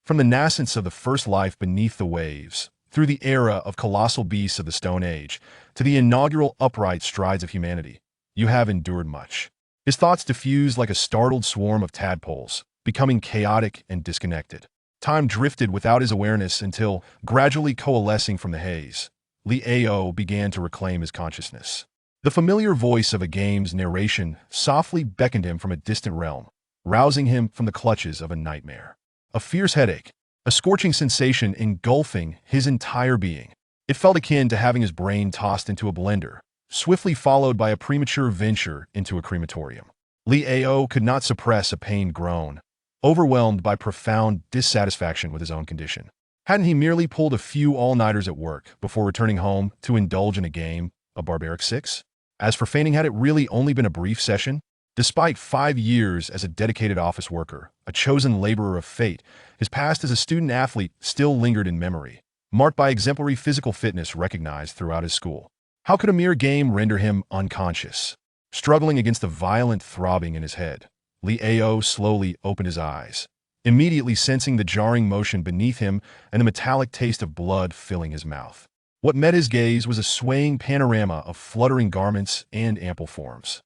From the nascence of the first life beneath the waves, through the era of colossal beasts of the Stone Age, to the inaugural upright strides of humanity, you have endured much. His thoughts diffused like a startled swarm of tadpoles, becoming chaotic and disconnected. Time drifted without his awareness until, gradually coalescing from the haze, Leo began to reclaim his consciousness. The familiar voice of a game's narration softly beckoned him from a distant realm, rousing him from the clutches of a nightmare. A fierce headache, a scorching sensation engulfing his entire being. It felt akin to having his brain tossed into a blender, swiftly followed by a premature venture into a crematorium. Leo could not suppress a pained groan, overwhelmed by profound dissatisfaction with his own condition. Hadn't he merely pulled a few all-nighters at work before returning home to indulge in a game of Barbaric 6? As for feigning, had it really only been a brief session? Despite 5 years as a dedicated office worker, a chosen laborer of fate, his past as a student-athlete still lingered in memory, marked by exemplary physical fitness recognized throughout his school. How could a mere game render him unconscious? Struggling against the violent throbbing in his head, Leo slowly opened his eyes, immediately sensing the jarring motion beneath him and the metallic taste of blood filling his mouth. What met his gaze was a swaying panorama of fluttering garments and ample forms.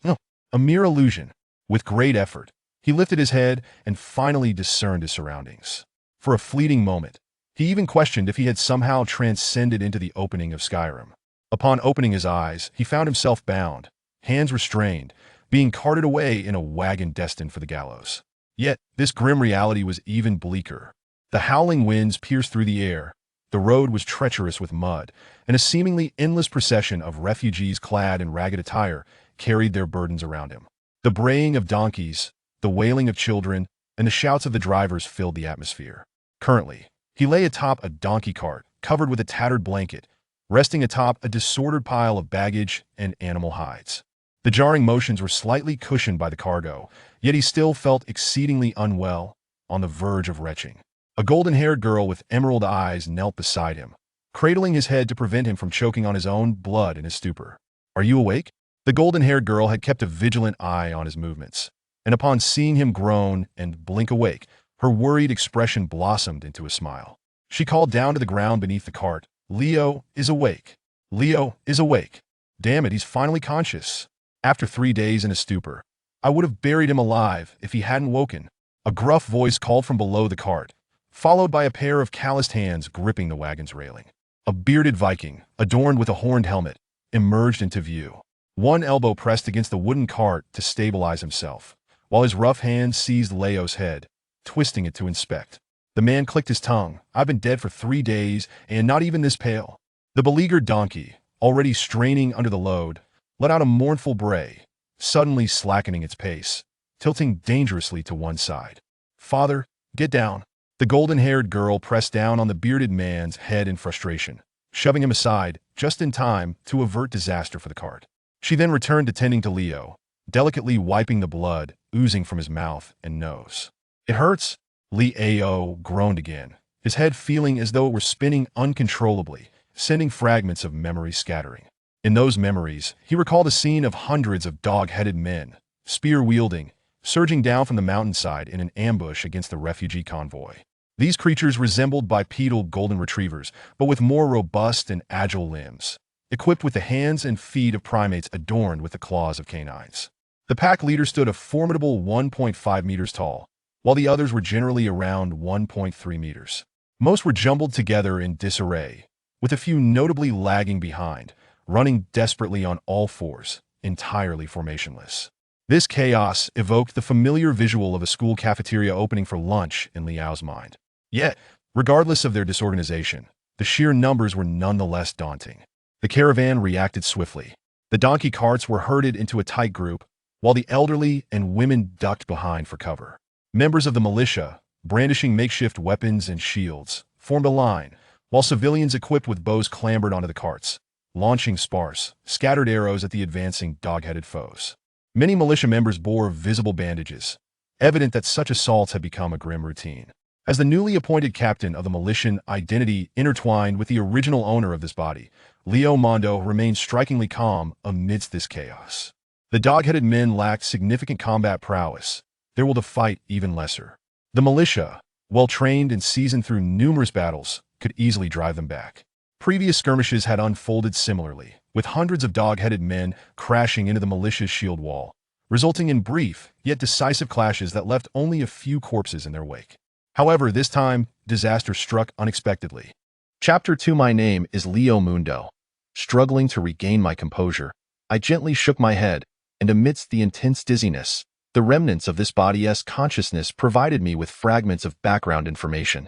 No, a mere illusion. With great effort, he lifted his head and finally discerned his surroundings. For a fleeting moment, he even questioned if he had somehow transcended into the opening of Skyrim. Upon opening his eyes, he found himself bound, hands restrained, being carted away in a wagon destined for the gallows. Yet, this grim reality was even bleaker. The howling winds pierced through the air, the road was treacherous with mud, and a seemingly endless procession of refugees clad in ragged attire carried their burdens around him. The braying of donkeys, the wailing of children, and the shouts of the drivers filled the atmosphere. Currently, he lay atop a donkey cart, covered with a tattered blanket, resting atop a disordered pile of baggage and animal hides. The jarring motions were slightly cushioned by the cargo, yet he still felt exceedingly unwell, on the verge of retching. A golden-haired girl with emerald eyes knelt beside him, cradling his head to prevent him from choking on his own blood in his stupor. "Are you awake?" The golden-haired girl had kept a vigilant eye on his movements, and upon seeing him groan and blink awake, her worried expression blossomed into a smile. She called down to the ground beneath the cart, "Leo is awake. Leo is awake. Damn it, he's finally conscious. After 3 days in a stupor, I would have buried him alive if he hadn't woken." A gruff voice called from below the cart, followed by a pair of calloused hands gripping the wagon's railing. A bearded Viking, adorned with a horned helmet, emerged into view. One elbow pressed against the wooden cart to stabilize himself, while his rough hand seized Leo's head, twisting it to inspect. The man clicked his tongue. "I've been dead for 3 days, and not even this pale." The beleaguered donkey, already straining under the load, let out a mournful bray, suddenly slackening its pace, tilting dangerously to one side. "Father, get down." The golden-haired girl pressed down on the bearded man's head in frustration, shoving him aside just in time to avert disaster for the cart. She then returned to tending to Leo, delicately wiping the blood oozing from his mouth and nose. "It hurts." Leo groaned again, his head feeling as though it were spinning uncontrollably, sending fragments of memory scattering. In those memories, he recalled a scene of hundreds of dog-headed men, spear-wielding, surging down from the mountainside in an ambush against the refugee convoy. These creatures resembled bipedal golden retrievers, but with more robust and agile limbs, equipped with the hands and feet of primates adorned with the claws of canines. The pack leader stood a formidable 1.5 meters tall, while the others were generally around 1.3 meters. Most were jumbled together in disarray, with a few notably lagging behind, running desperately on all fours, entirely formationless. This chaos evoked the familiar visual of a school cafeteria opening for lunch in Liao's mind. Yet, regardless of their disorganization, the sheer numbers were nonetheless daunting. The caravan reacted swiftly. The donkey carts were herded into a tight group, while the elderly and women ducked behind for cover. Members of the militia, brandishing makeshift weapons and shields, formed a line, while civilians equipped with bows clambered onto the carts, launching sparse, scattered arrows at the advancing dog-headed foes. Many militia members bore visible bandages, evident that such assaults had become a grim routine. As the newly appointed captain of the militian identity intertwined with the original owner of this body, Leo Mondo remained strikingly calm amidst this chaos. The dog-headed men lacked significant combat prowess, their will to fight even lesser. The militia, well-trained and seasoned through numerous battles, could easily drive them back. Previous skirmishes had unfolded similarly, with hundreds of dog-headed men crashing into the militia's shield wall, resulting in brief yet decisive clashes that left only a few corpses in their wake. However, this time, disaster struck unexpectedly. Chapter 2. My name is Mondo. Struggling to regain my composure, I gently shook my head, and amidst the intense dizziness, the remnants of this body's consciousness provided me with fragments of background information.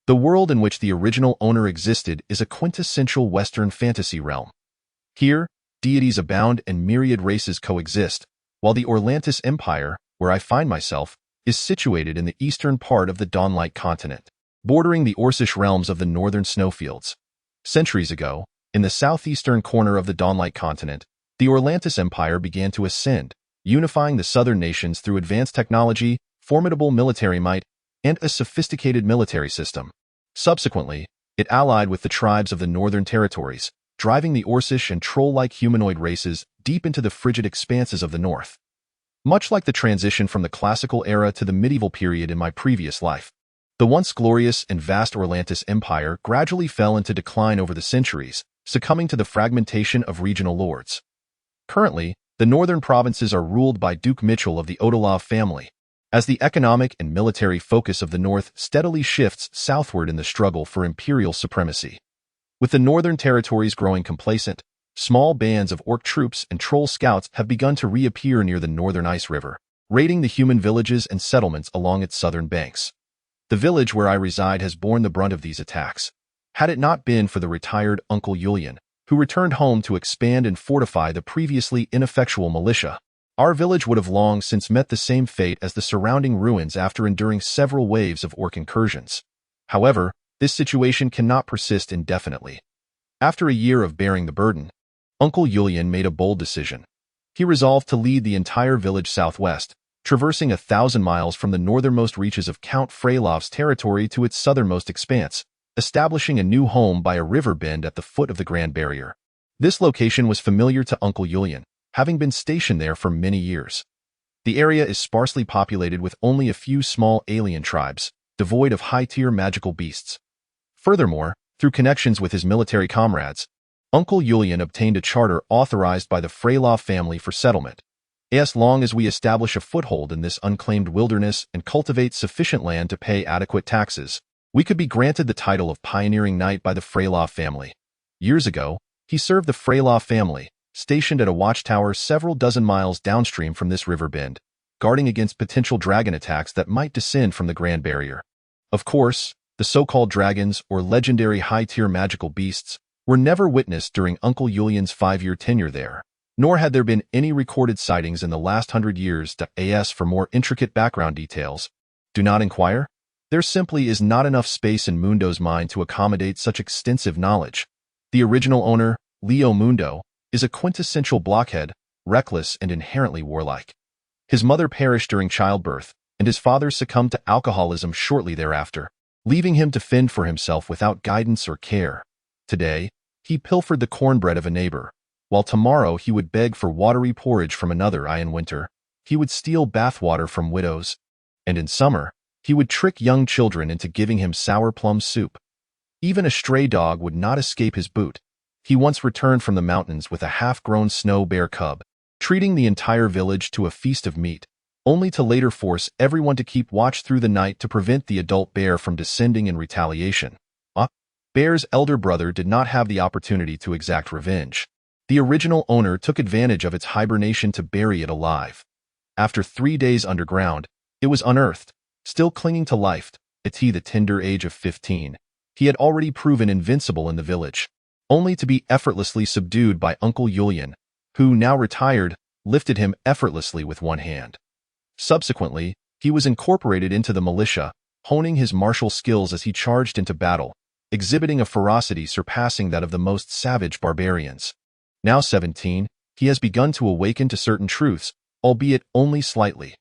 The world in which the original owner existed is a quintessential Western fantasy realm. Here, deities abound and myriad races coexist, while the Orlantis Empire, where I find myself, is situated in the eastern part of the Dawnlight continent, bordering the Orcish realms of the northern snowfields. Centuries ago, in the southeastern corner of the Dawnlight continent, the Orlantis Empire began to ascend, unifying the southern nations through advanced technology, formidable military might, and a sophisticated military system. Subsequently, it allied with the tribes of the northern territories, driving the Orcish and troll-like humanoid races deep into the frigid expanses of the north. Much like the transition from the classical era to the medieval period in my previous life, the once glorious and vast Orlantis Empire gradually fell into decline over the centuries, succumbing to the fragmentation of regional lords. Currently, the northern provinces are ruled by Duke Mitchell of the Odolov family, as the economic and military focus of the north steadily shifts southward in the struggle for imperial supremacy. With the northern territories growing complacent, small bands of orc troops and troll scouts have begun to reappear near the northern ice river, raiding the human villages and settlements along its southern banks. The village where I reside has borne the brunt of these attacks. Had it not been for the retired Uncle Julian, who returned home to expand and fortify the previously ineffectual militia, our village would have long since met the same fate as the surrounding ruins after enduring several waves of orc incursions. However, this situation cannot persist indefinitely. After a year of bearing the burden, Uncle Julian made a bold decision. He resolved to lead the entire village southwest, traversing 1,000 miles from the northernmost reaches of Count Freylov's territory to its southernmost expanse, establishing a new home by a river bend at the foot of the Grand Barrier. This location was familiar to Uncle Julian, having been stationed there for many years. The area is sparsely populated with only a few small alien tribes, devoid of high-tier magical beasts. Furthermore, through connections with his military comrades, Uncle Julian obtained a charter authorized by the Freylov family for settlement. As long as we establish a foothold in this unclaimed wilderness and cultivate sufficient land to pay adequate taxes, we could be granted the title of pioneering knight by the Freylov family. Years ago, he served the Freylov family, stationed at a watchtower several dozen miles downstream from this river bend, guarding against potential dragon attacks that might descend from the Grand Barrier. Of course, the so-called dragons or legendary high-tier magical beasts were never witnessed during Uncle Julian's 5-year tenure there, nor had there been any recorded sightings in the last 100 years. As for more intricate background details, do not inquire. There simply is not enough space in Mundo's mind to accommodate such extensive knowledge. The original owner, Mondo, is a quintessential blockhead, reckless and inherently warlike. His mother perished during childbirth, and his father succumbed to alcoholism shortly thereafter, leaving him to fend for himself without guidance or care. Today, he pilfered the cornbread of a neighbor, while tomorrow he would beg for watery porridge from another. In winter, he would steal bathwater from widows, and in summer, he would trick young children into giving him sour plum soup. Even a stray dog would not escape his boot. He once returned from the mountains with a half-grown snow bear cub, treating the entire village to a feast of meat, only to later force everyone to keep watch through the night to prevent the adult bear from descending in retaliation. Bear's elder brother did not have the opportunity to exact revenge. The original owner took advantage of its hibernation to bury it alive. After 3 days underground, it was unearthed, still clinging to life. At the tender age of 15, he had already proven invincible in the village, only to be effortlessly subdued by Uncle Julian, who, now retired, lifted him effortlessly with one hand. Subsequently, he was incorporated into the militia, honing his martial skills as he charged into battle, exhibiting a ferocity surpassing that of the most savage barbarians. Now 17, he has begun to awaken to certain truths, albeit only slightly.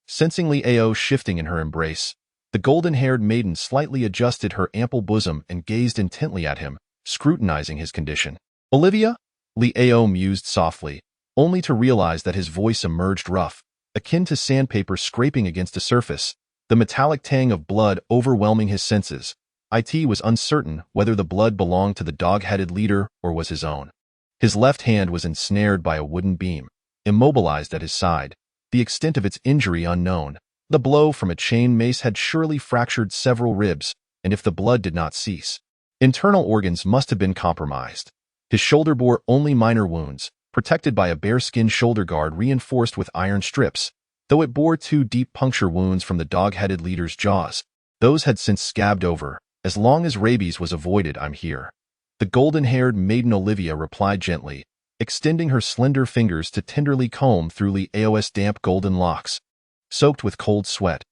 Sensing Liao shifting in her embrace, the golden-haired maiden slightly adjusted her ample bosom and gazed intently at him, scrutinizing his condition. "Olivia?" Liao mused softly, only to realize that his voice emerged rough, akin to sandpaper scraping against a surface. the metallic tang of blood overwhelming his senses. It was uncertain whether the blood belonged to the dog-headed leader or was his own. His left hand was ensnared by a wooden beam, immobilized at his side, the extent of its injury unknown. The blow from a chain mace had surely fractured several ribs, and if the blood did not cease, internal organs must have been compromised. His shoulder bore only minor wounds, protected by a bearskin shoulder guard reinforced with iron strips, though it bore 2 deep puncture wounds from the dog-headed leader's jaws. Those had since scabbed over. As long as rabies was avoided, I'm here. The golden-haired maiden Olivia replied gently, extending her slender fingers to tenderly comb through Leo's damp golden locks, soaked with cold sweat.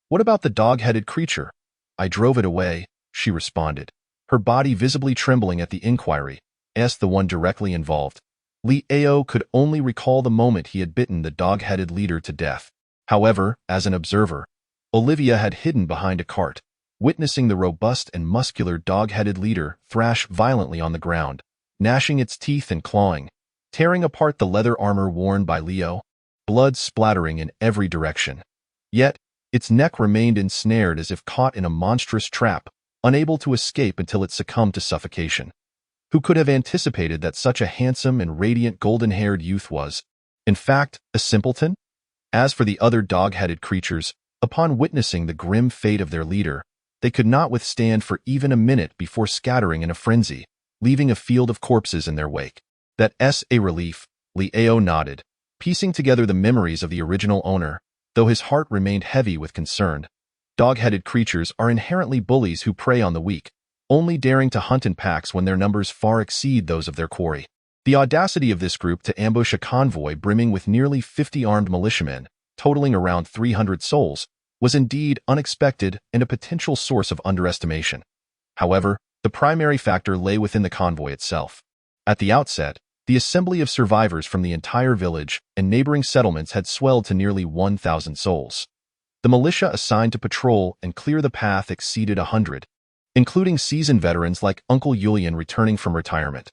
What about the dog-headed creature? I drove it away, she responded, her body visibly trembling at the inquiry. Asked the one directly involved. Leo could only recall the moment he had bitten the dog-headed leader to death. However, as an observer, Olivia had hidden behind a cart, witnessing the robust and muscular dog-headed leader thrash violently on the ground, gnashing its teeth and clawing, tearing apart the leather armor worn by Leo, blood splattering in every direction. Yet, its neck remained ensnared as if caught in a monstrous trap, unable to escape until it succumbed to suffocation. Who could have anticipated that such a handsome and radiant golden-haired youth was, in fact, a simpleton? As for the other dog-headed creatures, upon witnessing the grim fate of their leader, they could not withstand for even a minute before scattering in a frenzy, leaving a field of corpses in their wake. That's a relief, Leo nodded, piecing together the memories of the original owner, though his heart remained heavy with concern. Dog-headed creatures are inherently bullies who prey on the weak, only daring to hunt in packs when their numbers far exceed those of their quarry. The audacity of this group to ambush a convoy brimming with nearly 50 armed militiamen, totaling around 300 souls, was indeed unexpected and a potential source of underestimation. However, the primary factor lay within the convoy itself. At the outset, the assembly of survivors from the entire village and neighboring settlements had swelled to nearly 1,000 souls. The militia assigned to patrol and clear the path exceeded 100, including seasoned veterans like Uncle Julian returning from retirement.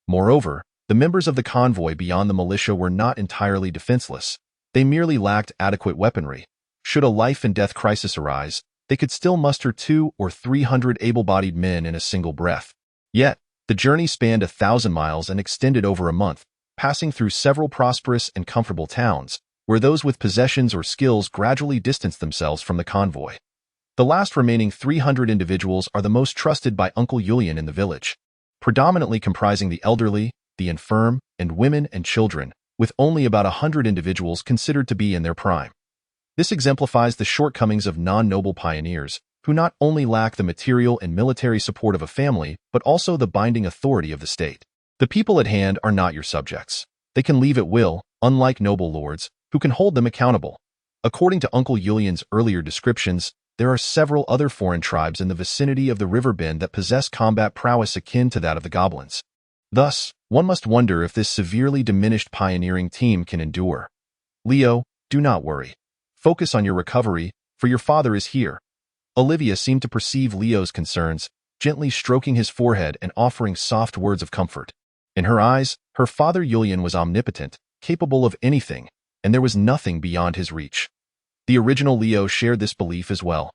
Moreover, the members of the convoy beyond the militia were not entirely defenseless. They merely lacked adequate weaponry. Should a life-and-death crisis arise, they could still muster 200 or 300 able-bodied men in a single breath. Yet, the journey spanned 1,000 miles and extended over a month, passing through several prosperous and comfortable towns, where those with possessions or skills gradually distanced themselves from the convoy. The last remaining 300 individuals are the most trusted by Uncle Julian in the village, predominantly comprising the elderly, the infirm, and women and children, with only about 100 individuals considered to be in their prime. This exemplifies the shortcomings of non-noble pioneers, who not only lack the material and military support of a family, but also the binding authority of the state. The people at hand are not your subjects. They can leave at will, unlike noble lords, who can hold them accountable. According to Uncle Julian's earlier descriptions, there are several other foreign tribes in the vicinity of the river bend that possess combat prowess akin to that of the goblins. Thus, one must wonder if this severely diminished pioneering team can endure. Leo, do not worry. Focus on your recovery, for your father is here. Olivia seemed to perceive Leo's concerns, gently stroking his forehead and offering soft words of comfort. In her eyes, her father Julian was omnipotent, capable of anything, and there was nothing beyond his reach. The original Leo shared this belief as well.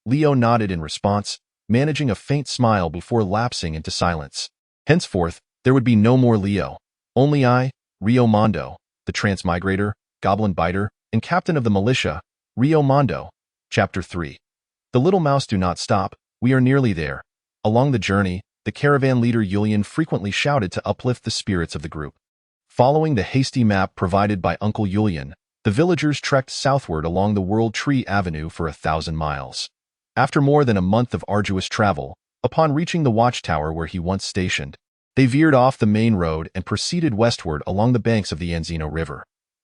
Leo nodded in response, managing a faint smile before lapsing into silence. Henceforth, there would be no more Leo. Only I, Mondo, the transmigrator, goblin biter, and captain of the militia, Mondo. Chapter 3. The little mouse do not stop, we are nearly there. Along the journey, the caravan leader Julian frequently shouted to uplift the spirits of the group. Following the hasty map provided by Uncle Julian, the villagers trekked southward along the World Tree Avenue for 1,000 miles. After more than a month of arduous travel, upon reaching the watchtower where he once stationed, they veered off the main road and proceeded westward along the banks of the Anzino River.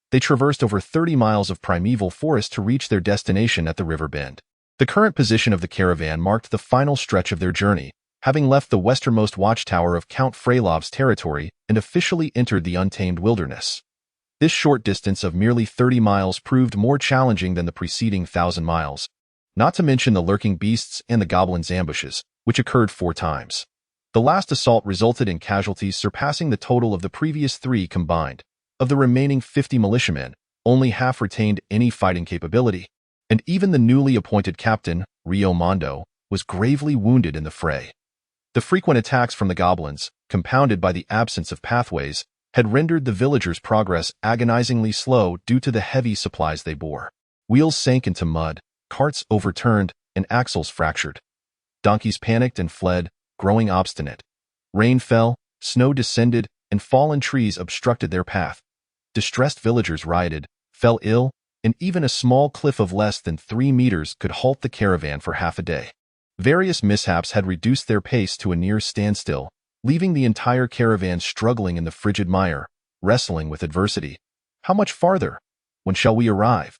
They traversed over 30 miles of primeval forest to reach their destination at the river bend. The current position of the caravan marked the final stretch of their journey, having left the westernmost watchtower of Count Freylov's territory and officially entered the untamed wilderness. This short distance of merely 30 miles proved more challenging than the preceding 1,000 miles, not to mention the lurking beasts and the goblins' ambushes, which occurred 4 times. The last assault resulted in casualties surpassing the total of the previous 3 combined. Of the remaining 50 militiamen, only half retained any fighting capability. and even the newly appointed captain, Mondo, was gravely wounded in the fray. The frequent attacks from the goblins, compounded by the absence of pathways, had rendered the villagers' progress agonizingly slow due to the heavy supplies they bore. Wheels sank into mud, carts overturned, and axles fractured. Donkeys panicked and fled, growing obstinate. Rain fell, snow descended, and fallen trees obstructed their path. Distressed villagers rioted, fell ill, and even a small cliff of less than 3 meters could halt the caravan for half a day. Various mishaps had reduced their pace to a near standstill, leaving the entire caravan struggling in the frigid mire, wrestling with adversity. How much farther? When shall we arrive?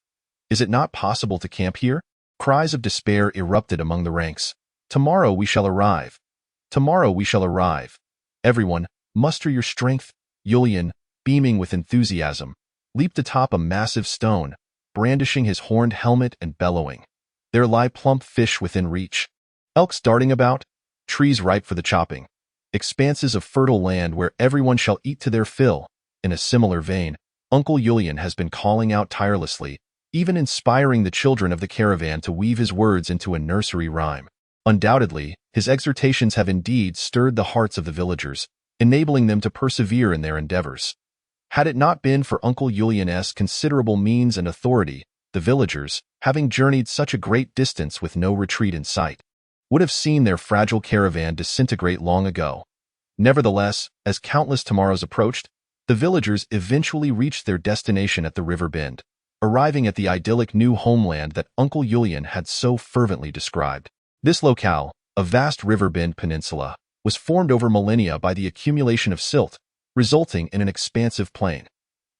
Is it not possible to camp here? Cries of despair erupted among the ranks. Tomorrow we shall arrive. Tomorrow we shall arrive. Everyone, muster your strength. Julian, beaming with enthusiasm, leaped atop a massive stone, brandishing his horned helmet and bellowing. There lie plump fish within reach. Elks darting about, trees ripe for the chopping. Expanses of fertile land where everyone shall eat to their fill. In a similar vein, Uncle Julian has been calling out tirelessly, even inspiring the children of the caravan to weave his words into a nursery rhyme. Undoubtedly, his exhortations have indeed stirred the hearts of the villagers, enabling them to persevere in their endeavors. Had it not been for Uncle Julian's considerable means and authority, the villagers, having journeyed such a great distance with no retreat in sight, would have seen their fragile caravan disintegrate long ago. Nevertheless, as countless tomorrows approached, the villagers eventually reached their destination at the river bend, arriving at the idyllic new homeland that Uncle Julian had so fervently described. This locale, a vast river bend peninsula, was formed over millennia by the accumulation of silt, resulting in an expansive plain.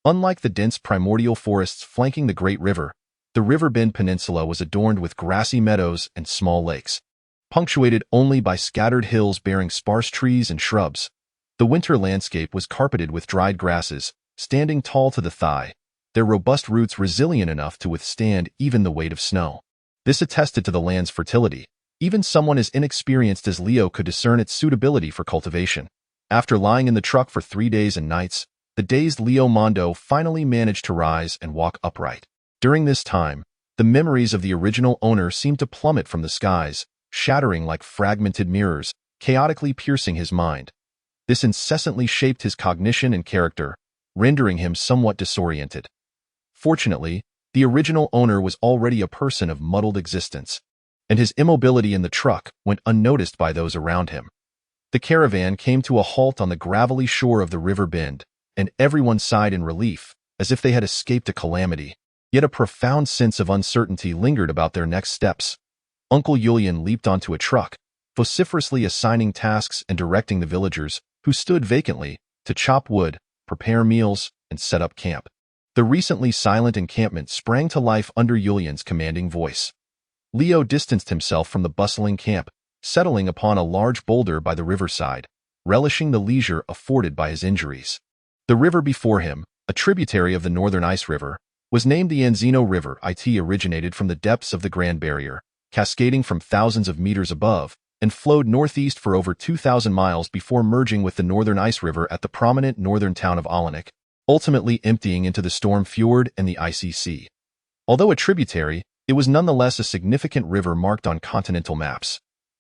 Unlike the dense primordial forests flanking the Great River, the River Bend Peninsula was adorned with grassy meadows and small lakes, punctuated only by scattered hills bearing sparse trees and shrubs. The winter landscape was carpeted with dried grasses, standing tall to the thigh, their robust roots resilient enough to withstand even the weight of snow. This attested to the land's fertility. Even someone as inexperienced as Leo could discern its suitability for cultivation. After lying in the truck for 3 days and nights, the dazed Mondo finally managed to rise and walk upright. During this time, the memories of the original owner seemed to plummet from the skies, shattering like fragmented mirrors, chaotically piercing his mind. This incessantly shaped his cognition and character, rendering him somewhat disoriented. Fortunately, the original owner was already a person of muddled existence, and his immobility in the truck went unnoticed by those around him. The caravan came to a halt on the gravelly shore of the river bend, and everyone sighed in relief, as if they had escaped a calamity. Yet a profound sense of uncertainty lingered about their next steps. Uncle Julian leaped onto a truck, vociferously assigning tasks and directing the villagers, who stood vacantly, to chop wood, prepare meals, and set up camp. The recently silent encampment sprang to life under Julian's commanding voice. Leo distanced himself from the bustling camp, settling upon a large boulder by the riverside, relishing the leisure afforded by his injuries. The river before him, a tributary of the Northern Ice River, was named the Anzino River. It originated from the depths of the Grand Barrier, cascading from thousands of meters above, and flowed northeast for over 2,000 miles before merging with the Northern Ice River at the prominent northern town of Olenek, ultimately emptying into the Storm Fjord and the Icy Sea. Although a tributary, it was nonetheless a significant river marked on continental maps.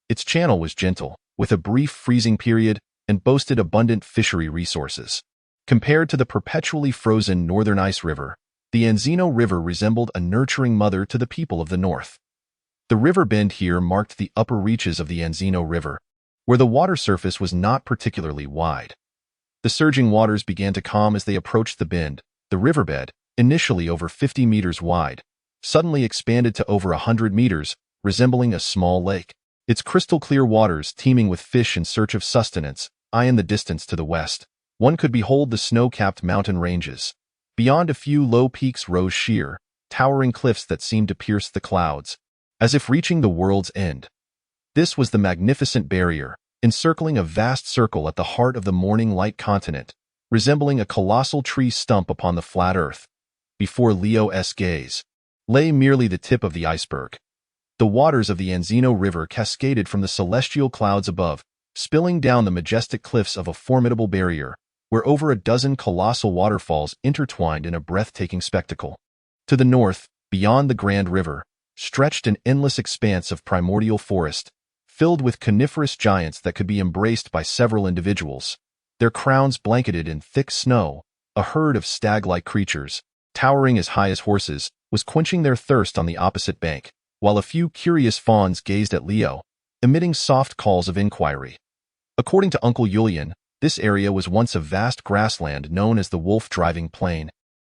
Its channel was gentle, with a brief freezing period, and boasted abundant fishery resources. Compared to the perpetually frozen Northern Ice River, the Anzino River resembled a nurturing mother to the people of the north. The river bend here marked the upper reaches of the Anzino River, where the water surface was not particularly wide. The surging waters began to calm as they approached the bend. The riverbed, initially over 50 meters wide, suddenly expanded to over 100 meters, resembling a small lake. Its crystal-clear waters teeming with fish in search of sustenance, in the distance to the west, one could behold the snow-capped mountain ranges. Beyond a few low peaks rose sheer, towering cliffs that seemed to pierce the clouds, as if reaching the world's end. This was the magnificent barrier, encircling a vast circle at the heart of the morning light continent, resembling a colossal tree stump upon the flat earth. Before Leo's gaze lay merely the tip of the iceberg. The waters of the Anzino River cascaded from the celestial clouds above, spilling down the majestic cliffs of a formidable barrier, where over a dozen colossal waterfalls intertwined in a breathtaking spectacle. To the north, beyond the Grand River, stretched an endless expanse of primordial forest, filled with coniferous giants that could be embraced by several individuals. Their crowns blanketed in thick snow, a herd of stag-like creatures, towering as high as horses, was quenching their thirst on the opposite bank, while a few curious fawns gazed at Leo, emitting soft calls of inquiry. According to Uncle Julian, this area was once a vast grassland known as the Wolf-Driving Plain,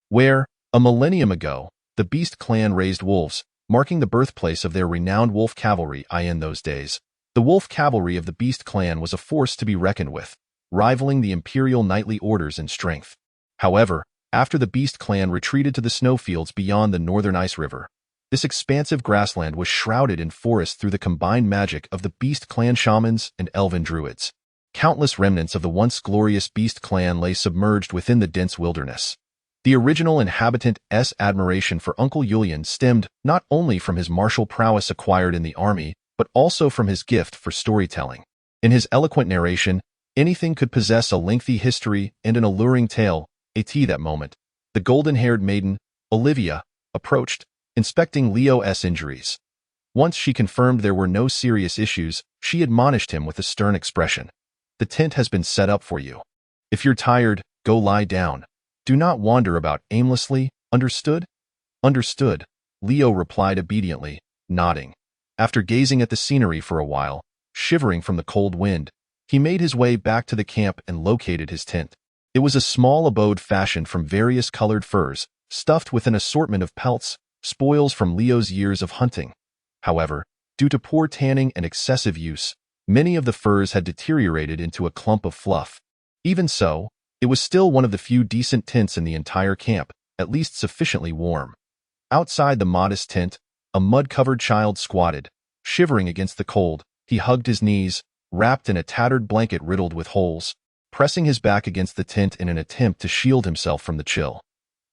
where, a millennium ago, the Beast clan raised wolves, marking the birthplace of their renowned wolf cavalry. In those days, the wolf cavalry of the Beast clan was a force to be reckoned with, rivaling the imperial knightly orders in strength. However, after the Beast clan retreated to the snowfields beyond the northern ice river, this expansive grassland was shrouded in forest through the combined magic of the Beast clan shamans and elven druids. Countless remnants of the once glorious Beast clan lay submerged within the dense wilderness. The original inhabitant's admiration for Uncle Julian stemmed not only from his martial prowess acquired in the army, but also from his gift for storytelling. In his eloquent narration, anything could possess a lengthy history and an alluring tale. At that moment, the golden-haired maiden, Olivia, approached, inspecting Leo's injuries. Once she confirmed there were no serious issues, she admonished him with a stern expression. "The tent has been set up for you. If you're tired, go lie down. Do not wander about aimlessly, understood?" "Understood," Leo replied obediently, nodding. After gazing at the scenery for a while, shivering from the cold wind, he made his way back to the camp and located his tent. It was a small abode fashioned from various colored furs, stuffed with an assortment of pelts, spoils from Leo's years of hunting. However, due to poor tanning and excessive use, many of the furs had deteriorated into a clump of fluff. Even so, it was still one of the few decent tents in the entire camp, at least sufficiently warm. Outside the modest tent, a mud-covered child squatted, shivering against the cold. He hugged his knees, wrapped in a tattered blanket riddled with holes, pressing his back against the tent in an attempt to shield himself from the chill.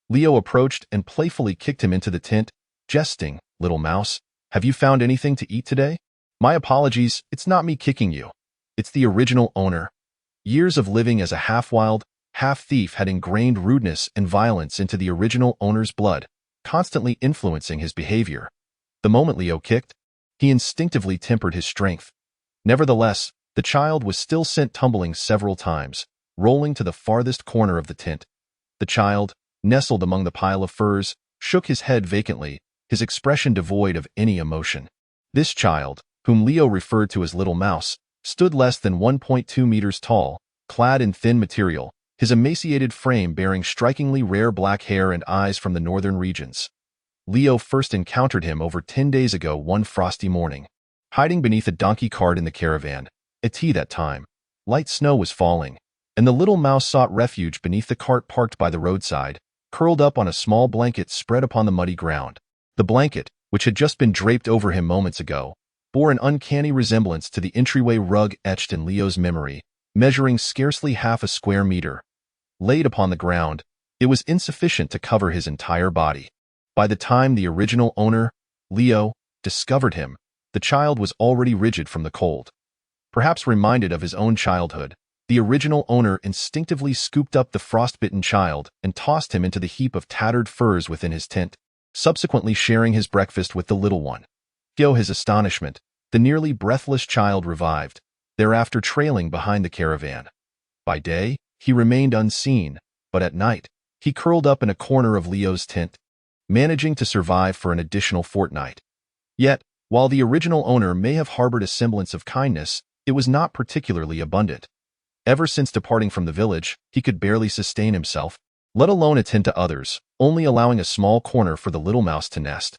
Leo approached and playfully kicked him into the tent, jesting, "Little mouse, have you found anything to eat today?" "My apologies, it's not me kicking you. It's the original owner." Years of living as a half-wild, half-thief had ingrained rudeness and violence into the original owner's blood, constantly influencing his behavior. The moment Leo kicked, he instinctively tempered his strength. Nevertheless, the child was still sent tumbling several times, rolling to the farthest corner of the tent. The child, nestled among the pile of furs, shook his head vacantly, his expression devoid of any emotion. This child, whom Leo referred to as Little Mouse, stood less than 1.2 meters tall, clad in thin material, his emaciated frame bearing strikingly rare black hair and eyes from the northern regions. Leo first encountered him over 10 days ago one frosty morning. Hiding beneath a donkey cart in the caravan, at that time, light snow was falling, and the little mouse sought refuge beneath the cart parked by the roadside, curled up on a small blanket spread upon the muddy ground. The blanket, which had just been draped over him moments ago, bore an uncanny resemblance to the entryway rug etched in Leo's memory, measuring scarcely half a square meter. Laid upon the ground, it was insufficient to cover his entire body. By the time the original owner, Leo, discovered him, the child was already rigid from the cold. Perhaps reminded of his own childhood, the original owner instinctively scooped up the frostbitten child and tossed him into the heap of tattered furs within his tent, subsequently sharing his breakfast with the little one. To his astonishment, the nearly breathless child revived, thereafter trailing behind the caravan. By day, he remained unseen, but at night, he curled up in a corner of Leo's tent, managing to survive for an additional fortnight. Yet, while the original owner may have harbored a semblance of kindness, it was not particularly abundant. Ever since departing from the village, he could barely sustain himself, let alone attend to others, only allowing a small corner for the little mouse to nest.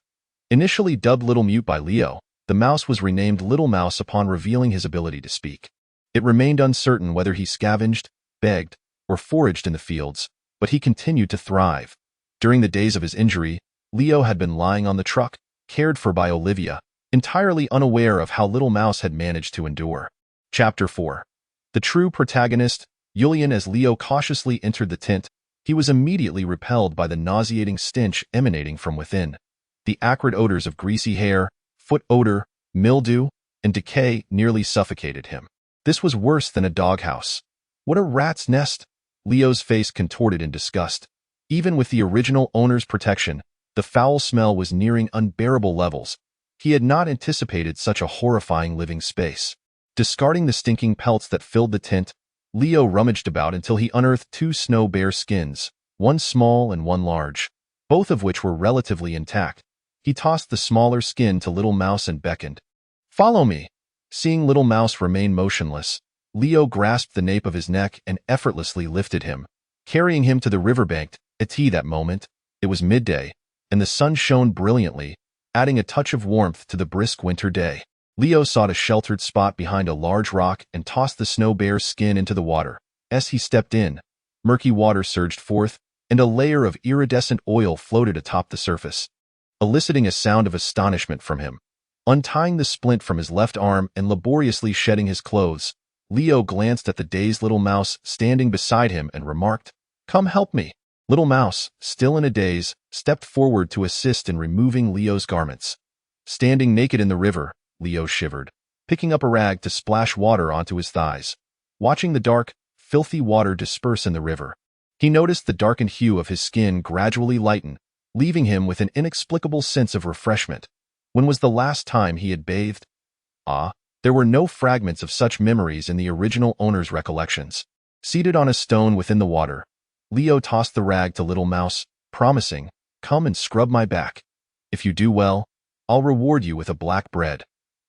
Initially dubbed Little Mute by Leo, the mouse was renamed Little Mouse upon revealing his ability to speak. It remained uncertain whether he scavenged, begged, or foraged in the fields, but he continued to thrive. During the days of his injury, Leo had been lying on the truck, cared for by Olivia, entirely unaware of how Little Mouse had managed to endure. Chapter 4. The true protagonist, Julian. As Leo cautiously entered the tent, he was immediately repelled by the nauseating stench emanating from within. The acrid odors of greasy hair, foot odor, mildew, and decay nearly suffocated him. This was worse than a doghouse. What a rat's nest! Leo's face contorted in disgust. Even with the original owner's protection, the foul smell was nearing unbearable levels, He had not anticipated such a horrifying living space. Discarding the stinking pelts that filled the tent, Leo rummaged about until he unearthed 2 snow bear skins, one small and one large, both of which were relatively intact. He tossed the smaller skin to Little Mouse and beckoned. "Follow me." Seeing Little Mouse remain motionless, Leo grasped the nape of his neck and effortlessly lifted him, carrying him to the riverbank. At that moment, it was midday, and the sun shone brilliantly, adding a touch of warmth to the brisk winter day. Leo sought a sheltered spot behind a large rock and tossed the snow bear's skin into the water. As he stepped in, murky water surged forth, and a layer of iridescent oil floated atop the surface, eliciting a sound of astonishment from him. Untying the splint from his left arm and laboriously shedding his clothes, Leo glanced at the dazed Little Mouse standing beside him and remarked, "Come help me." Little Mouse, still in a daze, stepped forward to assist in removing Leo's garments. Standing naked in the river, Leo shivered, picking up a rag to splash water onto his thighs. Watching the dark, filthy water disperse in the river, he noticed the darkened hue of his skin gradually lighten, leaving him with an inexplicable sense of refreshment. When was the last time he had bathed? There were no fragments of such memories in the original owner's recollections. Seated on a stone within the water, Leo tossed the rag to Little Mouse, promising, "Come and scrub my back. If you do well, I'll reward you with a black bread."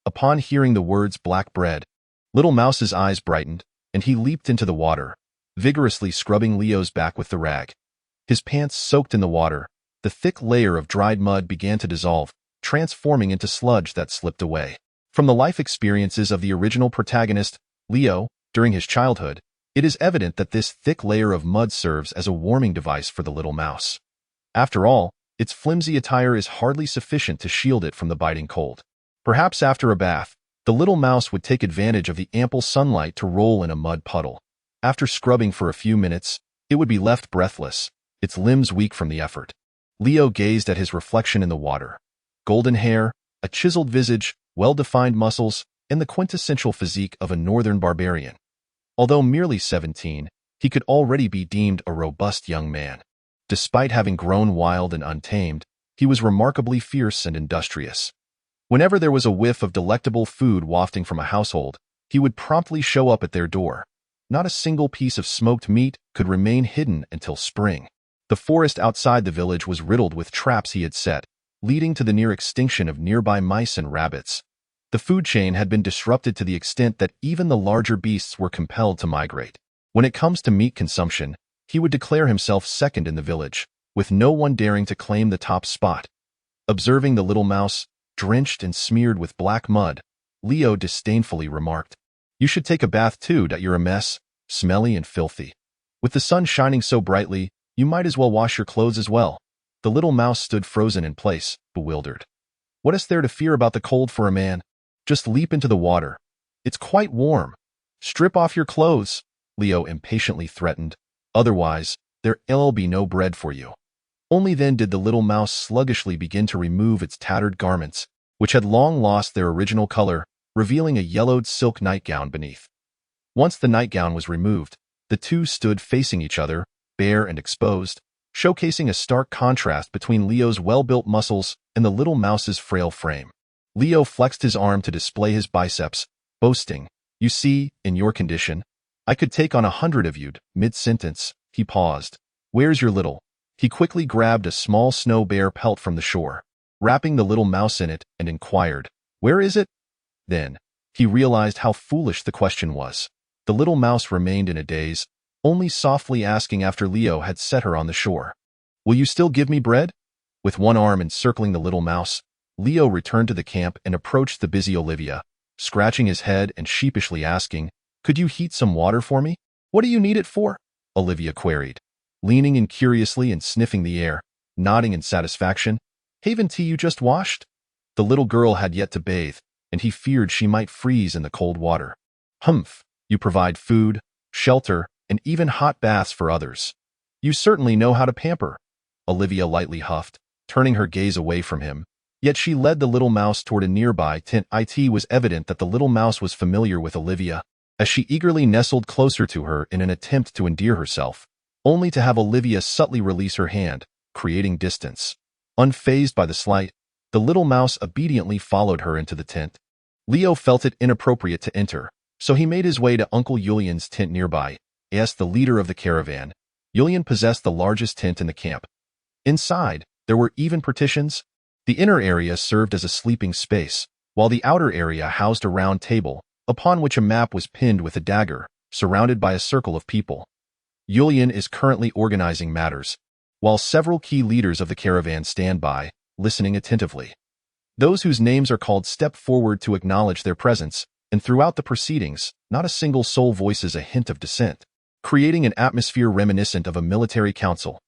Upon hearing the words black bread, Little Mouse's eyes brightened, and he leaped into the water, vigorously scrubbing Leo's back with the rag. His pants soaked in the water, the thick layer of dried mud began to dissolve, transforming into sludge that slipped away. From the life experiences of the original protagonist, Leo, during his childhood, it is evident that this thick layer of mud serves as a warming device for the little mouse. After all, its flimsy attire is hardly sufficient to shield it from the biting cold. Perhaps after a bath, the little mouse would take advantage of the ample sunlight to roll in a mud puddle. After scrubbing for a few minutes, it would be left breathless, its limbs weak from the effort. Leo gazed at his reflection in the water. Golden hair, a chiseled visage, well-defined muscles, and the quintessential physique of a northern barbarian. Although merely 17, he could already be deemed a robust young man. Despite having grown wild and untamed, he was remarkably fierce and industrious. Whenever there was a whiff of delectable food wafting from a household, he would promptly show up at their door. Not a single piece of smoked meat could remain hidden until spring. The forest outside the village was riddled with traps he had set, leading to the near extinction of nearby mice and rabbits. The food chain had been disrupted to the extent that even the larger beasts were compelled to migrate. When it comes to meat consumption, he would declare himself second in the village, with no one daring to claim the top spot. Observing the little mouse, drenched and smeared with black mud, Leo disdainfully remarked, "You should take a bath too, that you're a mess, smelly and filthy. With the sun shining so brightly, you might as well wash your clothes as well." The little mouse stood frozen in place, bewildered. What is there to fear about the cold for a man? Just leap into the water. It's quite warm. Strip off your clothes, Leo impatiently threatened. Otherwise, there'll be no bread for you. Only then did the little mouse sluggishly begin to remove its tattered garments, which had long lost their original color, revealing a yellowed silk nightgown beneath. Once the nightgown was removed, the two stood facing each other, bare and exposed, showcasing a stark contrast between Leo's well-built muscles and the little mouse's frail frame. Leo flexed his arm to display his biceps, boasting, "You see, in your condition, I could take on 100 of you." Mid-sentence, he paused. "Where's your little?" He quickly grabbed a small snow bear pelt from the shore, wrapping the little mouse in it, and inquired, "Where is it?" Then, he realized how foolish the question was. The little mouse remained in a daze, only softly asking after Leo had set her on the shore. "Will you still give me bread?" With one arm encircling the little mouse, Leo returned to the camp and approached the busy Olivia, scratching his head and sheepishly asking, "Could you heat some water for me?" "What do you need it for?" Olivia queried, leaning in curiously and sniffing the air, nodding in satisfaction. "Haven't you just washed?" The little girl had yet to bathe, and he feared she might freeze in the cold water. "Humph, you provide food, shelter, and even hot baths for others. You certainly know how to pamper." Olivia lightly huffed, turning her gaze away from him. Yet she led the little mouse toward a nearby tent. It was evident that the little mouse was familiar with Olivia, as she eagerly nestled closer to her in an attempt to endear herself, only to have Olivia subtly release her hand, creating distance. Unfazed by the slight, The little mouse obediently followed her into the tent. Leo felt it inappropriate to enter, so he made his way to Uncle Julian's tent nearby. As the leader of the caravan, Julian possessed the largest tent in the camp. Inside, there were even partitions. The inner area served as a sleeping space, while the outer area housed a round table, upon which a map was pinned with a dagger, surrounded by a circle of people. Julian is currently organizing matters, while several key leaders of the caravan stand by, listening attentively. Those whose names are called step forward to acknowledge their presence, and throughout the proceedings, not a single soul voices a hint of dissent, creating an atmosphere reminiscent of a military council.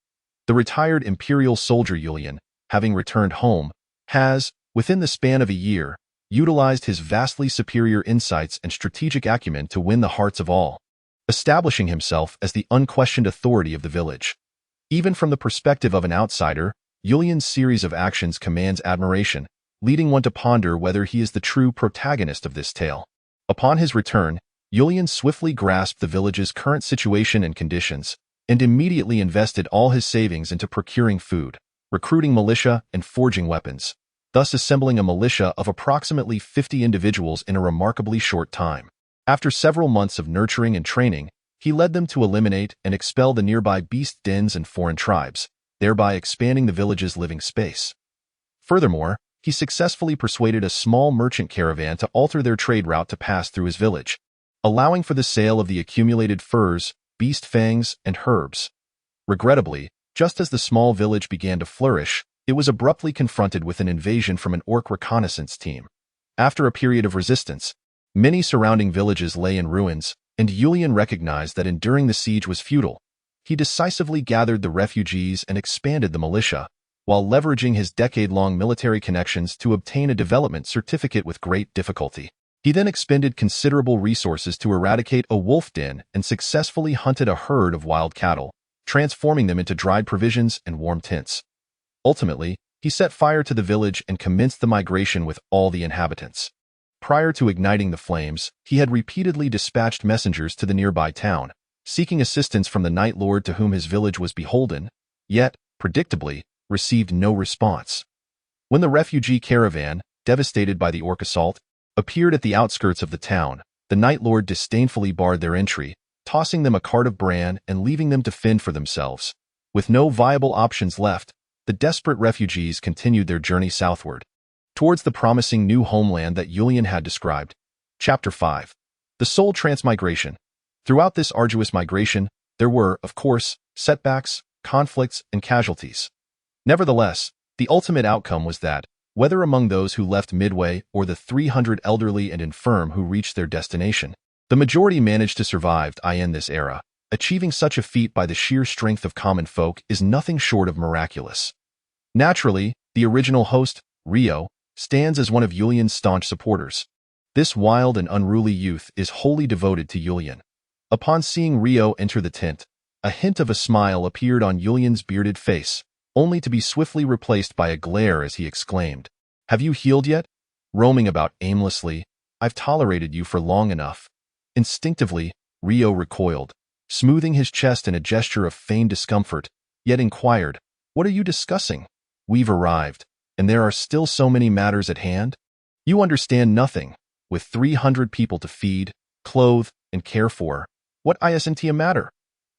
The retired imperial soldier Julian, having returned home, has, within the span of a year, utilized his vastly superior insights and strategic acumen to win the hearts of all, establishing himself as the unquestioned authority of the village. Even from the perspective of an outsider, Julian's series of actions commands admiration, leading one to ponder whether he is the true protagonist of this tale. Upon his return, Julian swiftly grasped the village's current situation and conditions, and immediately invested all his savings into procuring food, recruiting militia, and forging weapons, thus assembling a militia of approximately 50 individuals in a remarkably short time. After several months of nurturing and training, he led them to eliminate and expel the nearby beast dens and foreign tribes, thereby expanding the village's living space. Furthermore, he successfully persuaded a small merchant caravan to alter their trade route to pass through his village, allowing for the sale of the accumulated furs, beast fangs, and herbs. Regrettably, just as the small village began to flourish, it was abruptly confronted with an invasion from an orc reconnaissance team. After a period of resistance, many surrounding villages lay in ruins, and Julian recognized that enduring the siege was futile. He decisively gathered the refugees and expanded the militia, while leveraging his decade-long military connections to obtain a development certificate with great difficulty. He then expended considerable resources to eradicate a wolf den and successfully hunted a herd of wild cattle, transforming them into dried provisions and warm tents. Ultimately, he set fire to the village and commenced the migration with all the inhabitants. Prior to igniting the flames, he had repeatedly dispatched messengers to the nearby town, seeking assistance from the Night Lord to whom his village was beholden, yet, predictably, received no response. When the refugee caravan, devastated by the orc assault, appeared at the outskirts of the town, the Night Lord disdainfully barred their entry, tossing them a cart of bran and leaving them to fend for themselves. With no viable options left, the desperate refugees continued their journey southward, towards the promising new homeland that Julian had described. Chapter 5. The Soul Transmigration. Throughout this arduous migration, there were, of course, setbacks, conflicts, and casualties. Nevertheless, the ultimate outcome was that, whether among those who left midway or the 300 elderly and infirm who reached their destination, the majority managed to survive in this era. Achieving such a feat by the sheer strength of common folk is nothing short of miraculous. Naturally, the original host, Rio, stands as one of Julian's staunch supporters. This wild and unruly youth is wholly devoted to Julian. Upon seeing Rio enter the tent, a hint of a smile appeared on Julian's bearded face, only to be swiftly replaced by a glare as he exclaimed, "Have you healed yet? Roaming about aimlessly, I've tolerated you for long enough." Instinctively, Rio recoiled, smoothing his chest in a gesture of feigned discomfort, yet inquired, "What are you discussing? We've arrived, and there are still so many matters at hand? You understand nothing. With 300 people to feed, clothe, and care for, what isn't a matter?"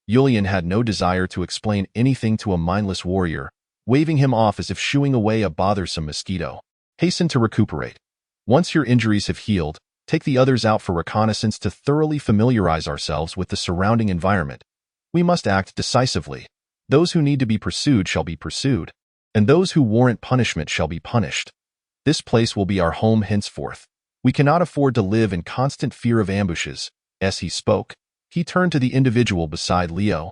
Julian had no desire to explain anything to a mindless warrior, waving him off as if shooing away a bothersome mosquito. Hasten to recuperate. Once your injuries have healed, take the others out for reconnaissance to thoroughly familiarize ourselves with the surrounding environment. We must act decisively. Those who need to be pursued shall be pursued, and those who warrant punishment shall be punished. This place will be our home henceforth. We cannot afford to live in constant fear of ambushes. As he spoke, he turned to the individual beside Leo.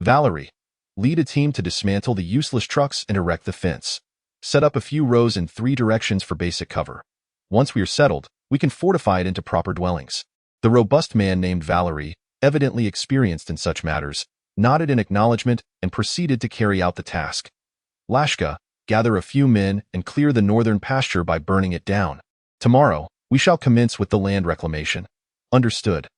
"Valerie, lead a team to dismantle the useless trucks and erect the fence. Set up a few rows in 3 directions for basic cover. Once we are settled, we can fortify it into proper dwellings." The robust man named Valerie, evidently experienced in such matters, nodded in acknowledgement and proceeded to carry out the task. "Lashka, gather a few men and clear the northern pasture by burning it down. Tomorrow, we shall commence with the land reclamation." "Understood."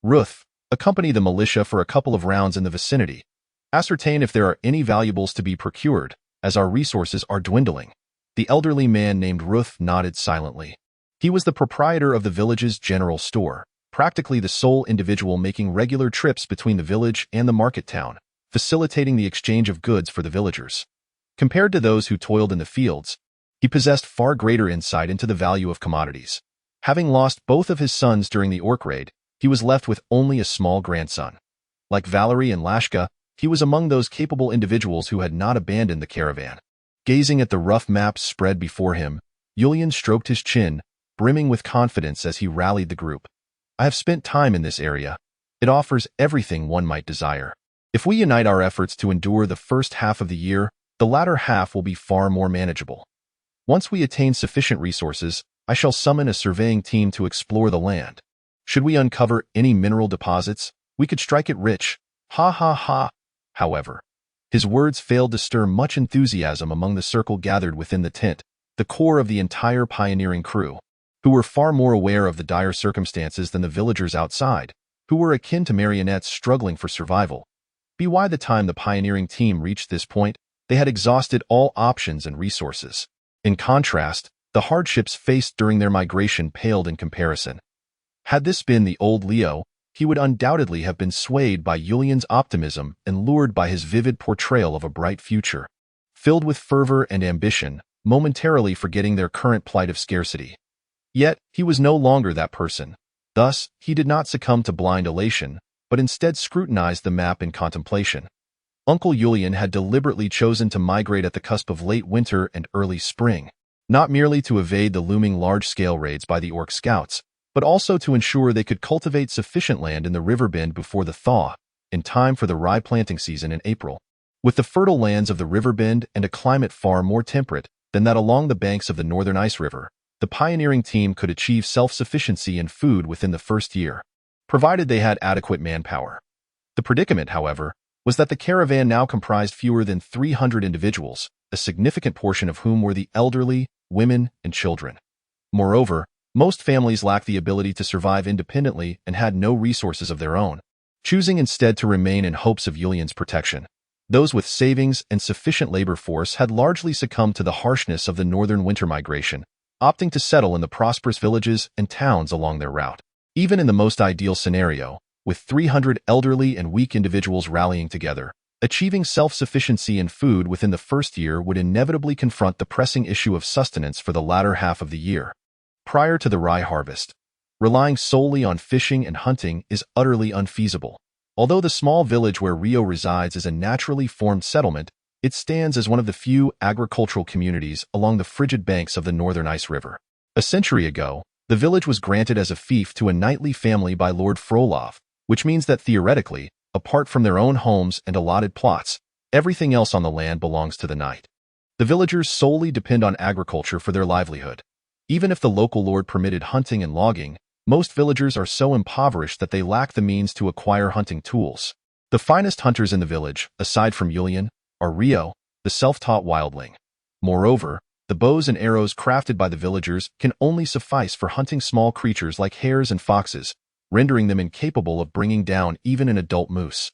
"Ruth, accompany the militia for a couple of rounds in the vicinity. Ascertain if there are any valuables to be procured, as our resources are dwindling." The elderly man named Ruth nodded silently. He was the proprietor of the village's general store, practically the sole individual making regular trips between the village and the market town, facilitating the exchange of goods for the villagers. Compared to those who toiled in the fields, he possessed far greater insight into the value of commodities. Having lost both of his sons during the orc raid, he was left with only a small grandson. Like Valerie and Lashka, he was among those capable individuals who had not abandoned the caravan. Gazing at the rough maps spread before him, Yulian stroked his chin, brimming with confidence as he rallied the group. I have spent time in this area. It offers everything one might desire. If we unite our efforts to endure the first half of the year, the latter half will be far more manageable. Once we attain sufficient resources, I shall summon a surveying team to explore the land. Should we uncover any mineral deposits, we could strike it rich. Ha ha ha. However, his words failed to stir much enthusiasm among the circle gathered within the tent, the core of the entire pioneering crew, who were far more aware of the dire circumstances than the villagers outside, who were akin to marionettes struggling for survival. By the time the pioneering team reached this point, they had exhausted all options and resources. In contrast, the hardships faced during their migration paled in comparison. Had this been the old Leo, he would undoubtedly have been swayed by Yulian's optimism and lured by his vivid portrayal of a bright future, filled with fervor and ambition, momentarily forgetting their current plight of scarcity. Yet, he was no longer that person. Thus, he did not succumb to blind elation, but instead scrutinized the map in contemplation. Uncle Yulian had deliberately chosen to migrate at the cusp of late winter and early spring, not merely to evade the looming large-scale raids by the orc scouts, but also to ensure they could cultivate sufficient land in the riverbend before the thaw, in time for the rye planting season in April. With the fertile lands of the riverbend and a climate far more temperate than that along the banks of the northern ice river, the pioneering team could achieve self-sufficiency in food within the first year, provided they had adequate manpower. The predicament, however, was that the caravan now comprised fewer than 300 individuals, a significant portion of whom were the elderly, women, and children. Moreover, most families lacked the ability to survive independently and had no resources of their own, choosing instead to remain in hopes of Yulian's protection. Those with savings and sufficient labor force had largely succumbed to the harshness of the northern winter migration, opting to settle in the prosperous villages and towns along their route. Even in the most ideal scenario, with 300 elderly and weak individuals rallying together, achieving self-sufficiency in food within the first year would inevitably confront the pressing issue of sustenance for the latter half of the year. Prior to the rye harvest, relying solely on fishing and hunting is utterly unfeasible. Although the small village where Rio resides is a naturally formed settlement, it stands as one of the few agricultural communities along the frigid banks of the northern ice river. A century ago, the village was granted as a fief to a knightly family by Lord Frolov, which means that theoretically, apart from their own homes and allotted plots, everything else on the land belongs to the knight. The villagers solely depend on agriculture for their livelihood. Even if the local lord permitted hunting and logging, most villagers are so impoverished that they lack the means to acquire hunting tools. The finest hunters in the village, aside from Yulian, are Rio, the self-taught wildling. Moreover, the bows and arrows crafted by the villagers can only suffice for hunting small creatures like hares and foxes, rendering them incapable of bringing down even an adult moose.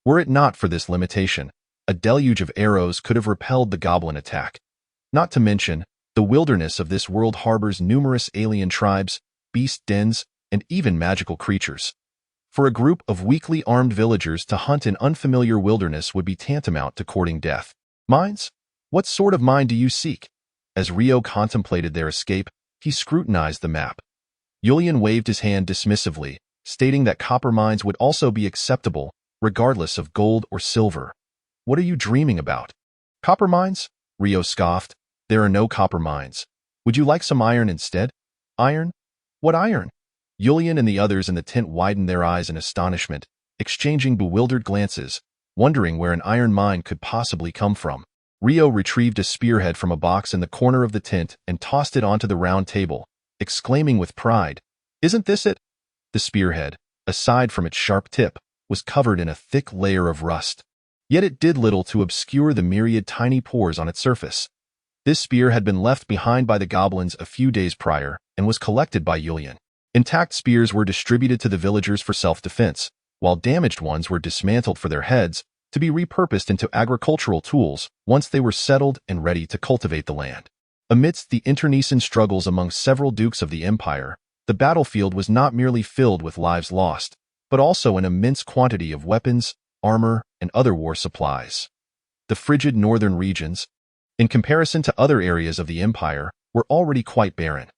Were it not for this limitation, a deluge of arrows could have repelled the goblin attack. Not to mention, the wilderness of this world harbors numerous alien tribes, beast dens, and even magical creatures. For a group of weakly armed villagers to hunt in unfamiliar wilderness would be tantamount to courting death. Mines? What sort of mine do you seek? As Rio contemplated their escape, he scrutinized the map. Yulian waved his hand dismissively, stating that copper mines would also be acceptable, regardless of gold or silver. What are you dreaming about? Copper mines? Rio scoffed. There are no copper mines. Would you like some iron instead? Iron? What iron? Yulian and the others in the tent widened their eyes in astonishment, exchanging bewildered glances, wondering where an iron mine could possibly come from. Rio retrieved a spearhead from a box in the corner of the tent and tossed it onto the round table, exclaiming with pride, "Isn't this it?" The spearhead, aside from its sharp tip, was covered in a thick layer of rust. Yet it did little to obscure the myriad tiny pores on its surface. This spear had been left behind by the goblins a few days prior and was collected by Yulian. Intact spears were distributed to the villagers for self-defense, while damaged ones were dismantled for their heads to be repurposed into agricultural tools once they were settled and ready to cultivate the land. Amidst the internecine struggles among several dukes of the empire, the battlefield was not merely filled with lives lost, but also an immense quantity of weapons, armor, and other war supplies. The frigid northern regions, in comparison to other areas of the empire, were already quite barren.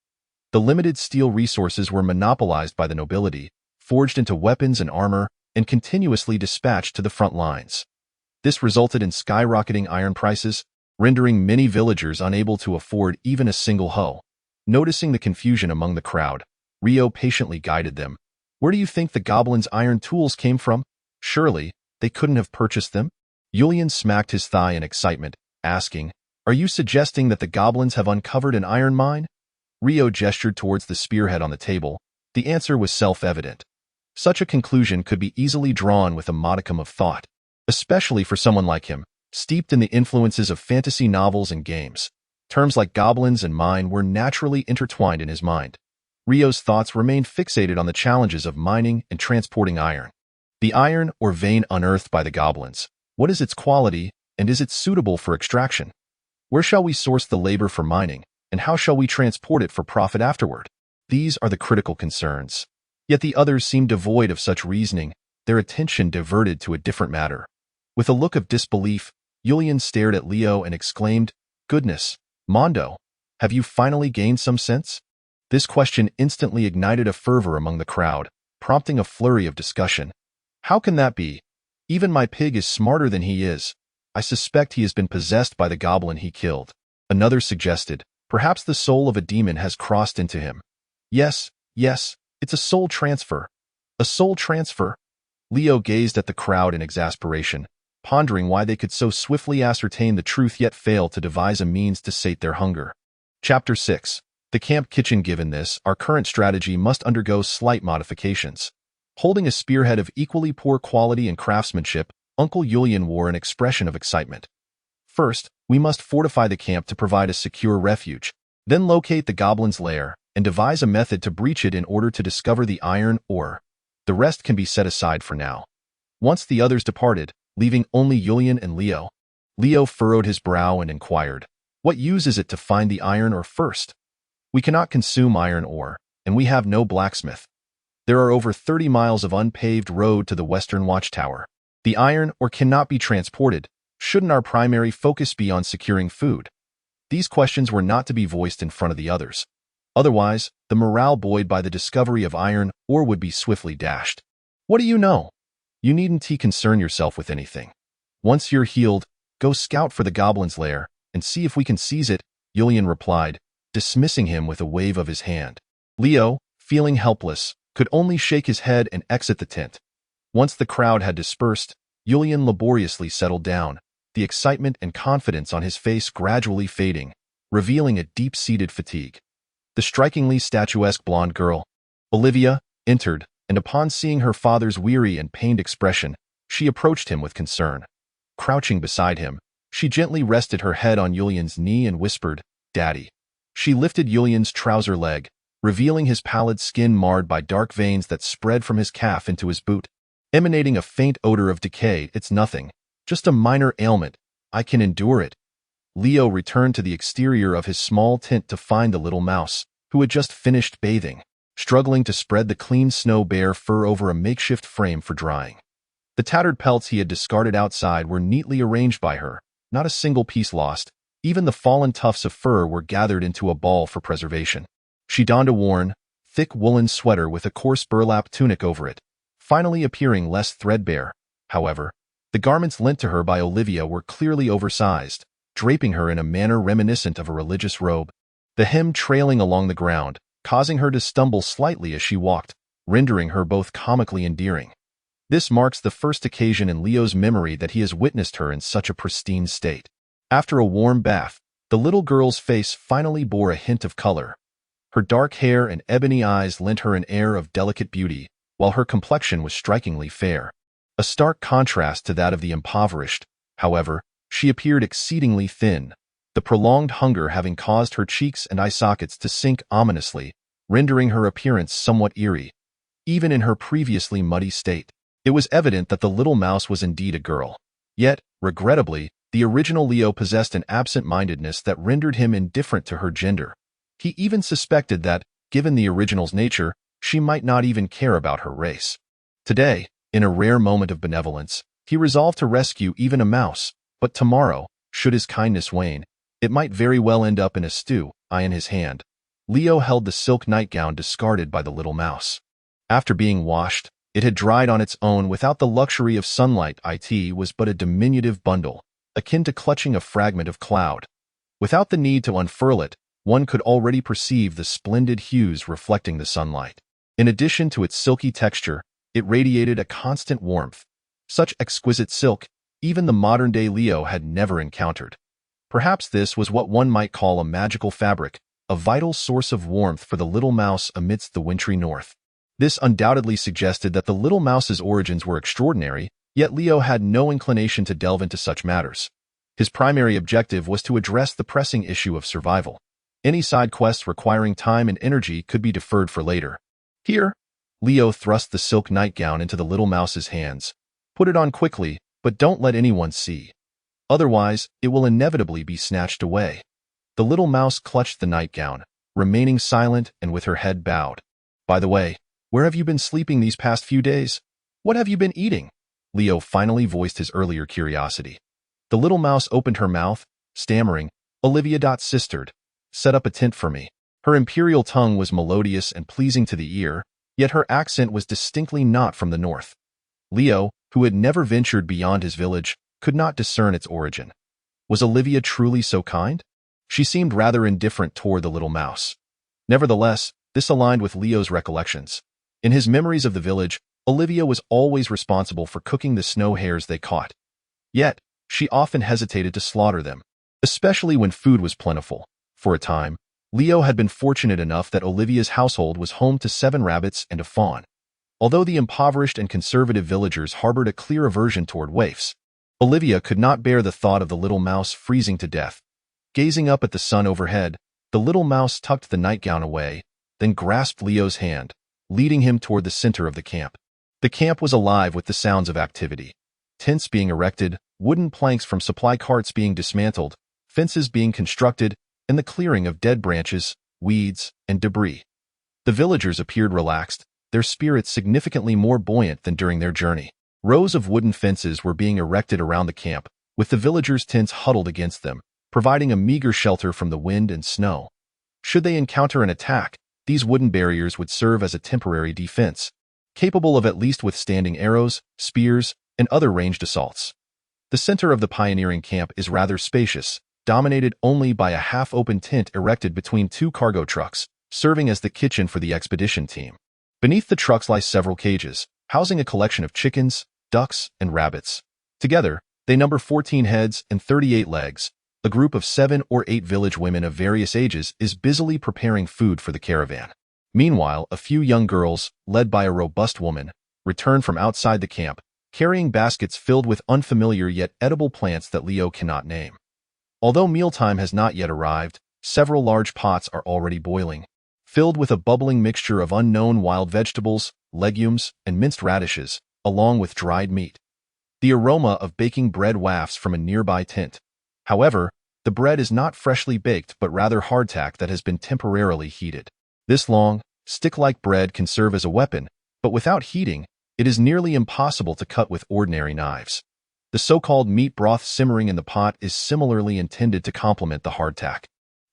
The limited steel resources were monopolized by the nobility, forged into weapons and armor, and continuously dispatched to the front lines. This resulted in skyrocketing iron prices, rendering many villagers unable to afford even a single hoe. Noticing the confusion among the crowd, Rio patiently guided them. Where do you think the goblins' iron tools came from? Surely, they couldn't have purchased them? Julian smacked his thigh in excitement, asking, "Are you suggesting that the goblins have uncovered an iron mine?" Rio gestured towards the spearhead on the table. The answer was self-evident. Such a conclusion could be easily drawn with a modicum of thought, especially for someone like him, steeped in the influences of fantasy novels and games. Terms like goblins and mine were naturally intertwined in his mind. Rio's thoughts remained fixated on the challenges of mining and transporting iron. The iron or vein unearthed by the goblins. What is its quality, and is it suitable for extraction? Where shall we source the labor for mining, and how shall we transport it for profit afterward? These are the critical concerns. Yet the others seemed devoid of such reasoning, their attention diverted to a different matter. With a look of disbelief, Julian stared at Leo and exclaimed, "Goodness, Mondo, have you finally gained some sense?" This question instantly ignited a fervor among the crowd, prompting a flurry of discussion. "How can that be? Even my pig is smarter than he is. I suspect he has been possessed by the goblin he killed." Another suggested, "Perhaps the soul of a demon has crossed into him." Yes, it's a soul transfer. A soul transfer? Leo gazed at the crowd in exasperation, pondering why they could so swiftly ascertain the truth yet fail to devise a means to sate their hunger. Chapter 6. The camp kitchen. Given this, our current strategy must undergo slight modifications. Holding a spearhead of equally poor quality and craftsmanship, Uncle Julian wore an expression of excitement. First, we must fortify the camp to provide a secure refuge, then locate the goblin's lair, and devise a method to breach it in order to discover the iron ore. The rest can be set aside for now. Once the others departed, leaving only Julian and Leo, Leo furrowed his brow and inquired, "What use is it to find the iron ore first? We cannot consume iron ore, and we have no blacksmith. There are over 30 miles of unpaved road to the western watchtower. The iron ore cannot be transported. Shouldn't our primary focus be on securing food?" These questions were not to be voiced in front of the others. Otherwise, the morale buoyed by the discovery of iron ore would be swiftly dashed. "What do you know? You needn't concern yourself with anything. Once you're healed, go scout for the goblin's lair and see if we can seize it," Julian replied, dismissing him with a wave of his hand. Leo, feeling helpless, could only shake his head and exit the tent. Once the crowd had dispersed, Julian laboriously settled down, the excitement and confidence on his face gradually fading, revealing a deep-seated fatigue. The strikingly statuesque blonde girl, Olivia, entered, and upon seeing her father's weary and pained expression, she approached him with concern. Crouching beside him, she gently rested her head on Julian's knee and whispered, "Daddy." She lifted Julian's trouser leg, revealing his pallid skin marred by dark veins that spread from his calf into his boot, emanating a faint odor of decay. "It's nothing, just a minor ailment. I can endure it." Leo returned to the exterior of his small tent to find the little mouse, who had just finished bathing, struggling to spread the clean snow-bare fur over a makeshift frame for drying. The tattered pelts he had discarded outside were neatly arranged by her, not a single piece lost. Even the fallen tufts of fur were gathered into a ball for preservation. She donned a worn, thick woolen sweater with a coarse burlap tunic over it, finally appearing less threadbare. However, the garments lent to her by Olivia were clearly oversized, draping her in a manner reminiscent of a religious robe, the hem trailing along the ground, causing her to stumble slightly as she walked, rendering her both comically endearing. This marks the first occasion in Leo's memory that he has witnessed her in such a pristine state. After a warm bath, the little girl's face finally bore a hint of color. Her dark hair and ebony eyes lent her an air of delicate beauty, while her complexion was strikingly fair. A stark contrast to that of the impoverished, however, she appeared exceedingly thin, the prolonged hunger having caused her cheeks and eye sockets to sink ominously, rendering her appearance somewhat eerie. Even in her previously muddy state, it was evident that the little mouse was indeed a girl. Yet, regrettably, The original Leo possessed an absent-mindedness that rendered him indifferent to her gender. He even suspected that, given the original's nature, she might not even care about her race. Today, in a rare moment of benevolence, he resolved to rescue even a mouse, but tomorrow, should his kindness wane, it might very well end up in a stew, eye in his hand. Leo held the silk nightgown discarded by the little mouse. After being washed, it had dried on its own without the luxury of sunlight. It was but a diminutive bundle, akin to clutching a fragment of cloud. Without the need to unfurl it, one could already perceive the splendid hues reflecting the sunlight. In addition to its silky texture, it radiated a constant warmth. Such exquisite silk, even the modern-day Leo had never encountered. Perhaps this was what one might call a magical fabric, a vital source of warmth for the little mouse amidst the wintry north. This undoubtedly suggested that the little mouse's origins were extraordinary, yet Leo had no inclination to delve into such matters. His primary objective was to address the pressing issue of survival. Any side quests requiring time and energy could be deferred for later. Here, Leo thrust the silk nightgown into the little mouse's hands. Put it on quickly, but don't let anyone see. Otherwise, it will inevitably be snatched away. The little mouse clutched the nightgown, remaining silent and with her head bowed. By the way, where have you been sleeping these past few days? What have you been eating? Leo finally voiced his earlier curiosity. The little mouse opened her mouth, stammering, Olivia.sistered, set up a tent for me. Her imperial tongue was melodious and pleasing to the ear, yet her accent was distinctly not from the north. Leo, who had never ventured beyond his village, could not discern its origin. Was Olivia truly so kind? She seemed rather indifferent toward the little mouse. Nevertheless, this aligned with Leo's recollections. In his memories of the village, Olivia was always responsible for cooking the snow hares they caught. Yet, she often hesitated to slaughter them, especially when food was plentiful. For a time, Leo had been fortunate enough that Olivia's household was home to 7 rabbits and a fawn. Although the impoverished and conservative villagers harbored a clear aversion toward waifs, Olivia could not bear the thought of the little mouse freezing to death. Gazing up at the sun overhead, the little mouse tucked the nightgown away, then grasped Leo's hand, leading him toward the center of the camp. The camp was alive with the sounds of activity. Tents being erected, wooden planks from supply carts being dismantled, fences being constructed, and the clearing of dead branches, weeds, and debris. The villagers appeared relaxed, their spirits significantly more buoyant than during their journey. Rows of wooden fences were being erected around the camp, with the villagers' tents huddled against them, providing a meager shelter from the wind and snow. Should they encounter an attack, these wooden barriers would serve as a temporary defense, capable of at least withstanding arrows, spears, and other ranged assaults. The center of the pioneering camp is rather spacious, dominated only by a half-open tent erected between 2 cargo trucks, serving as the kitchen for the expedition team. Beneath the trucks lie several cages, housing a collection of chickens, ducks, and rabbits. Together, they number 14 heads and 38 legs. A group of 7 or 8 village women of various ages is busily preparing food for the caravan. Meanwhile, a few young girls, led by a robust woman, return from outside the camp, carrying baskets filled with unfamiliar yet edible plants that Leo cannot name. Although mealtime has not yet arrived, several large pots are already boiling, filled with a bubbling mixture of unknown wild vegetables, legumes, and minced radishes, along with dried meat. The aroma of baking bread wafts from a nearby tent. However, the bread is not freshly baked but rather hardtack that has been temporarily heated. This long, stick-like bread can serve as a weapon, but without heating, it is nearly impossible to cut with ordinary knives. The so-called meat broth simmering in the pot is similarly intended to complement the hardtack.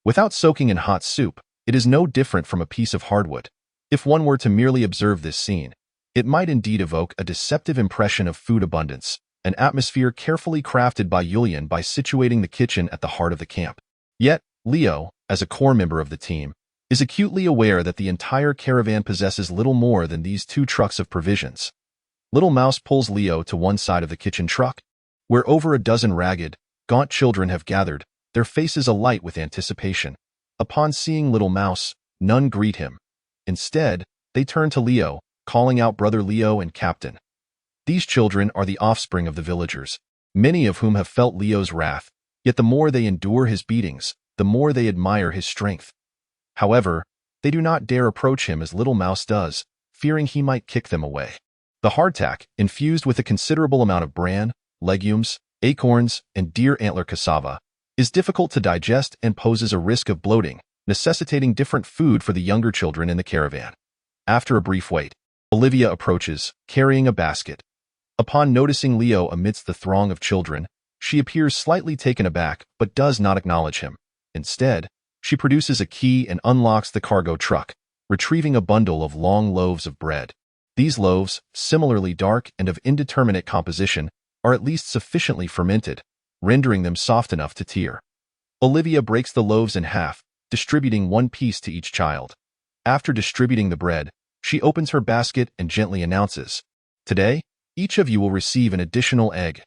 Without soaking in hot soup, it is no different from a piece of hardwood. If one were to merely observe this scene, it might indeed evoke a deceptive impression of food abundance, an atmosphere carefully crafted by Julian by situating the kitchen at the heart of the camp. Yet, Leo, as a core member of the team, is acutely aware that the entire caravan possesses little more than these 2 trucks of provisions. Little Mouse pulls Leo to one side of the kitchen truck, where over a dozen ragged, gaunt children have gathered, their faces alight with anticipation. Upon seeing Little Mouse, none greet him. Instead, they turn to Leo, calling out Brother Leo and Captain. These children are the offspring of the villagers, many of whom have felt Leo's wrath, yet the more they endure his beatings, the more they admire his strength. However, they do not dare approach him as Little Mouse does, fearing he might kick them away. The hardtack, infused with a considerable amount of bran, legumes, acorns, and deer antler cassava, is difficult to digest and poses a risk of bloating, necessitating different food for the younger children in the caravan. After a brief wait, Olivia approaches, carrying a basket. Upon noticing Leo amidst the throng of children, she appears slightly taken aback but does not acknowledge him. Instead, she produces a key and unlocks the cargo truck, retrieving a bundle of long loaves of bread. These loaves, similarly dark and of indeterminate composition, are at least sufficiently fermented, rendering them soft enough to tear. Olivia breaks the loaves in half, distributing one piece to each child. After distributing the bread, she opens her basket and gently announces, "Today, each of you will receive an additional egg."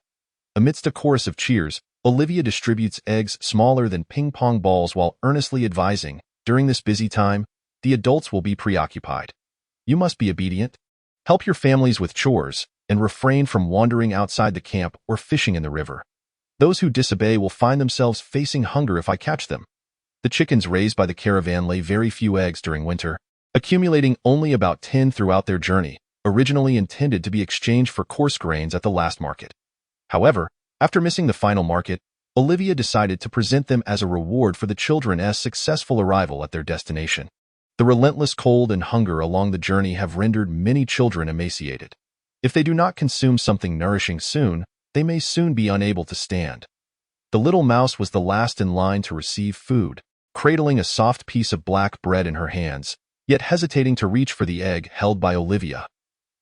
Amidst a chorus of cheers, Olivia distributes eggs smaller than ping-pong balls while earnestly advising, during this busy time, the adults will be preoccupied. You must be obedient. Help your families with chores, and refrain from wandering outside the camp or fishing in the river. Those who disobey will find themselves facing hunger if I catch them. The chickens raised by the caravan lay very few eggs during winter, accumulating only about 10 throughout their journey, originally intended to be exchanged for coarse grains at the last market. However, after missing the final market, Olivia decided to present them as a reward for the children's successful arrival at their destination. The relentless cold and hunger along the journey have rendered many children emaciated. If they do not consume something nourishing soon, they may soon be unable to stand. The little mouse was the last in line to receive food, cradling a soft piece of black bread in her hands, yet hesitating to reach for the egg held by Olivia.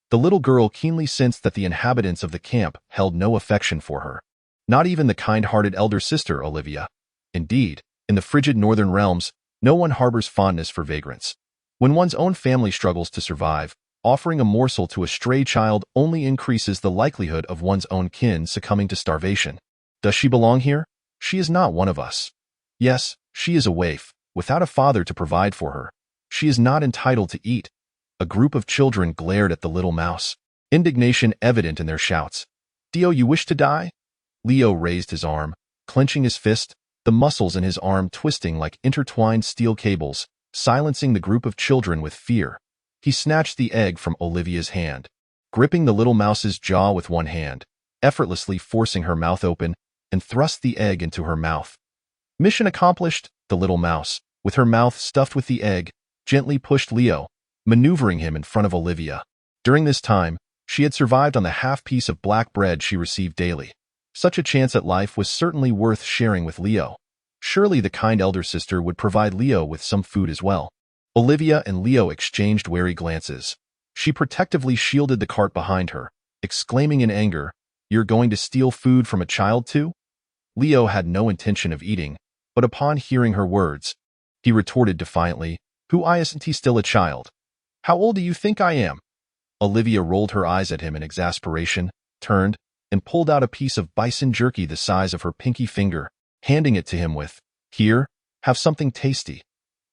The little girl keenly sensed that the inhabitants of the camp held no affection for her, not even the kind-hearted elder sister, Olivia. Indeed, in the frigid northern realms, no one harbors fondness for vagrants. When one's own family struggles to survive, offering a morsel to a stray child only increases the likelihood of one's own kin succumbing to starvation. Does she belong here? She is not one of us. Yes, she is a waif, without a father to provide for her. She is not entitled to eat. A group of children glared at the little mouse, indignation evident in their shouts. "Dio, you wish to die?" Leo raised his arm, clenching his fist, the muscles in his arm twisting like intertwined steel cables, silencing the group of children with fear. He snatched the egg from Olivia's hand, gripping the little mouse's jaw with one hand, effortlessly forcing her mouth open, and thrust the egg into her mouth. Mission accomplished. The little mouse, with her mouth stuffed with the egg, gently pushed Leo, maneuvering him in front of Olivia. During this time, she had survived on the half piece of black bread she received daily. Such a chance at life was certainly worth sharing with Leo. Surely the kind elder sister would provide Leo with some food as well. Olivia and Leo exchanged wary glances. She protectively shielded the cart behind her, exclaiming in anger, "You're going to steal food from a child too?" Leo had no intention of eating, but upon hearing her words, he retorted defiantly, "Who isn't he still a child? How old do you think I am?" Olivia rolled her eyes at him in exasperation, turned, and pulled out a piece of bison jerky the size of her pinky finger, handing it to him with, "Here, have something tasty."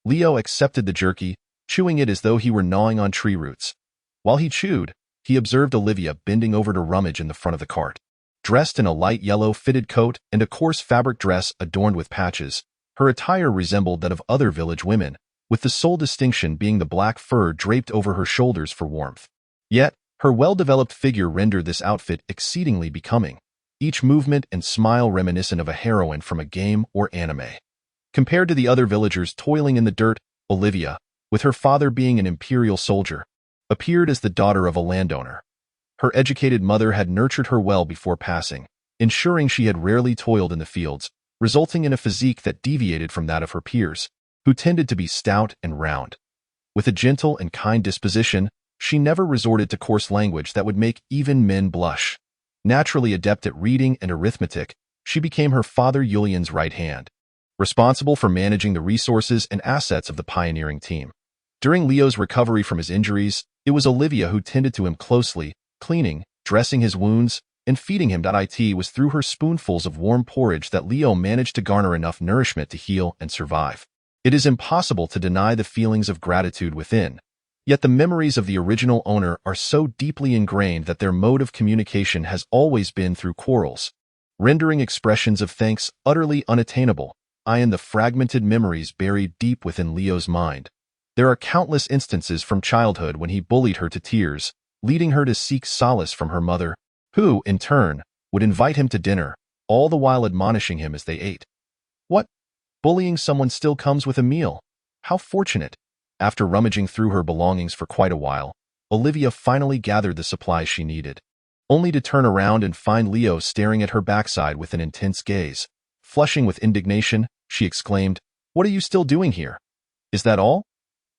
Leo accepted the jerky, chewing it as though he were gnawing on tree roots. While he chewed, he observed Olivia bending over to rummage in the front of the cart. Dressed in a light yellow fitted coat and a coarse fabric dress adorned with patches, her attire resembled that of other village women, with the sole distinction being the black fur draped over her shoulders for warmth. Yet, her well-developed figure rendered this outfit exceedingly becoming, each movement and smile reminiscent of a heroine from a game or anime. Compared to the other villagers toiling in the dirt, Olivia, with her father being an imperial soldier, appeared as the daughter of a landowner. Her educated mother had nurtured her well before passing, ensuring she had rarely toiled in the fields, resulting in a physique that deviated from that of her peers, who tended to be stout and round. With a gentle and kind disposition, she never resorted to coarse language that would make even men blush. Naturally adept at reading and arithmetic, she became her father Julian's right hand, responsible for managing the resources and assets of the pioneering team. During Leo's recovery from his injuries, it was Olivia who tended to him closely, cleaning, dressing his wounds, and feeding him. It was through her spoonfuls of warm porridge that Leo managed to garner enough nourishment to heal and survive. It is impossible to deny the feelings of gratitude within, yet the memories of the original owner are so deeply ingrained that their mode of communication has always been through quarrels, rendering expressions of thanks utterly unattainable. In the fragmented memories buried deep within Leo's mind, there are countless instances from childhood when he bullied her to tears, leading her to seek solace from her mother, who, in turn, would invite him to dinner, all the while admonishing him as they ate. "What? Bullying someone still comes with a meal. How fortunate." After rummaging through her belongings for quite a while, Olivia finally gathered the supplies she needed, only to turn around and find Leo staring at her backside with an intense gaze. Flushing with indignation, she exclaimed, "What are you still doing here? Is that all?"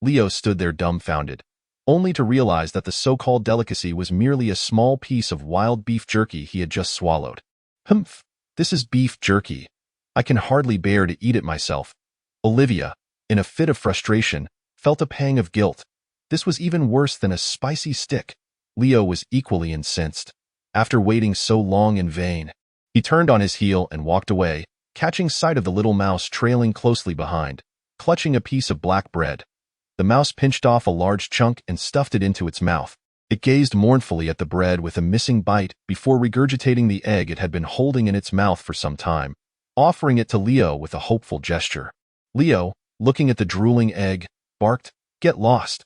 Leo stood there dumbfounded, only to realize that the so-called delicacy was merely a small piece of wild beef jerky he had just swallowed. "Humph, this is beef jerky. I can hardly bear to eat it myself." Olivia, in a fit of frustration, felt a pang of guilt. This was even worse than a spicy stick. Leo was equally incensed. After waiting so long in vain, he turned on his heel and walked away, catching sight of the little mouse trailing closely behind, clutching a piece of black bread. The mouse pinched off a large chunk and stuffed it into its mouth. It gazed mournfully at the bread with a missing bite before regurgitating the egg it had been holding in its mouth for some time, offering it to Leo with a hopeful gesture. Leo, looking at the drooling egg, barked, "Get lost."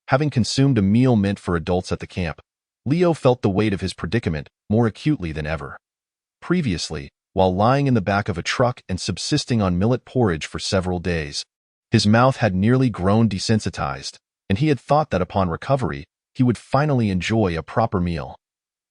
Having consumed a meal meant for adults at the camp, Leo felt the weight of his predicament more acutely than ever. Previously, while lying in the back of a truck and subsisting on millet porridge for several days, his mouth had nearly grown desensitized, and he had thought that upon recovery, he would finally enjoy a proper meal.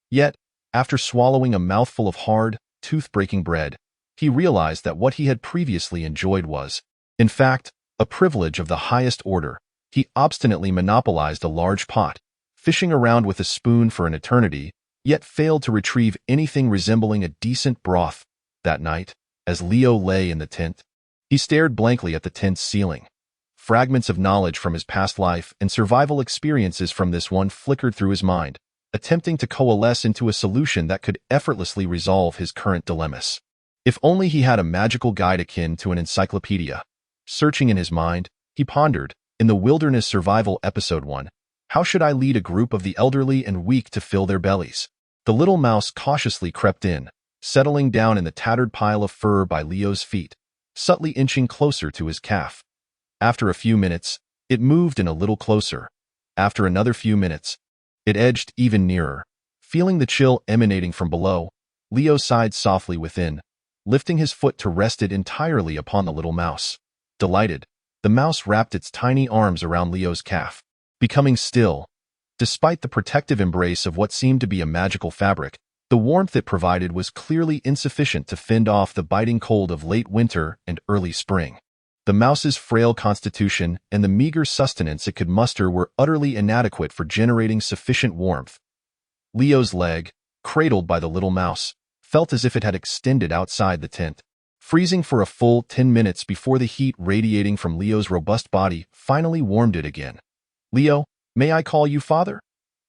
Yet, after swallowing a mouthful of hard, tooth-breaking bread, he realized that what he had previously enjoyed was, in fact, a privilege of the highest order. He obstinately monopolized a large pot, fishing around with a spoon for an eternity, yet failed to retrieve anything resembling a decent broth. That night, as Leo lay in the tent, he stared blankly at the tent's ceiling. Fragments of knowledge from his past life and survival experiences from this one flickered through his mind, attempting to coalesce into a solution that could effortlessly resolve his current dilemmas. If only he had a magical guide akin to an encyclopedia. Searching in his mind, he pondered, in the Wilderness Survival Episode 1, how should I lead a group of the elderly and weak to fill their bellies? The little mouse cautiously crept in, settling down in the tattered pile of fur by Leo's feet, subtly inching closer to his calf. After a few minutes, it moved in a little closer. After another few minutes, it edged even nearer. Feeling the chill emanating from below, Leo sighed softly within, lifting his foot to rest it entirely upon the little mouse. Delighted, the mouse wrapped its tiny arms around Leo's calf, becoming still. Despite the protective embrace of what seemed to be a magical fabric, the warmth it provided was clearly insufficient to fend off the biting cold of late winter and early spring. The mouse's frail constitution and the meager sustenance it could muster were utterly inadequate for generating sufficient warmth. Leo's leg, cradled by the little mouse, felt as if it had extended outside the tent, freezing for a full 10 minutes before the heat radiating from Leo's robust body finally warmed it again. "Leo, may I call you father?"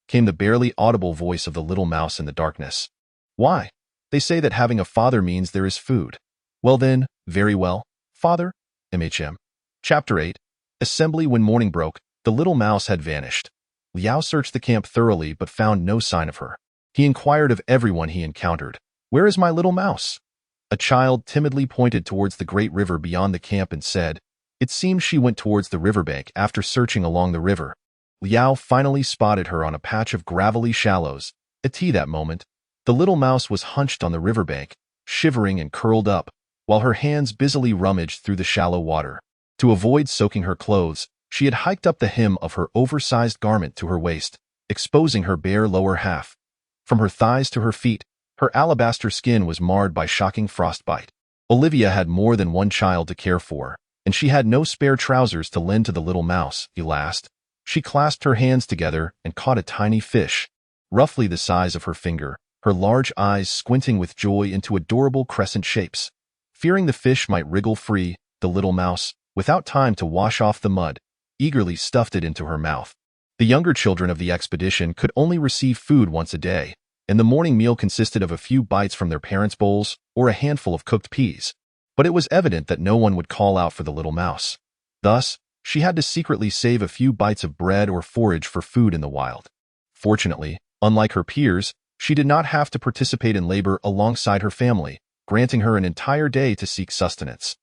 came the barely audible voice of the little mouse in the darkness. "Why? They say that having a father means there is food." "Well then, very well, father." MHM. Chapter 8. Assembly. When morning broke, the little mouse had vanished. Liao searched the camp thoroughly but found no sign of her. He inquired of everyone he encountered, "Where is my little mouse?" A child timidly pointed towards the great river beyond the camp and said, "It seems she went towards the riverbank after searching along the river." Liao finally spotted her on a patch of gravelly shallows. At that moment, the little mouse was hunched on the riverbank, shivering and curled up, while her hands busily rummaged through the shallow water. To avoid soaking her clothes, she had hiked up the hem of her oversized garment to her waist, exposing her bare lower half. From her thighs to her feet, her alabaster skin was marred by shocking frostbite. Olivia had more than one child to care for, and she had no spare trousers to lend to the little mouse. Last, she clasped her hands together and caught a tiny fish, roughly the size of her finger, her large eyes squinting with joy into adorable crescent shapes. Fearing the fish might wriggle free, the little mouse, without time to wash off the mud, eagerly stuffed it into her mouth. The younger children of the expedition could only receive food once a day, and the morning meal consisted of a few bites from their parents' bowls or a handful of cooked peas. But it was evident that no one would call out for the little mouse. Thus, she had to secretly save a few bites of bread or forage for food in the wild. Fortunately, unlike her peers, she did not have to participate in labor alongside her family, granting her an entire day to seek sustenance.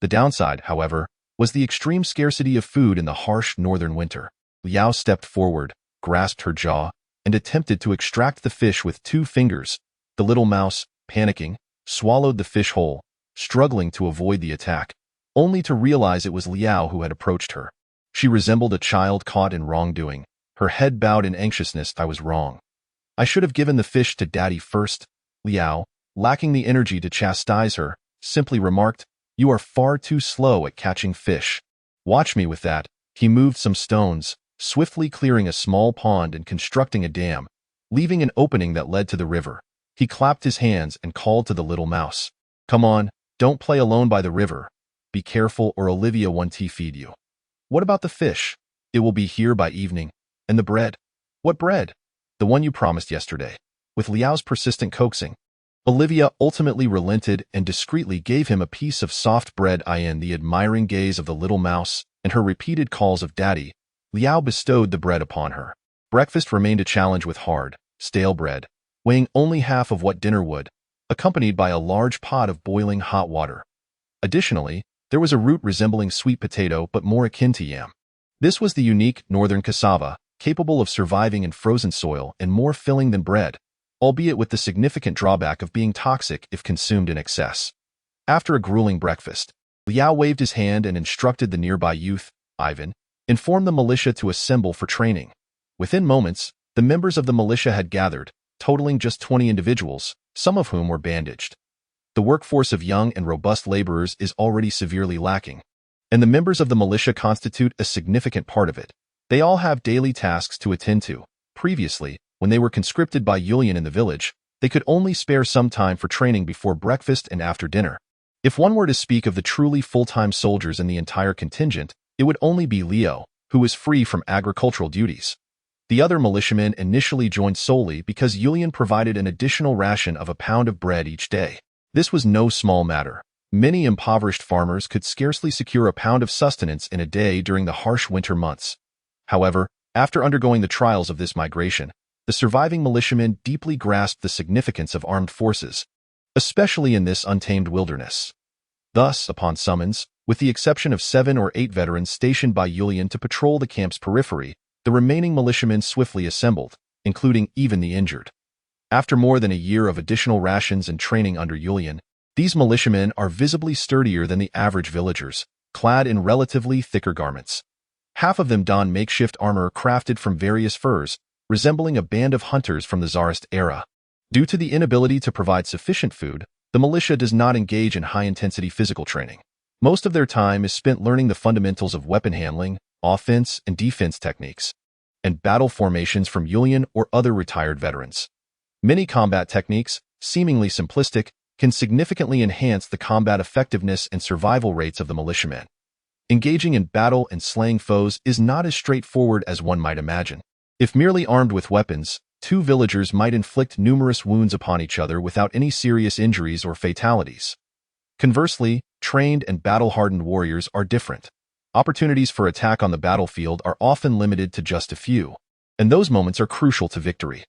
The downside, however, was the extreme scarcity of food in the harsh northern winter. Liao stepped forward, grasped her jaw, and attempted to extract the fish with 2 fingers. The little mouse, panicking, swallowed the fish whole, struggling to avoid the attack, only to realize it was Liao who had approached her. She resembled a child caught in wrongdoing, her head bowed in anxiousness. I was wrong. I should have given the fish to Daddy first. Liao, lacking the energy to chastise her, simply remarked, "You are far too slow at catching fish. Watch me with that." He moved some stones, swiftly clearing a small pond and constructing a dam, leaving an opening that led to the river. He clapped his hands and called to the little mouse. "Come on, don't play alone by the river. Be careful or Olivia won't feed you." "What about the fish?" "It will be here by evening." "And the bread?" "What bread?" "The one you promised yesterday." With Liao's persistent coaxing, Olivia ultimately relented and discreetly gave him a piece of soft bread. In the admiring gaze of the little mouse and her repeated calls of Daddy, Liao bestowed the bread upon her. Breakfast remained a challenge with hard, stale bread, weighing only half of what dinner would, accompanied by a large pot of boiling hot water. Additionally, there was a root resembling sweet potato but more akin to yam. This was the unique northern cassava, capable of surviving in frozen soil and more filling than bread, albeit with the significant drawback of being toxic if consumed in excess. After a grueling breakfast, Liao waved his hand and instructed the nearby youth, Ivan, informed the militia to assemble for training. Within moments, the members of the militia had gathered, totaling just 20 individuals, some of whom were bandaged. The workforce of young and robust laborers is already severely lacking, and the members of the militia constitute a significant part of it. They all have daily tasks to attend to. Previously, when they were conscripted by Yulian in the village, they could only spare some time for training before breakfast and after dinner. If one were to speak of the truly full-time soldiers in the entire contingent, it would only be Leo, who was free from agricultural duties. The other militiamen initially joined solely because Yulian provided an additional ration of a pound of bread each day. This was no small matter. Many impoverished farmers could scarcely secure a pound of sustenance in a day during the harsh winter months. However, after undergoing the trials of this migration, the surviving militiamen deeply grasped the significance of armed forces, especially in this untamed wilderness. Thus, upon summons, with the exception of 7 or 8 veterans stationed by Yulian to patrol the camp's periphery, the remaining militiamen swiftly assembled, including even the injured. After more than a year of additional rations and training under Yulian, these militiamen are visibly sturdier than the average villagers, clad in relatively thicker garments. Half of them don makeshift armor crafted from various furs, resembling a band of hunters from the Tsarist era. Due to the inability to provide sufficient food, the militia does not engage in high-intensity physical training. Most of their time is spent learning the fundamentals of weapon handling, offense and defense techniques, and battle formations from Yulian or other retired veterans. Many combat techniques, seemingly simplistic, can significantly enhance the combat effectiveness and survival rates of the militiamen. Engaging in battle and slaying foes is not as straightforward as one might imagine. If merely armed with weapons, 2 villagers might inflict numerous wounds upon each other without any serious injuries or fatalities. Conversely, trained and battle-hardened warriors are different. Opportunities for attack on the battlefield are often limited to just a few, and those moments are crucial to victory.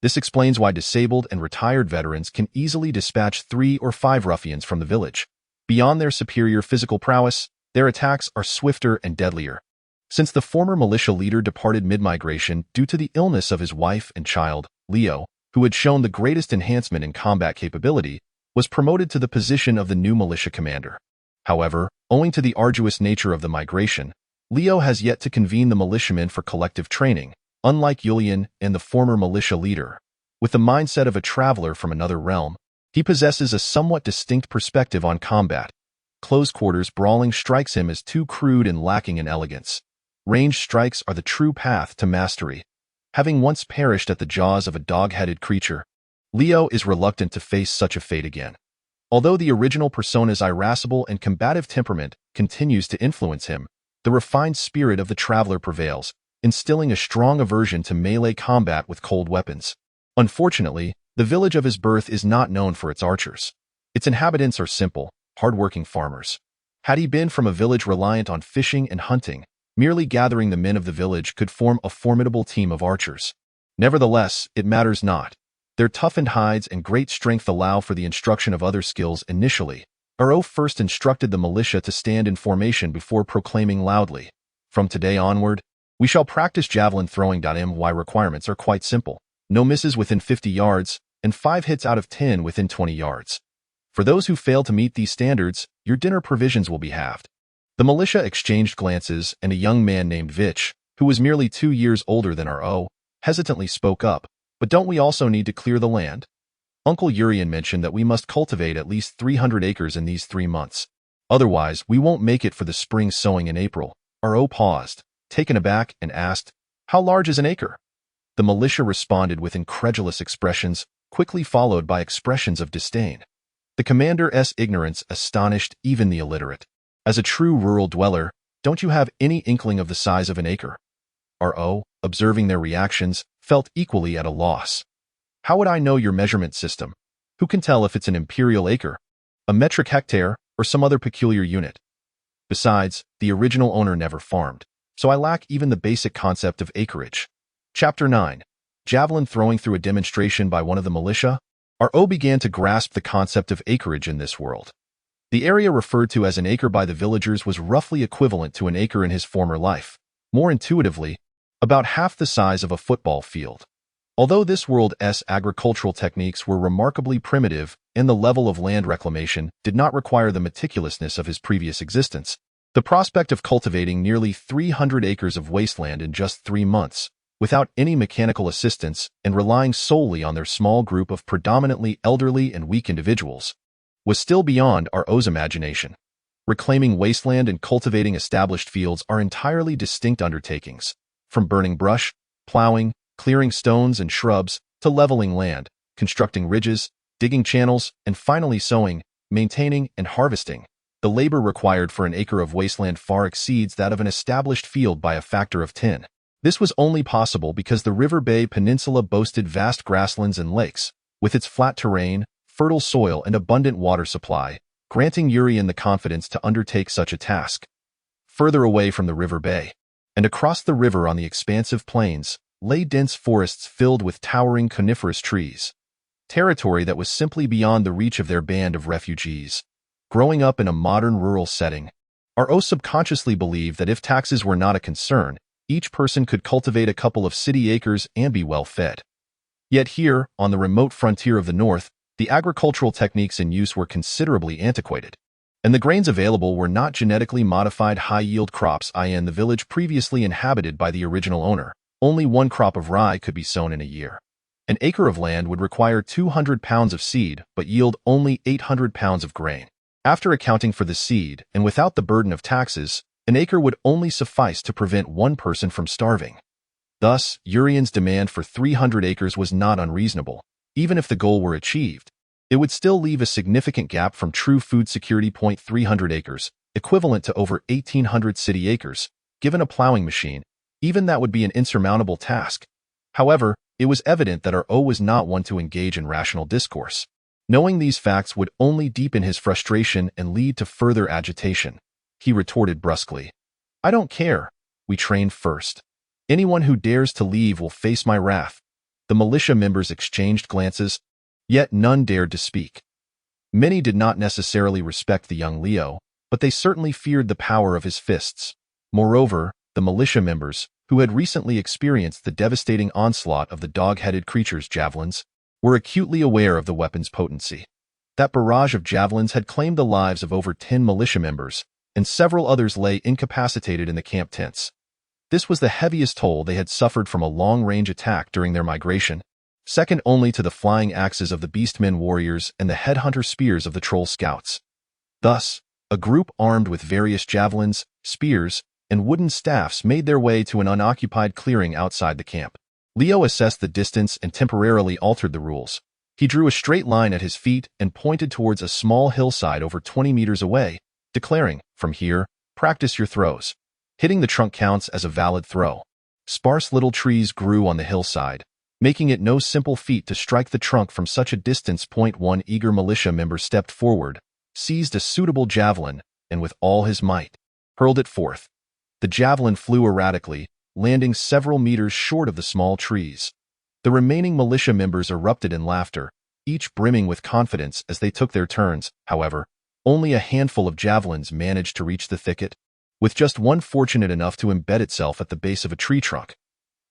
This explains why disabled and retired veterans can easily dispatch 3 or 5 ruffians from the village. Beyond their superior physical prowess, their attacks are swifter and deadlier. Since the former militia leader departed mid-migration due to the illness of his wife and child, Leo, who had shown the greatest enhancement in combat capability, was promoted to the position of the new militia commander. However, owing to the arduous nature of the migration, Leo has yet to convene the militiamen for collective training, unlike Yulian and the former militia leader. With the mindset of a traveler from another realm, he possesses a somewhat distinct perspective on combat. Close-quarters brawling strikes him as too crude and lacking in elegance. Ranged strikes are the true path to mastery. Having once perished at the jaws of a dog-headed creature, Leo is reluctant to face such a fate again. Although the original persona's irascible and combative temperament continues to influence him, the refined spirit of the traveler prevails, instilling a strong aversion to melee combat with cold weapons. Unfortunately, the village of his birth is not known for its archers. Its inhabitants are simple, hard-working farmers. Had he been from a village reliant on fishing and hunting, merely gathering the men of the village could form a formidable team of archers. Nevertheless, it matters not. Their toughened hides and great strength allow for the instruction of other skills initially. Aro first instructed the militia to stand in formation before proclaiming loudly, "From today onward, we shall practice javelin throwing. My requirements are quite simple. No misses within 50 yards, and 5 hits out of 10 within 20 yards. For those who fail to meet these standards, your dinner provisions will be halved. The militia exchanged glances, and a young man named Vich, who was merely 2 years older than our O, hesitantly spoke up. But don't we also need to clear the land? Uncle Urian mentioned that we must cultivate at least 300 acres in these 3 months. Otherwise, we won't make it for the spring sowing in April. Our O paused, taken aback, and asked, "How large is an acre?" The militia responded with incredulous expressions, quickly followed by expressions of disdain. The commander's ignorance astonished even the illiterate. As a true rural dweller, don't you have any inkling of the size of an acre? Our O, observing their reactions, felt equally at a loss. How would I know your measurement system? Who can tell if it's an imperial acre, a metric hectare, or some other peculiar unit? Besides, the original owner never farmed, so I lack even the basic concept of acreage. Chapter 9. Javelin throwing through a demonstration by one of the militia. Our O began to grasp the concept of acreage in this world. The area referred to as an acre by the villagers was roughly equivalent to an acre in his former life. More intuitively, about half the size of a football field. Although this world's agricultural techniques were remarkably primitive and the level of land reclamation did not require the meticulousness of his previous existence, the prospect of cultivating nearly 300 acres of wasteland in just 3 months, without any mechanical assistance and relying solely on their small group of predominantly elderly and weak individuals, was still beyond our O's imagination. Reclaiming wasteland and cultivating established fields are entirely distinct undertakings. From burning brush, plowing, clearing stones and shrubs, to leveling land, constructing ridges, digging channels, and finally sowing, maintaining, and harvesting, the labor required for an acre of wasteland far exceeds that of an established field by a factor of 10. This was only possible because the River Bay Peninsula boasted vast grasslands and lakes, with its flat terrain, fertile soil, and abundant water supply, granting Urian the confidence to undertake such a task. Further away from the River Bay, and across the river on the expansive plains, lay dense forests filled with towering coniferous trees, territory that was simply beyond the reach of their band of refugees. Growing up in a modern rural setting, our O subconsciously believed that if taxes were not a concern, each person could cultivate a couple of city acres and be well fed. Yet here, on the remote frontier of the north, the agricultural techniques in use were considerably antiquated, and the grains available were not genetically modified high-yield crops in the village previously inhabited by the original owner. Only 1 crop of rye could be sown in a year. An acre of land would require 200 pounds of seed but yield only 800 pounds of grain. After accounting for the seed and without the burden of taxes, an acre would only suffice to prevent 1 person from starving. Thus, Urian's demand for 300 acres was not unreasonable. Even if the goal were achieved, it would still leave a significant gap from true food security. 300 acres, equivalent to over 1,800 city acres, given a plowing machine, even that would be an insurmountable task. However, it was evident that our O was not one to engage in rational discourse. Knowing these facts would only deepen his frustration and lead to further agitation. He retorted brusquely, "I don't care. We train first. Anyone who dares to leave will face my wrath." The militia members exchanged glances, yet none dared to speak. Many did not necessarily respect the young Leo, but they certainly feared the power of his fists. Moreover, the militia members, who had recently experienced the devastating onslaught of the dog-headed creature's javelins, were acutely aware of the weapon's potency. That barrage of javelins had claimed the lives of over 10 militia members, and several others lay incapacitated in the camp tents. This was the heaviest toll they had suffered from a long-range attack during their migration, second only to the flying axes of the Beastmen warriors and the headhunter spears of the Troll scouts. Thus, a group armed with various javelins, spears, and wooden staffs made their way to an unoccupied clearing outside the camp. Leo assessed the distance and temporarily altered the rules. He drew a straight line at his feet and pointed towards a small hillside over 20 meters away, declaring, "From here, practice your throws. Hitting the trunk counts as a valid throw." Sparse little trees grew on the hillside, making it no simple feat to strike the trunk from such a distance. 1 Eager militia member stepped forward, seized a suitable javelin, and with all his might, hurled it forth. The javelin flew erratically, landing several meters short of the small trees. The remaining militia members erupted in laughter, each brimming with confidence as they took their turns. However, only a handful of javelins managed to reach the thicket, with just one fortunate enough to embed itself at the base of a tree trunk.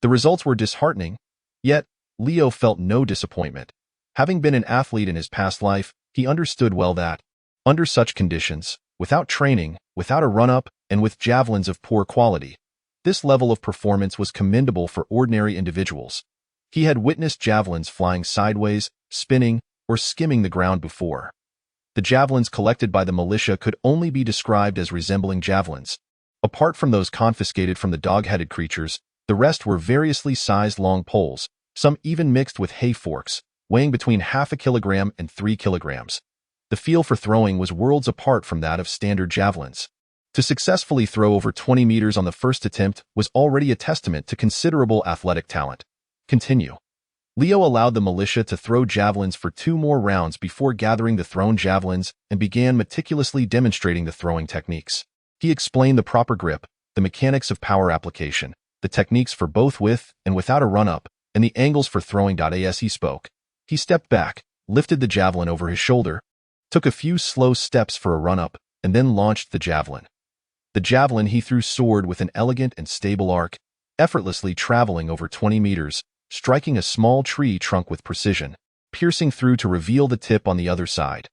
The results were disheartening, yet Leo felt no disappointment. Having been an athlete in his past life, He understood well that, under such conditions, without training, without a run-up, and with javelins of poor quality, this level of performance was commendable for ordinary individuals. He had witnessed javelins flying sideways, spinning, or skimming the ground before. The javelins collected by the militia could only be described as resembling javelins. Apart from those confiscated from the dog-headed creatures, the rest were variously sized long poles, some even mixed with hay forks, weighing between half a kilogram and 3 kilograms. The feel for throwing was worlds apart from that of standard javelins. To successfully throw over 20 meters on the first attempt was already a testament to considerable athletic talent. Continue. Leo allowed the militia to throw javelins for 2 more rounds before gathering the thrown javelins and began meticulously demonstrating the throwing techniques. He explained the proper grip, the mechanics of power application, the techniques for both with and without a run-up, and the angles for throwing. As he spoke, he stepped back, lifted the javelin over his shoulder, took a few slow steps for a run-up, and then launched the javelin. The javelin he threw soared with an elegant and stable arc, effortlessly traveling over 20 meters, striking a small tree trunk with precision, piercing through to reveal the tip on the other side.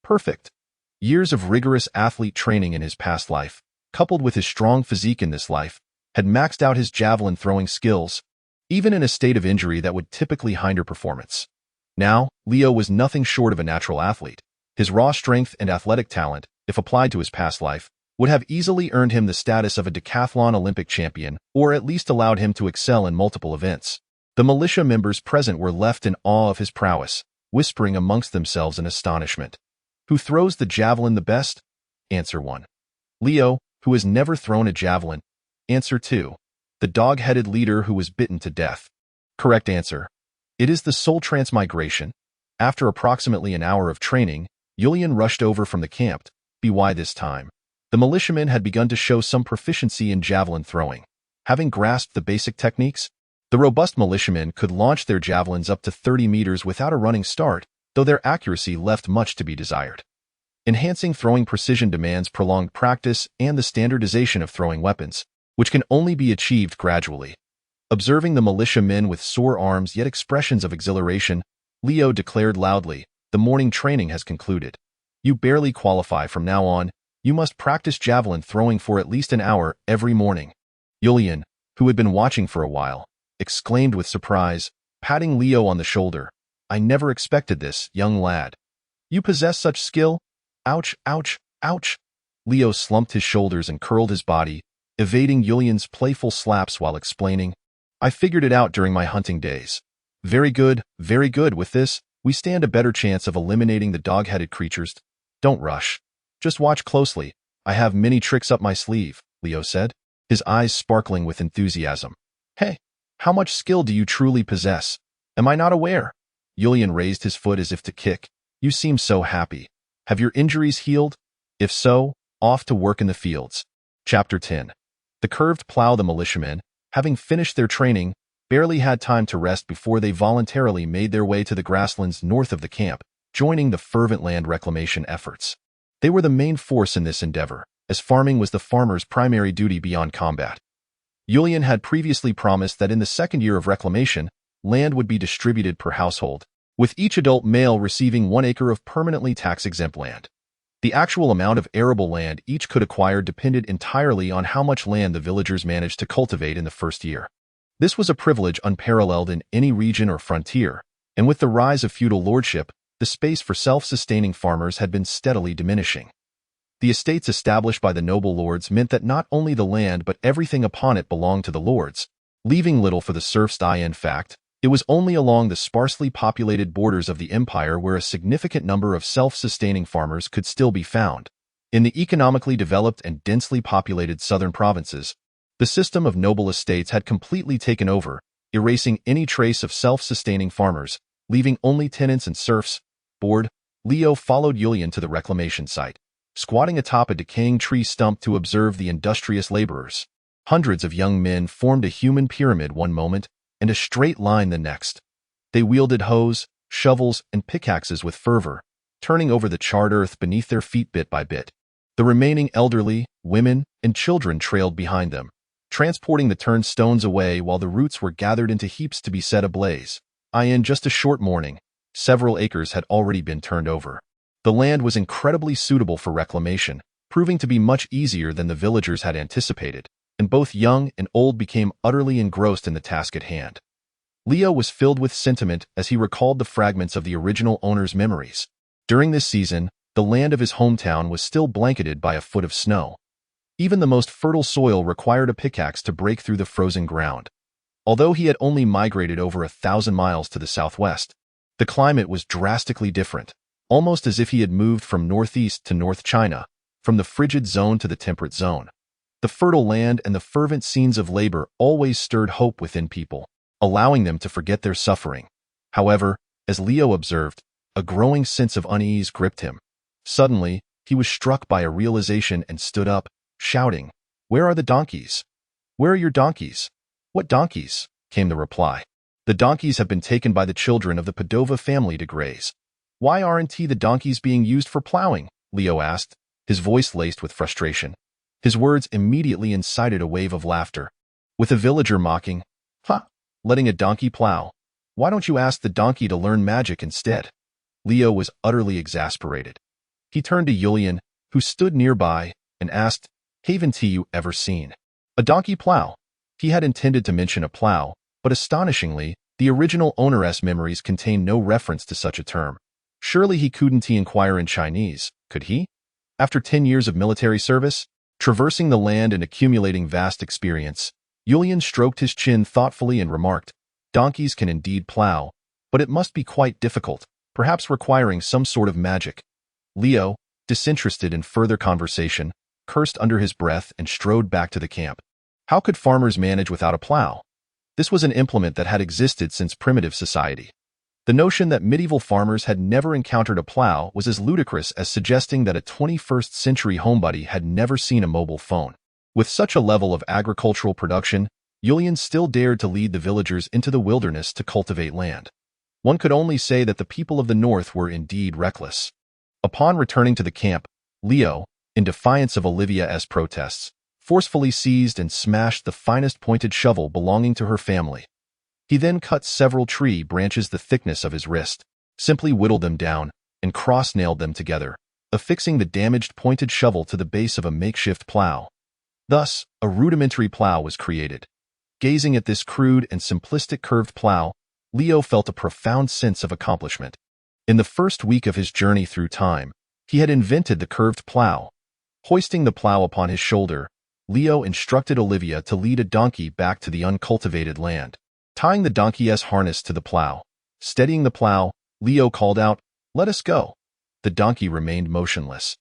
Perfect. Years of rigorous athlete training in his past life, coupled with his strong physique in this life, had maxed out his javelin throwing skills, even in a state of injury that would typically hinder performance. Now, Leo was nothing short of a natural athlete. His raw strength and athletic talent, if applied to his past life, would have easily earned him the status of a decathlon Olympic champion, or at least allowed him to excel in multiple events. The militia members present were left in awe of his prowess, whispering amongst themselves in astonishment. Who throws the javelin the best? Answer 1. Leo, who has never thrown a javelin. Answer 2. The dog-headed leader who was bitten to death. Correct answer. It is the soul transmigration. After approximately an hour of training, Julian rushed over from the camp. By this time, the militiamen had begun to show some proficiency in javelin throwing. Having grasped the basic techniques, the robust militiamen could launch their javelins up to 30 meters without a running start, though their accuracy left much to be desired. Enhancing throwing precision demands prolonged practice and the standardization of throwing weapons, which can only be achieved gradually. Observing the militiamen with sore arms yet expressions of exhilaration, Leo declared loudly, "The morning training has concluded. You barely qualify from now on. You must practice javelin throwing for at least an hour every morning." Julian, who had been watching for a while, exclaimed with surprise, patting Leo on the shoulder, "I never expected this, young lad. You possess such skill? Ouch, ouch, ouch." Leo slumped his shoulders and curled his body, evading Julian's playful slaps while explaining, "I figured it out during my hunting days. Very good, very good. With this, we stand a better chance of eliminating the dog-headed creatures. Don't rush. Just watch closely. I have many tricks up my sleeve," Leo said, his eyes sparkling with enthusiasm. "Hey, how much skill do you truly possess? Am I not aware?" Julian raised his foot as if to kick. "You seem so happy. Have your injuries healed? If so, off to work in the fields." Chapter 10. The curved plow. The militiamen, having finished their training, barely had time to rest before they voluntarily made their way to the grasslands north of the camp, joining the fervent land reclamation efforts. They were the main force in this endeavor, as farming was the farmers' primary duty beyond combat. Julian had previously promised that in the second year of reclamation, land would be distributed per household, with each adult male receiving 1 acre of permanently tax-exempt land. The actual amount of arable land each could acquire depended entirely on how much land the villagers managed to cultivate in the first year. This was a privilege unparalleled in any region or frontier, and with the rise of feudal lordship, the space for self-sustaining farmers had been steadily diminishing. The estates established by the noble lords meant that not only the land but everything upon it belonged to the lords, leaving little for the serfs. In fact, it was only along the sparsely populated borders of the empire where a significant number of self-sustaining farmers could still be found. In the economically developed and densely populated southern provinces, the system of noble estates had completely taken over, erasing any trace of self-sustaining farmers, leaving only tenants and serfs. Bored, Leo followed Julian to the reclamation site, squatting atop a decaying tree stump to observe the industrious laborers. Hundreds of young men formed a human pyramid one moment and a straight line the next. They wielded hoes, shovels, and pickaxes with fervor, turning over the charred earth beneath their feet bit by bit. The remaining elderly, women, and children trailed behind them, transporting the turned stones away while the roots were gathered into heaps to be set ablaze. In just a short morning, several acres had already been turned over. The land was incredibly suitable for reclamation, proving to be much easier than the villagers had anticipated, and both young and old became utterly engrossed in the task at hand. Leo was filled with sentiment as he recalled the fragments of the original owner's memories. During this season, the land of his hometown was still blanketed by a foot of snow. Even the most fertile soil required a pickaxe to break through the frozen ground. Although he had only migrated over 1,000 miles to the southwest, the climate was drastically different, almost as if he had moved from northeast to North China, from the frigid zone to the temperate zone. The fertile land and the fervent scenes of labor always stirred hope within people, allowing them to forget their suffering. However, as Leo observed, a growing sense of unease gripped him. Suddenly, he was struck by a realization and stood up, shouting, "Where are the donkeys? Where are your donkeys?" "What donkeys?" came the reply. "The donkeys have been taken by the children of the Padova family to graze." "Why aren't the donkeys being used for plowing?" Leo asked, his voice laced with frustration. His words immediately incited a wave of laughter, with a villager mocking, letting a donkey plow? Why don't you ask the donkey to learn magic instead?" Leo was utterly exasperated. He turned to Julian, who stood nearby, and asked, "Haven't you ever seen a donkey plow?" He had intended to mention a plow, but astonishingly, the original owner's memories contained no reference to such a term. Surely he couldn't inquire in Chinese, could he? After 10 years of military service, traversing the land and accumulating vast experience, Julian stroked his chin thoughtfully and remarked, "Donkeys can indeed plow, but it must be quite difficult, perhaps requiring some sort of magic." Leo, disinterested in further conversation, cursed under his breath and strode back to the camp. How could farmers manage without a plow? This was an implement that had existed since primitive society. The notion that medieval farmers had never encountered a plow was as ludicrous as suggesting that a 21st century homebody had never seen a mobile phone. With such a level of agricultural production, Julian still dared to lead the villagers into the wilderness to cultivate land. One could only say that the people of the north were indeed reckless. Upon returning to the camp, Leo, in defiance of Olivia's protests, forcefully seized and smashed the finest pointed shovel belonging to her family. He then cut several tree branches the thickness of his wrist, simply whittled them down, and cross-nailed them together, affixing the damaged pointed shovel to the base of a makeshift plow. Thus, a rudimentary plow was created. Gazing at this crude and simplistic curved plow, Leo felt a profound sense of accomplishment. In the first week of his journey through time, he had invented the curved plow. Hoisting the plow upon his shoulder, Leo instructed Olivia to lead a donkey back to the uncultivated land. Tying the donkey's harness to the plow, steadying the plow, Leo called out, "Let us go." The donkey remained motionless.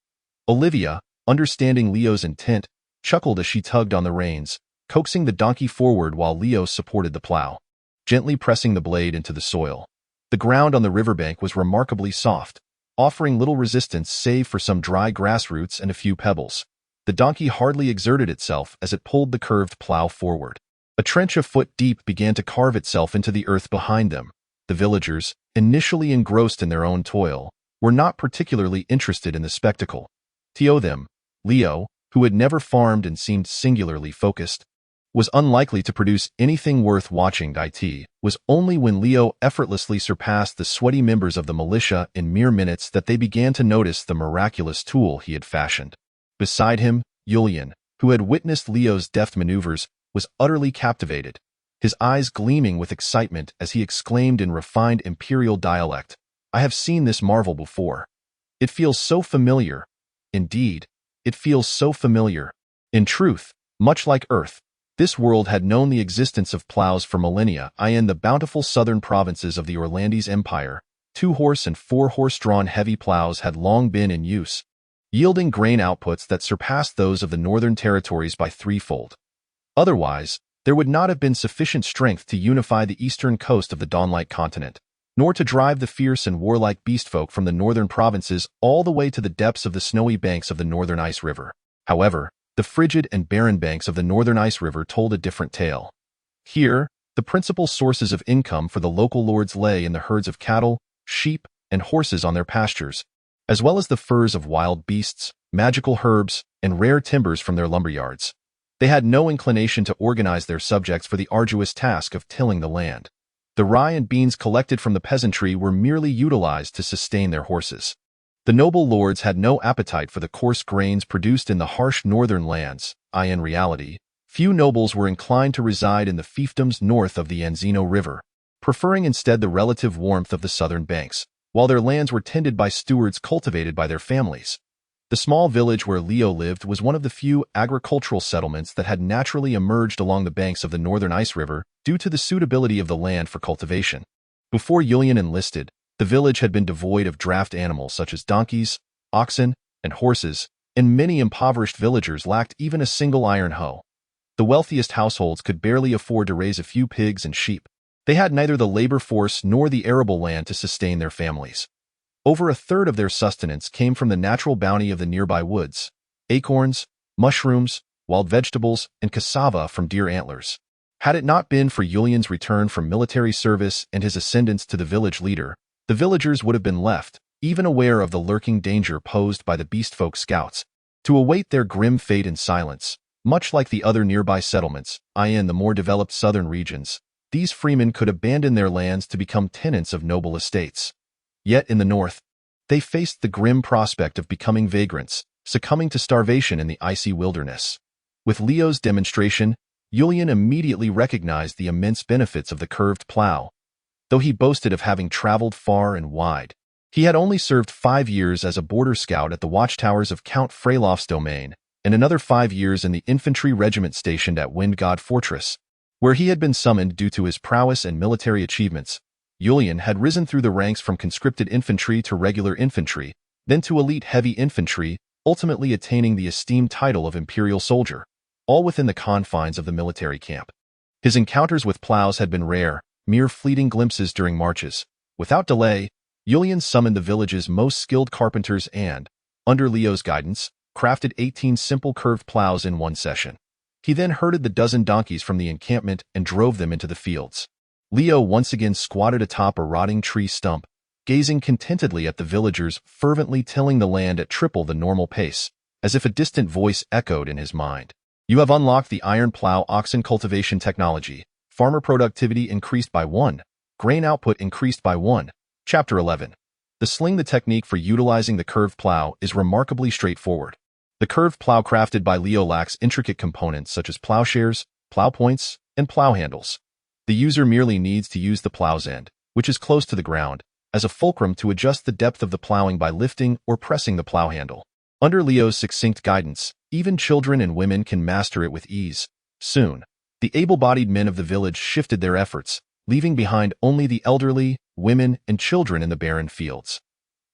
Olivia, understanding Leo's intent, chuckled as she tugged on the reins, coaxing the donkey forward while Leo supported the plow, gently pressing the blade into the soil. The ground on the riverbank was remarkably soft, offering little resistance save for some dry grass roots and a few pebbles. The donkey hardly exerted itself as it pulled the curved plow forward. A trench a foot deep began to carve itself into the earth behind them. The villagers, initially engrossed in their own toil, were not particularly interested in the spectacle. To them, Leo, who had never farmed and seemed singularly focused, was unlikely to produce anything worth watching. It was only when Leo effortlessly surpassed the sweaty members of the militia in mere minutes that they began to notice the miraculous tool he had fashioned. Beside him, Julian, who had witnessed Leo's deft maneuvers, was utterly captivated, his eyes gleaming with excitement as he exclaimed in refined imperial dialect, "I have seen this marvel before. It feels so familiar. Indeed, it feels so familiar." In truth, much like Earth, this world had known the existence of plows for millennia. In the bountiful southern provinces of the Orlandese Empire, 2-horse and 4-horse-drawn heavy plows had long been in use, yielding grain outputs that surpassed those of the northern territories by threefold. Otherwise, there would not have been sufficient strength to unify the eastern coast of the Dawnlight continent, nor to drive the fierce and warlike beastfolk from the northern provinces all the way to the depths of the snowy banks of the northern ice river. However, the frigid and barren banks of the northern ice river told a different tale. Here, the principal sources of income for the local lords lay in the herds of cattle, sheep, and horses on their pastures, as well as the furs of wild beasts, magical herbs, and rare timbers from their lumberyards. They had no inclination to organize their subjects for the arduous task of tilling the land. The rye and beans collected from the peasantry were merely utilized to sustain their horses. The noble lords had no appetite for the coarse grains produced in the harsh northern lands. In reality, few nobles were inclined to reside in the fiefdoms north of the Anzino River, preferring instead the relative warmth of the southern banks, while their lands were tended by stewards cultivated by their families. The small village where Leo lived was one of the few agricultural settlements that had naturally emerged along the banks of the northern ice river due to the suitability of the land for cultivation. Before Julian enlisted, the village had been devoid of draft animals such as donkeys, oxen, and horses, and many impoverished villagers lacked even a single iron hoe. The wealthiest households could barely afford to raise a few pigs and sheep. They had neither the labor force nor the arable land to sustain their families. Over a third of their sustenance came from the natural bounty of the nearby woods: acorns, mushrooms, wild vegetables, and cassava from deer antlers. Had it not been for Julian's return from military service and his ascendance to the village leader, the villagers would have been left, even aware of the lurking danger posed by the beastfolk scouts, to await their grim fate in silence. Much like the other nearby settlements, in the more developed southern regions, these freemen could abandon their lands to become tenants of noble estates. Yet in the north, they faced the grim prospect of becoming vagrants, succumbing to starvation in the icy wilderness. With Leo's demonstration, Julian immediately recognized the immense benefits of the curved plow. Though he boasted of having traveled far and wide, he had only served 5 years as a border scout at the watchtowers of Count Freylof's domain, and another 5 years in the infantry regiment stationed at Windgod Fortress, where he had been summoned due to his prowess and military achievements. Julian had risen through the ranks from conscripted infantry to regular infantry, then to elite heavy infantry, ultimately attaining the esteemed title of imperial soldier, all within the confines of the military camp. His encounters with plows had been rare, mere fleeting glimpses during marches. Without delay, Julian summoned the village's most skilled carpenters and, under Leo's guidance, crafted 18 simple curved plows in one session. He then herded the dozen donkeys from the encampment and drove them into the fields. Leo once again squatted atop a rotting tree stump, gazing contentedly at the villagers fervently tilling the land at triple the normal pace, as if a distant voice echoed in his mind. You have unlocked the iron plow oxen cultivation technology. Farmer productivity increased by 1. Grain output increased by 1. Chapter 11. The technique for utilizing the curved plow is remarkably straightforward. The curved plow crafted by Leo lacks intricate components such as plowshares, plow points, and plow handles. The user merely needs to use the plow's end, which is close to the ground, as a fulcrum to adjust the depth of the plowing by lifting or pressing the plow handle. Under Leo's succinct guidance, even children and women can master it with ease. Soon, the able-bodied men of the village shifted their efforts, leaving behind only the elderly, women, and children in the barren fields.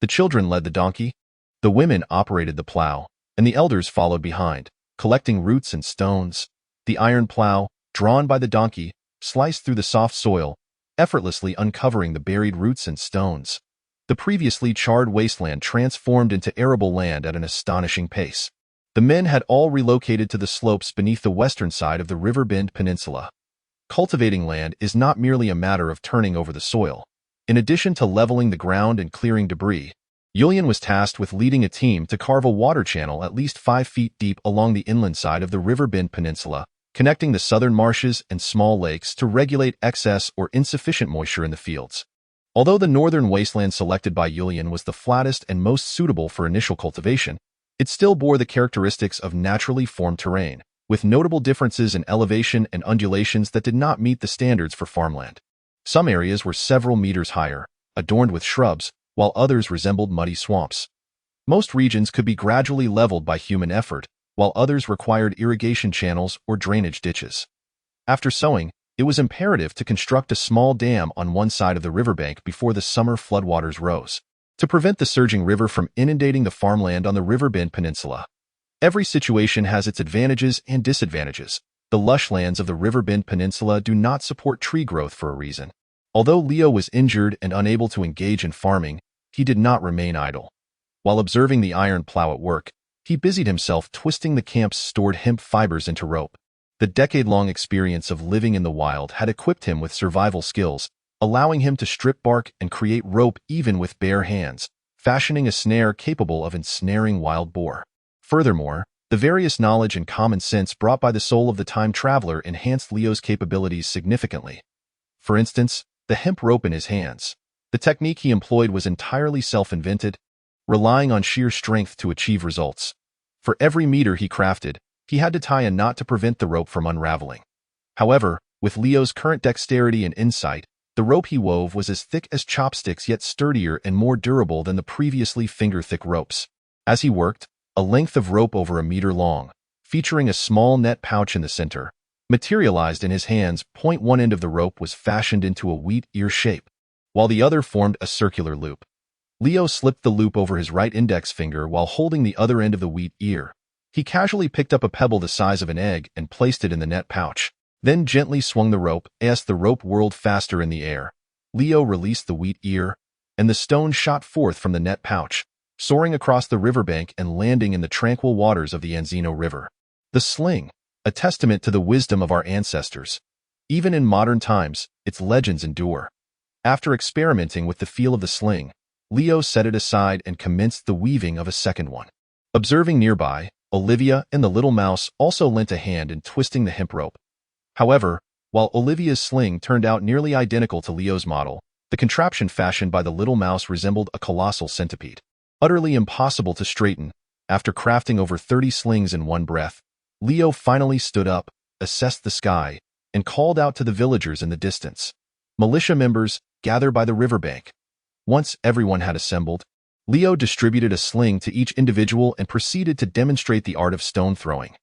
The children led the donkey, the women operated the plow, and the elders followed behind, collecting roots and stones. The iron plow, drawn by the donkey, sliced through the soft soil, effortlessly uncovering the buried roots and stones. The previously charred wasteland transformed into arable land at an astonishing pace. The men had all relocated to the slopes beneath the western side of the Riverbend Peninsula. Cultivating land is not merely a matter of turning over the soil. In addition to leveling the ground and clearing debris, Julian was tasked with leading a team to carve a water channel at least 5 feet deep along the inland side of the Riverbend Peninsula, connecting the southern marshes and small lakes to regulate excess or insufficient moisture in the fields. Although the northern wasteland selected by Julian was the flattest and most suitable for initial cultivation, it still bore the characteristics of naturally formed terrain, with notable differences in elevation and undulations that did not meet the standards for farmland. Some areas were several meters higher, adorned with shrubs, while others resembled muddy swamps. Most regions could be gradually leveled by human effort, while others required irrigation channels or drainage ditches. After sowing, it was imperative to construct a small dam on one side of the riverbank before the summer floodwaters rose, to prevent the surging river from inundating the farmland on the Riverbend Peninsula. Every situation has its advantages and disadvantages. The lush lands of the Riverbend Peninsula do not support tree growth for a reason. Although Leo was injured and unable to engage in farming, he did not remain idle. While observing the iron plow at work, he busied himself twisting the camp's stored hemp fibers into rope. The decade-long experience of living in the wild had equipped him with survival skills, allowing him to strip bark and create rope even with bare hands, fashioning a snare capable of ensnaring wild boar. Furthermore, the various knowledge and common sense brought by the soul of the time traveler enhanced Leo's capabilities significantly. For instance, the hemp rope in his hands. The technique he employed was entirely self-invented. relying on sheer strength to achieve results. For every meter he crafted, he had to tie a knot to prevent the rope from unraveling. However, with Leo's current dexterity and insight, the rope he wove was as thick as chopsticks yet sturdier and more durable than the previously finger-thick ropes. As he worked, a length of rope over a meter long, featuring a small net pouch in the center, materialized in his hands. One end of the rope was fashioned into a wheat ear shape, while the other formed a circular loop. Leo slipped the loop over his right index finger while holding the other end of the wheat ear. He casually picked up a pebble the size of an egg and placed it in the net pouch, then gently swung the rope as the rope whirled faster in the air. Leo released the wheat ear, and the stone shot forth from the net pouch, soaring across the riverbank and landing in the tranquil waters of the Anzino River. The sling, a testament to the wisdom of our ancestors. Even in modern times, its legends endure. After experimenting with the feel of the sling, Leo set it aside and commenced the weaving of a second one. Observing nearby, Olivia and the little mouse also lent a hand in twisting the hemp rope. However, while Olivia's sling turned out nearly identical to Leo's model, the contraption fashioned by the little mouse resembled a colossal centipede. Utterly impossible to straighten, after crafting over 30 slings in one breath, Leo finally stood up, assessed the sky, and called out to the villagers in the distance. Militia members, gather by the riverbank. Once everyone had assembled, Leo distributed a sling to each individual and proceeded to demonstrate the art of stone throwing.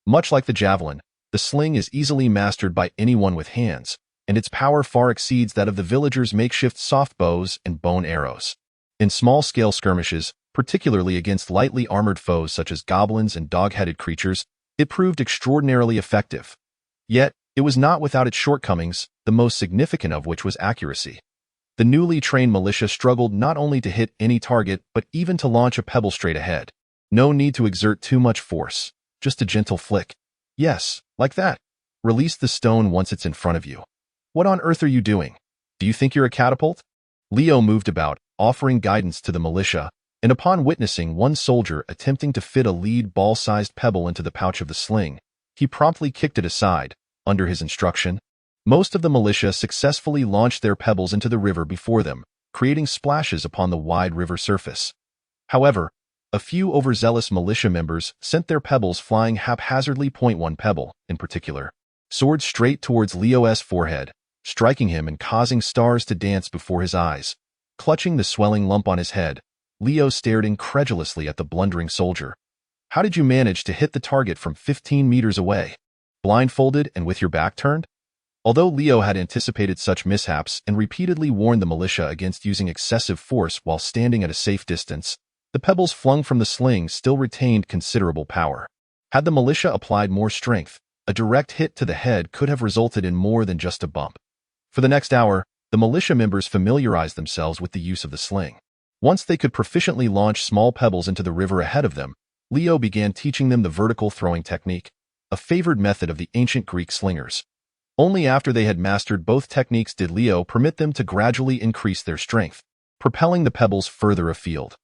Much like the javelin, the sling is easily mastered by anyone with hands, and its power far exceeds that of the villagers' makeshift soft bows and bone arrows. In small-scale skirmishes, particularly against lightly armored foes such as goblins and dog-headed creatures, it proved extraordinarily effective. Yet, it was not without its shortcomings, the most significant of which was accuracy. The newly trained militia struggled not only to hit any target but even to launch a pebble straight ahead. No need to exert too much force, just a gentle flick. Yes, like that. Release the stone once it's in front of you. What on earth are you doing? Do you think you're a catapult? Leo moved about, offering guidance to the militia, and upon witnessing one soldier attempting to fit a lead ball-sized pebble into the pouch of the sling, he promptly kicked it aside. Under his instruction, most of the militia successfully launched their pebbles into the river before them, creating splashes upon the wide river surface. However, a few overzealous militia members sent their pebbles flying haphazardly. One pebble, in particular, soared straight towards Leo's forehead, striking him and causing stars to dance before his eyes. Clutching the swelling lump on his head, Leo stared incredulously at the blundering soldier. How did you manage to hit the target from 15 meters away? Blindfolded and with your back turned? Although Leo had anticipated such mishaps and repeatedly warned the militia against using excessive force while standing at a safe distance, the pebbles flung from the sling still retained considerable power. Had the militia applied more strength, a direct hit to the head could have resulted in more than just a bump. For the next hour, the militia members familiarized themselves with the use of the sling. Once they could proficiently launch small pebbles into the river ahead of them, Leo began teaching them the vertical throwing technique, a favored method of the ancient Greek slingers. Only after they had mastered both techniques did Leo permit them to gradually increase their strength, propelling the pebbles further afield.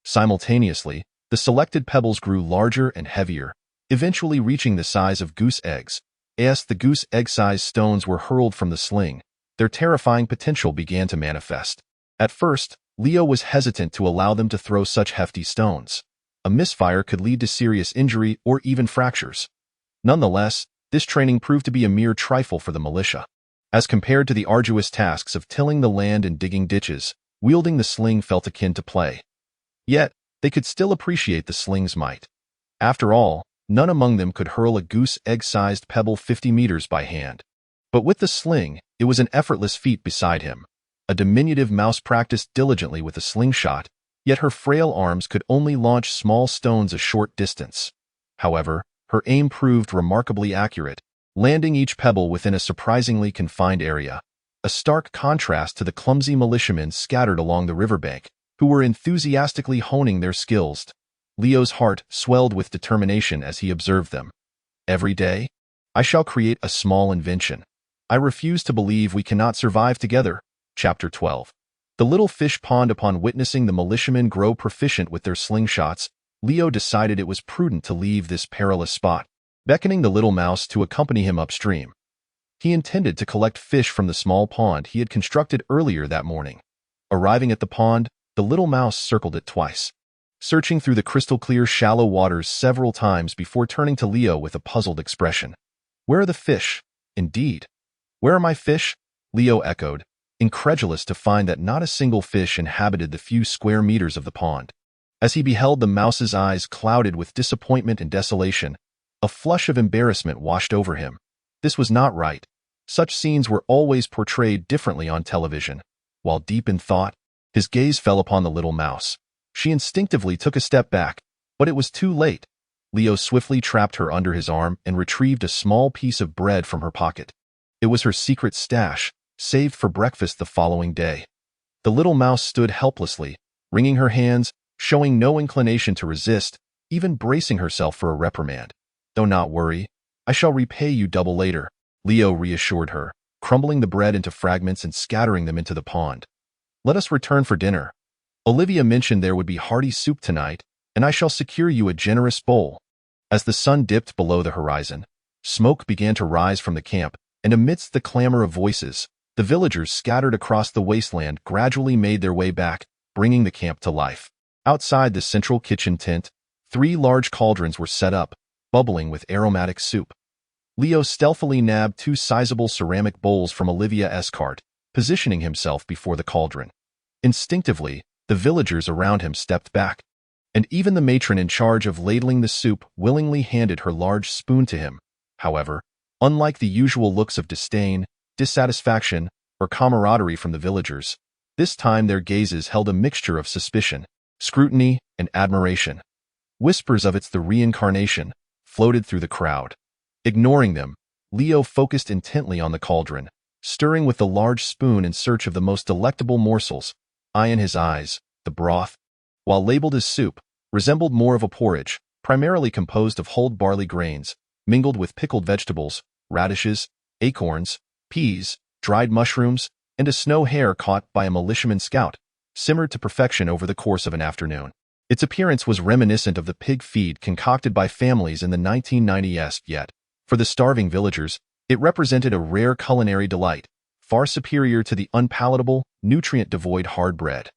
Simultaneously, the selected pebbles grew larger and heavier, eventually reaching the size of goose eggs. As the goose egg-sized stones were hurled from the sling, their terrifying potential began to manifest. At first, Leo was hesitant to allow them to throw such hefty stones. A misfire could lead to serious injury or even fractures. Nonetheless, this training proved to be a mere trifle for the militia. As compared to the arduous tasks of tilling the land and digging ditches, wielding the sling felt akin to play. Yet, they could still appreciate the sling's might. After all, none among them could hurl a goose egg-sized pebble 50 meters by hand. But with the sling, it was an effortless feat beside him. A diminutive mouse practiced diligently with a slingshot, yet her frail arms could only launch small stones a short distance. However, her aim proved remarkably accurate, landing each pebble within a surprisingly confined area, a stark contrast to the clumsy militiamen scattered along the riverbank, who were enthusiastically honing their skills. Leo's heart swelled with determination as he observed them. Every day, I shall create a small invention. I refuse to believe we cannot survive together. Chapter 12. The little fish pond. Upon witnessing the militiamen grow proficient with their slingshots, Leo decided it was prudent to leave this perilous spot, beckoning the little mouse to accompany him upstream. He intended to collect fish from the small pond he had constructed earlier that morning. Arriving at the pond, the little mouse circled it twice, searching through the crystal-clear shallow waters several times before turning to Leo with a puzzled expression. "Where are the fish?" "Indeed. Where are my fish?" Leo echoed, incredulous to find that not a single fish inhabited the few square meters of the pond. As he beheld the mouse's eyes clouded with disappointment and desolation, a flush of embarrassment washed over him. This was not right. Such scenes were always portrayed differently on television. While deep in thought, his gaze fell upon the little mouse. She instinctively took a step back, but it was too late. Leo swiftly trapped her under his arm and retrieved a small piece of bread from her pocket. It was her secret stash, saved for breakfast the following day. The little mouse stood helplessly, wringing her hands, showing no inclination to resist, even bracing herself for a reprimand. "Do not worry. I shall repay you double later," Leo reassured her, crumbling the bread into fragments and scattering them into the pond. "Let us return for dinner. Olivia mentioned there would be hearty soup tonight, and I shall secure you a generous bowl." As the sun dipped below the horizon, smoke began to rise from the camp, and amidst the clamor of voices, the villagers scattered across the wasteland gradually made their way back, bringing the camp to life. Outside the central kitchen tent, 3 large cauldrons were set up, bubbling with aromatic soup. Leo stealthily nabbed 2 sizable ceramic bowls from Olivia's cart, positioning himself before the cauldron. Instinctively, the villagers around him stepped back, and even the matron in charge of ladling the soup willingly handed her large spoon to him. However, unlike the usual looks of disdain, dissatisfaction, or camaraderie from the villagers, this time their gazes held a mixture of suspicion, scrutiny, and admiration. Whispers of "it's the reincarnation" floated through the crowd. Ignoring them, Leo focused intently on the cauldron, stirring with the large spoon in search of the most delectable morsels. Eye in his eyes, the broth, while labeled as soup, resembled more of a porridge, primarily composed of hulled barley grains, mingled with pickled vegetables, radishes, acorns, peas, dried mushrooms, and a snow hare caught by a militiaman scout, simmered to perfection over the course of an afternoon. Its appearance was reminiscent of the pig feed concocted by families in the 1990s, yet, for the starving villagers, it represented a rare culinary delight, far superior to the unpalatable, nutrient-devoid hard bread.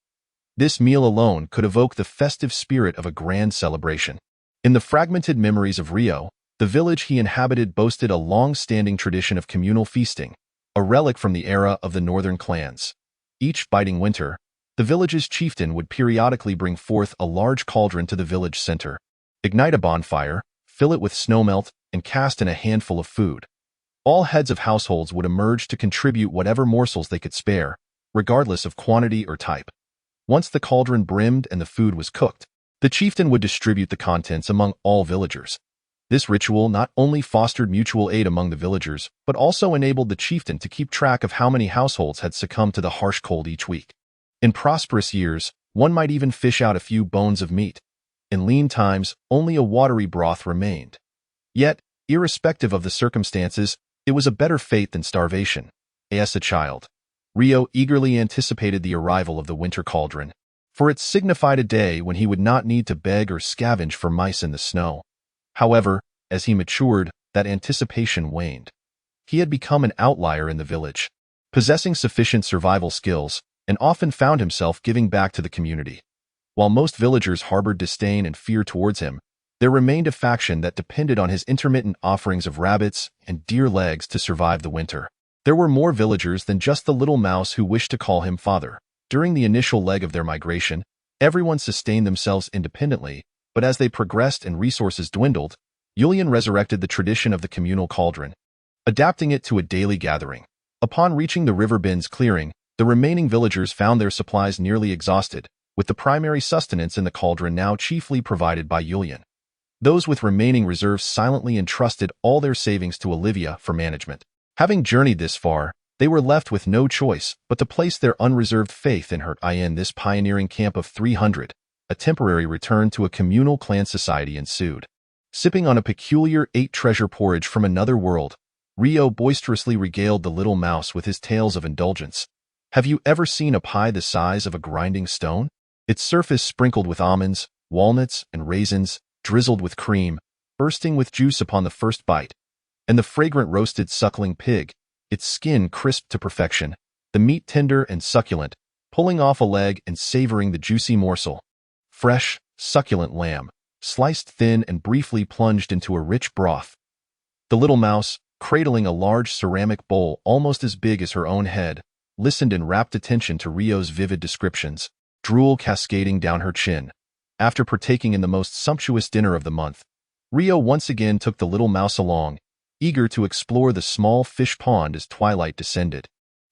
This meal alone could evoke the festive spirit of a grand celebration. In the fragmented memories of Rio, the village he inhabited boasted a long-standing tradition of communal feasting, a relic from the era of the northern clans. Each biting winter, the village's chieftain would periodically bring forth a large cauldron to the village center, ignite a bonfire, fill it with snowmelt, and cast in a handful of food. All heads of households would emerge to contribute whatever morsels they could spare, regardless of quantity or type. Once the cauldron brimmed and the food was cooked, the chieftain would distribute the contents among all villagers. This ritual not only fostered mutual aid among the villagers, but also enabled the chieftain to keep track of how many households had succumbed to the harsh cold each week. In prosperous years, one might even fish out a few bones of meat. In lean times, only a watery broth remained. Yet, irrespective of the circumstances, it was a better fate than starvation. As a child, Rio eagerly anticipated the arrival of the winter cauldron, for it signified a day when he would not need to beg or scavenge for mice in the snow. However, as he matured, that anticipation waned. He had become an outlier in the village, possessing sufficient survival skills, and often found himself giving back to the community. While most villagers harbored disdain and fear towards him, there remained a faction that depended on his intermittent offerings of rabbits and deer legs to survive the winter. There were more villagers than just the little mouse who wished to call him father. During the initial leg of their migration, everyone sustained themselves independently, but as they progressed and resources dwindled, Julian resurrected the tradition of the communal cauldron, adapting it to a daily gathering. Upon reaching the river bend's clearing, the remaining villagers found their supplies nearly exhausted, with the primary sustenance in the cauldron now chiefly provided by Julian. Those with remaining reserves silently entrusted all their savings to Olivia for management. Having journeyed this far, they were left with no choice but to place their unreserved faith in her. In this pioneering camp of 300, a temporary return to a communal clan society ensued. Sipping on a peculiar 8-treasure porridge from another world, Rio boisterously regaled the little mouse with his tales of indulgence. Have you ever seen a pie the size of a grinding stone? Its surface sprinkled with almonds, walnuts, and raisins, drizzled with cream, bursting with juice upon the first bite, and the fragrant roasted suckling pig, its skin crisp to perfection, the meat tender and succulent, pulling off a leg and savoring the juicy morsel. fresh, succulent lamb, sliced thin and briefly plunged into a rich broth. The little mouse, cradling a large ceramic bowl almost as big as her own head, listened in rapt attention to Rio's vivid descriptions, drool cascading down her chin. After partaking in the most sumptuous dinner of the month, Rio once again took the little mouse along, eager to explore the small fish pond as twilight descended.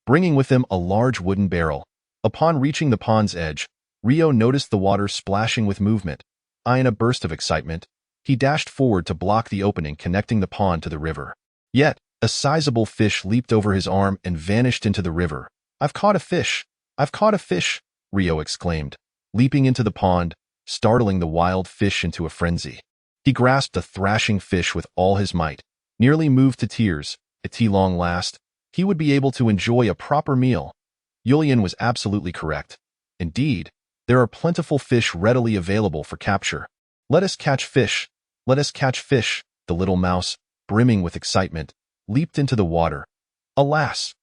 Bringing with him a large wooden barrel. Upon reaching the pond's edge, Rio noticed the water splashing with movement. In a burst of excitement, he dashed forward to block the opening connecting the pond to the river. Yet, a sizable fish leaped over his arm and vanished into the river. "I've caught a fish! I've caught a fish!" Rio exclaimed, leaping into the pond, startling the wild fish into a frenzy. He grasped a thrashing fish with all his might, nearly moved to tears. At long last, he would be able to enjoy a proper meal. Julian was absolutely correct. Indeed, there are plentiful fish readily available for capture. "Let us catch fish! Let us catch fish!" The little mouse, brimming with excitement, leaped into the water. Alas!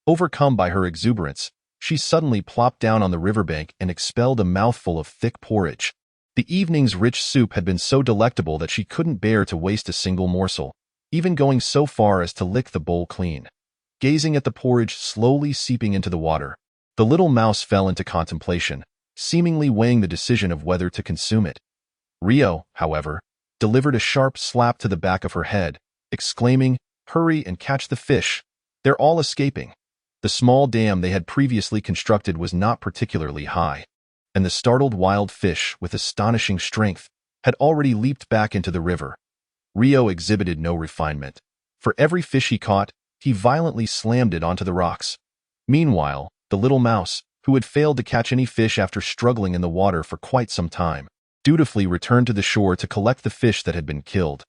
Overcome by her exuberance, she suddenly plopped down on the riverbank and expelled a mouthful of thick porridge. The evening's rich soup had been so delectable that she couldn't bear to waste a single morsel, even going so far as to lick the bowl clean. Gazing at the porridge slowly seeping into the water, the little mouse fell into contemplation, seemingly weighing the decision of whether to consume it. Rio, however, delivered a sharp slap to the back of her head, exclaiming, "Hurry and catch the fish! They're all escaping!" The small dam they had previously constructed was not particularly high, and the startled wild fish, with astonishing strength, had already leaped back into the river. Rio exhibited no refinement. For every fish he caught, he violently slammed it onto the rocks. Meanwhile, the little mouse, who had failed to catch any fish after struggling in the water for quite some time, dutifully returned to the shore to collect the fish that had been killed.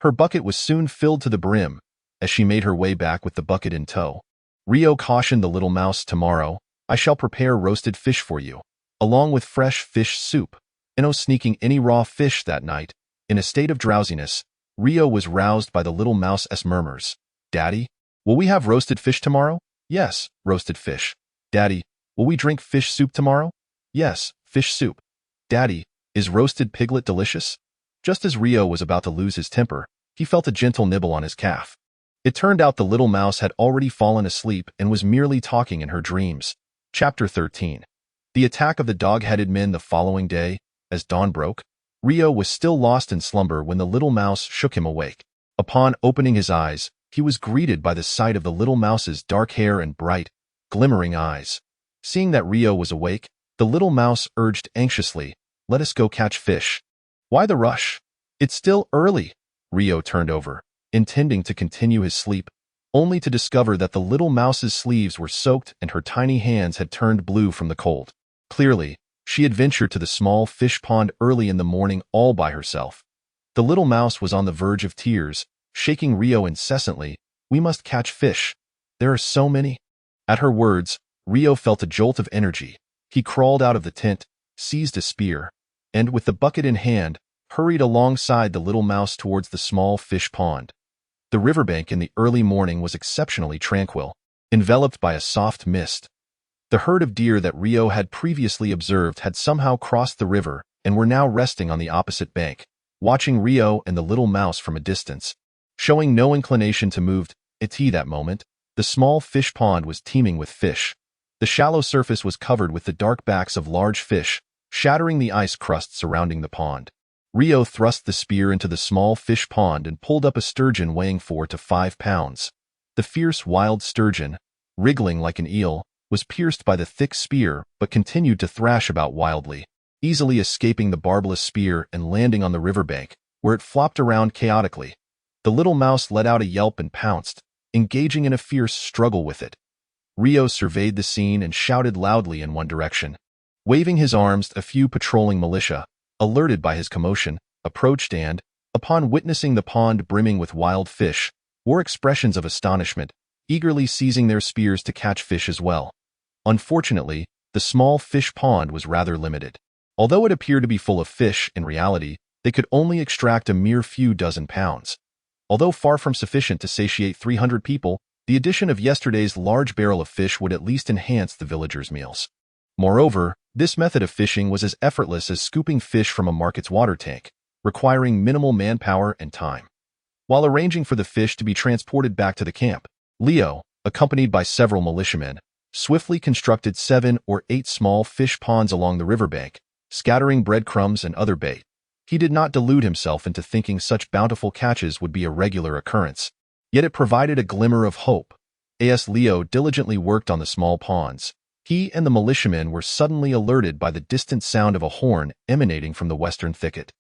Her bucket was soon filled to the brim. As she made her way back with the bucket in tow, Rio cautioned the little mouse, "Tomorrow, I shall prepare roasted fish for you, along with fresh fish soup." No sneaking any raw fish that night. In a state of drowsiness, Rio was roused by the little mouse's murmurs. "Daddy, will we have roasted fish tomorrow?" "Yes, roasted fish." "Daddy, will we drink fish soup tomorrow?" "Yes, fish soup." "Daddy, is roasted piglet delicious?" Just as Rio was about to lose his temper, he felt a gentle nibble on his calf. It turned out the little mouse had already fallen asleep and was merely talking in her dreams. Chapter 13. The attack of the dog-headed men the following day, as dawn broke, Rio was still lost in slumber when the little mouse shook him awake. Upon opening his eyes, he was greeted by the sight of the little mouse's dark hair and bright, glimmering eyes. Seeing that Rio was awake, the little mouse urged anxiously, "Let us go catch fish." "Why the rush? It's still early." Rio turned over, intending to continue his sleep, only to discover that the little mouse's sleeves were soaked and her tiny hands had turned blue from the cold. Clearly, she had ventured to the small fish pond early in the morning all by herself. The little mouse was on the verge of tears, shaking Rio incessantly, "We must catch fish. There are so many." At her words, Rio felt a jolt of energy. He crawled out of the tent, seized a spear, and, with the bucket in hand, hurried alongside the little mouse towards the small fish pond. The riverbank in the early morning was exceptionally tranquil, enveloped by a soft mist. The herd of deer that Rio had previously observed had somehow crossed the river and were now resting on the opposite bank, watching Rio and the little mouse from a distance. Showing no inclination to move at that moment, the small fish pond was teeming with fish. The shallow surface was covered with the dark backs of large fish, shattering the ice crust surrounding the pond. Rio thrust the spear into the small fish pond and pulled up a sturgeon weighing 4 to 5 pounds. The fierce wild sturgeon, wriggling like an eel, was pierced by the thick spear but continued to thrash about wildly, easily escaping the barbless spear and landing on the riverbank, where it flopped around chaotically. The little mouse let out a yelp and pounced, engaging in a fierce struggle with it. Rio surveyed the scene and shouted loudly in one direction. Waving his arms, a few patrolling militia, alerted by his commotion, approached and, upon witnessing the pond brimming with wild fish, wore expressions of astonishment, eagerly seizing their spears to catch fish as well. Unfortunately, the small fish pond was rather limited. Although it appeared to be full of fish, in reality, they could only extract a mere few dozen pounds. Although far from sufficient to satiate 300 people, the addition of yesterday's large barrel of fish would at least enhance the villagers' meals. Moreover, This method of fishing was as effortless as scooping fish from a market's water tank, requiring minimal manpower and time. While arranging for the fish to be transported back to the camp, Leo, accompanied by several militiamen, swiftly constructed 7 or 8 small fish ponds along the riverbank, scattering breadcrumbs and other bait. He did not delude himself into thinking such bountiful catches would be a regular occurrence. Yet it provided a glimmer of hope. As Leo diligently worked on the small ponds, he and the militiamen were suddenly alerted by the distant sound of a horn emanating from the western thicket.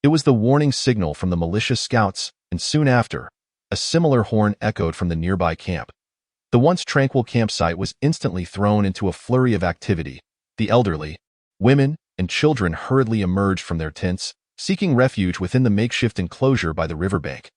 It was the warning signal from the militia scouts, and soon after, a similar horn echoed from the nearby camp. The once tranquil campsite was instantly thrown into a flurry of activity. The elderly, women, and children hurriedly emerged from their tents, seeking refuge within the makeshift enclosure by the riverbank.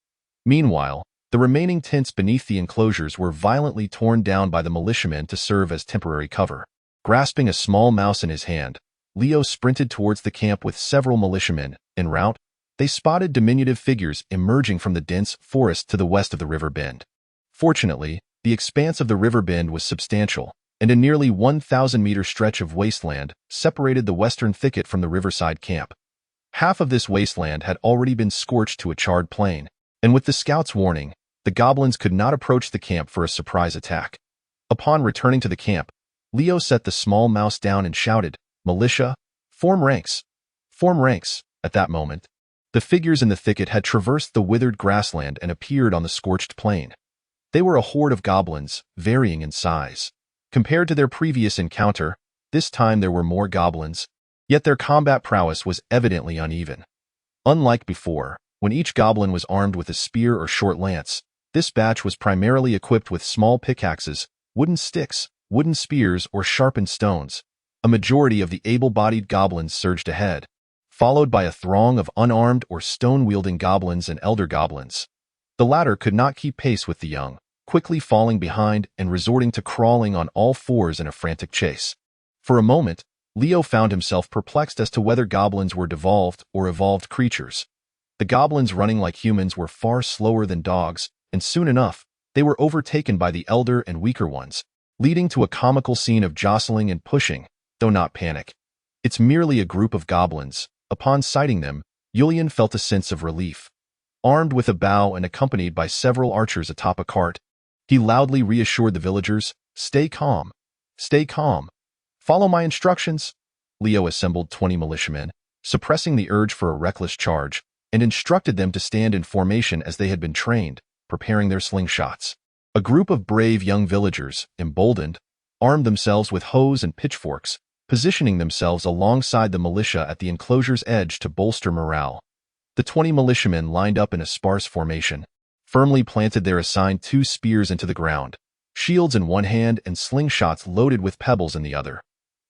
Meanwhile, the remaining tents beneath the enclosures were violently torn down by the militiamen to serve as temporary cover. Grasping a small mouse in his hand, Leo sprinted towards the camp with several militiamen. En route, they spotted diminutive figures emerging from the dense forest to the west of the river bend. Fortunately, the expanse of the river bend was substantial, and a nearly 1,000-meter stretch of wasteland separated the western thicket from the riverside camp. Half of this wasteland had already been scorched to a charred plain, and with the scouts' warning, the goblins could not approach the camp for a surprise attack. Upon returning to the camp, Leo set the small mouse down and shouted, "Militia, form ranks! Form ranks!" At that moment, the figures in the thicket had traversed the withered grassland and appeared on the scorched plain. They were a horde of goblins, varying in size. Compared to their previous encounter, this time there were more goblins, yet their combat prowess was evidently uneven. Unlike before, when each goblin was armed with a spear or short lance, this batch was primarily equipped with small pickaxes, wooden sticks, wooden spears, or sharpened stones. A majority of the able-bodied goblins surged ahead, followed by a throng of unarmed or stone-wielding goblins and elder goblins. The latter could not keep pace with the young, quickly falling behind and resorting to crawling on all fours in a frantic chase. For a moment, Leo found himself perplexed as to whether goblins were devolved or evolved creatures. The goblins running like humans were far slower than dogs, and soon enough, they were overtaken by the elder and weaker ones, leading to a comical scene of jostling and pushing, though not panic. It's merely a group of goblins. Upon sighting them, Yulian felt a sense of relief. Armed with a bow and accompanied by several archers atop a cart, he loudly reassured the villagers, "Stay calm. Stay calm. Follow my instructions." Leo assembled 20 militiamen, suppressing the urge for a reckless charge, and instructed them to stand in formation as they had been trained, preparing their slingshots. A group of brave young villagers, emboldened, armed themselves with hoes and pitchforks, positioning themselves alongside the militia at the enclosure's edge to bolster morale. The 20 militiamen lined up in a sparse formation, firmly planted their assigned 2 spears into the ground, shields in one hand and slingshots loaded with pebbles in the other.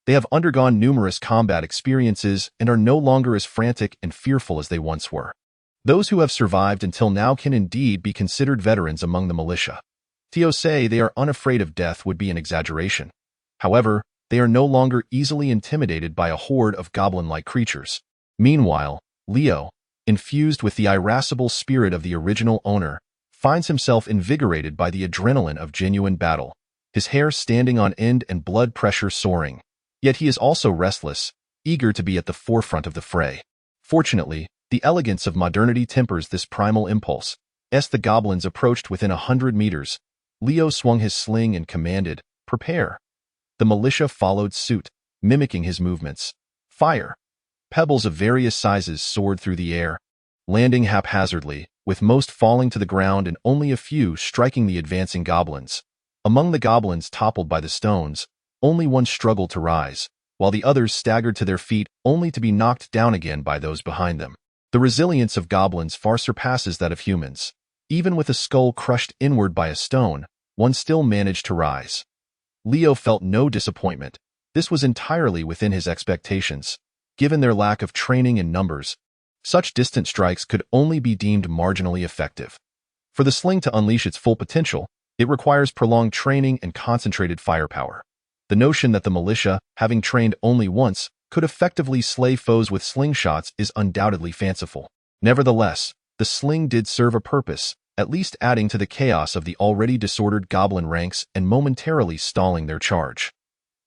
They have undergone numerous combat experiences and are no longer as frantic and fearful as they once were. Those who have survived until now can indeed be considered veterans among the militia. To say they are unafraid of death would be an exaggeration. However, they are no longer easily intimidated by a horde of goblin-like creatures. Meanwhile, Leo, infused with the irascible spirit of the original owner, finds himself invigorated by the adrenaline of genuine battle, his hair standing on end and blood pressure soaring. Yet he is also restless, eager to be at the forefront of the fray. Fortunately, the elegance of modernity tempers this primal impulse. As the goblins approached within 100 meters, Leo swung his sling and commanded, "Prepare." The militia followed suit, mimicking his movements. Fire! Pebbles of various sizes soared through the air, landing haphazardly, with most falling to the ground and only a few striking the advancing goblins. Among the goblins toppled by the stones, only one struggled to rise, while the others staggered to their feet only to be knocked down again by those behind them. The resilience of goblins far surpasses that of humans. Even with a skull crushed inward by a stone, one still managed to rise. Leo felt no disappointment. This was entirely within his expectations. Given their lack of training and numbers, such distant strikes could only be deemed marginally effective. For the sling to unleash its full potential, it requires prolonged training and concentrated firepower. The notion that the militia, having trained only once, could effectively slay foes with slingshots is undoubtedly fanciful. Nevertheless, the sling did serve a purpose, at least adding to the chaos of the already disordered goblin ranks and momentarily stalling their charge.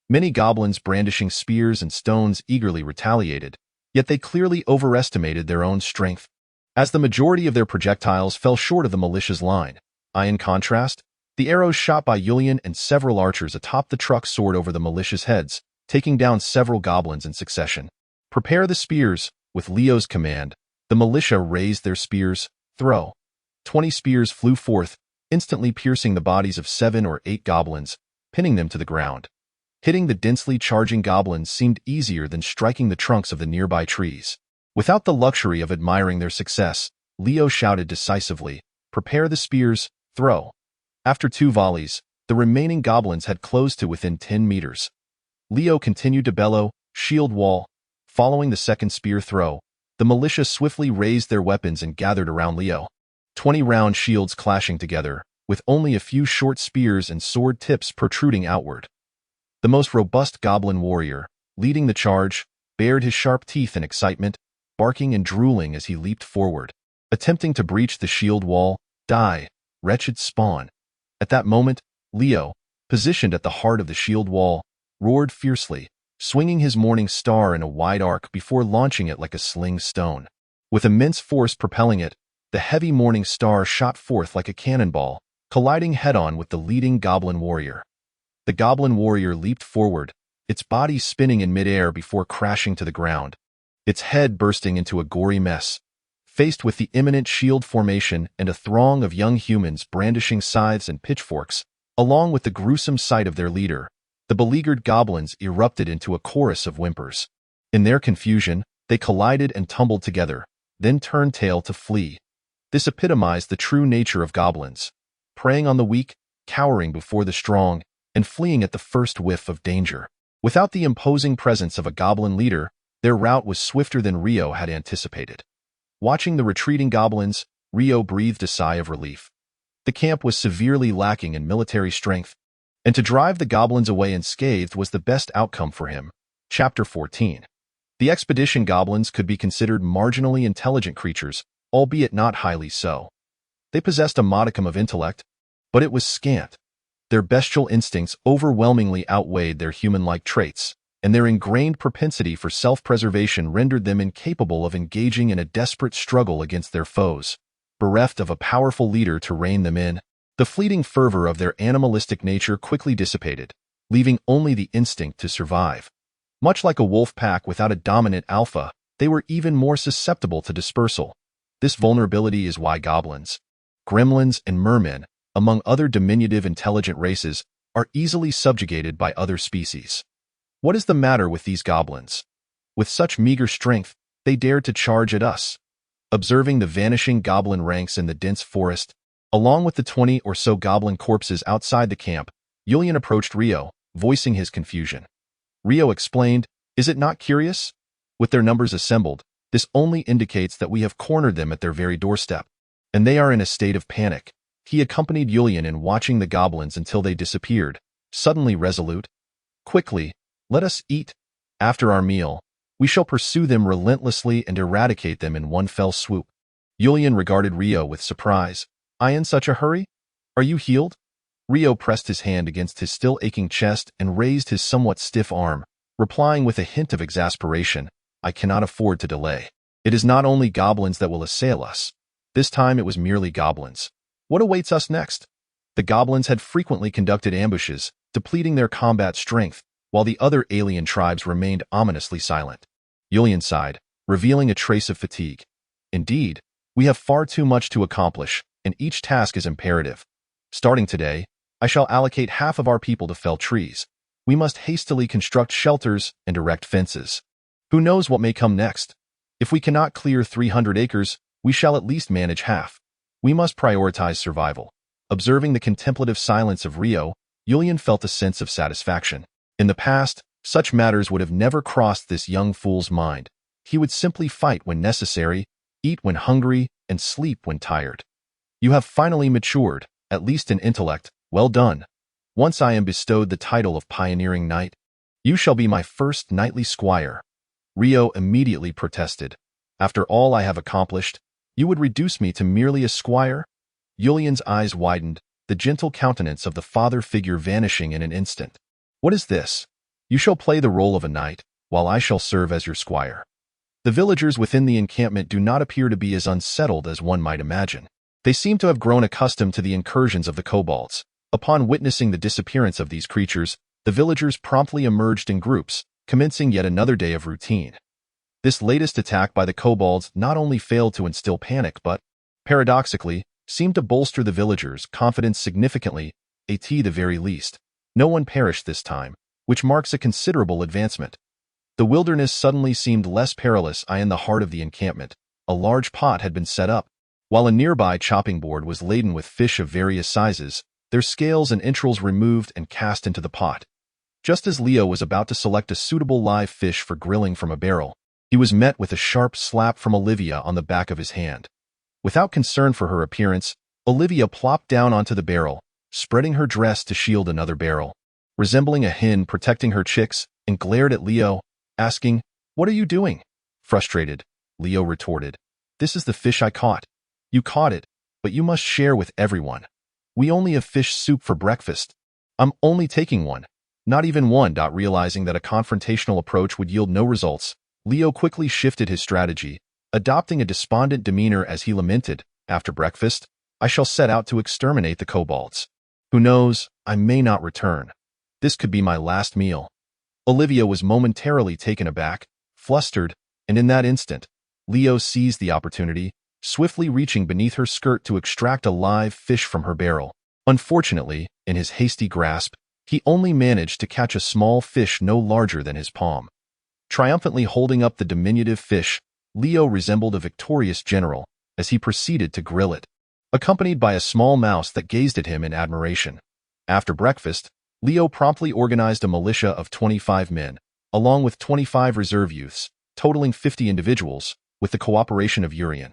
Many goblins brandishing spears and stones eagerly retaliated, yet they clearly overestimated their own strength, as the majority of their projectiles fell short of the militia's line. In contrast, the arrows shot by Yulian and several archers atop the truck soared over the militia's heads, taking down several goblins in succession. Prepare the spears. With Leo's command, the militia raised their spears. Throw. 20 spears flew forth, instantly piercing the bodies of 7 or 8 goblins, pinning them to the ground. Hitting the densely charging goblins seemed easier than striking the trunks of the nearby trees. Without the luxury of admiring their success, Leo shouted decisively, "Prepare the spears, throw." After 2 volleys, the remaining goblins had closed to within 10 meters. Leo continued to bellow, "Shield wall." Following the second spear throw, the militia swiftly raised their weapons and gathered around Leo. 20 round shields clashing together, with only a few short spears and sword tips protruding outward. The most robust goblin warrior, leading the charge, bared his sharp teeth in excitement, barking and drooling as he leaped forward, attempting to breach the shield wall. Die, wretched spawn. At that moment, Leo, positioned at the heart of the shield wall, roared fiercely, swinging his morning star in a wide arc before launching it like a sling stone. With immense force propelling it, the heavy morning star shot forth like a cannonball, colliding head-on with the leading goblin warrior. The goblin warrior leaped forward, its body spinning in midair before crashing to the ground, its head bursting into a gory mess. Faced with the imminent shield formation and a throng of young humans brandishing scythes and pitchforks, along with the gruesome sight of their leader, the beleaguered goblins erupted into a chorus of whimpers. In their confusion, they collided and tumbled together, then turned tail to flee. This epitomized the true nature of goblins, preying on the weak, cowering before the strong, and fleeing at the first whiff of danger. Without the imposing presence of a goblin leader, their rout was swifter than Rio had anticipated. Watching the retreating goblins, Rio breathed a sigh of relief. The camp was severely lacking in military strength, and to drive the goblins away unscathed was the best outcome for him. Chapter 14. The expedition goblins could be considered marginally intelligent creatures, albeit not highly so. They possessed a modicum of intellect, but it was scant. Their bestial instincts overwhelmingly outweighed their human-like traits, and their ingrained propensity for self-preservation rendered them incapable of engaging in a desperate struggle against their foes. Bereft of a powerful leader to rein them in, the fleeting fervor of their animalistic nature quickly dissipated, leaving only the instinct to survive. Much like a wolf pack without a dominant alpha, they were even more susceptible to dispersal. This vulnerability is why goblins, gremlins, and mermen, among other diminutive intelligent races, are easily subjugated by other species. What is the matter with these goblins? With such meager strength, they dared to charge at us. Observing the vanishing goblin ranks in the dense forest, along with the 20 or so goblin corpses outside the camp, Yulian approached Rio, voicing his confusion. Rio explained, "Is it not curious? With their numbers assembled, this only indicates that we have cornered them at their very doorstep, and they are in a state of panic." He accompanied Yulian in watching the goblins until they disappeared, suddenly resolute. "Quickly, let us eat. After our meal, we shall pursue them relentlessly and eradicate them in one fell swoop." Yulian regarded Rio with surprise. "In such a hurry? Are you healed?" Rio pressed his hand against his still aching chest and raised his somewhat stiff arm, replying with a hint of exasperation, "I cannot afford to delay. It is not only goblins that will assail us. This time it was merely goblins. What awaits us next?" The goblins had frequently conducted ambushes, depleting their combat strength, while the other alien tribes remained ominously silent. Yulian sighed, revealing a trace of fatigue. "Indeed, we have far too much to accomplish, and each task is imperative. Starting today, I shall allocate half of our people to fell trees. We must hastily construct shelters and erect fences. Who knows what may come next? If we cannot clear 300 acres, we shall at least manage half. We must prioritize survival." Observing the contemplative silence of Rio, Yulian felt a sense of satisfaction. In the past, such matters would have never crossed this young fool's mind. He would simply fight when necessary, eat when hungry, and sleep when tired. "You have finally matured, at least in intellect. Well done. Once I am bestowed the title of pioneering knight, you shall be my first knightly squire." Rio immediately protested. "After all I have accomplished, you would reduce me to merely a squire?" Yulian's eyes widened, the gentle countenance of the father figure vanishing in an instant. "What is this? You shall play the role of a knight, while I shall serve as your squire." The villagers within the encampment do not appear to be as unsettled as one might imagine. They seem to have grown accustomed to the incursions of the kobolds. Upon witnessing the disappearance of these creatures, the villagers promptly emerged in groups, commencing yet another day of routine. This latest attack by the kobolds not only failed to instill panic but, paradoxically, seemed to bolster the villagers' confidence significantly, at the very least. No one perished this time, which marks a considerable advancement. The wilderness suddenly seemed less perilous. In the heart of the encampment, a large pot had been set up, while a nearby chopping board was laden with fish of various sizes, their scales and entrails removed and cast into the pot. Just as Leo was about to select a suitable live fish for grilling from a barrel, he was met with a sharp slap from Olivia on the back of his hand. Without concern for her appearance, Olivia plopped down onto the barrel, spreading her dress to shield another barrel, resembling a hen protecting her chicks, and glared at Leo, asking, "What are you doing?" Frustrated, Leo retorted, "This is the fish I caught. You caught it, but you must share with everyone. We only have fish soup for breakfast. I'm only taking one. Not even one." Realizing that a confrontational approach would yield no results, Leo quickly shifted his strategy, adopting a despondent demeanor as he lamented, "After breakfast, I shall set out to exterminate the kobolds. Who knows, I may not return. This could be my last meal." Olivia was momentarily taken aback, flustered, and in that instant, Leo seized the opportunity, swiftly reaching beneath her skirt to extract a live fish from her barrel. Unfortunately, in his hasty grasp, he only managed to catch a small fish no larger than his palm. Triumphantly holding up the diminutive fish, Leo resembled a victorious general as he proceeded to grill it, accompanied by a small mouse that gazed at him in admiration. After breakfast, Leo promptly organized a militia of 25 men, along with 25 reserve youths, totaling 50 individuals, with the cooperation of Urian.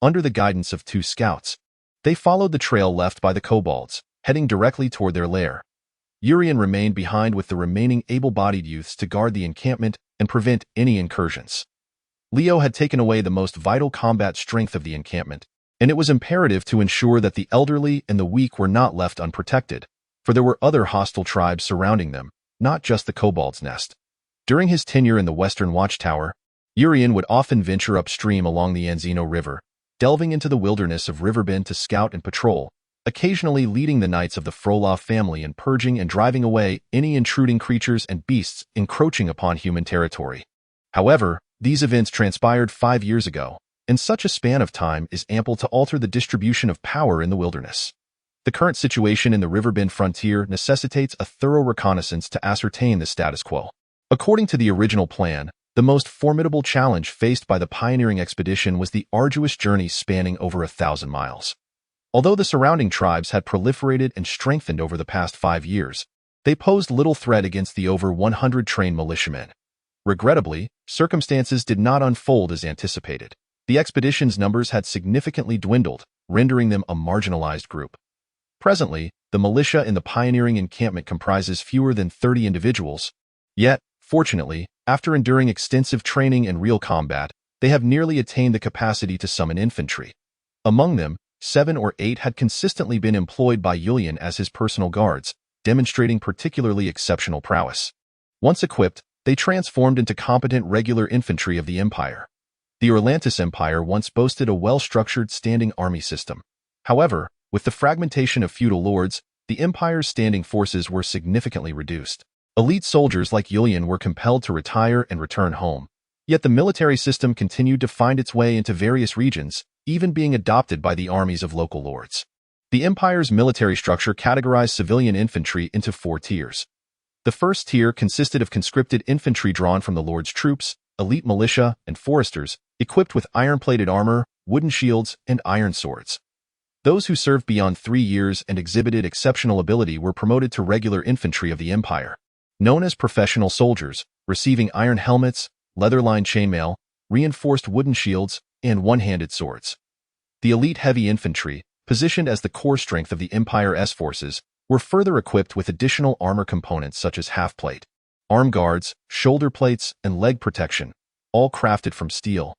Under the guidance of 2 scouts, they followed the trail left by the kobolds, heading directly toward their lair. Urian remained behind with the remaining able-bodied youths to guard the encampment and prevent any incursions. Leo had taken away the most vital combat strength of the encampment, and it was imperative to ensure that the elderly and the weak were not left unprotected, for there were other hostile tribes surrounding them, not just the kobold's nest. During his tenure in the Western Watchtower, Urian would often venture upstream along the Anzino River, delving into the wilderness of Riverbend to scout and patrol, occasionally leading the knights of the Frolov family in purging and driving away any intruding creatures and beasts encroaching upon human territory. However, these events transpired 5 years ago, and such a span of time is ample to alter the distribution of power in the wilderness. The current situation in the Riverbend frontier necessitates a thorough reconnaissance to ascertain the status quo. According to the original plan, the most formidable challenge faced by the pioneering expedition was the arduous journey spanning over 1,000 miles. Although the surrounding tribes had proliferated and strengthened over the past 5 years, they posed little threat against the over 100 trained militiamen. Regrettably, circumstances did not unfold as anticipated. The expedition's numbers had significantly dwindled, rendering them a marginalized group. Presently, the militia in the pioneering encampment comprises fewer than 30 individuals. Yet, fortunately, after enduring extensive training and real combat, they have nearly attained the capacity to summon infantry. Among them, 7 or 8 had consistently been employed by Julian as his personal guards, demonstrating particularly exceptional prowess. Once equipped, they transformed into competent regular infantry of the Empire. The Relentless Empire once boasted a well-structured standing army system. However, with the fragmentation of feudal lords, the Empire's standing forces were significantly reduced. Elite soldiers like Julian were compelled to retire and return home. Yet the military system continued to find its way into various regions, even being adopted by the armies of local lords. The Empire's military structure categorized civilian infantry into 4 tiers. The first tier consisted of conscripted infantry drawn from the lord's troops, elite militia, and foresters, equipped with iron-plated armor, wooden shields, and iron swords. Those who served beyond 3 years and exhibited exceptional ability were promoted to regular infantry of the Empire, known as professional soldiers, receiving iron helmets, leather-lined chainmail, reinforced wooden shields, and one-handed swords. The elite heavy infantry, positioned as the core strength of the Empire's forces, were further equipped with additional armor components such as half-plate, arm guards, shoulder plates, and leg protection, all crafted from steel.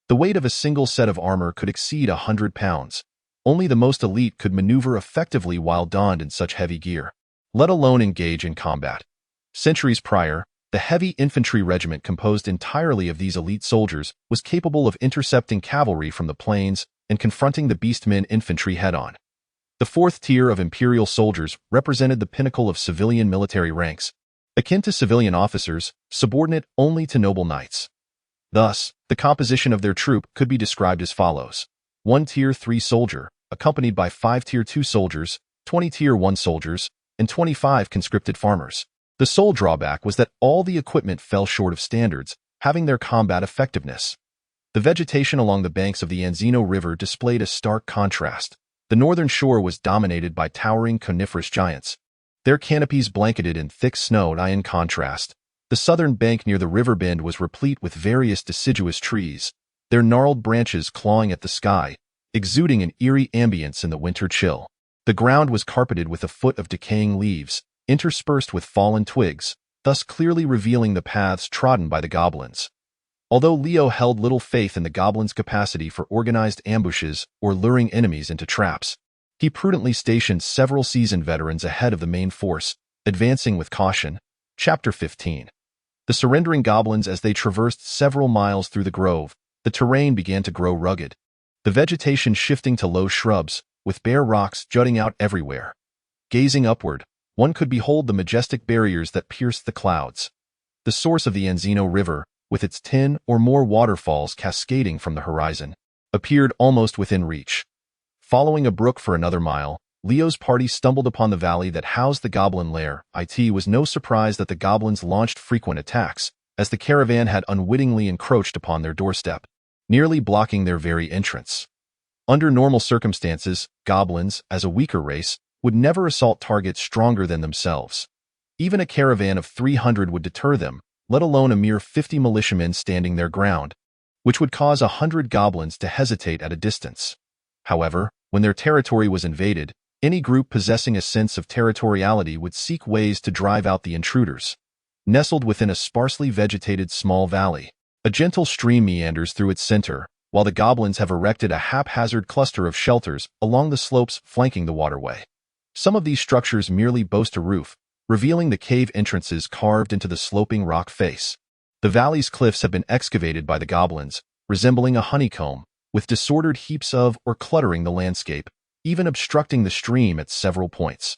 The weight of a single set of armor could exceed 100 pounds. Only the most elite could maneuver effectively while donned in such heavy gear, let alone engage in combat. Centuries prior, the heavy infantry regiment composed entirely of these elite soldiers was capable of intercepting cavalry from the plains and confronting the beastmen infantry head-on. The fourth tier of imperial soldiers represented the pinnacle of civilian military ranks, akin to civilian officers, subordinate only to noble knights. Thus, the composition of their troop could be described as follows: 1 Tier 3 soldier, accompanied by 5 Tier 2 soldiers, 20 Tier 1 soldiers, and 25 conscripted farmers. The sole drawback was that all the equipment fell short of standards, having their combat effectiveness. The vegetation along the banks of the Anzino River displayed a stark contrast. The northern shore was dominated by towering coniferous giants, their canopies blanketed in thick snow. In contrast, the southern bank near the river bend was replete with various deciduous trees, their gnarled branches clawing at the sky, exuding an eerie ambience in the winter chill. The ground was carpeted with a foot of decaying leaves, interspersed with fallen twigs, thus clearly revealing the paths trodden by the goblins. Although Leo held little faith in the goblins' capacity for organized ambushes or luring enemies into traps, he prudently stationed several seasoned veterans ahead of the main force, advancing with caution. Chapter 15. The surrendering goblins. As they traversed several miles through the grove, the terrain began to grow rugged, the vegetation shifting to low shrubs, with bare rocks jutting out everywhere. Gazing upward, one could behold the majestic barriers that pierced the clouds. The source of the Anzino River, with its 10 or more waterfalls cascading from the horizon, appeared almost within reach. Following a brook for another mile, Leo's party stumbled upon the valley that housed the goblin lair. It was no surprise that the goblins launched frequent attacks, as the caravan had unwittingly encroached upon their doorstep, nearly blocking their very entrance. Under normal circumstances, goblins, as a weaker race, would never assault targets stronger than themselves. Even a caravan of 300 would deter them, let alone a mere 50 militiamen standing their ground, which would cause 100 goblins to hesitate at a distance. However, when their territory was invaded, any group possessing a sense of territoriality would seek ways to drive out the intruders. Nestled within a sparsely vegetated small valley, a gentle stream meanders through its center, while the goblins have erected a haphazard cluster of shelters along the slopes flanking the waterway. Some of these structures merely boast a roof, revealing the cave entrances carved into the sloping rock face. The valley's cliffs have been excavated by the goblins, resembling a honeycomb, with disordered heaps of or cluttering the landscape, even obstructing the stream at several points.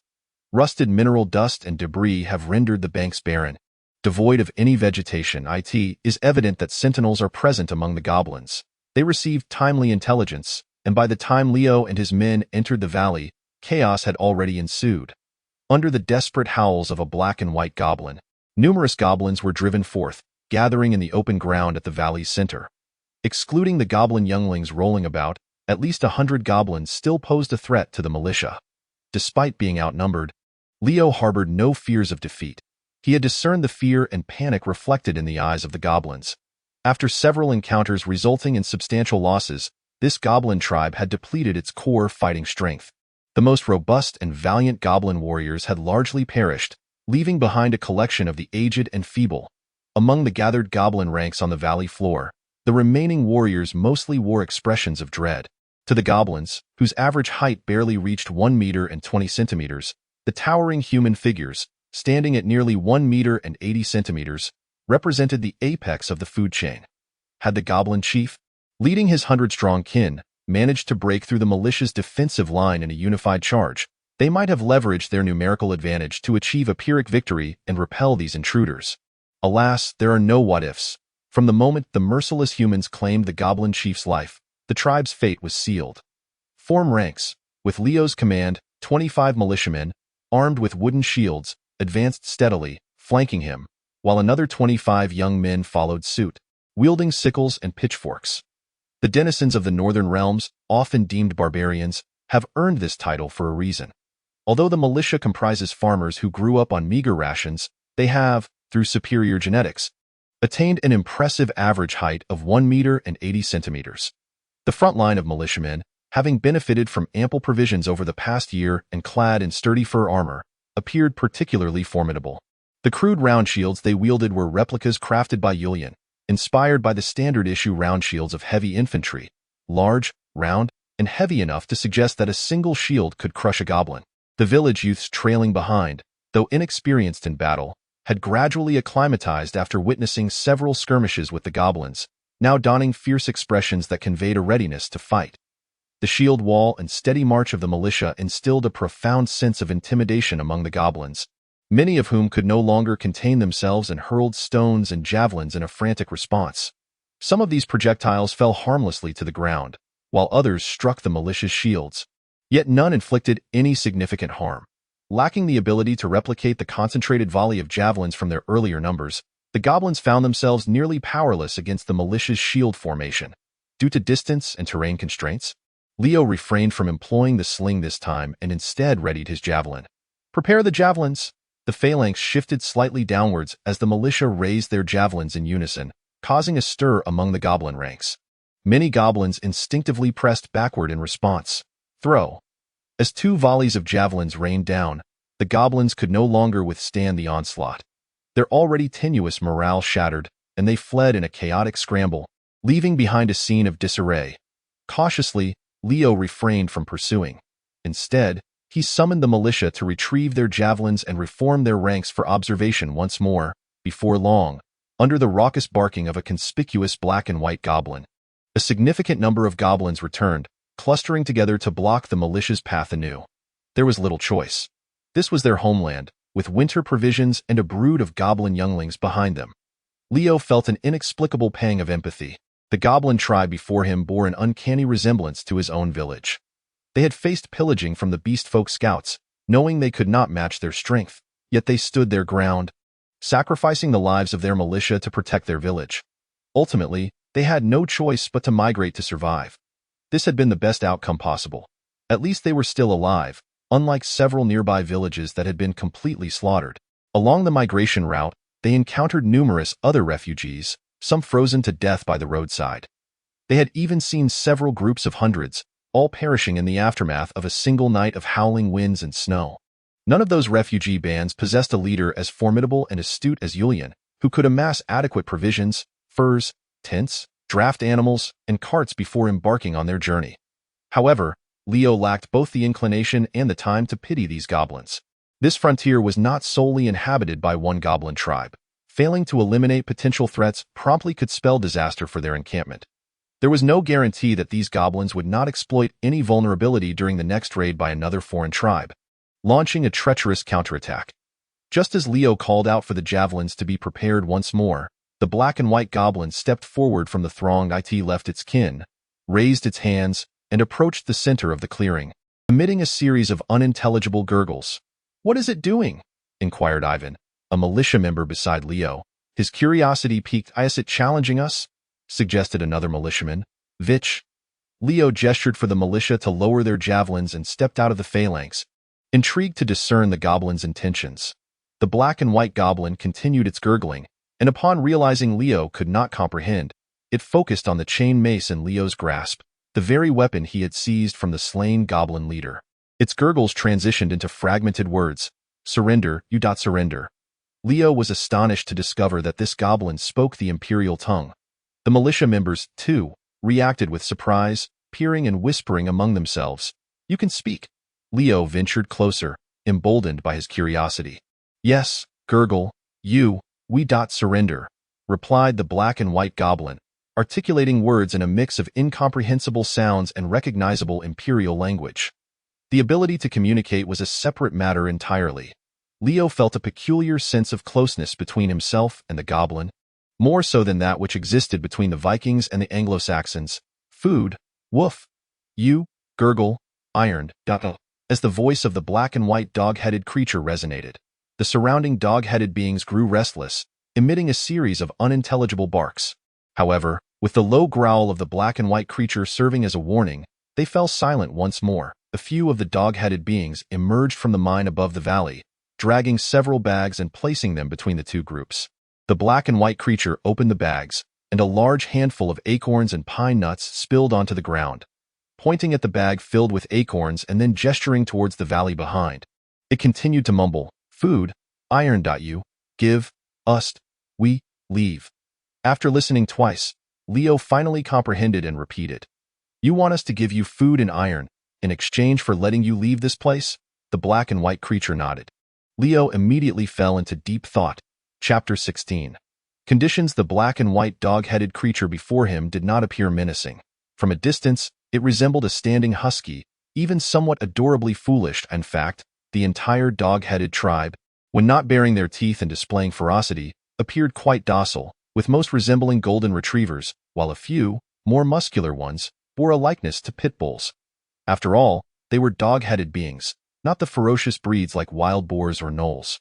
Rusted mineral dust and debris have rendered the banks barren, devoid of any vegetation. It is evident that sentinels are present among the goblins. They received timely intelligence, and by the time Leo and his men entered the valley, chaos had already ensued. Under the desperate howls of a black and white goblin, numerous goblins were driven forth, gathering in the open ground at the valley's center. Excluding the goblin younglings rolling about, at least 100 goblins still posed a threat to the militia. Despite being outnumbered, Leo harbored no fears of defeat. He had discerned the fear and panic reflected in the eyes of the goblins. After several encounters resulting in substantial losses, this goblin tribe had depleted its core fighting strength. The most robust and valiant goblin warriors had largely perished, leaving behind a collection of the aged and feeble. Among the gathered goblin ranks on the valley floor, the remaining warriors mostly wore expressions of dread. To the goblins, whose average height barely reached 1 meter and 20 centimeters, the towering human figures, standing at nearly 1 meter and 80 centimeters, represented the apex of the food chain. Had the goblin chief, leading his 100-strong kin, managed to break through the militia's defensive line in a unified charge, they might have leveraged their numerical advantage to achieve a Pyrrhic victory and repel these intruders. Alas, there are no what-ifs. From the moment the merciless humans claimed the goblin chief's life, the tribe's fate was sealed. Form ranks. With Leo's command, 25 militiamen, armed with wooden shields, advanced steadily, flanking him, while another 25 young men followed suit, wielding sickles and pitchforks. The denizens of the northern realms, often deemed barbarians, have earned this title for a reason. Although the militia comprises farmers who grew up on meager rations, they have, through superior genetics, attained an impressive average height of 1 meter and 80 centimeters. The front line of militiamen, having benefited from ample provisions over the past year and clad in sturdy fur armor, appeared particularly formidable. The crude round shields they wielded were replicas crafted by Julian, inspired by the standard-issue round shields of heavy infantry, large, round, and heavy enough to suggest that a single shield could crush a goblin. The village youths trailing behind, though inexperienced in battle, had gradually acclimatized after witnessing several skirmishes with the goblins, now donning fierce expressions that conveyed a readiness to fight. The shield wall and steady march of the militia instilled a profound sense of intimidation among the goblins, many of whom could no longer contain themselves and hurled stones and javelins in a frantic response. Some of these projectiles fell harmlessly to the ground, while others struck the militia's shields. Yet none inflicted any significant harm. Lacking the ability to replicate the concentrated volley of javelins from their earlier numbers, the goblins found themselves nearly powerless against the militia's shield formation. Due to distance and terrain constraints, Leo refrained from employing the sling this time and instead readied his javelin. Prepare the javelins! The phalanx shifted slightly downwards as the militia raised their javelins in unison, causing a stir among the goblin ranks. Many goblins instinctively pressed backward in response. Throw! As two volleys of javelins rained down, the goblins could no longer withstand the onslaught. Their already tenuous morale shattered, and they fled in a chaotic scramble, leaving behind a scene of disarray. Cautiously, Leo refrained from pursuing. Instead, he summoned the militia to retrieve their javelins and reform their ranks for observation once more. Before long, under the raucous barking of a conspicuous black and white goblin, a significant number of goblins returned, clustering together to block the militia's path anew. There was little choice. This was their homeland, with winter provisions and a brood of goblin younglings behind them. Leo felt an inexplicable pang of empathy. The goblin tribe before him bore an uncanny resemblance to his own village. They had faced pillaging from the beast folk scouts, knowing they could not match their strength, yet they stood their ground, sacrificing the lives of their militia to protect their village. Ultimately, they had no choice but to migrate to survive. This had been the best outcome possible. At least they were still alive, unlike several nearby villages that had been completely slaughtered. Along the migration route, they encountered numerous other refugees, some frozen to death by the roadside. They had even seen several groups of hundreds, all perishing in the aftermath of a single night of howling winds and snow. None of those refugee bands possessed a leader as formidable and astute as Julian, who could amass adequate provisions, furs, tents, draft animals, and carts before embarking on their journey. However, Leo lacked both the inclination and the time to pity these goblins. This frontier was not solely inhabited by one goblin tribe. Failing to eliminate potential threats promptly could spell disaster for their encampment. There was no guarantee that these goblins would not exploit any vulnerability during the next raid by another foreign tribe, launching a treacherous counterattack. Just as Leo called out for the javelins to be prepared once more, the black and white goblin stepped forward from the throng. It left its kin, raised its hands, and approached the center of the clearing, emitting a series of unintelligible gurgles. "What is it doing?" inquired Ivan, a militia member beside Leo. His curiosity piqued. "Is it challenging us?" suggested another militiaman. "Vich." Leo gestured for the militia to lower their javelins and stepped out of the phalanx, intrigued to discern the goblin's intentions. The black and white goblin continued its gurgling, and upon realizing Leo could not comprehend, it focused on the chain mace in Leo's grasp, the very weapon he had seized from the slain goblin leader. Its gurgles transitioned into fragmented words. "Surrender, you surrender." Leo was astonished to discover that this goblin spoke the imperial tongue. The militia members, too, reacted with surprise, peering and whispering among themselves. "You can speak." Leo ventured closer, emboldened by his curiosity. "Yes, gurgle, we surrender," replied the black and white goblin, articulating words in a mix of incomprehensible sounds and recognizable imperial language. The ability to communicate was a separate matter entirely. Leo felt a peculiar sense of closeness between himself and the goblin, more so than that which existed between the Vikings and the Anglo-Saxons. "Food, woof, you, gurgle, ironed," as the voice of the black and white dog-headed creature resonated. The surrounding dog-headed beings grew restless, emitting a series of unintelligible barks. However, with the low growl of the black and white creature serving as a warning, they fell silent once more. A few of the dog-headed beings emerged from the mine above the valley, dragging several bags and placing them between the two groups. The black and white creature opened the bags, and a large handful of acorns and pine nuts spilled onto the ground. Pointing at the bag filled with acorns and then gesturing towards the valley behind, it continued to mumble, "Food, iron. You, give, us, we, leave." After listening twice, Leo finally comprehended and repeated, "You want us to give you food and iron, in exchange for letting you leave this place?" The black and white creature nodded. Leo immediately fell into deep thought, Chapter 16. Conditions. The black and white dog-headed creature before him did not appear menacing. From a distance, it resembled a standing husky, even somewhat adorably foolish. In fact, the entire dog-headed tribe, when not baring their teeth and displaying ferocity, appeared quite docile, with most resembling golden retrievers, while a few, more muscular ones, bore a likeness to pit bulls. After all, they were dog-headed beings, not the ferocious breeds like wild boars or gnolls.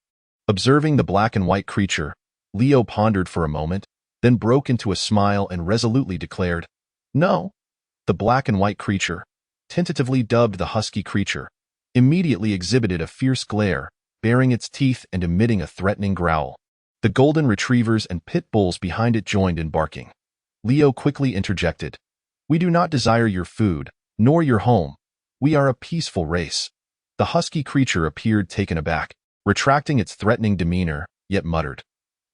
Observing the black and white creature, Leo pondered for a moment, then broke into a smile and resolutely declared, "No." The black and white creature, tentatively dubbed the husky creature, immediately exhibited a fierce glare, baring its teeth and emitting a threatening growl. The golden retrievers and pit bulls behind it joined in barking. Leo quickly interjected, "We do not desire your food, nor your home. We are a peaceful race." The husky creature appeared taken aback, retracting its threatening demeanor, yet muttered,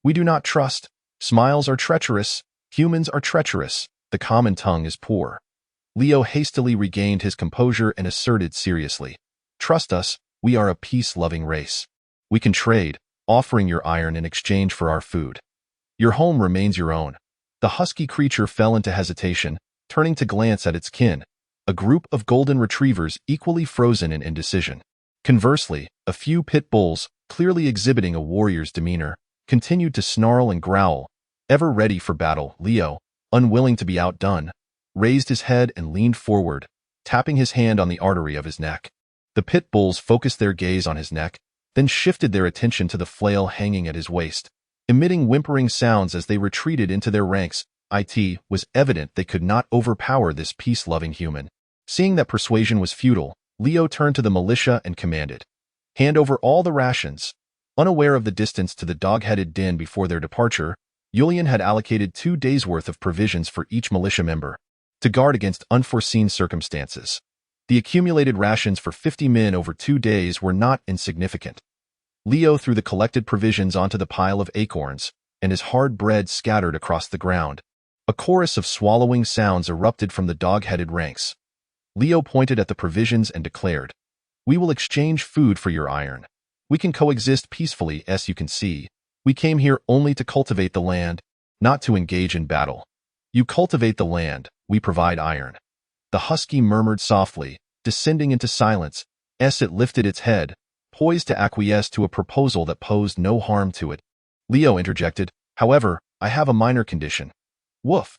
"We do not trust. Smiles are treacherous. Humans are treacherous. The common tongue is poor." Leo hastily regained his composure and asserted seriously, "Trust us, we are a peace-loving race. We can trade, offering your iron in exchange for our food. Your home remains your own." The husky creature fell into hesitation, turning to glance at its kin, a group of golden retrievers equally frozen in indecision. Conversely, a few pit bulls, clearly exhibiting a warrior's demeanor, continued to snarl and growl, ever ready for battle. Leo, unwilling to be outdone, raised his head and leaned forward, tapping his hand on the artery of his neck. The pit bulls focused their gaze on his neck, then shifted their attention to the flail hanging at his waist, emitting whimpering sounds as they retreated into their ranks. It was evident they could not overpower this peace-loving human. Seeing that persuasion was futile, Leo turned to the militia and commanded, "Hand over all the rations." Unaware of the distance to the dog-headed den before their departure, Julian had allocated 2 days' worth of provisions for each militia member, to guard against unforeseen circumstances. The accumulated rations for 50 men over 2 days were not insignificant. Leo threw the collected provisions onto the pile of acorns, and his hard bread scattered across the ground. A chorus of swallowing sounds erupted from the dog-headed ranks. Leo pointed at the provisions and declared, "We will exchange food for your iron. We can coexist peacefully. As you can see, we came here only to cultivate the land, not to engage in battle. You cultivate the land, we provide iron." The husky murmured softly, descending into silence, as it lifted its head, poised to acquiesce to a proposal that posed no harm to it. Leo interjected, "However, I have a minor condition." "Woof.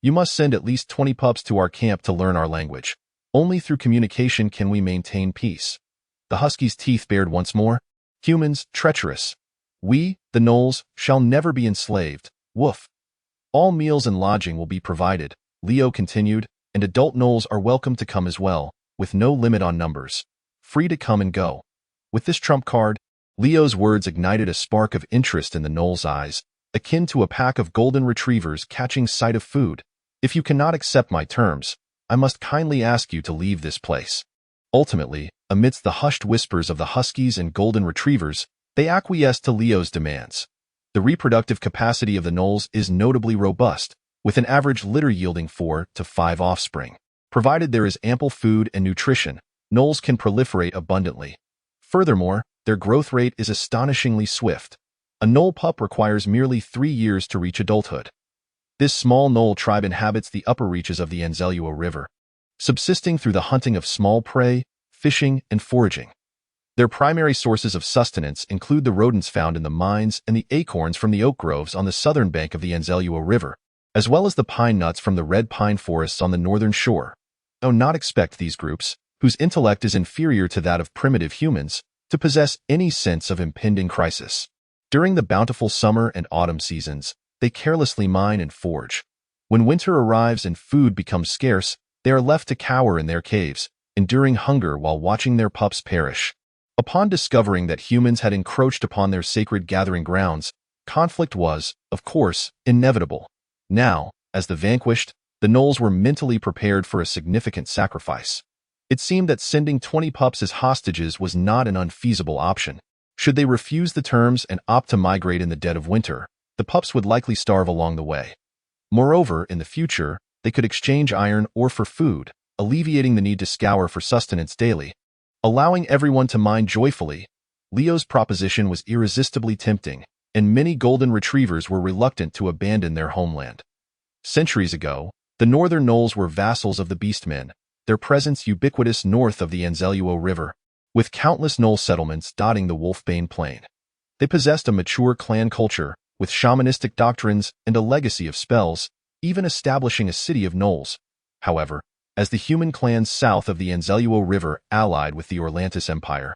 You must send at least 20 pups to our camp to learn our language. Only through communication can we maintain peace." The husky's teeth bared once more. "Humans, treacherous. We, the gnolls, shall never be enslaved. Woof. All meals and lodging will be provided," Leo continued, "and adult gnolls are welcome to come as well, with no limit on numbers. Free to come and go." With this trump card, Leo's words ignited a spark of interest in the gnoll's eyes, akin to a pack of golden retrievers catching sight of food. "If you cannot accept my terms, I must kindly ask you to leave this place." Ultimately, amidst the hushed whispers of the huskies and golden retrievers, they acquiesced to Leo's demands. The reproductive capacity of the gnolls is notably robust, with an average litter yielding 4 to 5 offspring. Provided there is ample food and nutrition, gnolls can proliferate abundantly. Furthermore, their growth rate is astonishingly swift. A gnoll pup requires merely 3 years to reach adulthood. This small gnoll tribe inhabits the upper reaches of the Anzelua River, subsisting through the hunting of small prey, fishing, and foraging. Their primary sources of sustenance include the rodents found in the mines and the acorns from the oak groves on the southern bank of the Anzelua River, as well as the pine nuts from the red pine forests on the northern shore. Do not expect these groups, whose intellect is inferior to that of primitive humans, to possess any sense of impending crisis. During the bountiful summer and autumn seasons, they carelessly mine and forage. When winter arrives and food becomes scarce, they are left to cower in their caves, enduring hunger while watching their pups perish. Upon discovering that humans had encroached upon their sacred gathering grounds, conflict was, of course, inevitable. Now, as the vanquished, the gnolls were mentally prepared for a significant sacrifice. It seemed that sending 20 pups as hostages was not an unfeasible option. Should they refuse the terms and opt to migrate in the dead of winter, the pups would likely starve along the way. Moreover, in the future, they could exchange iron ore for food, alleviating the need to scour for sustenance daily. Allowing everyone to mine joyfully, Leo's proposition was irresistibly tempting, and many golden retrievers were reluctant to abandon their homeland. Centuries ago, the northern gnolls were vassals of the beastmen, their presence ubiquitous north of the Anzeluo River, with countless gnoll settlements dotting the Wolfbane Plain. They possessed a mature clan culture, with shamanistic doctrines and a legacy of spells, even establishing a city of gnolls. However, as the human clans south of the Anzeluo River allied with the Orlantis Empire,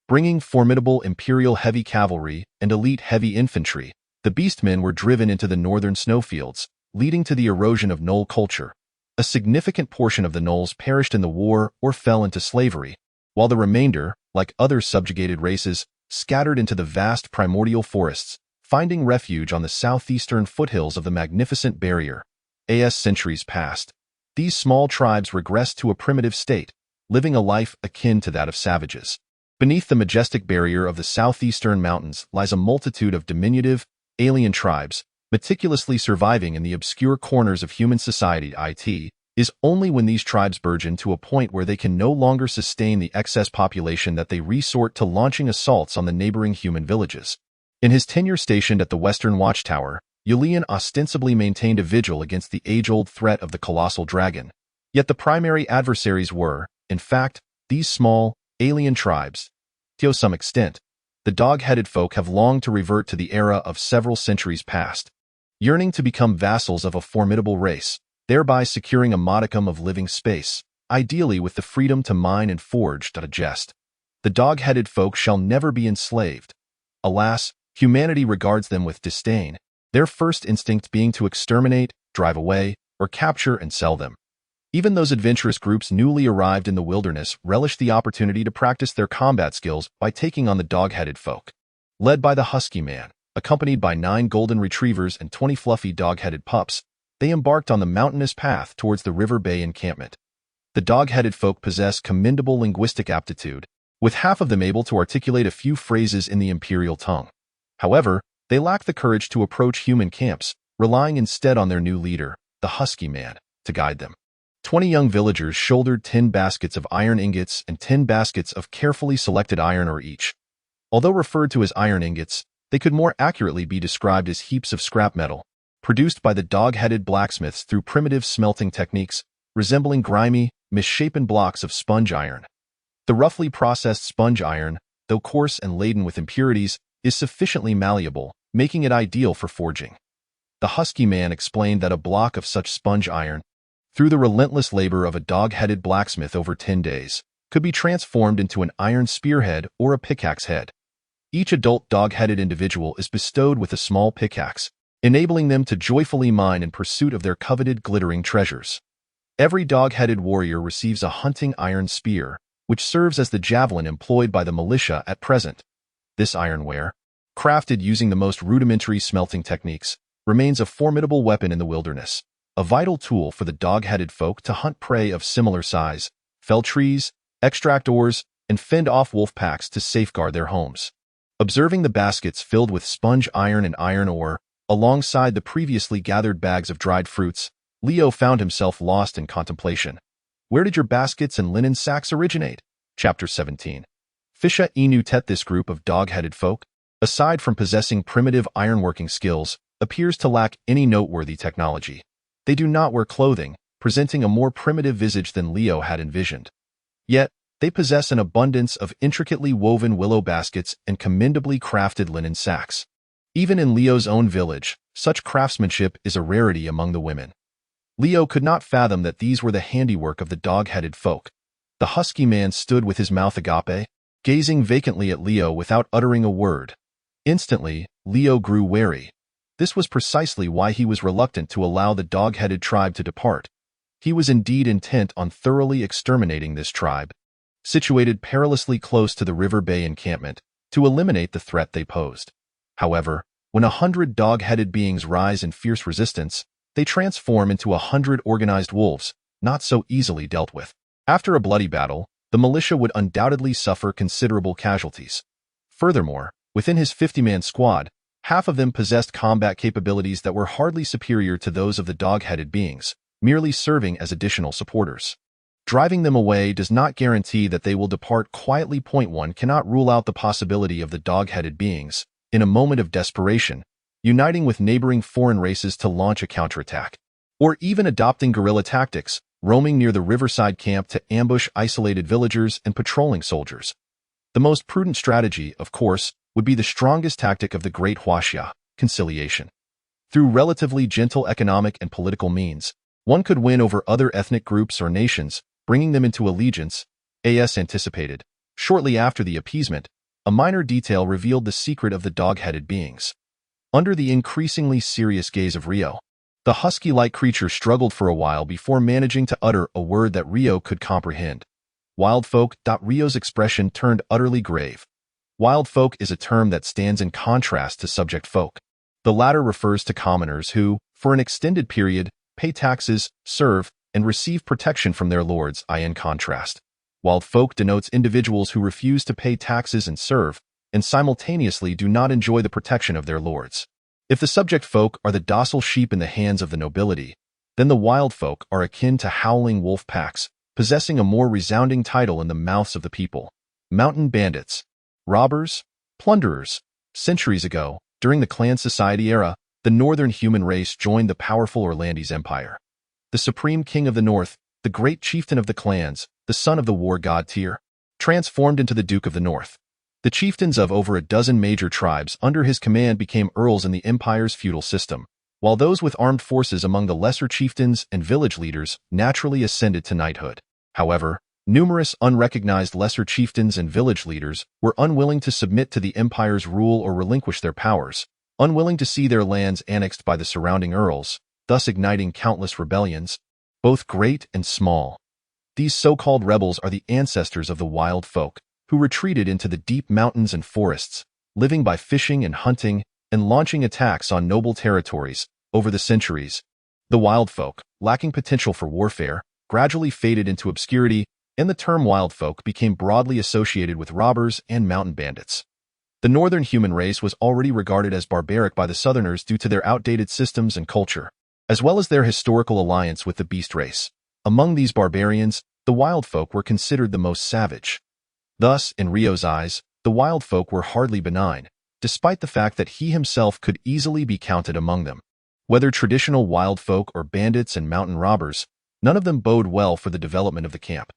bringing formidable imperial heavy cavalry and elite heavy infantry, the beastmen were driven into the northern snowfields, leading to the erosion of gnoll culture. A significant portion of the gnolls perished in the war or fell into slavery, while the remainder, like other subjugated races, scattered into the vast primordial forests, finding refuge on the southeastern foothills of the magnificent barrier. As centuries passed, these small tribes regressed to a primitive state, living a life akin to that of savages. Beneath the majestic barrier of the southeastern mountains lies a multitude of diminutive, alien tribes, meticulously surviving in the obscure corners of human society. It is only when these tribes burgeon to a point where they can no longer sustain the excess population that they resort to launching assaults on the neighboring human villages. In his tenure stationed at the Western Watchtower, Yulian ostensibly maintained a vigil against the age-old threat of the colossal dragon. Yet the primary adversaries were, in fact, these small, alien tribes. To some extent, the dog-headed folk have longed to revert to the era of several centuries past, yearning to become vassals of a formidable race, thereby securing a modicum of living space, ideally with the freedom to mine and forge. A jest. The dog-headed folk shall never be enslaved. Alas, humanity regards them with disdain, their first instinct being to exterminate, drive away, or capture and sell them. Even those adventurous groups newly arrived in the wilderness relished the opportunity to practice their combat skills by taking on the dog-headed folk. Led by the Husky Man, accompanied by 9 golden retrievers and 20 fluffy dog-headed pups, they embarked on the mountainous path towards the River Bay encampment. The dog-headed folk possess commendable linguistic aptitude, with half of them able to articulate a few phrases in the imperial tongue. However, they lack the courage to approach human camps, relying instead on their new leader, the Husky Man, to guide them. 20 young villagers shouldered 10 baskets of iron ingots and 10 baskets of carefully selected iron ore each. Although referred to as iron ingots, they could more accurately be described as heaps of scrap metal, produced by the dog-headed blacksmiths through primitive smelting techniques, resembling grimy, misshapen blocks of sponge iron. The roughly processed sponge iron, though coarse and laden with impurities, is sufficiently malleable, making it ideal for forging. The Husky Man explained that a block of such sponge iron, through the relentless labor of a dog-headed blacksmith over 10 days, could be transformed into an iron spearhead or a pickaxe head. Each adult dog-headed individual is bestowed with a small pickaxe, enabling them to joyfully mine in pursuit of their coveted glittering treasures. Every dog-headed warrior receives a hunting iron spear, which serves as the javelin employed by the militia at present. This ironware, crafted using the most rudimentary smelting techniques, remains a formidable weapon in the wilderness, a vital tool for the dog-headed folk to hunt prey of similar size, fell trees, extract ores, and fend off wolf packs to safeguard their homes. Observing the baskets filled with sponge iron and iron ore, alongside the previously gathered bags of dried fruits, Leo found himself lost in contemplation. Where did your baskets and linen sacks originate? Chapter 17. Fisha Inu Tet. This group of dog-headed folk, aside from possessing primitive ironworking skills, appears to lack any noteworthy technology. They do not wear clothing, presenting a more primitive visage than Leo had envisioned. Yet, they possess an abundance of intricately woven willow baskets and commendably crafted linen sacks. Even in Leo's own village, such craftsmanship is a rarity among the women. Leo could not fathom that these were the handiwork of the dog-headed folk. The Husky Man stood with his mouth agape, gazing vacantly at Leo without uttering a word. Instantly, Leo grew wary. This was precisely why he was reluctant to allow the dog-headed tribe to depart. He was indeed intent on thoroughly exterminating this tribe, situated perilously close to the River Bay encampment, to eliminate the threat they posed. However, when 100 dog-headed beings rise in fierce resistance, they transform into 100 organized wolves, not so easily dealt with. After a bloody battle, the militia would undoubtedly suffer considerable casualties. Furthermore, within his 50-man squad, half of them possessed combat capabilities that were hardly superior to those of the dog-headed beings, merely serving as additional supporters. Driving them away does not guarantee that they will depart quietly. One cannot rule out the possibility of the dog-headed beings, in a moment of desperation, uniting with neighboring foreign races to launch a counterattack, or even adopting guerrilla tactics, roaming near the riverside camp to ambush isolated villagers and patrolling soldiers. The most prudent strategy, of course, would be the strongest tactic of the Great Huaxia, conciliation. Through relatively gentle economic and political means, one could win over other ethnic groups or nations, bringing them into allegiance, as anticipated. Shortly after the appeasement, a minor detail revealed the secret of the dog-headed beings. Under the increasingly serious gaze of Rio, the husky-like creature struggled for a while before managing to utter a word that Rio could comprehend. Wild folk. Rio's expression turned utterly grave. Wild folk is a term that stands in contrast to subject folk. The latter refers to commoners who, for an extended period, pay taxes, serve, and receive protection from their lords. In contrast, wild folk denotes individuals who refuse to pay taxes and serve, and simultaneously do not enjoy the protection of their lords. If the subject folk are the docile sheep in the hands of the nobility, then the wild folk are akin to howling wolf packs, possessing a more resounding title in the mouths of the people. Mountain bandits, robbers, plunderers. Centuries ago, during the clan society era, the northern human race joined the powerful Orlandes Empire. The supreme king of the north, the great chieftain of the clans, the son of the war god Tyr, transformed into the Duke of the North. The chieftains of over a dozen major tribes under his command became earls in the empire's feudal system, while those with armed forces among the lesser chieftains and village leaders naturally ascended to knighthood. However, numerous unrecognized lesser chieftains and village leaders were unwilling to submit to the empire's rule or relinquish their powers, unwilling to see their lands annexed by the surrounding earls, thus igniting countless rebellions, both great and small. These so-called rebels are the ancestors of the wild folk, who retreated into the deep mountains and forests, living by fishing and hunting and launching attacks on noble territories. Over the centuries, the wild folk, lacking potential for warfare, gradually faded into obscurity, and the term wild folk became broadly associated with robbers and mountain bandits. The northern human race was already regarded as barbaric by the southerners due to their outdated systems and culture, as well as their historical alliance with the beast race. Among these barbarians, the wild folk were considered the most savage. Thus, in Rio's eyes, the wild folk were hardly benign, despite the fact that he himself could easily be counted among them. Whether traditional wild folk or bandits and mountain robbers, none of them bode well for the development of the camp.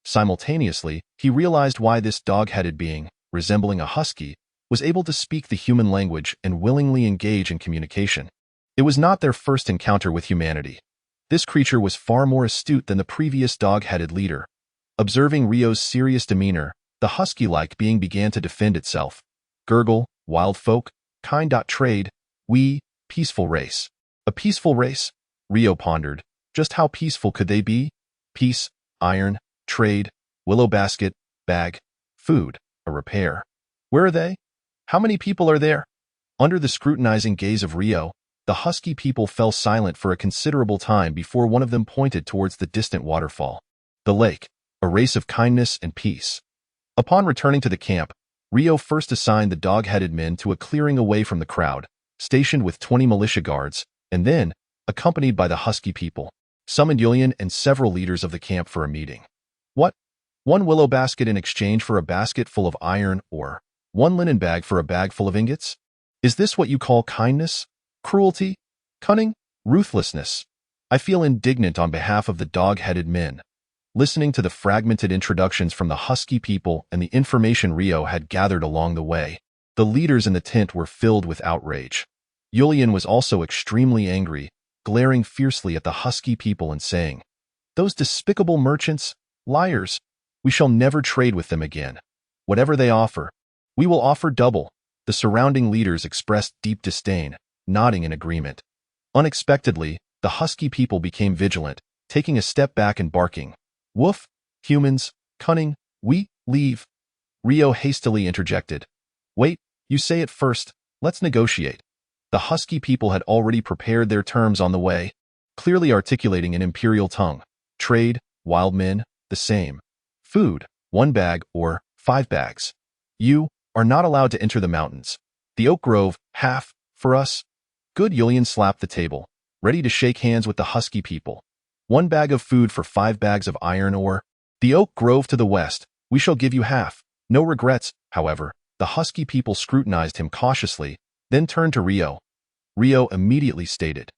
Simultaneously, he realized why this dog-headed being, resembling a husky, was able to speak the human language and willingly engage in communication. It was not their first encounter with humanity. This creature was far more astute than the previous dog-headed leader. Observing Rio's serious demeanor, the husky-like being began to defend itself. Gurgle, wild folk, kind. Trade, we, peaceful race. A peaceful race? Rio pondered. Just how peaceful could they be? Peace, iron, trade, willow basket, bag, food, a repair. Where are they? How many people are there? Under the scrutinizing gaze of Rio, the husky people fell silent for a considerable time before one of them pointed towards the distant waterfall. The lake, a race of kindness and peace. Upon returning to the camp, Rio first assigned the dog-headed men to a clearing away from the crowd, stationed with 20 militia guards, and then, accompanied by the husky people, summoned Yulian and several leaders of the camp for a meeting. What? One willow basket in exchange for a basket full of iron, or one linen bag for a bag full of ingots? Is this what you call kindness, cruelty, cunning, ruthlessness? I feel indignant on behalf of the dog-headed men. Listening to the fragmented introductions from the husky people and the information Rio had gathered along the way, the leaders in the tent were filled with outrage. Yulian was also extremely angry, glaring fiercely at the husky people and saying, "Those despicable merchants, liars, we shall never trade with them again. Whatever they offer, we will offer double." The surrounding leaders expressed deep disdain, nodding in agreement. Unexpectedly, the husky people became vigilant, taking a step back and barking, "Woof, humans, cunning, we, leave." Rio hastily interjected, "Wait, you say it first, let's negotiate." The husky people had already prepared their terms on the way, clearly articulating in imperial tongue. Trade, wild men, the same. Food, 1 bag or 5 bags. You are not allowed to enter the mountains. The oak grove, half, for us. Good. Yulian slapped the table, ready to shake hands with the husky people. 1 bag of food for 5 bags of iron ore. The oak grove to the west, we shall give you half. No regrets, however, The husky people scrutinized him cautiously, then turned to Rio. Rio immediately stated,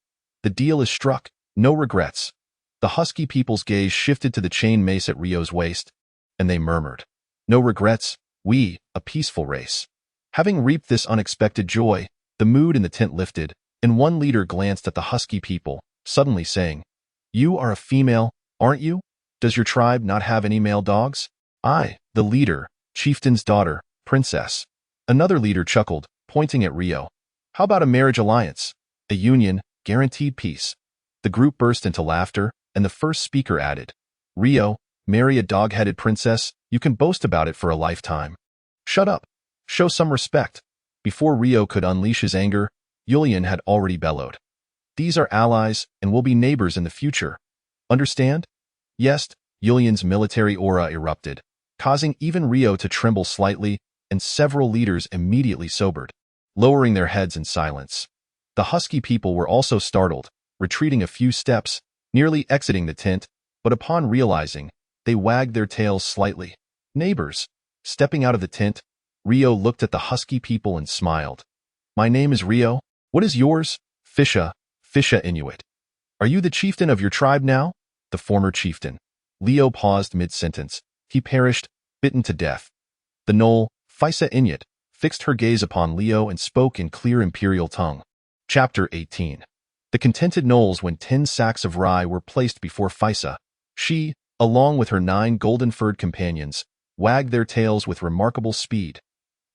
"The deal is struck, no regrets." The husky people's gaze shifted to the chain mace at Rio's waist, and they murmured, "No regrets, we, a peaceful race." Having reaped this unexpected joy, the mood in the tent lifted, and one leader glanced at the husky people, suddenly saying, "You are a female, aren't you? Does your tribe not have any male dogs?" "I, the leader, chieftain's daughter, princess." Another leader chuckled, pointing at Rio. "How about a marriage alliance? A union, guaranteed peace." The group burst into laughter, and the first speaker added, "Rio, marry a dog-headed princess, you can boast about it for a lifetime." "Shut up. Show some respect." Before Rio could unleash his anger, Julian had already bellowed, "These are allies and will be neighbors in the future. Understand?" "Yes." Julian's military aura erupted, causing even Rio to tremble slightly, and several leaders immediately sobered, lowering their heads in silence. The husky people were also startled, retreating a few steps, nearly exiting the tent, but upon realizing, they wagged their tails slightly. "Neighbors." Stepping out of the tent, Rio looked at the husky people and smiled. "My name is Rio. What is yours?" "Fisha Inuit." "Are you the chieftain of your tribe now?" "The former chieftain." Leo paused mid-sentence. "He perished, bitten to death." The Knoll, Fisha Inuit, fixed her gaze upon Leo and spoke in clear imperial tongue. Chapter 18. The contented Knolls when 10 sacks of rye were placed before Fisha. She, along with her 9 golden-furred companions, wagged their tails with remarkable speed.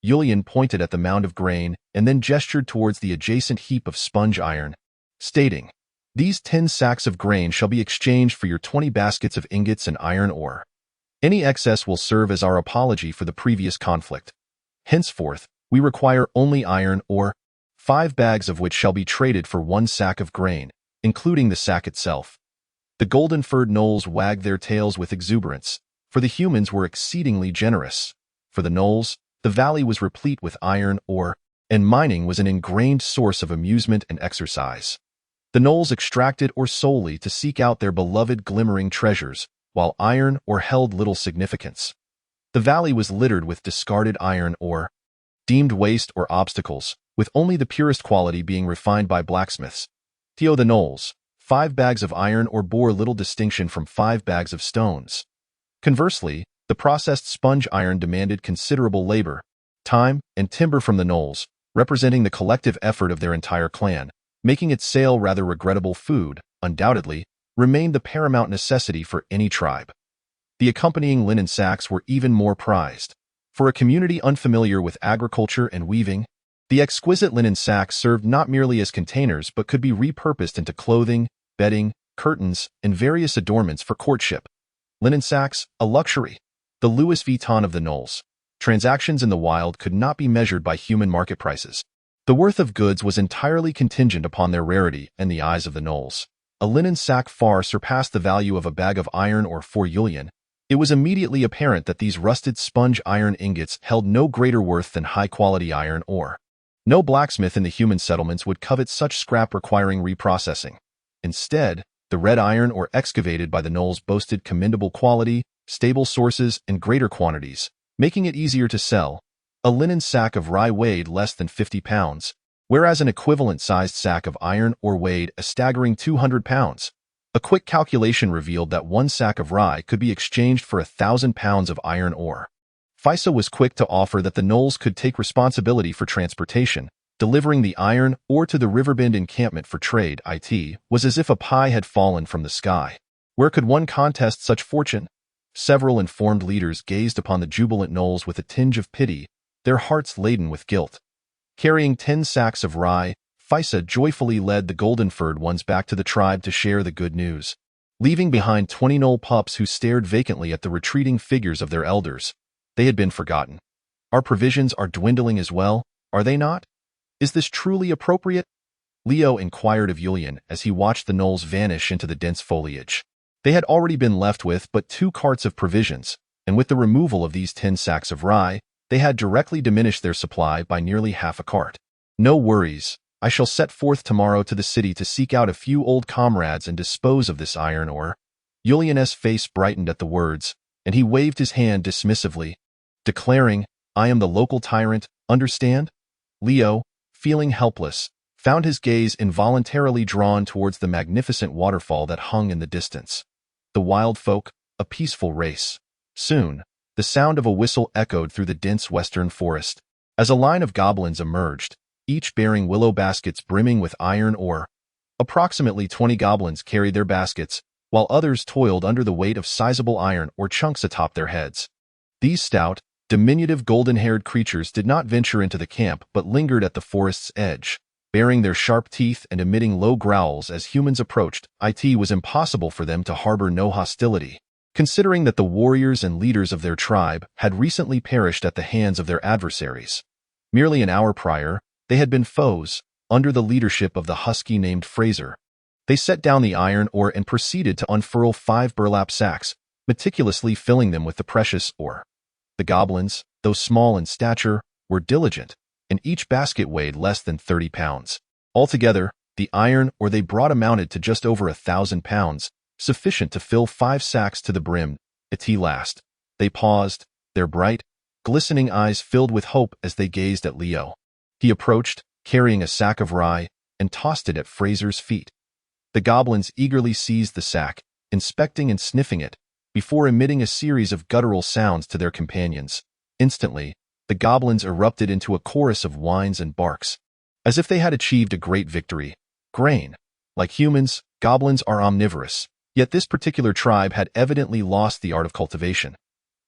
Julian pointed at the mound of grain and then gestured towards the adjacent heap of sponge iron, stating, "These 10 sacks of grain shall be exchanged for your 20 baskets of ingots and iron ore. Any excess will serve as our apology for the previous conflict. Henceforth, we require only iron ore, 5 bags of which shall be traded for 1 sack of grain, including the sack itself." The golden-furred Knolls wagged their tails with exuberance, for the humans were exceedingly generous. For the Knolls, the valley was replete with iron ore, and mining was an ingrained source of amusement and exercise. The Knolls extracted ore solely to seek out their beloved glimmering treasures, while iron ore held little significance. The valley was littered with discarded iron ore, deemed waste or obstacles, with only the purest quality being refined by blacksmiths. To the Knolls, 5 bags of iron ore bore little distinction from 5 bags of stones. Conversely, the processed sponge iron demanded considerable labor, time, and timber from the Knolls, representing the collective effort of their entire clan. Making its sale rather regrettable. Food, undoubtedly, remained the paramount necessity for any tribe. The accompanying linen sacks were even more prized. For a community unfamiliar with agriculture and weaving, the exquisite linen sacks served not merely as containers but could be repurposed into clothing, bedding, curtains, and various adornments for courtship. Linen sacks, a luxury. The Louis Vuitton of the Knolls. Transactions in the wild could not be measured by human market prices. The worth of goods was entirely contingent upon their rarity in the eyes of the Knolls. A linen sack far surpassed the value of a bag of iron ore for Julian. It was immediately apparent that these rusted sponge iron ingots held no greater worth than high-quality iron ore. No blacksmith in the human settlements would covet such scrap requiring reprocessing. Instead, the red iron ore excavated by the Knolls boasted commendable quality, stable sources, and greater quantities, making it easier to sell. A linen sack of rye weighed less than 50 pounds, whereas an equivalent-sized sack of iron ore weighed a staggering 200 pounds. A quick calculation revealed that 1 sack of rye could be exchanged for 1,000 pounds of iron ore. Fisha was quick to offer that the Knolls could take responsibility for transportation. Delivering the iron ore to the Riverbend encampment for trade, it was as if a pie had fallen from the sky. Where could one contest such fortune? Several informed leaders gazed upon the jubilant Knolls with a tinge of pity, their hearts laden with guilt. Carrying 10 sacks of rye, Fisha joyfully led the golden-furred ones back to the tribe to share the good news, leaving behind 20 Knoll pups who stared vacantly at the retreating figures of their elders. They had been forgotten. Our provisions are dwindling as well, are they not? Is this truly appropriate? Leo inquired of Julian as he watched the Knolls vanish into the dense foliage. They had already been left with but 2 carts of provisions, and with the removal of these 10 sacks of rye, they had directly diminished their supply by nearly half a cart. No worries. I shall set forth tomorrow to the city to seek out a few old comrades and dispose of this iron ore. Julian's face brightened at the words, and he waved his hand dismissively, declaring, I am the local tyrant, understand? Leo, feeling helpless, found his gaze involuntarily drawn towards the magnificent waterfall that hung in the distance. The wild folk, a peaceful race. Soon, the sound of a whistle echoed through the dense western forest. As a line of goblins emerged, each bearing willow baskets brimming with iron ore. Approximately 20 goblins carried their baskets, while others toiled under the weight of sizable iron ore chunks atop their heads. These stout, diminutive golden-haired creatures did not venture into the camp but lingered at the forest's edge, baring their sharp teeth and emitting low growls as humans approached. It was impossible for them to harbor no hostility, considering that the warriors and leaders of their tribe had recently perished at the hands of their adversaries. Merely an hour prior, they had been foes, under the leadership of the husky named Fraser. They set down the iron ore and proceeded to unfurl 5 burlap sacks, meticulously filling them with the precious ore. The goblins, though small in stature, were diligent, and each basket weighed less than 30 pounds. Altogether, the iron ore they brought amounted to just over 1,000 pounds, sufficient to fill 5 sacks to the brim. At last, they paused, their bright, glistening eyes filled with hope as they gazed at Leo. He approached, carrying a sack of rye, and tossed it at Fraser's feet. The goblins eagerly seized the sack, inspecting and sniffing it, before emitting a series of guttural sounds to their companions. Instantly, the goblins erupted into a chorus of whines and barks, as if they had achieved a great victory. Grain. Like humans, goblins are omnivorous, yet this particular tribe had evidently lost the art of cultivation.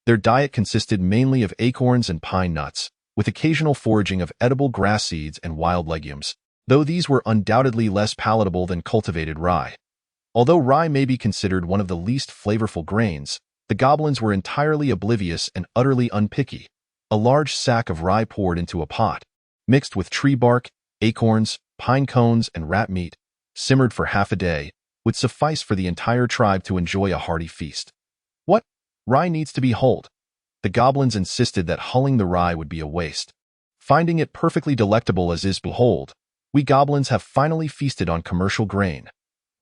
Their diet consisted mainly of acorns and pine nuts, with occasional foraging of edible grass seeds and wild legumes, though these were undoubtedly less palatable than cultivated rye. Although rye may be considered one of the least flavorful grains, the goblins were entirely oblivious and utterly unpicky. A large sack of rye poured into a pot, mixed with tree bark, acorns, pine cones, and rat meat, simmered for half a day, would suffice for the entire tribe to enjoy a hearty feast. What? Rye needs to be hulled. The goblins insisted that hulling the rye would be a waste. Finding it perfectly delectable as is, behold, we goblins have finally feasted on commercial grain.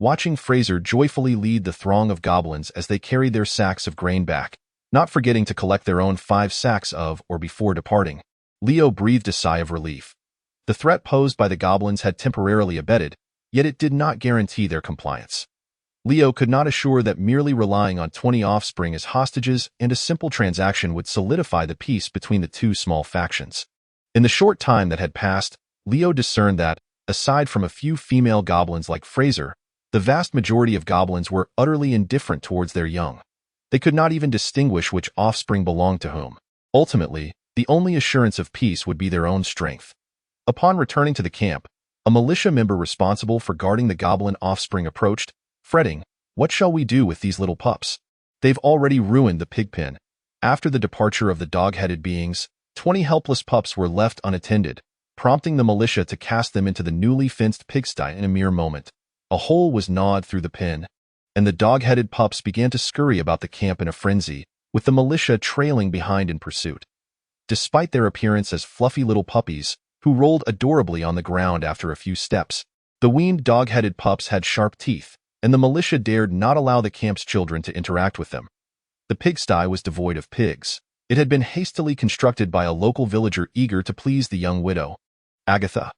Watching Fraser joyfully lead the throng of goblins as they carried their sacks of grain back, not forgetting to collect their own 5 sacks of or before departing, Leo breathed a sigh of relief. The threat posed by the goblins had temporarily abated, yet it did not guarantee their compliance. Leo could not assure that merely relying on 20 offspring as hostages and a simple transaction would solidify the peace between the two small factions. In the short time that had passed, Leo discerned that, aside from a few female goblins like Fraser, the vast majority of goblins were utterly indifferent towards their young. They could not even distinguish which offspring belonged to whom. Ultimately, the only assurance of peace would be their own strength. Upon returning to the camp, a militia member responsible for guarding the goblin offspring approached, fretting, "What shall we do with these little pups? They've already ruined the pig pen." After the departure of the dog-headed beings, 20 helpless pups were left unattended, prompting the militia to cast them into the newly fenced pigsty in a mere moment. A hole was gnawed through the pen, and the dog-headed pups began to scurry about the camp in a frenzy, with the militia trailing behind in pursuit. Despite their appearance as fluffy little puppies, who rolled adorably on the ground after a few steps, the weaned dog-headed pups had sharp teeth, and the militia dared not allow the camp's children to interact with them. The pigsty was devoid of pigs. It had been hastily constructed by a local villager eager to please the young widow, Agatha.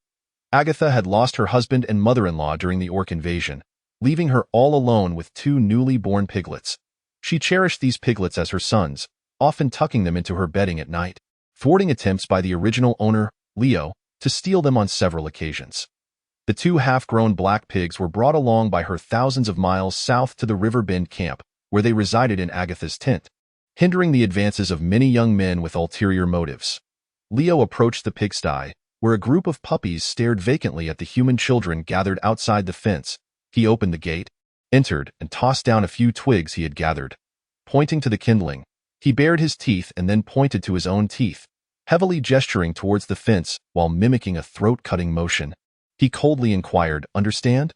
Agatha had lost her husband and mother-in-law during the orc invasion, leaving her all alone with 2 newly born piglets. She cherished these piglets as her sons, often tucking them into her bedding at night, thwarting attempts by the original owner, Leo, to steal them on several occasions. The 2 half-grown black pigs were brought along by her thousands of miles south to the River Bend camp, where they resided in Agatha's tent, hindering the advances of many young men with ulterior motives. Leo approached the pigsty, where a group of puppies stared vacantly at the human children gathered outside the fence. He opened the gate, entered, and tossed down a few twigs he had gathered. Pointing to the kindling, he bared his teeth and then pointed to his own teeth, heavily gesturing towards the fence while mimicking a throat-cutting motion. He coldly inquired, "Understand?"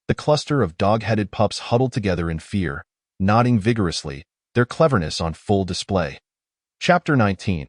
The cluster of dog-headed pups huddled together in fear, nodding vigorously, their cleverness on full display. Chapter 19.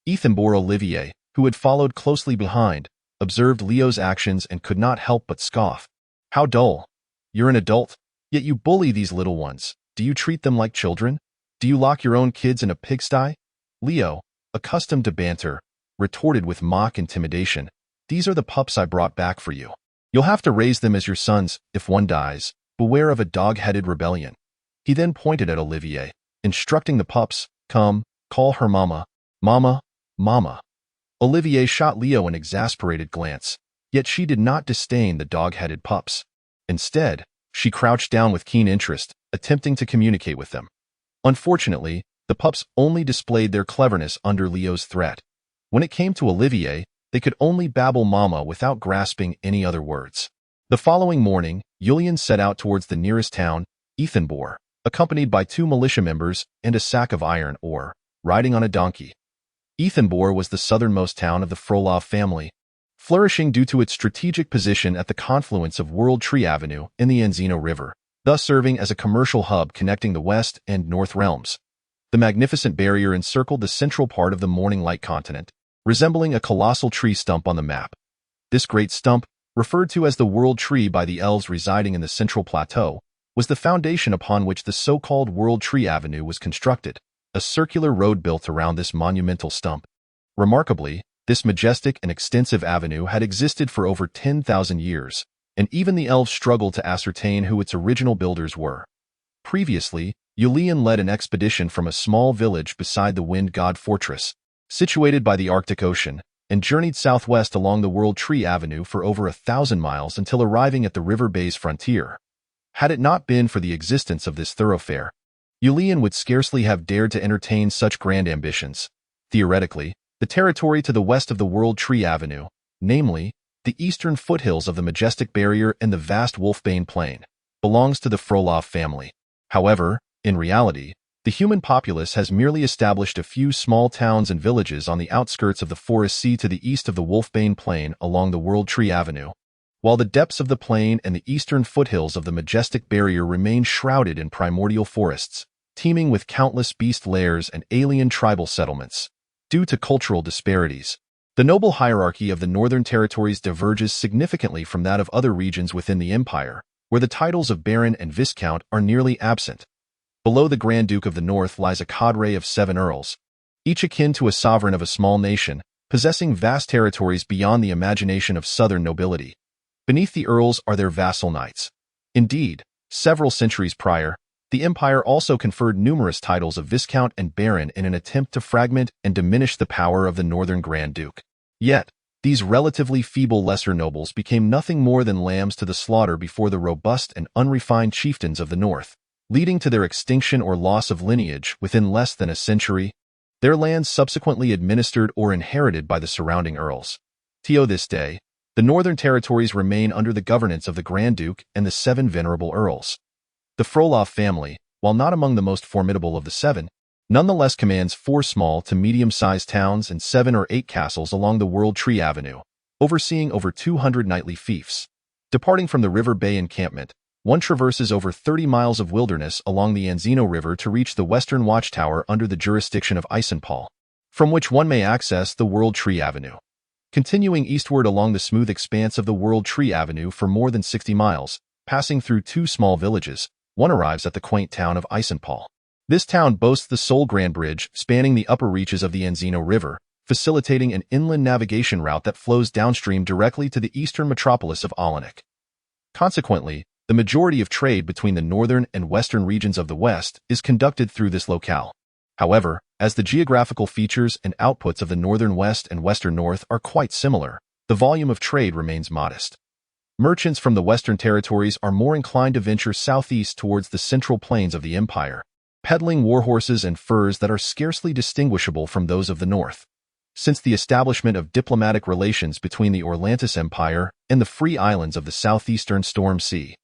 Ethambor Olivier, who had followed closely behind, observed Leo's actions and could not help but scoff. "How dull. You're an adult, yet you bully these little ones. Do you treat them like children? Do you lock your own kids in a pigsty?" Leo, accustomed to banter, retorted with mock intimidation, "These are the pups I brought back for you. You'll have to raise them as your sons. If one dies, beware of a dog-headed rebellion." He then pointed at Olivier, instructing the pups, "Come, call her mama. Mama, mama." Olivier shot Leo an exasperated glance, yet she did not disdain the dog-headed pups. Instead, she crouched down with keen interest, attempting to communicate with them. Unfortunately, the pups only displayed their cleverness under Leo's threat. When it came to Olivier, they could only babble mama without grasping any other words. The following morning, Julien set out towards the nearest town, Ethenbourg, accompanied by 2 militia members and a sack of iron ore, riding on a donkey. Ethenbourg was the southernmost town of the Frolov family, flourishing due to its strategic position at the confluence of World Tree Avenue and the Enzino River, thus serving as a commercial hub connecting the West and North realms. The magnificent barrier encircled the central part of the Morning Light continent, resembling a colossal tree stump on the map. This great stump, referred to as the World Tree by the elves residing in the Central Plateau, was the foundation upon which the so-called World Tree Avenue was constructed, a circular road built around this monumental stump. Remarkably, this majestic and extensive avenue had existed for over 10,000 years, and even the elves struggled to ascertain who its original builders were. Previously, Julien led an expedition from a small village beside the Wind God Fortress, situated by the Arctic Ocean, and journeyed southwest along the World Tree Avenue for over 1,000 miles until arriving at the River Bay's frontier. Had it not been for the existence of this thoroughfare, Julien would scarcely have dared to entertain such grand ambitions. Theoretically, the territory to the west of the World Tree Avenue, namely, the eastern foothills of the majestic barrier and the vast Wolfbane Plain, belongs to the Frolov family. However, in reality, the human populace has merely established a few small towns and villages on the outskirts of the forest sea to the east of the Wolfbane Plain along the World Tree Avenue, while the depths of the plain and the eastern foothills of the majestic barrier remain shrouded in primordial forests, teeming with countless beast lairs and alien tribal settlements. Due to cultural disparities, the noble hierarchy of the northern territories diverges significantly from that of other regions within the empire, where the titles of Baron and Viscount are nearly absent. Below the Grand Duke of the North lies a cadre of 7 earls, each akin to a sovereign of a small nation, possessing vast territories beyond the imagination of southern nobility. Beneath the earls are their vassal knights. Indeed, several centuries prior, the empire also conferred numerous titles of Viscount and Baron in an attempt to fragment and diminish the power of the northern Grand Duke. Yet, these relatively feeble lesser nobles became nothing more than lambs to the slaughter before the robust and unrefined chieftains of the north, leading to their extinction or loss of lineage within less than a century, their lands subsequently administered or inherited by the surrounding earls. To this day, the northern territories remain under the governance of the Grand Duke and the 7 venerable earls. The Frolov family, while not among the most formidable of the 7, nonetheless commands 4 small to medium-sized towns and 7 or 8 castles along the World Tree Avenue, overseeing over 200 nightly fiefs. Departing from the River Bay encampment, one traverses over 30 miles of wilderness along the Enzino River to reach the western watchtower under the jurisdiction of Isenpal, from which one may access the World Tree Avenue. Continuing eastward along the smooth expanse of the World Tree Avenue for more than 60 miles, passing through 2 small villages, one arrives at the quaint town of Isenpal. This town boasts the sole grand bridge spanning the upper reaches of the Enzino River, facilitating an inland navigation route that flows downstream directly to the eastern metropolis of Olenek. Consequently, the majority of trade between the northern and western regions of the West is conducted through this locale. However, as the geographical features and outputs of the northern West and western North are quite similar, the volume of trade remains modest. Merchants from the western territories are more inclined to venture southeast towards the central plains of the empire, peddling warhorses and furs that are scarcely distinguishable from those of the north. Since the establishment of diplomatic relations between the Orlantis Empire and the free islands of the southeastern Storm Sea,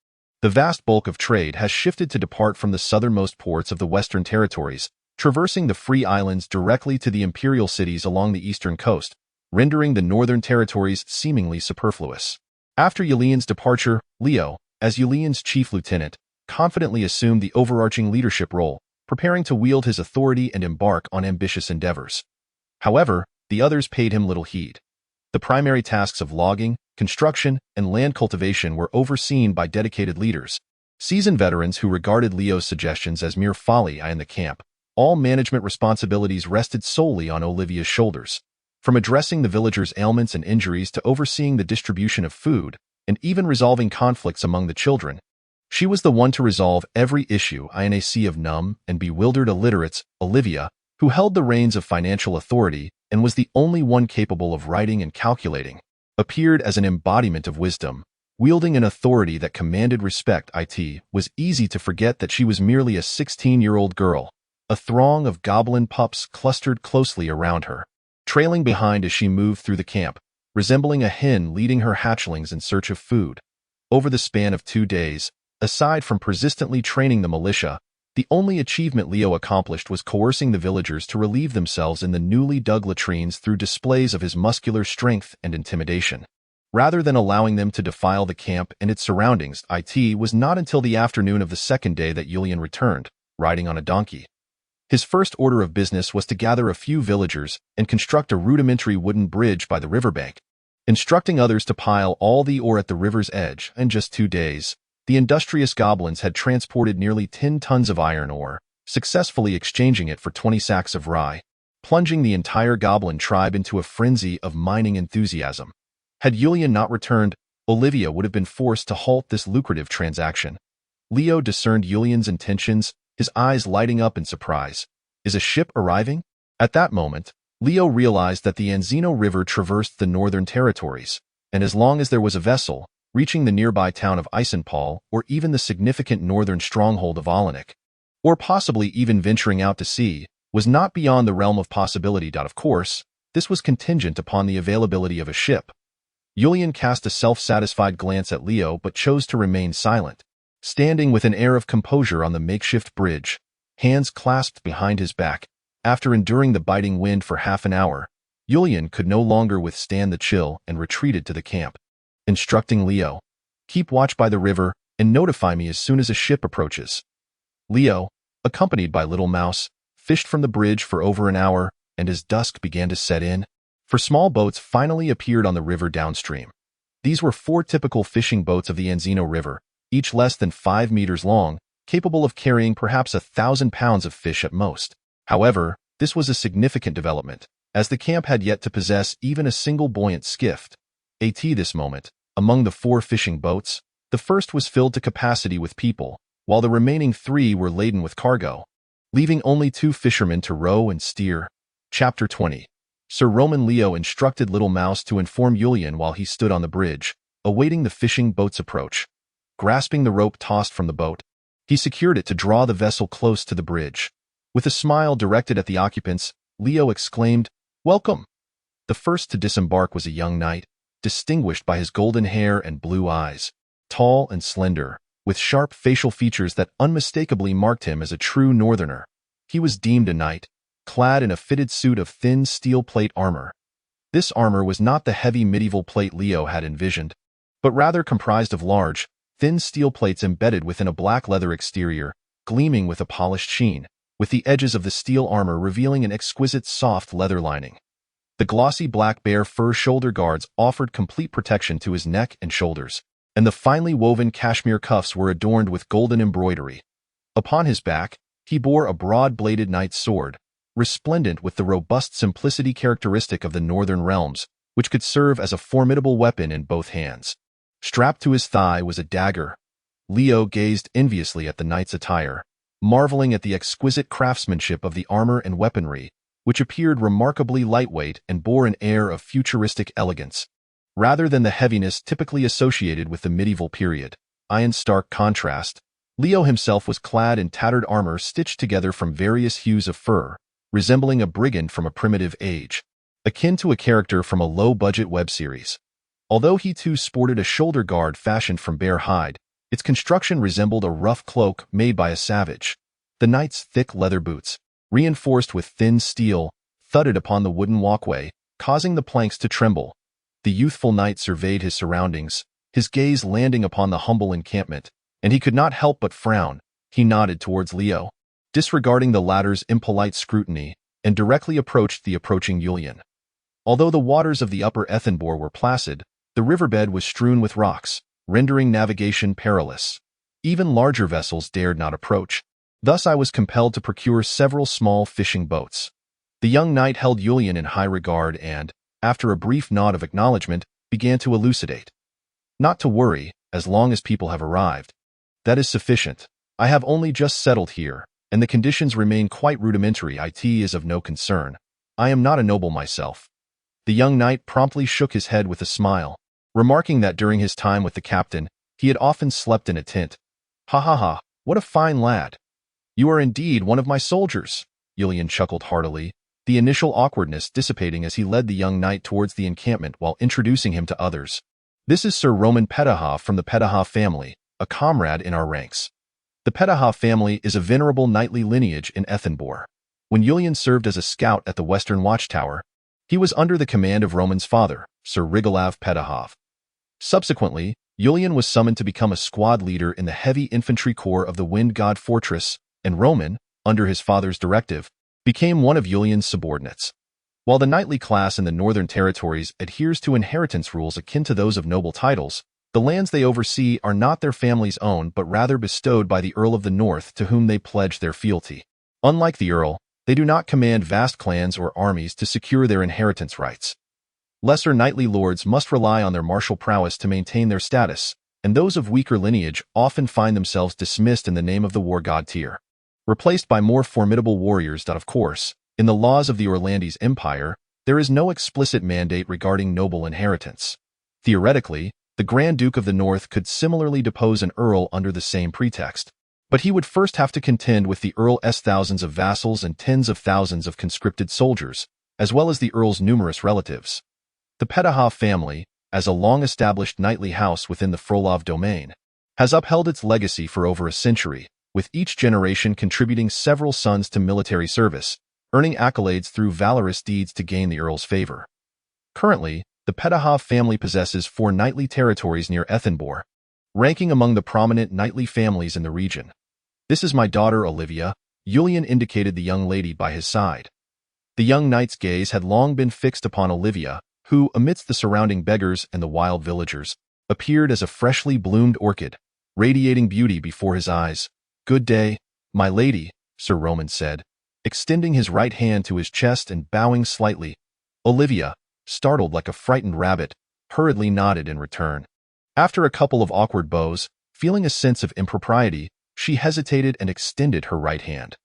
the vast bulk of trade has shifted to depart from the southernmost ports of the western territories, traversing the free islands directly to the imperial cities along the eastern coast, rendering the northern territories seemingly superfluous. After Julien's departure, Leo, as Julien's chief lieutenant, confidently assumed the overarching leadership role, preparing to wield his authority and embark on ambitious endeavors. However, the others paid him little heed. The primary tasks of logging, construction, and land cultivation were overseen by dedicated leaders, seasoned veterans who regarded Leo's suggestions as mere folly in the camp, All management responsibilities rested solely on Olivia's shoulders. From addressing the villagers' ailments and injuries to overseeing the distribution of food, and even resolving conflicts among the children, she was the one to resolve every issue. In a sea of numb and bewildered illiterates, Olivia, who held the reins of financial authority and was the only one capable of writing and calculating, appeared as an embodiment of wisdom, wielding an authority that commanded respect. It was easy to forget that she was merely a 16-year-old girl. A throng of goblin pups clustered closely around her, trailing behind as she moved through the camp, resembling a hen leading her hatchlings in search of food. Over the span of 2 days, aside from persistently training the militia, the only achievement Leo accomplished was coercing the villagers to relieve themselves in the newly dug latrines through displays of his muscular strength and intimidation. Rather than allowing them to defile the camp and its surroundings, it was not until the afternoon of the second day that Julian returned, riding on a donkey. His first order of business was to gather a few villagers and construct a rudimentary wooden bridge by the riverbank, instructing others to pile all the ore at the river's edge. In just 2 days, the industrious goblins had transported nearly 10 tons of iron ore, successfully exchanging it for 20 sacks of rye, plunging the entire goblin tribe into a frenzy of mining enthusiasm. Had Julian not returned, Olivia would have been forced to halt this lucrative transaction. Leo discerned Julian's intentions, his eyes lighting up in surprise. Is a ship arriving? At that moment, Leo realized that the Anzino River traversed the northern territories, and as long as there was a vessel, reaching the nearby town of Isenpaul or even the significant northern stronghold of Olenek, or possibly even venturing out to sea, was not beyond the realm of possibility. Of course, this was contingent upon the availability of a ship. Julian cast a self-satisfied glance at Leo but chose to remain silent, standing with an air of composure on the makeshift bridge, hands clasped behind his back. After enduring the biting wind for half an hour, Julian could no longer withstand the chill and retreated to the camp, instructing Leo, "Keep watch by the river and notify me as soon as a ship approaches." Leo, accompanied by Little Mouse, fished from the bridge for over an hour, and as dusk began to set in, small boats finally appeared on the river downstream. These were 4 typical fishing boats of the Anzino River, each less than 5 meters long, capable of carrying perhaps 1,000 pounds of fish at most. However, this was a significant development, as the camp had yet to possess even a single buoyant skiff. At this moment, among the 4 fishing boats, the first was filled to capacity with people, while the remaining 3 were laden with cargo, leaving only 2 fishermen to row and steer. Chapter 20. Sir Roman Leo instructed Little Mouse to inform Julian while he stood on the bridge, awaiting the fishing boat's approach. Grasping the rope tossed from the boat, he secured it to draw the vessel close to the bridge. With a smile directed at the occupants, Leo exclaimed, "Welcome!" The first to disembark was a young knight, distinguished by his golden hair and blue eyes, tall and slender, with sharp facial features that unmistakably marked him as a true northerner. He was deemed a knight, clad in a fitted suit of thin steel plate armor. This armor was not the heavy medieval plate Leo had envisioned, but rather comprised of large, thin steel plates embedded within a black leather exterior, gleaming with a polished sheen, with the edges of the steel armor revealing an exquisite soft leather lining. The glossy black bear fur shoulder guards offered complete protection to his neck and shoulders, and the finely woven cashmere cuffs were adorned with golden embroidery. Upon his back, he bore a broad-bladed knight's sword, resplendent with the robust simplicity characteristic of the northern realms, which could serve as a formidable weapon in both hands. Strapped to his thigh was a dagger. Leo gazed enviously at the knight's attire, marveling at the exquisite craftsmanship of the armor and weaponry, which appeared remarkably lightweight and bore an air of futuristic elegance, rather than the heaviness typically associated with the medieval period. In stark contrast, Leo himself was clad in tattered armor stitched together from various hues of fur, resembling a brigand from a primitive age, akin to a character from a low-budget web series. Although he too sported a shoulder guard fashioned from bear hide, its construction resembled a rough cloak made by a savage. The knight's thick leather boots, reinforced with thin steel, thudded upon the wooden walkway, causing the planks to tremble. The youthful knight surveyed his surroundings, his gaze landing upon the humble encampment, and he could not help but frown. He nodded towards Leo, disregarding the latter's impolite scrutiny, and directly approached the approaching Julian. Although the waters of the upper Ethenbore were placid, the riverbed was strewn with rocks, rendering navigation perilous. Even larger vessels dared not approach. Thus I was compelled to procure several small fishing boats. The young knight held Julian in high regard and, after a brief nod of acknowledgement, began to elucidate. Not to worry, as long as people have arrived. That is sufficient. I have only just settled here, and the conditions remain quite rudimentary. It is of no concern. I am not a noble myself. The young knight promptly shook his head with a smile, remarking that during his time with the captain, he had often slept in a tent. Ha ha ha, what a fine lad. You are indeed one of my soldiers, Julian chuckled heartily, the initial awkwardness dissipating as he led the young knight towards the encampment while introducing him to others. This is Sir Roman Pettihoff from the Pettihoff family, a comrade in our ranks. The Pettihoff family is a venerable knightly lineage in Ethenbourg. When Julian served as a scout at the Western Watchtower, he was under the command of Roman's father, Sir Rigolav Pettihoff. Subsequently, Julian was summoned to become a squad leader in the heavy infantry corps of the Wind God Fortress, and Roman, under his father's directive, became one of Julian's subordinates. While the knightly class in the Northern Territories adheres to inheritance rules akin to those of noble titles, the lands they oversee are not their family's own but rather bestowed by the Earl of the North to whom they pledge their fealty. Unlike the Earl, they do not command vast clans or armies to secure their inheritance rights. Lesser knightly lords must rely on their martial prowess to maintain their status, and those of weaker lineage often find themselves dismissed in the name of the war god tier, replaced by more formidable warriors. Of course, in the laws of the Orlandes Empire, there is no explicit mandate regarding noble inheritance. Theoretically, the Grand Duke of the North could similarly depose an earl under the same pretext, but he would first have to contend with the earl's thousands of vassals and tens of thousands of conscripted soldiers, as well as the earl's numerous relatives. The Pettihoff family, as a long-established knightly house within the Frolov domain, has upheld its legacy for over a century, with each generation contributing several sons to military service, earning accolades through valorous deeds to gain the earl's favor. Currently, the Pettihoff family possesses 4 knightly territories near Ethenbourg, ranking among the prominent knightly families in the region. This is my daughter Olivia, Julian indicated the young lady by his side. The young knight's gaze had long been fixed upon Olivia, who, amidst the surrounding beggars and the wild villagers, appeared as a freshly bloomed orchid, radiating beauty before his eyes. Good day, my lady, Sir Roman said, extending his right hand to his chest and bowing slightly. Olivia, startled like a frightened rabbit, hurriedly nodded in return. After a couple of awkward bows, feeling a sense of impropriety, she hesitated and extended her right hand.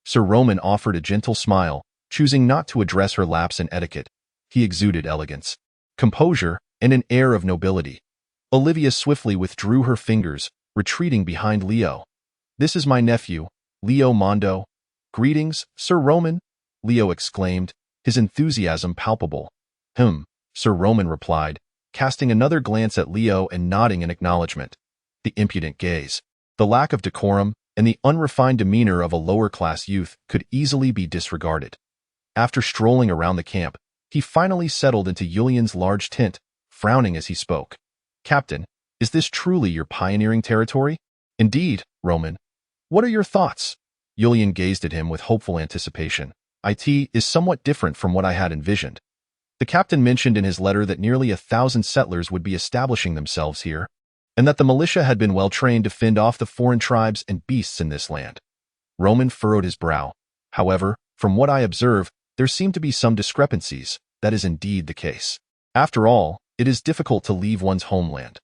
Sir Roman offered a gentle smile, choosing not to address her lapse in etiquette. He exuded elegance, composure, and an air of nobility. Olivia swiftly withdrew her fingers, retreating behind Leo. This is my nephew, Leo Mondo. Greetings, Sir Roman, Leo exclaimed, his enthusiasm palpable. Sir Roman replied, casting another glance at Leo and nodding in acknowledgement. The impudent gaze, the lack of decorum, and the unrefined demeanor of a lower-class youth could easily be disregarded. After strolling around the camp, he finally settled into Julian's large tent, frowning as he spoke. Captain, is this truly your pioneering territory? Indeed, Roman. What are your thoughts? Julian gazed at him with hopeful anticipation. It is somewhat different from what I had envisioned. The captain mentioned in his letter that nearly 1,000 settlers would be establishing themselves here, and that the militia had been well trained to fend off the foreign tribes and beasts in this land. Roman furrowed his brow. However, from what I observe, there seem to be some discrepancies. That is indeed the case. After all, it is difficult to leave one's homeland.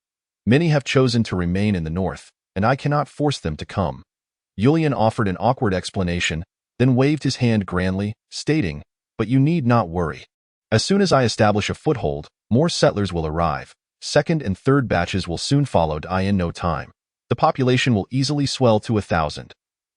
Many have chosen to remain in the north, and I cannot force them to come. Julian offered an awkward explanation, then waved his hand grandly, stating, but you need not worry. As soon as I establish a foothold, more settlers will arrive. Second and third batches will soon follow. In no time, the population will easily swell to 1,000.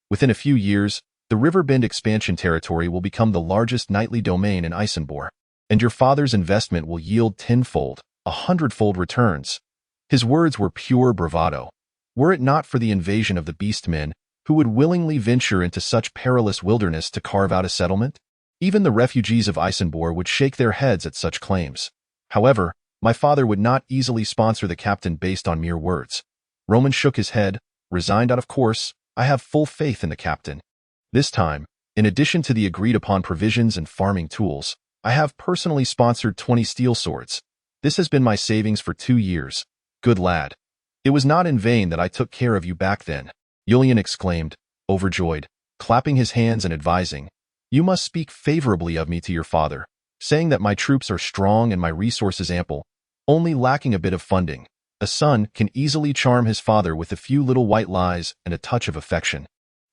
Within a few years, the Riverbend expansion territory will become the largest knightly domain in Isenbourg, and your father's investment will yield 10-fold, 100-fold returns. His words were pure bravado. Were it not for the invasion of the beastmen, who would willingly venture into such perilous wilderness to carve out a settlement? Even the refugees of Isenbourg would shake their heads at such claims. However, my father would not easily sponsor the captain based on mere words. Roman shook his head, resigned. Of course, I have full faith in the captain. This time, in addition to the agreed-upon provisions and farming tools, I have personally sponsored 20 steel swords. This has been my savings for 2 years. Good lad. It was not in vain that I took care of you back then, Julian exclaimed, overjoyed, clapping his hands and advising, "You must speak favorably of me to your father, saying that my troops are strong and my resources ample, only lacking a bit of funding. A son can easily charm his father with a few little white lies and a touch of affection."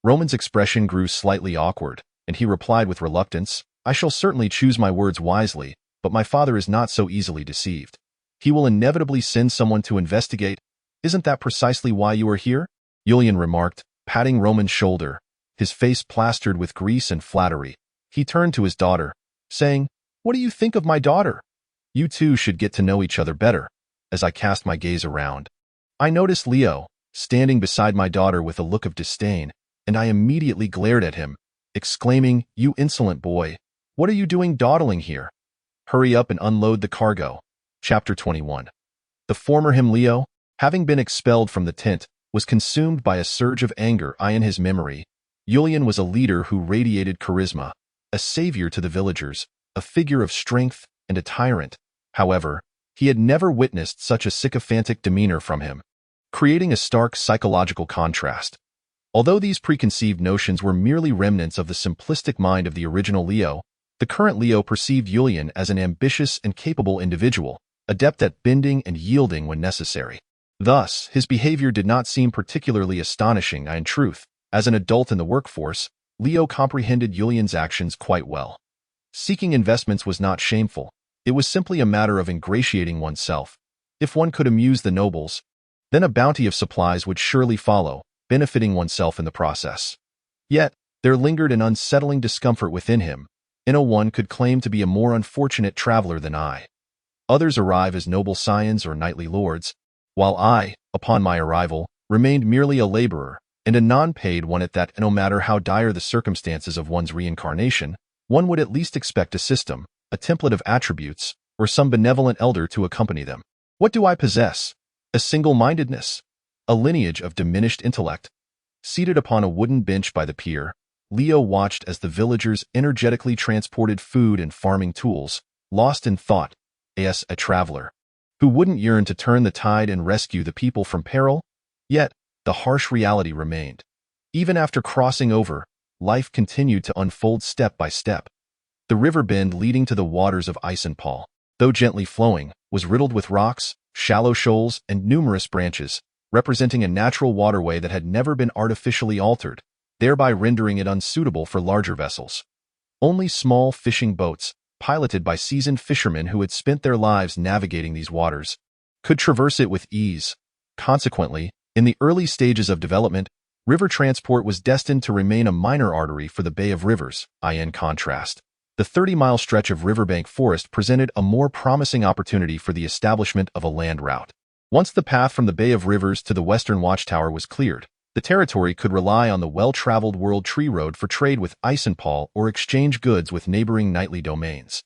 Roman's expression grew slightly awkward, and he replied with reluctance, "I shall certainly choose my words wisely, but my father is not so easily deceived. He will inevitably send someone to investigate. Isn't that precisely why you are here?" Julian remarked, patting Roman's shoulder, his face plastered with grease and flattery. He turned to his daughter, saying, "What do you think of my daughter? You two should get to know each other better." As I cast my gaze around, I noticed Leo, standing beside my daughter with a look of disdain, and I immediately glared at him, exclaiming, "You insolent boy, what are you doing dawdling here? Hurry up and unload the cargo." Chapter 21. The former him Leo, having been expelled from the tent, was consumed by a surge of anger in his memory. Julian was a leader who radiated charisma, a savior to the villagers, a figure of strength, and a tyrant. However, he had never witnessed such a sycophantic demeanor from him, creating a stark psychological contrast. Although these preconceived notions were merely remnants of the simplistic mind of the original Leo, the current Leo perceived Julian as an ambitious and capable individual, adept at bending and yielding when necessary. Thus, his behavior did not seem particularly astonishing. In truth, as an adult in the workforce, Leo comprehended Julian's actions quite well. Seeking investments was not shameful. It was simply a matter of ingratiating oneself. If one could amuse the nobles, then a bounty of supplies would surely follow, benefiting oneself in the process. Yet, there lingered an unsettling discomfort within him. No one could claim to be a more unfortunate traveler than I. Others arrive as noble scions or knightly lords, while I, upon my arrival, remained merely a laborer, and a non-paid one at that. No matter how dire the circumstances of one's reincarnation, one would at least expect a system, a template of attributes, or some benevolent elder to accompany them. What do I possess? A single-mindedness? A lineage of diminished intellect? Seated upon a wooden bench by the pier, Leo watched as the villagers energetically transported food and farming tools, lost in thought. As a traveler, who wouldn't yearn to turn the tide and rescue the people from peril? Yet, the harsh reality remained. Even after crossing over, life continued to unfold step by step. The river bend leading to the waters of Isenpaul, though gently flowing, was riddled with rocks, shallow shoals, and numerous branches, representing a natural waterway that had never been artificially altered, thereby rendering it unsuitable for larger vessels. Only small fishing boats, piloted by seasoned fishermen who had spent their lives navigating these waters, could traverse it with ease. Consequently, in the early stages of development, river transport was destined to remain a minor artery for the Bay of Rivers. In contrast, the 30-mile stretch of riverbank forest presented a more promising opportunity for the establishment of a land route. Once the path from the Bay of Rivers to the western watchtower was cleared, the territory could rely on the well-traveled World Tree Road for trade with Isenpaul or exchange goods with neighboring knightly domains.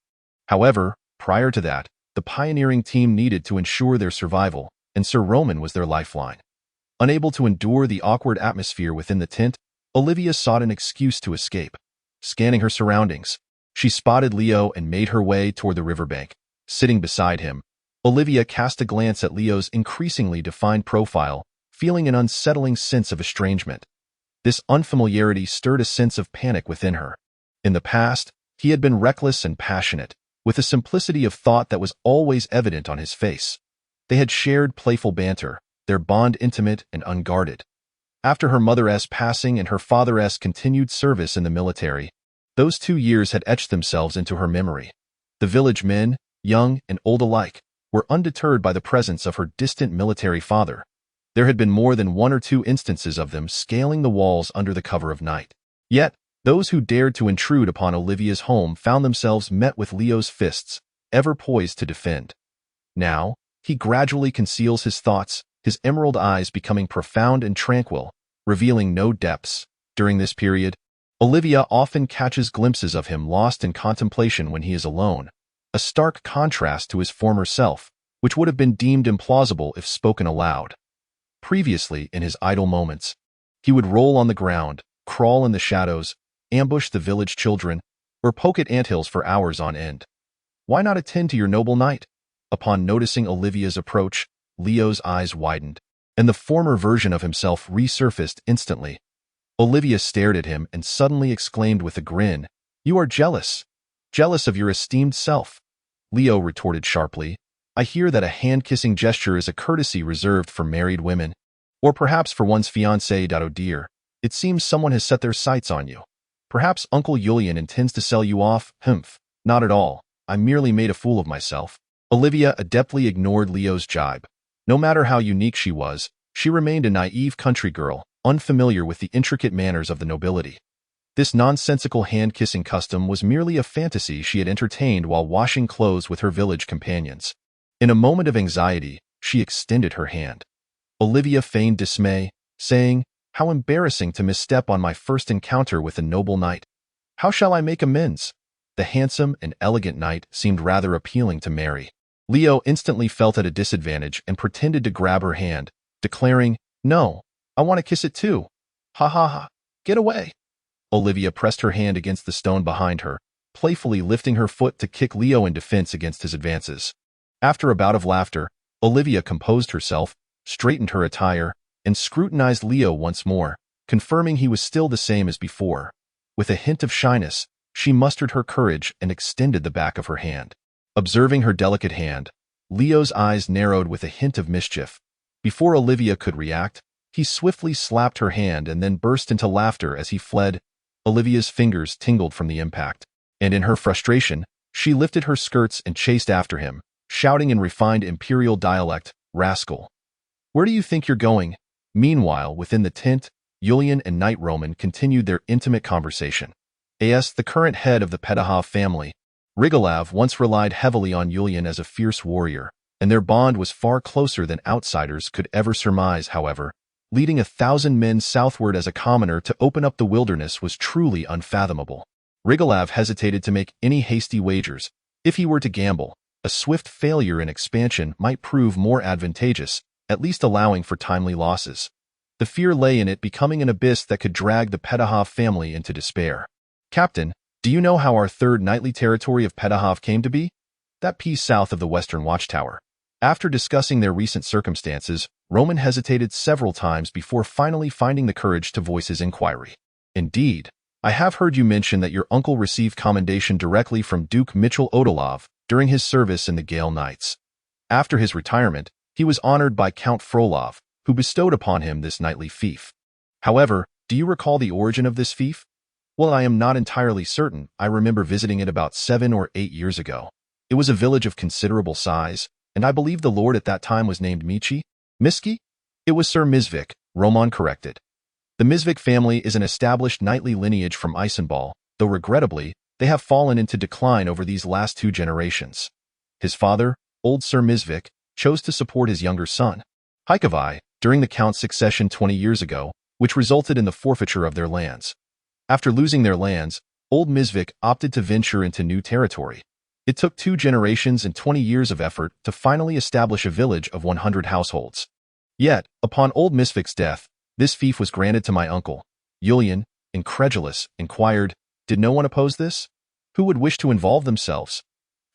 However, prior to that, the pioneering team needed to ensure their survival, and Sir Roman was their lifeline. Unable to endure the awkward atmosphere within the tent, Olivia sought an excuse to escape. Scanning her surroundings, she spotted Leo and made her way toward the riverbank. Sitting beside him, Olivia cast a glance at Leo's increasingly defined profile, feeling an unsettling sense of estrangement. This unfamiliarity stirred a sense of panic within her. In the past, he had been reckless and passionate, with a simplicity of thought that was always evident on his face. They had shared playful banter, their bond intimate and unguarded. After her mother's passing and her father's continued service in the military, those 2 years had etched themselves into her memory. The village men, young and old alike, were undeterred by the presence of her distant military father. There had been more than 1 or 2 instances of them scaling the walls under the cover of night. Yet, those who dared to intrude upon Olivia's home found themselves met with Leo's fists, ever poised to defend. Now, he gradually conceals his thoughts, his emerald eyes becoming profound and tranquil, revealing no depths. During this period, Olivia often catches glimpses of him lost in contemplation when he is alone, a stark contrast to his former self, which would have been deemed implausible if spoken aloud. Previously, in his idle moments, he would roll on the ground, crawl in the shadows, ambush the village children, or poke at anthills for hours on end. Why not attend to your noble knight? Upon noticing Olivia's approach, Leo's eyes widened, and the former version of himself resurfaced instantly. Olivia stared at him and suddenly exclaimed with a grin, "You are jealous. Jealous of your esteemed self." Leo retorted sharply, "I hear that a hand-kissing gesture is a courtesy reserved for married women. Or perhaps for one's fiancée. Oh dear, it seems someone has set their sights on you. Perhaps Uncle Julian intends to sell you off." "Humph, not at all. I merely made a fool of myself." Olivia adeptly ignored Leo's jibe. No matter how unique she was, she remained a naive country girl, unfamiliar with the intricate manners of the nobility. This nonsensical hand-kissing custom was merely a fantasy she had entertained while washing clothes with her village companions. In a moment of anxiety, she extended her hand. Olivia feigned dismay, saying, "How embarrassing to misstep on my first encounter with a noble knight. How shall I make amends?" The handsome and elegant knight seemed rather appealing to Mary. Leo instantly felt at a disadvantage and pretended to grab her hand, declaring, "No, I want to kiss it too. Ha ha ha, get away." Olivia pressed her hand against the stone behind her, playfully lifting her foot to kick Leo in defense against his advances. After a bout of laughter, Olivia composed herself, straightened her attire, and scrutinized Leo once more, confirming he was still the same as before. With a hint of shyness, she mustered her courage and extended the back of her hand. Observing her delicate hand, Leo's eyes narrowed with a hint of mischief. Before Olivia could react, he swiftly slapped her hand and then burst into laughter as he fled. Olivia's fingers tingled from the impact, and in her frustration, she lifted her skirts and chased after him, shouting in refined imperial dialect, "Rascal! Where do you think you're going?" Meanwhile, within the tent, Julian and Knight Roman continued their intimate conversation. As the current head of the Petahov family, Rigolav once relied heavily on Julian as a fierce warrior, and their bond was far closer than outsiders could ever surmise. However, leading 1,000 men southward as a commoner to open up the wilderness was truly unfathomable. Rigolav hesitated to make any hasty wagers. If he were to gamble, a swift failure in expansion might prove more advantageous, at least allowing for timely losses. The fear lay in it becoming an abyss that could drag the Petahov family into despair. "Captain, do you know how our third knightly territory of Petahov came to be?" "That piece south of the western watchtower." After discussing their recent circumstances, Roman hesitated several times before finally finding the courage to voice his inquiry. "Indeed, I have heard you mention that your uncle received commendation directly from Duke Mitchell Odolov during his service in the Gale Knights. After his retirement, he was honored by Count Frolov, who bestowed upon him this knightly fief. However, do you recall the origin of this fief?" "Well, I am not entirely certain. I remember visiting it about 7 or 8 years ago. It was a village of considerable size, and I believe the lord at that time was named Michi? Miski?" "It was Sir Mizvik," Roman corrected. The Mizvik family is an established knightly lineage from Isenball, though regrettably, they have fallen into decline over these last 2 generations. His father, old Sir Mizvik, chose to support his younger son, Haikovai, during the count's succession 20 years ago, which resulted in the forfeiture of their lands. After losing their lands, old Mizvik opted to venture into new territory. It took 2 generations and 20 years of effort to finally establish a village of 100 households. Yet, upon old Mizvik's death, this fief was granted to my uncle. Julian, incredulous, inquired, "Did no one oppose this? Who would wish to involve themselves?"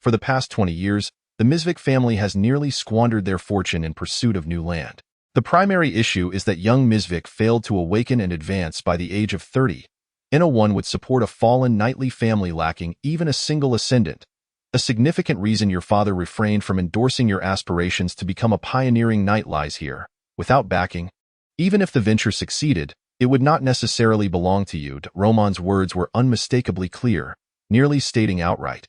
For the past 20 years, the Mizvik family has nearly squandered their fortune in pursuit of new land. The primary issue is that young Mizvik failed to awaken and advance by the age of 30. No one would support a fallen knightly family lacking even a single ascendant. A significant reason your father refrained from endorsing your aspirations to become a pioneering knight lies here. Without backing, even if the venture succeeded, it would not necessarily belong to you. Roman's words were unmistakably clear, nearly stating outright,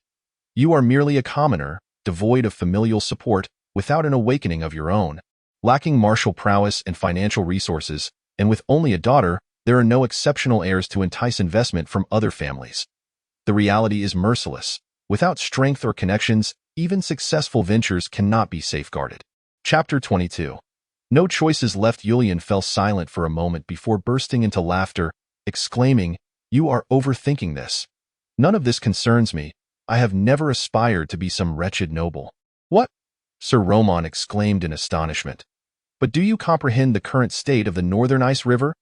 "You are merely a commoner, devoid of familial support, without an awakening of your own, lacking martial prowess and financial resources, and with only a daughter, there are no exceptional heirs to entice investment from other families. The reality is merciless. Without strength or connections, even successful ventures cannot be safeguarded." Chapter 22. No choices left. Julian fell silent for a moment before bursting into laughter, exclaiming, "You are overthinking this. None of this concerns me. I have never aspired to be some wretched noble." "What?" Sir Roman exclaimed in astonishment. "But do you comprehend the current state of the northern ice river?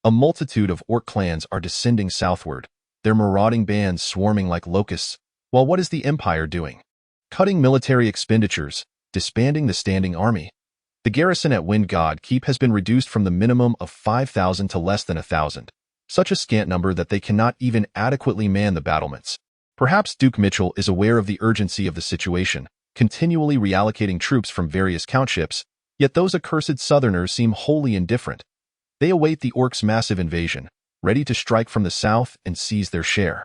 A multitude of orc clans are descending southward, their marauding bands swarming like locusts, while what is the Empire doing? Cutting military expenditures, disbanding the standing army. The garrison at Wind God Keep has been reduced from the minimum of 5,000 to less than 1,000. such a scant number that they cannot even adequately man the battlements. Perhaps Duke Mitchell is aware of the urgency of the situation, continually reallocating troops from various countships, yet those accursed Southerners seem wholly indifferent. They await the orcs' massive invasion, ready to strike from the south and seize their share.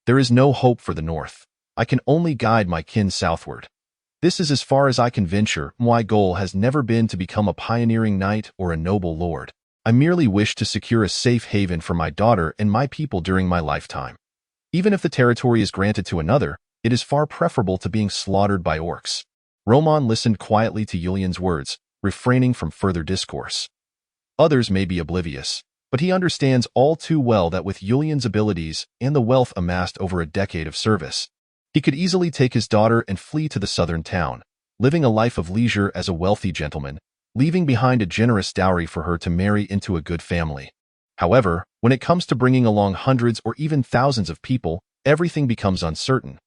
There is no hope for the north. I can only guide my kin southward. This is as far as I can venture. My goal has never been to become a pioneering knight or a noble lord. I merely wish to secure a safe haven for my daughter and my people during my lifetime. Even if the territory is granted to another, it is far preferable to being slaughtered by orcs. Roman listened quietly to Yulian's words, refraining from further discourse. Others may be oblivious, but he understands all too well that with Yulian's abilities and the wealth amassed over a decade of service, he could easily take his daughter and flee to the southern town, living a life of leisure as a wealthy gentleman, leaving behind a generous dowry for her to marry into a good family. However, when it comes to bringing along hundreds or even thousands of people, everything becomes uncertain.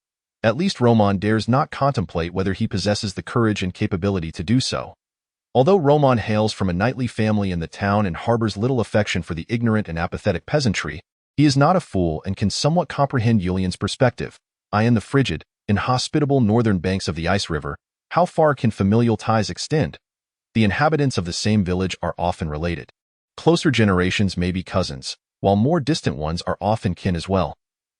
At least Roman dares not contemplate whether he possesses the courage and capability to do so. Although Roman hails from a knightly family in the town and harbors little affection for the ignorant and apathetic peasantry, he is not a fool and can somewhat comprehend Yulian's perspective. In the frigid, inhospitable northern banks of the ice river, how far can familial ties extend? The inhabitants of the same village are often related. Closer generations may be cousins, while more distant ones are often kin as well.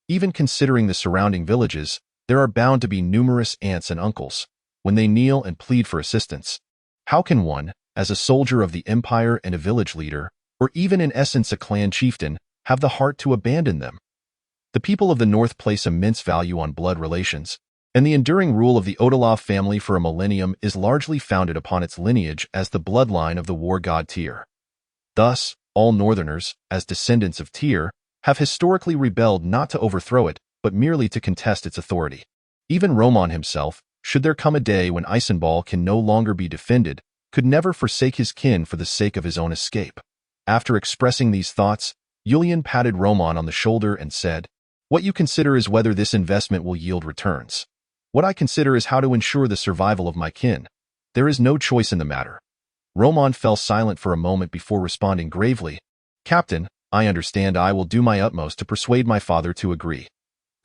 Even considering the surrounding villages, there are bound to be numerous aunts and uncles. When they kneel and plead for assistance, how can one, as a soldier of the empire and a village leader, or even in essence a clan chieftain, have the heart to abandon them? The people of the north place immense value on blood relations, and the enduring rule of the Odolov family for a millennium is largely founded upon its lineage as the bloodline of the war god Tyr. Thus, all northerners, as descendants of Tyr, have historically rebelled not to overthrow it, but merely to contest its authority. Even Roman himself, should there come a day when Eisenball can no longer be defended, could never forsake his kin for the sake of his own escape. After expressing these thoughts, Yulian patted Roman on the shoulder and said, "What you consider is whether this investment will yield returns. What I consider is how to ensure the survival of my kin. There is no choice in the matter." Roman fell silent for a moment before responding gravely, "Captain, I understand. I will do my utmost to persuade my father to agree."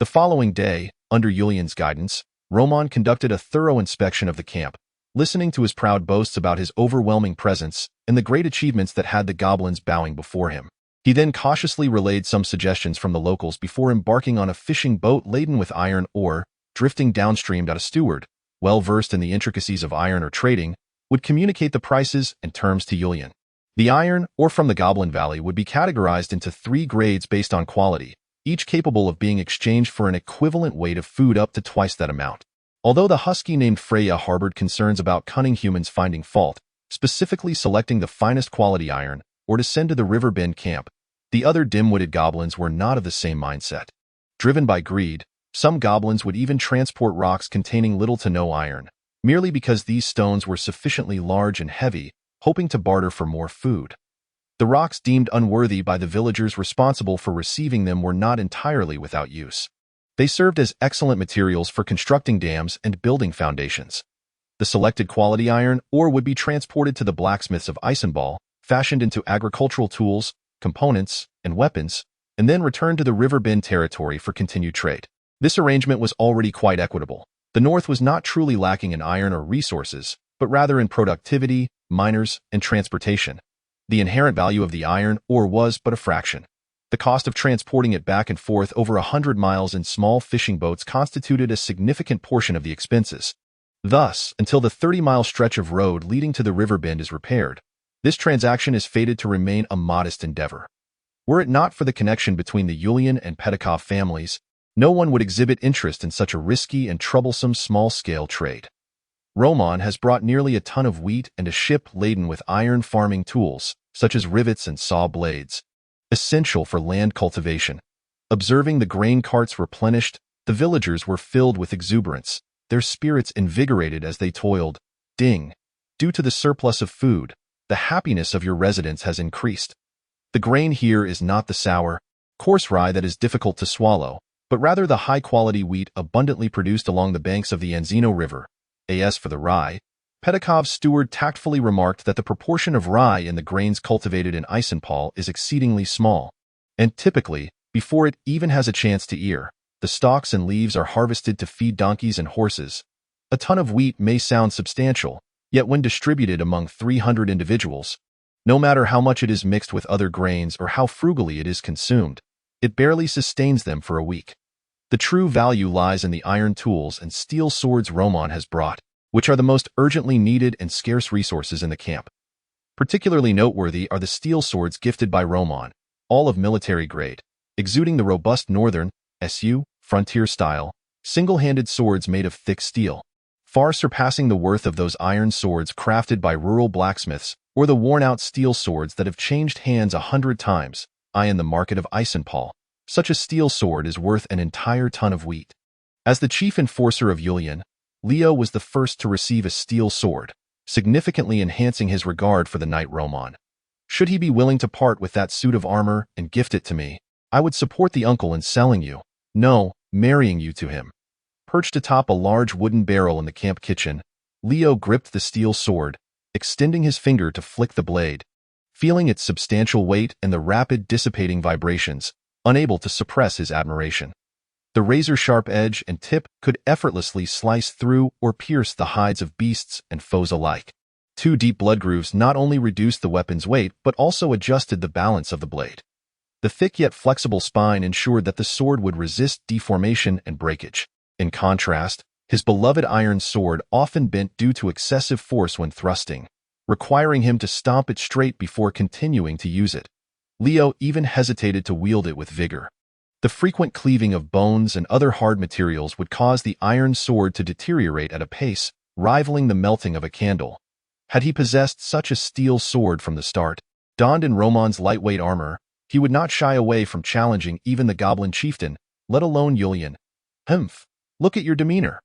The following day, under Yulian's guidance, Roman conducted a thorough inspection of the camp, listening to his proud boasts about his overwhelming presence and the great achievements that had the goblins bowing before him. He then cautiously relayed some suggestions from the locals before embarking on a fishing boat laden with iron ore, drifting downstream that a steward, well versed in the intricacies of iron ore trading, would communicate the prices and terms to Yulian. The iron ore from the Goblin Valley would be categorized into 3 grades based on quality, each capable of being exchanged for an equivalent weight of food up to twice that amount. Although the husky named Freya harbored concerns about cunning humans finding fault, specifically selecting the finest quality iron, or to send to the Riverbend camp, the other dim-witted goblins were not of the same mindset. Driven by greed, some goblins would even transport rocks containing little to no iron, merely because these stones were sufficiently large and heavy, hoping to barter for more food. The rocks deemed unworthy by the villagers responsible for receiving them were not entirely without use. They served as excellent materials for constructing dams and building foundations. The selected quality iron ore would be transported to the blacksmiths of Eisenball, fashioned into agricultural tools, components, and weapons, and then returned to the Riverbend territory for continued trade. This arrangement was already quite equitable. The North was not truly lacking in iron or resources, but rather in productivity, miners, and transportation. The inherent value of the iron ore was but a fraction. The cost of transporting it back and forth over 100 miles in small fishing boats constituted a significant portion of the expenses. Thus, until the 30-mile stretch of road leading to the Riverbend is repaired, this transaction is fated to remain a modest endeavor. Were it not for the connection between the Yulian and Petakov families, no one would exhibit interest in such a risky and troublesome small-scale trade. Roman has brought nearly a ton of wheat and a ship laden with iron farming tools, such as rivets and saw blades, essential for land cultivation. Observing the grain carts replenished, the villagers were filled with exuberance, their spirits invigorated as they toiled. Ding! Due to the surplus of food, the happiness of your residents has increased. The grain here is not the sour, coarse rye that is difficult to swallow, but rather the high-quality wheat abundantly produced along the banks of the Anzino River. As for the rye, Petakov's steward tactfully remarked that the proportion of rye in the grains cultivated in Eisenpol is exceedingly small. and typically, before it even has a chance to ear, the stalks and leaves are harvested to feed donkeys and horses. A ton of wheat may sound substantial, yet when distributed among 300 individuals, no matter how much it is mixed with other grains or how frugally it is consumed, it barely sustains them for a week. The true value lies in the iron tools and steel swords Roman has brought, which are the most urgently needed and scarce resources in the camp. Particularly noteworthy are the steel swords gifted by Roman, all of military grade, exuding the robust northern, frontier-style, single-handed swords made of thick steel, far surpassing the worth of those iron swords crafted by rural blacksmiths or the worn-out steel swords that have changed hands 100 times. In the market of Isenpaul, such a steel sword is worth an entire ton of wheat. As the chief enforcer of Julian, Leo was the first to receive a steel sword, significantly enhancing his regard for the knight Roman. Should he be willing to part with that suit of armor and gift it to me, I would support the uncle in selling you, no, marrying you to him. Perched atop a large wooden barrel in the camp kitchen, Leo gripped the steel sword, extending his finger to flick the blade, feeling its substantial weight and the rapid dissipating vibrations, unable to suppress his admiration. The razor-sharp edge and tip could effortlessly slice through or pierce the hides of beasts and foes alike. 2 deep blood grooves not only reduced the weapon's weight but also adjusted the balance of the blade. The thick yet flexible spine ensured that the sword would resist deformation and breakage. In contrast, his beloved iron sword often bent due to excessive force when thrusting, requiring him to stomp it straight before continuing to use it. Leo even hesitated to wield it with vigor. The frequent cleaving of bones and other hard materials would cause the iron sword to deteriorate at a pace rivaling the melting of a candle. Had he possessed such a steel sword from the start, donned in Roman's lightweight armor, he would not shy away from challenging even the goblin chieftain, let alone Julian. Look at your demeanor.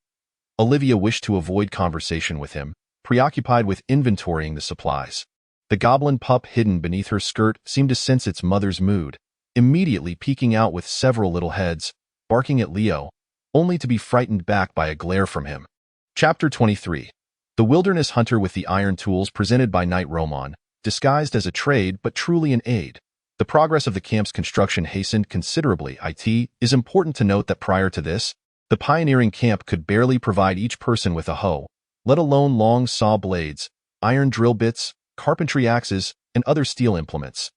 Olivia wished to avoid conversation with him, preoccupied with inventorying the supplies. The goblin pup hidden beneath her skirt seemed to sense its mother's mood, immediately peeking out with several little heads, barking at Leo, only to be frightened back by a glare from him. Chapter 23. The wilderness hunter with the iron tools presented by Knight Roman, disguised as a trade but truly an aid. The progress of the camp's construction hastened considerably. It is important to note that prior to this, the pioneering camp could barely provide each person with a hoe, let alone long saw blades, iron drill bits, carpentry axes, and other steel implements.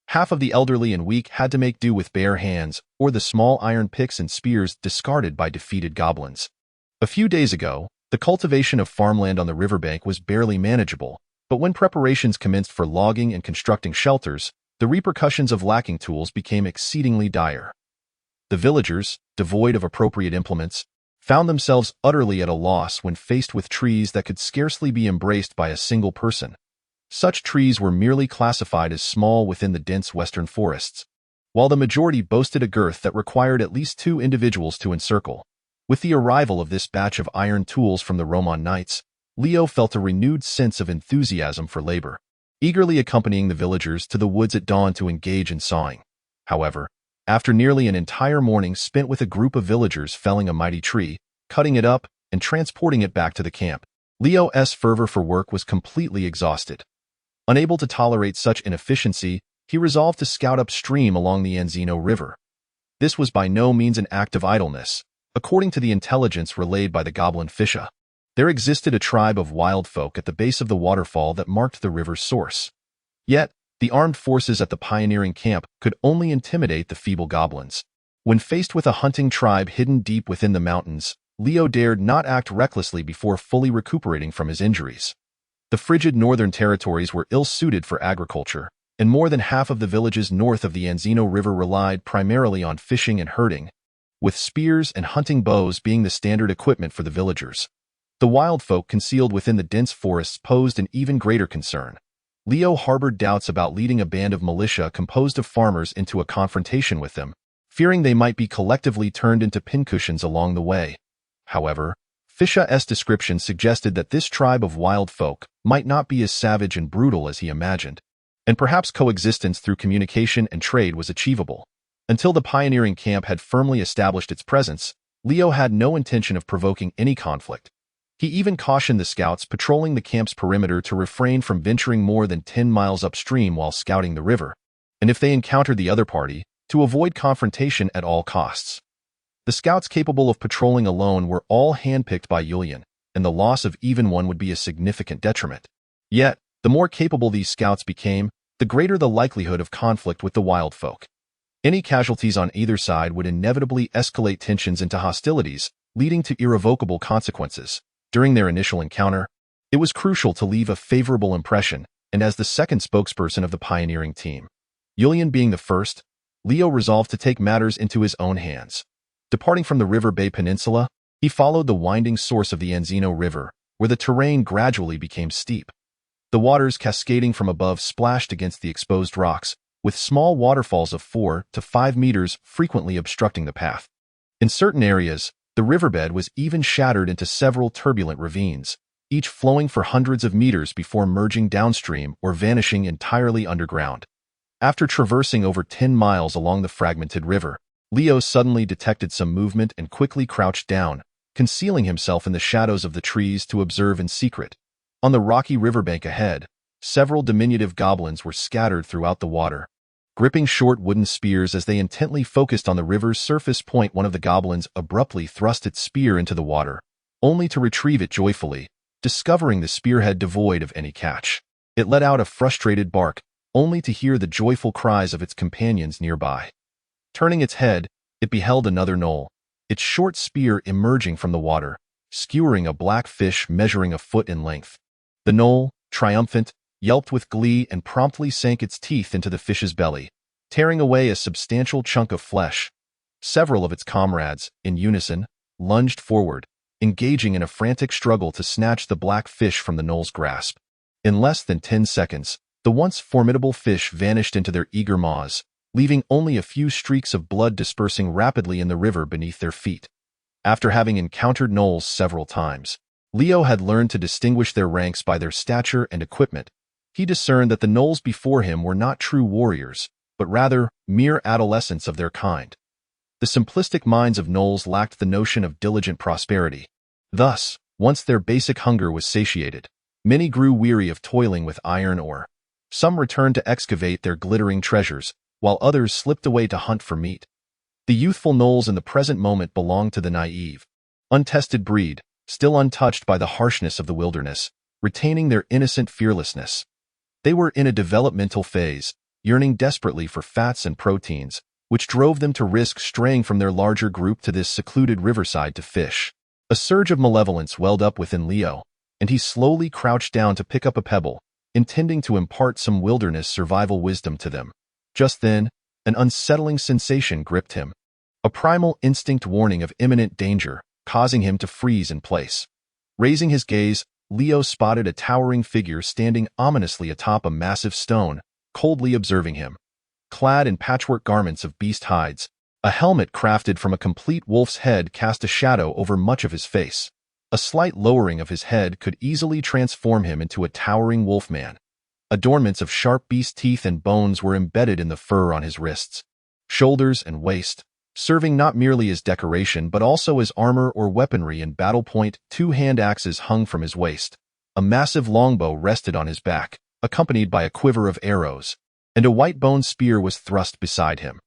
Half of the elderly and weak had to make do with bare hands or the small iron picks and spears discarded by defeated goblins. A few days ago, the cultivation of farmland on the riverbank was barely manageable, but when preparations commenced for logging and constructing shelters, the repercussions of lacking tools became exceedingly dire. The villagers, devoid of appropriate implements, found themselves utterly at a loss when faced with trees that could scarcely be embraced by a single person. Such trees were merely classified as small within the dense western forests, while the majority boasted a girth that required at least 2 individuals to encircle. With the arrival of this batch of iron tools from the Roman knights, Leo felt a renewed sense of enthusiasm for labor, eagerly accompanying the villagers to the woods at dawn to engage in sawing. However, after nearly an entire morning spent with a group of villagers felling a mighty tree, cutting it up, and transporting it back to the camp, Leo's fervor for work was completely exhausted. Unable to tolerate such inefficiency, he resolved to scout upstream along the Anzino River. This was by no means an act of idleness. According to the intelligence relayed by the goblin Fisha, there existed a tribe of wild folk at the base of the waterfall that marked the river's source. Yet, the armed forces at the pioneering camp could only intimidate the feeble goblins. When faced with a hunting tribe hidden deep within the mountains, Leo dared not act recklessly before fully recuperating from his injuries. The frigid northern territories were ill-suited for agriculture, and more than half of the villages north of the Anzino River relied primarily on fishing and herding, with spears and hunting bows being the standard equipment for the villagers. The wild folk concealed within the dense forests posed an even greater concern. Leo harbored doubts about leading a band of militia composed of farmers into a confrontation with them, fearing they might be collectively turned into pincushions along the way. However, Fisha's description suggested that this tribe of wild folk might not be as savage and brutal as he imagined, and perhaps coexistence through communication and trade was achievable. Until the pioneering camp had firmly established its presence, Leo had no intention of provoking any conflict. He even cautioned the scouts patrolling the camp's perimeter to refrain from venturing more than 10 miles upstream while scouting the river, and if they encountered the other party, to avoid confrontation at all costs. The scouts capable of patrolling alone were all handpicked by Julian, and the loss of even one would be a significant detriment. Yet, the more capable these scouts became, the greater the likelihood of conflict with the wild folk. Any casualties on either side would inevitably escalate tensions into hostilities, leading to irrevocable consequences. During their initial encounter, it was crucial to leave a favorable impression, and as the second spokesperson of the pioneering team, Julian being the first, Leo resolved to take matters into his own hands. Departing from the River Bay Peninsula, he followed the winding source of the Anzino River, where the terrain gradually became steep. The waters cascading from above splashed against the exposed rocks, with small waterfalls of 4 to 5 meters frequently obstructing the path. In certain areas, the riverbed was even shattered into several turbulent ravines, each flowing for hundreds of meters before merging downstream or vanishing entirely underground. After traversing over 10 miles along the fragmented river, Leo suddenly detected some movement and quickly crouched down, concealing himself in the shadows of the trees to observe in secret. On the rocky riverbank ahead, several diminutive goblins were scattered throughout the water. Gripping short wooden spears as they intently focused on the river's surface point, one of the goblins abruptly thrust its spear into the water, only to retrieve it joyfully, discovering the spearhead devoid of any catch. It let out a frustrated bark, only to hear the joyful cries of its companions nearby. Turning its head, it beheld another gnoll, its short spear emerging from the water, skewering a black fish measuring a foot in length. The gnoll, triumphant, yelped with glee and promptly sank its teeth into the fish's belly, tearing away a substantial chunk of flesh. Several of its comrades, in unison, lunged forward, engaging in a frantic struggle to snatch the black fish from the gnoll's grasp. In less than 10 seconds, the once formidable fish vanished into their eager maws, leaving only a few streaks of blood dispersing rapidly in the river beneath their feet. After having encountered gnolls several times, Leo had learned to distinguish their ranks by their stature and equipment. He discerned that the gnolls before him were not true warriors, but rather mere adolescents of their kind. The simplistic minds of gnolls lacked the notion of diligent prosperity. Thus, once their basic hunger was satiated, many grew weary of toiling with iron ore. Some returned to excavate their glittering treasures, while others slipped away to hunt for meat. The youthful gnolls in the present moment belonged to the naive, untested breed, still untouched by the harshness of the wilderness, retaining their innocent fearlessness. They were in a developmental phase, yearning desperately for fats and proteins, which drove them to risk straying from their larger group to this secluded riverside to fish. A surge of malevolence welled up within Leo, and he slowly crouched down to pick up a pebble, intending to impart some wilderness survival wisdom to them. Just then, an unsettling sensation gripped him, a primal instinct warning of imminent danger, causing him to freeze in place. Raising his gaze, Leo spotted a towering figure standing ominously atop a massive stone, coldly observing him. Clad in patchwork garments of beast hides, a helmet crafted from a complete wolf's head cast a shadow over much of his face. A slight lowering of his head could easily transform him into a towering wolfman. Adornments of sharp beast teeth and bones were embedded in the fur on his wrists, shoulders, and waist, serving not merely as decoration but also as armor or weaponry in battle point. 2 hand axes hung from his waist. A massive longbow rested on his back, accompanied by a quiver of arrows, and a white bone spear was thrust beside him.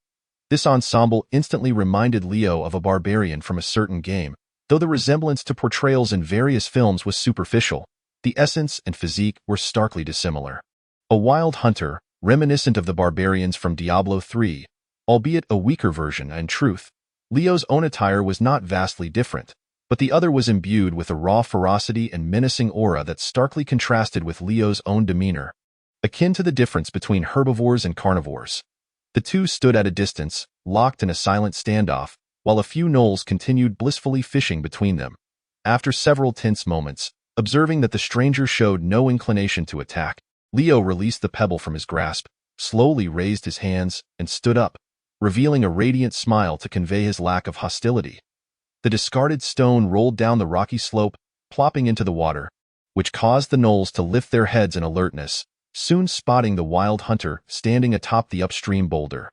This ensemble instantly reminded Leo of a barbarian from a certain game. Though the resemblance to portrayals in various films was superficial, the essence and physique were starkly dissimilar. A wild hunter, reminiscent of the barbarians from Diablo 3, albeit a weaker version. In truth, Leo's own attire was not vastly different, but the other was imbued with a raw ferocity and menacing aura that starkly contrasted with Leo's own demeanor, akin to the difference between herbivores and carnivores. The two stood at a distance, locked in a silent standoff, while a few gnolls continued blissfully fishing between them. After several tense moments, observing that the stranger showed no inclination to attack, Leo released the pebble from his grasp, slowly raised his hands, and stood up, revealing a radiant smile to convey his lack of hostility. The discarded stone rolled down the rocky slope, plopping into the water, which caused the gnolls to lift their heads in alertness, soon spotting the wild hunter standing atop the upstream boulder.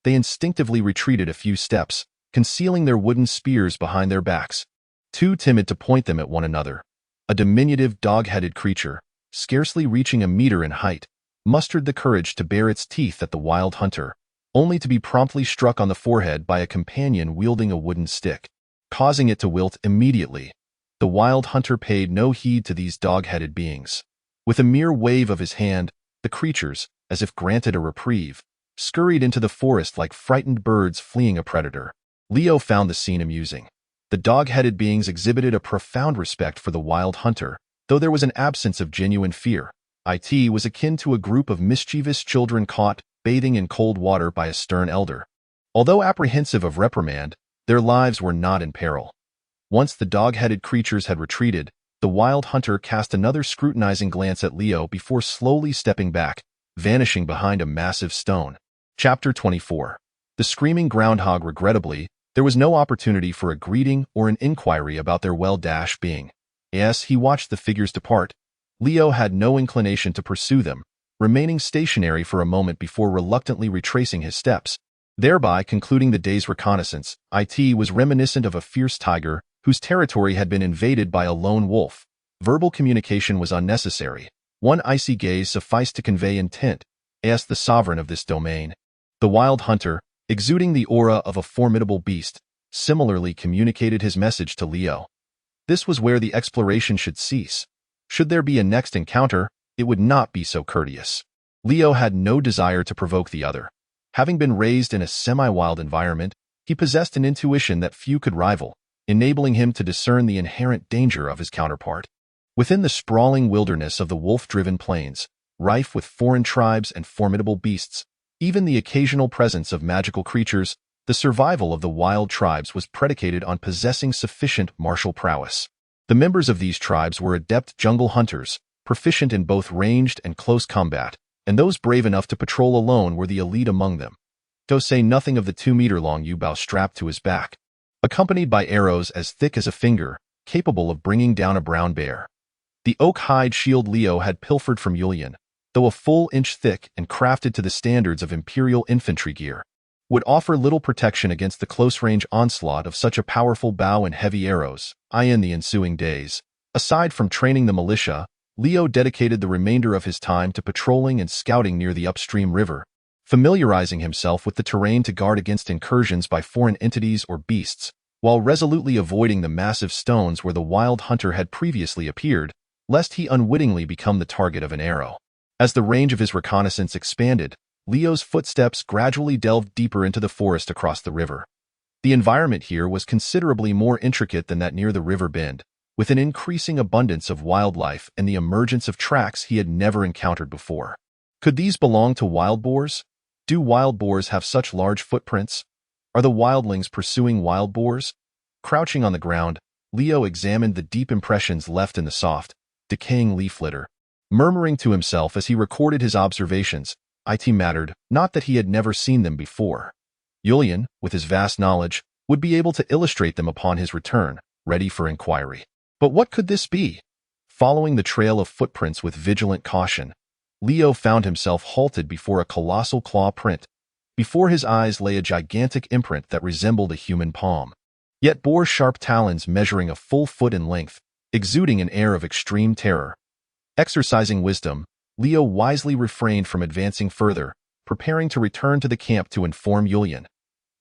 They instinctively retreated a few steps, concealing their wooden spears behind their backs, too timid to point them at one another. A diminutive dog-headed creature, scarcely reaching a meter in height, mustered the courage to bare its teeth at the wild hunter, only to be promptly struck on the forehead by a companion wielding a wooden stick, causing it to wilt immediately. The wild hunter paid no heed to these dog-headed beings. With a mere wave of his hand, the creatures, as if granted a reprieve, scurried into the forest like frightened birds fleeing a predator. Leo found the scene amusing. The dog-headed beings exhibited a profound respect for the wild hunter, though there was an absence of genuine fear. It was akin to a group of mischievous children caught bathing in cold water by a stern elder. Although apprehensive of reprimand, their lives were not in peril. Once the dog-headed creatures had retreated, the wild hunter cast another scrutinizing glance at Leo before slowly stepping back, vanishing behind a massive stone. Chapter 24. The screaming groundhog. Regrettably, there was no opportunity for a greeting or an inquiry about their well-being. As he watched the figures depart, Leo had no inclination to pursue them, remaining stationary for a moment before reluctantly retracing his steps, thereby concluding the day's reconnaissance. It was reminiscent of a fierce tiger whose territory had been invaded by a lone wolf. Verbal communication was unnecessary. One icy gaze sufficed to convey intent, asked the sovereign of this domain. The wild hunter, exuding the aura of a formidable beast, similarly communicated his message to Leo. This was where the exploration should cease. Should there be a next encounter, it would not be so courteous. Leo had no desire to provoke the other. Having been raised in a semi-wild environment, he possessed an intuition that few could rival, enabling him to discern the inherent danger of his counterpart. Within the sprawling wilderness of the wolf-driven plains, rife with foreign tribes and formidable beasts, even the occasional presence of magical creatures, the survival of the wild tribes was predicated on possessing sufficient martial prowess. The members of these tribes were adept jungle hunters, proficient in both ranged and close combat, and those brave enough to patrol alone were the elite among them. To say nothing of the 2-meter-long yew-bow strapped to his back, accompanied by arrows as thick as a finger, capable of bringing down a brown bear. The oak hide shield Leo had pilfered from Julian, though a full inch thick and crafted to the standards of imperial infantry gear, would offer little protection against the close-range onslaught of such a powerful bow and heavy arrows. In the ensuing days, aside from training the militia, Leo dedicated the remainder of his time to patrolling and scouting near the upstream river, familiarizing himself with the terrain to guard against incursions by foreign entities or beasts, while resolutely avoiding the massive stones where the wild hunter had previously appeared, lest he unwittingly become the target of an arrow. As the range of his reconnaissance expanded, Leo's footsteps gradually delved deeper into the forest across the river. The environment here was considerably more intricate than that near the river bend, with an increasing abundance of wildlife and the emergence of tracks he had never encountered before. Could these belong to wild boars? Do wild boars have such large footprints? Are the wildlings pursuing wild boars? Crouching on the ground, Leo examined the deep impressions left in the soft, decaying leaf litter. Murmuring to himself as he recorded his observations, it mattered not that he had never seen them before. Julian, with his vast knowledge, would be able to illustrate them upon his return, ready for inquiry. But what could this be? Following the trail of footprints with vigilant caution, Leo found himself halted before a colossal claw print. Before his eyes lay a gigantic imprint that resembled a human palm, yet bore sharp talons measuring a full foot in length, exuding an air of extreme terror. Exercising wisdom, Leo wisely refrained from advancing further, preparing to return to the camp to inform Julian.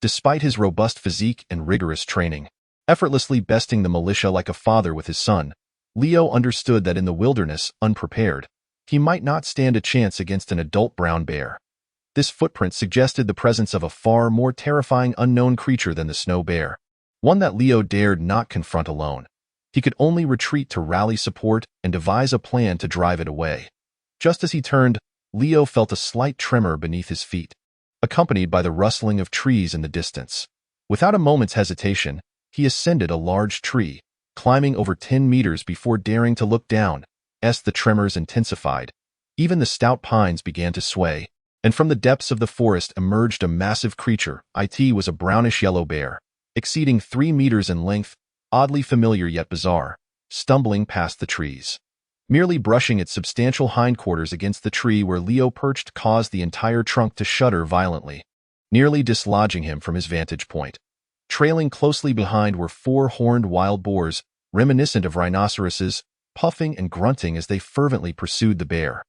Despite his robust physique and rigorous training, effortlessly besting the militia like a father with his son, Leo understood that in the wilderness, unprepared, he might not stand a chance against an adult brown bear. This footprint suggested the presence of a far more terrifying unknown creature than the snow bear, one that Leo dared not confront alone. He could only retreat to rally support and devise a plan to drive it away. Just as he turned, Leo felt a slight tremor beneath his feet, accompanied by the rustling of trees in the distance. Without a moment's hesitation, he ascended a large tree, climbing over 10 meters before daring to look down. As the tremors intensified, even the stout pines began to sway, and from the depths of the forest emerged a massive creature. It was a brownish-yellow bear, exceeding 3 meters in length, oddly familiar yet bizarre, stumbling past the trees. Merely brushing its substantial hindquarters against the tree where Leo perched caused the entire trunk to shudder violently, nearly dislodging him from his vantage point. Trailing closely behind were 4 horned wild boars, reminiscent of rhinoceroses, puffing and grunting as they fervently pursued the bear.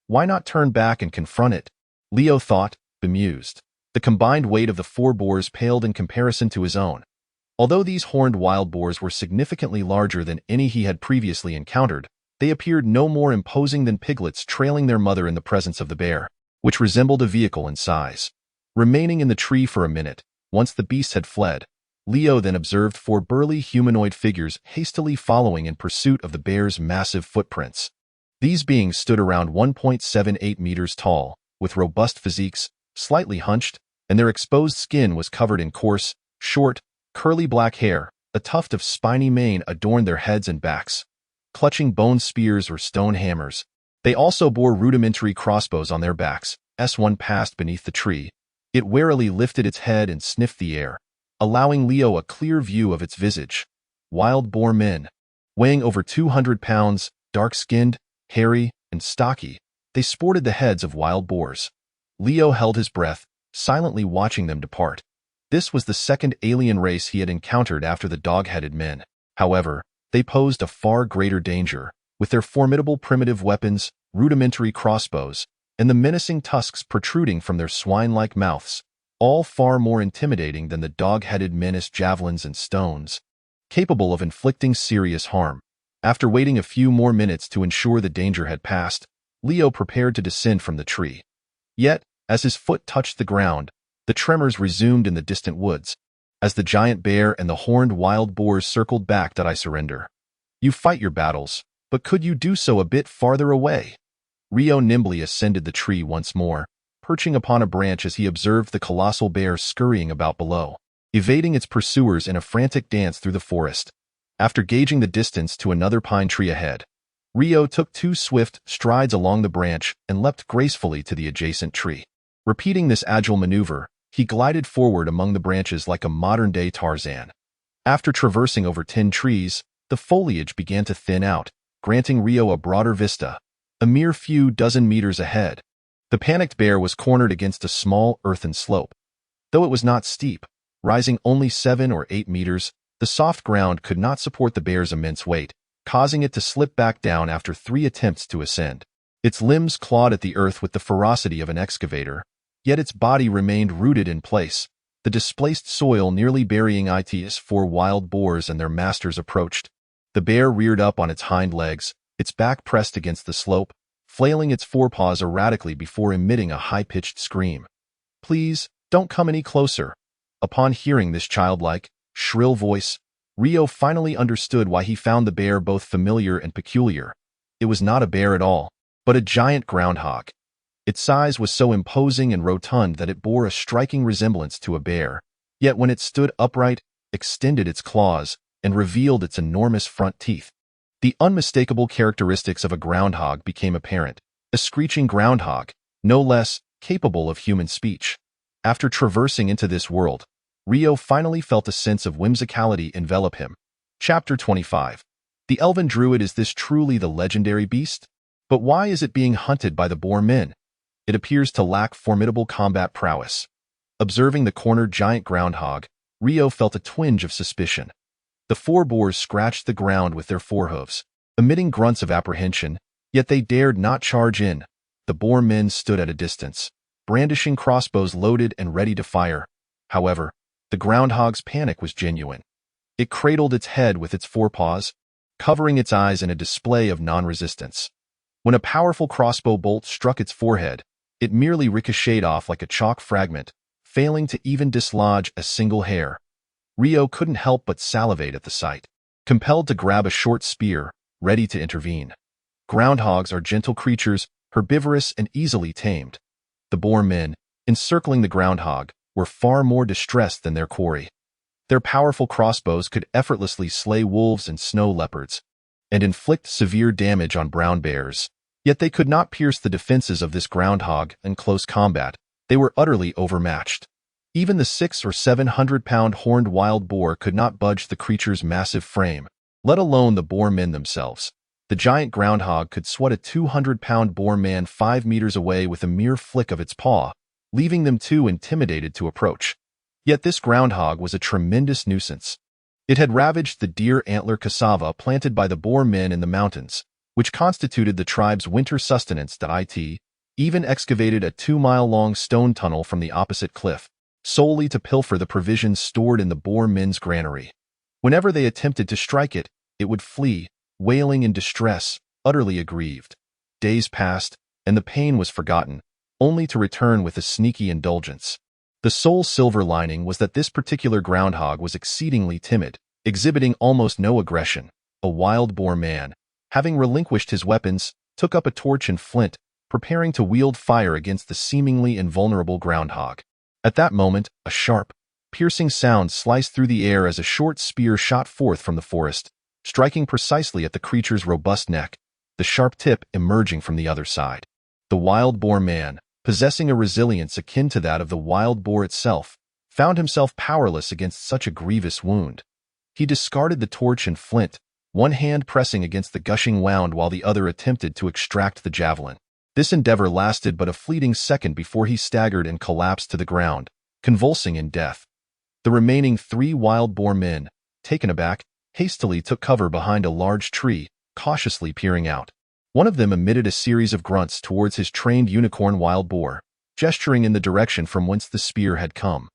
Why not turn back and confront it? Leo thought, bemused. The combined weight of the four boars paled in comparison to his own. Although these horned wild boars were significantly larger than any he had previously encountered, they appeared no more imposing than piglets trailing their mother in the presence of the bear, which resembled a vehicle in size. Remaining in the tree for a minute, once the beasts had fled, Leo then observed four burly humanoid figures hastily following in pursuit of the bear's massive footprints. These beings stood around 1.78 meters tall, with robust physiques, slightly hunched, and their exposed skin was covered in coarse, short, curly black hair. A tuft of spiny mane adorned their heads and backs. Clutching bone spears or stone hammers, they also bore rudimentary crossbows on their backs. As one passed beneath the tree, it warily lifted its head and sniffed the air, allowing Leo a clear view of its visage. Wild boar men. Weighing over 200 pounds, dark-skinned, hairy, and stocky, they sported the heads of wild boars. Leo held his breath, silently watching them depart. This was the second alien race he had encountered after the dog-headed men. However, they posed a far greater danger, with their formidable primitive weapons, rudimentary crossbows, and the menacing tusks protruding from their swine-like mouths, all far more intimidating than the dog-headed menaced javelins and stones, capable of inflicting serious harm. After waiting a few more minutes to ensure the danger had passed, Leo prepared to descend from the tree. Yet, as his foot touched the ground, the tremors resumed in the distant woods. As the giant bear and the horned wild boars circled back, "That I surrender. You fight your battles, but could you do so a bit farther away?" Rio nimbly ascended the tree once more, perching upon a branch as he observed the colossal bear scurrying about below, evading its pursuers in a frantic dance through the forest. After gauging the distance to another pine tree ahead, Rio took 2 swift strides along the branch and leapt gracefully to the adjacent tree. Repeating this agile maneuver, he glided forward among the branches like a modern-day Tarzan. After traversing over 10 trees, the foliage began to thin out, granting Rio a broader vista, a mere few dozen meters ahead. The panicked bear was cornered against a small earthen slope. Though it was not steep, rising only 7 or 8 meters, the soft ground could not support the bear's immense weight, causing it to slip back down after 3 attempts to ascend. Its limbs clawed at the earth with the ferocity of an excavator, yet its body remained rooted in place, the displaced soil nearly burying it as 4 wild boars and their masters approached. The bear reared up on its hind legs, its back pressed against the slope, flailing its forepaws erratically before emitting a high-pitched scream. "Please, don't come any closer." Upon hearing this childlike, shrill voice, Rio finally understood why he found the bear both familiar and peculiar. It was not a bear at all, but a giant groundhog. Its size was so imposing and rotund that it bore a striking resemblance to a bear, yet when it stood upright, extended its claws, and revealed its enormous front teeth, the unmistakable characteristics of a groundhog became apparent. A screeching groundhog, no less, capable of human speech. After traversing into this world, Rio finally felt a sense of whimsicality envelop him. Chapter 25. The Elven Druid. Is this truly the legendary beast? But why is it being hunted by the boar men? It appears to lack formidable combat prowess. Observing the cornered giant groundhog, Rio felt a twinge of suspicion. The 4 boars scratched the ground with their forehooves, emitting grunts of apprehension, yet they dared not charge in. The boar men stood at a distance, brandishing crossbows loaded and ready to fire. However, the groundhog's panic was genuine. It cradled its head with its forepaws, covering its eyes in a display of non-resistance. When a powerful crossbow bolt struck its forehead, it merely ricocheted off like a chalk fragment, failing to even dislodge a single hair. Rio couldn't help but salivate at the sight, compelled to grab a short spear, ready to intervene. Groundhogs are gentle creatures, herbivorous and easily tamed. The boar men, encircling the groundhog, were far more distressed than their quarry. Their powerful crossbows could effortlessly slay wolves and snow leopards, and inflict severe damage on brown bears. Yet they could not pierce the defenses of this groundhog in close combat. They were utterly overmatched. Even the 600 or 700-pound horned wild boar could not budge the creature's massive frame, let alone the boar men themselves. The giant groundhog could swat a 200-pound boar man 5 meters away with a mere flick of its paw, leaving them too intimidated to approach. Yet this groundhog was a tremendous nuisance. It had ravaged the deer antler cassava planted by the boar men in the mountains, which constituted the tribe's winter sustenance. even excavated a 2-mile-long stone tunnel from the opposite cliff, solely to pilfer the provisions stored in the boar men's granary. Whenever they attempted to strike it, it would flee, wailing in distress, utterly aggrieved. Days passed, and the pain was forgotten, only to return with a sneaky indulgence. The sole silver lining was that this particular groundhog was exceedingly timid, exhibiting almost no aggression. A wild boar man, having relinquished his weapons, took up a torch and flint, preparing to wield fire against the seemingly invulnerable groundhog. At that moment, a sharp, piercing sound sliced through the air as a short spear shot forth from the forest, striking precisely at the creature's robust neck, the sharp tip emerging from the other side. The wild boar man, possessing a resilience akin to that of the wild boar itself, found himself powerless against such a grievous wound. He discarded the torch and flint, one hand pressing against the gushing wound while the other attempted to extract the javelin. This endeavor lasted but a fleeting second before he staggered and collapsed to the ground, convulsing in death. The remaining 3 wild boar men, taken aback, hastily took cover behind a large tree, cautiously peering out. One of them emitted a series of grunts towards his trained unicorn wild boar, gesturing in the direction from whence the spear had come.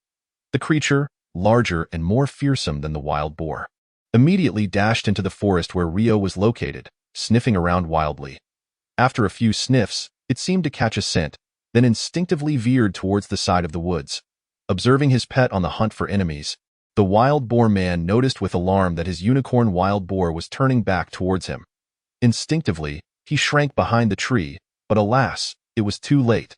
The creature, larger and more fearsome than the wild boar, immediately dashed into the forest where Rio was located, sniffing around wildly. After a few sniffs, it seemed to catch a scent, then instinctively veered towards the side of the woods. Observing his pet on the hunt for enemies, the wild boar man noticed with alarm that his unicorn wild boar was turning back towards him. Instinctively, he shrank behind the tree, but alas, it was too late.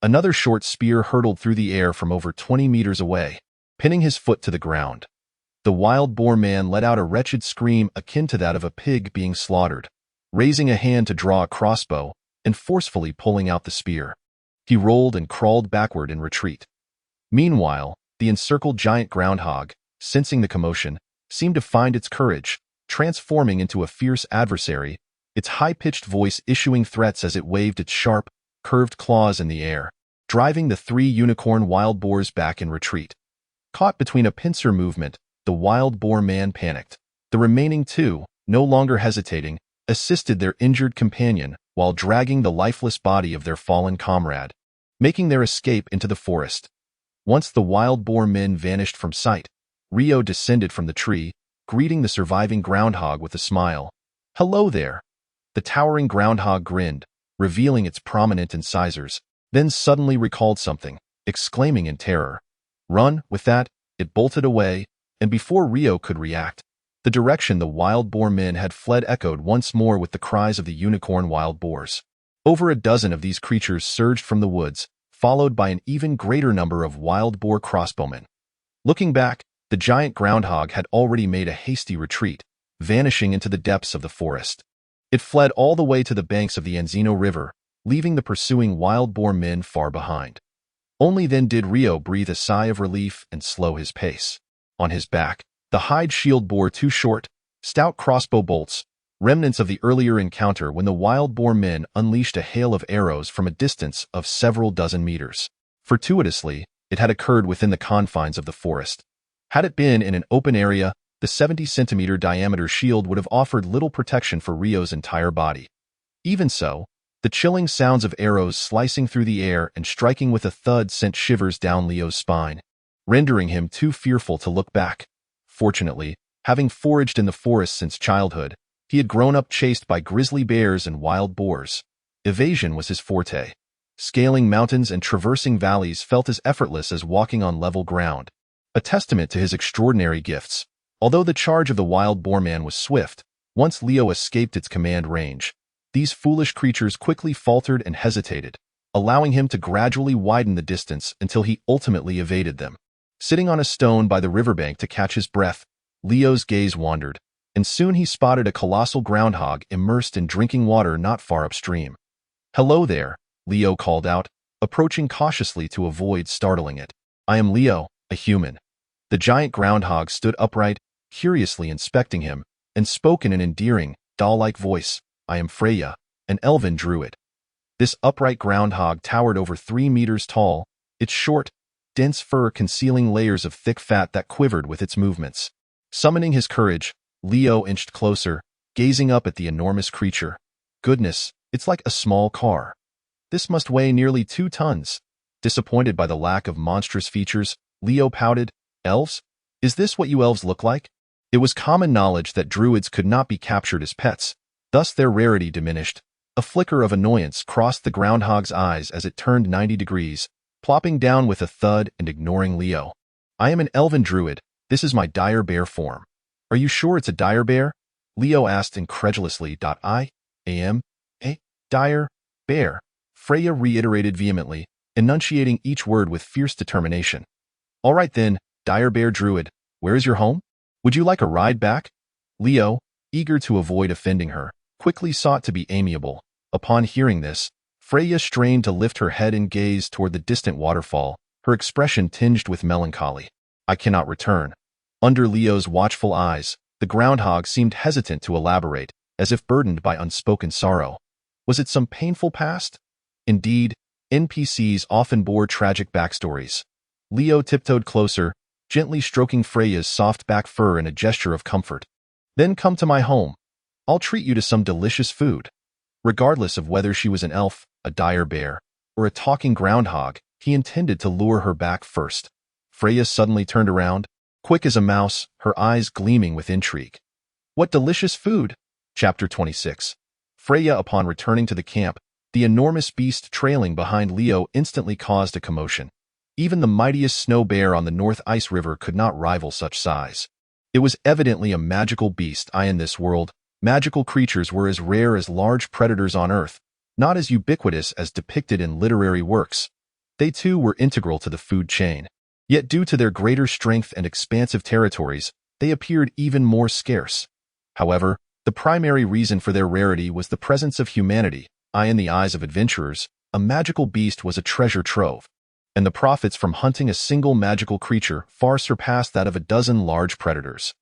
Another short spear hurtled through the air from over 20 meters away, pinning his foot to the ground. The wild boar man let out a wretched scream akin to that of a pig being slaughtered, raising a hand to draw a crossbow and forcefully pulling out the spear. He rolled and crawled backward in retreat. Meanwhile, the encircled giant groundhog, sensing the commotion, seemed to find its courage, transforming into a fierce adversary, its high-pitched voice issuing threats as it waved its sharp, curved claws in the air, driving the 3 unicorn wild boars back in retreat. Caught between a pincer movement, the wild boar man panicked. The remaining 2, no longer hesitating, assisted their injured companion while dragging the lifeless body of their fallen comrade, making their escape into the forest. Once the wild boar men vanished from sight, Rio descended from the tree, greeting the surviving groundhog with a smile. "Hello there." The towering groundhog grinned, revealing its prominent incisors, then suddenly recalled something, exclaiming in terror. "Run!" With that, it bolted away, and before Rio could react, the direction the wild boar men had fled echoed once more with the cries of the unicorn wild boars. Over a dozen of these creatures surged from the woods, followed by an even greater number of wild boar crossbowmen. Looking back, the giant groundhog had already made a hasty retreat, vanishing into the depths of the forest. It fled all the way to the banks of the Anzino River, leaving the pursuing wild boar men far behind. Only then did Rio breathe a sigh of relief and slow his pace. On his back, the hide shield bore 2 short, stout crossbow bolts, remnants of the earlier encounter when the wild boar men unleashed a hail of arrows from a distance of several dozen meters. Fortuitously, it had occurred within the confines of the forest. Had it been in an open area, the 70-centimeter diameter shield would have offered little protection for Rio's entire body. Even so, the chilling sounds of arrows slicing through the air and striking with a thud sent shivers down Leo's spine, rendering him too fearful to look back. Fortunately, having foraged in the forest since childhood, he had grown up chased by grizzly bears and wild boars. Evasion was his forte. Scaling mountains and traversing valleys felt as effortless as walking on level ground, a testament to his extraordinary gifts. Although the charge of the wild boar man was swift, once Leo escaped its command range, these foolish creatures quickly faltered and hesitated, allowing him to gradually widen the distance until he ultimately evaded them. Sitting on a stone by the riverbank to catch his breath, Leo's gaze wandered, and soon he spotted a colossal groundhog immersed in drinking water not far upstream. "Hello there," Leo called out, approaching cautiously to avoid startling it. "I am Leo, a human." The giant groundhog stood upright, curiously inspecting him, and spoke in an endearing, doll-like voice. "I am Freya, an elven druid." This upright groundhog towered over 3 meters tall, its short, dense fur concealing layers of thick fat that quivered with its movements. Summoning his courage, Leo inched closer, gazing up at the enormous creature. "Goodness, it's like a small car." This must weigh nearly 2 tons. Disappointed by the lack of monstrous features, Leo pouted, "Elves? Is this what you elves look like?" It was common knowledge that druids could not be captured as pets, thus their rarity diminished. A flicker of annoyance crossed the groundhog's eyes as it turned 90 degrees, plopping down with a thud and ignoring Leo. "I am an elven druid. This is my dire bear form." "Are you sure it's a dire bear?" Leo asked incredulously. "I am a dire bear," Freya reiterated vehemently, enunciating each word with fierce determination. "All right then, dire bear druid, where is your home? Would you like a ride back?" Leo, eager to avoid offending her, quickly sought to be amiable. Upon hearing this, Freya strained to lift her head and gaze toward the distant waterfall, her expression tinged with melancholy. "I cannot return." Under Leo's watchful eyes, the groundhog seemed hesitant to elaborate, as if burdened by unspoken sorrow. Was it some painful past? Indeed, NPCs often bore tragic backstories. Leo tiptoed closer, gently stroking Freya's soft back fur in a gesture of comfort. "Then come to my home. I'll treat you to some delicious food." Regardless of whether she was an elf, a dire bear, or a talking groundhog, he intended to lure her back first. Freya suddenly turned around, quick as a mouse, her eyes gleaming with intrigue. "What delicious food!" Chapter 26. Freya, upon returning to the camp, the enormous beast trailing behind Leo instantly caused a commotion. Even the mightiest snow bear on the North Ice River could not rival such size. It was evidently a magical beast. In this world, magical creatures were as rare as large predators on Earth, not as ubiquitous as depicted in literary works. They too were integral to the food chain. Yet due to their greater strength and expansive territories, they appeared even more scarce. However, the primary reason for their rarity was the presence of humanity. In the eyes of adventurers, a magical beast was a treasure trove, and the profits from hunting a single magical creature far surpassed that of a dozen large predators.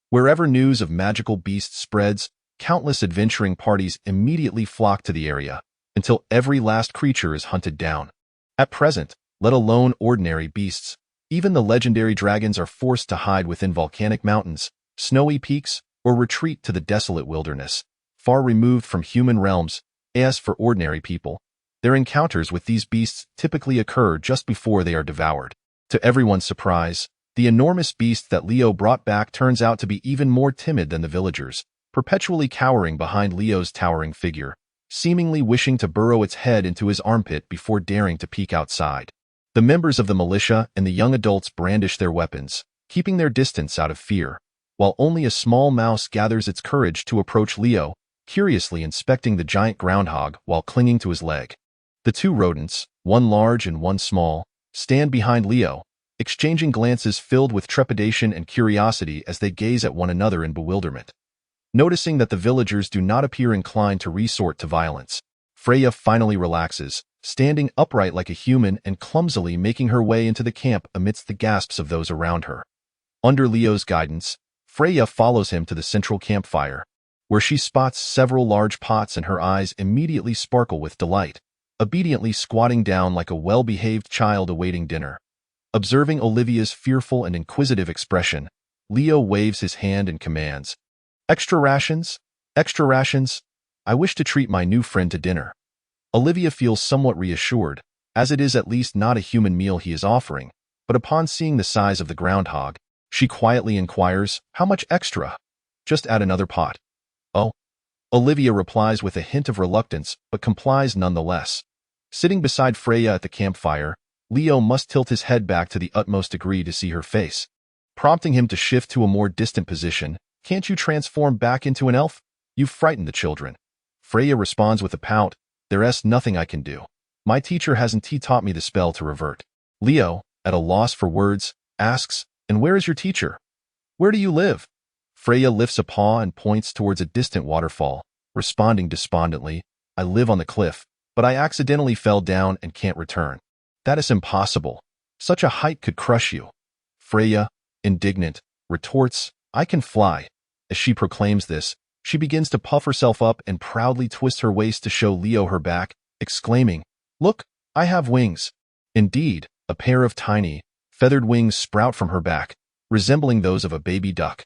Wherever news of magical beasts spreads, countless adventuring parties immediately flock to the area, until every last creature is hunted down. At present, let alone ordinary beasts, even the legendary dragons are forced to hide within volcanic mountains, snowy peaks, or retreat to the desolate wilderness, far removed from human realms. As for ordinary people, their encounters with these beasts typically occur just before they are devoured. To everyone's surprise, the enormous beast that Leo brought back turns out to be even more timid than the villagers, perpetually cowering behind Leo's towering figure, seemingly wishing to burrow its head into his armpit before daring to peek outside. The members of the militia and the young adults brandish their weapons, keeping their distance out of fear, while only a small mouse gathers its courage to approach Leo, curiously inspecting the giant groundhog while clinging to his leg. The two rodents, one large and one small, stand behind Leo, exchanging glances filled with trepidation and curiosity as they gaze at one another in bewilderment. Noticing that the villagers do not appear inclined to resort to violence, Freya finally relaxes, standing upright like a human and clumsily making her way into the camp amidst the gasps of those around her. Under Leo's guidance, Freya follows him to the central campfire, where she spots several large pots and her eyes immediately sparkle with delight, obediently squatting down like a well-behaved child awaiting dinner. Observing Olivia's fearful and inquisitive expression, Leo waves his hand and commands, "Extra rations? Extra rations? I wish to treat my new friend to dinner." Olivia feels somewhat reassured, as it is at least not a human meal he is offering, but upon seeing the size of the groundhog, she quietly inquires, "How much extra?" "Just add another pot." "Oh." Olivia replies with a hint of reluctance, but complies nonetheless. Sitting beside Freya at the campfire, Leo must tilt his head back to the utmost degree to see her face, prompting him to shift to a more distant position. "Can't you transform back into an elf? You've frightened the children." Freya responds with a pout, "There's nothing I can do. My teacher hasn't taught me the spell to revert." Leo, at a loss for words, asks, "And where is your teacher? Where do you live?" Freya lifts a paw and points towards a distant waterfall, responding despondently, "I live on the cliff, but I accidentally fell down and can't return." "That is impossible. Such a height could crush you." Freya, indignant, retorts, "I can fly." As she proclaims this, she begins to puff herself up and proudly twist her waist to show Leo her back, exclaiming, "Look, I have wings." Indeed, a pair of tiny, feathered wings sprout from her back, resembling those of a baby duck.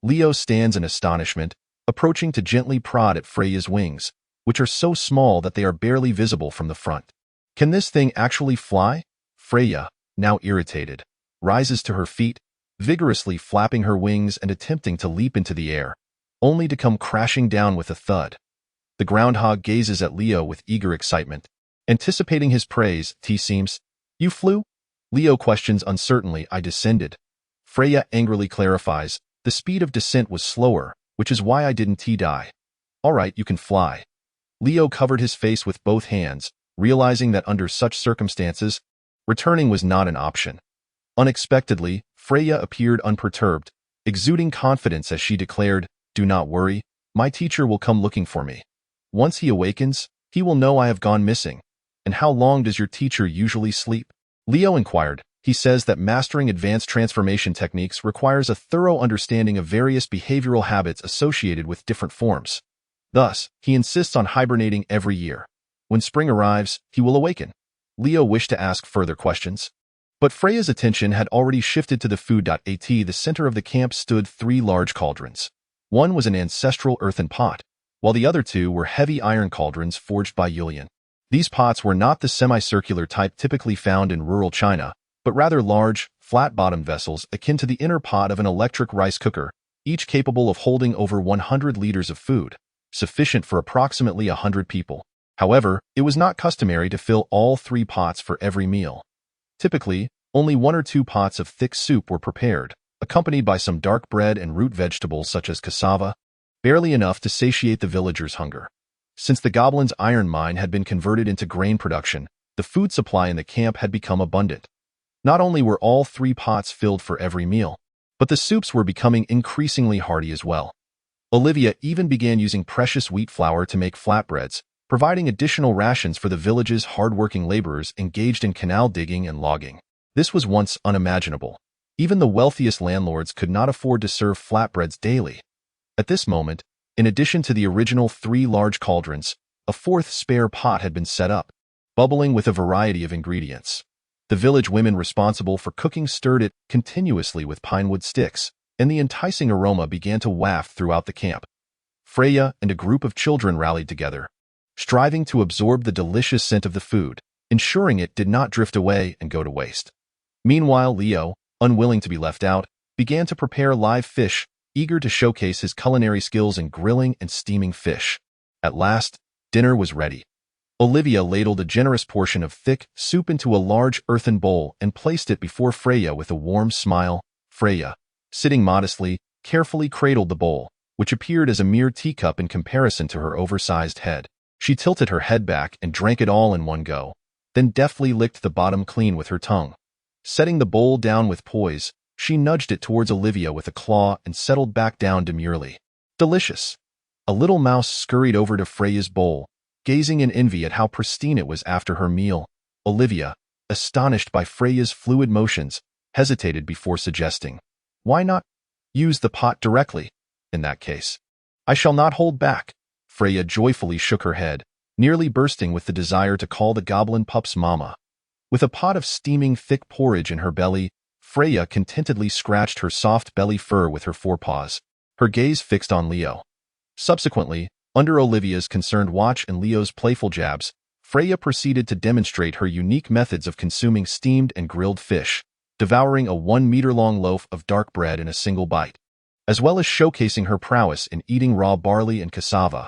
Leo stands in astonishment, approaching to gently prod at Freya's wings, which are so small that they are barely visible from the front. Can this thing actually fly? Freya, now irritated, rises to her feet, vigorously flapping her wings and attempting to leap into the air, only to come crashing down with a thud. The groundhog gazes at Leo with eager excitement. Anticipating his praise, seems, "You flew?" Leo questions uncertainly. "I descended." Freya angrily clarifies, "The speed of descent was slower, which is why I didn't die." "All right, you can fly." Leo covered his face with both hands, realizing that under such circumstances, returning was not an option. Unexpectedly, Freya appeared unperturbed, exuding confidence as she declared, "Do not worry, my teacher will come looking for me. Once he awakens, he will know I have gone missing." "And how long does your teacher usually sleep?" Leo inquired. "He says that mastering advanced transformation techniques requires a thorough understanding of various behavioral habits associated with different forms. Thus, he insists on hibernating every year. When spring arrives, he will awaken." Leo wished to ask further questions, but Freya's attention had already shifted to the food. At the center of the camp stood 3 large cauldrons. One was an ancestral earthen pot, while the other 2 were heavy iron cauldrons forged by Yulian. These pots were not the semicircular type typically found in rural China, but rather large, flat-bottomed vessels akin to the inner pot of an electric rice cooker, each capable of holding over 100 liters of food, sufficient for approximately 100 people. However, it was not customary to fill all 3 pots for every meal. Typically, only 1 or 2 pots of thick soup were prepared, accompanied by some dark bread and root vegetables such as cassava, barely enough to satiate the villagers' hunger. Since the goblins' iron mine had been converted into grain production, the food supply in the camp had become abundant. Not only were all 3 pots filled for every meal, but the soups were becoming increasingly hearty as well. Olivia even began using precious wheat flour to make flatbreads, providing additional rations for the village's hard-working laborers engaged in canal digging and logging. This was once unimaginable. Even the wealthiest landlords could not afford to serve flatbreads daily. At this moment, in addition to the original 3 large cauldrons, a 4th spare pot had been set up, bubbling with a variety of ingredients. The village women responsible for cooking stirred it continuously with pinewood sticks, and the enticing aroma began to waft throughout the camp. Freya and a group of children rallied together, striving to absorb the delicious scent of the food, ensuring it did not drift away and go to waste. Meanwhile, Leo, unwilling to be left out, began to prepare live fish, eager to showcase his culinary skills in grilling and steaming fish. At last, dinner was ready. Olivia ladled a generous portion of thick soup into a large earthen bowl and placed it before Freya with a warm smile. Freya, sitting modestly, carefully cradled the bowl, which appeared as a mere teacup in comparison to her oversized head. She tilted her head back and drank it all in one go, then deftly licked the bottom clean with her tongue. Setting the bowl down with poise, she nudged it towards Olivia with a claw and settled back down demurely. "Delicious." A little mouse scurried over to Freya's bowl, gazing in envy at how pristine it was after her meal. Olivia, astonished by Freya's fluid motions, hesitated before suggesting, "Why not use the pot directly? In that case, I shall not hold back." Freya joyfully shook her head, nearly bursting with the desire to call the goblin pups mama. With a pot of steaming thick porridge in her belly, Freya contentedly scratched her soft belly fur with her forepaws, her gaze fixed on Leo. Subsequently, under Olivia's concerned watch and Leo's playful jabs, Freya proceeded to demonstrate her unique methods of consuming steamed and grilled fish, devouring a 1-meter-long loaf of dark bread in a single bite, as well as showcasing her prowess in eating raw barley and cassava.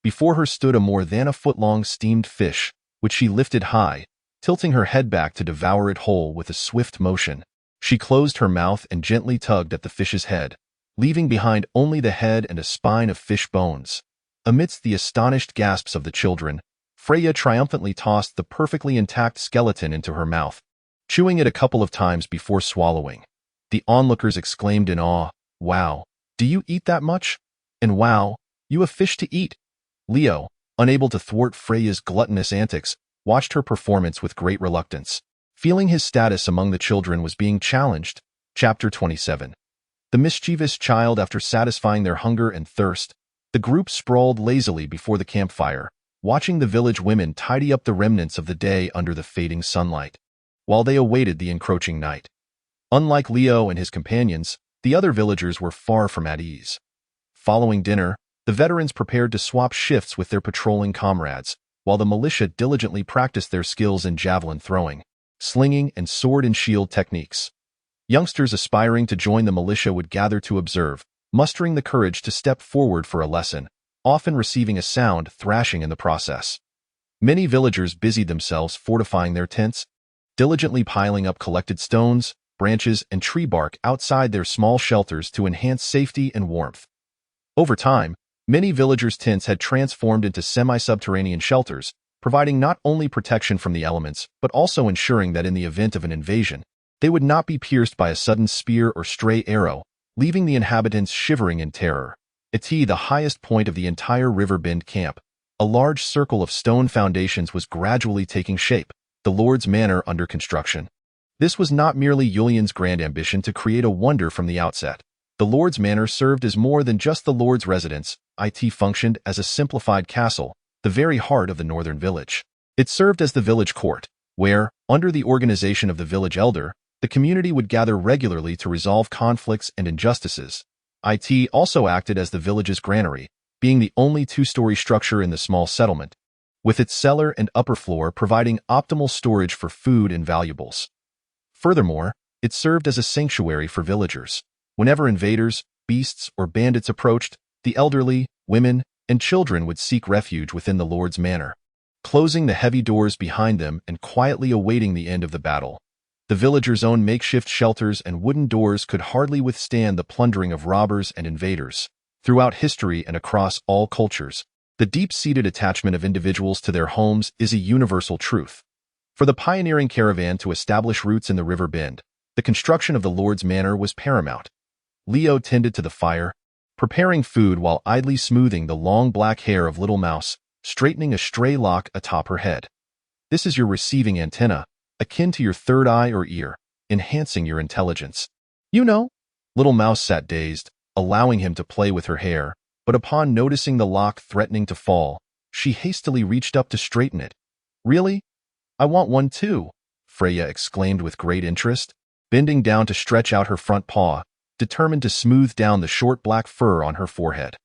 Before her stood a more than a foot-long steamed fish, which she lifted high, tilting her head back to devour it whole with a swift motion. She closed her mouth and gently tugged at the fish's head, leaving behind only the head and a spine of fish bones. Amidst the astonished gasps of the children, Freya triumphantly tossed the perfectly intact skeleton into her mouth, chewing it a couple of times before swallowing. The onlookers exclaimed in awe, "Wow, do you eat that much? And wow, you have fish to eat." Leo, unable to thwart Freya's gluttonous antics, watched her performance with great reluctance, feeling his status among the children was being challenged. Chapter 27. The mischievous child. After satisfying their hunger and thirst, the group sprawled lazily before the campfire, watching the village women tidy up the remnants of the day under the fading sunlight, while they awaited the encroaching night. Unlike Leo and his companions, the other villagers were far from at ease. Following dinner, The veterans prepared to swap shifts with their patrolling comrades, while the militia diligently practiced their skills in javelin throwing, slinging, and sword and shield techniques. Youngsters aspiring to join the militia would gather to observe, mustering the courage to step forward for a lesson, often receiving a sound thrashing in the process. Many villagers busied themselves fortifying their tents, diligently piling up collected stones, branches, and tree bark outside their small shelters to enhance safety and warmth. Over time, many villagers' tents had transformed into semi-subterranean shelters, providing not only protection from the elements, but also ensuring that in the event of an invasion, they would not be pierced by a sudden spear or stray arrow, leaving the inhabitants shivering in terror. At the highest point of the entire River Bend camp, a large circle of stone foundations was gradually taking shape, the Lord's Manor under construction. This was not merely Julian's grand ambition to create a wonder from the outset. The Lord's Manor served as more than just the Lord's residence. It functioned as a simplified castle, the very heart of the northern village. It served as the village court, where, under the organization of the village elder, the community would gather regularly to resolve conflicts and injustices. It also acted as the village's granary, being the only two-story structure in the small settlement, with its cellar and upper floor providing optimal storage for food and valuables. Furthermore, it served as a sanctuary for villagers. Whenever invaders, beasts, or bandits approached, the elderly, women, and children would seek refuge within the Lord's Manor, closing the heavy doors behind them and quietly awaiting the end of the battle. The villagers' own makeshift shelters and wooden doors could hardly withstand the plundering of robbers and invaders. Throughout history and across all cultures, the deep-seated attachment of individuals to their homes is a universal truth. For the pioneering caravan to establish roots in the River Bend, the construction of the Lord's Manor was paramount. Leo tended to the fire, preparing food while idly smoothing the long black hair of Little Mouse, straightening a stray lock atop her head. This is your receiving antenna, akin to your third eye or ear, enhancing your intelligence. You know, Little Mouse sat dazed, allowing him to play with her hair, but upon noticing the lock threatening to fall, she hastily reached up to straighten it. Really? I want one too, Freya exclaimed with great interest, bending down to stretch out her front paw, determined to smooth down the short black fur on her forehead.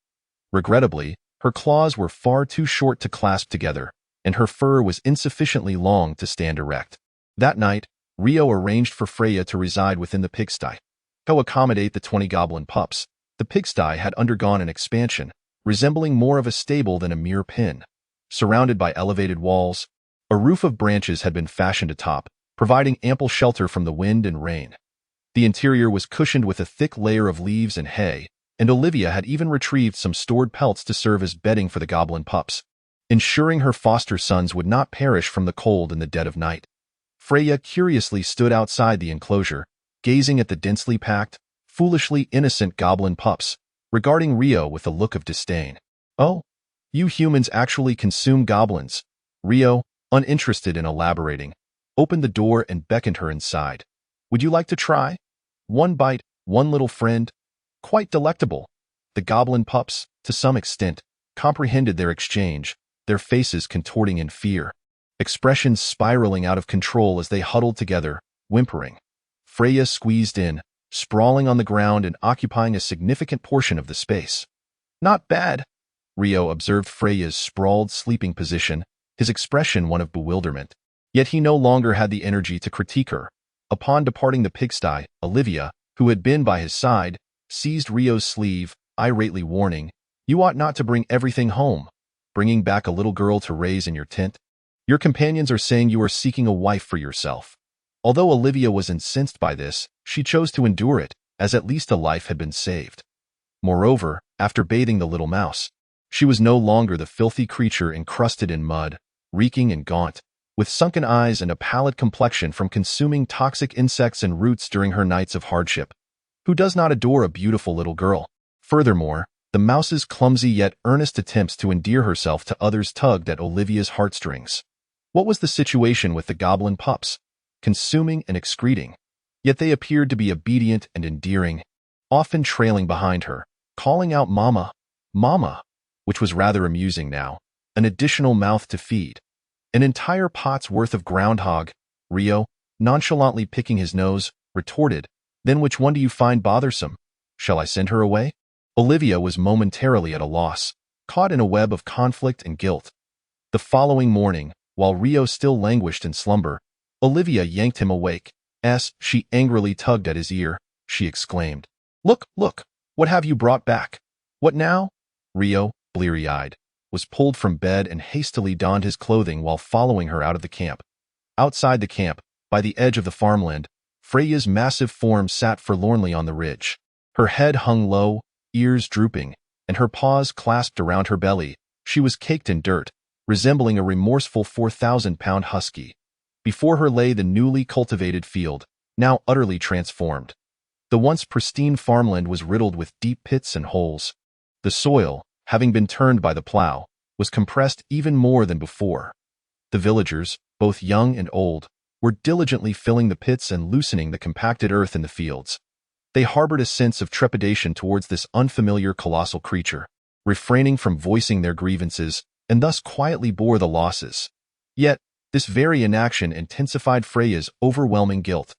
Regrettably, her claws were far too short to clasp together, and her fur was insufficiently long to stand erect. That night, Rio arranged for Freya to reside within the pigsty. To accommodate the 20 goblin pups, the pigsty had undergone an expansion, resembling more of a stable than a mere pen. Surrounded by elevated walls, a roof of branches had been fashioned atop, providing ample shelter from the wind and rain. The interior was cushioned with a thick layer of leaves and hay, and Olivia had even retrieved some stored pelts to serve as bedding for the goblin pups, ensuring her foster sons would not perish from the cold in the dead of night. Freya curiously stood outside the enclosure, gazing at the densely packed, foolishly innocent goblin pups, regarding Rio with a look of disdain. Oh, you humans actually consume goblins. Rio, uninterested in elaborating, opened the door and beckoned her inside. Would you like to try? One bite, one little friend. Quite delectable. The goblin pups, to some extent, comprehended their exchange, their faces contorting in fear, expressions spiraling out of control as they huddled together, whimpering. Freya squeezed in, sprawling on the ground and occupying a significant portion of the space. Not bad, Rio observed Freya's sprawled sleeping position, his expression one of bewilderment. Yet he no longer had the energy to critique her. Upon departing the pigsty, Olivia, who had been by his side, seized Rio's sleeve, irately warning, "You ought not to bring everything home. Bringing back a little girl to raise in your tent? Your companions are saying you are seeking a wife for yourself." Although Olivia was incensed by this, she chose to endure it, as at least a life had been saved. Moreover, after bathing the little mouse, she was no longer the filthy creature encrusted in mud, reeking and gaunt, with sunken eyes and a pallid complexion from consuming toxic insects and roots during her nights of hardship. Who does not adore a beautiful little girl? Furthermore, the mouse's clumsy yet earnest attempts to endear herself to others tugged at Olivia's heartstrings. What was the situation with the goblin pups? Consuming and excreting. Yet they appeared to be obedient and endearing, often trailing behind her, calling out "Mama, Mama," which was rather amusing now. An additional mouth to feed. An entire pot's worth of groundhog, Rio, nonchalantly picking his nose, retorted. Then which one do you find bothersome? Shall I send her away? Olivia was momentarily at a loss, caught in a web of conflict and guilt. The following morning, while Rio still languished in slumber, Olivia yanked him awake. As she angrily tugged at his ear, she exclaimed, "Look, look, what have you brought back? What now?" Rio, bleary-eyed, was pulled from bed and hastily donned his clothing while following her out of the camp. Outside the camp, by the edge of the farmland, Freya's massive form sat forlornly on the ridge. Her head hung low, ears drooping, and her paws clasped around her belly. She was caked in dirt, resembling a remorseful 4,000-pound husky. Before her lay the newly cultivated field, now utterly transformed. The once pristine farmland was riddled with deep pits and holes. The soil, having been turned by the plow, was compressed even more than before. The villagers, both young and old, were diligently filling the pits and loosening the compacted earth in the fields. They harbored a sense of trepidation towards this unfamiliar colossal creature, refraining from voicing their grievances, and thus quietly bore the losses. Yet, this very inaction intensified Freya's overwhelming guilt.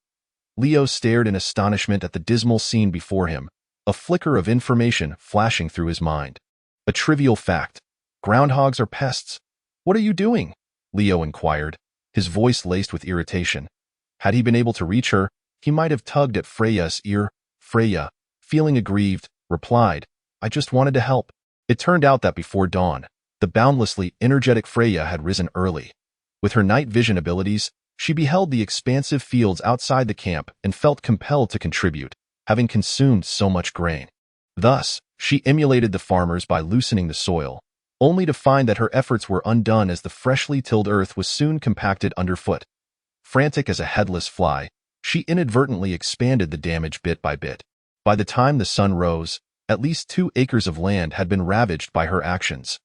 Leo stared in astonishment at the dismal scene before him, a flicker of information flashing through his mind. A trivial fact. Groundhogs are pests. "What are you doing?" Leo inquired, his voice laced with irritation. Had he been able to reach her, he might have tugged at Freya's ear. Freya, feeling aggrieved, replied, "I just wanted to help." It turned out that before dawn, the boundlessly energetic Freya had risen early. With her night vision abilities, she beheld the expansive fields outside the camp and felt compelled to contribute, having consumed so much grain. Thus, she emulated the farmers by loosening the soil, only to find that her efforts were undone as the freshly tilled earth was soon compacted underfoot. Frantic as a headless fly, she inadvertently expanded the damage bit by bit. By the time the sun rose, at least 2 acres of land had been ravaged by her actions.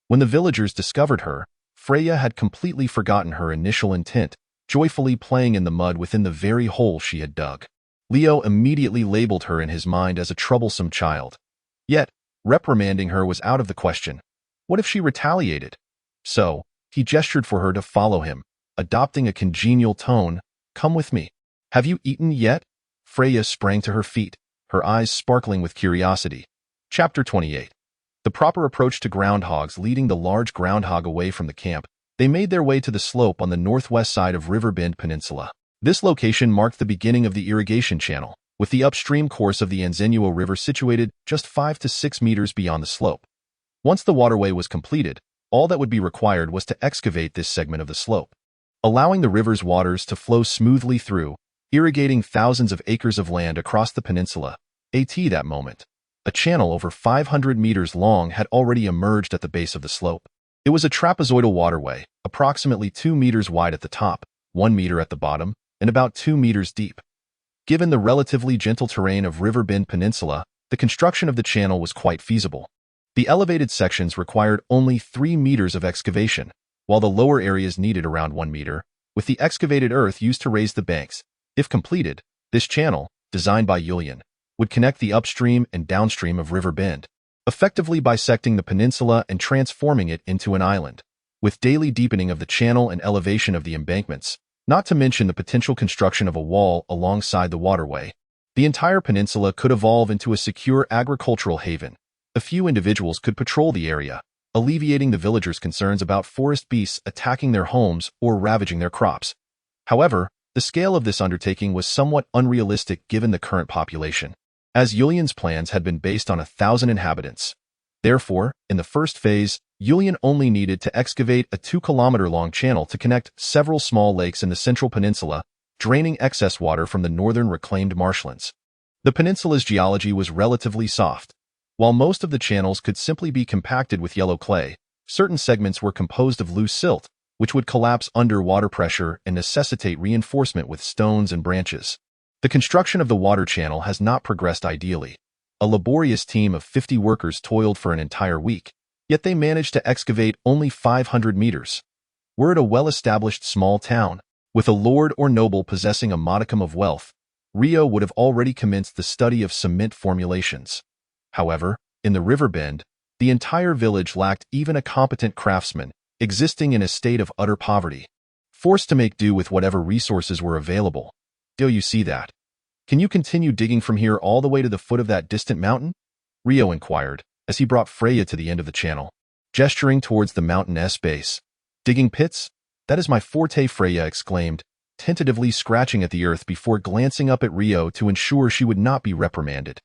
When the villagers discovered her, Freya had completely forgotten her initial intent, joyfully playing in the mud within the very hole she had dug. Leo immediately labeled her in his mind as a troublesome child. Yet, reprimanding her was out of the question. What if she retaliated? So, he gestured for her to follow him, adopting a congenial tone. "Come with me." "Have you eaten yet?" Freya sprang to her feet, her eyes sparkling with curiosity. Chapter 28. The proper approach to groundhogs leading the large groundhog away from the camp, they made their way to the slope on the northwest side of Riverbend Peninsula. This location marked the beginning of the irrigation channel, with the upstream course of the Anzenio River situated just 5 to 6 meters beyond the slope. Once the waterway was completed, all that would be required was to excavate this segment of the slope, allowing the river's waters to flow smoothly through, irrigating thousands of acres of land across the peninsula. At that moment, a channel over 500 meters long had already emerged at the base of the slope. It was a trapezoidal waterway, approximately 2 meters wide at the top, 1 meter at the bottom, and about 2 meters deep. Given the relatively gentle terrain of Riverbend Peninsula, the construction of the channel was quite feasible. The elevated sections required only 3 meters of excavation, while the lower areas needed around 1 meter, with the excavated earth used to raise the banks. If completed, this channel, designed by Julian, would connect the upstream and downstream of River Bend, effectively bisecting the peninsula and transforming it into an island. With daily deepening of the channel and elevation of the embankments, not to mention the potential construction of a wall alongside the waterway, the entire peninsula could evolve into a secure agricultural haven. A few individuals could patrol the area, alleviating the villagers' concerns about forest beasts attacking their homes or ravaging their crops. However, the scale of this undertaking was somewhat unrealistic given the current population, as Julian's plans had been based on 1,000 inhabitants. Therefore, in the first phase, Julian only needed to excavate a 2-kilometer-long channel to connect several small lakes in the central peninsula, draining excess water from the northern reclaimed marshlands. The peninsula's geology was relatively soft. While most of the channels could simply be compacted with yellow clay, certain segments were composed of loose silt, which would collapse under water pressure and necessitate reinforcement with stones and branches. The construction of the water channel has not progressed ideally. A laborious team of 50 workers toiled for an entire week, yet they managed to excavate only 500 meters. Were it a well-established small town, with a lord or noble possessing a modicum of wealth, Rio would have already commenced the study of cement formulations. However, in the River Bend, the entire village lacked even a competent craftsman, existing in a state of utter poverty, forced to make do with whatever resources were available. Do you see that? Can you continue digging from here all the way to the foot of that distant mountain? Rio inquired, as he brought Freya to the end of the channel, gesturing towards the mountain's base. Digging pits? That is my forte, Freya exclaimed, tentatively scratching at the earth before glancing up at Rio to ensure she would not be reprimanded.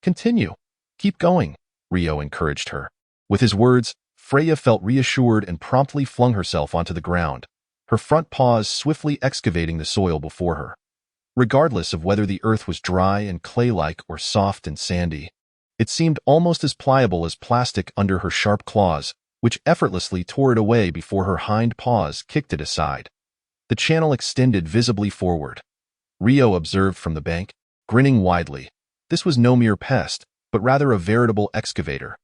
Continue. Keep going, Rio encouraged her. With his words, Freya felt reassured and promptly flung herself onto the ground, her front paws swiftly excavating the soil before her. Regardless of whether the earth was dry and clay-like or soft and sandy, it seemed almost as pliable as plastic under her sharp claws, which effortlessly tore it away before her hind paws kicked it aside. The channel extended visibly forward. Rio observed from the bank, grinning widely. This was no mere pest, but rather a veritable excavator.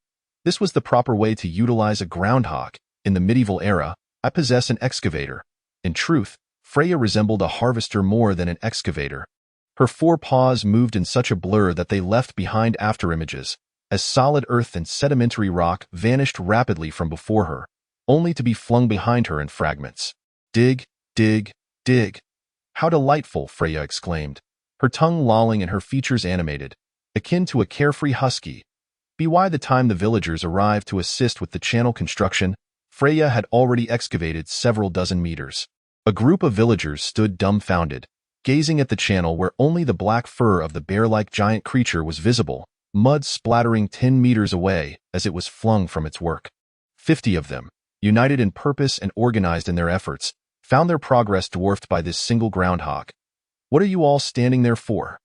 This was the proper way to utilize a groundhog. In the medieval era, I possess an excavator. In truth, Freya resembled a harvester more than an excavator. Her four paws moved in such a blur that they left behind afterimages, as solid earth and sedimentary rock vanished rapidly from before her, only to be flung behind her in fragments. Dig, dig, dig. How delightful, Freya exclaimed, her tongue lolling and her features animated, akin to a carefree husky. By the time the villagers arrived to assist with the channel construction, Freya had already excavated several dozen meters. A group of villagers stood dumbfounded, gazing at the channel where only the black fur of the bear-like giant creature was visible, mud splattering 10 meters away as it was flung from its work. 50 of them, united in purpose and organized in their efforts, found their progress dwarfed by this single groundhog. What are you all standing there for?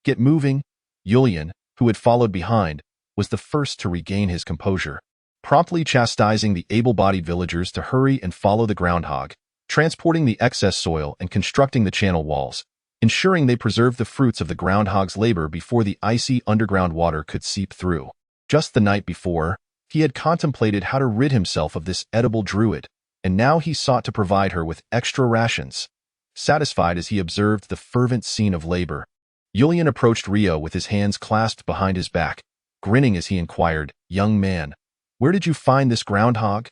Get moving. Yulian, who had followed behind, was the first to regain his composure, promptly chastising the able-bodied villagers to hurry and follow the groundhog, transporting the excess soil and constructing the channel walls, ensuring they preserved the fruits of the groundhog's labor before the icy underground water could seep through. Just the night before, he had contemplated how to rid himself of this edible druid, and now he sought to provide her with extra rations. Satisfied as he observed the fervent scene of labor, Yulian approached Rio with his hands clasped behind his back, grinning as he inquired, "Young man, where did you find this groundhog?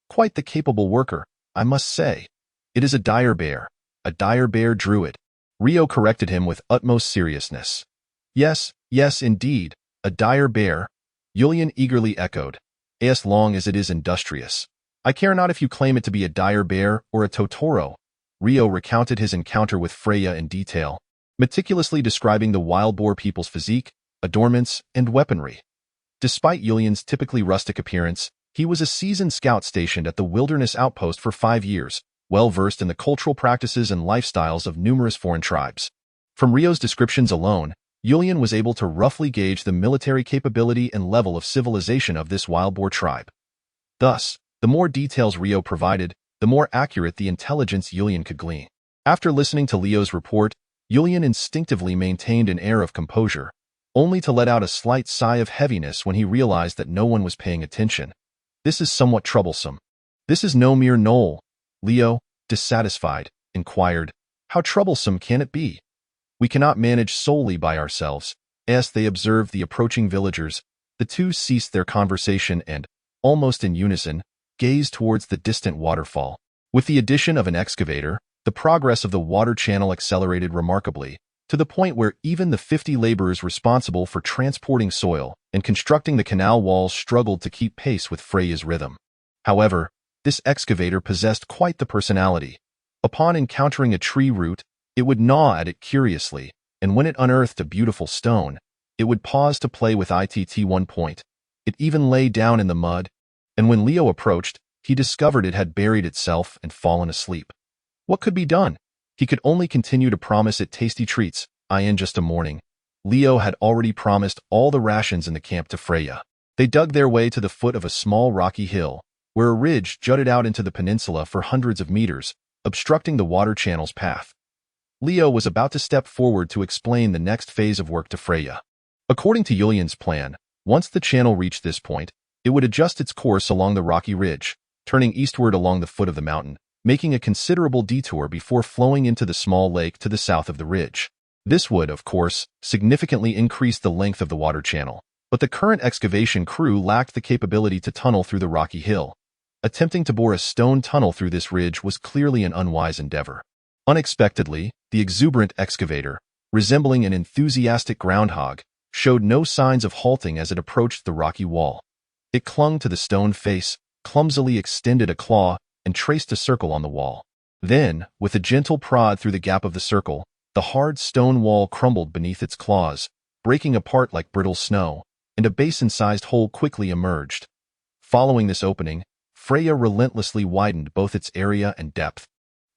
Quite the capable worker, I must say." "It is a dire bear druid," Rio corrected him with utmost seriousness. Yes, indeed, a dire bear," Yulian eagerly echoed, "as long as it is industrious. I care not if you claim it to be a dire bear or a Totoro." Rio recounted his encounter with Freya in detail, meticulously describing the wild boar people's physique, adornments, and weaponry. Despite Yulian's typically rustic appearance, he was a seasoned scout stationed at the wilderness outpost for 5 years, well-versed in the cultural practices and lifestyles of numerous foreign tribes. From Rio's descriptions alone, Yulian was able to roughly gauge the military capability and level of civilization of this wild boar tribe. Thus, the more details Rio provided, the more accurate the intelligence Yulian could glean. After listening to Leo's report, Yulian instinctively maintained an air of composure, only to let out a slight sigh of heaviness when he realized that no one was paying attention. This is somewhat troublesome. "This is no mere knoll," Leo, dissatisfied, inquired. "How troublesome can it be? We cannot manage solely by ourselves." As they observed the approaching villagers, the two ceased their conversation and, almost in unison, gazed towards the distant waterfall. With the addition of an excavator, the progress of the water channel accelerated remarkably, to the point where even the 50 laborers responsible for transporting soil and constructing the canal walls struggled to keep pace with Freya's rhythm. However, this excavator possessed quite the personality. Upon encountering a tree root, it would gnaw at it curiously, and when it unearthed a beautiful stone, it would pause to play with it at one point. It even lay down in the mud, and when Leo approached, he discovered it had buried itself and fallen asleep. What could be done? He could only continue to promise it tasty treats. In just a morning, Leo had already promised all the rations in the camp to Freya. They dug their way to the foot of a small rocky hill, where a ridge jutted out into the peninsula for hundreds of meters, obstructing the water channel's path. Leo was about to step forward to explain the next phase of work to Freya. According to Yulian's plan, once the channel reached this point, it would adjust its course along the rocky ridge, turning eastward along the foot of the mountain, making a considerable detour before flowing into the small lake to the south of the ridge. This would, of course, significantly increase the length of the water channel, but the current excavation crew lacked the capability to tunnel through the rocky hill. Attempting to bore a stone tunnel through this ridge was clearly an unwise endeavor. Unexpectedly, the exuberant excavator, resembling an enthusiastic groundhog, showed no signs of halting as it approached the rocky wall. It clung to the stone face, clumsily extended a claw, and traced a circle on the wall. Then, with a gentle prod through the gap of the circle, the hard stone wall crumbled beneath its claws, breaking apart like brittle snow, and a basin-sized hole quickly emerged. Following this opening, Freya relentlessly widened both its area and depth,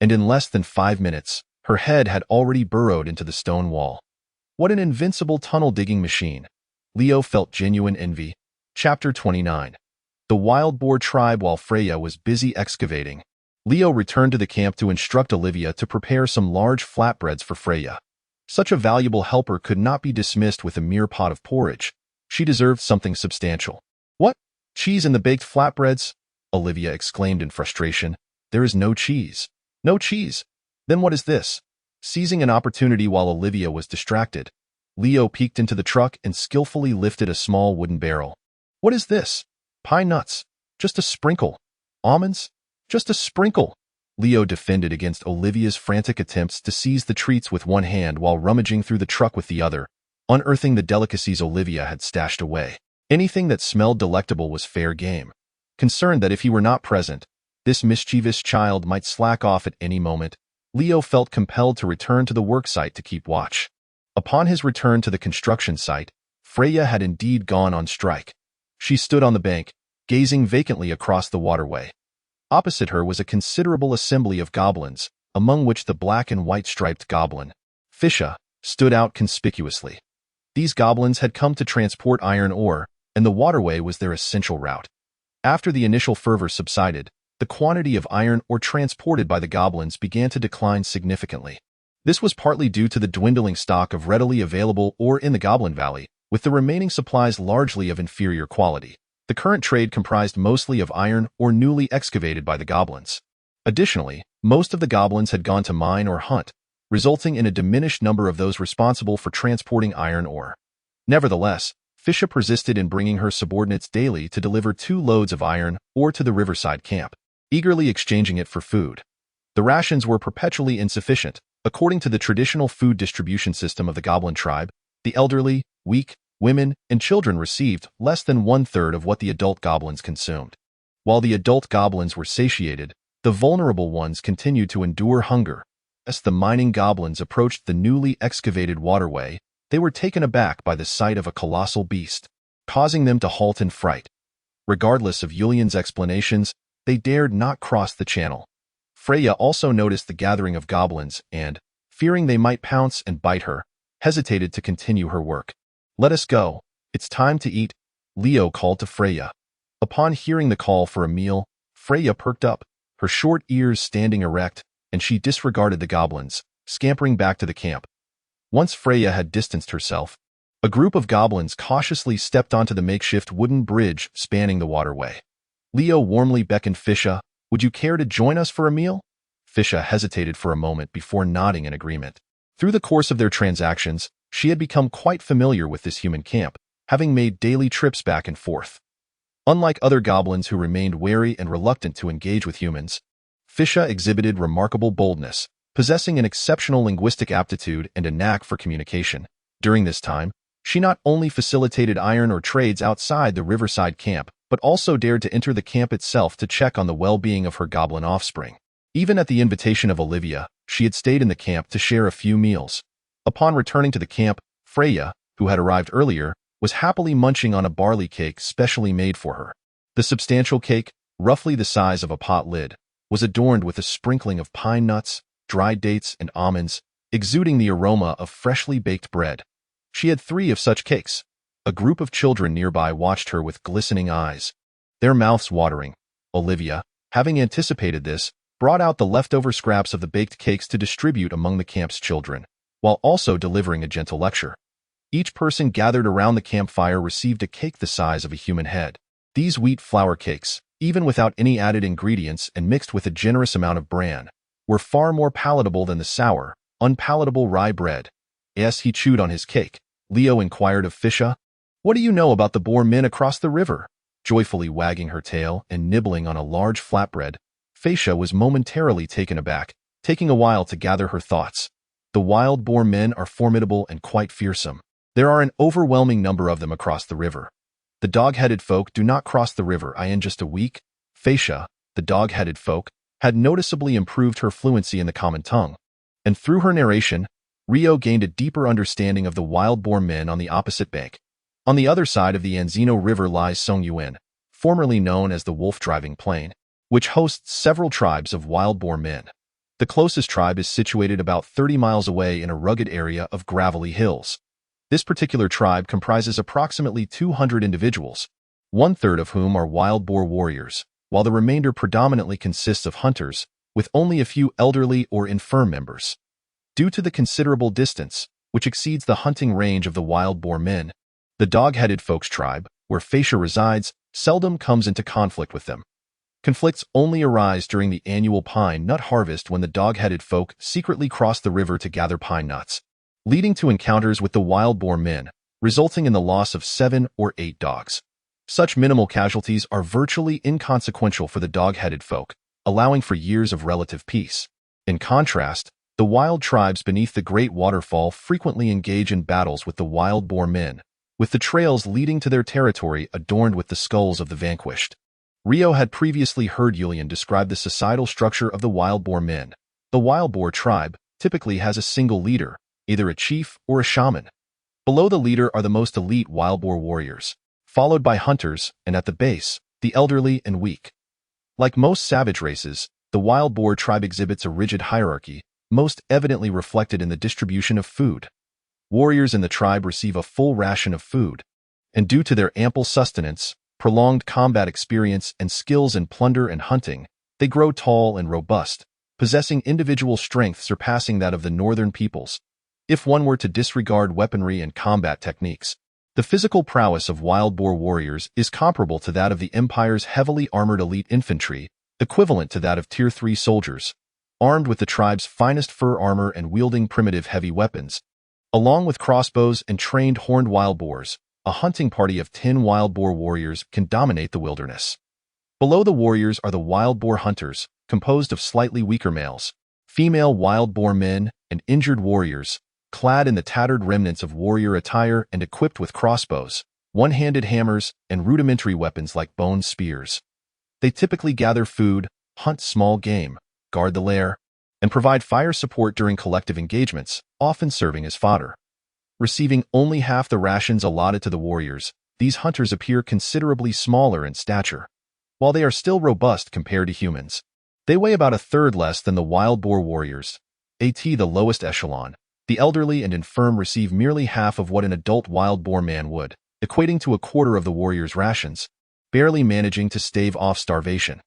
and in less than 5 minutes, her head had already burrowed into the stone wall. What an invincible tunnel-digging machine! Leo felt genuine envy. Chapter 29. The Wild Boar Tribe. While Freya was busy excavating, Leo returned to the camp to instruct Olivia to prepare some large flatbreads for Freya. Such a valuable helper could not be dismissed with a mere pot of porridge. She deserved something substantial. What? Cheese in the baked flatbreads? Olivia exclaimed in frustration. There is no cheese. No cheese. Then what is this? Seizing an opportunity while Olivia was distracted, Leo peeked into the truck and skillfully lifted a small wooden barrel. What is this? Pine nuts. Just a sprinkle. Almonds? Just a sprinkle. Leo defended against Olivia's frantic attempts to seize the treats with one hand while rummaging through the truck with the other, unearthing the delicacies Olivia had stashed away. Anything that smelled delectable was fair game. Concerned that if he were not present, this mischievous child might slack off at any moment, Leo felt compelled to return to the worksite to keep watch. Upon his return to the construction site, Freya had indeed gone on strike. She stood on the bank, gazing vacantly across the waterway. Opposite her was a considerable assembly of goblins, among which the black and white striped goblin, Fisha, stood out conspicuously. These goblins had come to transport iron ore, and the waterway was their essential route. After the initial fervor subsided, the quantity of iron ore transported by the goblins began to decline significantly. This was partly due to the dwindling stock of readily available ore in the Goblin Valley, with the remaining supplies largely of inferior quality. The current trade comprised mostly of iron ore newly excavated by the goblins. Additionally, most of the goblins had gone to mine or hunt, resulting in a diminished number of those responsible for transporting iron ore. Nevertheless, Fisha persisted in bringing her subordinates daily to deliver 2 loads of iron ore to the riverside camp, eagerly exchanging it for food. The rations were perpetually insufficient. According to the traditional food distribution system of the Goblin tribe, the elderly, weak, women, and children received less than 1/3 of what the adult goblins consumed. While the adult goblins were satiated, the vulnerable ones continued to endure hunger. As the mining goblins approached the newly excavated waterway, they were taken aback by the sight of a colossal beast, causing them to halt in fright. Regardless of Yulian's explanations, they dared not cross the channel. Freya also noticed the gathering of goblins and, fearing they might pounce and bite her, hesitated to continue her work. Let us go. It's time to eat, Leo called to Freya. Upon hearing the call for a meal, Freya perked up, her short ears standing erect, and she disregarded the goblins, scampering back to the camp. Once Freya had distanced herself, a group of goblins cautiously stepped onto the makeshift wooden bridge spanning the waterway. Leo warmly beckoned Fisha. Would you care to join us for a meal? Fisha hesitated for a moment before nodding in agreement. Through the course of their transactions, she had become quite familiar with this human camp, having made daily trips back and forth. Unlike other goblins who remained wary and reluctant to engage with humans, Fisha exhibited remarkable boldness, possessing an exceptional linguistic aptitude and a knack for communication. During this time, she not only facilitated iron ore trades outside the riverside camp, but also dared to enter the camp itself to check on the well-being of her goblin offspring. Even at the invitation of Olivia, she had stayed in the camp to share a few meals. Upon returning to the camp, Freya, who had arrived earlier, was happily munching on a barley cake specially made for her. The substantial cake, roughly the size of a pot lid, was adorned with a sprinkling of pine nuts, dried dates, and almonds, exuding the aroma of freshly baked bread. She had 3 of such cakes. A group of children nearby watched her with glistening eyes, their mouths watering. Olivia, having anticipated this, brought out the leftover scraps of the baked cakes to distribute among the camp's children, while also delivering a gentle lecture. Each person gathered around the campfire received a cake the size of a human head. These wheat flour cakes, even without any added ingredients and mixed with a generous amount of bran, were far more palatable than the sour, unpalatable rye bread. As he chewed on his cake, Leo inquired of Fisha, "What do you know about the boar men across the river?" Joyfully wagging her tail and nibbling on a large flatbread, Fisha was momentarily taken aback, taking a while to gather her thoughts. The wild boar men are formidable and quite fearsome. There are an overwhelming number of them across the river. The dog-headed folk do not cross the river in just a week. Fascia, the dog-headed folk, had noticeably improved her fluency in the common tongue, and through her narration, Rio gained a deeper understanding of the wild boar men on the opposite bank. On the other side of the Anzino River lies Songyuan, formerly known as the Wolf-Driving Plain, which hosts several tribes of wild boar men. The closest tribe is situated about 30 miles away in a rugged area of gravelly hills. This particular tribe comprises approximately 200 individuals, one-third of whom are wild boar warriors, while the remainder predominantly consists of hunters, with only a few elderly or infirm members. Due to the considerable distance, which exceeds the hunting range of the wild boar men, the dog-headed folks tribe, where Fascia resides, seldom comes into conflict with them. Conflicts only arise during the annual pine nut harvest when the dog-headed folk secretly cross the river to gather pine nuts, leading to encounters with the wild boar men, resulting in the loss of 7 or 8 dogs. Such minimal casualties are virtually inconsequential for the dog-headed folk, allowing for years of relative peace. In contrast, the wild tribes beneath the Great Waterfall frequently engage in battles with the wild boar men, with the trails leading to their territory adorned with the skulls of the vanquished. Rio had previously heard Yulian describe the societal structure of the wild boar men. The wild boar tribe typically has a single leader, either a chief or a shaman. Below the leader are the most elite wild boar warriors, followed by hunters, and at the base, the elderly and weak. Like most savage races, the wild boar tribe exhibits a rigid hierarchy, most evidently reflected in the distribution of food. Warriors in the tribe receive a full ration of food, and due to their ample sustenance, prolonged combat experience, and skills in plunder and hunting, they grow tall and robust, possessing individual strength surpassing that of the northern peoples. If one were to disregard weaponry and combat techniques, the physical prowess of wild boar warriors is comparable to that of the Empire's heavily armored elite infantry, equivalent to that of Tier 3 soldiers, armed with the tribe's finest fur armor and wielding primitive heavy weapons. Along with crossbows and trained horned wild boars, a hunting party of 10 wild boar warriors can dominate the wilderness. Below the warriors are the wild boar hunters, composed of slightly weaker males, female wild boar men, and injured warriors, clad in the tattered remnants of warrior attire and equipped with crossbows, one-handed hammers, and rudimentary weapons like bone spears. They typically gather food, hunt small game, guard the lair, and provide fire support during collective engagements, often serving as fodder. Receiving only half the rations allotted to the warriors, these hunters appear considerably smaller in stature. While they are still robust compared to humans, they weigh about a third less than the wild boar warriors. The lowest echelon, the elderly and infirm receive merely half of what an adult wild boar man would, equating to a quarter of the warrior's rations, barely managing to stave off starvation.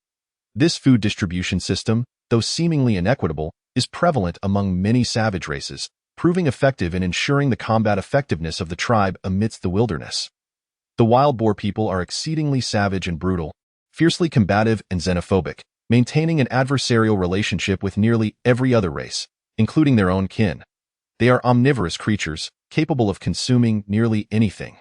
This food distribution system, though seemingly inequitable, is prevalent among many savage races, proving effective in ensuring the combat effectiveness of the tribe amidst the wilderness. The wild boar people are exceedingly savage and brutal, fiercely combative and xenophobic, maintaining an adversarial relationship with nearly every other race, including their own kin. They are omnivorous creatures, capable of consuming nearly anything.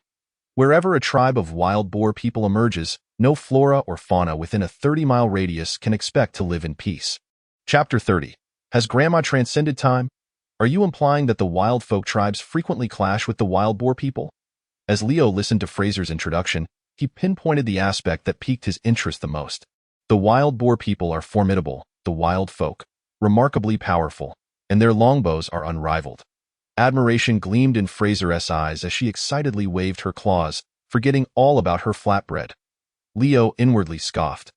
Wherever a tribe of wild boar people emerges, no flora or fauna within a 30-mile radius can expect to live in peace. Chapter 30. Has Grandma transcended time? Are you implying that the wild folk tribes frequently clash with the wild boar people? As Leo listened to Fraser's introduction, he pinpointed the aspect that piqued his interest the most. The wild boar people are formidable, the wild folk, remarkably powerful, and their longbows are unrivaled. Admiration gleamed in Fraser's eyes as she excitedly waved her claws, forgetting all about her flatbread. Leo inwardly scoffed.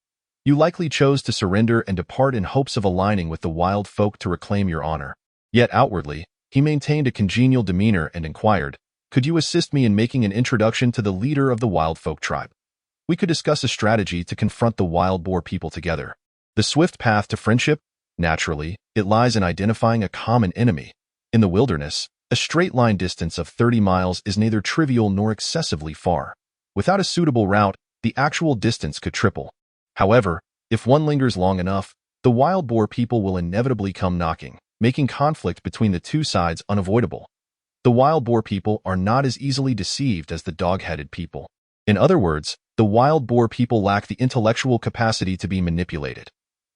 You likely chose to surrender and depart in hopes of aligning with the wild folk to reclaim your honor. Yet outwardly, he maintained a congenial demeanor and inquired, could you assist me in making an introduction to the leader of the wild folk tribe? We could discuss a strategy to confront the wild boar people together. The swift path to friendship? Naturally, it lies in identifying a common enemy. In the wilderness, a straight-line distance of 30 miles is neither trivial nor excessively far. Without a suitable route, the actual distance could triple. However, if one lingers long enough, the wild boar people will inevitably come knocking, making conflict between the two sides unavoidable. The wild boar people are not as easily deceived as the dog-headed people. In other words, the wild boar people lack the intellectual capacity to be manipulated.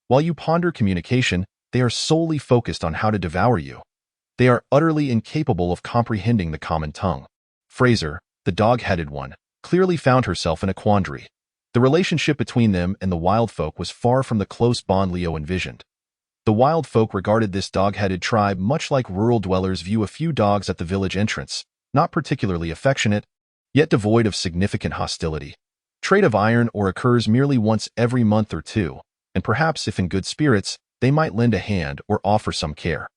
While you ponder communication, they are solely focused on how to devour you. They are utterly incapable of comprehending the common tongue. Fraser, the dog-headed one, clearly found herself in a quandary. The relationship between them and the wild folk was far from the close bond Leo envisioned. The wild folk regarded this dog-headed tribe much like rural dwellers view a few dogs at the village entrance, not particularly affectionate, yet devoid of significant hostility. Trait of iron or occurs merely once every month or two, and perhaps if in good spirits, they might lend a hand or offer some care.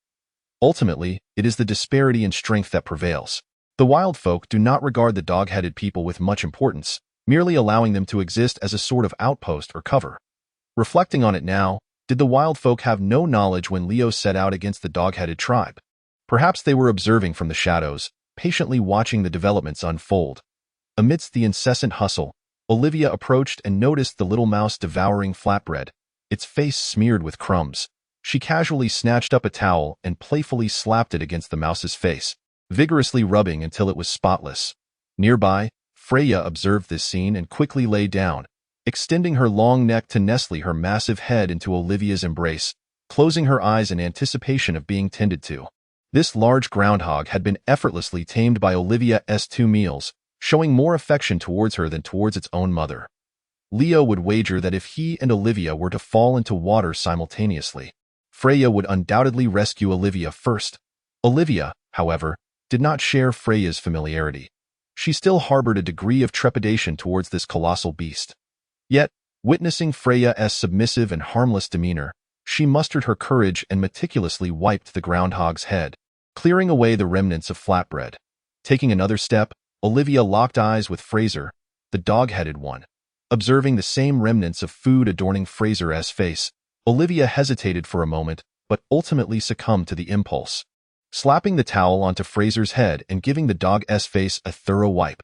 Ultimately, it is the disparity in strength that prevails. The wild folk do not regard the dog-headed people with much importance, merely allowing them to exist as a sort of outpost or cover. Reflecting on it now, did the wild folk have no knowledge when Leo set out against the dog-headed tribe? Perhaps they were observing from the shadows, patiently watching the developments unfold. Amidst the incessant hustle, Olivia approached and noticed the little mouse devouring flatbread, its face smeared with crumbs. She casually snatched up a towel and playfully slapped it against the mouse's face, vigorously rubbing until it was spotless. Nearby, Freya observed this scene and quickly lay down, extending her long neck to nestle her massive head into Olivia's embrace, closing her eyes in anticipation of being tended to. This large groundhog had been effortlessly tamed by Olivia's 2 meals, showing more affection towards her than towards its own mother. Leo would wager that if he and Olivia were to fall into water simultaneously, Freya would undoubtedly rescue Olivia first. Olivia, however, did not share Freya's familiarity. She still harbored a degree of trepidation towards this colossal beast. Yet, witnessing Freya's submissive and harmless demeanor, she mustered her courage and meticulously wiped the groundhog's head, clearing away the remnants of flatbread. Taking another step, Olivia locked eyes with Fraser, the dog-headed one. Observing the same remnants of food adorning Fraser's face, Olivia hesitated for a moment, but ultimately succumbed to the impulse. Slapping the towel onto Fraser's head and giving the dog's face a thorough wipe.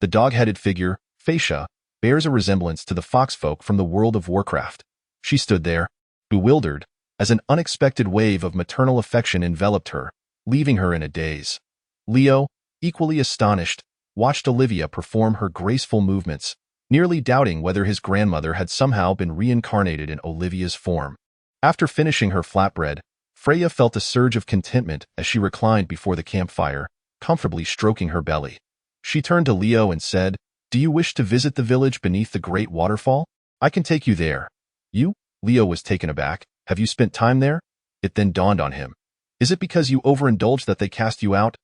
The dog-headed figure, Fascia, bears a resemblance to the foxfolk from the world of Warcraft. She stood there, bewildered, as an unexpected wave of maternal affection enveloped her, leaving her in a daze. Leo, equally astonished, watched Olivia perform her graceful movements, nearly doubting whether his grandmother had somehow been reincarnated in Olivia's form. After finishing her flatbread, Freya felt a surge of contentment as she reclined before the campfire, comfortably stroking her belly. She turned to Leo and said, "Do you wish to visit the village beneath the great waterfall? I can take you there." "You?" Leo was taken aback. "Have you spent time there?" It then dawned on him. "Is it because you overindulged that they cast you out?"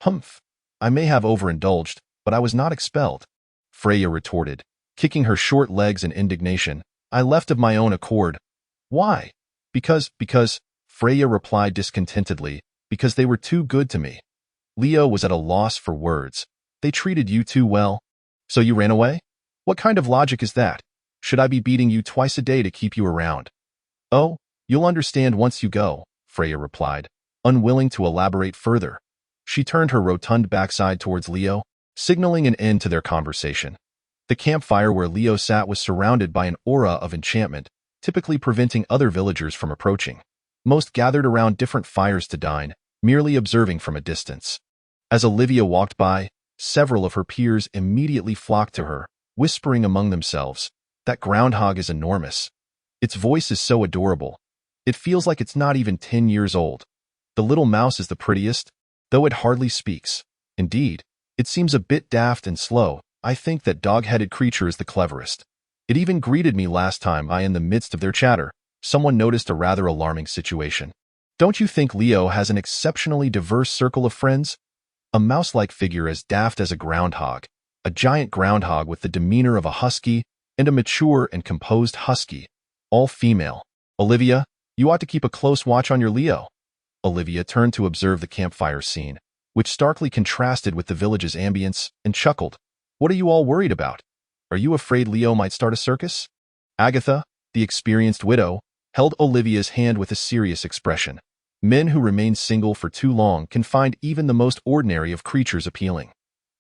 "Humph. I may have overindulged, but I was not expelled," Freya retorted, kicking her short legs in indignation. "I left of my own accord." "Why?" Because, Freya replied discontentedly, "because they were too good to me." Leo was at a loss for words. "They treated you too well. So you ran away? What kind of logic is that? Should I be beating you twice a day to keep you around?" "Oh, you'll understand once you go," Freya replied, unwilling to elaborate further. She turned her rotund backside towards Leo, signaling an end to their conversation. The campfire where Leo sat was surrounded by an aura of enchantment, typically preventing other villagers from approaching. Most gathered around different fires to dine, merely observing from a distance. As Olivia walked by, several of her peers immediately flocked to her, whispering among themselves, "That groundhog is enormous. Its voice is so adorable. It feels like it's not even 10 years old. The little mouse is the prettiest, though it hardly speaks. Indeed, it seems a bit daft and slow. I think that dog-headed creature is the cleverest. It even greeted me last time in the midst of their chatter." Someone noticed a rather alarming situation. "Don't you think Leo has an exceptionally diverse circle of friends? A mouse-like figure as daft as a groundhog, a giant groundhog with the demeanor of a husky, and a mature and composed husky, all female. Olivia, you ought to keep a close watch on your Leo." Olivia turned to observe the campfire scene, which starkly contrasted with the village's ambience, and chuckled. "What are you all worried about? Are you afraid Leo might start a circus?" Agatha, the experienced widow, held Olivia's hand with a serious expression. Men who remain single for too long can find even the most ordinary of creatures appealing.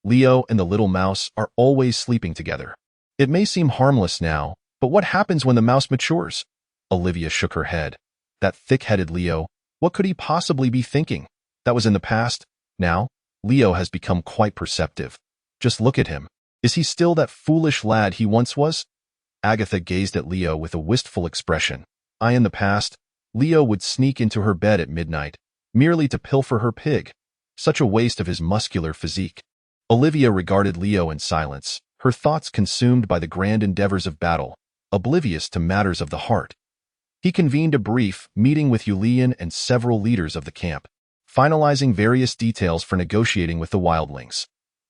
Leo and the little mouse are always sleeping together. It may seem harmless now, but what happens when the mouse matures? Olivia shook her head. That thick-headed Leo, what could he possibly be thinking? That was in the past. Now, Leo has become quite perceptive. Just look at him. Is he still that foolish lad he once was? Agatha gazed at Leo with a wistful expression. In the past, Leo would sneak into her bed at midnight, merely to pilfer her pig. Such a waste of his muscular physique. Olivia regarded Leo in silence, her thoughts consumed by the grand endeavors of battle, oblivious to matters of the heart. He convened a brief meeting with Julian and several leaders of the camp, finalizing various details for negotiating with the wildlings.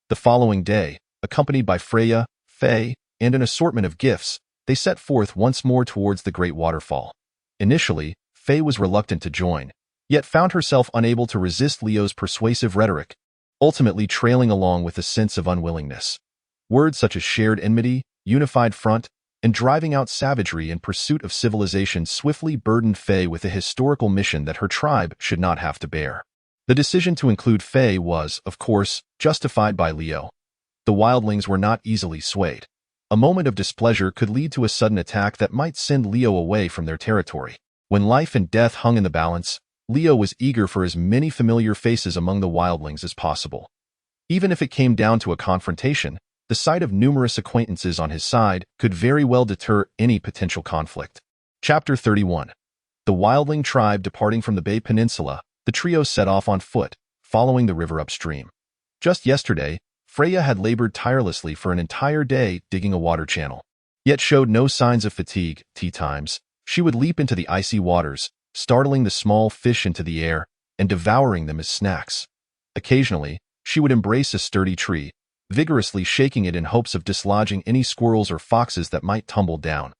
The following day, accompanied by Freya, Faye, and an assortment of gifts, they set forth once more towards the great waterfall. Initially, Faye was reluctant to join, yet found herself unable to resist Leo's persuasive rhetoric, ultimately trailing along with a sense of unwillingness. Words such as shared enmity, unified front, and driving out savagery in pursuit of civilization swiftly burdened Faye with a historical mission that her tribe should not have to bear. The decision to include Faye was, of course, justified by Leo. The wildlings were not easily swayed. A moment of displeasure could lead to a sudden attack that might send Leo away from their territory. When life and death hung in the balance, Leo was eager for as many familiar faces among the wildlings as possible. Even if it came down to a confrontation, the sight of numerous acquaintances on his side could very well deter any potential conflict. Chapter 31. The wildling tribe departing from the Bay Peninsula, the trio set off on foot, following the river upstream. Just yesterday, Freya had labored tirelessly for an entire day digging a water channel, yet showed no signs of fatigue. Tea times, she would leap into the icy waters, startling the small fish into the air and devouring them as snacks. Occasionally, she would embrace a sturdy tree, vigorously shaking it in hopes of dislodging any squirrels or foxes that might tumble down.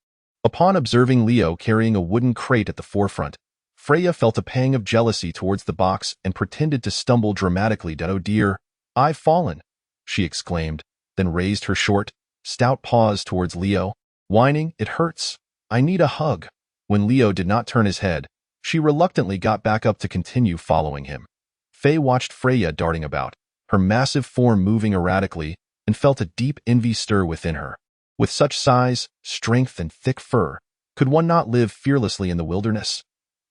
Upon observing Leo carrying a wooden crate at the forefront, Freya felt a pang of jealousy towards the box and pretended to stumble dramatically. "Oh dear, I've fallen," she exclaimed, then raised her short, stout paws towards Leo, whining, "It hurts. I need a hug." When Leo did not turn his head, she reluctantly got back up to continue following him. Faye watched Freya darting about, her massive form moving erratically, and felt a deep envy stir within her. With such size, strength, and thick fur, could one not live fearlessly in the wilderness?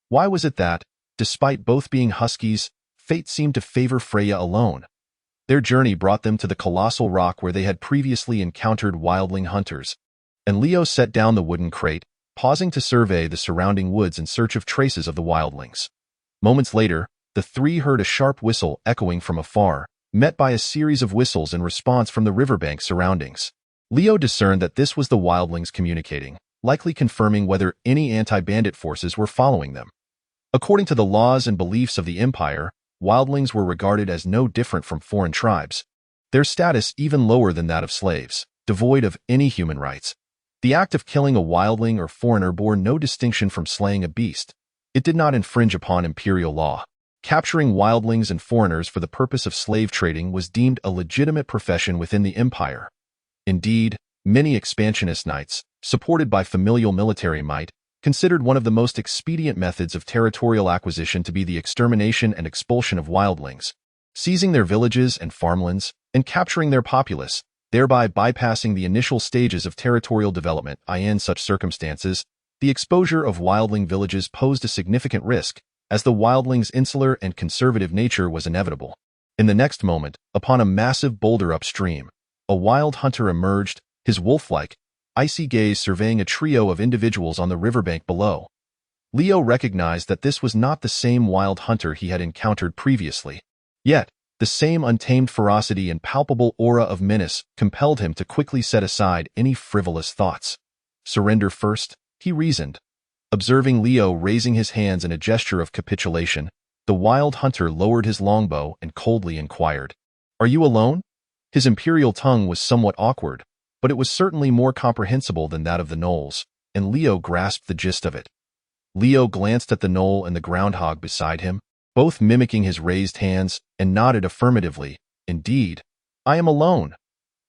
Why was it that, despite both being huskies, fate seemed to favor Freya alone? Their journey brought them to the colossal rock where they had previously encountered wildling hunters, and Leo set down the wooden crate, pausing to survey the surrounding woods in search of traces of the wildlings. Moments later, the three heard a sharp whistle echoing from afar, met by a series of whistles in response from the riverbank surroundings. Leo discerned that this was the wildlings communicating, likely confirming whether any anti-bandit forces were following them. According to the laws and beliefs of the Empire, wildlings were regarded as no different from foreign tribes, their status even lower than that of slaves, devoid of any human rights. The act of killing a wildling or foreigner bore no distinction from slaying a beast. It did not infringe upon imperial law. Capturing wildlings and foreigners for the purpose of slave trading was deemed a legitimate profession within the Empire. Indeed, many expansionist knights, supported by familial military might, considered one of the most expedient methods of territorial acquisition to be the extermination and expulsion of wildlings, seizing their villages and farmlands, and capturing their populace, thereby bypassing the initial stages of territorial development. In such circumstances, the exposure of wildling villages posed a significant risk, as the wildlings' insular and conservative nature was inevitable. In the next moment, upon a massive boulder upstream, a wild hunter emerged, his wolf-like, icy gaze surveying a trio of individuals on the riverbank below. Leo recognized that this was not the same wild hunter he had encountered previously. Yet, the same untamed ferocity and palpable aura of menace compelled him to quickly set aside any frivolous thoughts. Surrender first, he reasoned. Observing Leo raising his hands in a gesture of capitulation, the wild hunter lowered his longbow and coldly inquired, "Are you alone?" His imperial tongue was somewhat awkward, but it was certainly more comprehensible than that of the gnolls, and Leo grasped the gist of it. Leo glanced at the gnoll and the groundhog beside him, both mimicking his raised hands, and nodded affirmatively. "Indeed, I am alone."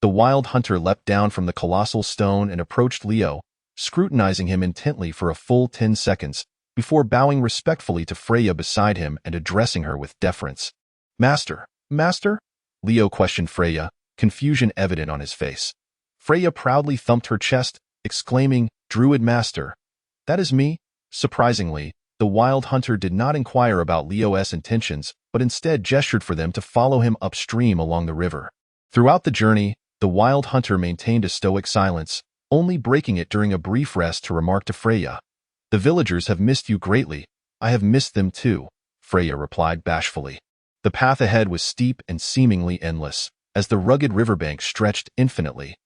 The wild hunter leapt down from the colossal stone and approached Leo, scrutinizing him intently for a full 10 seconds, before bowing respectfully to Freya beside him and addressing her with deference. Master? Leo questioned Freya, confusion evident on his face. Freya proudly thumped her chest, exclaiming, "Druid Master." "That is me." Surprisingly, the wild hunter did not inquire about Leo's intentions, but instead gestured for them to follow him upstream along the river. Throughout the journey, the wild hunter maintained a stoic silence, only breaking it during a brief rest to remark to Freya, "The villagers have missed you greatly." "I have missed them too," Freya replied bashfully. The path ahead was steep and seemingly endless, as the rugged riverbank stretched infinitely.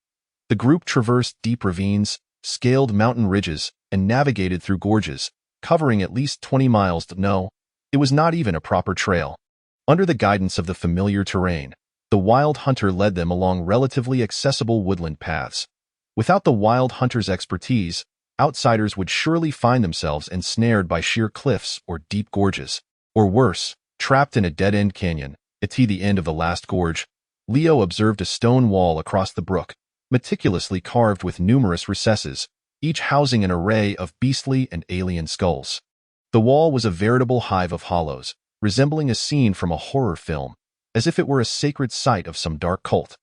The group traversed deep ravines, scaled mountain ridges, and navigated through gorges, covering at least 20 miles. No, it was not even a proper trail. Under the guidance of the familiar terrain, the wild hunter led them along relatively accessible woodland paths. Without the wild hunter's expertise, outsiders would surely find themselves ensnared by sheer cliffs or deep gorges. Or worse, trapped in a dead-end canyon. At the end of the last gorge, Leo observed a stone wall across the brook, meticulously carved with numerous recesses, each housing an array of beastly and alien skulls. The wall was a veritable hive of hollows, resembling a scene from a horror film, as if it were a sacred site of some dark cult.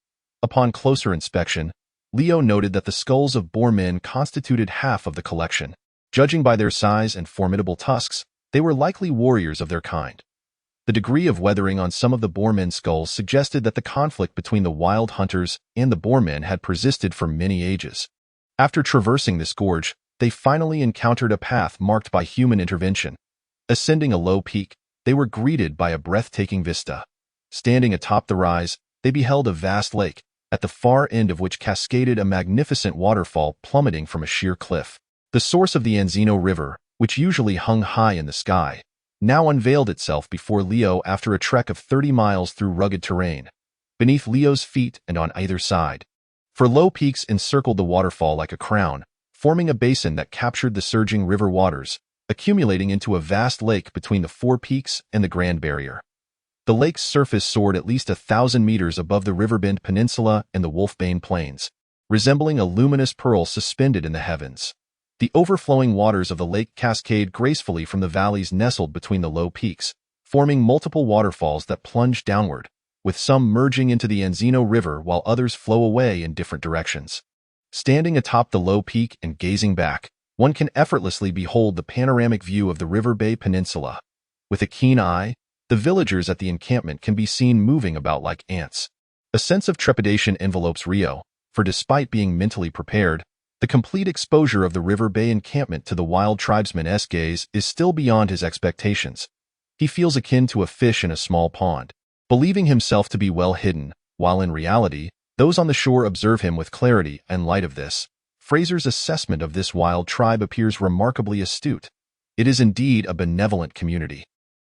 Upon closer inspection, Leo noted that the skulls of boar men constituted half of the collection. Judging by their size and formidable tusks, they were likely warriors of their kind. The degree of weathering on some of the boar men's skulls suggested that the conflict between the wild hunters and the boar men had persisted for many ages. After traversing this gorge, they finally encountered a path marked by human intervention. Ascending a low peak, they were greeted by a breathtaking vista. Standing atop the rise, they beheld a vast lake, at the far end of which cascaded a magnificent waterfall plummeting from a sheer cliff. The source of the Anzino River, which usually hung high in the sky, now unveiled itself before Leo after a trek of 30 miles through rugged terrain, beneath Leo's feet and on either side. For low peaks encircled the waterfall like a crown, forming a basin that captured the surging river waters, accumulating into a vast lake between the four peaks and the Grand Barrier. The lake's surface soared at least 1,000 meters above the Riverbend Peninsula and the Wolfbane Plains, resembling a luminous pearl suspended in the heavens. The overflowing waters of the lake cascade gracefully from the valleys nestled between the low peaks, forming multiple waterfalls that plunge downward, with some merging into the Anzino River while others flow away in different directions. Standing atop the low peak and gazing back, one can effortlessly behold the panoramic view of the River Bay Peninsula. With a keen eye, the villagers at the encampment can be seen moving about like ants. A sense of trepidation envelopes Rio, for despite being mentally prepared, the complete exposure of the River Bay encampment to the wild tribesman's gaze is still beyond his expectations. He feels akin to a fish in a small pond, believing himself to be well hidden, while in reality, those on the shore observe him with clarity. In light of this, Fraser's assessment of this wild tribe appears remarkably astute. It is indeed a benevolent community.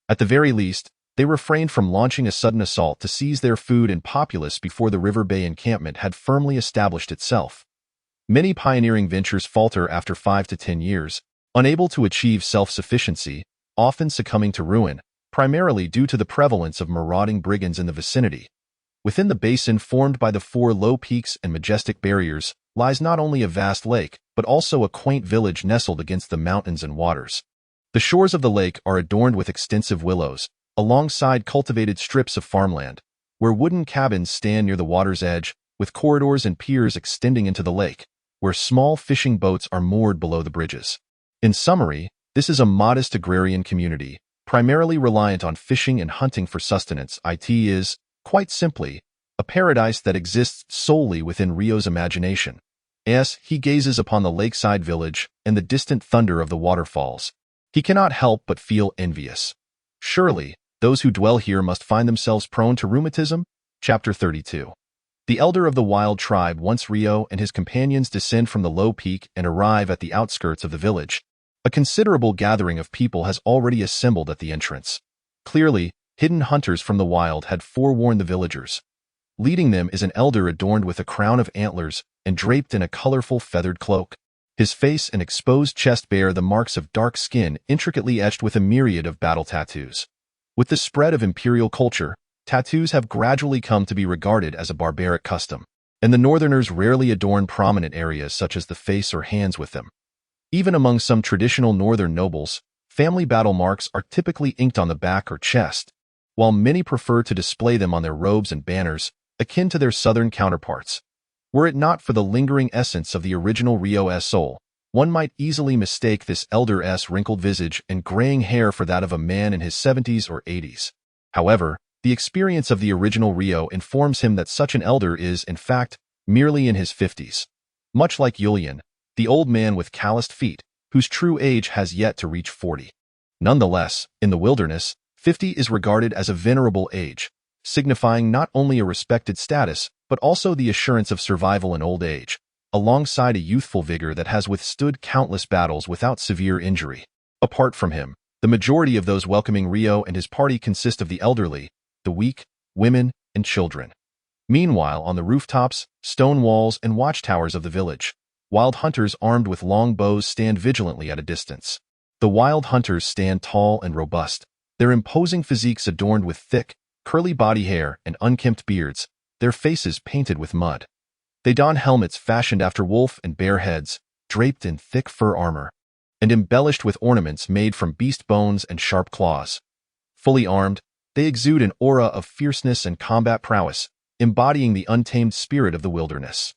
At the very least, they refrained from launching a sudden assault to seize their food and populace before the River Bay encampment had firmly established itself. Many pioneering ventures falter after 5 to 10 years, unable to achieve self-sufficiency, often succumbing to ruin, primarily due to the prevalence of marauding brigands in the vicinity. Within the basin formed by the four low peaks and majestic barriers lies not only a vast lake, but also a quaint village nestled against the mountains and waters. The shores of the lake are adorned with extensive willows, alongside cultivated strips of farmland, where wooden cabins stand near the water's edge, with corridors and piers extending into the lake, where small fishing boats are moored below the bridges. In summary, this is a modest agrarian community, primarily reliant on fishing and hunting for sustenance. It is, quite simply, a paradise that exists solely within Rio's imagination. As he gazes upon the lakeside village and the distant thunder of the waterfalls, he cannot help but feel envious. Surely, those who dwell here must find themselves prone to rheumatism? Chapter 32. The elder of the wild tribe once Rio and his companions descend from the low peak and arrive at the outskirts of the village. A considerable gathering of people has already assembled at the entrance. Clearly, hidden hunters from the wild had forewarned the villagers. Leading them is an elder adorned with a crown of antlers and draped in a colorful feathered cloak. His face and exposed chest bear the marks of dark skin intricately etched with a myriad of battle tattoos. With the spread of imperial culture, tattoos have gradually come to be regarded as a barbaric custom, and the northerners rarely adorn prominent areas such as the face or hands with them. Even among some traditional northern nobles, family battle marks are typically inked on the back or chest, while many prefer to display them on their robes and banners, akin to their southern counterparts. Were it not for the lingering essence of the original Rio's soul, one might easily mistake this elder's wrinkled visage and graying hair for that of a man in his 70s or 80s. However, the experience of the original Rio informs him that such an elder is, in fact, merely in his 50s. Much like Julian, the old man with calloused feet, whose true age has yet to reach 40. Nonetheless, in the wilderness, 50 is regarded as a venerable age, signifying not only a respected status, but also the assurance of survival in old age, alongside a youthful vigor that has withstood countless battles without severe injury. Apart from him, the majority of those welcoming Rio and his party consist of the elderly, the weak, women, and children. Meanwhile, on the rooftops, stone walls, and watchtowers of the village, wild hunters armed with long bows stand vigilantly at a distance. The wild hunters stand tall and robust, their imposing physiques adorned with thick, curly body hair and unkempt beards, their faces painted with mud. They don helmets fashioned after wolf and bear heads, draped in thick fur armor, and embellished with ornaments made from beast bones and sharp claws. Fully armed, they exude an aura of fierceness and combat prowess, embodying the untamed spirit of the wilderness.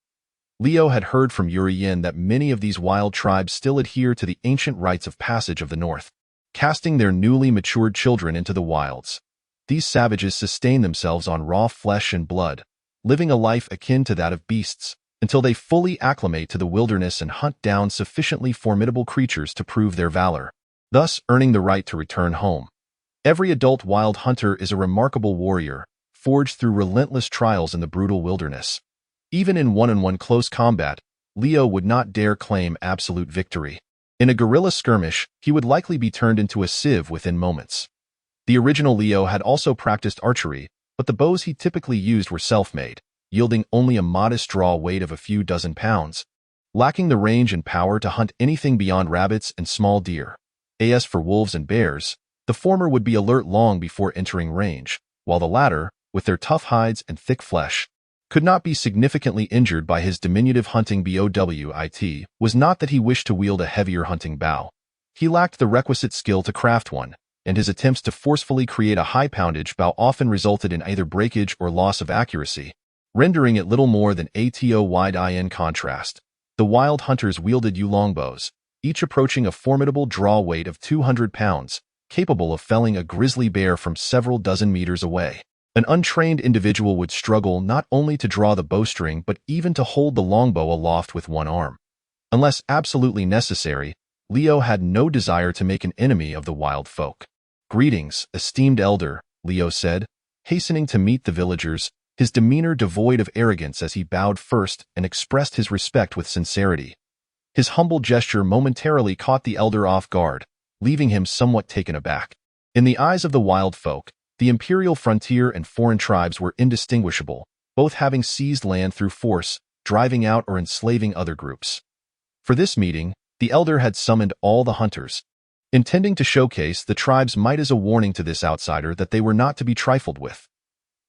Leo had heard from Yin that many of these wild tribes still adhere to the ancient rites of passage of the north, casting their newly matured children into the wilds. These savages sustain themselves on raw flesh and blood, living a life akin to that of beasts, until they fully acclimate to the wilderness and hunt down sufficiently formidable creatures to prove their valor, thus earning the right to return home. Every adult wild hunter is a remarkable warrior, forged through relentless trials in the brutal wilderness. Even in one-on-one close combat, Leo would not dare claim absolute victory. In a guerrilla skirmish, he would likely be turned into a sieve within moments. The original Leo had also practiced archery, but the bows he typically used were self-made, yielding only a modest draw weight of a few dozen pounds, lacking the range and power to hunt anything beyond rabbits and small deer. As for wolves and bears, the former would be alert long before entering range, while the latter, with their tough hides and thick flesh, could not be significantly injured by his diminutive hunting bowit. Was not that he wished to wield a heavier hunting bow. He lacked the requisite skill to craft one, and his attempts to forcefully create a high-poundage bow often resulted in either breakage or loss of accuracy, rendering it little more than a wide in contrast. The wild hunters wielded longbows, each approaching a formidable draw weight of 200 pounds, capable of felling a grizzly bear from several dozen meters away. An untrained individual would struggle not only to draw the bowstring but even to hold the longbow aloft with one arm. Unless absolutely necessary, Leo had no desire to make an enemy of the wild folk. "Greetings, esteemed elder," Leo said, hastening to meet the villagers, his demeanor devoid of arrogance as he bowed first and expressed his respect with sincerity. His humble gesture momentarily caught the elder off guard, leaving him somewhat taken aback. In the eyes of the wild folk, the imperial frontier and foreign tribes were indistinguishable, both having seized land through force, driving out or enslaving other groups. For this meeting, the elder had summoned all the hunters, intending to showcase the tribe's might as a warning to this outsider that they were not to be trifled with.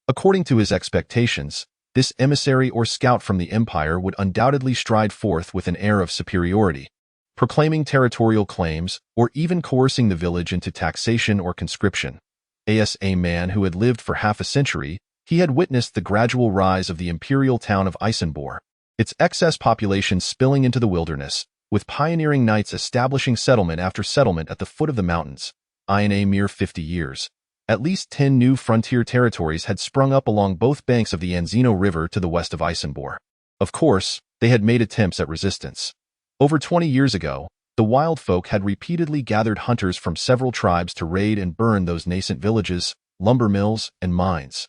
According to his expectations, this emissary or scout from the empire would undoubtedly stride forth with an air of superiority, proclaiming territorial claims or even coercing the village into taxation or conscription. As a man who had lived for half a century, he had witnessed the gradual rise of the imperial town of Eisenbor, its excess population spilling into the wilderness, with pioneering knights establishing settlement after settlement at the foot of the mountains. In a mere 50 years, at least 10 new frontier territories had sprung up along both banks of the Anzino River to the west of Eisenbor. Of course, they had made attempts at resistance. Over 20 years ago, the wild folk had repeatedly gathered hunters from several tribes to raid and burn those nascent villages, lumber mills, and mines.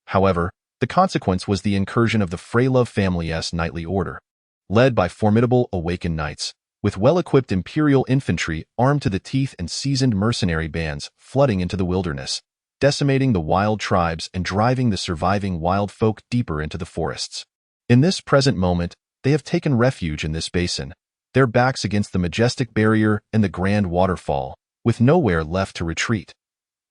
However, the consequence was the incursion of the Freylove family's knightly order, led by formidable awakened knights, with well-equipped imperial infantry armed to the teeth and seasoned mercenary bands flooding into the wilderness, decimating the wild tribes and driving the surviving wild folk deeper into the forests. In this present moment, they have taken refuge in this basin, their backs against the majestic barrier and the grand waterfall, with nowhere left to retreat.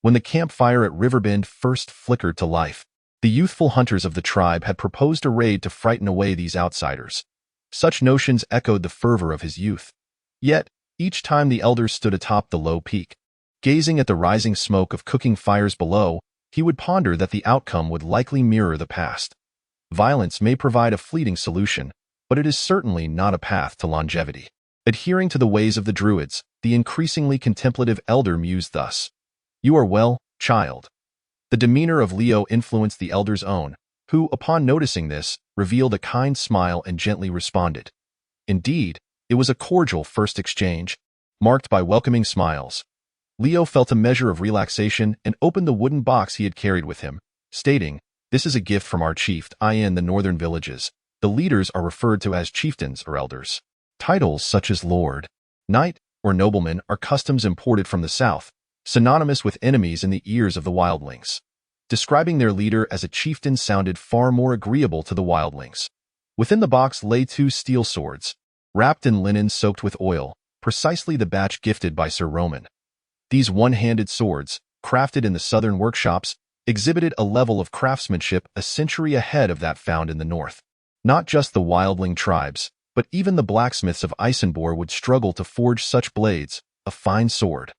When the campfire at Riverbend first flickered to life, the youthful hunters of the tribe had proposed a raid to frighten away these outsiders. Such notions echoed the fervor of his youth. Yet, each time the elder stood atop the low peak, gazing at the rising smoke of cooking fires below, he would ponder that the outcome would likely mirror the past. Violence may provide a fleeting solution, but it is certainly not a path to longevity. Adhering to the ways of the Druids, the increasingly contemplative elder mused thus. "You are well, child." The demeanor of Leo influenced the elder's own, who, upon noticing this, revealed a kind smile and gently responded. Indeed, it was a cordial first exchange, marked by welcoming smiles. Leo felt a measure of relaxation and opened the wooden box he had carried with him, stating, "This is a gift from our chief in the northern villages." The leaders are referred to as chieftains or elders. Titles such as lord, knight, or nobleman are customs imported from the south, synonymous with enemies in the ears of the wildlings. Describing their leader as a chieftain sounded far more agreeable to the wildlings. Within the box lay 2 steel swords, wrapped in linen soaked with oil, precisely the batch gifted by Sir Roman. These one-handed swords, crafted in the southern workshops, exhibited a level of craftsmanship a century ahead of that found in the north. Not just the wildling tribes, but even the blacksmiths of Isenbor would struggle to forge such blades, a fine sword.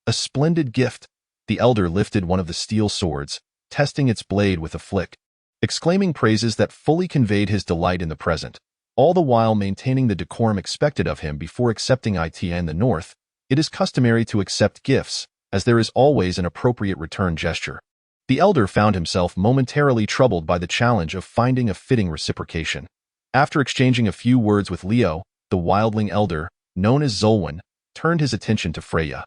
A splendid gift. The elder lifted one of the steel swords, testing its blade with a flick, exclaiming praises that fully conveyed his delight in the present, all the while maintaining the decorum expected of him before accepting it. In the north, it is customary to accept gifts, as there is always an appropriate return gesture. The elder found himself momentarily troubled by the challenge of finding a fitting reciprocation. After exchanging a few words with Leo, the wildling elder, known as Zolwyn, turned his attention to Freya.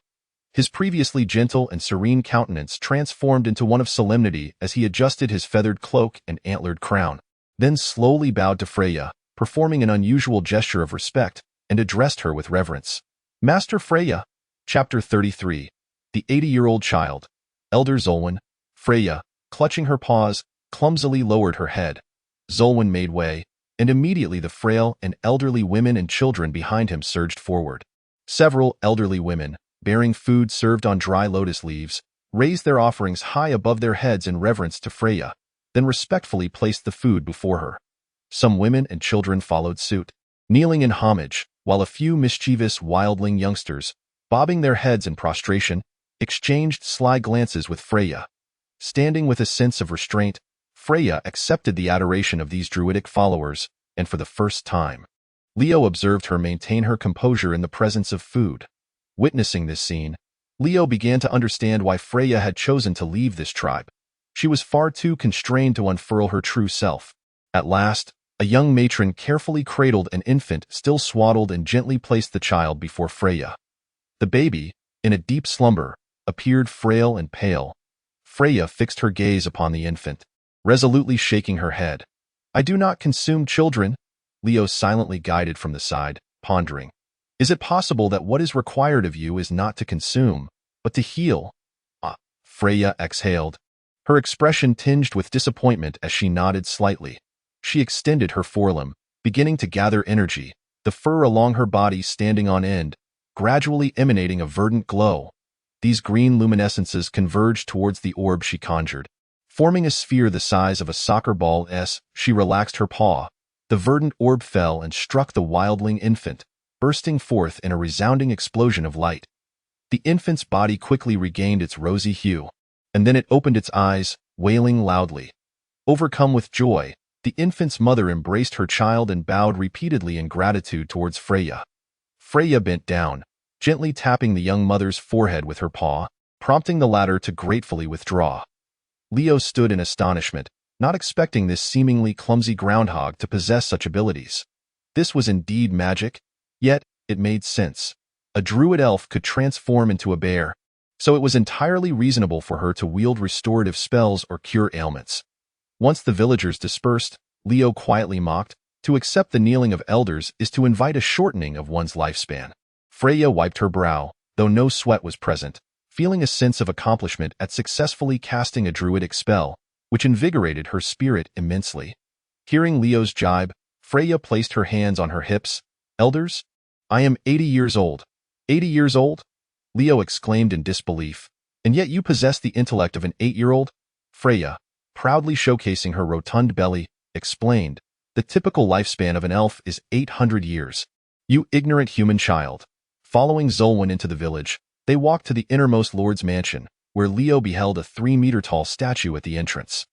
His previously gentle and serene countenance transformed into one of solemnity as he adjusted his feathered cloak and antlered crown, then slowly bowed to Freya, performing an unusual gesture of respect, and addressed her with reverence. "Master Freya." Chapter 33. The 80-year-old child. Elder Zolwyn. Freya, clutching her paws, clumsily lowered her head. Zolwyn made way, and immediately the frail and elderly women and children behind him surged forward. Several elderly women, bearing food served on dry lotus leaves, raised their offerings high above their heads in reverence to Freya, then respectfully placed the food before her. Some women and children followed suit, kneeling in homage, while a few mischievous wildling youngsters, bobbing their heads in prostration, exchanged sly glances with Freya. Standing with a sense of restraint, Freya accepted the adoration of these druidic followers, and for the first time, Leo observed her maintain her composure in the presence of food. Witnessing this scene, Leo began to understand why Freya had chosen to leave this tribe. She was far too constrained to unfurl her true self. At last, a young matron carefully cradled an infant still swaddled and gently placed the child before Freya. The baby, in a deep slumber, appeared frail and pale. Freya fixed her gaze upon the infant, resolutely shaking her head. "I do not consume children," Leo silently guided from the side, pondering. "Is it possible that what is required of you is not to consume, but to heal?" Freya exhaled, her expression tinged with disappointment as she nodded slightly. She extended her forelimb, beginning to gather energy, the fur along her body standing on end, gradually emanating a verdant glow. These green luminescences converged towards the orb she conjured. Forming a sphere the size of a soccer ball as she relaxed her paw, the verdant orb fell and struck the wildling infant, bursting forth in a resounding explosion of light. The infant's body quickly regained its rosy hue, and then it opened its eyes, wailing loudly. Overcome with joy, the infant's mother embraced her child and bowed repeatedly in gratitude towards Freya. Freya bent down, gently tapping the young mother's forehead with her paw, prompting the latter to gratefully withdraw. Leo stood in astonishment, not expecting this seemingly clumsy groundhog to possess such abilities. This was indeed magic, yet it made sense. A druid elf could transform into a bear, so it was entirely reasonable for her to wield restorative spells or cure ailments. Once the villagers dispersed, Leo quietly mocked, "To accept the kneeling of elders is to invite a shortening of one's lifespan." Freya wiped her brow, though no sweat was present, feeling a sense of accomplishment at successfully casting a druidic spell, which invigorated her spirit immensely. Hearing Leo's jibe, Freya placed her hands on her hips. "Elders? I am 80 years old." 80 years old? Leo exclaimed in disbelief. "And yet you possess the intellect of an 8-year-old? Freya, proudly showcasing her rotund belly, explained, "The typical lifespan of an elf is 800 years. You ignorant human child." Following Zolwyn into the village, they walked to the innermost lord's mansion, where Leo beheld a 3-meter-tall statue at the entrance.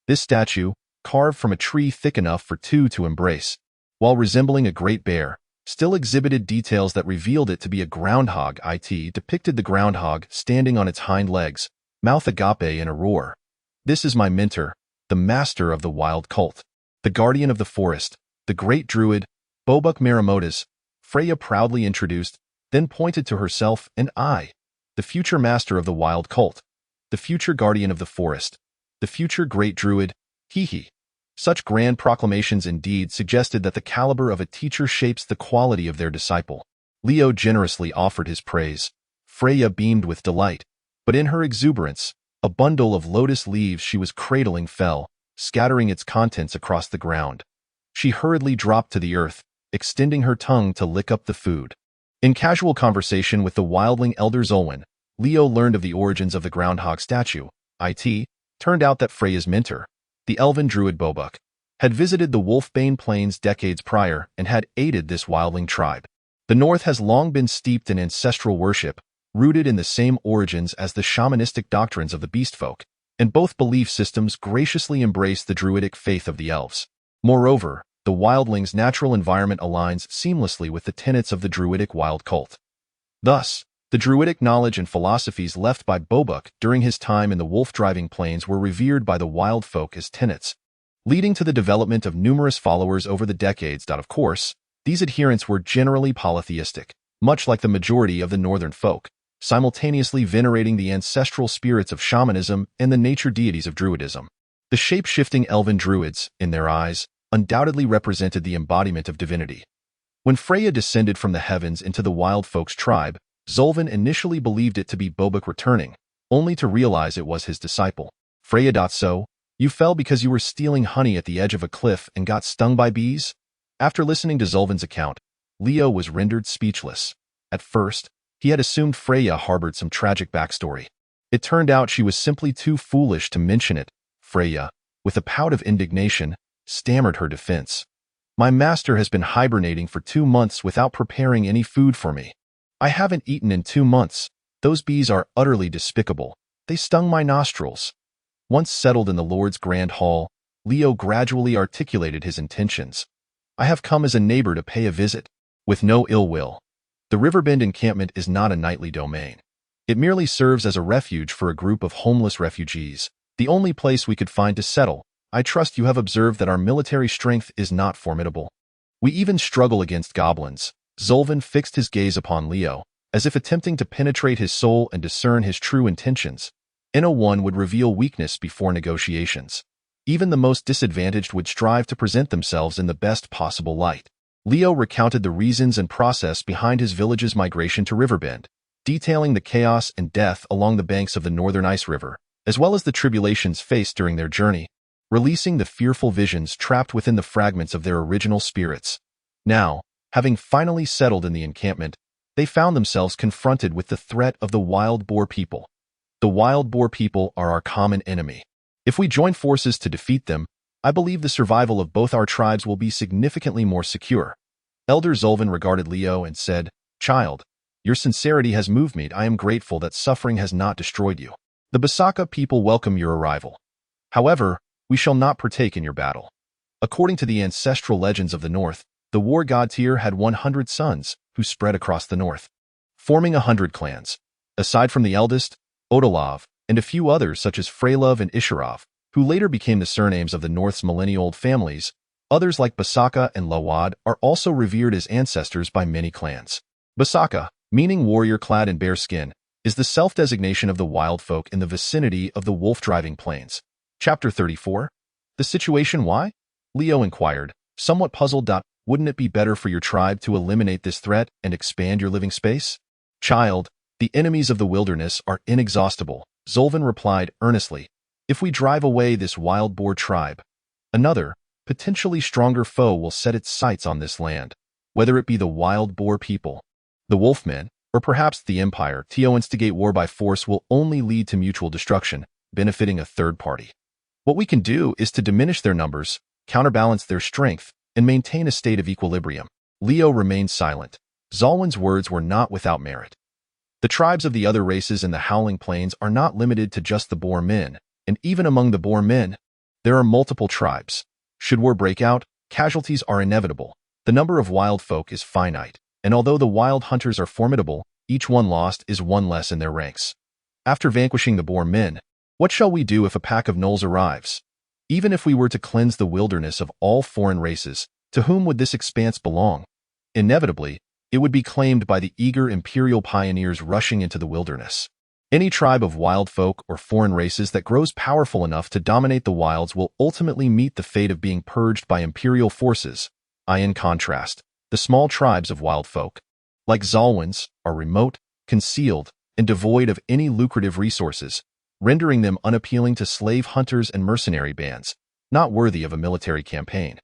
This statue, carved from a tree thick enough for 2 to embrace, while resembling a great bear, still exhibited details that revealed it to be a groundhog. It depicted the groundhog standing on its hind legs, mouth agape in a roar. "This is my mentor, the master of the wild cult, the guardian of the forest, the great druid, Bobuk Maramotas," Freya proudly introduced, then pointed to herself and I, "The future master of the wild cult, the future guardian of the forest." the future great druid, hee. Such grand proclamations indeed suggested that the caliber of a teacher shapes the quality of their disciple. Leo generously offered his praise. Freya beamed with delight, but in her exuberance, a bundle of lotus leaves she was cradling fell, scattering its contents across the ground. She hurriedly dropped to the earth, extending her tongue to lick up the food. In casual conversation with the wildling elder Zolwyn, Leo learned of the origins of the groundhog statue. It turned out that Freya's mentor, the elven druid Bobuk, had visited the Wolfbane Plains decades prior and had aided this wildling tribe. The North has long been steeped in ancestral worship, rooted in the same origins as the shamanistic doctrines of the beastfolk, and both belief systems graciously embrace the druidic faith of the elves. Moreover, the wildling's natural environment aligns seamlessly with the tenets of the druidic wild cult. Thus, the druidic knowledge and philosophies left by Bobuk during his time in the wolf-driving plains were revered by the wild folk as tenets, leading to the development of numerous followers over the decades. Of course, these adherents were generally polytheistic, much like the majority of the northern folk, simultaneously venerating the ancestral spirits of shamanism and the nature deities of druidism. The shape-shifting elven druids, in their eyes, undoubtedly represented the embodiment of divinity. When Freya descended from the heavens into the wild folk's tribe, Zolwyn initially believed it to be Bobuk returning, only to realize it was his disciple. Freya. So, you fell because you were stealing honey at the edge of a cliff and got stung by bees? After listening to Zolwyn's account, Leo was rendered speechless. At first, he had assumed Freya harbored some tragic backstory. It turned out she was simply too foolish to mention it. Freya, with a pout of indignation, stammered her defense. My master has been hibernating for 2 months without preparing any food for me. I haven't eaten in 2 months. Those bees are utterly despicable. They stung my nostrils. Once settled in the Lord's grand hall, Leo gradually articulated his intentions. I have come as a neighbor to pay a visit, with no ill will. The Riverbend encampment is not a knightly domain. It merely serves as a refuge for a group of homeless refugees, the only place we could find to settle. I trust you have observed that our military strength is not formidable. We even struggle against goblins. Zolwyn fixed his gaze upon Leo, as if attempting to penetrate his soul and discern his true intentions. One would reveal weakness before negotiations. Even the most disadvantaged would strive to present themselves in the best possible light. Leo recounted the reasons and process behind his village's migration to Riverbend, detailing the chaos and death along the banks of the northern ice river, as well as the tribulations faced during their journey, releasing the fearful visions trapped within the fragments of their original spirits. Now, having finally settled in the encampment, they found themselves confronted with the threat of the wild boar people. The wild boar people are our common enemy. If we join forces to defeat them, I believe the survival of both our tribes will be significantly more secure. Elder Zolwyn regarded Leo and said, Child, your sincerity has moved me. I am grateful that suffering has not destroyed you. The Basaka people welcome your arrival. However, we shall not partake in your battle. According to the ancestral legends of the North, the war god Tyr had 100 sons who spread across the North, forming 100 clans. Aside from the eldest, Odolov, and a few others such as Freylov and Isharov, who later became the surnames of the North's millennia-old families, others like Basaka and Lawad are also revered as ancestors by many clans. Basaka, meaning warrior clad in bear skin, is the self-designation of the wild folk in the vicinity of the wolf-driving plains. Chapter 34. The situation why? Leo inquired, somewhat puzzled. Wouldn't it be better for your tribe to eliminate this threat and expand your living space? Child, the enemies of the wilderness are inexhaustible, Zolwyn replied earnestly. If we drive away this wild boar tribe, another, potentially stronger foe will set its sights on this land, whether it be the wild boar people, the wolfmen, or perhaps the Empire. To instigate war by force will only lead to mutual destruction, benefiting a third party. What we can do is to diminish their numbers, counterbalance their strength, and maintain a state of equilibrium. Leo remained silent. Zolwyn's words were not without merit. The tribes of the other races in the Howling Plains are not limited to just the Boar men, and even among the Boar men, there are multiple tribes. Should war break out, casualties are inevitable. The number of wild folk is finite, and although the wild hunters are formidable, each one lost is one less in their ranks. After vanquishing the Boar men, what shall we do if a pack of gnolls arrives? Even if we were to cleanse the wilderness of all foreign races, to whom would this expanse belong? Inevitably, it would be claimed by the eager imperial pioneers rushing into the wilderness. Any tribe of wild folk or foreign races that grows powerful enough to dominate the wilds will ultimately meet the fate of being purged by imperial forces. In contrast, the small tribes of wild folk, like Zalwins, are remote, concealed, and devoid of any lucrative resources, rendering them unappealing to slave hunters and mercenary bands, not worthy of a military campaign.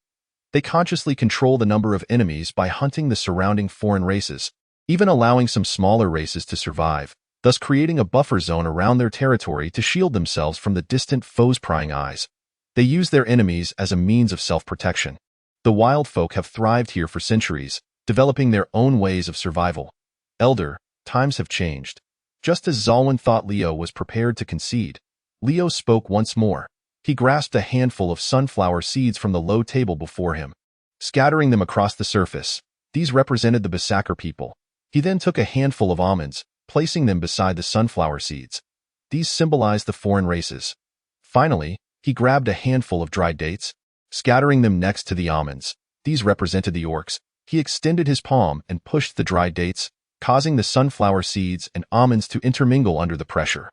They consciously control the number of enemies by hunting the surrounding foreign races, even allowing some smaller races to survive, thus creating a buffer zone around their territory to shield themselves from the distant foes' prying eyes. They use their enemies as a means of self-protection. The wild folk have thrived here for centuries, developing their own ways of survival. Elder, times have changed. Just as Zalwyn thought Leo was prepared to concede, Leo spoke once more. He grasped a handful of sunflower seeds from the low table before him, scattering them across the surface. These represented the Basakar people. He then took a handful of almonds, placing them beside the sunflower seeds. These symbolized the foreign races. Finally, he grabbed a handful of dried dates, scattering them next to the almonds. These represented the orcs. He extended his palm and pushed the dried dates, causing the sunflower seeds and almonds to intermingle under the pressure.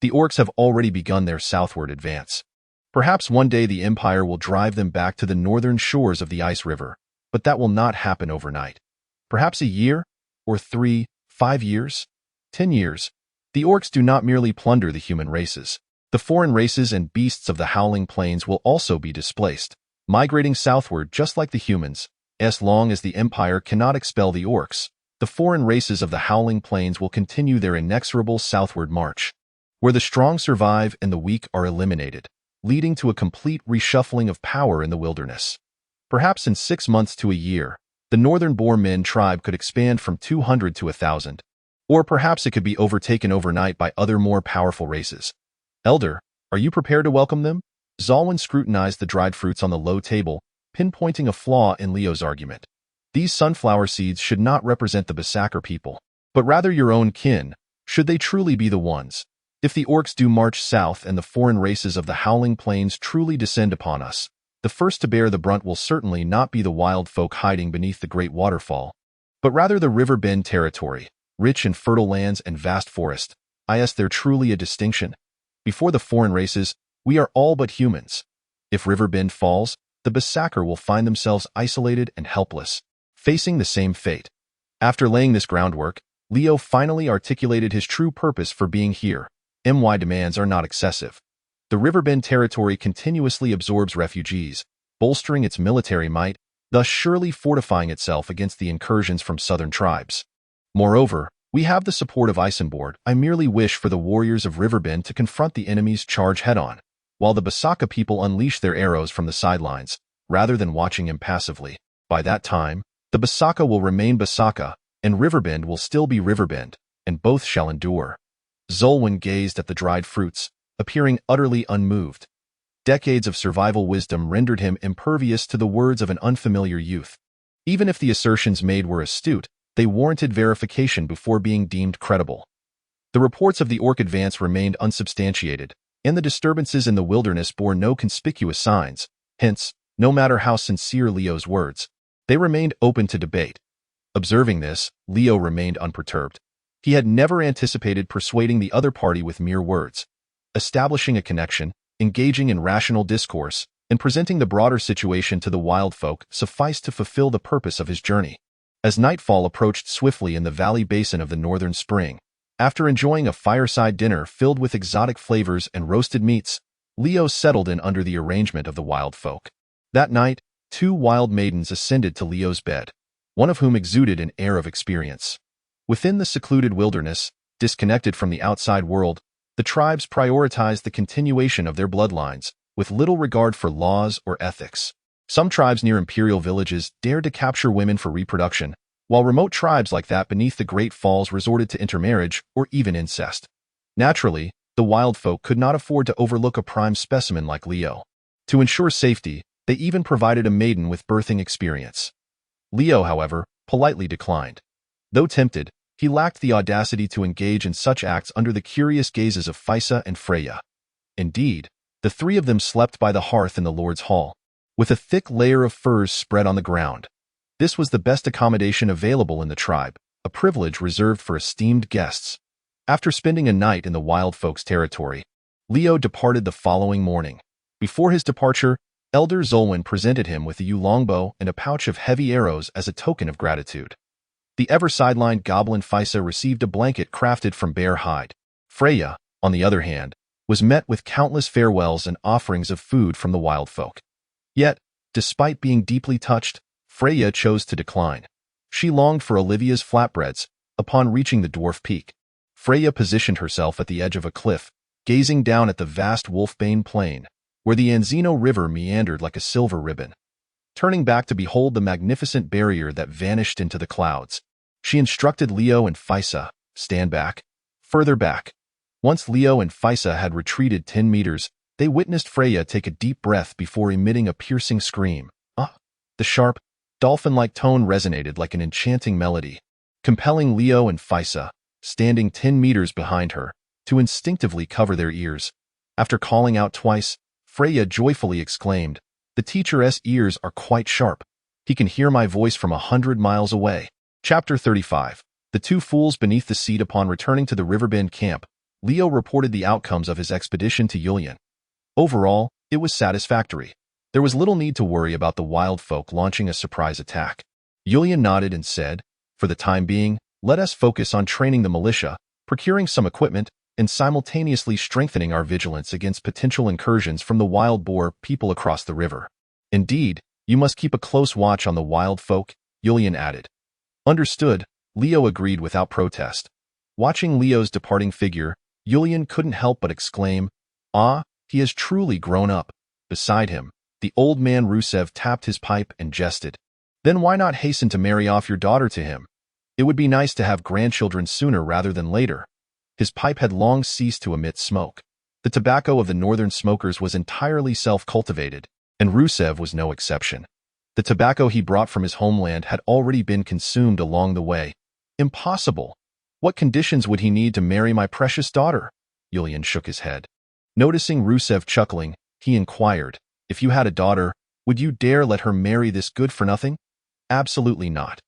The orcs have already begun their southward advance. Perhaps one day the Empire will drive them back to the northern shores of the Ice River, but that will not happen overnight. Perhaps a year, or 3, 5 years, 10 years. The orcs do not merely plunder the human races. The foreign races and beasts of the Howling Plains will also be displaced, migrating southward just like the humans. As long as the Empire cannot expel the orcs, the foreign races of the Howling Plains will continue their inexorable southward march, where the strong survive and the weak are eliminated, leading to a complete reshuffling of power in the wilderness. Perhaps in 6 months to a year, the Northern Boar Men tribe could expand from 200 to 1,000, or perhaps it could be overtaken overnight by other more powerful races. Elder, are you prepared to welcome them? Zalwyn scrutinized the dried fruits on the low table, pinpointing a flaw in Leo's argument. These sunflower seeds should not represent the Basakar people, but rather your own kin, should they truly be the ones. If the orcs do march south and the foreign races of the Howling Plains truly descend upon us, the first to bear the brunt will certainly not be the wild folk hiding beneath the great waterfall, but rather the River Bend territory, rich in fertile lands and vast forest. Is there truly a distinction? Before the foreign races, we are all but humans. If River Bend falls, the Basakar will find themselves isolated and helpless, facing the same fate. After laying this groundwork, Leo finally articulated his true purpose for being here. My demands are not excessive. The Riverbend territory continuously absorbs refugees, bolstering its military might, thus surely fortifying itself against the incursions from southern tribes. Moreover, we have the support of Isenboard. I merely wish for the warriors of Riverbend to confront the enemy's charge head-on, while the Basaka people unleash their arrows from the sidelines, rather than watching impassively. By that time, the Basaka will remain Basaka, and Riverbend will still be Riverbend, and both shall endure. Zolwyn gazed at the dried fruits, appearing utterly unmoved. Decades of survival wisdom rendered him impervious to the words of an unfamiliar youth. Even if the assertions made were astute, they warranted verification before being deemed credible. The reports of the orc advance remained unsubstantiated, and the disturbances in the wilderness bore no conspicuous signs. Hence, no matter how sincere Leo's words, they remained open to debate. Observing this, Leo remained unperturbed. He had never anticipated persuading the other party with mere words. Establishing a connection, engaging in rational discourse, and presenting the broader situation to the wild folk sufficed to fulfill the purpose of his journey. As nightfall approached swiftly in the valley basin of the northern spring, after enjoying a fireside dinner filled with exotic flavors and roasted meats, Leo settled in under the arrangement of the wild folk. That night, 2 wild maidens ascended to Leo's bed, one of whom exuded an air of experience. Within the secluded wilderness, disconnected from the outside world, the tribes prioritized the continuation of their bloodlines, with little regard for laws or ethics. Some tribes near imperial villages dared to capture women for reproduction, while remote tribes like that beneath the Great Falls resorted to intermarriage or even incest. Naturally, the wild folk could not afford to overlook a prime specimen like Leo. To ensure safety, they even provided a maiden with birthing experience. Leo, however, politely declined. Though tempted, he lacked the audacity to engage in such acts under the curious gazes of Physa and Freya. Indeed, the 3 of them slept by the hearth in the Lord's Hall, with a thick layer of furs spread on the ground. This was the best accommodation available in the tribe, a privilege reserved for esteemed guests. After spending a night in the wild folks' territory, Leo departed the following morning. Before his departure, Elder Zolwyn presented him with a yew longbow and a pouch of heavy arrows as a token of gratitude. The ever-sidelined goblin Physa received a blanket crafted from bear hide. Freya, on the other hand, was met with countless farewells and offerings of food from the wild folk. Yet, despite being deeply touched, Freya chose to decline. She longed for Olivia's flatbreads. Upon reaching the dwarf peak, Freya positioned herself at the edge of a cliff, gazing down at the vast Wolfbane plain, where the Anzino River meandered like a silver ribbon. Turning back to behold the magnificent barrier that vanished into the clouds, she instructed Leo and Physa, "Stand back." Further back. Once Leo and Physa had retreated 10 meters, they witnessed Freya take a deep breath before emitting a piercing scream. The sharp, dolphin-like tone resonated like an enchanting melody, compelling Leo and Physa, standing 10 meters behind her, to instinctively cover their ears. After calling out twice, Freya joyfully exclaimed, "The teacher's ears are quite sharp. He can hear my voice from 100 miles away." Chapter 35. The two fools beneath the seat. Upon returning to the Riverbend camp, Leo reported the outcomes of his expedition to Yulian. Overall, it was satisfactory. There was little need to worry about the wild folk launching a surprise attack. Yulian nodded and said, "For the time being, let us focus on training the militia, procuring some equipment, and simultaneously strengthening our vigilance against potential incursions from the wild boar people across the river. Indeed, you must keep a close watch on the wild folk," Yulian added. Understood, Leo agreed without protest. Watching Leo's departing figure, Yulian couldn't help but exclaim, He has truly grown up." Beside him, the old man Rusev tapped his pipe and jested. "Then why not hasten to marry off your daughter to him? It would be nice to have grandchildren sooner rather than later." His pipe had long ceased to emit smoke. The tobacco of the northern smokers was entirely self-cultivated, and Rusev was no exception. The tobacco he brought from his homeland had already been consumed along the way. Impossible! What conditions would he need to marry my precious daughter? Yulian shook his head. Noticing Rusev chuckling, he inquired, "If you had a daughter, would you dare let her marry this good-for-nothing?" "Absolutely not.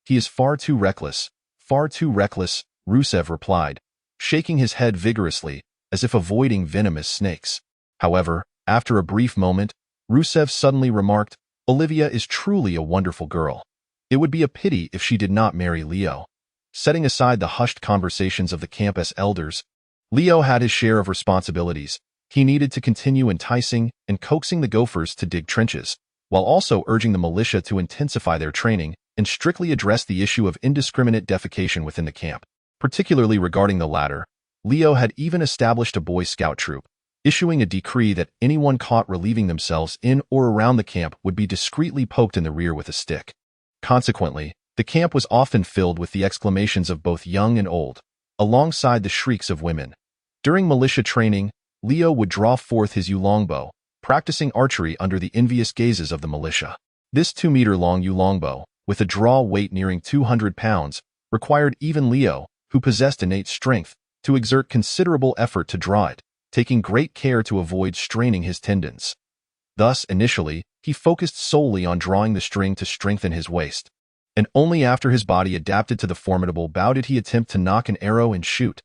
He is far too reckless, Rusev replied, shaking his head vigorously, as if avoiding venomous snakes. However, after a brief moment, Rusev suddenly remarked, "Olivia is truly a wonderful girl. It would be a pity if she did not marry Leo." Setting aside the hushed conversations of the campus elders, Leo had his share of responsibilities. He needed to continue enticing and coaxing the gophers to dig trenches, while also urging the militia to intensify their training and strictly address the issue of indiscriminate defecation within the camp. Particularly regarding the latter, Leo had even established a Boy Scout troop, issuing a decree that anyone caught relieving themselves in or around the camp would be discreetly poked in the rear with a stick. Consequently, the camp was often filled with the exclamations of both young and old, alongside the shrieks of women. During militia training, Leo would draw forth his yew longbow, practicing archery under the envious gazes of the militia. This 2-meter-long yew longbow, with a draw weight nearing 200 pounds, required even Leo, who possessed innate strength, to exert considerable effort to draw it, taking great care to avoid straining his tendons. Thus, initially, he focused solely on drawing the string to strengthen his waist, and only after his body adapted to the formidable bow did he attempt to knock an arrow and shoot.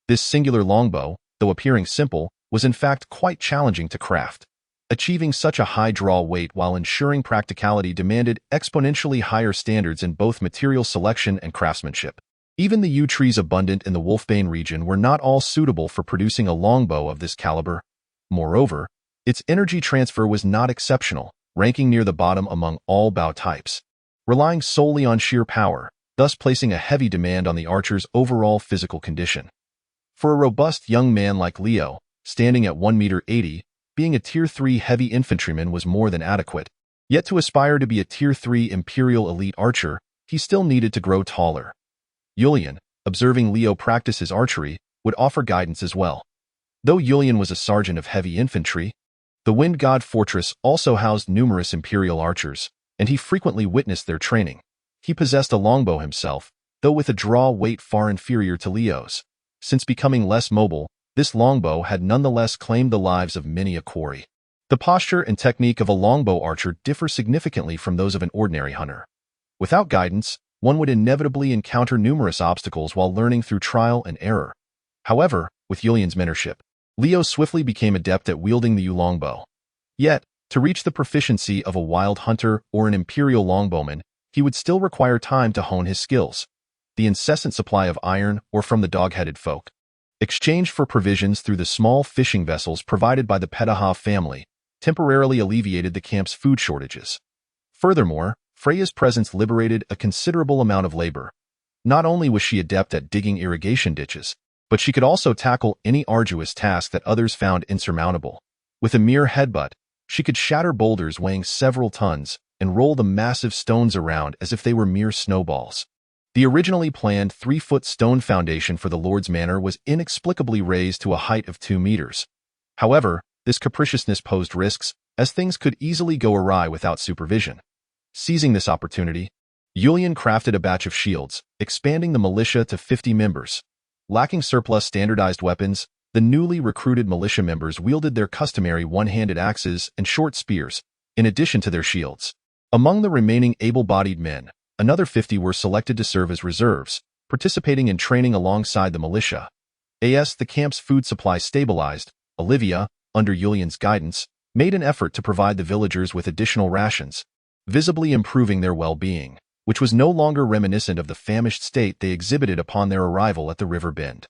This singular longbow, though appearing simple, was in fact quite challenging to craft. Achieving such a high draw weight while ensuring practicality demanded exponentially higher standards in both material selection and craftsmanship. Even the yew trees abundant in the Wolfbane region were not all suitable for producing a longbow of this caliber. Moreover, its energy transfer was not exceptional, ranking near the bottom among all bow types, relying solely on sheer power, thus placing a heavy demand on the archer's overall physical condition. For a robust young man like Leo, standing at 1.80 meters, being a Tier 3 heavy infantryman was more than adequate. Yet to aspire to be a Tier 3 Imperial elite archer, he still needed to grow taller. Yulian, observing Leo practice his archery, would offer guidance as well. Though Yulian was a sergeant of heavy infantry, the Wind God Fortress also housed numerous Imperial archers, and he frequently witnessed their training. He possessed a longbow himself, though with a draw weight far inferior to Leo's. Since becoming less mobile, this longbow had nonetheless claimed the lives of many a quarry. The posture and technique of a longbow archer differ significantly from those of an ordinary hunter. Without guidance, one would inevitably encounter numerous obstacles while learning through trial and error. However, with Yulian's mentorship, Leo swiftly became adept at wielding the yew longbow. Yet, to reach the proficiency of a wild hunter or an imperial longbowman, he would still require time to hone his skills. The incessant supply of iron, or from the dog-headed folk, exchanged for provisions through the small fishing vessels provided by the Petaha family, temporarily alleviated the camp's food shortages. Furthermore, Freya's presence liberated a considerable amount of labor. Not only was she adept at digging irrigation ditches, but she could also tackle any arduous task that others found insurmountable. With a mere headbutt, she could shatter boulders weighing several tons and roll the massive stones around as if they were mere snowballs. The originally planned 3-foot stone foundation for the Lord's Manor was inexplicably raised to a height of 2 meters. However, this capriciousness posed risks, as things could easily go awry without supervision. Seizing this opportunity, Yulian crafted a batch of shields, expanding the militia to 50 members. Lacking surplus standardized weapons, the newly recruited militia members wielded their customary one-handed axes and short spears, in addition to their shields. Among the remaining able-bodied men, another 50 were selected to serve as reserves, participating in training alongside the militia. As the camp's food supply stabilized, Olivia, under Yulian's guidance, made an effort to provide the villagers with additional rations, visibly improving their well-being, which was no longer reminiscent of the famished state they exhibited upon their arrival at the river bend.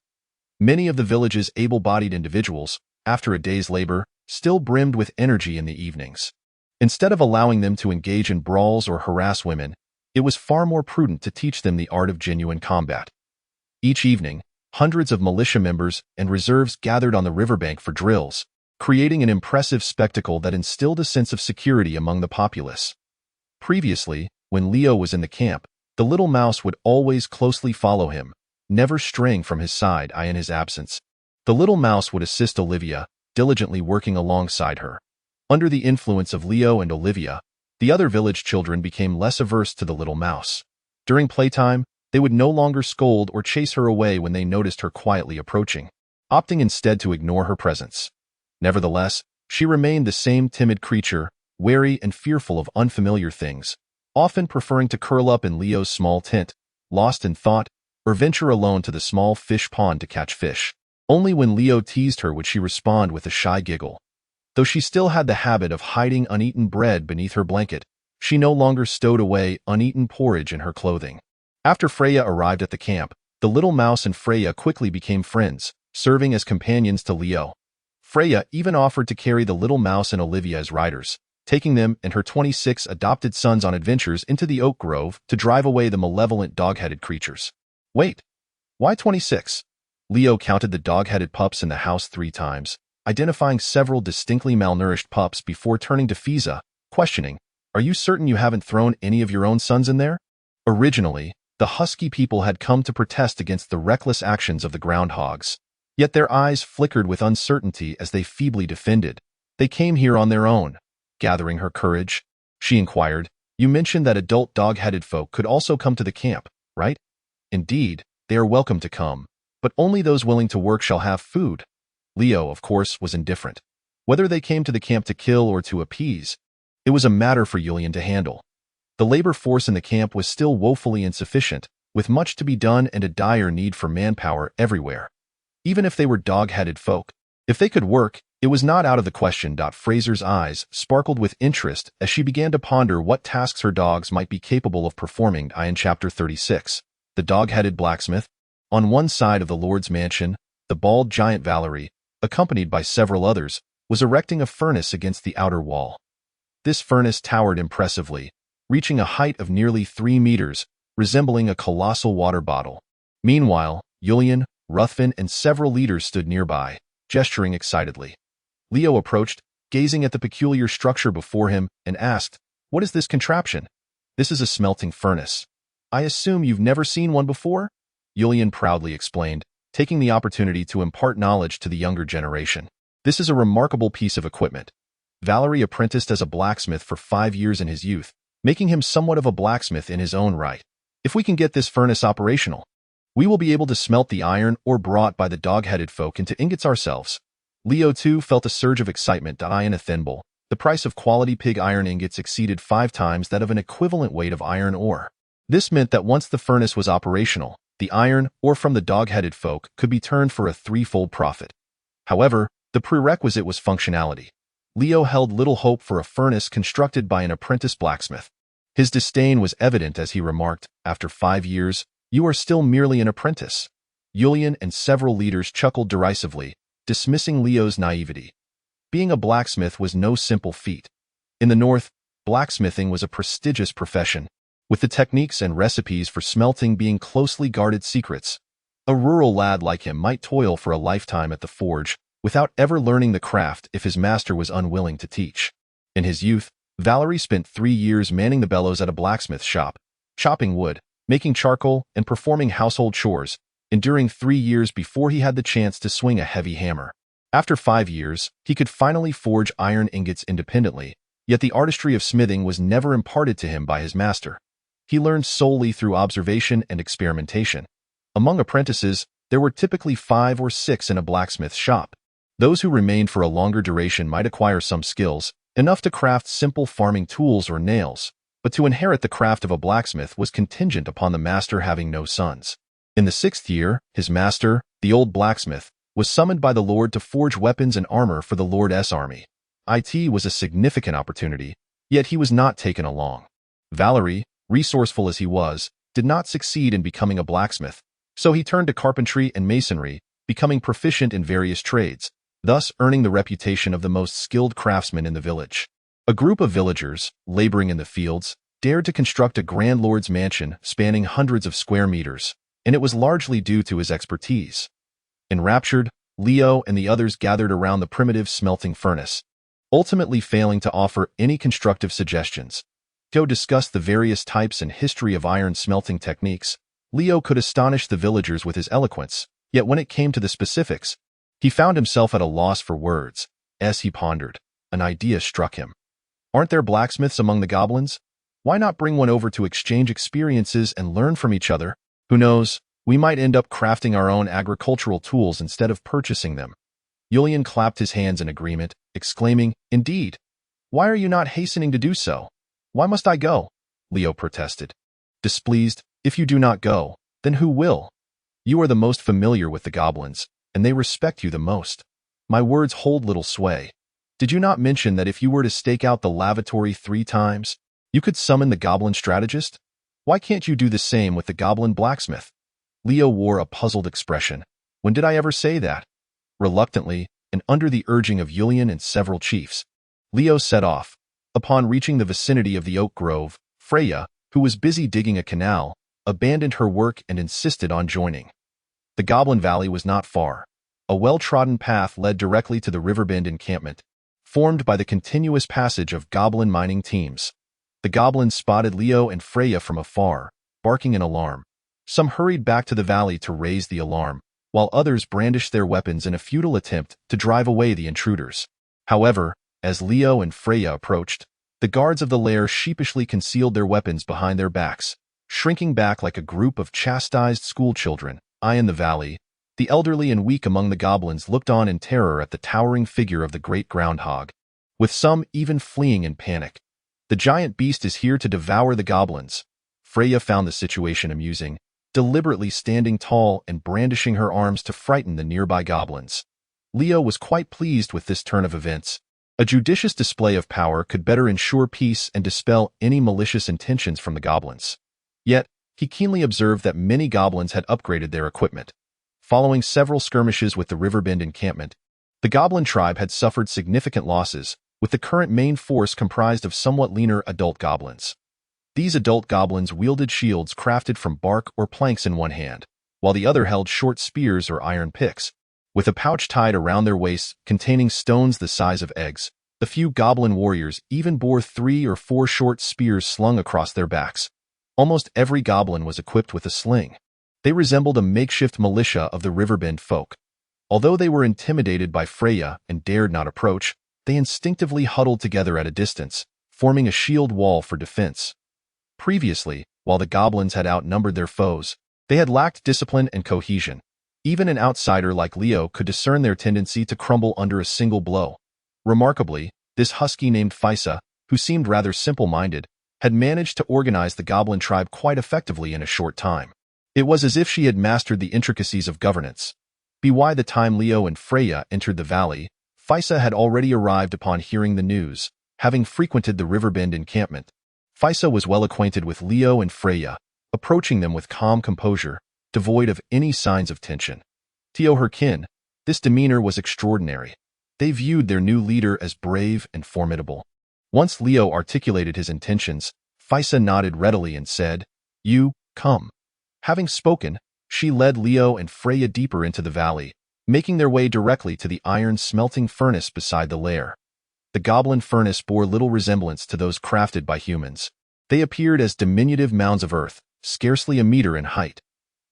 Many of the village's able-bodied individuals, after a day's labor, still brimmed with energy in the evenings. Instead of allowing them to engage in brawls or harass women, it was far more prudent to teach them the art of genuine combat. Each evening, hundreds of militia members and reserves gathered on the riverbank for drills, creating an impressive spectacle that instilled a sense of security among the populace. Previously, when Leo was in the camp, the little mouse would always closely follow him, never straying from his side in his absence. The little mouse would assist Olivia, diligently working alongside her. Under the influence of Leo and Olivia, the other village children became less averse to the little mouse. During playtime, they would no longer scold or chase her away when they noticed her quietly approaching, opting instead to ignore her presence. Nevertheless, she remained the same timid creature, wary and fearful of unfamiliar things, often preferring to curl up in Leo's small tent, lost in thought, or venture alone to the small fish pond to catch fish. Only when Leo teased her would she respond with a shy giggle. Though she still had the habit of hiding uneaten bread beneath her blanket, she no longer stowed away uneaten porridge in her clothing. After Freya arrived at the camp, the little mouse and Freya quickly became friends, serving as companions to Leo. Freya even offered to carry the little mouse and Olivia as riders, taking them and her 26 adopted sons on adventures into the oak grove to drive away the malevolent dog-headed creatures. Wait, why 26? Leo counted the dog-headed pups in the house 3 times, identifying several distinctly malnourished pups before turning to Fiza, questioning, "Are you certain you haven't thrown any of your own sons in there?" Originally, the husky people had come to protest against the reckless actions of the groundhogs, yet their eyes flickered with uncertainty as they feebly defended. "They came here on their own." Gathering her courage, she inquired, "You mentioned that adult dog-headed folk could also come to the camp, right?" "Indeed, they are welcome to come, but only those willing to work shall have food." Leo, of course, was indifferent. Whether they came to the camp to kill or to appease, it was a matter for Yulian to handle. The labor force in the camp was still woefully insufficient, with much to be done and a dire need for manpower everywhere. Even if they were dog-headed folk, if they could work, it was not out of the question. Fraser's eyes sparkled with interest as she began to ponder what tasks her dogs might be capable of performing. In Chapter 36, the dog-headed blacksmith. On one side of the Lord's mansion, the bald giant Valerie, accompanied by several others, was erecting a furnace against the outer wall. This furnace towered impressively, reaching a height of nearly 3 meters, resembling a colossal water bottle. Meanwhile, Yulian, Ruthven, and several leaders stood nearby, gesturing excitedly. Leo approached, gazing at the peculiar structure before him, and asked, "What is this contraption?" "This is a smelting furnace. I assume you've never seen one before?" Yulian proudly explained, taking the opportunity to impart knowledge to the younger generation. "This is a remarkable piece of equipment." Valerie apprenticed as a blacksmith for 5 years in his youth, making him somewhat of a blacksmith in his own right. "If we can get this furnace operational, we will be able to smelt the iron ore brought by the dog-headed folk into ingots ourselves." Leo, too, felt a surge of excitement. In Athenbul, the price of quality pig iron ingots exceeded 5 times that of an equivalent weight of iron ore. This meant that once the furnace was operational, The iron, or from the dog-headed folk, could be turned for a threefold profit. However, the prerequisite was functionality. Leo held little hope for a furnace constructed by an apprentice blacksmith. His disdain was evident as he remarked, "After 5 years, you are still merely an apprentice." Julian and several leaders chuckled derisively, dismissing Leo's naivety. Being a blacksmith was no simple feat. In the north, blacksmithing was a prestigious profession, with the techniques and recipes for smelting being closely guarded secrets. A rural lad like him might toil for a lifetime at the forge, without ever learning the craft if his master was unwilling to teach. In his youth, Valerie spent 3 years manning the bellows at a blacksmith shop, chopping wood, making charcoal, and performing household chores, enduring 3 years before he had the chance to swing a heavy hammer. After 5 years, he could finally forge iron ingots independently, yet the artistry of smithing was never imparted to him by his master. He learned solely through observation and experimentation. Among apprentices, there were typically 5 or 6 in a blacksmith shop. Those who remained for a longer duration might acquire some skills, enough to craft simple farming tools or nails, but to inherit the craft of a blacksmith was contingent upon the master having no sons. In the 6th year, his master, the old blacksmith, was summoned by the Lord to forge weapons and armor for the Lord's army. It was a significant opportunity, yet he was not taken along. Valerie, resourceful as he was, did not succeed in becoming a blacksmith, so he turned to carpentry and masonry, becoming proficient in various trades, thus earning the reputation of the most skilled craftsman in the village. A group of villagers, laboring in the fields, dared to construct a grand lord's mansion spanning hundreds of square meters, and it was largely due to his expertise. Enraptured, Leo and the others gathered around the primitive smelting furnace, ultimately failing to offer any constructive suggestions. Leo discussed the various types and history of iron smelting techniques. Leo could astonish the villagers with his eloquence, yet when it came to the specifics, he found himself at a loss for words. As he pondered, an idea struck him. Aren't there blacksmiths among the goblins? Why not bring one over to exchange experiences and learn from each other? Who knows, we might end up crafting our own agricultural tools instead of purchasing them. Julian clapped his hands in agreement, exclaiming, "Indeed! Why are you not hastening to do so?" "Why must I go?" Leo protested. Displeased, "If you do not go, then who will? You are the most familiar with the goblins, and they respect you the most. My words hold little sway. Did you not mention that if you were to stake out the lavatory 3 times, you could summon the goblin strategist? Why can't you do the same with the goblin blacksmith?" Leo wore a puzzled expression. "When did I ever say that?" Reluctantly, and under the urging of Julian and several chiefs, Leo set off. Upon reaching the vicinity of the oak grove, Freya, who was busy digging a canal, abandoned her work and insisted on joining. The Goblin Valley was not far. A well-trodden path led directly to the Riverbend encampment, formed by the continuous passage of goblin mining teams. The goblins spotted Leo and Freya from afar, barking in alarm. Some hurried back to the valley to raise the alarm, while others brandished their weapons in a futile attempt to drive away the intruders. However, as Leo and Freya approached, the guards of the lair sheepishly concealed their weapons behind their backs, shrinking back like a group of chastised schoolchildren. In the valley, the elderly and weak among the goblins looked on in terror at the towering figure of the great groundhog, with some even fleeing in panic. "The giant beast is here to devour the goblins." Freya found the situation amusing, deliberately standing tall and brandishing her arms to frighten the nearby goblins. Leo was quite pleased with this turn of events. A judicious display of power could better ensure peace and dispel any malicious intentions from the goblins. Yet, he keenly observed that many goblins had upgraded their equipment. Following several skirmishes with the Riverbend encampment, the goblin tribe had suffered significant losses, with the current main force comprised of somewhat leaner adult goblins. These adult goblins wielded shields crafted from bark or planks in one hand, while the other held short spears or iron picks, with a pouch tied around their waists containing stones the size of eggs. The few goblin warriors even bore 3 or 4 short spears slung across their backs. Almost every goblin was equipped with a sling. They resembled a makeshift militia of the Riverbend folk. Although they were intimidated by Freya and dared not approach, they instinctively huddled together at a distance, forming a shield wall for defense. Previously, while the goblins had outnumbered their foes, they had lacked discipline and cohesion. Even an outsider like Leo could discern their tendency to crumble under a single blow. Remarkably, this husky named Physa, who seemed rather simple-minded, had managed to organize the goblin tribe quite effectively in a short time. It was as if she had mastered the intricacies of governance. By the time Leo and Freya entered the valley, Physa had already arrived upon hearing the news, having frequented the riverbend encampment. Physa was well acquainted with Leo and Freya, approaching them with calm composure, devoid of any signs of tension. To her kin, this demeanor was extraordinary. They viewed their new leader as brave and formidable. Once Leo articulated his intentions, Physa nodded readily and said, "You, come." Having spoken, she led Leo and Freya deeper into the valley, making their way directly to the iron smelting furnace beside the lair. The goblin furnace bore little resemblance to those crafted by humans. They appeared as diminutive mounds of earth, scarcely a meter in height.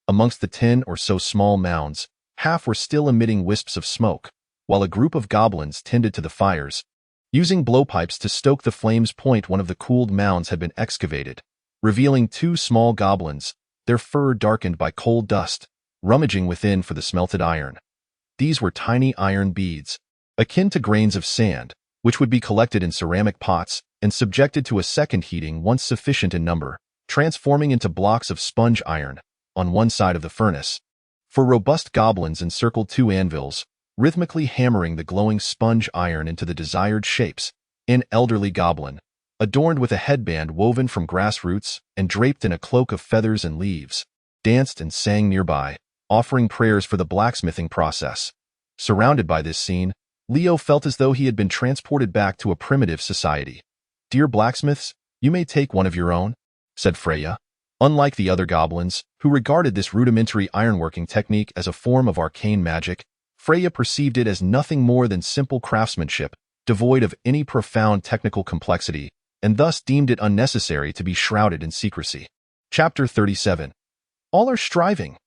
Amongst the 10 or so small mounds, half were still emitting wisps of smoke, while a group of goblins tended to the fires. Using blowpipes to stoke the flames, one of the cooled mounds had been excavated, revealing 2 small goblins, their fur darkened by coal dust, rummaging within for the smelted iron. These were tiny iron beads, akin to grains of sand, which would be collected in ceramic pots and subjected to a second heating once sufficient in number, transforming into blocks of sponge iron on one side of the furnace. For robust goblins encircled 2 anvils, rhythmically hammering the glowing sponge iron into the desired shapes. An elderly goblin, adorned with a headband woven from grass roots and draped in a cloak of feathers and leaves, danced and sang nearby, offering prayers for the blacksmithing process. Surrounded by this scene, Leo felt as though he had been transported back to a primitive society. "Dear blacksmiths, you may take one of your own," said Freya. Unlike the other goblins, who regarded this rudimentary ironworking technique as a form of arcane magic, Freya perceived it as nothing more than simple craftsmanship, devoid of any profound technical complexity, and thus deemed it unnecessary to be shrouded in secrecy. Chapter 37. All are striving.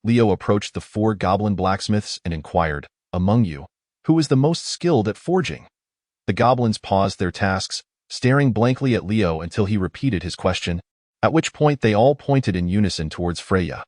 Leo approached the 4 goblin blacksmiths and inquired, "Among you, who is the most skilled at forging?" The goblins paused their tasks, staring blankly at Leo until he repeated his question, at which point they all pointed in unison towards Freya.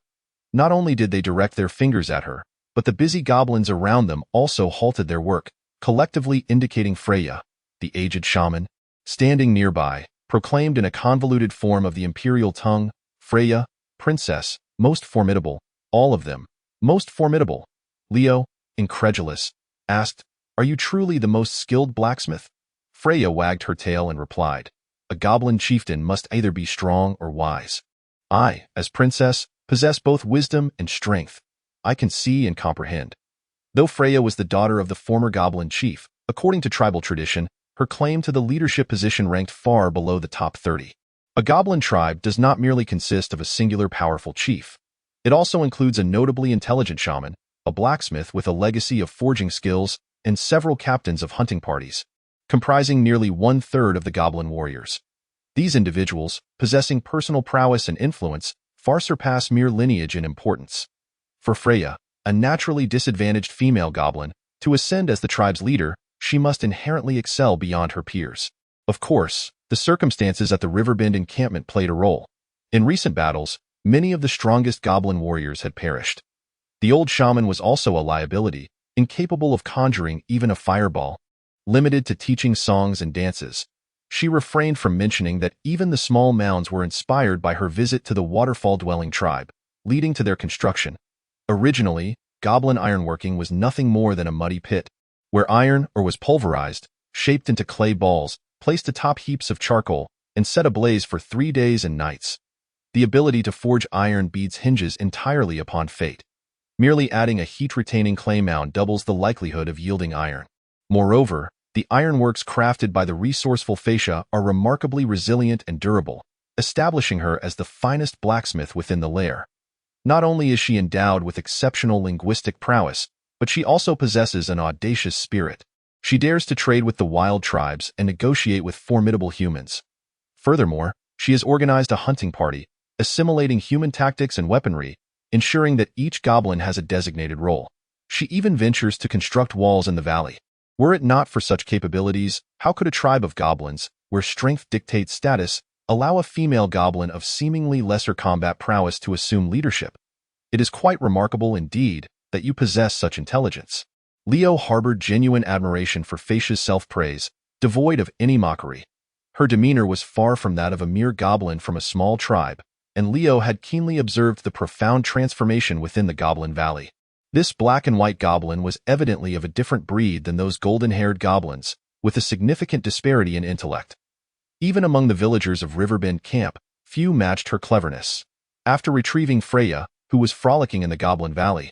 Not only did they direct their fingers at her, but the busy goblins around them also halted their work, collectively indicating Freya. The aged shaman, standing nearby, proclaimed in a convoluted form of the imperial tongue, "Freya, princess, most formidable, all of them, most formidable." Leo, incredulous, asked, "Are you truly the most skilled blacksmith?" Freya wagged her tail and replied, "A goblin chieftain must either be strong or wise. I, as princess, possess both wisdom and strength. I can see and comprehend." Though Freya was the daughter of the former goblin chief, according to tribal tradition, her claim to the leadership position ranked far below the top 30. A goblin tribe does not merely consist of a singular powerful chief. It also includes a notably intelligent shaman, a blacksmith with a legacy of forging skills, and several captains of hunting parties, comprising nearly 1/3 of the goblin warriors. These individuals, possessing personal prowess and influence, far surpass mere lineage in importance. For Freya, a naturally disadvantaged female goblin, to ascend as the tribe's leader, she must inherently excel beyond her peers. Of course, the circumstances at the Riverbend encampment played a role. In recent battles, many of the strongest goblin warriors had perished. The old shaman was also a liability, incapable of conjuring even a fireball, limited to teaching songs and dances. She refrained from mentioning that even the small mounds were inspired by her visit to the waterfall-dwelling tribe, leading to their construction. Originally, goblin ironworking was nothing more than a muddy pit, where iron ore was pulverized, shaped into clay balls, placed atop heaps of charcoal, and set ablaze for 3 days and nights. The ability to forge iron beads hinges entirely upon fate. Merely adding a heat-retaining clay mound doubles the likelihood of yielding iron. Moreover, the ironworks crafted by the resourceful Physa are remarkably resilient and durable, establishing her as the finest blacksmith within the lair. Not only is she endowed with exceptional linguistic prowess, but she also possesses an audacious spirit. She dares to trade with the wild tribes and negotiate with formidable humans. Furthermore, she has organized a hunting party, assimilating human tactics and weaponry, ensuring that each goblin has a designated role. She even ventures to construct walls in the valley. Were it not for such capabilities, how could a tribe of goblins, where strength dictates status, allow a female goblin of seemingly lesser combat prowess to assume leadership? It is quite remarkable indeed that you possess such intelligence. Leo harbored genuine admiration for Physa's self-praise, devoid of any mockery. Her demeanor was far from that of a mere goblin from a small tribe, and Leo had keenly observed the profound transformation within the Goblin Valley. This black and white goblin was evidently of a different breed than those golden-haired goblins, with a significant disparity in intellect. Even among the villagers of Riverbend Camp, few matched her cleverness. After retrieving Freya, who was frolicking in the Goblin Valley,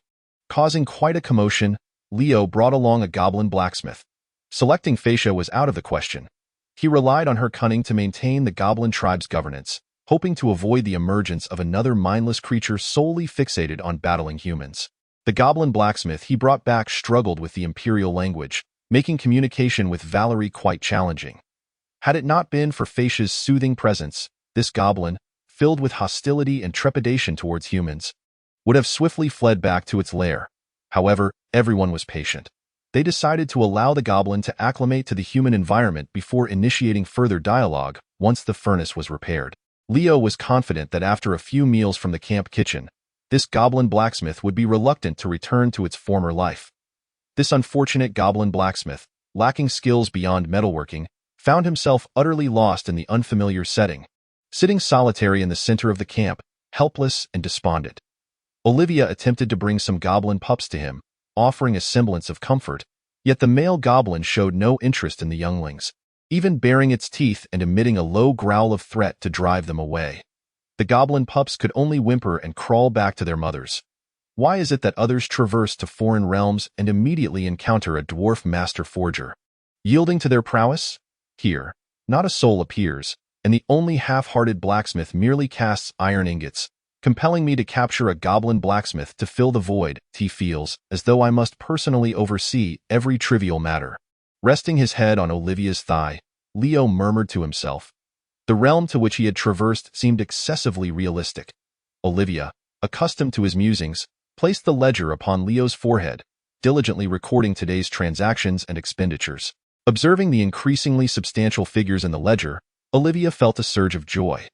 causing quite a commotion, Leo brought along a goblin blacksmith. Selecting Phaecia was out of the question. He relied on her cunning to maintain the goblin tribe's governance, hoping to avoid the emergence of another mindless creature solely fixated on battling humans. The goblin blacksmith he brought back struggled with the imperial language, making communication with Valerie quite challenging. Had it not been for Phaecia's soothing presence, this goblin, filled with hostility and trepidation towards humans, would have swiftly fled back to its lair. However, everyone was patient. They decided to allow the goblin to acclimate to the human environment before initiating further dialogue once the furnace was repaired. Leo was confident that after a few meals from the camp kitchen, this goblin blacksmith would be reluctant to return to its former life. This unfortunate goblin blacksmith, lacking skills beyond metalworking, found himself utterly lost in the unfamiliar setting, sitting solitary in the center of the camp, helpless and despondent. Olivia attempted to bring some goblin pups to him, offering a semblance of comfort, yet the male goblin showed no interest in the younglings, even baring its teeth and emitting a low growl of threat to drive them away. The goblin pups could only whimper and crawl back to their mothers. Why is it that others traverse to foreign realms and immediately encounter a dwarf master forger? Yielding to their prowess? Here, not a soul appears, and the only half-hearted blacksmith merely casts iron ingots, compelling me to capture a goblin blacksmith to fill the void. He feels as though I must personally oversee every trivial matter. Resting his head on Olivia's thigh, Leo murmured to himself. The realm to which he had traversed seemed excessively realistic. Olivia, accustomed to his musings, placed the ledger upon Leo's forehead, diligently recording today's transactions and expenditures. Observing the increasingly substantial figures in the ledger, Olivia felt a surge of joy.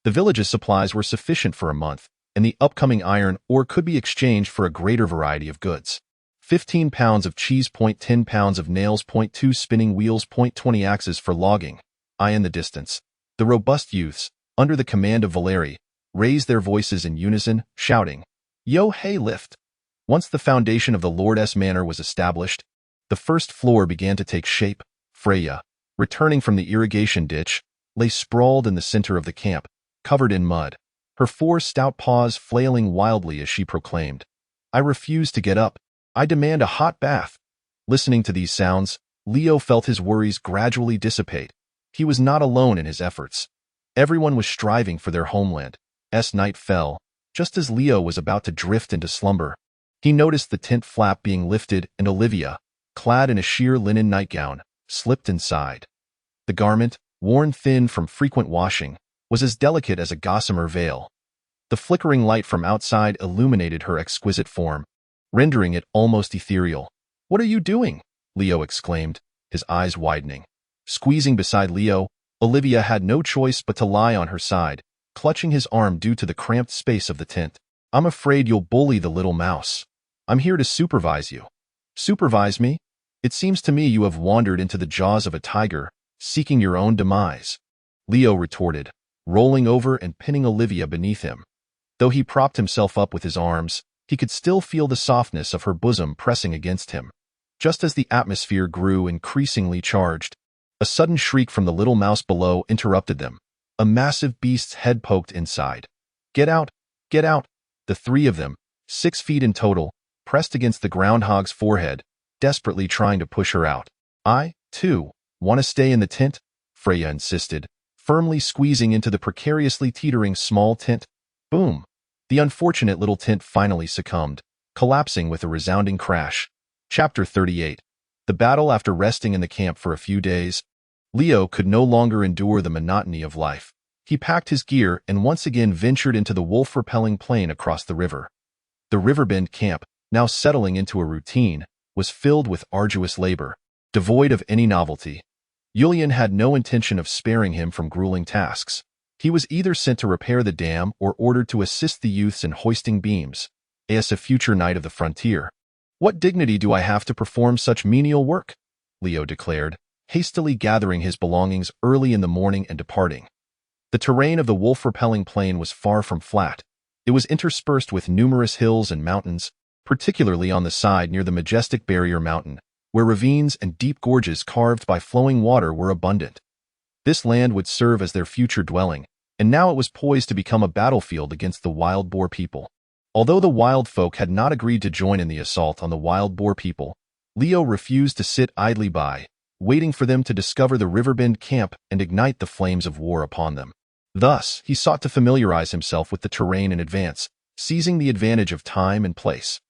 The village's supplies were sufficient for a month, and the upcoming iron ore could be exchanged for a greater variety of goods. 15 pounds of cheese, 10 pounds of nails, 2 spinning wheels, 20 axes for logging. Eye in the distance. The robust youths, under the command of Valeri, raised their voices in unison, shouting, "Yo hey lift!" Once the foundation of the Lord's manor was established, the first floor began to take shape. Freya, returning from the irrigation ditch, lay sprawled in the center of the camp, covered in mud, her 4 stout paws flailing wildly as she proclaimed, "I refuse to get up. I demand a hot bath." Listening to these sounds, Leo felt his worries gradually dissipate. He was not alone in his efforts. Everyone was striving for their homeland. As night fell, just as Leo was about to drift into slumber, he noticed the tent flap being lifted and Olivia, clad in a sheer linen nightgown, slipped inside. The garment, worn thin from frequent washing, was as delicate as a gossamer veil. The flickering light from outside illuminated her exquisite form, rendering it almost ethereal. "What are you doing?" Leo exclaimed, his eyes widening. Squeezing beside Leo, Olivia had no choice but to lie on her side, clutching his arm due to the cramped space of the tent. "I'm afraid you'll bully the little mouse. I'm here to supervise you." "Supervise me? It seems to me you have wandered into the jaws of a tiger, seeking your own demise," Leo retorted, rolling over and pinning Olivia beneath him. Though he propped himself up with his arms, he could still feel the softness of her bosom pressing against him. Just as the atmosphere grew increasingly charged, a sudden shriek from the little mouse below interrupted them. A massive beast's head poked inside. "Get out! Get out!" The 3 of them, 6 feet in total, pressed against the groundhog's forehead, desperately trying to push her out. "I, too, want to stay in the tent," Freya insisted, firmly squeezing into the precariously teetering small tent. Boom! The unfortunate little tent finally succumbed, collapsing with a resounding crash. Chapter 38. The battle. After resting in the camp for a few days, Leo could no longer endure the monotony of life. He packed his gear and once again ventured into the wolf-repelling plain across the river. The Riverbend camp, now settling into a routine, was filled with arduous labor, devoid of any novelty. Julian had no intention of sparing him from grueling tasks. He was either sent to repair the dam or ordered to assist the youths in hoisting beams, as a future knight of the frontier. "What dignity do I have to perform such menial work?" Leo declared, hastily gathering his belongings early in the morning and departing. The terrain of the wolf-repelling plain was far from flat. It was interspersed with numerous hills and mountains, particularly on the side near the majestic barrier mountain, where ravines and deep gorges carved by flowing water were abundant. This land would serve as their future dwelling, and now it was poised to become a battlefield against the wild boar people. Although the wild folk had not agreed to join in the assault on the wild boar people, Leo refused to sit idly by, waiting for them to discover the riverbend camp and ignite the flames of war upon them. Thus, he sought to familiarize himself with the terrain in advance, seizing the advantage of time and place.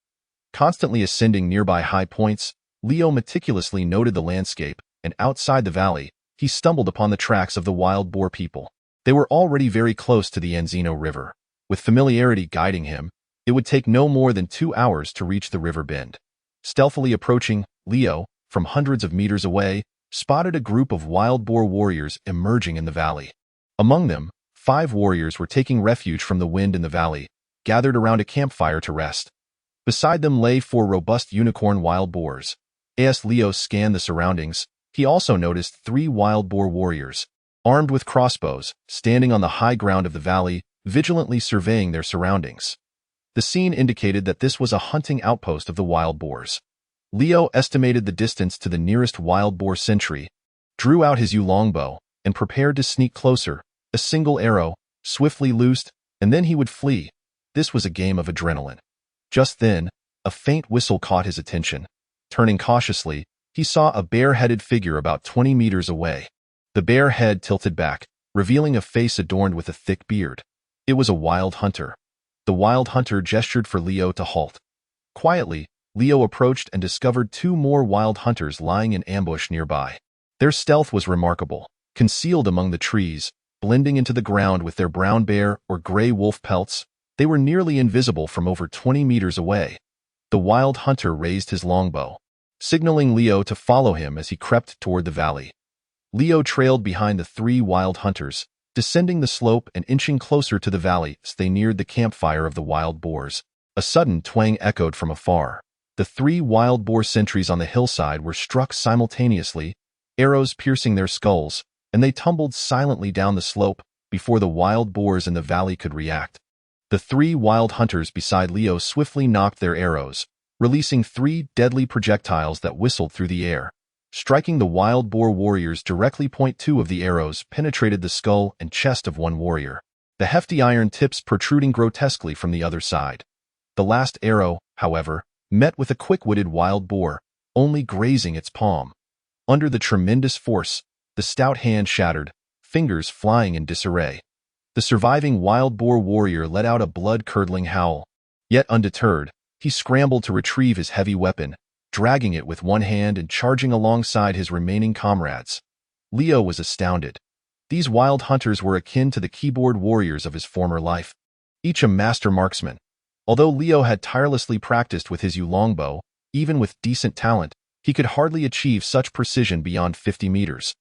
Constantly ascending nearby high points, Leo meticulously noted the landscape, and outside the valley, he stumbled upon the tracks of the wild boar people. They were already very close to the Anzino River. With familiarity guiding him, it would take no more than 2 hours to reach the river bend. Stealthily approaching, Leo, from hundreds of meters away, spotted a group of wild boar warriors emerging in the valley. Among them, 5 warriors were taking refuge from the wind in the valley, gathered around a campfire to rest. Beside them lay 4 robust unicorn wild boars. As Leo scanned the surroundings, he also noticed 3 wild boar warriors, armed with crossbows, standing on the high ground of the valley, vigilantly surveying their surroundings. The scene indicated that this was a hunting outpost of the wild boars. Leo estimated the distance to the nearest wild boar sentry, drew out his longbow, and prepared to sneak closer. A single arrow, swiftly loosed, and then he would flee. This was a game of adrenaline. Just then, a faint whistle caught his attention. Turning cautiously, he saw a bare-headed figure about 20 meters away. The bare head tilted back, revealing a face adorned with a thick beard. It was a wild hunter. The wild hunter gestured for Leo to halt. Quietly, Leo approached and discovered 2 more wild hunters lying in ambush nearby. Their stealth was remarkable. Concealed among the trees, blending into the ground with their brown bear or gray wolf pelts, they were nearly invisible from over 20 meters away. The wild hunter raised his longbow, signaling Leo to follow him as he crept toward the valley. Leo trailed behind the 3 wild hunters, descending the slope and inching closer to the valley as they neared the campfire of the wild boars. A sudden twang echoed from afar. The 3 wild boar sentries on the hillside were struck simultaneously, arrows piercing their skulls, and they tumbled silently down the slope before the wild boars in the valley could react. The 3 wild hunters beside Leo swiftly knocked their arrows, releasing 3 deadly projectiles that whistled through the air. Striking the wild boar warriors directly, 2 of the arrows penetrated the skull and chest of one warrior, the hefty iron tips protruding grotesquely from the other side. The last arrow, however, met with a quick-witted wild boar, only grazing its palm. Under the tremendous force, the stout hand shattered, fingers flying in disarray. The surviving wild boar warrior let out a blood-curdling howl. Yet undeterred, he scrambled to retrieve his heavy weapon, dragging it with one hand and charging alongside his remaining comrades. Leo was astounded. These wild hunters were akin to the keyboard warriors of his former life, each a master marksman. Although Leo had tirelessly practiced with his longbow, even with decent talent, he could hardly achieve such precision beyond 50 meters.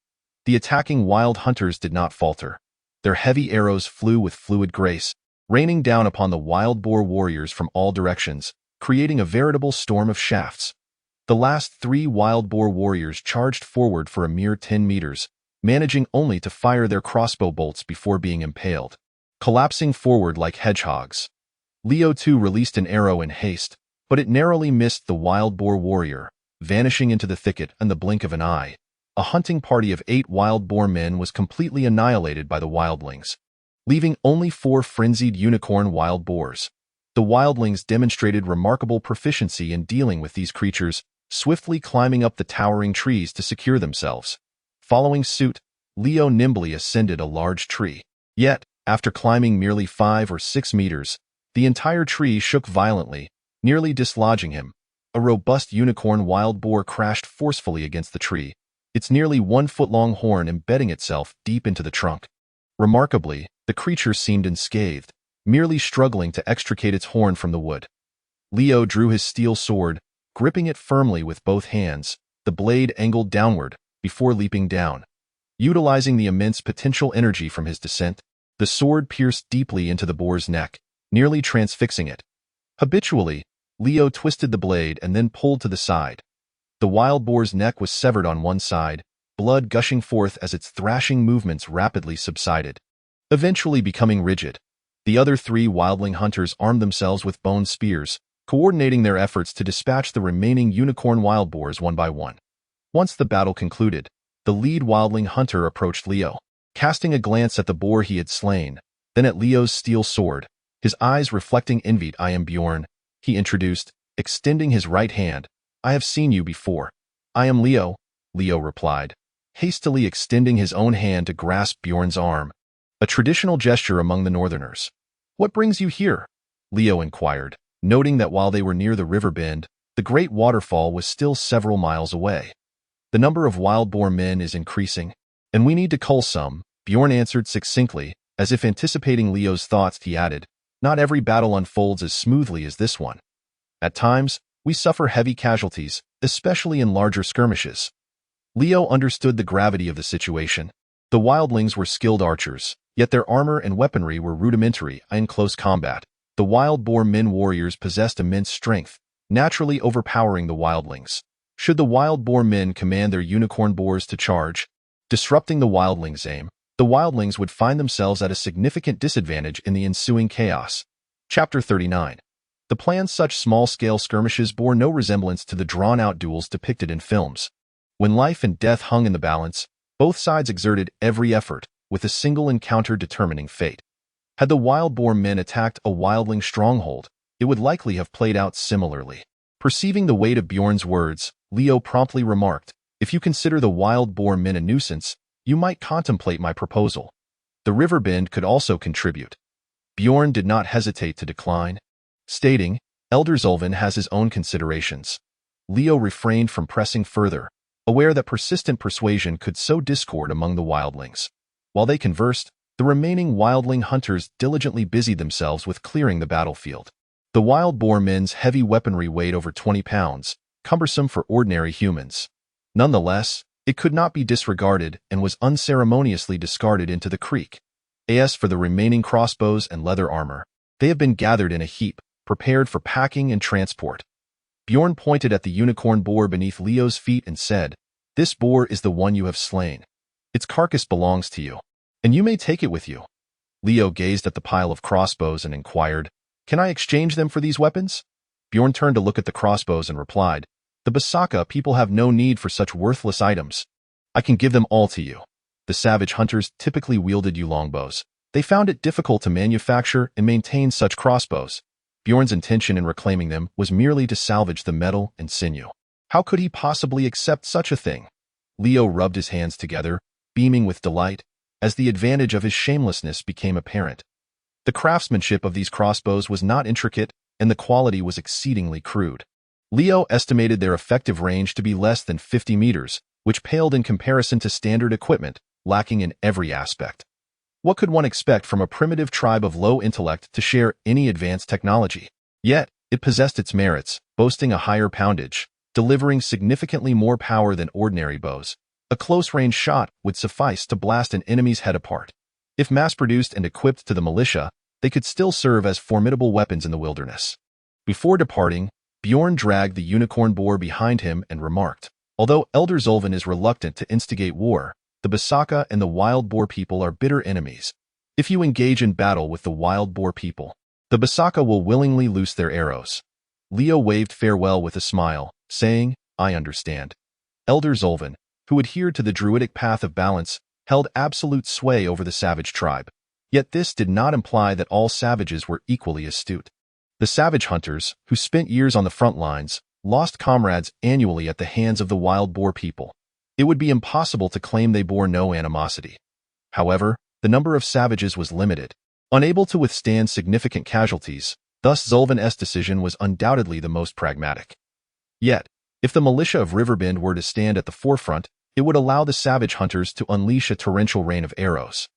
The attacking wild hunters did not falter. Their heavy arrows flew with fluid grace, raining down upon the wild boar warriors from all directions, creating a veritable storm of shafts. The last 3 wild boar warriors charged forward for a mere 10 meters, managing only to fire their crossbow bolts before being impaled, collapsing forward like hedgehogs. Leo too released an arrow in haste, but it narrowly missed the wild boar warrior, vanishing into the thicket in the blink of an eye. A hunting party of 8 wild boar men was completely annihilated by the wildlings, leaving only 4 frenzied unicorn wild boars. The wildlings demonstrated remarkable proficiency in dealing with these creatures, swiftly climbing up the towering trees to secure themselves. Following suit, Leo nimbly ascended a large tree. Yet, after climbing merely 5 or 6 meters, the entire tree shook violently, nearly dislodging him. A robust unicorn wild boar crashed forcefully against the tree, its nearly 1-foot-long horn embedding itself deep into the trunk. Remarkably, the creature seemed unscathed, merely struggling to extricate its horn from the wood. Leo drew his steel sword, gripping it firmly with both hands, the blade angled downward, before leaping down. Utilizing the immense potential energy from his descent, the sword pierced deeply into the boar's neck, nearly transfixing it. Habitually, Leo twisted the blade and then pulled to the side. The wild boar's neck was severed on one side, blood gushing forth as its thrashing movements rapidly subsided. eventually becoming rigid. The other 3 wildling hunters armed themselves with bone spears, coordinating their efforts to dispatch the remaining unicorn wild boars one by one. Once the battle concluded, the lead wildling hunter approached Leo, casting a glance at the boar he had slain, then at Leo's steel sword, his eyes reflecting envy. "I am Bjorn," he introduced, extending his right hand. "I have seen you before." "I am Leo," Leo replied, hastily extending his own hand to grasp Bjorn's arm, a traditional gesture among the northerners. "What brings you here?" Leo inquired, noting that while they were near the river bend, the great waterfall was still several miles away. "The number of wild boar men is increasing, and we need to cull some," Bjorn answered succinctly, as if anticipating Leo's thoughts. He added, "Not every battle unfolds as smoothly as this one. At times, we suffer heavy casualties, especially in larger skirmishes." Leo understood the gravity of the situation. The wildlings were skilled archers, yet their armor and weaponry were rudimentary in close combat. The wild boar men warriors possessed immense strength, naturally overpowering the wildlings. Should the wild boar men command their unicorn boars to charge, disrupting the wildlings' aim, the wildlings would find themselves at a significant disadvantage in the ensuing chaos. Chapter 39. The planned such small-scale skirmishes bore no resemblance to the drawn-out duels depicted in films. When life and death hung in the balance, both sides exerted every effort, with a single encounter determining fate. Had the wild boar men attacked a wildling stronghold, it would likely have played out similarly. Perceiving the weight of Bjorn's words, Leo promptly remarked, "If you consider the wild boar men a nuisance, you might contemplate my proposal. The river bend could also contribute." Bjorn did not hesitate to decline, stating, "Elder Zolvan has his own considerations." Leo refrained from pressing further, aware that persistent persuasion could sow discord among the wildlings. While they conversed, the remaining wildling hunters diligently busied themselves with clearing the battlefield. The wild boar men's heavy weaponry weighed over 20 pounds, cumbersome for ordinary humans. Nonetheless, it could not be disregarded and was unceremoniously discarded into the creek. As for the remaining crossbows and leather armor, they have been gathered in a heap, prepared for packing and transport. Bjorn pointed at the unicorn boar beneath Leo's feet and said, "This boar is the one you have slain. Its carcass belongs to you, and you may take it with you." Leo gazed at the pile of crossbows and inquired, "Can I exchange them for these weapons?" Bjorn turned to look at the crossbows and replied, "The Basaka people have no need for such worthless items. I can give them all to you." The savage hunters typically wielded longbows. They found it difficult to manufacture and maintain such crossbows. Bjorn's intention in reclaiming them was merely to salvage the metal and sinew. How could he possibly accept such a thing? Leo rubbed his hands together, beaming with delight, as the advantage of his shamelessness became apparent. The craftsmanship of these crossbows was not intricate, and the quality was exceedingly crude. Leo estimated their effective range to be less than 50 meters, which paled in comparison to standard equipment, lacking in every aspect. What could one expect from a primitive tribe of low intellect to share any advanced technology? Yet, it possessed its merits, boasting a higher poundage, delivering significantly more power than ordinary bows. A close-range shot would suffice to blast an enemy's head apart. If mass-produced and equipped to the militia, they could still serve as formidable weapons in the wilderness. Before departing, Bjorn dragged the unicorn boar behind him and remarked, "Although Elder Zolvan is reluctant to instigate war, the Basaka and the wild boar people are bitter enemies. If you engage in battle with the wild boar people, the Basaka will willingly loose their arrows." Leo waved farewell with a smile, saying, "I understand." Elder Zolvan, who adhered to the druidic path of balance, held absolute sway over the savage tribe. Yet this did not imply that all savages were equally astute. The savage hunters, who spent years on the front lines, lost comrades annually at the hands of the wild boar people. It would be impossible to claim they bore no animosity. However, the number of savages was limited, unable to withstand significant casualties, thus Zolvan's decision was undoubtedly the most pragmatic. Yet, if the militia of Riverbend were to stand at the forefront, it would allow the savage hunters to unleash a torrential rain of arrows.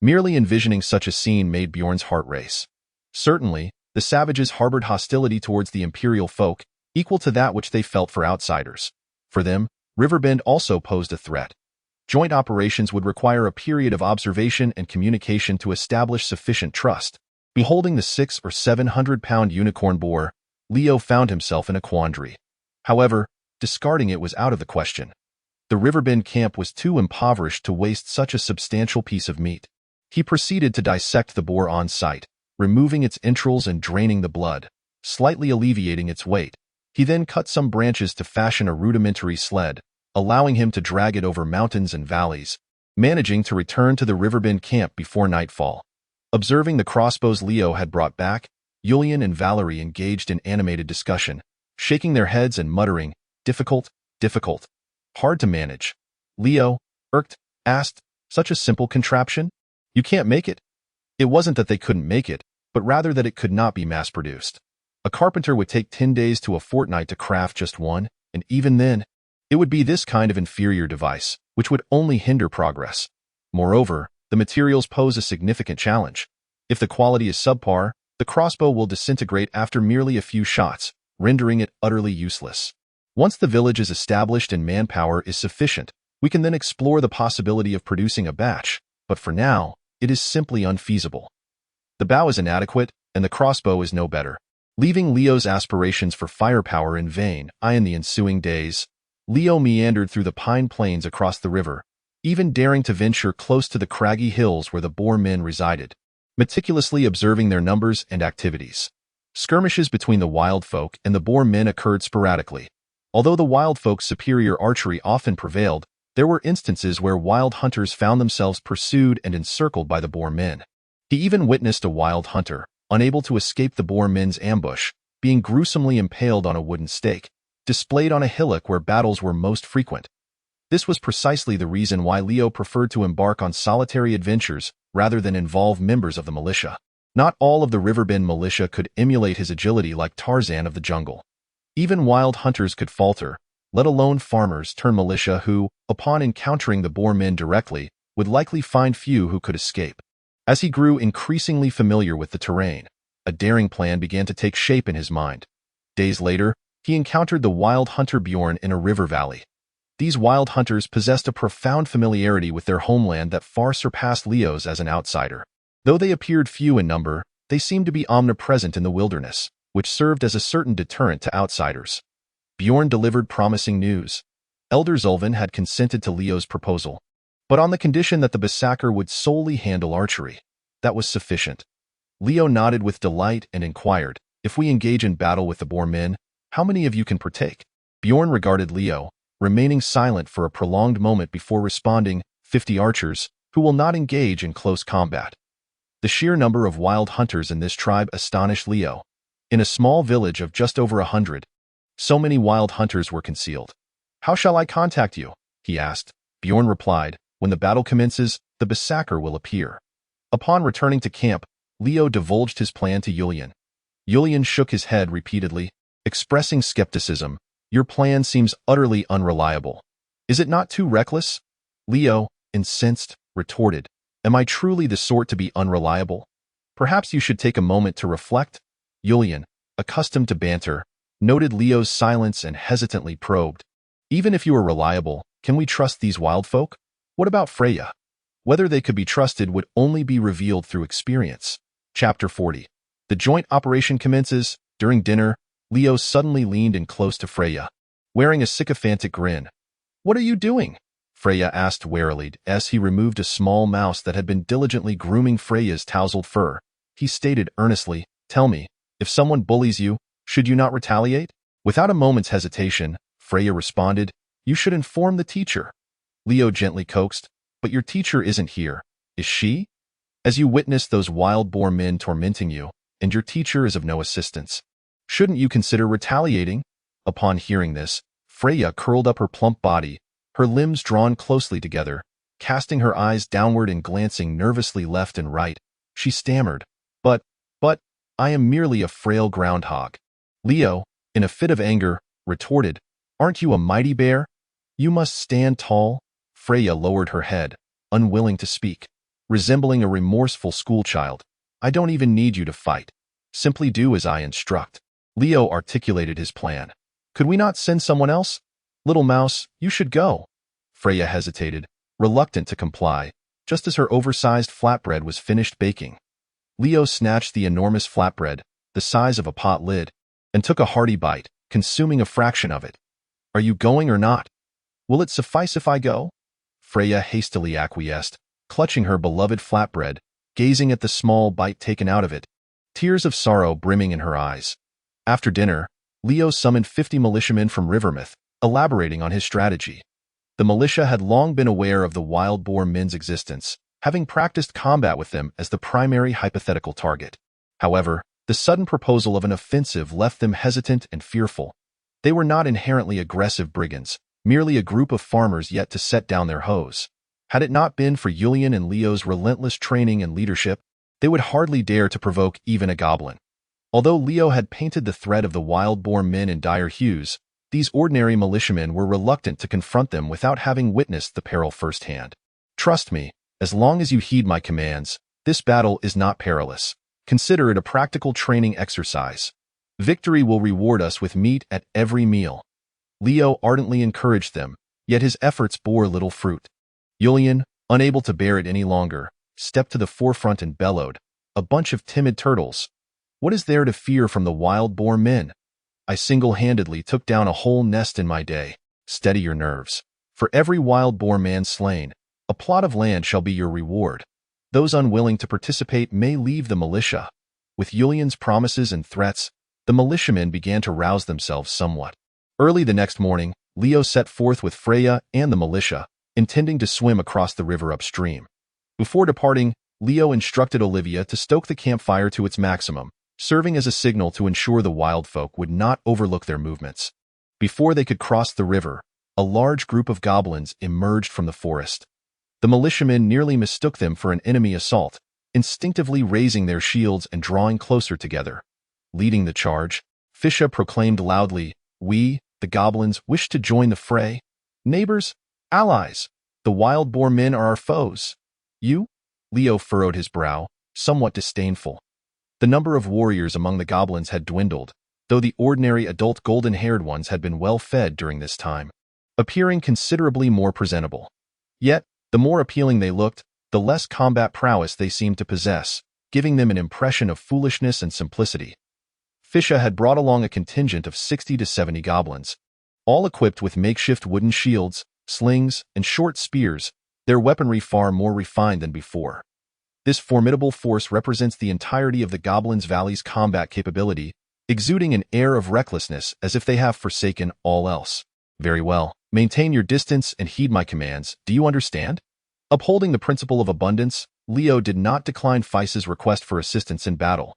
Merely envisioning such a scene made Bjorn's heart race. Certainly, the savages harbored hostility towards the imperial folk, equal to that which they felt for outsiders. For them, Riverbend also posed a threat. Joint operations would require a period of observation and communication to establish sufficient trust. Beholding the 600 or 700-pound unicorn boar, Leo found himself in a quandary. However, discarding it was out of the question. The Riverbend camp was too impoverished to waste such a substantial piece of meat. He proceeded to dissect the boar on sight, removing its entrails and draining the blood, slightly alleviating its weight. He then cut some branches to fashion a rudimentary sled, allowing him to drag it over mountains and valleys, managing to return to the riverbend camp before nightfall. Observing the crossbows Leo had brought back, Yulian and Valerie engaged in animated discussion, shaking their heads and muttering, "Difficult, difficult. Hard to manage." Leo, irked, asked, "Such a simple contraption? You can't make it?" It wasn't that they couldn't make it, but rather that it could not be mass-produced. A carpenter would take 10 days to a fortnight to craft just one, and even then, it would be this kind of inferior device, which would only hinder progress. Moreover, the materials pose a significant challenge. If the quality is subpar, the crossbow will disintegrate after merely a few shots, rendering it utterly useless. Once the village is established and manpower is sufficient, we can then explore the possibility of producing a batch, but for now, it is simply unfeasible. The bow is inadequate, and the crossbow is no better. Leaving Leo's aspirations for firepower in vain, in the ensuing days, Leo meandered through the pine plains across the river, even daring to venture close to the craggy hills where the Boer men resided, meticulously observing their numbers and activities. Skirmishes between the wild folk and the Boer men occurred sporadically. Although the wild folk's superior archery often prevailed, there were instances where wild hunters found themselves pursued and encircled by the Boer men. He even witnessed a wild hunter, unable to escape the Boer men's ambush, being gruesomely impaled on a wooden stake, displayed on a hillock where battles were most frequent. This was precisely the reason why Leo preferred to embark on solitary adventures rather than involve members of the militia. Not all of the Riverbend militia could emulate his agility like Tarzan of the jungle. Even wild hunters could falter, let alone farmers turned militia who, upon encountering the Boer men directly, would likely find few who could escape. As he grew increasingly familiar with the terrain, a daring plan began to take shape in his mind. Days later, he encountered the wild hunter Bjorn in a river valley. These wild hunters possessed a profound familiarity with their homeland that far surpassed Leo's as an outsider. Though they appeared few in number, they seemed to be omnipresent in the wilderness, which served as a certain deterrent to outsiders. Bjorn delivered promising news. Elder Zulvin had consented to Leo's proposal, but on the condition that the Besaker would solely handle archery. That was sufficient. Leo nodded with delight and inquired, "If we engage in battle with the Boer men, how many of you can partake?" Bjorn regarded Leo, remaining silent for a prolonged moment before responding, 50 archers, who will not engage in close combat." The sheer number of wild hunters in this tribe astonished Leo. In a small village of just over 100, so many wild hunters were concealed. "How shall I contact you?" he asked. Bjorn replied, "When the battle commences, the Besaker will appear." Upon returning to camp, Leo divulged his plan to Yulian. Yulian shook his head repeatedly, expressing skepticism. "Your plan seems utterly unreliable. Is it not too reckless?" Leo, incensed, retorted, "Am I truly the sort to be unreliable? Perhaps you should take a moment to reflect." Yulian, accustomed to banter, noted Leo's silence and hesitantly probed, "Even if you are reliable, can we trust these wild folk? What about Freya?" Whether they could be trusted would only be revealed through experience. Chapter 40. The joint operation commences. During dinner, Leo suddenly leaned in close to Freya, wearing a sycophantic grin. "What are you doing?" Freya asked warily as he removed a small mouse that had been diligently grooming Freya's tousled fur. He stated earnestly, "Tell me, if someone bullies you, should you not retaliate?" Without a moment's hesitation, Freya responded, "You should inform the teacher." Leo gently coaxed, "But your teacher isn't here, is she? As you witnessed those wild Boer men tormenting you, and your teacher is of no assistance. Shouldn't you consider retaliating?" Upon hearing this, Freya curled up her plump body, her limbs drawn closely together, casting her eyes downward and glancing nervously left and right. She stammered, but, I am merely a frail groundhog." Leo, in a fit of anger, retorted, "Aren't you a mighty bear? You must stand tall." Freya lowered her head, unwilling to speak, resembling a remorseful schoolchild. "I don't even need you to fight. Simply do as I instruct." Leo articulated his plan. "Could we not send someone else? Little mouse, you should go." Freya hesitated, reluctant to comply, just as her oversized flatbread was finished baking. Leo snatched the enormous flatbread, the size of a pot lid, and took a hearty bite, consuming a fraction of it. "Are you going or not? Will it suffice if I go?" Freya hastily acquiesced, clutching her beloved flatbread, gazing at the small bite taken out of it, tears of sorrow brimming in her eyes. After dinner, Leo summoned 50 militiamen from Rivermouth, elaborating on his strategy. The militia had long been aware of the wild boar men's existence, having practiced combat with them as the primary hypothetical target. However, the sudden proposal of an offensive left them hesitant and fearful. They were not inherently aggressive brigands, merely a group of farmers yet to set down their hoes. Had it not been for Julian and Leo's relentless training and leadership, they would hardly dare to provoke even a goblin. Although Leo had painted the threat of the wild boar men in dire hues, these ordinary militiamen were reluctant to confront them without having witnessed the peril firsthand. Trust me, as long as you heed my commands, this battle is not perilous. Consider it a practical training exercise. Victory will reward us with meat at every meal. Leo ardently encouraged them, yet his efforts bore little fruit. Julian, unable to bear it any longer, stepped to the forefront and bellowed, "A bunch of timid turtles. What is there to fear from the wild boar men? I single-handedly took down a whole nest in my day. Steady your nerves. For every wild boar man slain, a plot of land shall be your reward. Those unwilling to participate may leave the militia." With Julian's promises and threats, the militiamen began to rouse themselves somewhat. Early the next morning, Leo set forth with Freya and the militia, intending to swim across the river upstream. Before departing, Leo instructed Olivia to stoke the campfire to its maximum, serving as a signal to ensure the wild folk would not overlook their movements. Before they could cross the river, a large group of goblins emerged from the forest. The militiamen nearly mistook them for an enemy assault, instinctively raising their shields and drawing closer together. Leading the charge, Fisha proclaimed loudly, "We, the goblins, wish to join the fray. Neighbors, allies, the wild boar men are our foes. You?" Leo furrowed his brow, somewhat disdainful. The number of warriors among the goblins had dwindled, though the ordinary adult golden-haired ones had been well fed during this time, appearing considerably more presentable. Yet, the more appealing they looked, the less combat prowess they seemed to possess, giving them an impression of foolishness and simplicity. Fisha had brought along a contingent of 60 to 70 goblins, all equipped with makeshift wooden shields, slings, and short spears, their weaponry far more refined than before. This formidable force represents the entirety of the Goblins' Valley's combat capability, exuding an air of recklessness as if they have forsaken all else. Very well, maintain your distance and heed my commands, do you understand? Upholding the principle of abundance, Leo did not decline Fice's request for assistance in battle.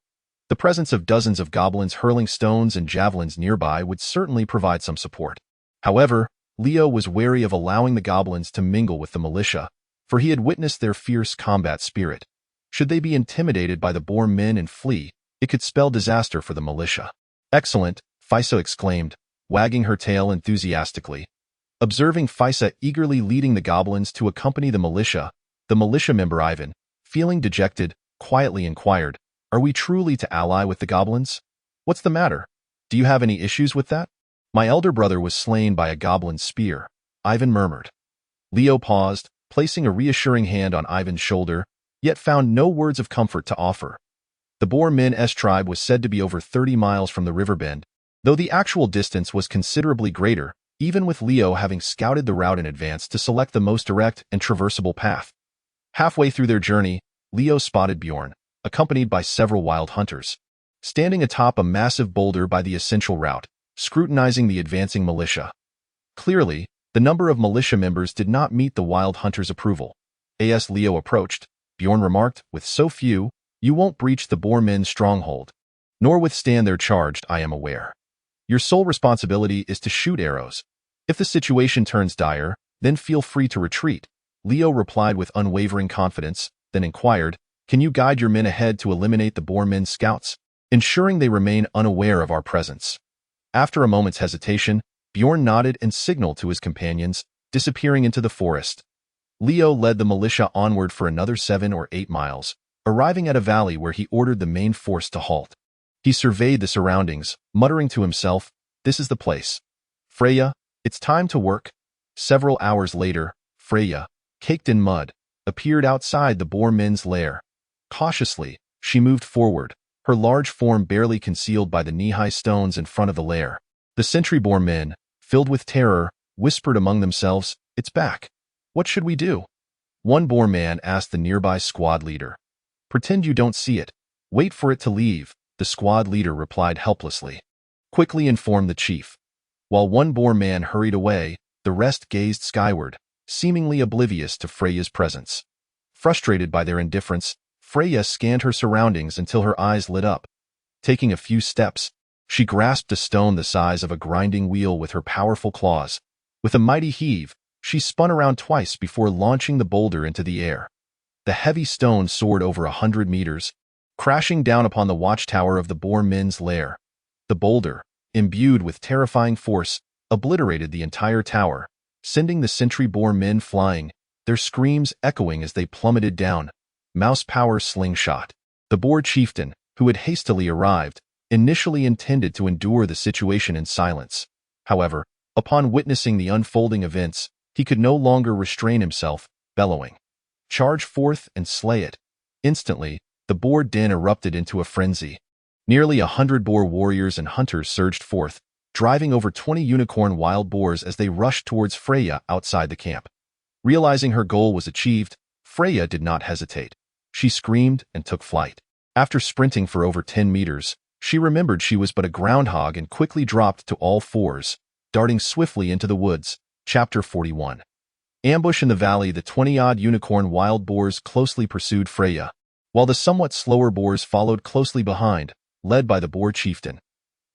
The presence of dozens of goblins hurling stones and javelins nearby would certainly provide some support. However, Leo was wary of allowing the goblins to mingle with the militia, for he had witnessed their fierce combat spirit. Should they be intimidated by the boar men and flee, it could spell disaster for the militia. "Excellent," Fice exclaimed, wagging her tail enthusiastically. Observing Fice eagerly leading the goblins to accompany the militia member Ivan, feeling dejected, quietly inquired, "Are we truly to ally with the goblins? What's the matter? Do you have any issues with that?" "My elder brother was slain by a goblin's spear," Ivan murmured. Leo paused, placing a reassuring hand on Ivan's shoulder, yet found no words of comfort to offer. The Boar Men's tribe was said to be over 30 miles from the river bend, though the actual distance was considerably greater, even with Leo having scouted the route in advance to select the most direct and traversable path. Halfway through their journey, Leo spotted Bjorn, accompanied by several wild hunters, standing atop a massive boulder by the essential route, scrutinizing the advancing militia. Clearly, the number of militia members did not meet the wild hunters' approval. As Leo approached, Bjorn remarked, "With so few, you won't breach the Boar Men's stronghold, nor withstand their charge, I am aware. Your sole responsibility is to shoot arrows. If the situation turns dire, then feel free to retreat." Leo replied with unwavering confidence, then inquired, "Can you guide your men ahead to eliminate the Boar Men's scouts, ensuring they remain unaware of our presence?" After a moment's hesitation, Bjorn nodded and signaled to his companions, disappearing into the forest. Leo led the militia onward for another 7 or 8 miles, arriving at a valley where he ordered the main force to halt. He surveyed the surroundings, muttering to himself, "This is the place. Freya, it's time to work." Several hours later, Freya, caked in mud, appeared outside the Boar Men's lair. Cautiously, she moved forward, her large form barely concealed by the knee-high stones in front of the lair. The sentry Boar Men, filled with terror, whispered among themselves, "It's back. What should we do?" One boar man asked the nearby squad leader. "Pretend you don't see it. Wait for it to leave," the squad leader replied helplessly. "Quickly inform the chief." While one boar man hurried away, the rest gazed skyward, seemingly oblivious to Freya's presence. Frustrated by their indifference, Freya scanned her surroundings until her eyes lit up. Taking a few steps, she grasped a stone the size of a grinding wheel with her powerful claws. With a mighty heave, she spun around twice before launching the boulder into the air. The heavy stone soared over 100 meters, crashing down upon the watchtower of the boar men's lair. The boulder, imbued with terrifying force, obliterated the entire tower, sending the sentry boar men flying, their screams echoing as they plummeted down. Mouse power slingshot. The boar chieftain, who had hastily arrived, initially intended to endure the situation in silence. However, upon witnessing the unfolding events, he could no longer restrain himself, bellowing, "Charge forth and slay it." Instantly, the boar den erupted into a frenzy. Nearly 100 boar warriors and hunters surged forth, driving over 20 unicorn wild boars as they rushed towards Freya outside the camp. Realizing her goal was achieved, Freya did not hesitate. She screamed and took flight. After sprinting for over 10 meters, she remembered she was but a groundhog and quickly dropped to all fours, darting swiftly into the woods. Chapter 41. Ambush in the valley. The 20-odd unicorn wild boars closely pursued Freya, while the somewhat slower boars followed closely behind, led by the boar chieftain.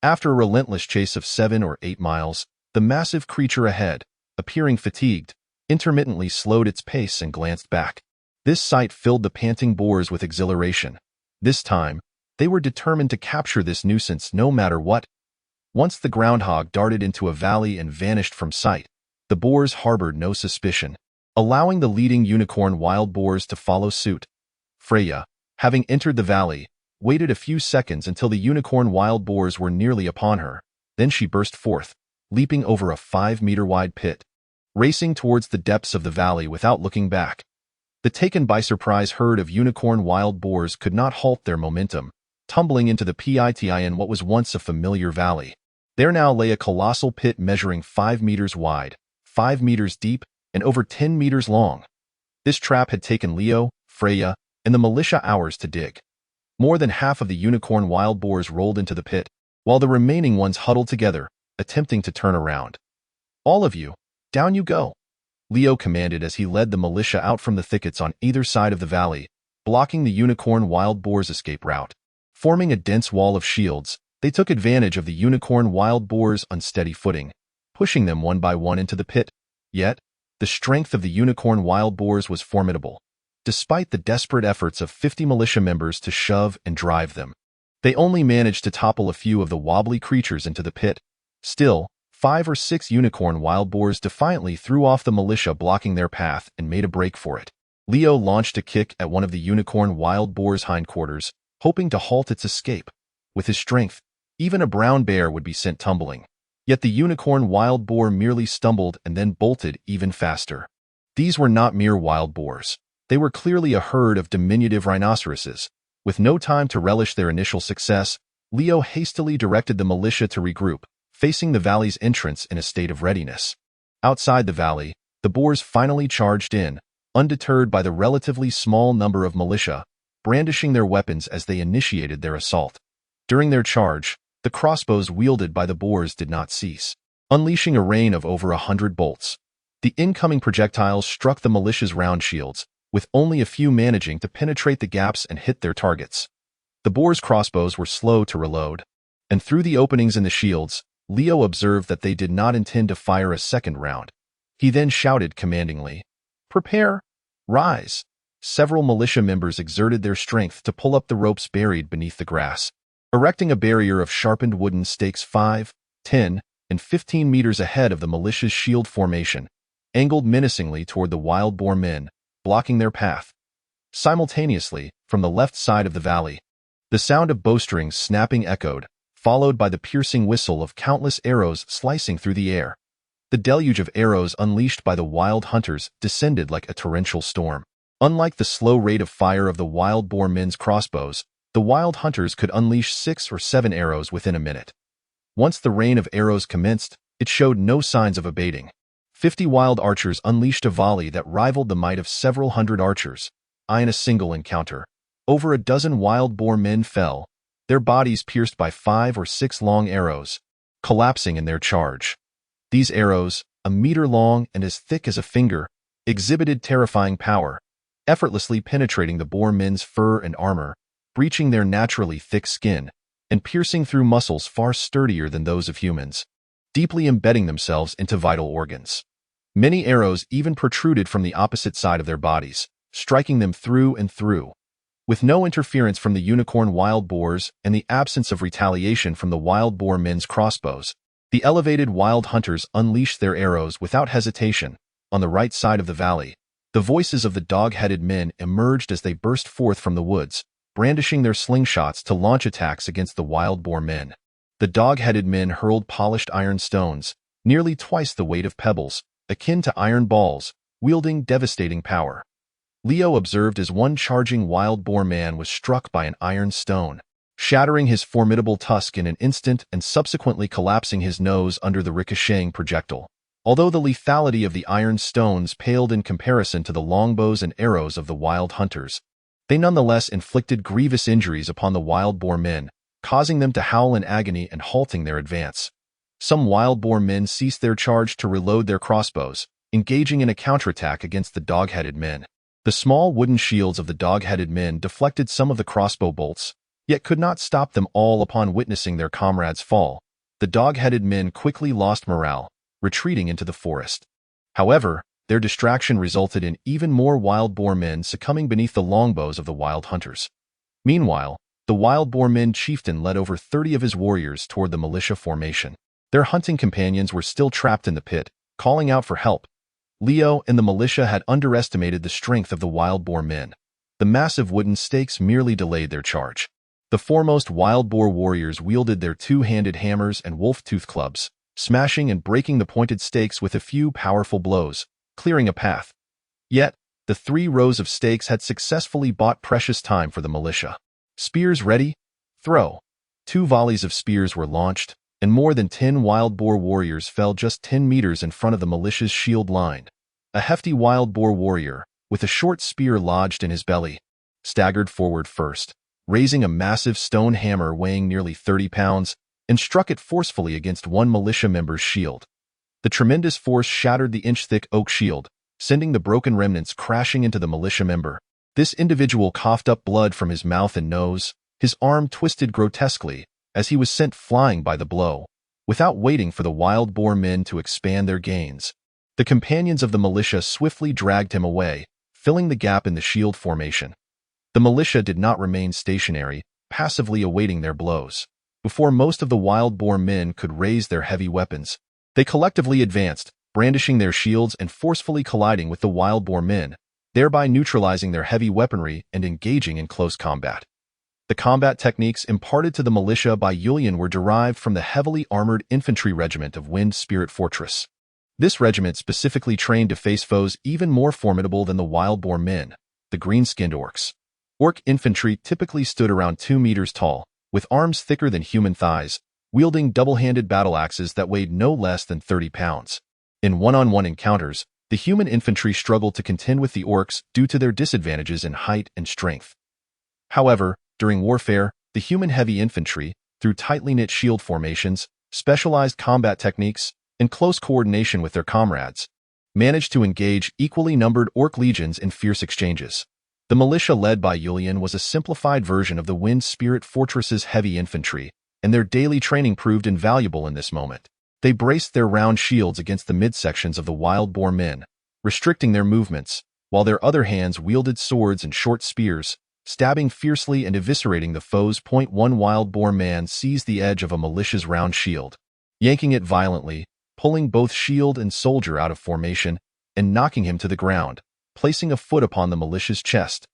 After a relentless chase of 7 or 8 miles, the massive creature ahead, appearing fatigued, intermittently slowed its pace and glanced back. This sight filled the panting boars with exhilaration. This time, they were determined to capture this nuisance no matter what. Once the groundhog darted into a valley and vanished from sight, the boars harbored no suspicion, allowing the leading unicorn wild boars to follow suit. Freya, having entered the valley, waited a few seconds until the unicorn wild boars were nearly upon her. Then she burst forth, leaping over a 5-meter-wide pit, racing towards the depths of the valley without looking back. The taken-by-surprise herd of unicorn wild boars could not halt their momentum, tumbling into the pit in what was once a familiar valley. There now lay a colossal pit measuring 5 meters wide, 5 meters deep, and over 10 meters long. This trap had taken Leo, Freya, and the militia hours to dig. More than half of the unicorn wild boars rolled into the pit, while the remaining ones huddled together, attempting to turn around. "All of you, down you go," Leo commanded as he led the militia out from the thickets on either side of the valley, blocking the unicorn wild boars' escape route. Forming a dense wall of shields, they took advantage of the unicorn wild boars' unsteady footing, pushing them one by one into the pit. Yet, the strength of the unicorn wild boars was formidable. Despite the desperate efforts of 50 militia members to shove and drive them, they only managed to topple a few of the wobbly creatures into the pit. Still, 5 or 6 unicorn wild boars defiantly threw off the militia blocking their path and made a break for it. Leo launched a kick at one of the unicorn wild boar's hindquarters, hoping to halt its escape. With his strength, even a brown bear would be sent tumbling. Yet the unicorn wild boar merely stumbled and then bolted even faster. These were not mere wild boars. They were clearly a herd of diminutive rhinoceroses. With no time to relish their initial success, Leo hastily directed the militia to regroup, facing the valley's entrance in a state of readiness. Outside the valley, the boars finally charged in, undeterred by the relatively small number of militia, brandishing their weapons as they initiated their assault. During their charge, the crossbows wielded by the boars did not cease, unleashing a rain of over 100 bolts. The incoming projectiles struck the militia's round shields, with only a few managing to penetrate the gaps and hit their targets. The boars' crossbows were slow to reload, and through the openings in the shields, Leo observed that they did not intend to fire a second round. He then shouted commandingly, "Prepare! Rise!" Several militia members exerted their strength to pull up the ropes buried beneath the grass, erecting a barrier of sharpened wooden stakes 5, 10, and 15 meters ahead of the militia's shield formation, angled menacingly toward the wild boar men, blocking their path. Simultaneously, from the left side of the valley, the sound of bowstrings snapping echoed, followed by the piercing whistle of countless arrows slicing through the air. The deluge of arrows unleashed by the wild hunters descended like a torrential storm. Unlike the slow rate of fire of the wild boar men's crossbows, the wild hunters could unleash 6 or 7 arrows within a minute. Once the rain of arrows commenced, it showed no signs of abating. 50 wild archers unleashed a volley that rivaled the might of several hundred archers. In a single encounter, over a dozen wild boar men fell, their bodies pierced by 5 or 6 long arrows, collapsing in their charge. These arrows, a meter long and as thick as a finger, exhibited terrifying power, effortlessly penetrating the boar men's fur and armor, breaching their naturally thick skin, and piercing through muscles far sturdier than those of humans, deeply embedding themselves into vital organs. Many arrows even protruded from the opposite side of their bodies, striking them through and through. With no interference from the unicorn wild boars and the absence of retaliation from the wild boar men's crossbows, the elevated wild hunters unleashed their arrows without hesitation. On the right side of the valley, the voices of the dog-headed men emerged as they burst forth from the woods, brandishing their slingshots to launch attacks against the wild boar men. The dog-headed men hurled polished iron stones, nearly twice the weight of pebbles, akin to iron balls, wielding devastating power. Leo observed as one charging wild boar man was struck by an iron stone, shattering his formidable tusk in an instant and subsequently collapsing his nose under the ricocheting projectile. Although the lethality of the iron stones paled in comparison to the longbows and arrows of the wild hunters, they nonetheless inflicted grievous injuries upon the wild boar men, causing them to howl in agony and halting their advance. Some wild boar men ceased their charge to reload their crossbows, engaging in a counterattack against the dog-headed men. The small wooden shields of the dog-headed men deflected some of the crossbow bolts, yet could not stop them all upon witnessing their comrades fall. The dog-headed men quickly lost morale, retreating into the forest. However, their distraction resulted in even more wild boar men succumbing beneath the longbows of the wild hunters. Meanwhile, the wild boar men chieftain led over 30 of his warriors toward the militia formation. Their hunting companions were still trapped in the pit, calling out for help. Leo and the militia had underestimated the strength of the wild boar men. The massive wooden stakes merely delayed their charge. The foremost wild boar warriors wielded their two-handed hammers and wolf-tooth clubs, smashing and breaking the pointed stakes with a few powerful blows, clearing a path. Yet, the 3 rows of stakes had successfully bought precious time for the militia. Spears ready? Throw. 2 volleys of spears were launched, and more than 10 wild boar warriors fell just 10 meters in front of the militia's shield line. A hefty wild boar warrior, with a short spear lodged in his belly, staggered forward first, raising a massive stone hammer weighing nearly 30 pounds, and struck it forcefully against one militia member's shield. The tremendous force shattered the inch-thick oak shield, sending the broken remnants crashing into the militia member. This individual coughed up blood from his mouth and nose, his arm twisted grotesquely, as he was sent flying by the blow. Without waiting for the wild boar men to expand their gains, the companions of the militia swiftly dragged him away, filling the gap in the shield formation. The militia did not remain stationary, passively awaiting their blows. Before most of the wild boar men could raise their heavy weapons, they collectively advanced, brandishing their shields and forcefully colliding with the wild boar men, thereby neutralizing their heavy weaponry and engaging in close combat. The combat techniques imparted to the militia by Julian were derived from the heavily armored infantry regiment of Wind Spirit Fortress. This regiment specifically trained to face foes even more formidable than the wild boar men, the green-skinned orcs. Orc infantry typically stood around 2 meters tall, with arms thicker than human thighs, wielding double-handed battle axes that weighed no less than 30 pounds. In one-on-one encounters, the human infantry struggled to contend with the orcs due to their disadvantages in height and strength. However, during warfare, the human heavy infantry, through tightly knit shield formations, specialized combat techniques, and close coordination with their comrades, managed to engage equally numbered orc legions in fierce exchanges. The militia led by Julian was a simplified version of the Wind Spirit Fortress's heavy infantry, and their daily training proved invaluable in this moment. They braced their round shields against the midsections of the wild boar men, restricting their movements, while their other hands wielded swords and short spears, stabbing fiercely and eviscerating the foe's point. One wild boar man seized the edge of a militia's round shield, yanking it violently, pulling both shield and soldier out of formation, and knocking him to the ground, placing a foot upon the militia's chest.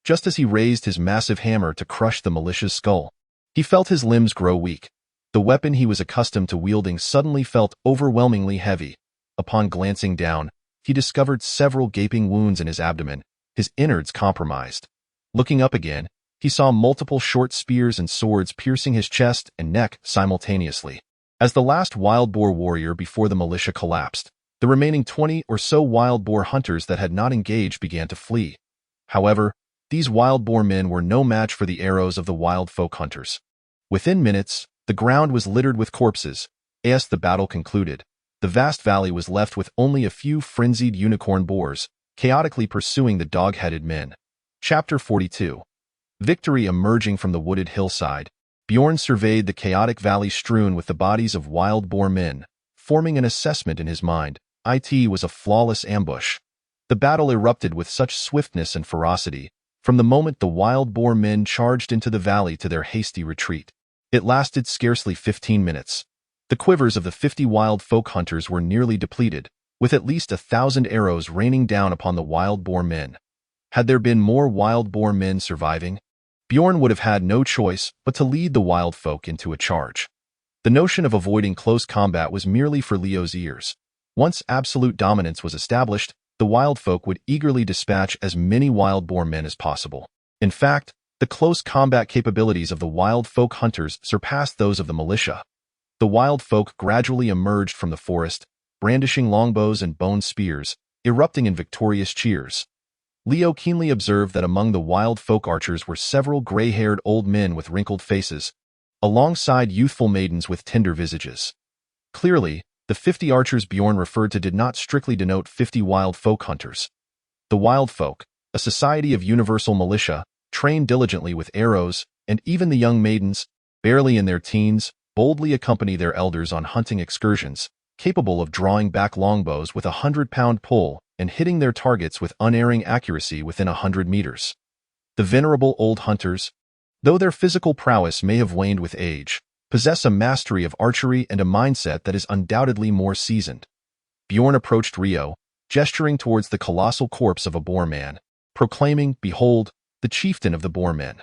Just as he raised his massive hammer to crush the militia's skull, he felt his limbs grow weak. The weapon he was accustomed to wielding suddenly felt overwhelmingly heavy. Upon glancing down, he discovered several gaping wounds in his abdomen, his innards compromised. Looking up again, he saw multiple short spears and swords piercing his chest and neck simultaneously. As the last wild boar warrior before the militia collapsed, The remaining 20 or so wild boar hunters that had not engaged began to flee. However, these wild boar men were no match for the arrows of the wild folk hunters. Within minutes, the ground was littered with corpses. As the battle concluded, the vast valley was left with only a few frenzied unicorn boars, chaotically pursuing the dog-headed men. Chapter 42. Victory emerging from the wooded hillside, Bjorn surveyed the chaotic valley strewn with the bodies of wild boar men, forming an assessment in his mind. It was a flawless ambush. The battle erupted with such swiftness and ferocity, from the moment the wild boar men charged into the valley to their hasty retreat. It lasted scarcely 15 minutes. The quivers of the 50 wild folk hunters were nearly depleted, with at least 1,000 arrows raining down upon the wild boar men. Had there been more wild boar men surviving, Bjorn would have had no choice but to lead the wild folk into a charge. The notion of avoiding close combat was merely for Leo's ears. Once absolute dominance was established, the wild folk would eagerly dispatch as many wild boar men as possible. In fact, the close combat capabilities of the wild folk hunters surpassed those of the militia. The wild folk gradually emerged from the forest, brandishing longbows and bone spears, erupting in victorious cheers. Leo keenly observed that among the wild folk archers were several gray-haired old men with wrinkled faces, alongside youthful maidens with tender visages. Clearly, the 50 archers Bjorn referred to did not strictly denote 50 wild folk hunters. The wild folk, a society of universal militia, trained diligently with arrows, and even the young maidens, barely in their teens, boldly accompany their elders on hunting excursions, capable of drawing back longbows with 100-pound pull and hitting their targets with unerring accuracy within 100 meters. The venerable old hunters, though their physical prowess may have waned with age, possess a mastery of archery and a mindset that is undoubtedly more seasoned. Bjorn approached Rio, gesturing towards the colossal corpse of a boar man, proclaiming, "Behold, the chieftain of the boar men."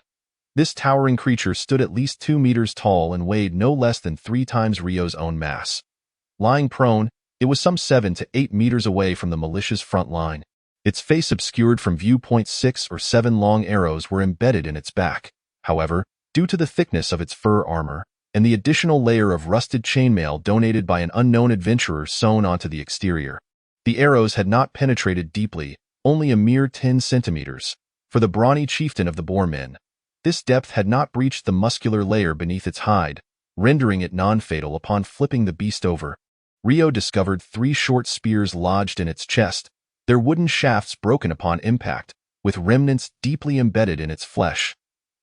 This towering creature stood at least 2 meters tall and weighed no less than 3 times Rio's own mass. Lying prone, it was some 7 to 8 meters away from the militia's front line. Its face obscured from view. 6 or 7 long arrows were embedded in its back. However, due to the thickness of its fur armor, and the additional layer of rusted chainmail donated by an unknown adventurer sewn onto the exterior, the arrows had not penetrated deeply, only a mere 10 centimeters. For the brawny chieftain of the boar men, this depth had not breached the muscular layer beneath its hide, rendering it non-fatal upon flipping the beast over. Rio discovered 3 short spears lodged in its chest, their wooden shafts broken upon impact, with remnants deeply embedded in its flesh.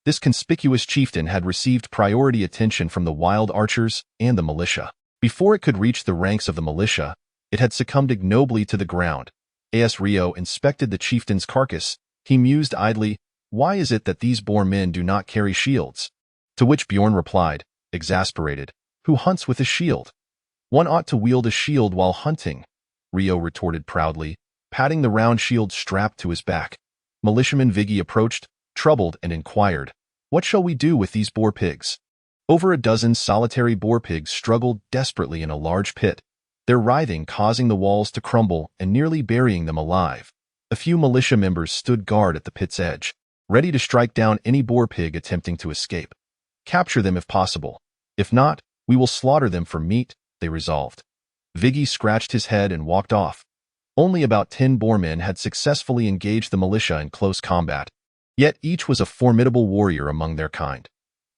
This conspicuous chieftain had received priority attention from the wild archers and the militia. Before it could reach the ranks of the militia, it had succumbed ignobly to the ground. As Rio inspected the chieftain's carcass, he mused idly, "Why is it that these boar men do not carry shields?" To which Bjorn replied, exasperated, "Who hunts with a shield? One ought to wield a shield while hunting," Rio retorted proudly, patting the round shield strapped to his back. Militiaman Viggy approached, troubled, and inquired, "What shall we do with these boar pigs?" Over a dozen solitary boar pigs struggled desperately in a large pit, their writhing causing the walls to crumble and nearly burying them alive. A few militia members stood guard at the pit's edge, ready to strike down any boar pig attempting to escape. "Capture them if possible. If not, we will slaughter them for meat," they resolved. Viggy scratched his head and walked off. Only about 10 boar men had successfully engaged the militia in close combat, yet each was a formidable warrior among their kind.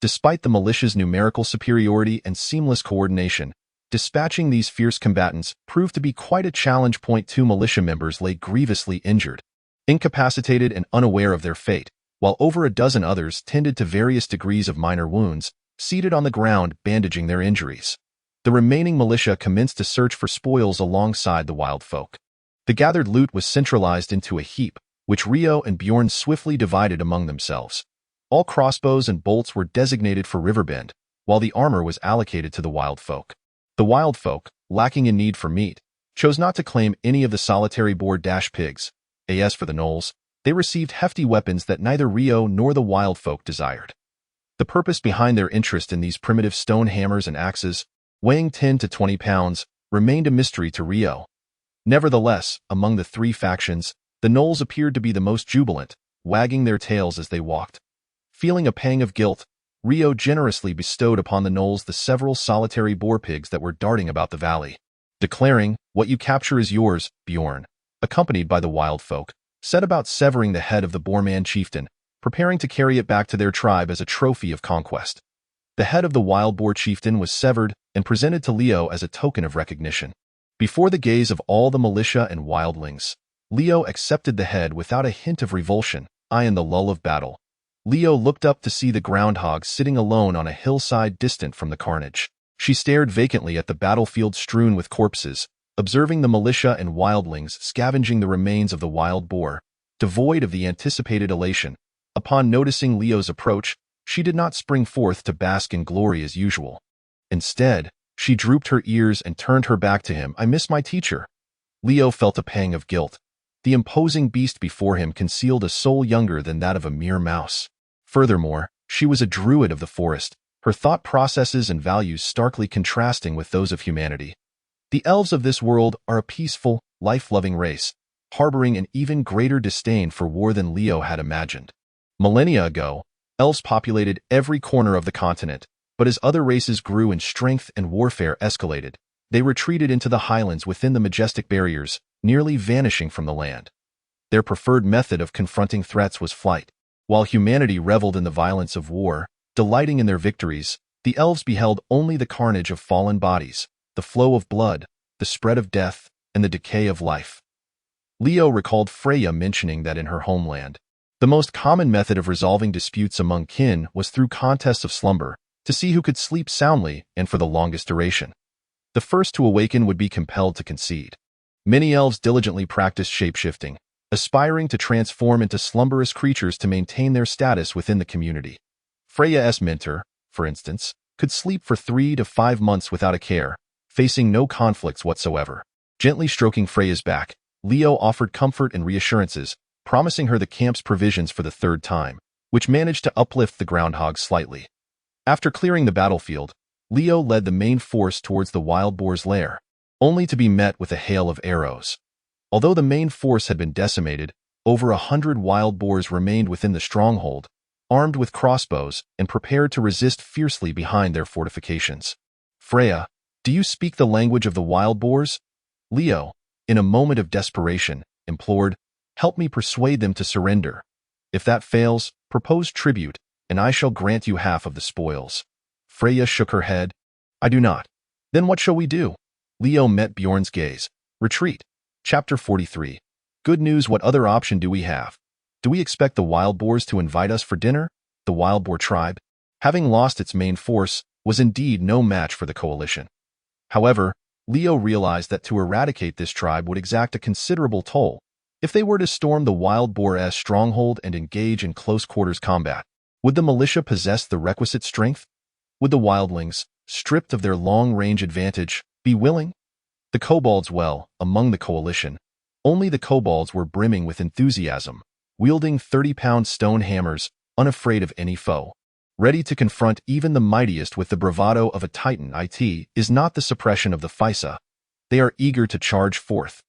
Despite the militia's numerical superiority and seamless coordination, dispatching these fierce combatants proved to be quite a challenge. 2 militia members lay grievously injured, incapacitated and unaware of their fate, while over a dozen others tended to various degrees of minor wounds, seated on the ground bandaging their injuries. The remaining militia commenced a search for spoils alongside the wild folk. The gathered loot was centralized into a heap, which Rio and Bjorn swiftly divided among themselves. All crossbows and bolts were designated for Riverbend, while the armor was allocated to the wild folk. The wild folk, lacking in need for meat, chose not to claim any of the solitary boar-pigs. As for the gnolls, they received hefty weapons that neither Rio nor the wild folk desired. The purpose behind their interest in these primitive stone hammers and axes, weighing 10 to 20 pounds, remained a mystery to Rio. Nevertheless, among the 3 factions, the gnolls appeared to be the most jubilant, wagging their tails as they walked. Feeling a pang of guilt, Rio generously bestowed upon the gnolls the several solitary boar pigs that were darting about the valley. declaring, "What you capture is yours," Bjorn, accompanied by the wild folk, set about severing the head of the Boorman chieftain, preparing to carry it back to their tribe as a trophy of conquest. The head of the wild boar chieftain was severed and presented to Leo as a token of recognition. Before the gaze of all the militia and wildlings, Leo accepted the head without a hint of revulsion. In the lull of battle, Leo looked up to see the groundhog sitting alone on a hillside distant from the carnage. She stared vacantly at the battlefield strewn with corpses, observing the militia and wildlings scavenging the remains of the wild boar, devoid of the anticipated elation. Upon noticing Leo's approach, she did not spring forth to bask in glory as usual. Instead, she drooped her ears and turned her back to him. "I miss my teacher." Leo felt a pang of guilt. The imposing beast before him concealed a soul younger than that of a mere mouse. Furthermore, she was a druid of the forest, her thought processes and values starkly contrasting with those of humanity. The elves of this world are a peaceful, life-loving race, harboring an even greater disdain for war than Leo had imagined. Millennia ago, elves populated every corner of the continent, but as other races grew in strength and warfare escalated, they retreated into the highlands within the majestic barriers, nearly vanishing from the land. Their preferred method of confronting threats was flight. While humanity reveled in the violence of war, delighting in their victories, the elves beheld only the carnage of fallen bodies, the flow of blood, the spread of death, and the decay of life. Leo recalled Freya mentioning that in her homeland, the most common method of resolving disputes among kin was through contests of slumber, to see who could sleep soundly and for the longest duration. The first to awaken would be compelled to concede. Many elves diligently practiced shape-shifting, aspiring to transform into slumberous creatures to maintain their status within the community. Freya's mentor, for instance, could sleep for 3 to 5 months without a care, facing no conflicts whatsoever. Gently stroking Freya's back, Leo offered comfort and reassurances, promising her the camp's provisions for the third time, which managed to uplift the groundhog slightly. After clearing the battlefield, Leo led the main force towards the wild boar's lair, only to be met with a hail of arrows. Although the main force had been decimated, over 100 wild boars remained within the stronghold, armed with crossbows and prepared to resist fiercely behind their fortifications. "Freya, do you speak the language of the wild boars?" Leo, in a moment of desperation, implored, "Help me persuade them to surrender. If that fails, propose tribute, and I shall grant you half of the spoils." Freya shook her head. "I do not." "Then what shall we do?" Leo met Bjorn's gaze. "Retreat." Chapter 43. Good news. What other option do we have? Do we expect the wild boars to invite us for dinner? The wild boar tribe, having lost its main force, was indeed no match for the coalition. However, Leo realized that to eradicate this tribe would exact a considerable toll. If they were to storm the wild boar's stronghold and engage in close-quarters combat, would the militia possess the requisite strength? Would the wildlings, stripped of their long-range advantage, be willing? The kobolds, well, among the coalition, only the kobolds were brimming with enthusiasm, wielding 30-pound stone hammers, unafraid of any foe. Ready to confront even the mightiest with the bravado of a titan. It is not the suppression of the Physa. They are eager to charge forth.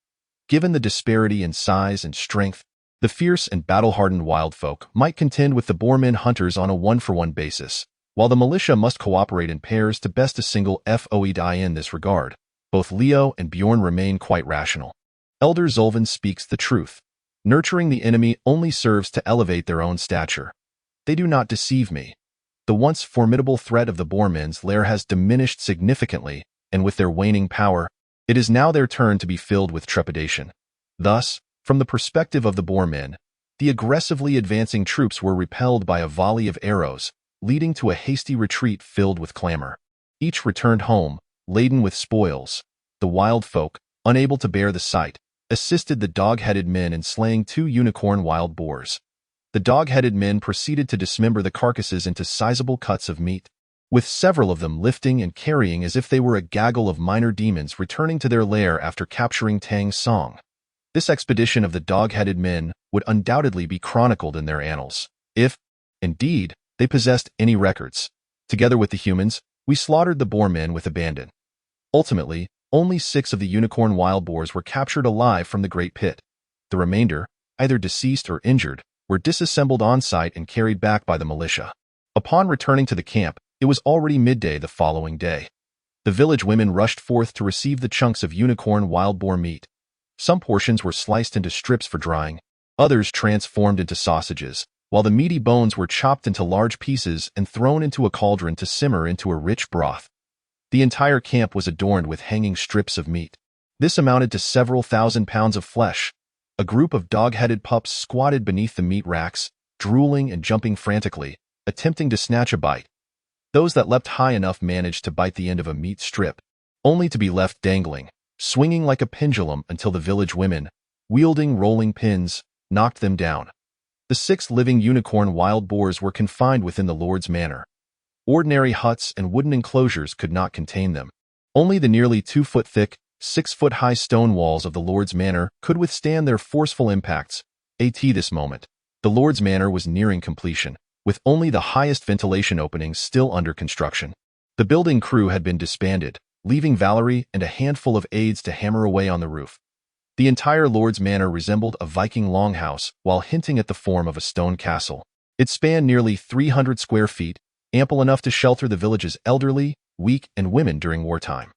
Given the disparity in size and strength, the fierce and battle-hardened wildfolk might contend with the Boorman hunters on a one-for-one basis, while the militia must cooperate in pairs to best a single foe. In this regard, both Leo and Bjorn remain quite rational. Elder Zolvan speaks the truth. Nurturing the enemy only serves to elevate their own stature. They do not deceive me. The once formidable threat of the Boorman's lair has diminished significantly, and with their waning power, it is now their turn to be filled with trepidation. Thus, from the perspective of the Boormen, the aggressively advancing troops were repelled by a volley of arrows, leading to a hasty retreat filled with clamor. Each returned home, laden with spoils. The wild folk, unable to bear the sight, assisted the dog-headed men in slaying 2 unicorn wild boars. The dog-headed men proceeded to dismember the carcasses into sizable cuts of meat, with several of them lifting and carrying as if they were a gaggle of minor demons returning to their lair after capturing Tang's song. This expedition of the dog-headed men would undoubtedly be chronicled in their annals, if, indeed, they possessed any records. Together with the humans, we slaughtered the Boormen with abandon. Ultimately, only 6 of the unicorn wild boars were captured alive from the Great Pit. The remainder, either deceased or injured, were disassembled on-site and carried back by the militia. Upon returning to the camp, it was already midday the following day. The village women rushed forth to receive the chunks of unicorn wild boar meat. Some portions were sliced into strips for drying, others transformed into sausages, while the meaty bones were chopped into large pieces and thrown into a cauldron to simmer into a rich broth. The entire camp was adorned with hanging strips of meat. This amounted to several thousand pounds of flesh. A group of dog-headed pups squatted beneath the meat racks, drooling and jumping frantically, attempting to snatch a bite. Those that leapt high enough managed to bite the end of a meat strip, only to be left dangling, swinging like a pendulum until the village women, wielding rolling pins, knocked them down. The 6 living unicorn wild boars were confined within the Lord's manor. Ordinary huts and wooden enclosures could not contain them. Only the nearly 2-foot-thick, 6-foot-high stone walls of the Lord's manor could withstand their forceful impacts. At this moment, the Lord's manor was nearing completion, with only the highest ventilation openings still under construction. The building crew had been disbanded, leaving Valerie and a handful of aides to hammer away on the roof. The entire Lord's manor resembled a Viking longhouse while hinting at the form of a stone castle. It spanned nearly 300 square feet, ample enough to shelter the village's elderly, weak, and women during wartime.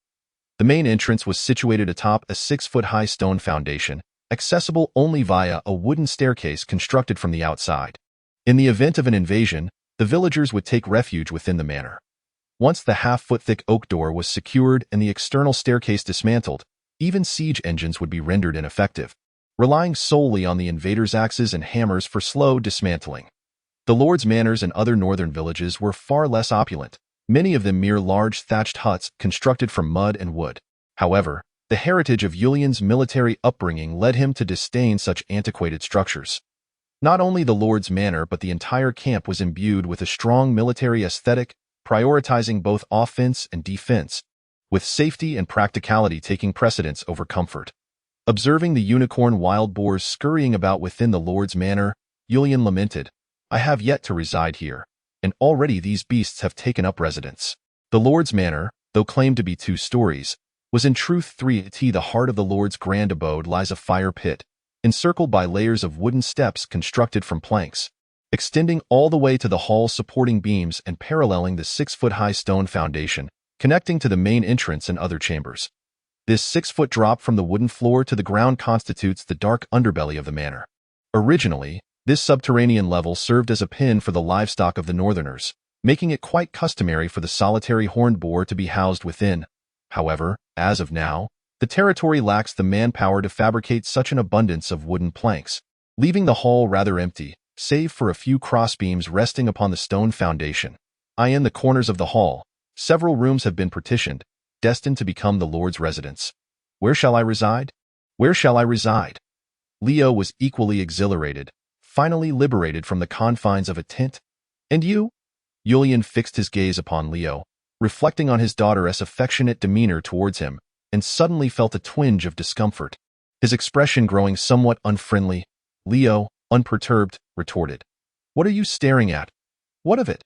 The main entrance was situated atop a 6-foot-high stone foundation, accessible only via a wooden staircase constructed from the outside. In the event of an invasion, the villagers would take refuge within the manor. Once the half-foot-thick oak door was secured and the external staircase dismantled, even siege engines would be rendered ineffective, relying solely on the invaders' axes and hammers for slow dismantling. The Lord's manors and other northern villages were far less opulent, many of them mere large thatched huts constructed from mud and wood. However, the heritage of Julian's military upbringing led him to disdain such antiquated structures. Not only the Lord's manor but the entire camp was imbued with a strong military aesthetic, prioritizing both offense and defense, with safety and practicality taking precedence over comfort. Observing the unicorn wild boars scurrying about within the Lord's manor, Julian lamented, "I have yet to reside here, and already these beasts have taken up residence." The Lord's manor, though claimed to be 2 stories, was in truth 3. At the heart of the Lord's grand abode lies a fire pit, encircled by layers of wooden steps constructed from planks, extending all the way to the hall's supporting beams and paralleling the 6-foot-high stone foundation, connecting to the main entrance and other chambers. This 6-foot drop from the wooden floor to the ground constitutes the dark underbelly of the manor. Originally, this subterranean level served as a pen for the livestock of the northerners, making it quite customary for the solitary horned boar to be housed within. However, as of now, the territory lacks the manpower to fabricate such an abundance of wooden planks, leaving the hall rather empty, save for a few crossbeams resting upon the stone foundation. In the corners of the hall, several rooms have been partitioned, destined to become the Lord's residence. Where shall I reside? Where shall I reside? Leo was equally exhilarated, finally liberated from the confines of a tent. And you? Julian fixed his gaze upon Leo, reflecting on his daughter's affectionate demeanor towards him, and suddenly felt a twinge of discomfort. His expression growing somewhat unfriendly, Leo, unperturbed, retorted, "What are you staring at? What of it?"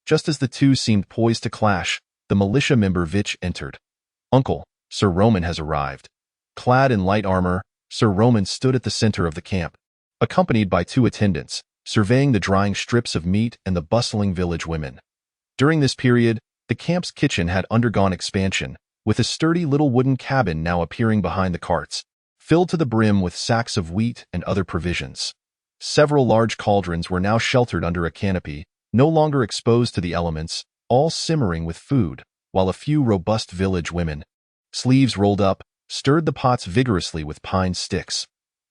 Just as the two seemed poised to clash, the militia member Vich entered. "Uncle, Sir Roman has arrived." Clad in light armor, Sir Roman stood at the center of the camp, accompanied by 2 attendants, surveying the drying strips of meat and the bustling village women. During this period, the camp's kitchen had undergone expansion, with a sturdy little wooden cabin now appearing behind the carts, filled to the brim with sacks of wheat and other provisions. Several large cauldrons were now sheltered under a canopy, no longer exposed to the elements, all simmering with food, while a few robust village women, sleeves rolled up, stirred the pots vigorously with pine sticks.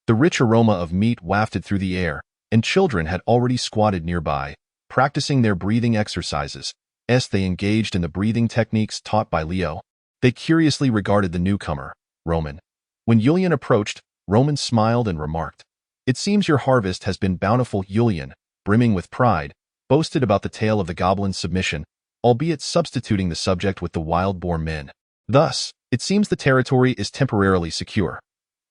The rich aroma of meat wafted through the air, and children had already squatted nearby, practicing their breathing exercises. As they engaged in the breathing techniques taught by Leo, they curiously regarded the newcomer, Roman. When Julian approached, Roman smiled and remarked, "It seems your harvest has been bountiful." Julian, brimming with pride, boasted about the tale of the goblin's submission, albeit substituting the subject with the wild boar men. "Thus, it seems the territory is temporarily secure."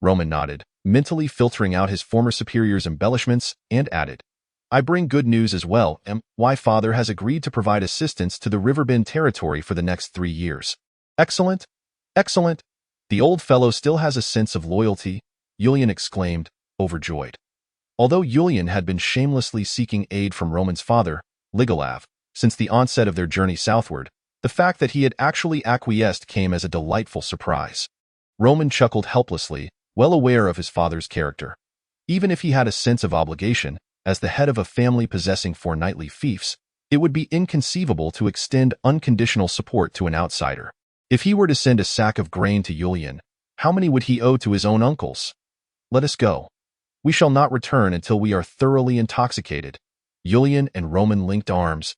Roman nodded, mentally filtering out his former superior's embellishments, and added, "I bring good news as well. My father has agreed to provide assistance to the Riverbend territory for the next 3 years." "Excellent! Excellent! The old fellow still has a sense of loyalty," Julian exclaimed, overjoyed. Although Julian had been shamelessly seeking aid from Roman's father, Ligolav, since the onset of their journey southward, The fact that he had actually acquiesced came as a delightful surprise. Roman chuckled helplessly, well aware of his father's character. Even if he had a sense of obligation, as the head of a family possessing 4 knightly fiefs, it would be inconceivable to extend unconditional support to an outsider. If he were to send a sack of grain to Julian, how many would he owe to his own uncles? Let us go. We shall not return until we are thoroughly intoxicated. Julian and Roman linked arms.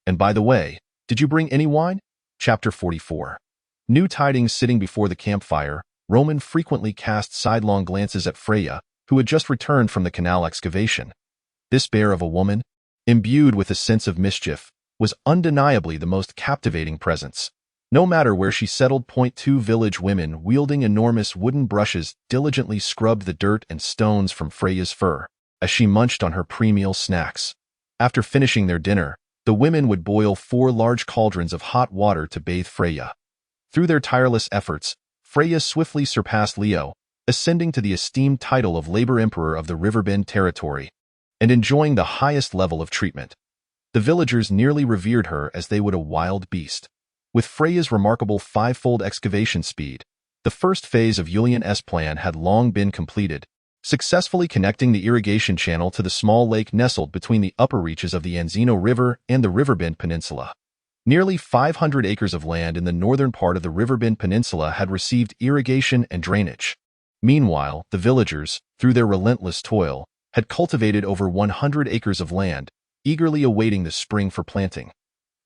And by the way, did you bring any wine? Chapter 44. New tidings sitting before the campfire, Roman frequently cast sidelong glances at Freya, who had just returned from the canal excavation. This bear of a woman, imbued with a sense of mischief, was undeniably the most captivating presence. No matter where she settled, 2 village women wielding enormous wooden brushes diligently scrubbed the dirt and stones from Freya's fur, as she munched on her pre-meal snacks. After finishing their dinner, the women would boil 4 large cauldrons of hot water to bathe Freya. Through their tireless efforts, Freya swiftly surpassed Leo, ascending to the esteemed title of Labor Emperor of the Riverbend territory, and enjoying the highest level of treatment. The villagers nearly revered her as they would a wild beast. With Freya's remarkable 5-fold excavation speed, the first phase of Julian's plan had long been completed, successfully connecting the irrigation channel to the small lake nestled between the upper reaches of the Anzino River and the Riverbend Peninsula. Nearly 500 acres of land in the northern part of the Riverbend Peninsula had received irrigation and drainage. Meanwhile, the villagers, through their relentless toil, had cultivated over 100 acres of land, eagerly awaiting the spring for planting.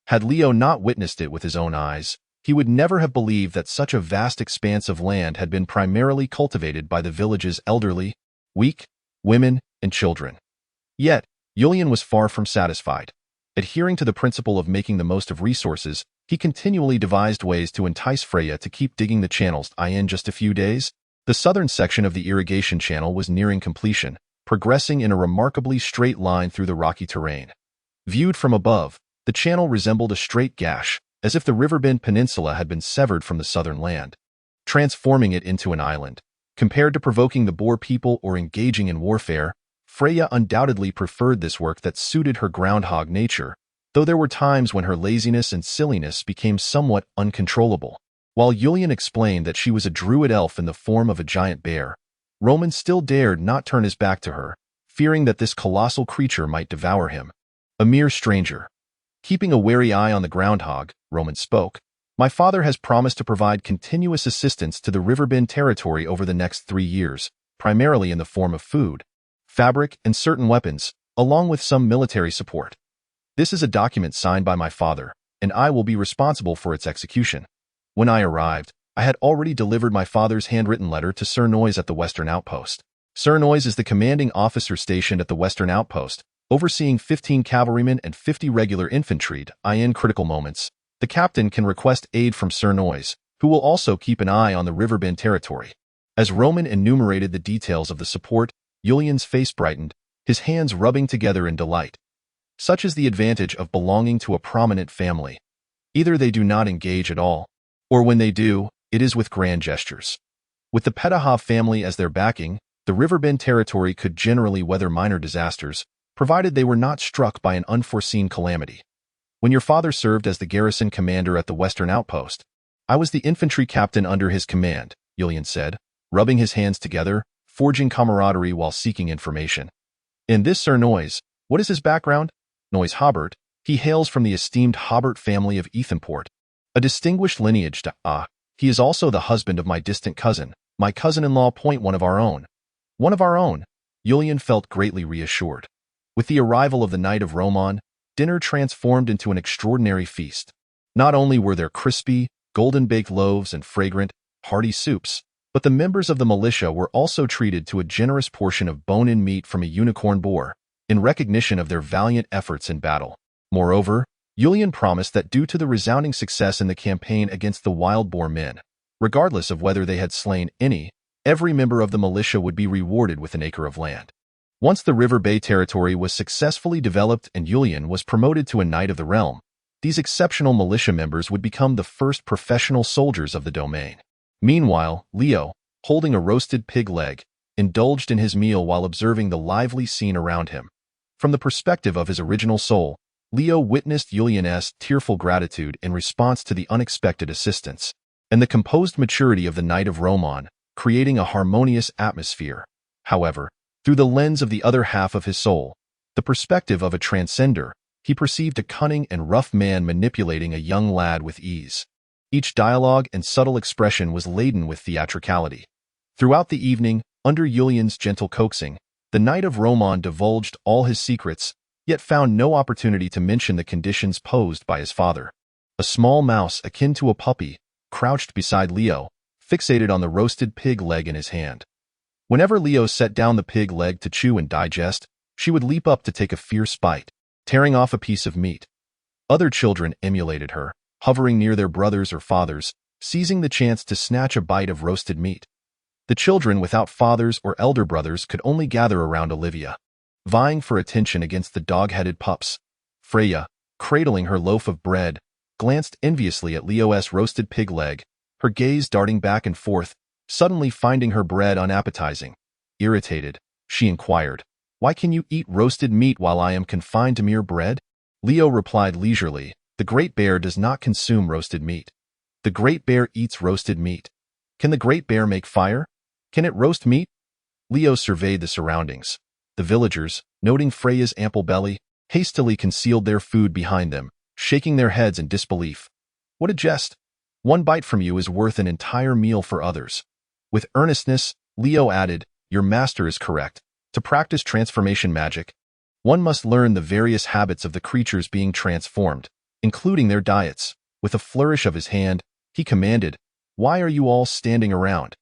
Had Leo not witnessed it with his own eyes, he would never have believed that such a vast expanse of land had been primarily cultivated by the village's elderly, weak, women, and children. Yet, Julian was far from satisfied. Adhering to the principle of making the most of resources, he continually devised ways to entice Freya to keep digging the channels. In just a few days, the southern section of the irrigation channel was nearing completion, progressing in a remarkably straight line through the rocky terrain. Viewed from above, the channel resembled a straight gash, as if the Riverbend Peninsula had been severed from the southern land, transforming it into an island. Compared to provoking the Boer people or engaging in warfare, Freya undoubtedly preferred this work that suited her groundhog nature, though there were times when her laziness and silliness became somewhat uncontrollable. While Julian explained that she was a druid elf in the form of a giant bear, Roman still dared not turn his back to her, fearing that this colossal creature might devour him. A mere stranger. Keeping a wary eye on the groundhog, Roman spoke, "My father has promised to provide continuous assistance to the Riverbend territory over the next 3 years, primarily in the form of food, fabric, and certain weapons, along with some military support. This is a document signed by my father, and I will be responsible for its execution." When I arrived, I had already delivered my father's handwritten letter to Sir Noise at the Western Outpost. Sir Noise is the commanding officer stationed at the Western Outpost, overseeing 15 cavalrymen and 50 regular infantry. In critical moments, the captain can request aid from Sir Noise, who will also keep an eye on the Riverbend territory. As Roman enumerated the details of the support, Julian's face brightened, his hands rubbing together in delight. Such is the advantage of belonging to a prominent family. Either they do not engage at all, or when they do, it is with grand gestures. With the Petahov family as their backing, the Riverbend territory could generally weather minor disasters, provided they were not struck by an unforeseen calamity. When your father served as the garrison commander at the Western Outpost, I was the infantry captain under his command, Julian said, rubbing his hands together, forging camaraderie while seeking information. In this Sir Noise, what is his background? Noise Hobart. He hails from the esteemed Hobart family of Ethanport, a distinguished lineage. He is also the husband of my distant cousin, my cousin-in-law. One of our own. One of our own. Julian felt greatly reassured. With the arrival of the Knight of Roman, dinner transformed into an extraordinary feast. Not only were there crispy, golden-baked loaves and fragrant, hearty soups, but the members of the militia were also treated to a generous portion of bone-in meat from a unicorn boar, in recognition of their valiant efforts in battle. Moreover, Julian promised that due to the resounding success in the campaign against the wild boar men, regardless of whether they had slain any, every member of the militia would be rewarded with an acre of land. Once the River Bay territory was successfully developed and Julian was promoted to a Knight of the Realm, these exceptional militia members would become the first professional soldiers of the domain. Meanwhile, Leo, holding a roasted pig leg, indulged in his meal while observing the lively scene around him. From the perspective of his original soul, Leo witnessed Yulian's tearful gratitude in response to the unexpected assistance, and the composed maturity of the Knight of Romon, creating a harmonious atmosphere. However, through the lens of the other half of his soul, the perspective of a transcender, he perceived a cunning and rough man manipulating a young lad with ease. Each dialogue and subtle expression was laden with theatricality. Throughout the evening, under Yulian's gentle coaxing, the Knight of Romon divulged all his secrets, yet found no opportunity to mention the conditions posed by his father. A small mouse akin to a puppy crouched beside Leo, fixated on the roasted pig leg in his hand. Whenever Leo set down the pig leg to chew and digest, she would leap up to take a fierce bite, tearing off a piece of meat. Other children emulated her, hovering near their brothers or fathers, seizing the chance to snatch a bite of roasted meat. The children without fathers or elder brothers could only gather around Olivia, vying for attention against the dog-headed pups. Freya, cradling her loaf of bread, glanced enviously at Leo's roasted pig leg, her gaze darting back and forth, suddenly finding her bread unappetizing. Irritated, she inquired, "Why can you eat roasted meat while I am confined to mere bread?" Leo replied leisurely, "The Great Bear does not consume roasted meat. The Great Bear eats roasted meat. Can the Great Bear make fire? Can it roast meat?" Leo surveyed the surroundings. The villagers, noting Freya's ample belly, hastily concealed their food behind them, shaking their heads in disbelief. "What a jest! One bite from you is worth an entire meal for others." With earnestness, Leo added, "Your master is correct. To practice transformation magic, one must learn the various habits of the creatures being transformed, including their diets." With a flourish of his hand, he commanded, "Why are you all standing around?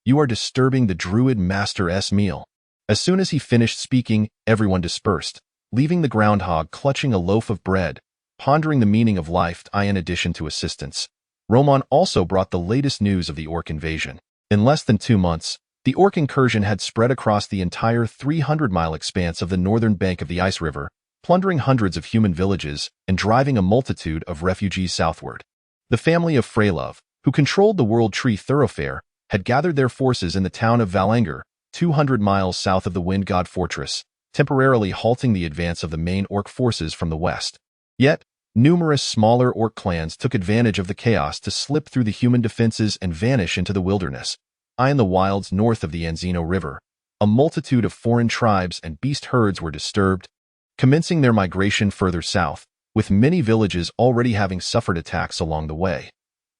You are disturbing the druid master's meal." As soon as he finished speaking, everyone dispersed, leaving the groundhog clutching a loaf of bread, pondering the meaning of life. In addition to assistance, Romon also brought the latest news of the orc invasion. In less than 2 months, the orc incursion had spread across the entire 300-mile expanse of the northern bank of the Ice River, plundering hundreds of human villages and driving a multitude of refugees southward. The family of Freylove, who controlled the World Tree Thoroughfare, had gathered their forces in the town of Valanger, 200 miles south of the Wind God Fortress, temporarily halting the advance of the main orc forces from the west. Yet, numerous smaller orc clans took advantage of the chaos to slip through the human defenses and vanish into the wilderness. In the wilds north of the Anzino River, a multitude of foreign tribes and beast herds were disturbed, commencing their migration further south, with many villages already having suffered attacks along the way.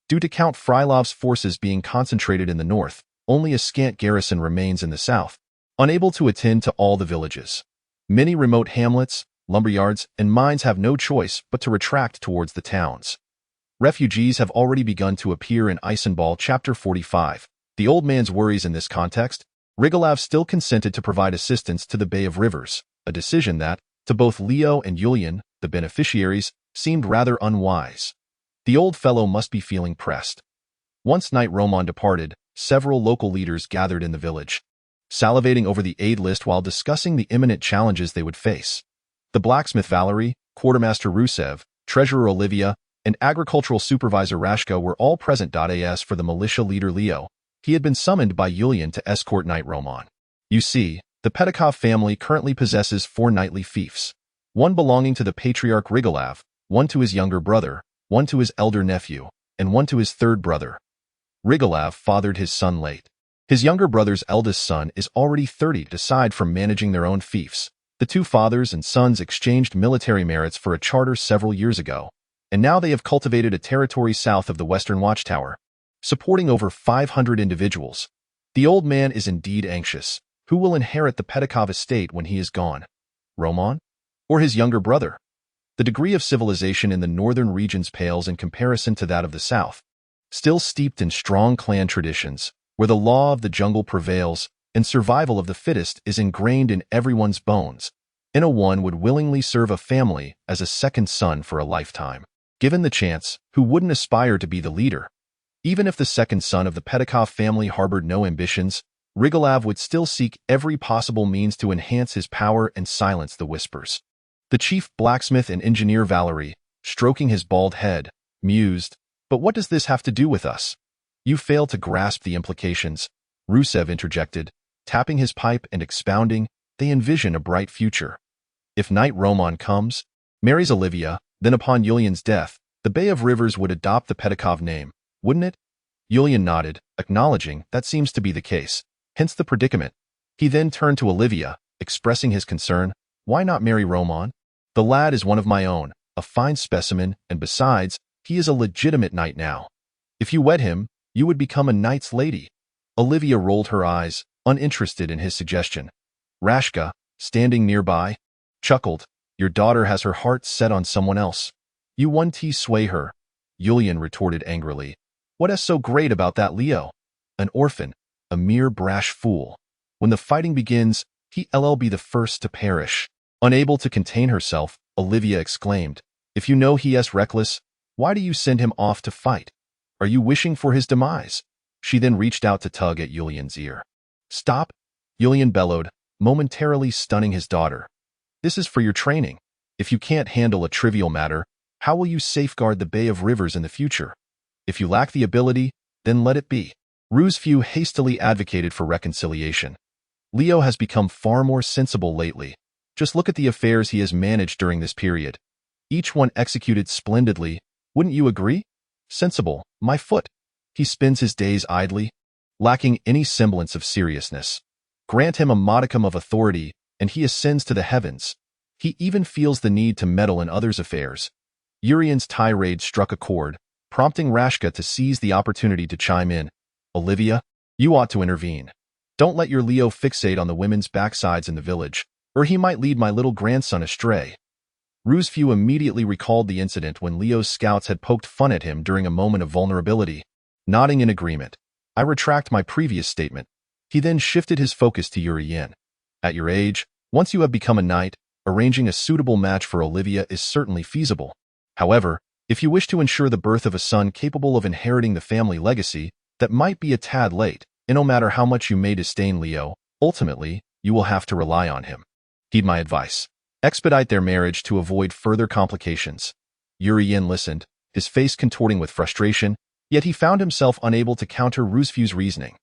Due to Count Frylov's forces being concentrated in the north, only a scant garrison remains in the south, unable to attend to all the villages. Many remote hamlets, lumberyards, and mines have no choice but to retract towards the towns. Refugees have already begun to appear in Eisenball Chapter 45. The old man's worries in this context, Rigolav still consented to provide assistance to the Bay of Rivers, a decision that, to both Leo and Yulian, the beneficiaries, seemed rather unwise. The old fellow must be feeling pressed. Once Knight Romon departed, several local leaders gathered in the village, salivating over the aid list while discussing the imminent challenges they would face. The blacksmith Valerie, quartermaster Rusev, treasurer Olivia, and agricultural supervisor Rashka were all present. As for the militia leader Leo, he had been summoned by Yulian to escort Knight Romon. You see, the Petikov family currently possesses 4 knightly fiefs, one belonging to the patriarch Rigolav, one to his younger brother, one to his elder nephew, and one to his third brother. Rigolav fathered his son late. His younger brother's eldest son is already 30. Aside from managing their own fiefs, the 2 fathers and sons exchanged military merits for a charter several years ago, and now they have cultivated a territory south of the Western Watchtower, supporting over 500 individuals. The old man is indeed anxious. Who will inherit the Petikov estate when he is gone? Romon? Or his younger brother? The degree of civilization in the northern regions pales in comparison to that of the south. Still steeped in strong clan traditions, where the law of the jungle prevails and survival of the fittest is ingrained in everyone's bones, one would willingly serve a family as a second son for a lifetime. Given the chance, who wouldn't aspire to be the leader? Even if the second son of the Petikov family harbored no ambitions, Rigolav would still seek every possible means to enhance his power and silence the whispers. The chief blacksmith and engineer Valerie, stroking his bald head, mused, "But what does this have to do with us?" "You fail to grasp the implications," Rusev interjected, tapping his pipe and expounding, "They envision a bright future. If Knight Romon comes, marries Olivia, then upon Yulian's death, the Bay of Rivers would adopt the Pedikov name, wouldn't it? Yulian nodded, acknowledging that seems to be the case, hence the predicament. He then turned to Olivia, expressing his concern. Why not marry Roman? The lad is one of my own, a fine specimen, and besides, he is a legitimate knight now. If you wed him, you would become a knight's lady. Olivia rolled her eyes, uninterested in his suggestion. Rashka, standing nearby, chuckled. Your daughter has her heart set on someone else. You won't sway her. Yulian retorted angrily. What is so great about that Leo? An orphan, a mere brash fool. When the fighting begins, he'll be the first to perish. Unable to contain herself, Olivia exclaimed, If you know he is reckless, why do you send him off to fight? Are you wishing for his demise? She then reached out to tug at Yulian's ear. Stop! Yulian bellowed, momentarily stunning his daughter. This is for your training. If you can't handle a trivial matter, how will you safeguard the Bay of Rivers in the future? If you lack the ability, then let it be. Rusfew hastily advocated for reconciliation. Leo has become far more sensible lately. Just look at the affairs he has managed during this period. Each one executed splendidly. Wouldn't you agree? Sensible, my foot. He spends his days idly, lacking any semblance of seriousness. Grant him a modicum of authority, and he ascends to the heavens. He even feels the need to meddle in others' affairs. Urian's tirade struck a chord, prompting Rashka to seize the opportunity to chime in. Olivia, you ought to intervene. Don't let your Leo fixate on the women's backsides in the village, or he might lead my little grandson astray. Rusfew immediately recalled the incident when Leo's scouts had poked fun at him during a moment of vulnerability. Nodding in agreement, I retract my previous statement. He then shifted his focus to Urian. At your age, once you have become a knight, arranging a suitable match for Olivia is certainly feasible. However, if you wish to ensure the birth of a son capable of inheriting the family legacy, that might be a tad late, and no matter how much you may disdain Leo, ultimately, you will have to rely on him. Heed my advice. Expedite their marriage to avoid further complications. Urian listened, his face contorting with frustration, yet he found himself unable to counter Rusfew's reasoning.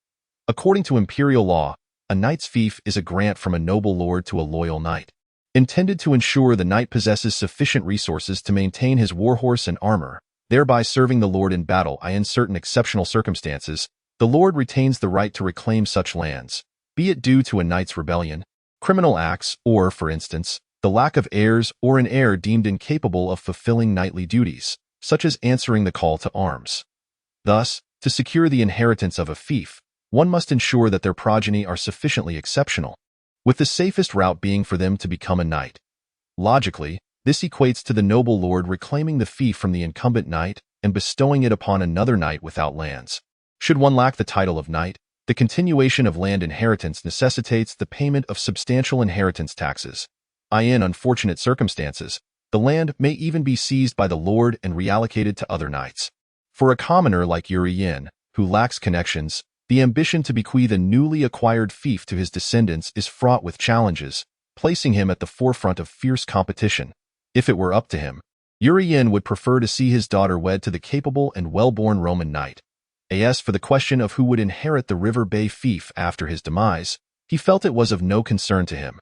According to imperial law, a knight's fief is a grant from a noble lord to a loyal knight. Intended to ensure the knight possesses sufficient resources to maintain his warhorse and armor, thereby serving the lord in battle. In certain exceptional circumstances, the lord retains the right to reclaim such lands, be it due to a knight's rebellion, criminal acts, or, for instance, the lack of heirs or an heir deemed incapable of fulfilling knightly duties, such as answering the call to arms. Thus, to secure the inheritance of a fief, one must ensure that their progeny are sufficiently exceptional, with the safest route being for them to become a knight. Logically, this equates to the noble lord reclaiming the fief from the incumbent knight and bestowing it upon another knight without lands. Should one lack the title of knight, the continuation of land inheritance necessitates the payment of substantial inheritance taxes. In unfortunate circumstances, the land may even be seized by the lord and reallocated to other knights. For a commoner like Urian, who lacks connections, the ambition to bequeath a newly acquired fief to his descendants is fraught with challenges, placing him at the forefront of fierce competition. If it were up to him, Urian would prefer to see his daughter wed to the capable and well-born Roman knight. As for the question of who would inherit the River Bay fief after his demise, he felt it was of no concern to him.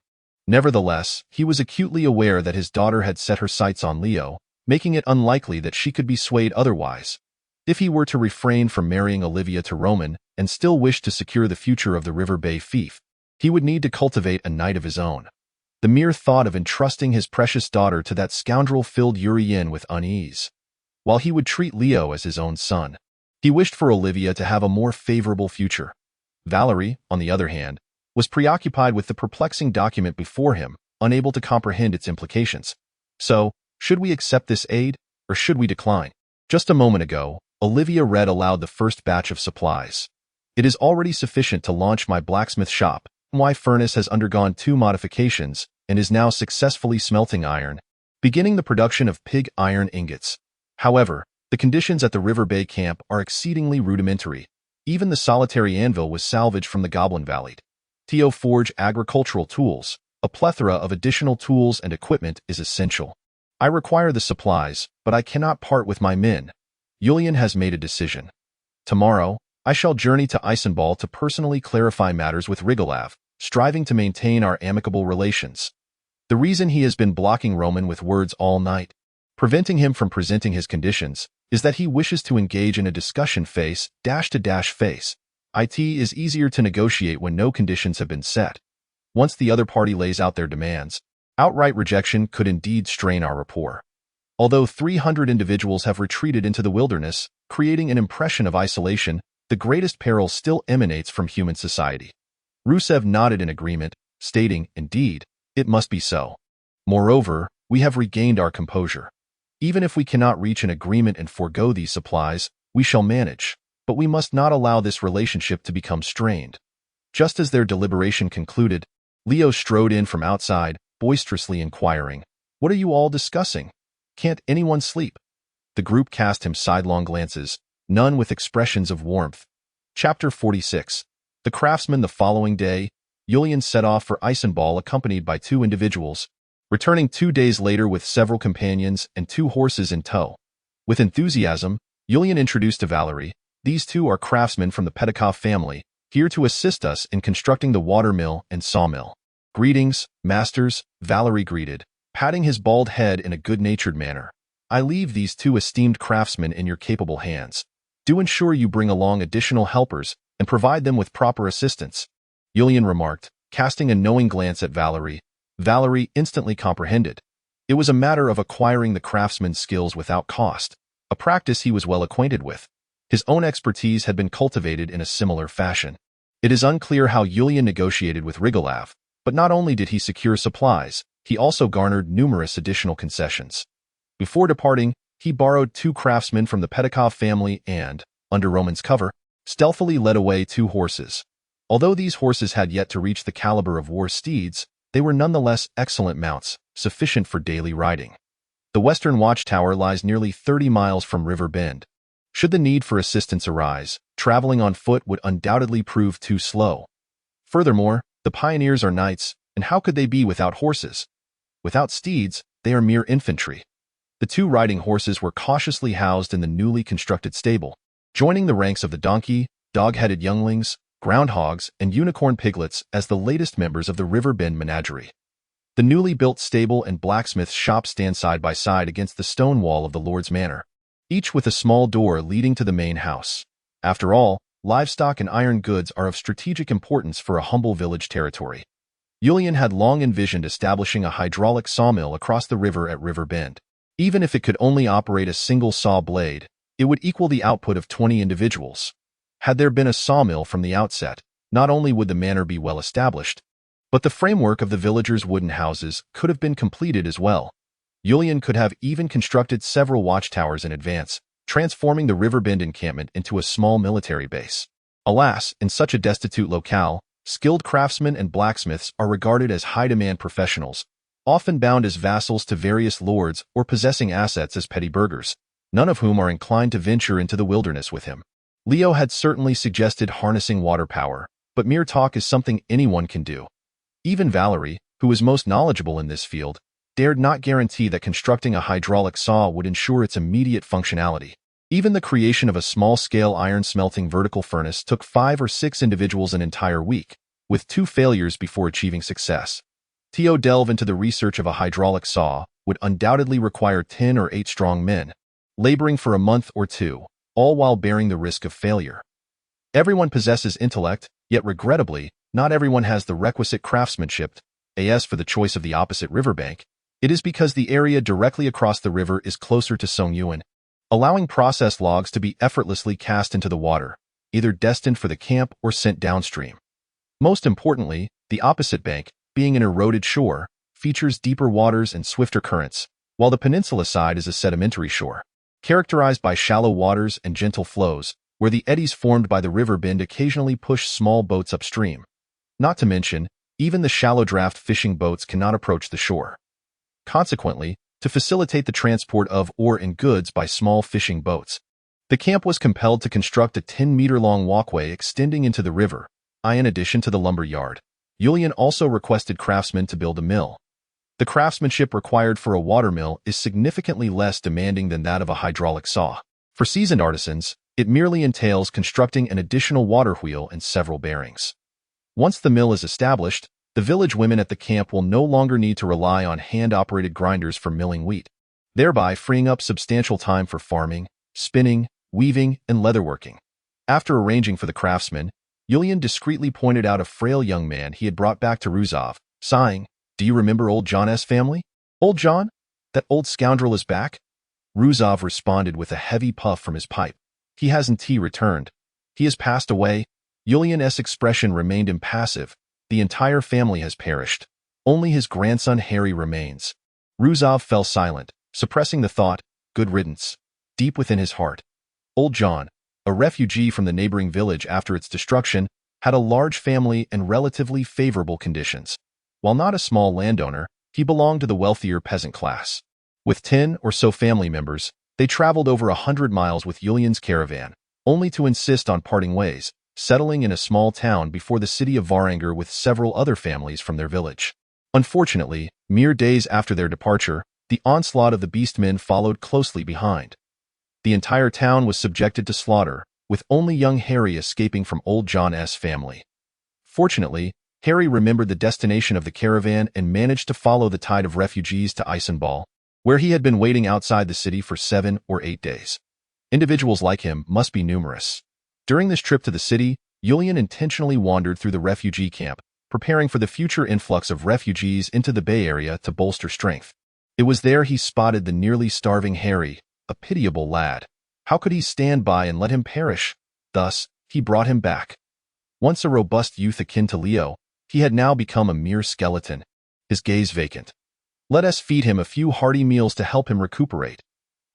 Nevertheless, he was acutely aware that his daughter had set her sights on Leo, making it unlikely that she could be swayed otherwise. If he were to refrain from marrying Olivia to Roman and still wish to secure the future of the River Bay fief, he would need to cultivate a knight of his own. The mere thought of entrusting his precious daughter to that scoundrel filled Urian with unease. While he would treat Leo as his own son, he wished for Olivia to have a more favorable future. Valerie, on the other hand, was preoccupied with the perplexing document before him, unable to comprehend its implications. So, should we accept this aid, or should we decline? Just a moment ago, Olivia read aloud the first batch of supplies. It is already sufficient to launch my blacksmith shop. My furnace has undergone 2 modifications and is now successfully smelting iron, beginning the production of pig iron ingots. However, the conditions at the River Bay camp are exceedingly rudimentary. Even the solitary anvil was salvaged from the Goblin Valley. To forge agricultural tools, a plethora of additional tools and equipment is essential. I require the supplies, but I cannot part with my men. Yulian has made a decision. Tomorrow, I shall journey to Eisenball to personally clarify matters with Rigolav, striving to maintain our amicable relations. The reason he has been blocking Roman with words all night, preventing him from presenting his conditions, is that he wishes to engage in a discussion face-to-face. It is easier to negotiate when no conditions have been set. Once the other party lays out their demands, outright rejection could indeed strain our rapport. Although 300 individuals have retreated into the wilderness, creating an impression of isolation, the greatest peril still emanates from human society. Rusev nodded in agreement, stating, "Indeed, it must be so. Moreover, we have regained our composure. Even if we cannot reach an agreement and forego these supplies, we shall manage, but we must not allow this relationship to become strained." Just as their deliberation concluded, Leo strode in from outside, boisterously inquiring, "What are you all discussing? Can't anyone sleep?" The group cast him sidelong glances, none with expressions of warmth. Chapter 46. The Craftsman. The following day, Julian set off for Eisenball accompanied by 2 individuals, returning 2 days later with several companions and 2 horses in tow. With enthusiasm, Julian introduced to Valerie, "These 2 are craftsmen from the Petikov family, here to assist us in constructing the watermill and sawmill." "Greetings, masters," Valerie greeted, patting his bald head in a good-natured manner. "I leave these 2 esteemed craftsmen in your capable hands. Do ensure you bring along additional helpers and provide them with proper assistance," Julian remarked, casting a knowing glance at Valerie. Valerie instantly comprehended. It was a matter of acquiring the craftsman's skills without cost, a practice he was well acquainted with. His own expertise had been cultivated in a similar fashion. It is unclear how Julian negotiated with Rigolav, but not only did he secure supplies, he also garnered numerous additional concessions. Before departing, he borrowed 2 craftsmen from the Petikov family and, under Roman's cover, stealthily led away 2 horses. Although these horses had yet to reach the caliber of war steeds, they were nonetheless excellent mounts, sufficient for daily riding. The western watchtower lies nearly 30 miles from River Bend. Should the need for assistance arise, traveling on foot would undoubtedly prove too slow. Furthermore, the pioneers are knights, and how could they be without horses? Without steeds, they are mere infantry. The 2 riding horses were cautiously housed in the newly constructed stable, joining the ranks of the donkey, dog-headed younglings, groundhogs, and unicorn piglets as the latest members of the River Bend menagerie. The newly built stable and blacksmith's shop stand side by side against the stone wall of the Lord's manor, each with a small door leading to the main house. After all, livestock and iron goods are of strategic importance for a humble village territory. Julian had long envisioned establishing a hydraulic sawmill across the river at River Bend. Even if it could only operate a single saw blade, it would equal the output of 20 individuals. Had there been a sawmill from the outset, not only would the manor be well established, but the framework of the villagers' wooden houses could have been completed as well. Julian could have even constructed several watchtowers in advance, transforming the River Bend encampment into a small military base. Alas, in such a destitute locale, skilled craftsmen and blacksmiths are regarded as high-demand professionals, often bound as vassals to various lords or possessing assets as petty burghers, none of whom are inclined to venture into the wilderness with him. Leo had certainly suggested harnessing water power, but mere talk is something anyone can do. Even Valerie, who was most knowledgeable in this field, dared not guarantee that constructing a hydraulic saw would ensure its immediate functionality. Even the creation of a small-scale iron-smelting vertical furnace took 5 or 6 individuals an entire week, with 2 failures before achieving success. To delve into the research of a hydraulic saw would undoubtedly require 10 or 8 strong men, laboring for a month or 2, all while bearing the risk of failure. Everyone possesses intellect, yet regrettably, not everyone has the requisite craftsmanship. As for the choice of the opposite riverbank, it is because the area directly across the river is closer to Songyuan, allowing process logs to be effortlessly cast into the water, either destined for the camp or sent downstream. Most importantly, the opposite bank, being an eroded shore, features deeper waters and swifter currents, while the peninsula side is a sedimentary shore, characterized by shallow waters and gentle flows, where the eddies formed by the river bend occasionally push small boats upstream. Not to mention, even the shallow draft fishing boats cannot approach the shore. Consequently, to facilitate the transport of ore and goods by small fishing boats, the camp was compelled to construct a 10-meter-long walkway extending into the river. In addition to the lumber yard, Julian also requested craftsmen to build a mill. The craftsmanship required for a watermill is significantly less demanding than that of a hydraulic saw. For seasoned artisans, it merely entails constructing an additional water wheel and several bearings. Once the mill is established, The village women at the camp will no longer need to rely on hand-operated grinders for milling wheat, thereby freeing up substantial time for farming, spinning, weaving, and leatherworking. After arranging for the craftsmen, Yulian discreetly pointed out a frail young man he had brought back to Ruzov, sighing, "Do you remember old John's family? Old John? That old scoundrel is back?" Ruzov responded with a heavy puff from his pipe. "He hasn't returned. He has passed away." Yulian's expression remained impassive. "The entire family has perished. Only his grandson Harry remains." Ruzov fell silent, suppressing the thought, "Good riddance," deep within his heart. Old John, a refugee from the neighboring village after its destruction, had a large family and relatively favorable conditions. While not a small landowner, he belonged to the wealthier peasant class. With 10 or so family members, they traveled over 100 miles with Yulian's caravan, only to insist on parting ways, settling in a small town before the city of Varanger with several other families from their village. Unfortunately, mere days after their departure, the onslaught of the beastmen followed closely behind. The entire town was subjected to slaughter, with only young Harry escaping from old John's family. Fortunately, Harry remembered the destination of the caravan and managed to follow the tide of refugees to Eisenball, where he had been waiting outside the city for 7 or 8 days. Individuals like him must be numerous. During this trip to the city, Yulian intentionally wandered through the refugee camp, preparing for the future influx of refugees into the Bay Area to bolster strength. It was there he spotted the nearly starving Harry, a pitiable lad. How could he stand by and let him perish? Thus, he brought him back. Once a robust youth akin to Leo, he had now become a mere skeleton, his gaze vacant. Let us feed him a few hearty meals to help him recuperate.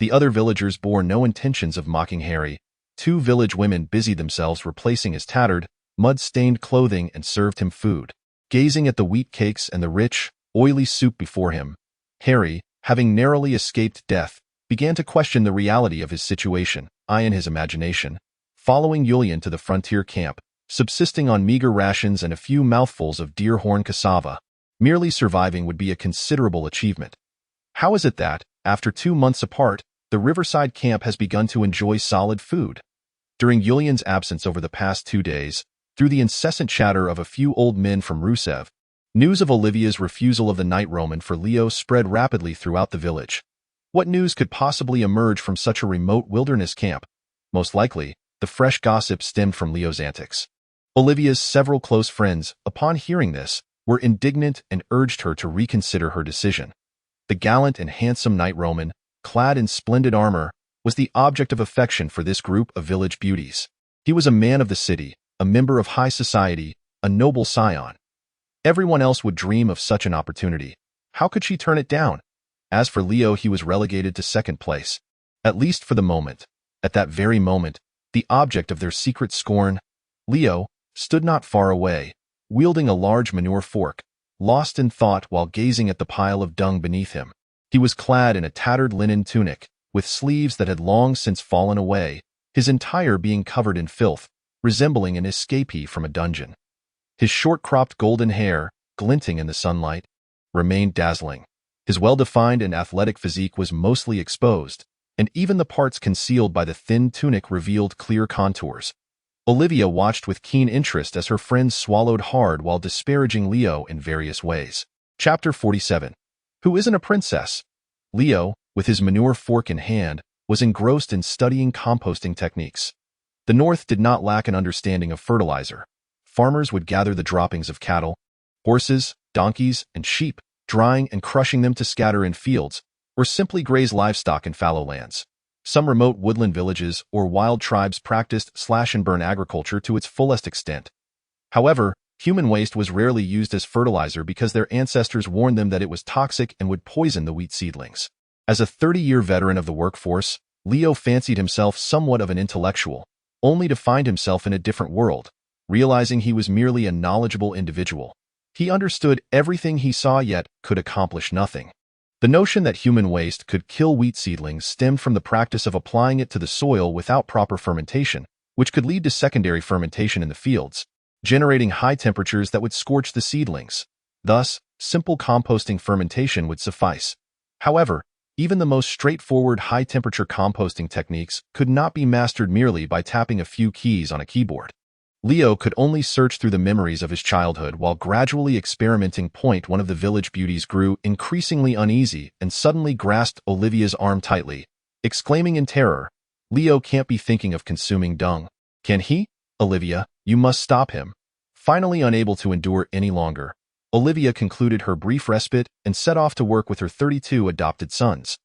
The other villagers bore no intentions of mocking Harry. 2 village women busied themselves replacing his tattered, mud-stained clothing and served him food. Gazing at the wheat cakes and the rich, oily soup before him, Harry, having narrowly escaped death, began to question the reality of his situation. In his imagination, following Yulian to the frontier camp, subsisting on meager rations and a few mouthfuls of deer horn cassava, merely surviving would be a considerable achievement. How is it that, after 2 months apart, the riverside camp has begun to enjoy solid food? During Yulian's absence over the past 2 days, through the incessant chatter of a few old men from Rusev, news of Olivia's refusal of the Night Roman for Leo spread rapidly throughout the village. What news could possibly emerge from such a remote wilderness camp? Most likely, the fresh gossip stemmed from Leo's antics. Olivia's several close friends, upon hearing this, were indignant and urged her to reconsider her decision. The gallant and handsome Night Roman, clad in splendid armor, was the object of affection for this group of village beauties. He was a man of the city, a member of high society, a noble scion. Everyone else would dream of such an opportunity. How could she turn it down? As for Leo, he was relegated to second place, at least for the moment. At that very moment, the object of their secret scorn, Leo, stood not far away, wielding a large manure fork, lost in thought while gazing at the pile of dung beneath him. He was clad in a tattered linen tunic, with sleeves that had long since fallen away, his entire being covered in filth, resembling an escapee from a dungeon. His short-cropped golden hair, glinting in the sunlight, remained dazzling. His well-defined and athletic physique was mostly exposed, and even the parts concealed by the thin tunic revealed clear contours. Olivia watched with keen interest as her friends swallowed hard while disparaging Leo in various ways. Chapter 47. Who isn't a princess? Leo, with his manure fork in hand, was engrossed in studying composting techniques. The North did not lack an understanding of fertilizer. Farmers would gather the droppings of cattle, horses, donkeys, and sheep, drying and crushing them to scatter in fields, or simply graze livestock in fallow lands. Some remote woodland villages or wild tribes practiced slash-and-burn agriculture to its fullest extent. However, human waste was rarely used as fertilizer because their ancestors warned them that it was toxic and would poison the wheat seedlings. As a 30-year veteran of the workforce, Leo fancied himself somewhat of an intellectual, only to find himself in a different world, realizing he was merely a knowledgeable individual. He understood everything he saw yet could accomplish nothing. The notion that human waste could kill wheat seedlings stemmed from the practice of applying it to the soil without proper fermentation, which could lead to secondary fermentation in the fields, generating high temperatures that would scorch the seedlings. Thus, simple composting fermentation would suffice. However, even the most straightforward high-temperature composting techniques could not be mastered merely by tapping a few keys on a keyboard. Leo could only search through the memories of his childhood while gradually experimenting. One of the village beauties grew increasingly uneasy and suddenly grasped Olivia's arm tightly, exclaiming in terror, "Leo can't be thinking of consuming dung. Can he? Olivia, you must stop him." Finally unable to endure any longer, Olivia concluded her brief respite and set off to work with her 32 adopted sons.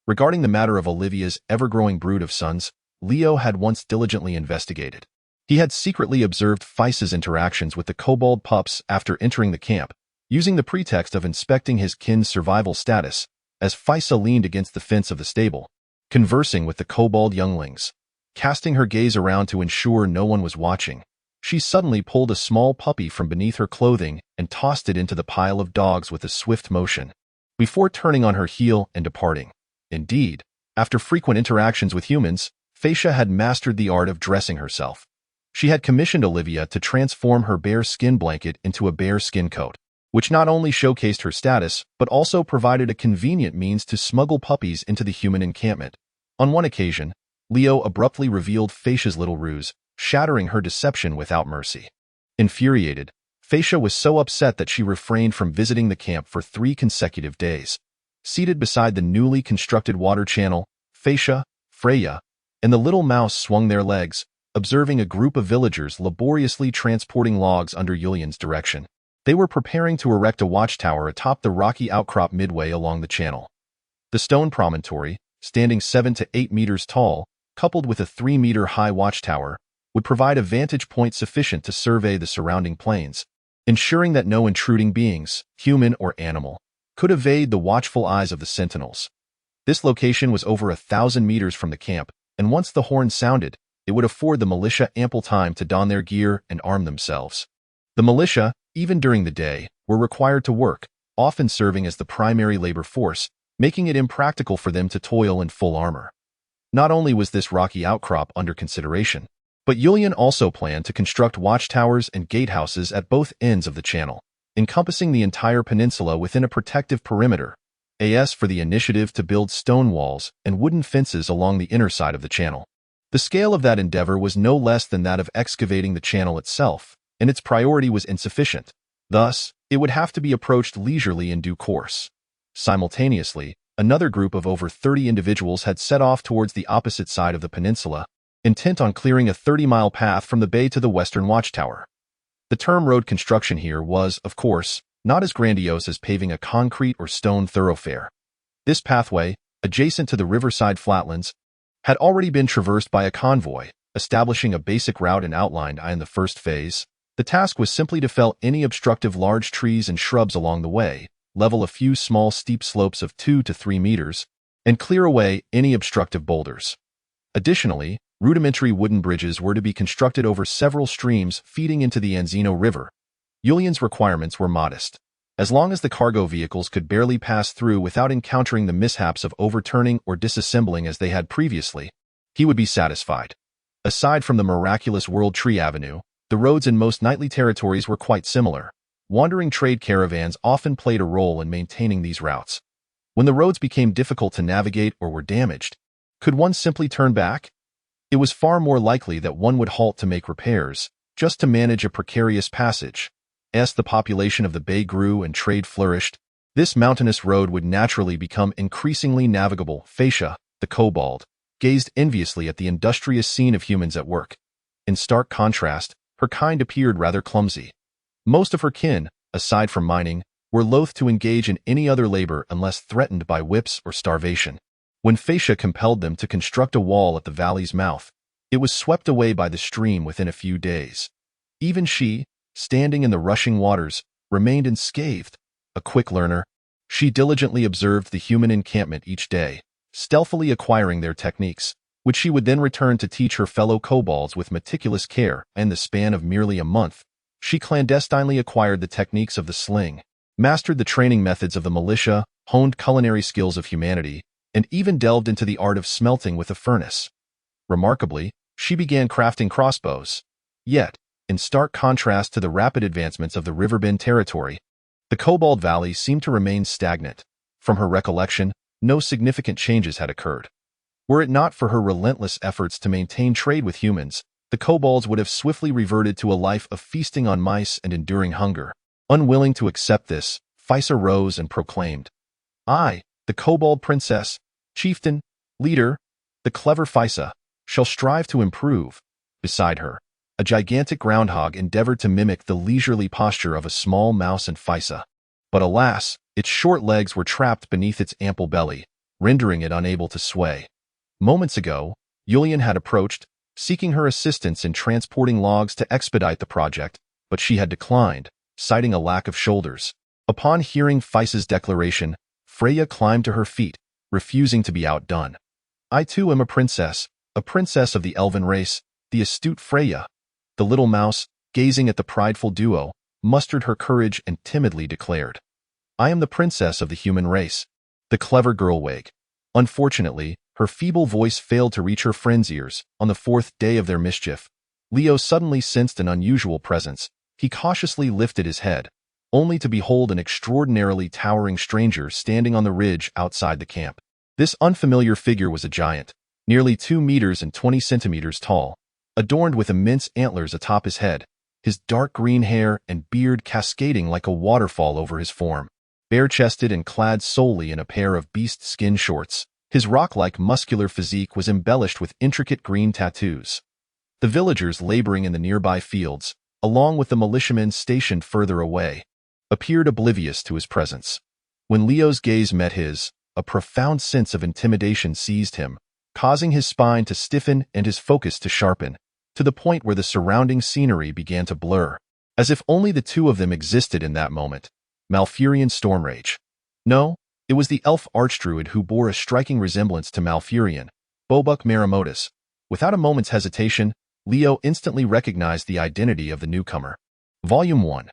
Regarding the matter of Olivia's ever-growing brood of sons, Leo had once diligently investigated. He had secretly observed Faisa's interactions with the kobold pups after entering the camp, using the pretext of inspecting his kin's survival status, as Faisa leaned against the fence of the stable, conversing with the kobold younglings. Casting her gaze around to ensure no one was watching, she suddenly pulled a small puppy from beneath her clothing and tossed it into the pile of dogs with a swift motion, before turning on her heel and departing. Indeed, after frequent interactions with humans, Faisa had mastered the art of dressing herself. She had commissioned Olivia to transform her bear skin blanket into a bear skin coat, which not only showcased her status, but also provided a convenient means to smuggle puppies into the human encampment. On one occasion, Leo abruptly revealed Faisa's little ruse, shattering her deception without mercy. Infuriated, Faisa was so upset that she refrained from visiting the camp for 3 consecutive days. Seated beside the newly constructed water channel, Faisa, Freya, and the little mouse swung their legs, observing a group of villagers laboriously transporting logs under Yulian's direction. They were preparing to erect a watchtower atop the rocky outcrop midway along the channel. The stone promontory, standing 7 to 8 meters tall, coupled with a 3-meter-high watchtower, would provide a vantage point sufficient to survey the surrounding plains, ensuring that no intruding beings, human or animal, could evade the watchful eyes of the sentinels. This location was over 1,000 meters from the camp, and once the horn sounded, it would afford the militia ample time to don their gear and arm themselves. The militia, even during the day, were required to work, often serving as the primary labor force, making it impractical for them to toil in full armor. Not only was this rocky outcrop under consideration, but Yulian also planned to construct watchtowers and gatehouses at both ends of the channel, encompassing the entire peninsula within a protective perimeter. As for the initiative to build stone walls and wooden fences along the inner side of the channel. The scale of that endeavor was no less than that of excavating the channel itself, and its priority was insufficient. Thus, it would have to be approached leisurely in due course. Simultaneously, another group of over 30 individuals had set off towards the opposite side of the peninsula, intent on clearing a 30-mile path from the bay to the western watchtower. The term road construction here was, of course, not as grandiose as paving a concrete or stone thoroughfare. This pathway, adjacent to the riverside flatlands, had already been traversed by a convoy, establishing a basic route and outline. In the first phase, the task was simply to fell any obstructive large trees and shrubs along the way, level a few small steep slopes of 2 to 3 meters, and clear away any obstructive boulders. Additionally, rudimentary wooden bridges were to be constructed over several streams feeding into the Anzino River. Yulian's requirements were modest. As long as the cargo vehicles could barely pass through without encountering the mishaps of overturning or disassembling as they had previously, he would be satisfied. Aside from the miraculous World Tree Avenue, the roads in most knightly territories were quite similar. Wandering trade caravans often played a role in maintaining these routes. When the roads became difficult to navigate or were damaged, could one simply turn back? It was far more likely that one would halt to make repairs, just to manage a precarious passage. As the population of the bay grew and trade flourished, this mountainous road would naturally become increasingly navigable. Faisa, the kobold, gazed enviously at the industrious scene of humans at work. In stark contrast, her kind appeared rather clumsy. Most of her kin, aside from mining, were loath to engage in any other labor unless threatened by whips or starvation. When Faisa compelled them to construct a wall at the valley's mouth, it was swept away by the stream within a few days. Even she, standing in the rushing waters, remained unscathed. A quick learner, she diligently observed the human encampment each day, stealthily acquiring their techniques, which she would then return to teach her fellow kobolds with meticulous care. In the span of merely a month, she clandestinely acquired the techniques of the sling, mastered the training methods of the militia, honed culinary skills of humanity, and even delved into the art of smelting with a furnace. Remarkably, she began crafting crossbows. Yet, in stark contrast to the rapid advancements of the Riverbend territory, the Kobold Valley seemed to remain stagnant. From her recollection, no significant changes had occurred. Were it not for her relentless efforts to maintain trade with humans, the kobolds would have swiftly reverted to a life of feasting on mice and enduring hunger. Unwilling to accept this, Physa rose and proclaimed, "I, the kobold princess, chieftain, leader, the clever Physa, shall strive to improve." Beside her, a gigantic groundhog endeavored to mimic the leisurely posture of a small mouse and Physa. But alas, its short legs were trapped beneath its ample belly, rendering it unable to sway. Moments ago, Yulian had approached, seeking her assistance in transporting logs to expedite the project, but she had declined, citing a lack of shoulders. Upon hearing Physa's declaration, Freya climbed to her feet, refusing to be outdone. "I too am a princess of the elven race, the astute Freya." The little mouse, gazing at the prideful duo, mustered her courage and timidly declared, "I am the princess of the human race." The clever girl wagged. Unfortunately, her feeble voice failed to reach her friend's ears. On the fourth day of their mischief, Leo suddenly sensed an unusual presence. He cautiously lifted his head, only to behold an extraordinarily towering stranger standing on the ridge outside the camp. This unfamiliar figure was a giant, nearly 2 meters and 20 centimeters tall, adorned with immense antlers atop his head, his dark green hair and beard cascading like a waterfall over his form. Bare-chested and clad solely in a pair of beast skin shorts, his rock-like muscular physique was embellished with intricate green tattoos. The villagers laboring in the nearby fields, along with the militiamen stationed further away, appeared oblivious to his presence. When Leo's gaze met his, a profound sense of intimidation seized him, causing his spine to stiffen and his focus to sharpen, to the point where the surrounding scenery began to blur, as if only the two of them existed in that moment. Malfurion Stormrage. No, it was the elf archdruid who bore a striking resemblance to Malfurion, Bobuk Maramotus. Without a moment's hesitation, Leo instantly recognized the identity of the newcomer. Volume 1.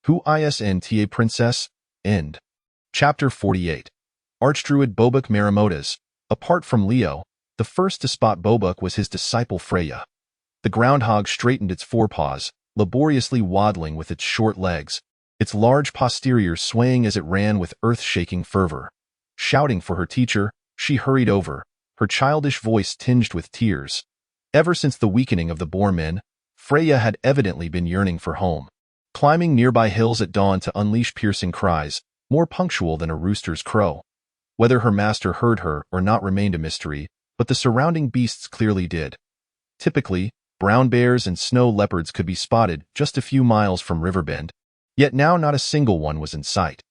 Who Isn't Princess? End. Chapter 48. Archdruid Bobuk Maramotus. Apart from Leo, the first to spot Bobuk was his disciple Freya. The groundhog straightened its forepaws, laboriously waddling with its short legs, its large posteriors swaying as it ran with earth-shaking fervor. Shouting for her teacher, she hurried over, her childish voice tinged with tears. Ever since the weakening of the boar men, Freya had evidently been yearning for home. Climbing nearby hills at dawn to unleash piercing cries, more punctual than a rooster's crow. Whether her master heard her or not remained a mystery, but the surrounding beasts clearly did. Typically, brown bears and snow leopards could be spotted just a few miles from Riverbend, yet now not a single one was in sight.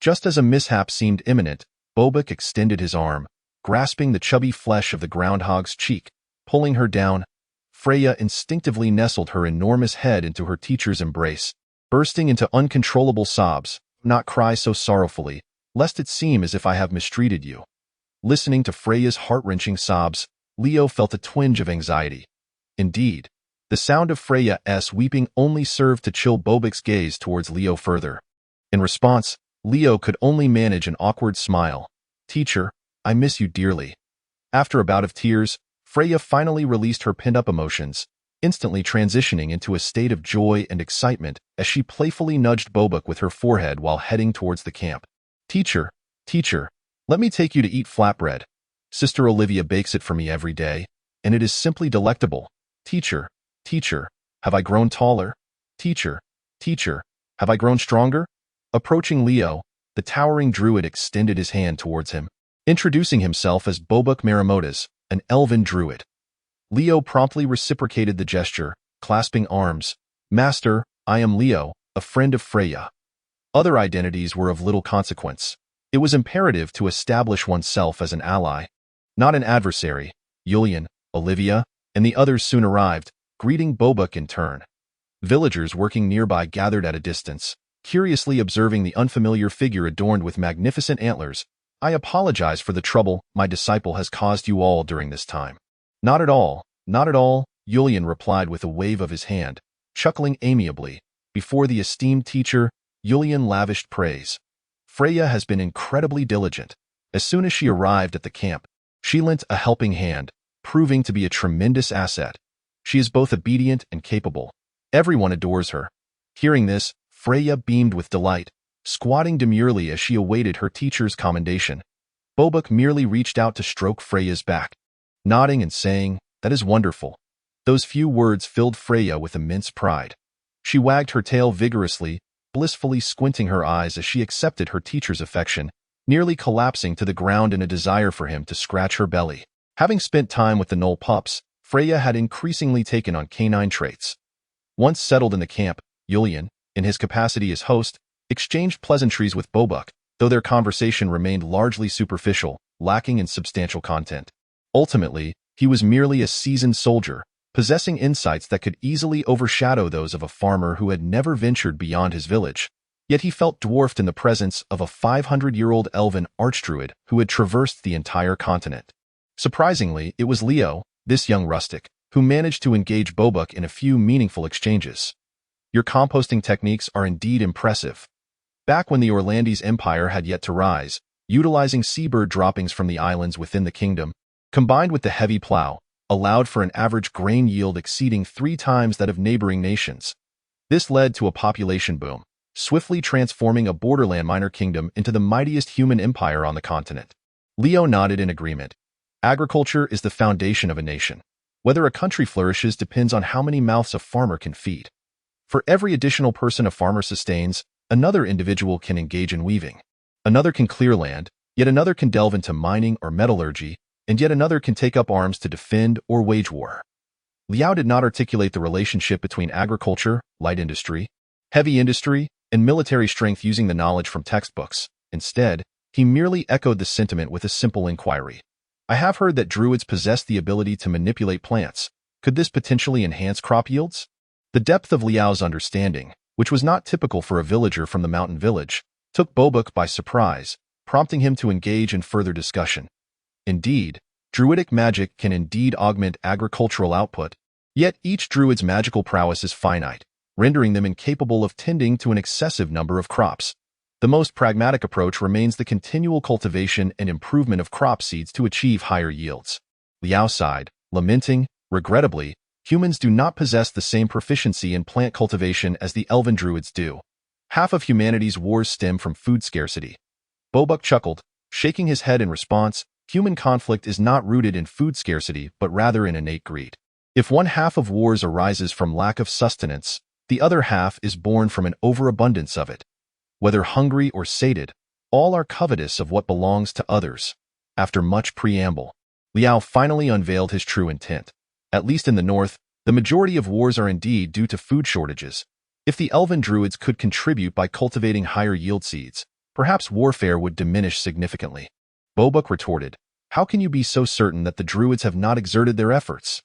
Just as a mishap seemed imminent, Bobuk extended his arm, grasping the chubby flesh of the groundhog's cheek, pulling her down. Freya instinctively nestled her enormous head into her teacher's embrace, bursting into uncontrollable sobs. "Not cry so sorrowfully, lest it seem as if I have mistreated you." Listening to Freya's heart-wrenching sobs, Leo felt a twinge of anxiety. Indeed, the sound of Freya's weeping only served to chill Bobuk's gaze towards Leo further. In response, Leo could only manage an awkward smile. "Teacher, I miss you dearly." After a bout of tears, Freya finally released her pent-up emotions, instantly transitioning into a state of joy and excitement as she playfully nudged Bobuk with her forehead while heading towards the camp. Teacher, let me take you to eat flatbread. Sister Olivia bakes it for me every day, and it is simply delectable. Teacher, have I grown taller? Teacher, have I grown stronger?" Approaching Leo, the towering druid extended his hand towards him, introducing himself as Bobuk Maramotus, an elven druid. Leo promptly reciprocated the gesture, clasping arms. "Master, I am Leo, a friend of Freya." Other identities were of little consequence. It was imperative to establish oneself as an ally, not an adversary. Yulian, Olivia, and the others soon arrived, greeting Bobuk in turn. Villagers working nearby gathered at a distance, curiously observing the unfamiliar figure adorned with magnificent antlers. "I apologize for the trouble my disciple has caused you all during this time." Not at all, Yulian replied with a wave of his hand, chuckling amiably. Before the esteemed teacher, Yulian lavished praise. "Freya has been incredibly diligent. As soon as she arrived at the camp, she lent a helping hand, proving to be a tremendous asset. She is both obedient and capable. Everyone adores her." Hearing this, Freya beamed with delight, squatting demurely as she awaited her teacher's commendation. Bobuk merely reached out to stroke Freya's back, nodding and saying, "That is wonderful. Those few words filled Freya with immense pride. She wagged her tail vigorously, blissfully squinting her eyes as she accepted her teacher's affection, nearly collapsing to the ground in a desire for him to scratch her belly. Having spent time with the Knoll pups, Freya had increasingly taken on canine traits. Once settled in the camp, Julian, in his capacity as host, exchanged pleasantries with Bobuk, though their conversation remained largely superficial, lacking in substantial content. Ultimately, he was merely a seasoned soldier, possessing insights that could easily overshadow those of a farmer who had never ventured beyond his village. Yet he felt dwarfed in the presence of a 500-year-old elven archdruid who had traversed the entire continent. Surprisingly, it was Leo, this young rustic, who managed to engage Bobuk in a few meaningful exchanges. Your composting techniques are indeed impressive. Back when the Orlandes Empire had yet to rise, utilizing seabird droppings from the islands within the kingdom, combined with the heavy plow, allowed for an average grain yield exceeding 3 times that of neighboring nations. This led to a population boom, swiftly transforming a borderland minor kingdom into the mightiest human empire on the continent. Leo nodded in agreement. Agriculture is the foundation of a nation. Whether a country flourishes depends on how many mouths a farmer can feed. For every additional person a farmer sustains, another individual can engage in weaving. Another can clear land, yet another can delve into mining or metallurgy, and yet another can take up arms to defend or wage war. Liao did not articulate the relationship between agriculture, light industry, heavy industry, and military strength using the knowledge from textbooks. Instead, he merely echoed the sentiment with a simple inquiry. I have heard that druids possess the ability to manipulate plants. Could this potentially enhance crop yields? The depth of Liao's understanding, which was not typical for a villager from the mountain village, took Bobuk by surprise, prompting him to engage in further discussion. Indeed, druidic magic can indeed augment agricultural output, yet each druid's magical prowess is finite, rendering them incapable of tending to an excessive number of crops. The most pragmatic approach remains the continual cultivation and improvement of crop seeds to achieve higher yields. Liao sighed, lamenting, regrettably, humans do not possess the same proficiency in plant cultivation as the elven druids do. Half of humanity's wars stem from food scarcity. Bobuk chuckled, shaking his head in response. Human conflict is not rooted in food scarcity, but rather in innate greed. If one half of wars arises from lack of sustenance, the other half is born from an overabundance of it. Whether hungry or sated, all are covetous of what belongs to others. After much preamble, Liao finally unveiled his true intent. At least in the north, the majority of wars are indeed due to food shortages. If the elven druids could contribute by cultivating higher yield seeds, perhaps warfare would diminish significantly. Bobuk retorted, how can you be so certain that the druids have not exerted their efforts?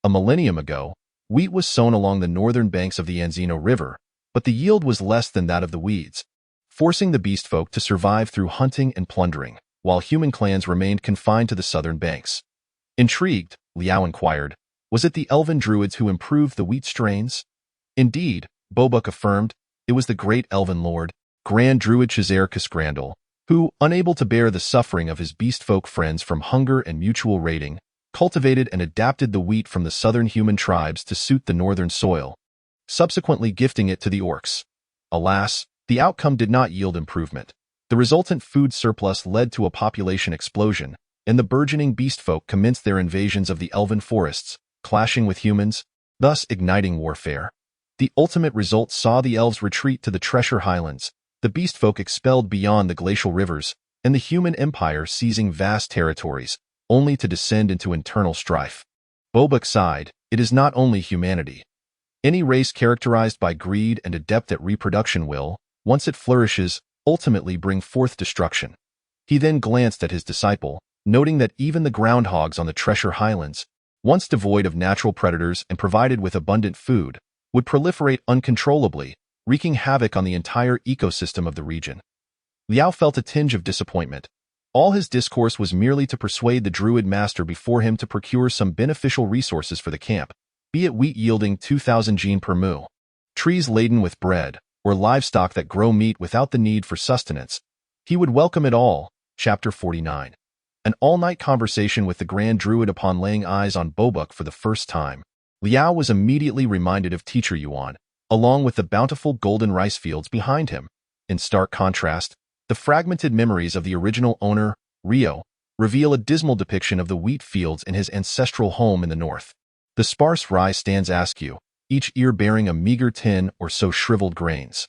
A millennium ago, wheat was sown along the northern banks of the Anzino River, but the yield was less than that of the weeds, forcing the beast folk to survive through hunting and plundering, while human clans remained confined to the southern banks. Intrigued, Liao inquired, was it the elven druids who improved the wheat strains? Indeed, Bobuk affirmed, it was the great elven lord, Grand Druid Cesare Casgrandal, who, unable to bear the suffering of his beast folk friends from hunger and mutual raiding, cultivated and adapted the wheat from the southern human tribes to suit the northern soil, subsequently gifting it to the orcs. Alas, the outcome did not yield improvement. The resultant food surplus led to a population explosion, and the burgeoning beast folk commenced their invasions of the elven forests, clashing with humans, thus igniting warfare. The ultimate result saw the elves retreat to the Treasure Highlands, the beast folk expelled beyond the glacial rivers, and the human empire seizing vast territories, only to descend into internal strife. Bobuk sighed, it is not only humanity. Any race characterized by greed and adept at reproduction will, once it flourishes, ultimately bring forth destruction. He then glanced at his disciple, noting that even the groundhogs on the Treasure Highlands, once devoid of natural predators and provided with abundant food, would proliferate uncontrollably, wreaking havoc on the entire ecosystem of the region. Liao felt a tinge of disappointment. All his discourse was merely to persuade the druid master before him to procure some beneficial resources for the camp, be it wheat yielding 2,000 gene per mu, trees laden with bread, or livestock that grow meat without the need for sustenance. He would welcome it all. Chapter 49. An all-night conversation with the Grand Druid upon laying eyes on Bobuk for the first time. Liao was immediately reminded of Teacher Yuan, along with the bountiful golden rice fields behind him. In stark contrast, the fragmented memories of the original owner, Rio, reveal a dismal depiction of the wheat fields in his ancestral home in the north. The sparse rye stands askew, each ear bearing a meager 10 or so shriveled grains.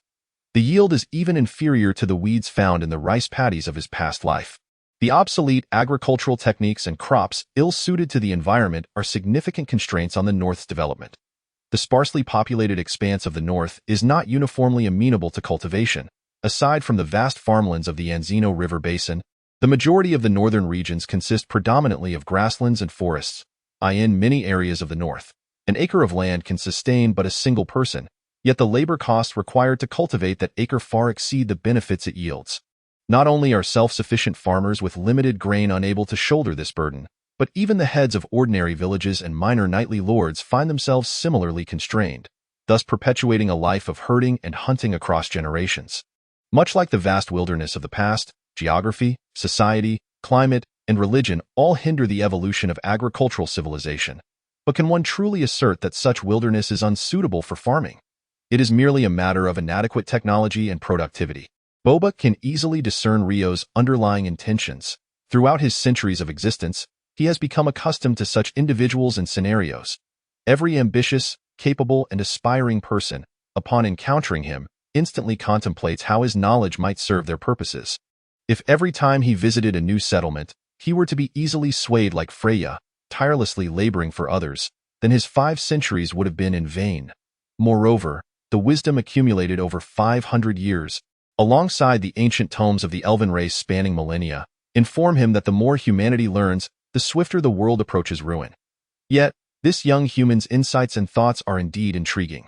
The yield is even inferior to the weeds found in the rice paddies of his past life. The obsolete agricultural techniques and crops ill-suited to the environment are significant constraints on the North's development. The sparsely populated expanse of the North is not uniformly amenable to cultivation. Aside from the vast farmlands of the Anzino River Basin, the majority of the northern regions consist predominantly of grasslands and forests. In many areas of the North, an acre of land can sustain but a single person, yet the labor costs required to cultivate that acre far exceed the benefits it yields. Not only are self-sufficient farmers with limited grain unable to shoulder this burden, but even the heads of ordinary villages and minor knightly lords find themselves similarly constrained, thus perpetuating a life of herding and hunting across generations. Much like the vast wilderness of the past, geography, society, climate, and religion all hinder the evolution of agricultural civilization. But can one truly assert that such wilderness is unsuitable for farming? It is merely a matter of inadequate technology and productivity. Bobuk can easily discern Rio's underlying intentions. Throughout his centuries of existence, he has become accustomed to such individuals and scenarios. Every ambitious, capable, and aspiring person, upon encountering him, instantly contemplates how his knowledge might serve their purposes. If every time he visited a new settlement, he were to be easily swayed like Freya, tirelessly laboring for others, then his 5 centuries would have been in vain. Moreover, the wisdom accumulated over 500 years, alongside the ancient tomes of the elven race spanning millennia, inform him that the more humanity learns, the swifter the world approaches ruin. Yet, this young human's insights and thoughts are indeed intriguing.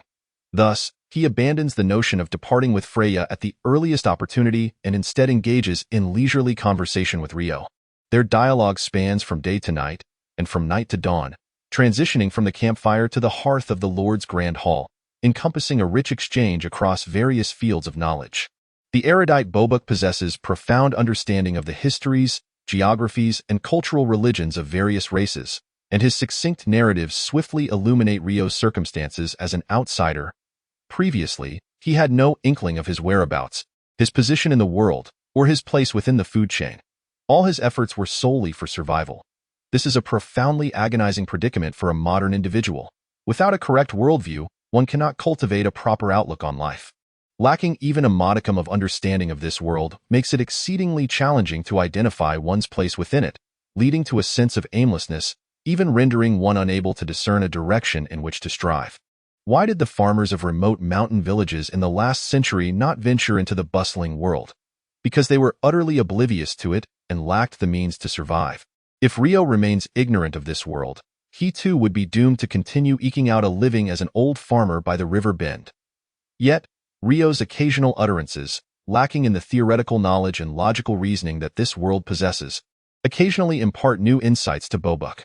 Thus, he abandons the notion of departing with Freya at the earliest opportunity and instead engages in leisurely conversation with Rio. Their dialogue spans from day to night, and from night to dawn, transitioning from the campfire to the hearth of the Lord's Grand Hall, encompassing a rich exchange across various fields of knowledge. The erudite Bobuk possesses profound understanding of the histories, geographies, and cultural religions of various races, and his succinct narratives swiftly illuminate Rio's circumstances as an outsider. Previously, he had no inkling of his whereabouts, his position in the world, or his place within the food chain. All his efforts were solely for survival. This is a profoundly agonizing predicament for a modern individual. Without a correct worldview, one cannot cultivate a proper outlook on life. Lacking even a modicum of understanding of this world makes it exceedingly challenging to identify one's place within it, leading to a sense of aimlessness, even rendering one unable to discern a direction in which to strive. Why did the farmers of remote mountain villages in the last century not venture into the bustling world? Because they were utterly oblivious to it and lacked the means to survive. If Rio remains ignorant of this world, he too would be doomed to continue eking out a living as an old farmer by the river bend. Yet, Rio's occasional utterances, lacking in the theoretical knowledge and logical reasoning that this world possesses, occasionally impart new insights to Bobuk.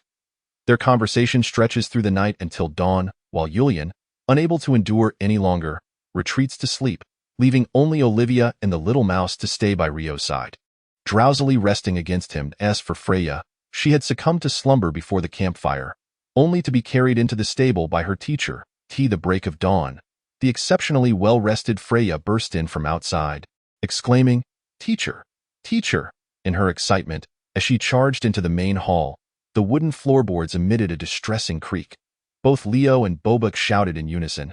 Their conversation stretches through the night until dawn, while Julian, unable to endure any longer, retreats to sleep, leaving only Olivia and the little mouse to stay by Rio's side. Drowsily resting against him. As for Freya, she had succumbed to slumber before the campfire, only to be carried into the stable by her teacher. The break of dawn, the exceptionally well-rested Freya burst in from outside, exclaiming, "Teacher! Teacher!" in her excitement. As she charged into the main hall, the wooden floorboards emitted a distressing creak. Both Leo and Bobuk shouted in unison,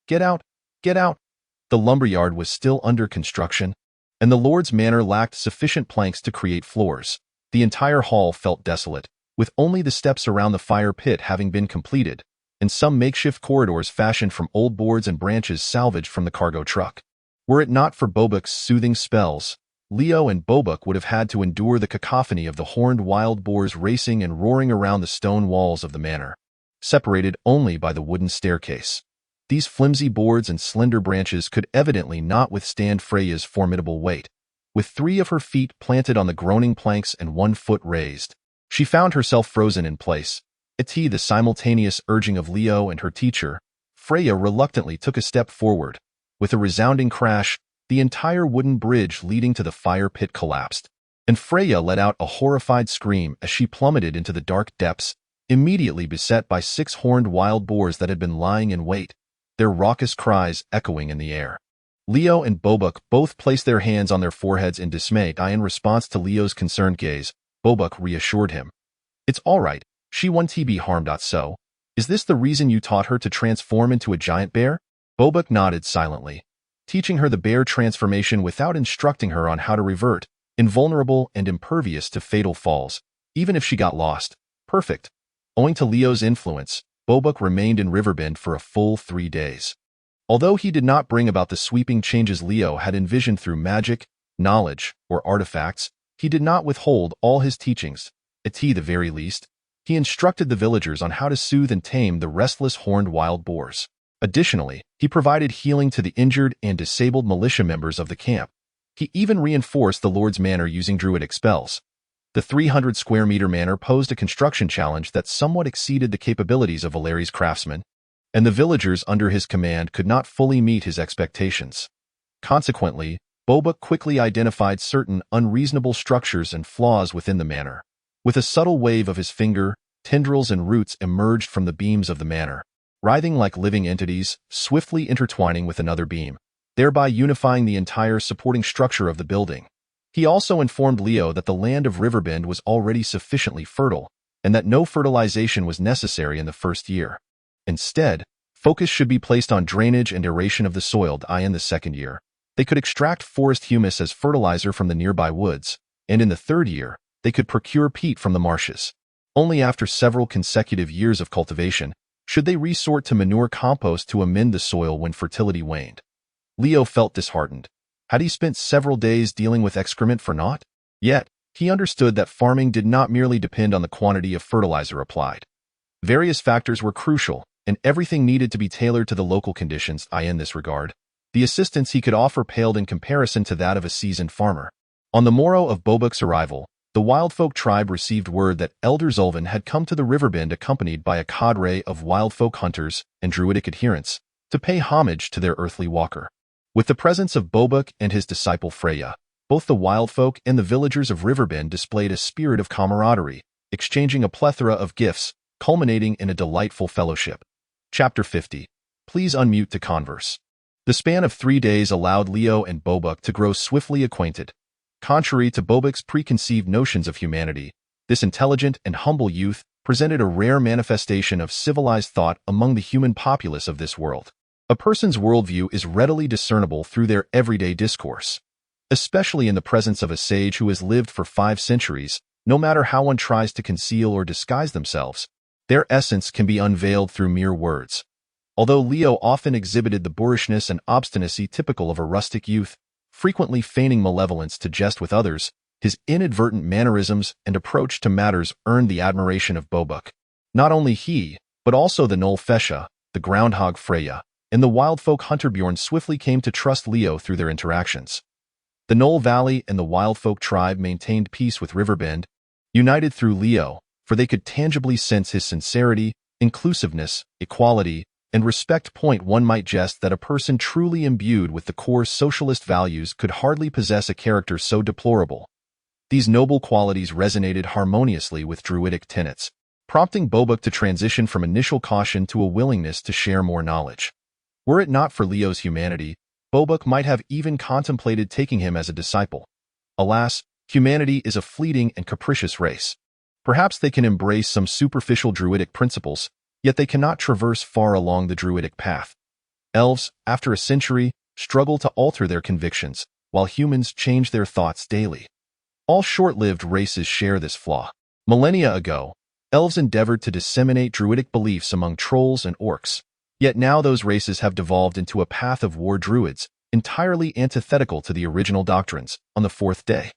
"Get out! Get out!" The lumberyard was still under construction, and the Lord's manor lacked sufficient planks to create floors. The entire hall felt desolate, with only the steps around the fire pit having been completed, and some makeshift corridors fashioned from old boards and branches salvaged from the cargo truck. Were it not for Bobuk's soothing spells, Leo and Bobuk would have had to endure the cacophony of the horned wild boars racing and roaring around the stone walls of the manor, separated only by the wooden staircase. These flimsy boards and slender branches could evidently not withstand Freya's formidable weight. With 3 of her feet planted on the groaning planks and 1 foot raised, she found herself frozen in place. At the simultaneous urging of Leo and her teacher, Freya reluctantly took a step forward. With a resounding crash, the entire wooden bridge leading to the fire pit collapsed, and Freya let out a horrified scream as she plummeted into the dark depths, immediately beset by 6 horned wild boars that had been lying in wait, their raucous cries echoing in the air. Leo and Bobuk both placed their hands on their foreheads in dismay. In response to Leo's concerned gaze, Bobuk reassured him. "It's all right, she won't be harmed. So, Is this the reason you taught her to transform into a giant bear? Bobuk nodded silently, teaching her the bear transformation without instructing her on how to revert, invulnerable and impervious to fatal falls, even if she got lost. Perfect. Owing to Leo's influence, Bobuk remained in Riverbend for a full 3 days. Although he did not bring about the sweeping changes Leo had envisioned through magic, knowledge, or artifacts, he did not withhold all his teachings. At the very least, he instructed the villagers on how to soothe and tame the restless horned wild boars. Additionally, he provided healing to the injured and disabled militia members of the camp. He even reinforced the Lord's manor using druidic spells. The 300-square-meter manor posed a construction challenge that somewhat exceeded the capabilities of Valeri's craftsmen, and the villagers under his command could not fully meet his expectations. Consequently, Bobuk quickly identified certain unreasonable structures and flaws within the manor. With a subtle wave of his finger, tendrils and roots emerged from the beams of the manor, writhing like living entities, swiftly intertwining with another beam, thereby unifying the entire supporting structure of the building. He also informed Leo that the land of Riverbend was already sufficiently fertile, and that no fertilization was necessary in the first year. Instead, focus should be placed on drainage and aeration of the soil in the second year. They could extract forest humus as fertilizer from the nearby woods, and in the third year, they could procure peat from the marshes. Only after several consecutive years of cultivation should they resort to manure compost to amend the soil when fertility waned. Leo felt disheartened. Had he spent several days dealing with excrement for naught? Yet, he understood that farming did not merely depend on the quantity of fertilizer applied. Various factors were crucial, and everything needed to be tailored to the local conditions. In this regard, the assistance he could offer paled in comparison to that of a seasoned farmer. On the morrow of Bobuk's arrival, the Wildfolk tribe received word that Elder Zulvan had come to the Riverbend accompanied by a cadre of Wildfolk hunters and druidic adherents to pay homage to their earthly walker. With the presence of Bobuk and his disciple Freya, both the Wildfolk and the villagers of Riverbend displayed a spirit of camaraderie, exchanging a plethora of gifts, culminating in a delightful fellowship. Chapter 50. Please unmute to converse. The span of 3 days allowed Leo and Bobuk to grow swiftly acquainted. Contrary to Bobuk's preconceived notions of humanity, this intelligent and humble youth presented a rare manifestation of civilized thought among the human populace of this world. A person's worldview is readily discernible through their everyday discourse. Especially in the presence of a sage who has lived for 5 centuries, no matter how one tries to conceal or disguise themselves, their essence can be unveiled through mere words. Although Leo often exhibited the boorishness and obstinacy typical of a rustic youth, frequently feigning malevolence to jest with others, his inadvertent mannerisms and approach to matters earned the admiration of Bobuk. Not only he, but also the Knoll Fesha, the groundhog Freya, and the Wildfolk hunter Bjorn swiftly came to trust Leo through their interactions. The Knoll Valley and the Wildfolk tribe maintained peace with Riverbend, united through Leo, for they could tangibly sense his sincerity, inclusiveness, equality, and respect. One might jest that a person truly imbued with the core socialist values could hardly possess a character so deplorable. These noble qualities resonated harmoniously with druidic tenets, prompting Bobuk to transition from initial caution to a willingness to share more knowledge. Were it not for Leo's humanity, Bobuk might have even contemplated taking him as a disciple. Alas, humanity is a fleeting and capricious race. Perhaps they can embrace some superficial druidic principles, yet they cannot traverse far along the druidic path. Elves, after a century, struggle to alter their convictions, while humans change their thoughts daily. All short-lived races share this flaw. Millennia ago, elves endeavored to disseminate druidic beliefs among trolls and orcs. Yet now those races have devolved into a path of war druids, entirely antithetical to the original doctrines. On the 4th day,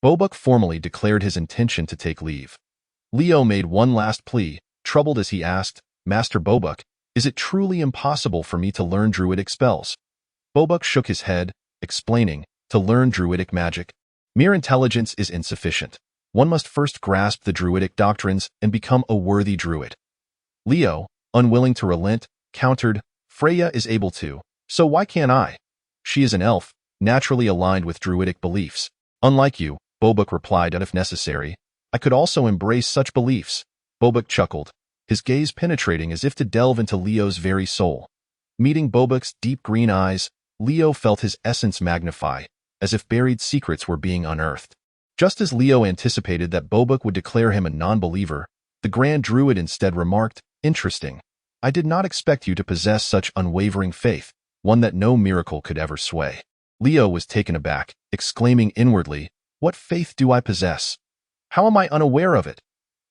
Bobuk formally declared his intention to take leave. Leo made one last plea, troubled as he asked, "Master Bobuk, is it truly impossible for me to learn druidic spells?" Bobuk shook his head, explaining, "To learn druidic magic, mere intelligence is insufficient. One must first grasp the druidic doctrines and become a worthy druid." Leo, unwilling to relent, countered, "Freya is able to, so why can't I? She is an elf, naturally aligned with druidic beliefs. Unlike you," Bobuk replied, "and if necessary, I could also embrace such beliefs." Bobuk chuckled, his gaze penetrating as if to delve into Leo's very soul. Meeting Bobuk's deep green eyes, Leo felt his essence magnify, as if buried secrets were being unearthed. Just as Leo anticipated that Bobuk would declare him a non-believer, the Grand Druid instead remarked, Interesting. I did not expect you to possess such unwavering faith, one that no miracle could ever sway. Leo was taken aback, exclaiming inwardly, "What faith do I possess? How am I unaware of it?"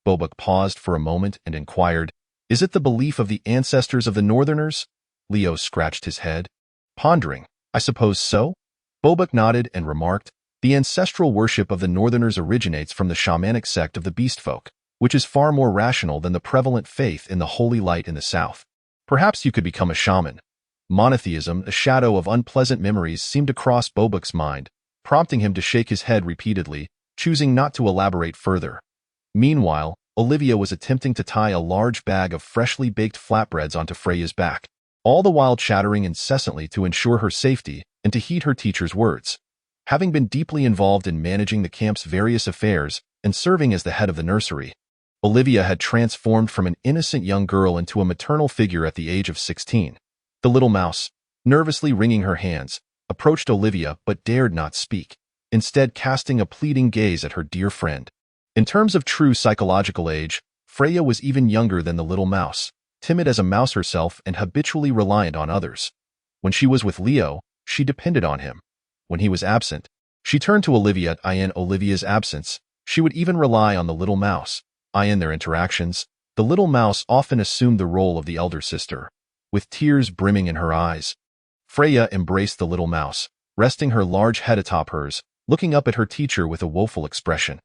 Bobuk paused for a moment and inquired, "Is it the belief of the ancestors of the Northerners?" Leo scratched his head, pondering, "I suppose so?" Bobuk nodded and remarked, "The ancestral worship of the Northerners originates from the shamanic sect of the beast folk, which is far more rational than the prevalent faith in the holy light in the South. Perhaps you could become a shaman." Monotheism, a shadow of unpleasant memories, seemed to cross Bobuk's mind, prompting him to shake his head repeatedly, choosing not to elaborate further. Meanwhile, Olivia was attempting to tie a large bag of freshly baked flatbreads onto Freya's back, all the while chattering incessantly to ensure her safety and to heed her teacher's words. Having been deeply involved in managing the camp's various affairs and serving as the head of the nursery, Olivia had transformed from an innocent young girl into a maternal figure at the age of 16. The little mouse, nervously wringing her hands, approached Olivia but dared not speak, instead casting a pleading gaze at her dear friend. In terms of true psychological age, Freya was even younger than the little mouse, timid as a mouse herself and habitually reliant on others. When she was with Leo, she depended on him. When he was absent, she turned to Olivia. In Olivia's absence, she would even rely on the little mouse. In their interactions, the little mouse often assumed the role of the elder sister, with tears brimming in her eyes. Freya embraced the little mouse, resting her large head atop hers, looking up at her teacher with a woeful expression.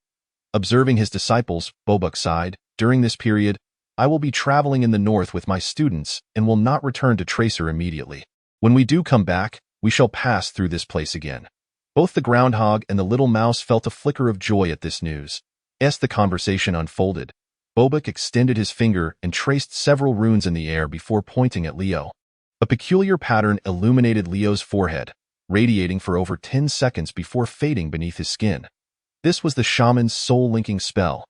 Observing his disciples, Bobuk sighed, "During this period, I will be traveling in the north with my students and will not return to Tracer immediately. When we do come back, we shall pass through this place again." Both the groundhog and the little mouse felt a flicker of joy at this news. As the conversation unfolded, Bobuk extended his finger and traced several runes in the air before pointing at Leo. A peculiar pattern illuminated Leo's forehead, radiating for over 10 seconds before fading beneath his skin. This was the shaman's soul-linking spell.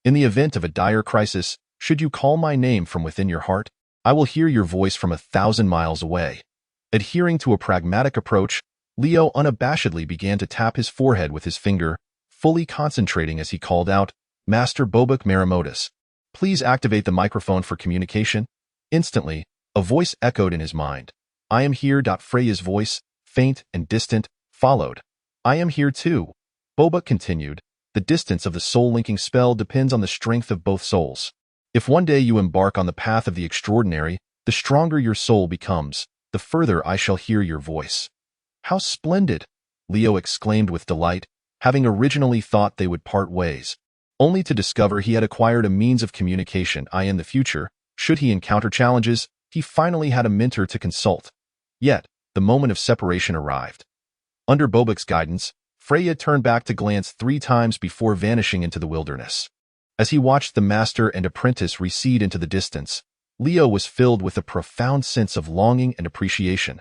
In the event of a dire crisis, should you call my name from within your heart, I will hear your voice from 1,000 miles away. Adhering to a pragmatic approach, Leo unabashedly began to tap his forehead with his finger, fully concentrating as he called out, "Master Bobuk Marimotus, please activate the microphone for communication." Instantly, a voice echoed in his mind. "I am here." Freya's voice, faint and distant, followed. "I am here too." Bobuk continued, "The distance of the soul-linking spell depends on the strength of both souls. If one day you embark on the path of the extraordinary, the stronger your soul becomes, the further I shall hear your voice." "How splendid!" Leo exclaimed with delight, having originally thought they would part ways, only to discover he had acquired a means of communication. In the future, should he encounter challenges, he finally had a mentor to consult. Yet, the moment of separation arrived. Under Bobuk's guidance, Freya turned back to glance 3 times before vanishing into the wilderness. As he watched the master and apprentice recede into the distance, Leo was filled with a profound sense of longing and appreciation.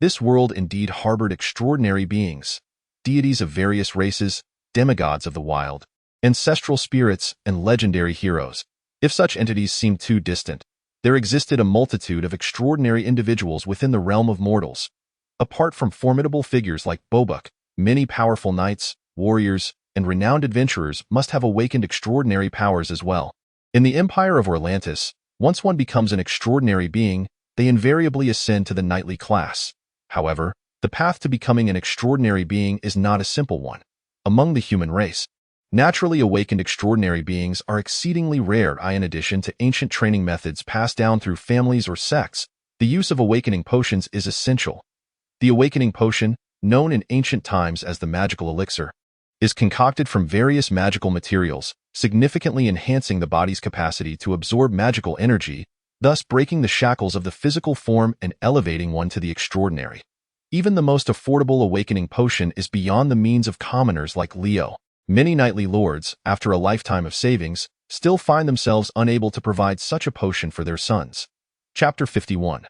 This world indeed harbored extraordinary beings, deities of various races, demigods of the wild, ancestral spirits, and legendary heroes. If such entities seemed too distant, there existed a multitude of extraordinary individuals within the realm of mortals. Apart from formidable figures like Bobuk, many powerful knights, warriors, and renowned adventurers must have awakened extraordinary powers as well. In the Empire of Orlantis, once one becomes an extraordinary being, they invariably ascend to the knightly class. However, the path to becoming an extraordinary being is not a simple one. Among the human race, naturally awakened extraordinary beings are exceedingly rare. In addition to ancient training methods passed down through families or sects, the use of awakening potions is essential. The awakening potion, known in ancient times as the magical elixir, is concocted from various magical materials, significantly enhancing the body's capacity to absorb magical energy, thus breaking the shackles of the physical form and elevating one to the extraordinary. Even the most affordable awakening potion is beyond the means of commoners like Leo. Many knightly lords, after a lifetime of savings, still find themselves unable to provide such a potion for their sons. Chapter 51.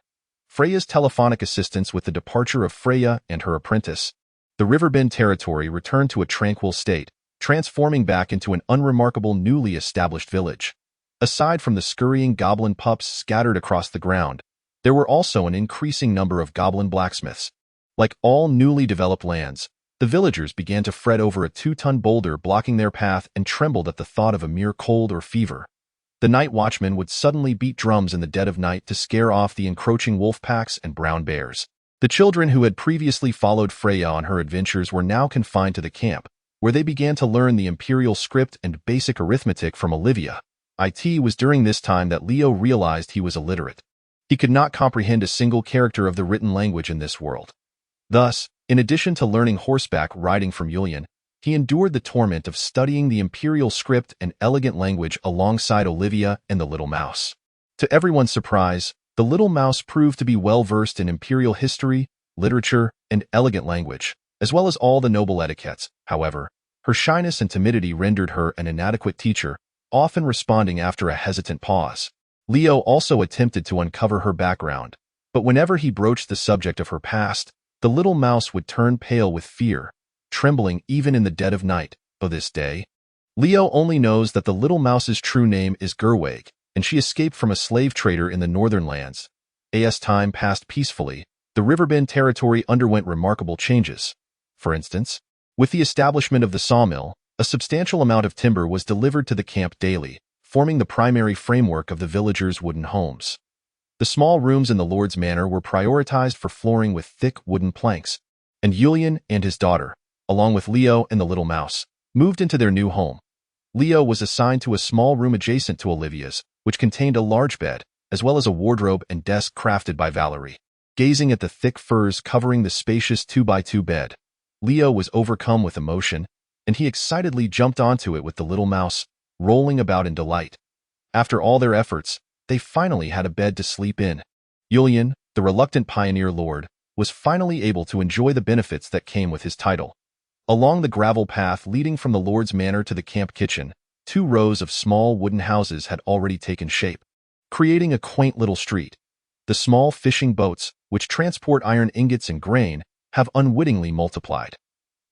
Freya's telephonic assistance. With the departure of Freya and her apprentice, the Riverbend territory returned to a tranquil state, transforming back into an unremarkable newly established village. Aside from the scurrying goblin pups scattered across the ground, there were also an increasing number of goblin blacksmiths. Like all newly developed lands, the villagers began to fret over a 2-ton boulder blocking their path and trembled at the thought of a mere cold or fever. The night watchman would suddenly beat drums in the dead of night to scare off the encroaching wolf packs and brown bears. The children who had previously followed Freya on her adventures were now confined to the camp, where they began to learn the imperial script and basic arithmetic from Olivia. It was during this time that Leo realized he was illiterate. He could not comprehend a single character of the written language in this world. Thus, in addition to learning horseback riding from Julian, he endured the torment of studying the imperial script and elegant language alongside Olivia and the little mouse. To everyone's surprise, the little mouse proved to be well-versed in imperial history, literature, and elegant language, as well as all the noble etiquettes. However, her shyness and timidity rendered her an inadequate teacher, often responding after a hesitant pause. Leo also attempted to uncover her background, but whenever he broached the subject of her past, the little mouse would turn pale with fear, trembling even in the dead of night. To this day, Leo only knows that the little mouse's true name is Gerwig, and she escaped from a slave trader in the northern lands. As time passed peacefully, the Riverbend territory underwent remarkable changes. For instance, with the establishment of the sawmill, a substantial amount of timber was delivered to the camp daily, forming the primary framework of the villagers' wooden homes. The small rooms in the Lord's manor were prioritized for flooring with thick wooden planks, and Julian and his daughter, along with Leo and the little mouse, moved into their new home. Leo was assigned to a small room adjacent to Olivia's, which contained a large bed, as well as a wardrobe and desk crafted by Valerie. Gazing at the thick furs covering the spacious 2x2 bed, Leo was overcome with emotion, and he excitedly jumped onto it with the little mouse, rolling about in delight. After all their efforts, they finally had a bed to sleep in. Julian, the reluctant pioneer lord, was finally able to enjoy the benefits that came with his title. Along the gravel path leading from the Lord's manor to the camp kitchen, 2 rows of small wooden houses had already taken shape, creating a quaint little street. The small fishing boats, which transport iron ingots and grain, have unwittingly multiplied.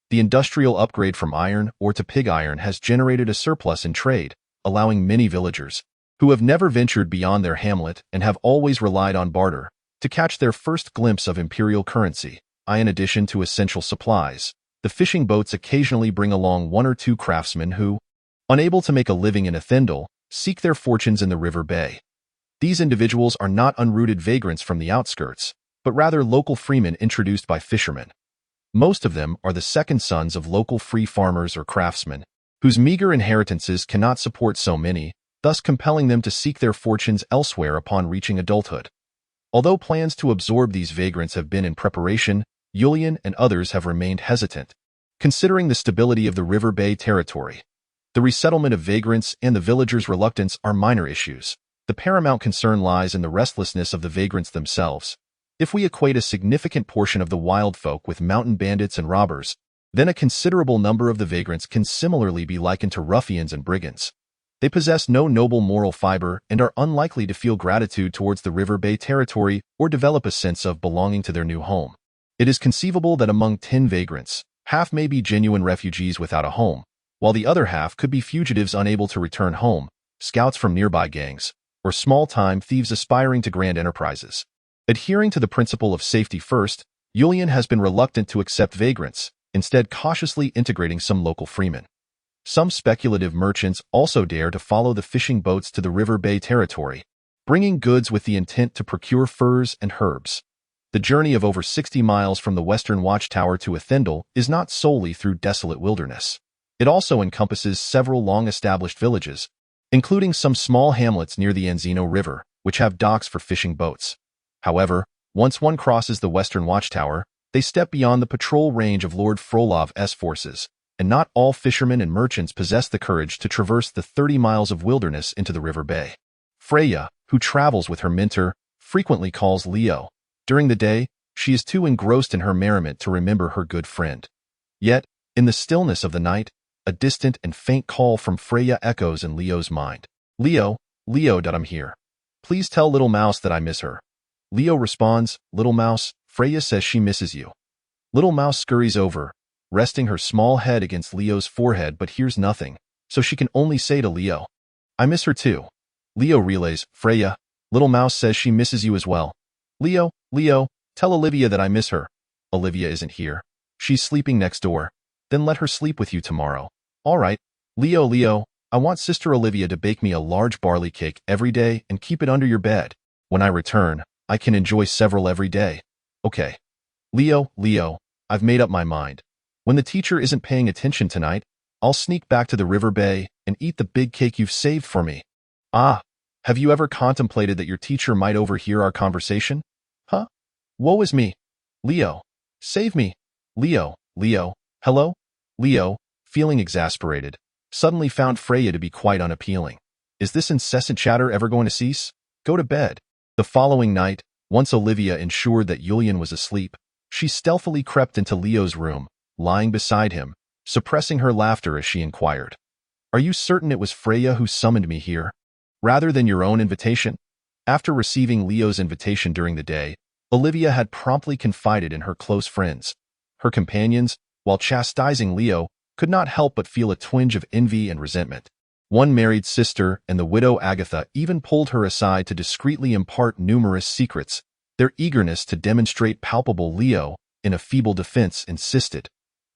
The industrial upgrade from iron ore to pig iron has generated a surplus in trade, allowing many villagers, who have never ventured beyond their hamlet and have always relied on barter, to catch their first glimpse of imperial currency. In addition to essential supplies, the fishing boats occasionally bring along 1 or 2 craftsmen who, unable to make a living in Athendel, seek their fortunes in the river bay. These individuals are not unrooted vagrants from the outskirts, but rather local freemen introduced by fishermen. Most of them are the second sons of local free farmers or craftsmen, whose meager inheritances cannot support so many, thus compelling them to seek their fortunes elsewhere upon reaching adulthood. Although plans to absorb these vagrants have been in preparation, Julian and others have remained hesitant, considering the stability of the River Bay territory. The resettlement of vagrants and the villagers' reluctance are minor issues. The paramount concern lies in the restlessness of the vagrants themselves. If we equate a significant portion of the wild folk with mountain bandits and robbers, then a considerable number of the vagrants can similarly be likened to ruffians and brigands. They possess no noble moral fiber and are unlikely to feel gratitude towards the River Bay territory or develop a sense of belonging to their new home. It is conceivable that among 10 vagrants, half may be genuine refugees without a home, while the other half could be fugitives unable to return home, scouts from nearby gangs, or small-time thieves aspiring to grand enterprises. Adhering to the principle of safety first, Julian has been reluctant to accept vagrants, instead cautiously integrating some local freemen. Some speculative merchants also dare to follow the fishing boats to the River Bay territory, bringing goods with the intent to procure furs and herbs. The journey of over 60 miles from the western watchtower to Athendel is not solely through desolate wilderness. It also encompasses several long-established villages, including some small hamlets near the Anzino River, which have docks for fishing boats. However, once one crosses the western watchtower, they step beyond the patrol range of Lord Frolov's forces, and not all fishermen and merchants possess the courage to traverse the 30 miles of wilderness into the River Bay. Freya, who travels with her mentor, frequently calls Leo. During the day, she is too engrossed in her merriment to remember her good friend. Yet, in the stillness of the night, a distant and faint call from Freya echoes in Leo's mind. Leo, I'm here. Please tell Little Mouse that I miss her. Leo responds, Little Mouse, Freya says she misses you. Little Mouse scurries over, resting her small head against Leo's forehead but hears nothing, so she can only say to Leo, I miss her too. Leo relays, Freya, Little Mouse says she misses you as well. Leo, tell Olivia that I miss her. Olivia isn't here. She's sleeping next door. Then let her sleep with you tomorrow. All right. Leo, I want Sister Olivia to bake me a large barley cake every day and keep it under your bed. When I return, I can enjoy several every day. Okay. Leo, I've made up my mind. When the teacher isn't paying attention tonight, I'll sneak back to the river bay and eat the big cake you've saved for me. Ah, have you ever contemplated that your teacher might overhear our conversation? Huh? Woe is me. Leo, save me. Leo, hello? Leo, feeling exasperated, suddenly found Freya to be quite unappealing. Is this incessant chatter ever going to cease? Go to bed. The following night, once Olivia ensured that Julian was asleep, she stealthily crept into Leo's room, lying beside him, suppressing her laughter as she inquired, "Are you certain it was Freya who summoned me here, rather than your own invitation?" After receiving Leo's invitation during the day, Olivia had promptly confided in her close friends. Her companions, while chastising Leo, could not help but feel a twinge of envy and resentment. One married sister and the widow Agatha even pulled her aside to discreetly impart numerous secrets. Their eagerness to demonstrate palpable Leo, in a feeble defense, insisted.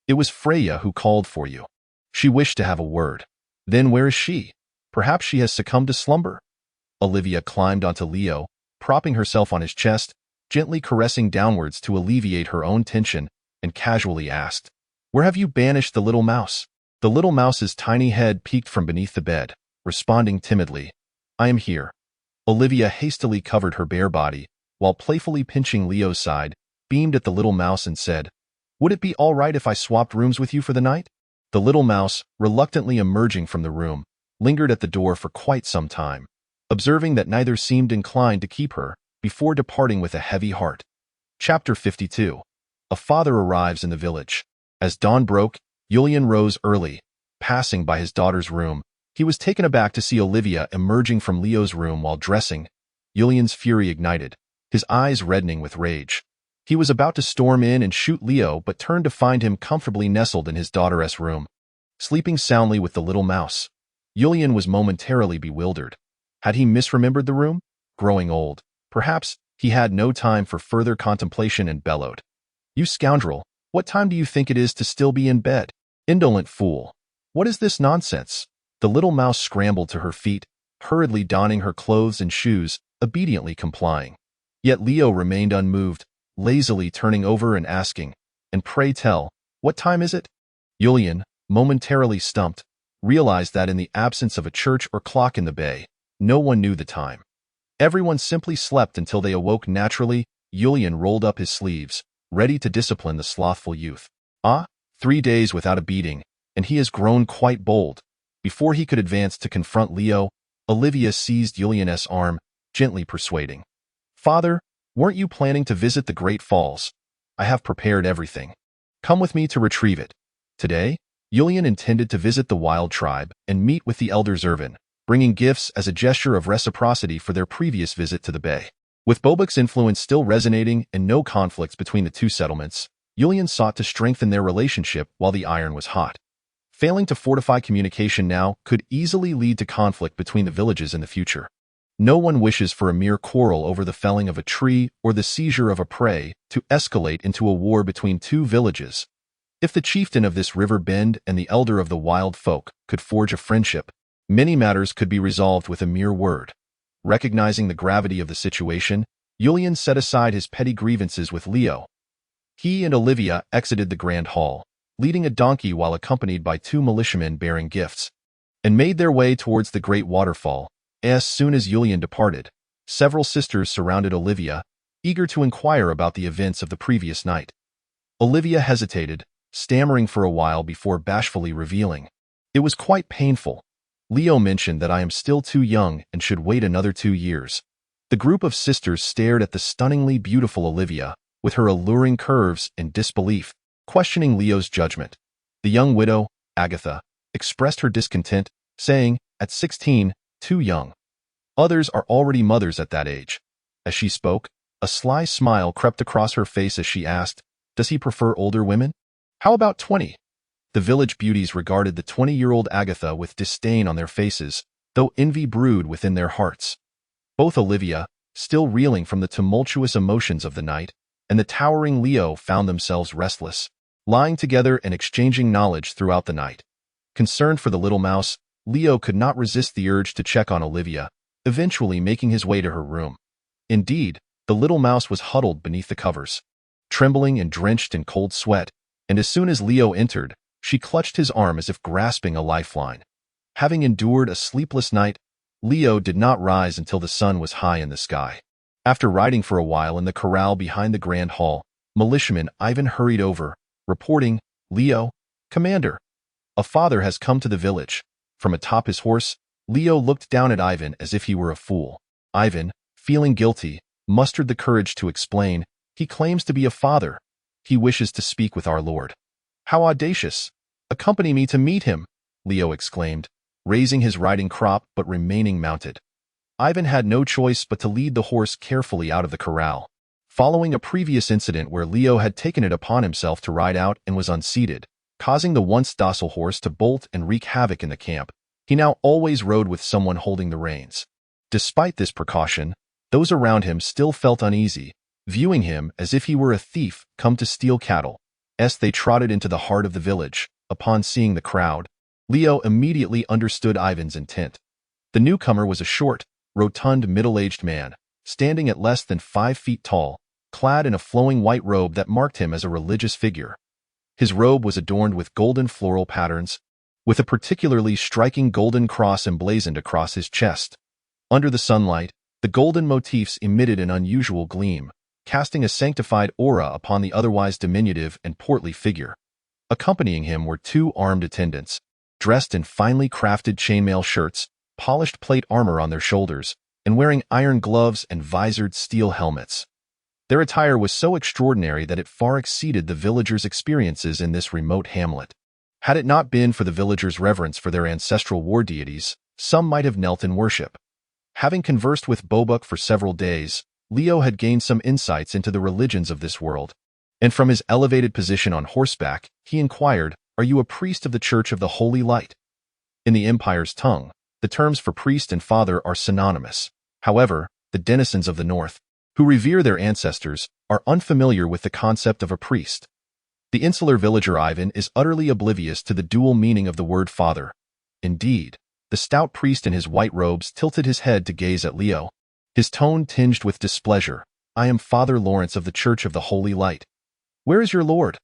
"It was Freya who called for you. She wished to have a word. Then where is she? Perhaps she has succumbed to slumber." Olivia climbed onto Leo, propping herself on his chest, gently caressing downwards to alleviate her own tension, and casually asked, "Where have you banished the little mouse?" The little mouse's tiny head peeked from beneath the bed, responding timidly, "I am here." Olivia hastily covered her bare body, while playfully pinching Leo's side, beamed at the little mouse and said, "Would it be all right if I swapped rooms with you for the night?" The little mouse, reluctantly emerging from the room, lingered at the door for quite some time, observing that neither seemed inclined to keep her, before departing with a heavy heart. Chapter 52. A father arrives in the village. As dawn broke, Julian rose early. Passing by his daughter's room, he was taken aback to see Olivia emerging from Leo's room while dressing. Julian's fury ignited, his eyes reddening with rage. He was about to storm in and shoot Leo, but turned to find him comfortably nestled in his daughter's room, sleeping soundly with the little mouse. Julian was momentarily bewildered. Had he misremembered the room? Growing old, perhaps, he had no time for further contemplation and bellowed, "You scoundrel, what time do you think it is to still be in bed? Indolent fool! What is this nonsense?" The little mouse scrambled to her feet, hurriedly donning her clothes and shoes, obediently complying. Yet Leo remained unmoved, lazily turning over and asking, "And pray tell, what time is it?" Julian, momentarily stumped, realized that in the absence of a church or clock in the bay, no one knew the time. Everyone simply slept until they awoke naturally. Julian rolled up his sleeves, ready to discipline the slothful youth. 3 days without a beating, and he has grown quite bold. Before he could advance to confront Leo, Olivia seized Julian's arm, gently persuading, "Father, weren't you planning to visit the Great Falls? I have prepared everything. Come with me to retrieve it." Today, Julian intended to visit the wild tribe and meet with the elder Zervin, bringing gifts as a gesture of reciprocity for their previous visit to the bay. With Bobek's influence still resonating and no conflicts between the two settlements, Julian sought to strengthen their relationship while the iron was hot. Failing to fortify communication now could easily lead to conflict between the villages in the future. No one wishes for a mere quarrel over the felling of a tree or the seizure of a prey to escalate into a war between two villages. If the chieftain of this river bend and the elder of the wild folk could forge a friendship, many matters could be resolved with a mere word. Recognizing the gravity of the situation, Julian set aside his petty grievances with Leo. He and Olivia exited the grand hall, leading a donkey while accompanied by 2 militiamen bearing gifts, and made their way towards the great waterfall. As soon as Julian departed, several sisters surrounded Olivia, eager to inquire about the events of the previous night. Olivia hesitated, stammering for a while before bashfully revealing, "It was quite painful. Leo mentioned that I am still too young and should wait another 2 years." The group of sisters stared at the stunningly beautiful Olivia, with her alluring curves, in disbelief, questioning Leo's judgment. The young widow, Agatha, expressed her discontent, saying, "At 16, too young. Others are already mothers at that age." As she spoke, a sly smile crept across her face as she asked, "Does he prefer older women? How about 20? The village beauties regarded the 20-year-old Agatha with disdain on their faces, though envy brewed within their hearts. Both Olivia, still reeling from the tumultuous emotions of the night, and the towering Leo found themselves restless, lying together and exchanging knowledge throughout the night. Concerned for the little mouse, Leo could not resist the urge to check on Olivia, eventually making his way to her room. Indeed, the little mouse was huddled beneath the covers, trembling and drenched in cold sweat, and as soon as Leo entered, she clutched his arm as if grasping a lifeline. Having endured a sleepless night, Leo did not rise until the sun was high in the sky. After riding for a while in the corral behind the grand hall, militiaman Ivan hurried over, reporting, "Leo, Commander, a father has come to the village." From atop his horse, Leo looked down at Ivan as if he were a fool. Ivan, feeling guilty, mustered the courage to explain, "He claims to be a father. He wishes to speak with our Lord." "How audacious! Accompany me to meet him," Leo exclaimed, raising his riding crop but remaining mounted. Ivan had no choice but to lead the horse carefully out of the corral. Following a previous incident where Leo had taken it upon himself to ride out and was unseated, causing the once docile horse to bolt and wreak havoc in the camp, he now always rode with someone holding the reins. Despite this precaution, those around him still felt uneasy, viewing him as if he were a thief come to steal cattle. As they trotted into the heart of the village, upon seeing the crowd, Leo immediately understood Ivan's intent. The newcomer was a short, rotund middle-aged man, standing at less than 5 feet tall, clad in a flowing white robe that marked him as a religious figure. His robe was adorned with golden floral patterns, with a particularly striking golden cross emblazoned across his chest. Under the sunlight, the golden motifs emitted an unusual gleam, casting a sanctified aura upon the otherwise diminutive and portly figure. Accompanying him were 2 armed attendants, dressed in finely crafted chainmail shirts, polished plate armor on their shoulders, and wearing iron gloves and visored steel helmets. Their attire was so extraordinary that it far exceeded the villagers' experiences in this remote hamlet. Had it not been for the villagers' reverence for their ancestral war deities, some might have knelt in worship. Having conversed with Bobuk for several days, Leo had gained some insights into the religions of this world, and from his elevated position on horseback, he inquired, "Are you a priest of the Church of the Holy Light?" In the Empire's tongue, the terms for priest and father are synonymous. However, the denizens of the North, who revere their ancestors, are unfamiliar with the concept of a priest. The insular villager Ivan is utterly oblivious to the dual meaning of the word father. Indeed, the stout priest in his white robes tilted his head to gaze at Leo, his tone tinged with displeasure. "I am Father Lawrence of the Church of the Holy Light. Where is your lord?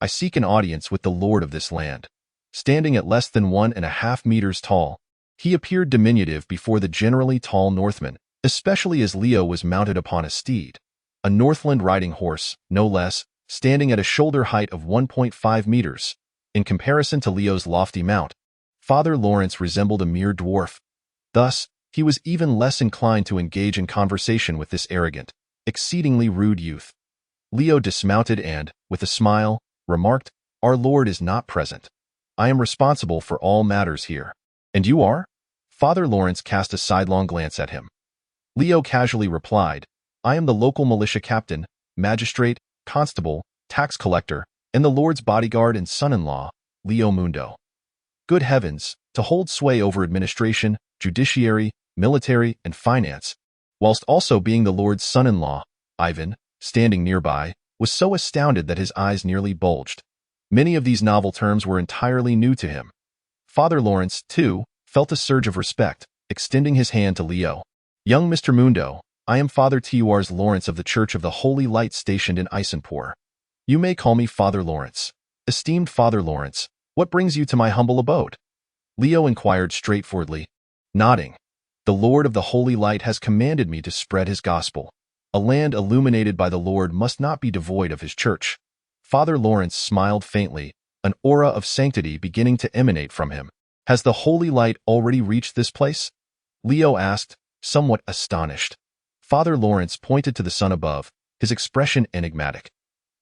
I seek an audience with the lord of this land." Standing at less than 1.5 meters tall, he appeared diminutive before the generally tall Northman, especially as Leo was mounted upon a steed, a Northland riding horse, no less, standing at a shoulder height of 1.5 meters. In comparison to Leo's lofty mount, Father Lawrence resembled a mere dwarf. Thus, he was even less inclined to engage in conversation with this arrogant, exceedingly rude youth. Leo dismounted and, with a smile, remarked, "Our Lord is not present. I am responsible for all matters here." "And you are?" Father Lawrence cast a sidelong glance at him. Leo casually replied, "I am the local militia captain, magistrate, constable, tax collector, and the Lord's bodyguard and son-in-law, Leo Mondo." Good heavens, to hold sway over administration, judiciary, military, and finance, whilst also being the Lord's son-in-law, Ivan, standing nearby, was so astounded that his eyes nearly bulged. Many of these novel terms were entirely new to him. Father Lawrence, too, felt a surge of respect, extending his hand to Leo. "Young Mr. Mondo, I am Father Tuars Lawrence of the Church of the Holy Light stationed in Isenpur. You may call me Father Lawrence." "Esteemed Father Lawrence, what brings you to my humble abode?" Leo inquired straightforwardly, nodding. "The Lord of the Holy Light has commanded me to spread his gospel. A land illuminated by the Lord must not be devoid of his church." Father Lawrence smiled faintly, an aura of sanctity beginning to emanate from him. "Has the Holy Light already reached this place?" Leo asked, somewhat astonished. Father Lawrence pointed to the sun above, his expression enigmatic.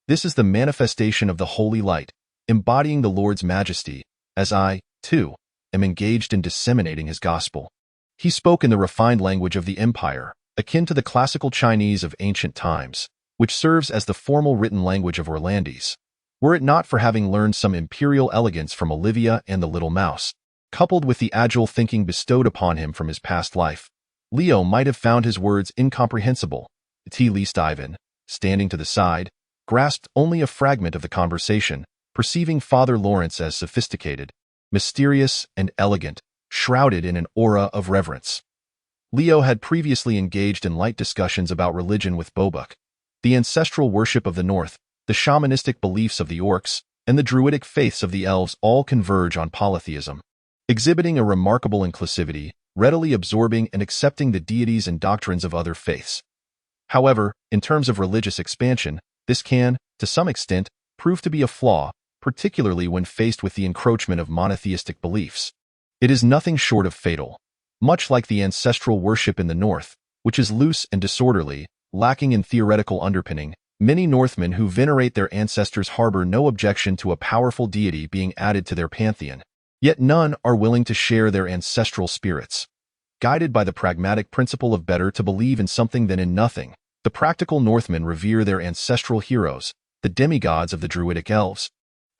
"This is the manifestation of the Holy Light, embodying the Lord's majesty, as I, too, am engaged in disseminating his gospel." He spoke in the refined language of the Empire, akin to the classical Chinese of ancient times, which serves as the formal written language of Orlandese. Were it not for having learned some imperial elegance from Olivia and the little mouse, coupled with the agile thinking bestowed upon him from his past life, Leo might have found his words incomprehensible. At least Ivan, standing to the side, grasped only a fragment of the conversation, perceiving Father Lawrence as sophisticated, mysterious, and elegant, shrouded in an aura of reverence. Leo had previously engaged in light discussions about religion with Bobuk. The ancestral worship of the North, the shamanistic beliefs of the orcs, and the druidic faiths of the elves all converge on polytheism. Exhibiting a remarkable inclusivity, readily absorbing and accepting the deities and doctrines of other faiths. However, in terms of religious expansion, this can, to some extent, prove to be a flaw, particularly when faced with the encroachment of monotheistic beliefs. It is nothing short of fatal. Much like the ancestral worship in the North, which is loose and disorderly, lacking in theoretical underpinning, many Northmen who venerate their ancestors harbor no objection to a powerful deity being added to their pantheon. Yet none are willing to share their ancestral spirits. Guided by the pragmatic principle of better to believe in something than in nothing, the practical Northmen revere their ancestral heroes, the demigods of the druidic elves,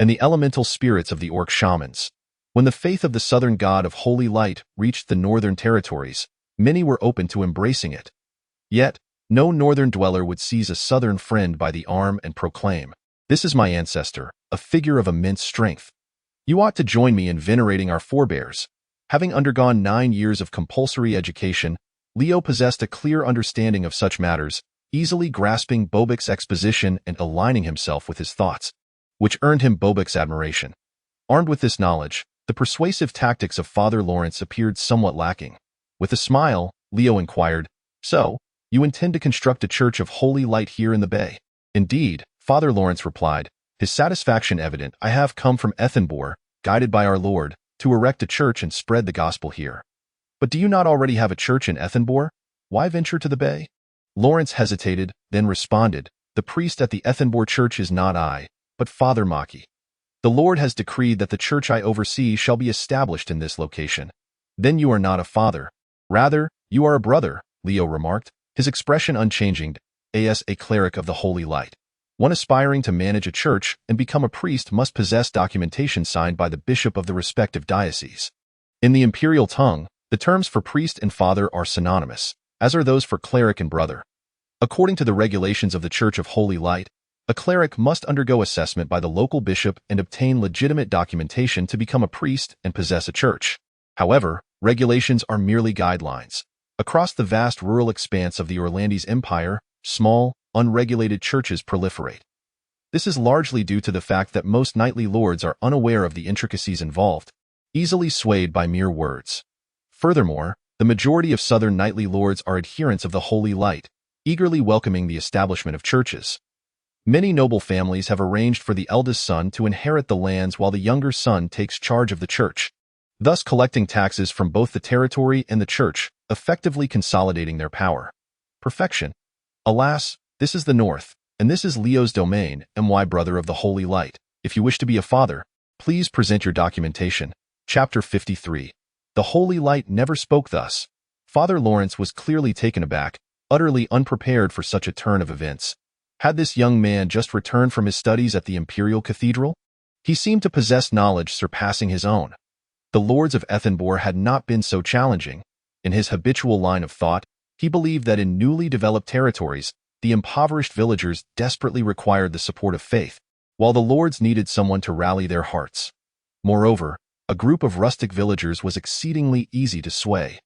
and the elemental spirits of the orc shamans. When the faith of the southern god of holy light reached the northern territories, many were open to embracing it. Yet, no northern dweller would seize a southern friend by the arm and proclaim, "This is my ancestor, a figure of immense strength. You ought to join me in venerating our forebears." Having undergone 9 years of compulsory education, Leo possessed a clear understanding of such matters, easily grasping Bobuk's exposition and aligning himself with his thoughts, which earned him Bobuk's admiration. Armed with this knowledge, the persuasive tactics of Father Lawrence appeared somewhat lacking. With a smile, Leo inquired, "So, you intend to construct a church of holy light here in the bay?" "Indeed," Father Lawrence replied, his satisfaction evident. "I have come from Ethenborough, guided by our Lord, to erect a church and spread the gospel here." "But do you not already have a church in Ethenborough? Why venture to the bay?" Lawrence hesitated, then responded, "The priest at the Ethenborough church is not I, but Father Maki. The Lord has decreed that the church I oversee shall be established in this location." "Then you are not a father. Rather, you are a brother," Leo remarked, his expression unchanging, as a cleric of the holy light. One aspiring to manage a church and become a priest must possess documentation signed by the bishop of the respective diocese. In the imperial tongue, the terms for priest and father are synonymous, as are those for cleric and brother. According to the regulations of the Church of Holy Light, a cleric must undergo assessment by the local bishop and obtain legitimate documentation to become a priest and possess a church. However, regulations are merely guidelines. Across the vast rural expanse of the Orlandese Empire, small, unregulated churches proliferate. This is largely due to the fact that most knightly lords are unaware of the intricacies involved, easily swayed by mere words. Furthermore, the majority of southern knightly lords are adherents of the holy light, eagerly welcoming the establishment of churches. Many noble families have arranged for the eldest son to inherit the lands while the younger son takes charge of the church, thus collecting taxes from both the territory and the church, effectively consolidating their power. Perfection. Alas, this is the North, and this is Leo's domain, my brother of the holy light. If you wish to be a father, please present your documentation. Chapter 53. The holy light never spoke thus. Father Lawrence was clearly taken aback, utterly unprepared for such a turn of events. Had this young man just returned from his studies at the Imperial Cathedral? He seemed to possess knowledge surpassing his own. The lords of Ethenborough had not been so challenging. In his habitual line of thought, he believed that in newly developed territories, the impoverished villagers desperately required the support of faith, while the lords needed someone to rally their hearts. Moreover, a group of rustic villagers was exceedingly easy to sway.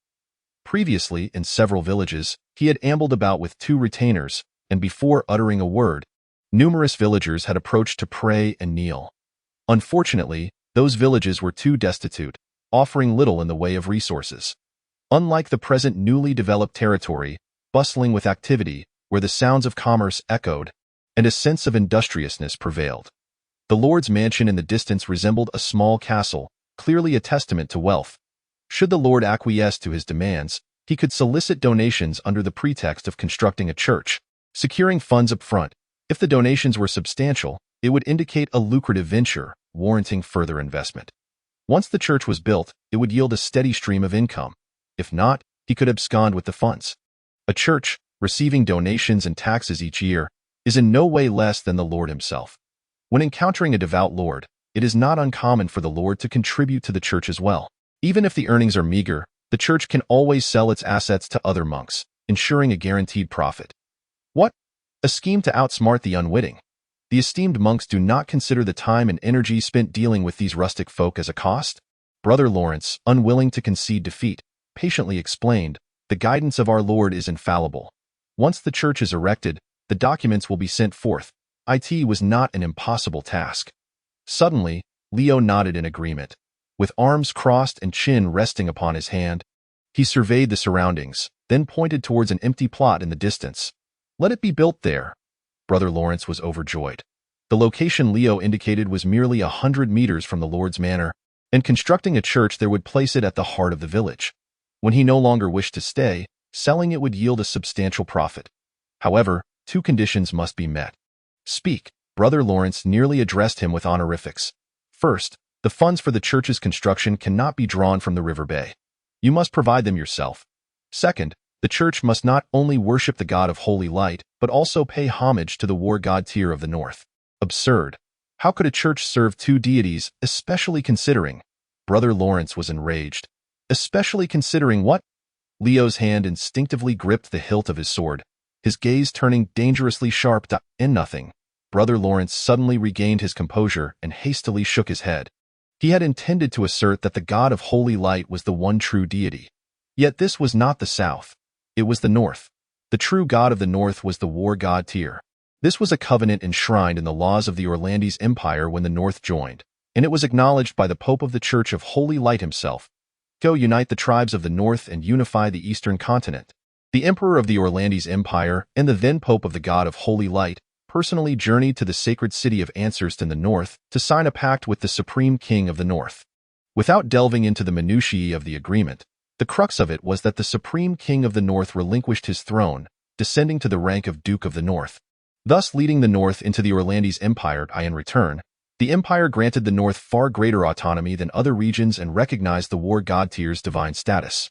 Previously, in several villages, he had ambled about with 2 retainers, and before uttering a word, numerous villagers had approached to pray and kneel. Unfortunately, those villages were too destitute, offering little in the way of resources. Unlike the present newly developed territory, bustling with activity, where the sounds of commerce echoed, and a sense of industriousness prevailed. The lord's mansion in the distance resembled a small castle, clearly a testament to wealth. Should the lord acquiesce to his demands, he could solicit donations under the pretext of constructing a church, securing funds up front. If the donations were substantial, it would indicate a lucrative venture, warranting further investment. Once the church was built, it would yield a steady stream of income. If not, he could abscond with the funds. A church, receiving donations and taxes each year, is in no way less than the Lord himself. When encountering a devout Lord, it is not uncommon for the Lord to contribute to the church as well. Even if the earnings are meager, the church can always sell its assets to other monks, ensuring a guaranteed profit. What? A scheme to outsmart the unwitting. The esteemed monks do not consider the time and energy spent dealing with these rustic folk as a cost? Brother Lawrence, unwilling to concede defeat, patiently explained, "The guidance of our Lord is infallible. Once the church is erected, the documents will be sent forth." It was not an impossible task. Suddenly, Leo nodded in agreement. With arms crossed and chin resting upon his hand, he surveyed the surroundings, then pointed towards an empty plot in the distance. "Let it be built there." Brother Lawrence was overjoyed. The location Leo indicated was merely 100 meters from the Lord's manor, and constructing a church there would place it at the heart of the village. When he no longer wished to stay, selling it would yield a substantial profit. However, 2 conditions must be met. "Speak." Brother Lawrence nearly addressed him with honorifics. "First, the funds for the church's construction cannot be drawn from the river bay. You must provide them yourself. Second, the church must not only worship the God of holy light, but also pay homage to the war god Tyr of the north." Absurd. How could a church serve 2 deities, especially considering? Brother Lawrence was enraged. Especially considering what? Leo's hand instinctively gripped the hilt of his sword, his gaze turning dangerously sharp in nothing. Brother Lawrence suddenly regained his composure and hastily shook his head. He had intended to assert that the God of holy light was the one true deity. Yet this was not the south. It was the north. The true god of the north was the war god Tyr. This was a covenant enshrined in the laws of the Orlandes Empire when the north joined, and it was acknowledged by the Pope of the Church of Holy Light himself. Go unite the tribes of the north and unify the eastern continent. The Emperor of the Orlandes Empire and the then Pope of the God of Holy Light personally journeyed to the sacred city of Anserst in the north to sign a pact with the Supreme King of the North. Without delving into the minutiae of the agreement, the crux of it was that the Supreme King of the North relinquished his throne, descending to the rank of Duke of the North, thus leading the North into the Orlandes Empire. In return, the Empire granted the North far greater autonomy than other regions and recognized the war god Tyr's divine status.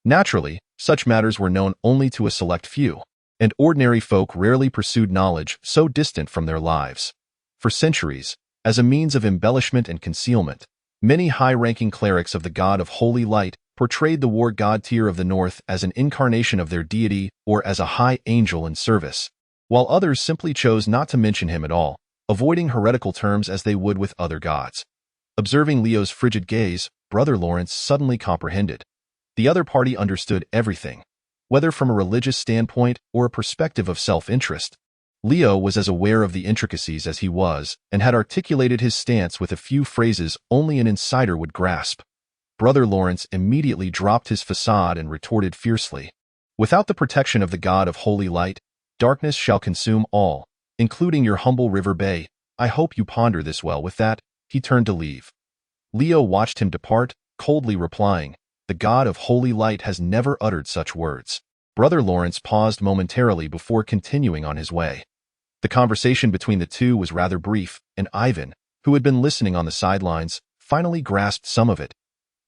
Naturally, such matters were known only to a select few, and ordinary folk rarely pursued knowledge so distant from their lives. For centuries, as a means of embellishment and concealment, many high-ranking clerics of the God of Holy Light portrayed the war god Tyr of the North as an incarnation of their deity or as a high angel in service, while others simply chose not to mention him at all, avoiding heretical terms as they would with other gods. Observing Leo's frigid gaze, Brother Lawrence suddenly comprehended. The other party understood everything, whether from a religious standpoint or a perspective of self-interest. Leo was as aware of the intricacies as he was and had articulated his stance with a few phrases only an insider would grasp. Brother Lawrence immediately dropped his facade and retorted fiercely. "Without the protection of the God of Holy Light, darkness shall consume all, including your humble river bay. I hope you ponder this well." With that, he turned to leave. Leo watched him depart, coldly replying, "The God of Holy Light has never uttered such words." Brother Lawrence paused momentarily before continuing on his way. The conversation between the two was rather brief, and Ivan, who had been listening on the sidelines, finally grasped some of it.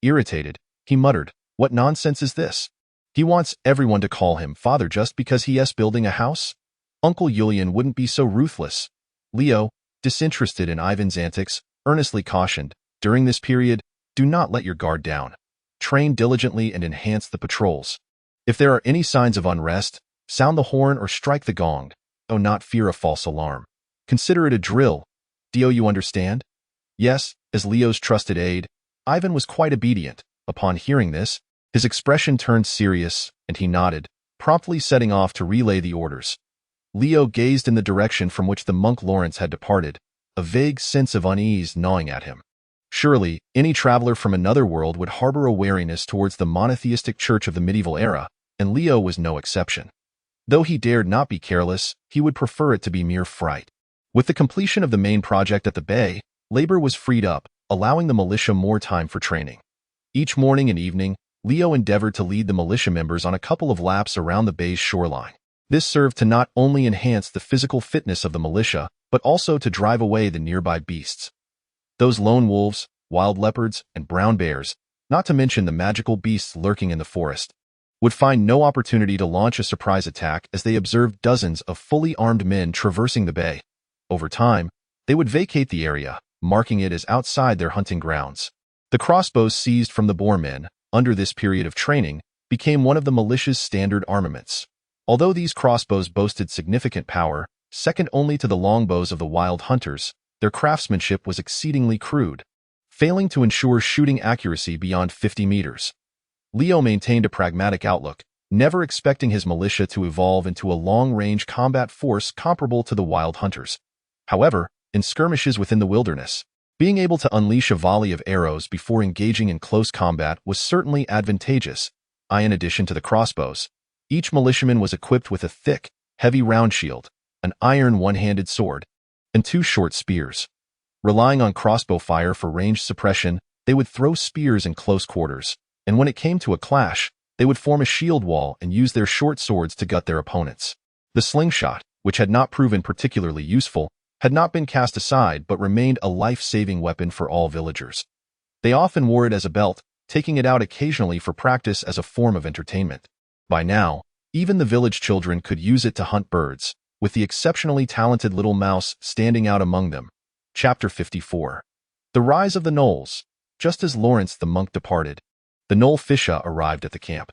Irritated, he muttered, "What nonsense is this? He wants everyone to call him father just because he is building a house? Uncle Julian wouldn't be so ruthless." Leo, disinterested in Ivan's antics, earnestly cautioned, "During this period, do not let your guard down. Train diligently and enhance the patrols. If there are any signs of unrest, sound the horn or strike the gong. Do not fear a false alarm. Consider it a drill. Do you understand?" Yes, as Leo's trusted aide, Ivan was quite obedient. Upon hearing this, his expression turned serious, and he nodded, promptly setting off to relay the orders. Leo gazed in the direction from which the monk Lawrence had departed, a vague sense of unease gnawing at him. Surely, any traveler from another world would harbor a wariness towards the monotheistic church of the medieval era, and Leo was no exception. Though he dared not be careless, he would prefer it to be mere fright. With the completion of the main project at the bay, labor was freed up, allowing the militia more time for training. Each morning and evening, Leo endeavored to lead the militia members on a couple of laps around the bay's shoreline. This served to not only enhance the physical fitness of the militia, but also to drive away the nearby beasts. Those lone wolves, wild leopards, and brown bears, not to mention the magical beasts lurking in the forest, would find no opportunity to launch a surprise attack as they observed dozens of fully armed men traversing the bay. Over time, they would vacate the area, marking it as outside their hunting grounds. The crossbows seized from the boarmen, under this period of training, became one of the militia's standard armaments. Although these crossbows boasted significant power, second only to the longbows of the wild hunters, their craftsmanship was exceedingly crude. failing to ensure shooting accuracy beyond 50 meters. Leo maintained a pragmatic outlook, never expecting his militia to evolve into a long-range combat force comparable to the wild hunters. However, in skirmishes within the wilderness, being able to unleash a volley of arrows before engaging in close combat was certainly advantageous. In addition to the crossbows, each militiaman was equipped with a thick, heavy round shield, an iron one-handed sword, and 2 short spears. Relying on crossbow fire for range suppression, they would throw spears in close quarters, and when it came to a clash, they would form a shield wall and use their short swords to gut their opponents. The slingshot, which had not proven particularly useful, had not been cast aside but remained a life-saving weapon for all villagers. They often wore it as a belt, taking it out occasionally for practice as a form of entertainment. By now, even the village children could use it to hunt birds, with the exceptionally talented little mouse standing out among them. Chapter 54. The Rise of the Gnolls. Just as Lawrence the monk departed, the Gnoll Fisha arrived at the camp.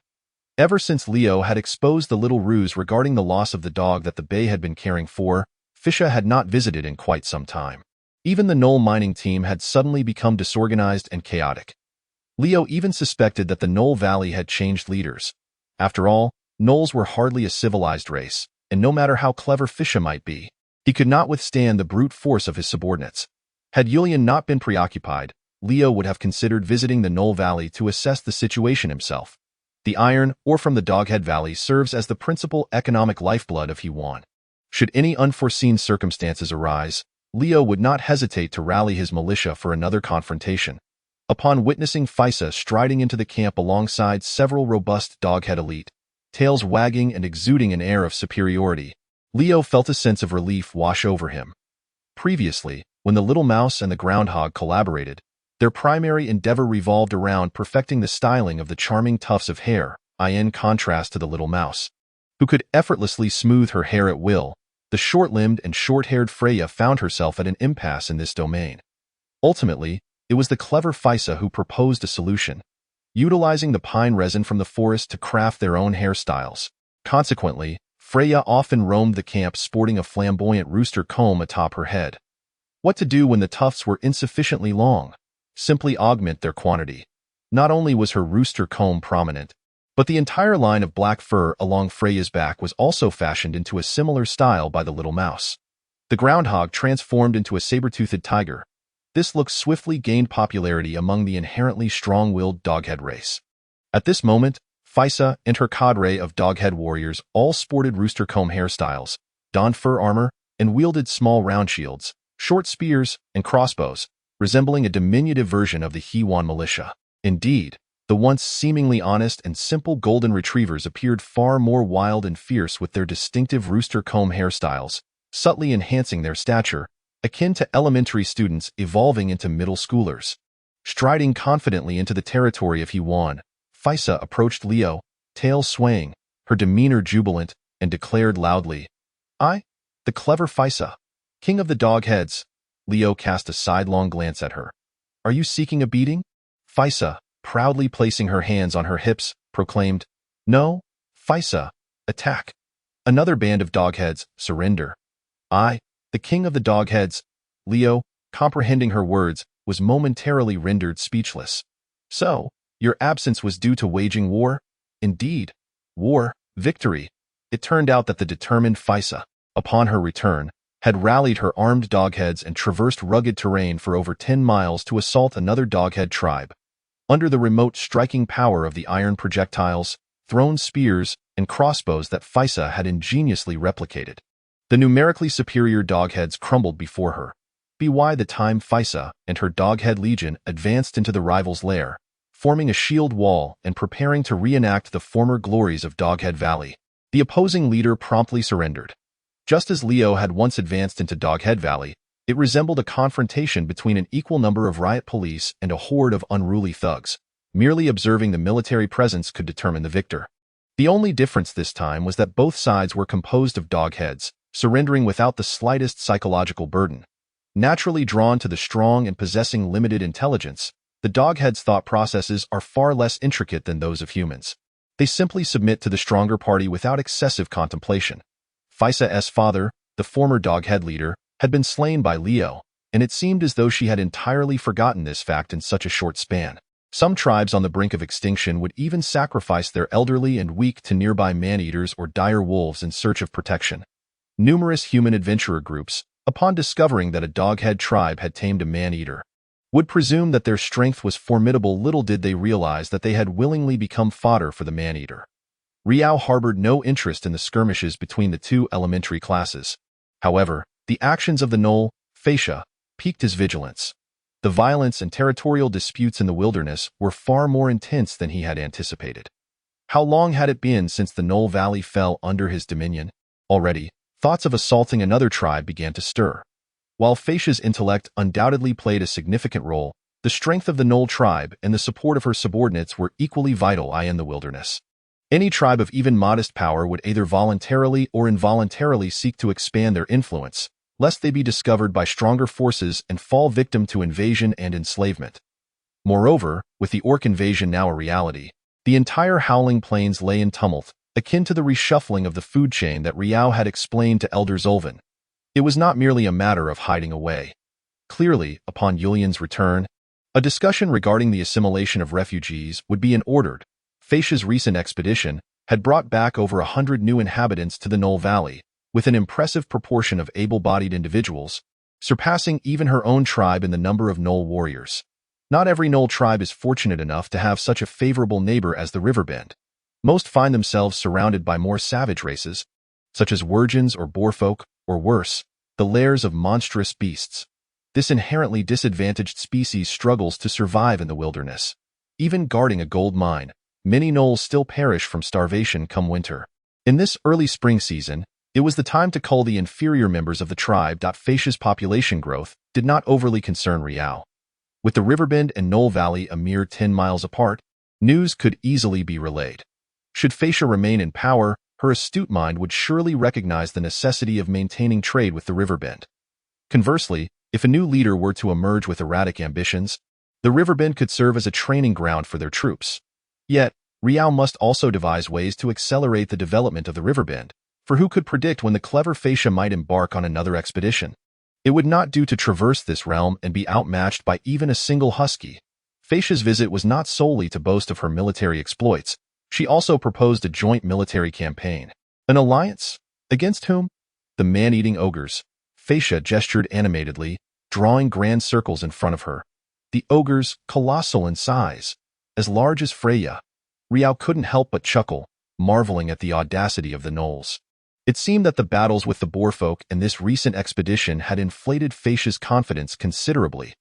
Ever since Leo had exposed the little ruse regarding the loss of the dog that the Bay had been caring for, Fisha had not visited in quite some time. Even the Gnoll mining team had suddenly become disorganized and chaotic. Leo even suspected that the Gnoll Valley had changed leaders. After all, Gnolls were hardly a civilized race, and no matter how clever Fisha might be, he could not withstand the brute force of his subordinates. Had Julian not been preoccupied, Leo would have considered visiting the Gnoll Valley to assess the situation himself. The iron ore from the Doghead Valley serves as the principal economic lifeblood of Hewan. Should any unforeseen circumstances arise, Leo would not hesitate to rally his militia for another confrontation. Upon witnessing Fisa striding into the camp alongside several robust Doghead elite, tails wagging and exuding an air of superiority, Leo felt a sense of relief wash over him. Previously, when the little mouse and the groundhog collaborated, their primary endeavor revolved around perfecting the styling of the charming tufts of hair, in contrast to the little mouse, who could effortlessly smooth her hair at will. The short-limbed and short-haired Freya found herself at an impasse in this domain. Ultimately, it was the clever Fisa who proposed a solution, utilizing the pine resin from the forest to craft their own hairstyles. Consequently, Freya often roamed the camp sporting a flamboyant rooster comb atop her head. What to do when the tufts were insufficiently long? Simply augment their quantity. Not only was her rooster comb prominent, but the entire line of black fur along Freya's back was also fashioned into a similar style by the little mouse. The groundhog transformed into a saber-toothed tiger. This look swiftly gained popularity among the inherently strong-willed Doghead race. At this moment, Fisa and her cadre of Doghead warriors all sported rooster comb hairstyles, donned fur armor, and wielded small round shields, short spears, and crossbows, resembling a diminutive version of the Hewan militia. Indeed, the once seemingly honest and simple golden retrievers appeared far more wild and fierce with their distinctive rooster comb hairstyles, subtly enhancing their stature, akin to elementary students evolving into middle schoolers. Striding confidently into the territory of Hewan, Fisa approached Leo, tail swaying, her demeanor jubilant, and declared loudly, "I, the clever Fisa, king of the Dogheads." Leo cast a sidelong glance at her. "Are you seeking a beating?" Fisa, proudly placing her hands on her hips, proclaimed, "No, Fisa, attack. Another band of Dogheads, surrender." "I, the king of the Dogheads." Leo, comprehending her words, was momentarily rendered speechless. "So, your absence was due to waging war?" "Indeed. War, victory." It turned out that the determined Fisa, upon her return, had rallied her armed Dogheads and traversed rugged terrain for over 10 miles to assault another Doghead tribe. Under the remote striking power of the iron projectiles, thrown spears, and crossbows that Fisa had ingeniously replicated, the numerically superior Dogheads crumbled before her. By the time Fisa and her Doghead legion advanced into the rival's lair, forming a shield wall and preparing to reenact the former glories of Doghead Valley, the opposing leader promptly surrendered. Just as Leo had once advanced into Doghead Valley, it resembled a confrontation between an equal number of riot police and a horde of unruly thugs. Merely observing the military presence could determine the victor. The only difference this time was that both sides were composed of Dogheads, surrendering without the slightest psychological burden. Naturally drawn to the strong and possessing limited intelligence, the Dogheads' thought processes are far less intricate than those of humans. They simply submit to the stronger party without excessive contemplation. Fisa's father, the former Doghead leader, had been slain by Leo, and it seemed as though she had entirely forgotten this fact in such a short span. Some tribes on the brink of extinction would even sacrifice their elderly and weak to nearby man-eaters or dire wolves in search of protection. Numerous human adventurer groups, upon discovering that a doghead tribe had tamed a man-eater, would presume that their strength was formidable. Little did they realize that they had willingly become fodder for the man-eater. Riao harbored no interest in the skirmishes between the two elementary classes. However, the actions of the Knoll, Fascia, piqued his vigilance. The violence and territorial disputes in the wilderness were far more intense than he had anticipated. How long had it been since the Knoll Valley fell under his dominion? Already, thoughts of assaulting another tribe began to stir. While Fascia's intellect undoubtedly played a significant role, the strength of the Knoll tribe and the support of her subordinates were equally vital in the wilderness. Any tribe of even modest power would either voluntarily or involuntarily seek to expand their influence, lest they be discovered by stronger forces and fall victim to invasion and enslavement. Moreover, with the orc invasion now a reality, the entire Howling Plains lay in tumult, akin to the reshuffling of the food chain that Riao had explained to Elder Zolvan. It was not merely a matter of hiding away. Clearly, upon Yulian's return, a discussion regarding the assimilation of refugees would be in order. Fascia's recent expedition had brought back over 100 new inhabitants to the Knoll Valley, with an impressive proportion of able-bodied individuals, surpassing even her own tribe in the number of Knoll warriors. Not every Knoll tribe is fortunate enough to have such a favorable neighbor as the Riverbend. Most find themselves surrounded by more savage races, such as Wurgens or Boarfolk, or worse, the lairs of monstrous beasts. This inherently disadvantaged species struggles to survive in the wilderness. Even guarding a gold mine, many Knolls still perish from starvation come winter. In this early spring season, it was the time to cull the inferior members of the tribe. Fascia's population growth did not overly concern Riao. With the Riverbend and Knoll Valley a mere 10 miles apart, news could easily be relayed. Should Fascia remain in power, her astute mind would surely recognize the necessity of maintaining trade with the Riverbend. Conversely, if a new leader were to emerge with erratic ambitions, the Riverbend could serve as a training ground for their troops. Yet, Riao must also devise ways to accelerate the development of the Riverbend, for who could predict when the clever Fascia might embark on another expedition? It would not do to traverse this realm and be outmatched by even a single husky. Fascia's visit was not solely to boast of her military exploits. She also proposed a joint military campaign. An alliance? Against whom? The man-eating ogres. Fascia gestured animatedly, drawing grand circles in front of her. The ogres, colossal in size, as large as Freya. Riao couldn't help but chuckle, marveling at the audacity of the Knolls. It seemed that the battles with the Boarfolk and this recent expedition had inflated Fascia's confidence considerably.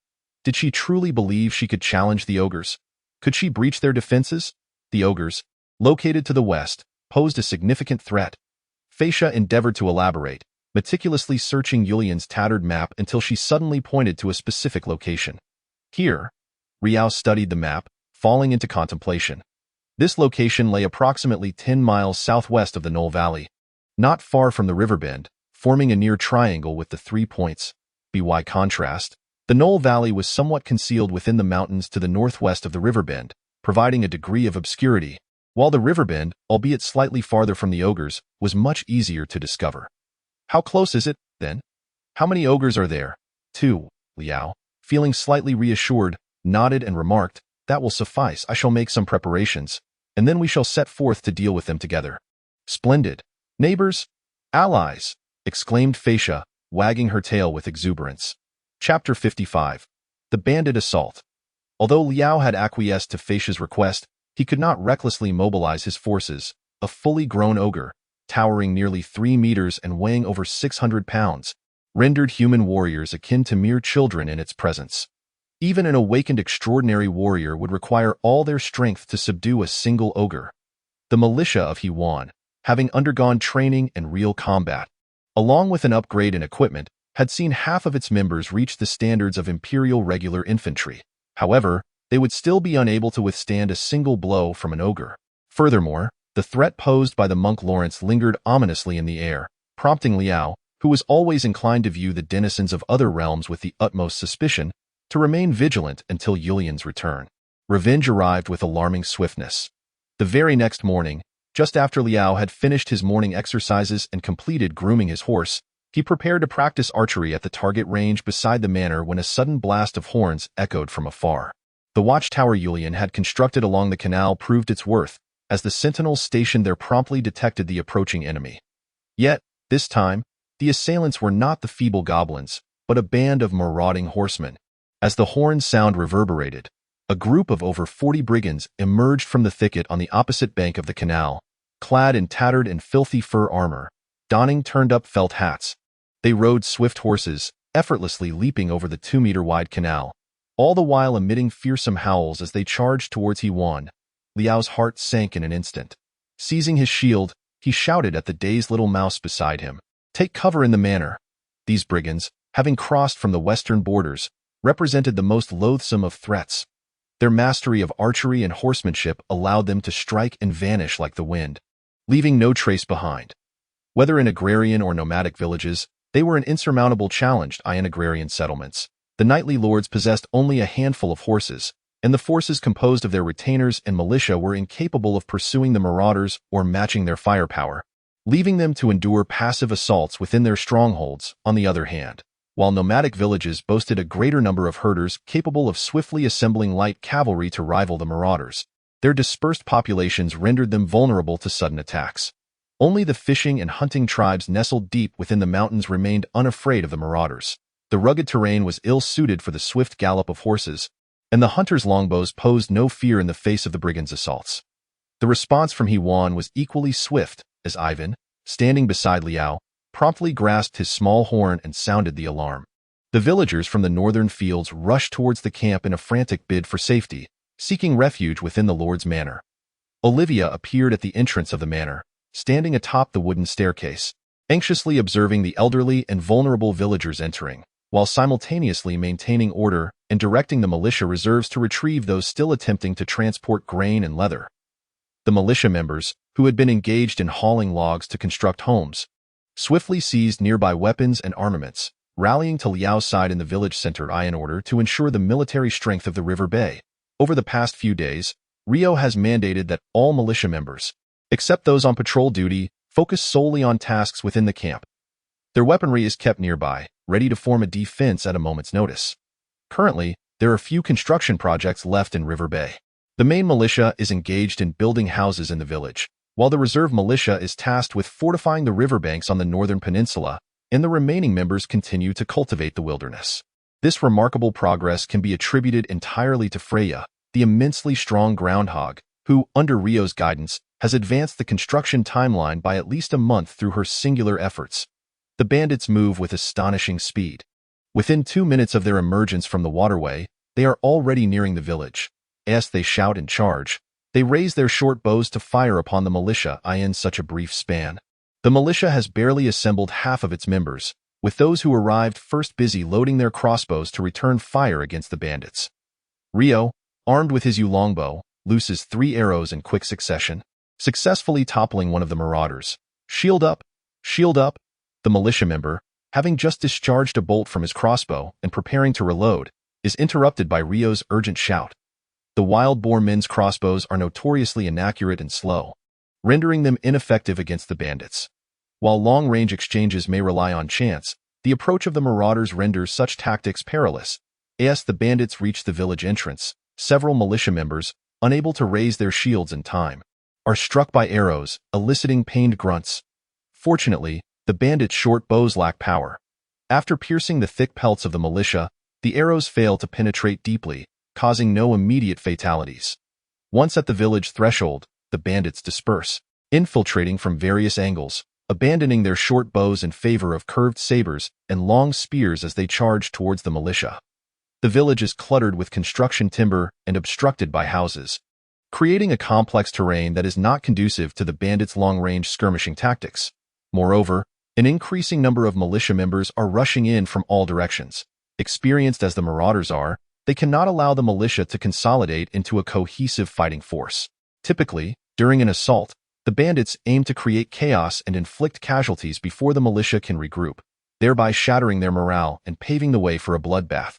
Did she truly believe she could challenge the ogres? Could she breach their defenses? The ogres, located to the west, posed a significant threat. Fascia endeavored to elaborate, meticulously searching Yulian's tattered map until she suddenly pointed to a specific location. Here, Riao studied the map, falling into contemplation. This location lay approximately 10 miles southwest of the Knoll Valley, not far from the Riverbend, forming a near triangle with the 3 points. By contrast, the Knoll Valley was somewhat concealed within the mountains to the northwest of the Riverbend, providing a degree of obscurity, while the Riverbend, albeit slightly farther from the ogres, was much easier to discover. How close is it, then? How many ogres are there? 2, Liao, feeling slightly reassured, nodded and remarked, "That will suffice. I shall make some preparations, and then we shall set forth to deal with them together." "Splendid. Neighbors? Allies!" exclaimed Fascia, wagging her tail with exuberance. Chapter 55. The Bandit Assault. Although Liao had acquiesced to Fascia's request, he could not recklessly mobilize his forces. A fully grown ogre, towering nearly 3 meters and weighing over 600 pounds, rendered human warriors akin to mere children in its presence. Even an awakened extraordinary warrior would require all their strength to subdue a single ogre. The militia of Hewan, having undergone training and real combat, along with an upgrade in equipment, had seen half of its members reach the standards of Imperial regular infantry. However, they would still be unable to withstand a single blow from an ogre. Furthermore, the threat posed by the monk Lawrence lingered ominously in the air, prompting Liao, who was always inclined to view the denizens of other realms with the utmost suspicion, to remain vigilant until Yulian's return. Revenge arrived with alarming swiftness. The very next morning, just after Liao had finished his morning exercises and completed grooming his horse, He prepared to practice archery at the target range beside the manor when a sudden blast of horns echoed from afar. The watchtower Julian had constructed along the canal proved its worth, as the sentinels stationed there promptly detected the approaching enemy. Yet, this time, the assailants were not the feeble goblins, but a band of marauding horsemen. As the horn sound reverberated, a group of over 40 brigands emerged from the thicket on the opposite bank of the canal, clad in tattered and filthy fur armor, donning turned-up felt hats. They rode swift horses, effortlessly leaping over the 2-meter-wide canal, all the while emitting fearsome howls as they charged towards Yuan. Liao's heart sank in an instant. Seizing his shield, he shouted at the dazed little mouse beside him, "Take cover in the manor." These brigands, having crossed from the western borders, represented the most loathsome of threats. Their mastery of archery and horsemanship allowed them to strike and vanish like the wind, leaving no trace behind. Whether in agrarian or nomadic villages, they were an insurmountable challenge in agrarian settlements. The knightly lords possessed only a handful of horses, and the forces composed of their retainers and militia were incapable of pursuing the marauders or matching their firepower, leaving them to endure passive assaults within their strongholds. On the other hand, while nomadic villages boasted a greater number of herders capable of swiftly assembling light cavalry to rival the marauders, their dispersed populations rendered them vulnerable to sudden attacks. Only the fishing and hunting tribes nestled deep within the mountains remained unafraid of the marauders. The rugged terrain was ill-suited for the swift gallop of horses, and the hunters' longbows posed no fear in the face of the brigands' assaults. The response from Yuan was equally swift, as Ivan, standing beside Liao, promptly grasped his small horn and sounded the alarm. The villagers from the northern fields rushed towards the camp in a frantic bid for safety, seeking refuge within the lord's manor. Olivia appeared at the entrance of the manor, standing atop the wooden staircase, anxiously observing the elderly and vulnerable villagers entering, while simultaneously maintaining order and directing the militia reserves to retrieve those still attempting to transport grain and leather. The militia members, who had been engaged in hauling logs to construct homes, swiftly seized nearby weapons and armaments, rallying to Liao's side in the village center in order to ensure the military strength of the River Bay. Over the past few days, Rio has mandated that all militia members, except those on patrol duty, focus solely on tasks within the camp. Their weaponry is kept nearby, ready to form a defense at a moment's notice. Currently, there are few construction projects left in River Bay. The main militia is engaged in building houses in the village, while the reserve militia is tasked with fortifying the riverbanks on the northern peninsula, and the remaining members continue to cultivate the wilderness. This remarkable progress can be attributed entirely to Freya, the immensely strong groundhog, who, under Rio's guidance, has advanced the construction timeline by at least a month through her singular efforts. The bandits move with astonishing speed. Within 2 minutes of their emergence from the waterway, they are already nearing the village. As they shout and charge, they raise their short bows to fire upon the militia in such a brief span. The militia has barely assembled half of its members, with those who arrived first busy loading their crossbows to return fire against the bandits. Rio, armed with his longbow, looses 3 arrows in quick succession, successfully toppling one of the marauders. Shield up! Shield up! The militia member, having just discharged a bolt from his crossbow and preparing to reload, is interrupted by Rio's urgent shout. The wild-boar men's crossbows are notoriously inaccurate and slow, rendering them ineffective against the bandits. While long-range exchanges may rely on chance, the approach of the marauders renders such tactics perilous. As the bandits reach the village entrance, several militia members, unable to raise their shields in time, are struck by arrows, eliciting pained grunts. Fortunately, the bandits' short bows lack power. After piercing the thick pelts of the militia, the arrows fail to penetrate deeply, causing no immediate fatalities. Once at the village threshold, the bandits disperse, infiltrating from various angles, abandoning their short bows in favor of curved sabers and long spears as they charge towards the militia. The village is cluttered with construction timber and obstructed by houses, creating a complex terrain that is not conducive to the bandits' long-range skirmishing tactics. Moreover, an increasing number of militia members are rushing in from all directions. Experienced as the marauders are, they cannot allow the militia to consolidate into a cohesive fighting force. Typically, during an assault, the bandits aim to create chaos and inflict casualties before the militia can regroup, thereby shattering their morale and paving the way for a bloodbath.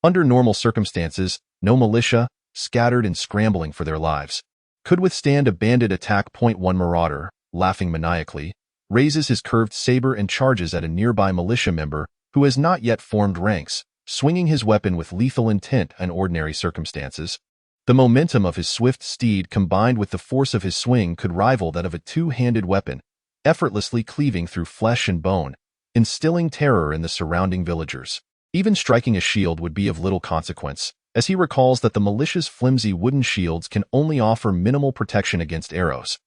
Under normal circumstances, no militia, scattered and scrambling for their lives, could withstand a bandit attack. 1 Marauder, laughing maniacally, raises his curved saber and charges at a nearby militia member who has not yet formed ranks, swinging his weapon with lethal intent in ordinary circumstances. The momentum of his swift steed combined with the force of his swing could rival that of a two-handed weapon, effortlessly cleaving through flesh and bone, instilling terror in the surrounding villagers. Even striking a shield would be of little consequence, as he recalls that the militia's flimsy wooden shields can only offer minimal protection against arrows.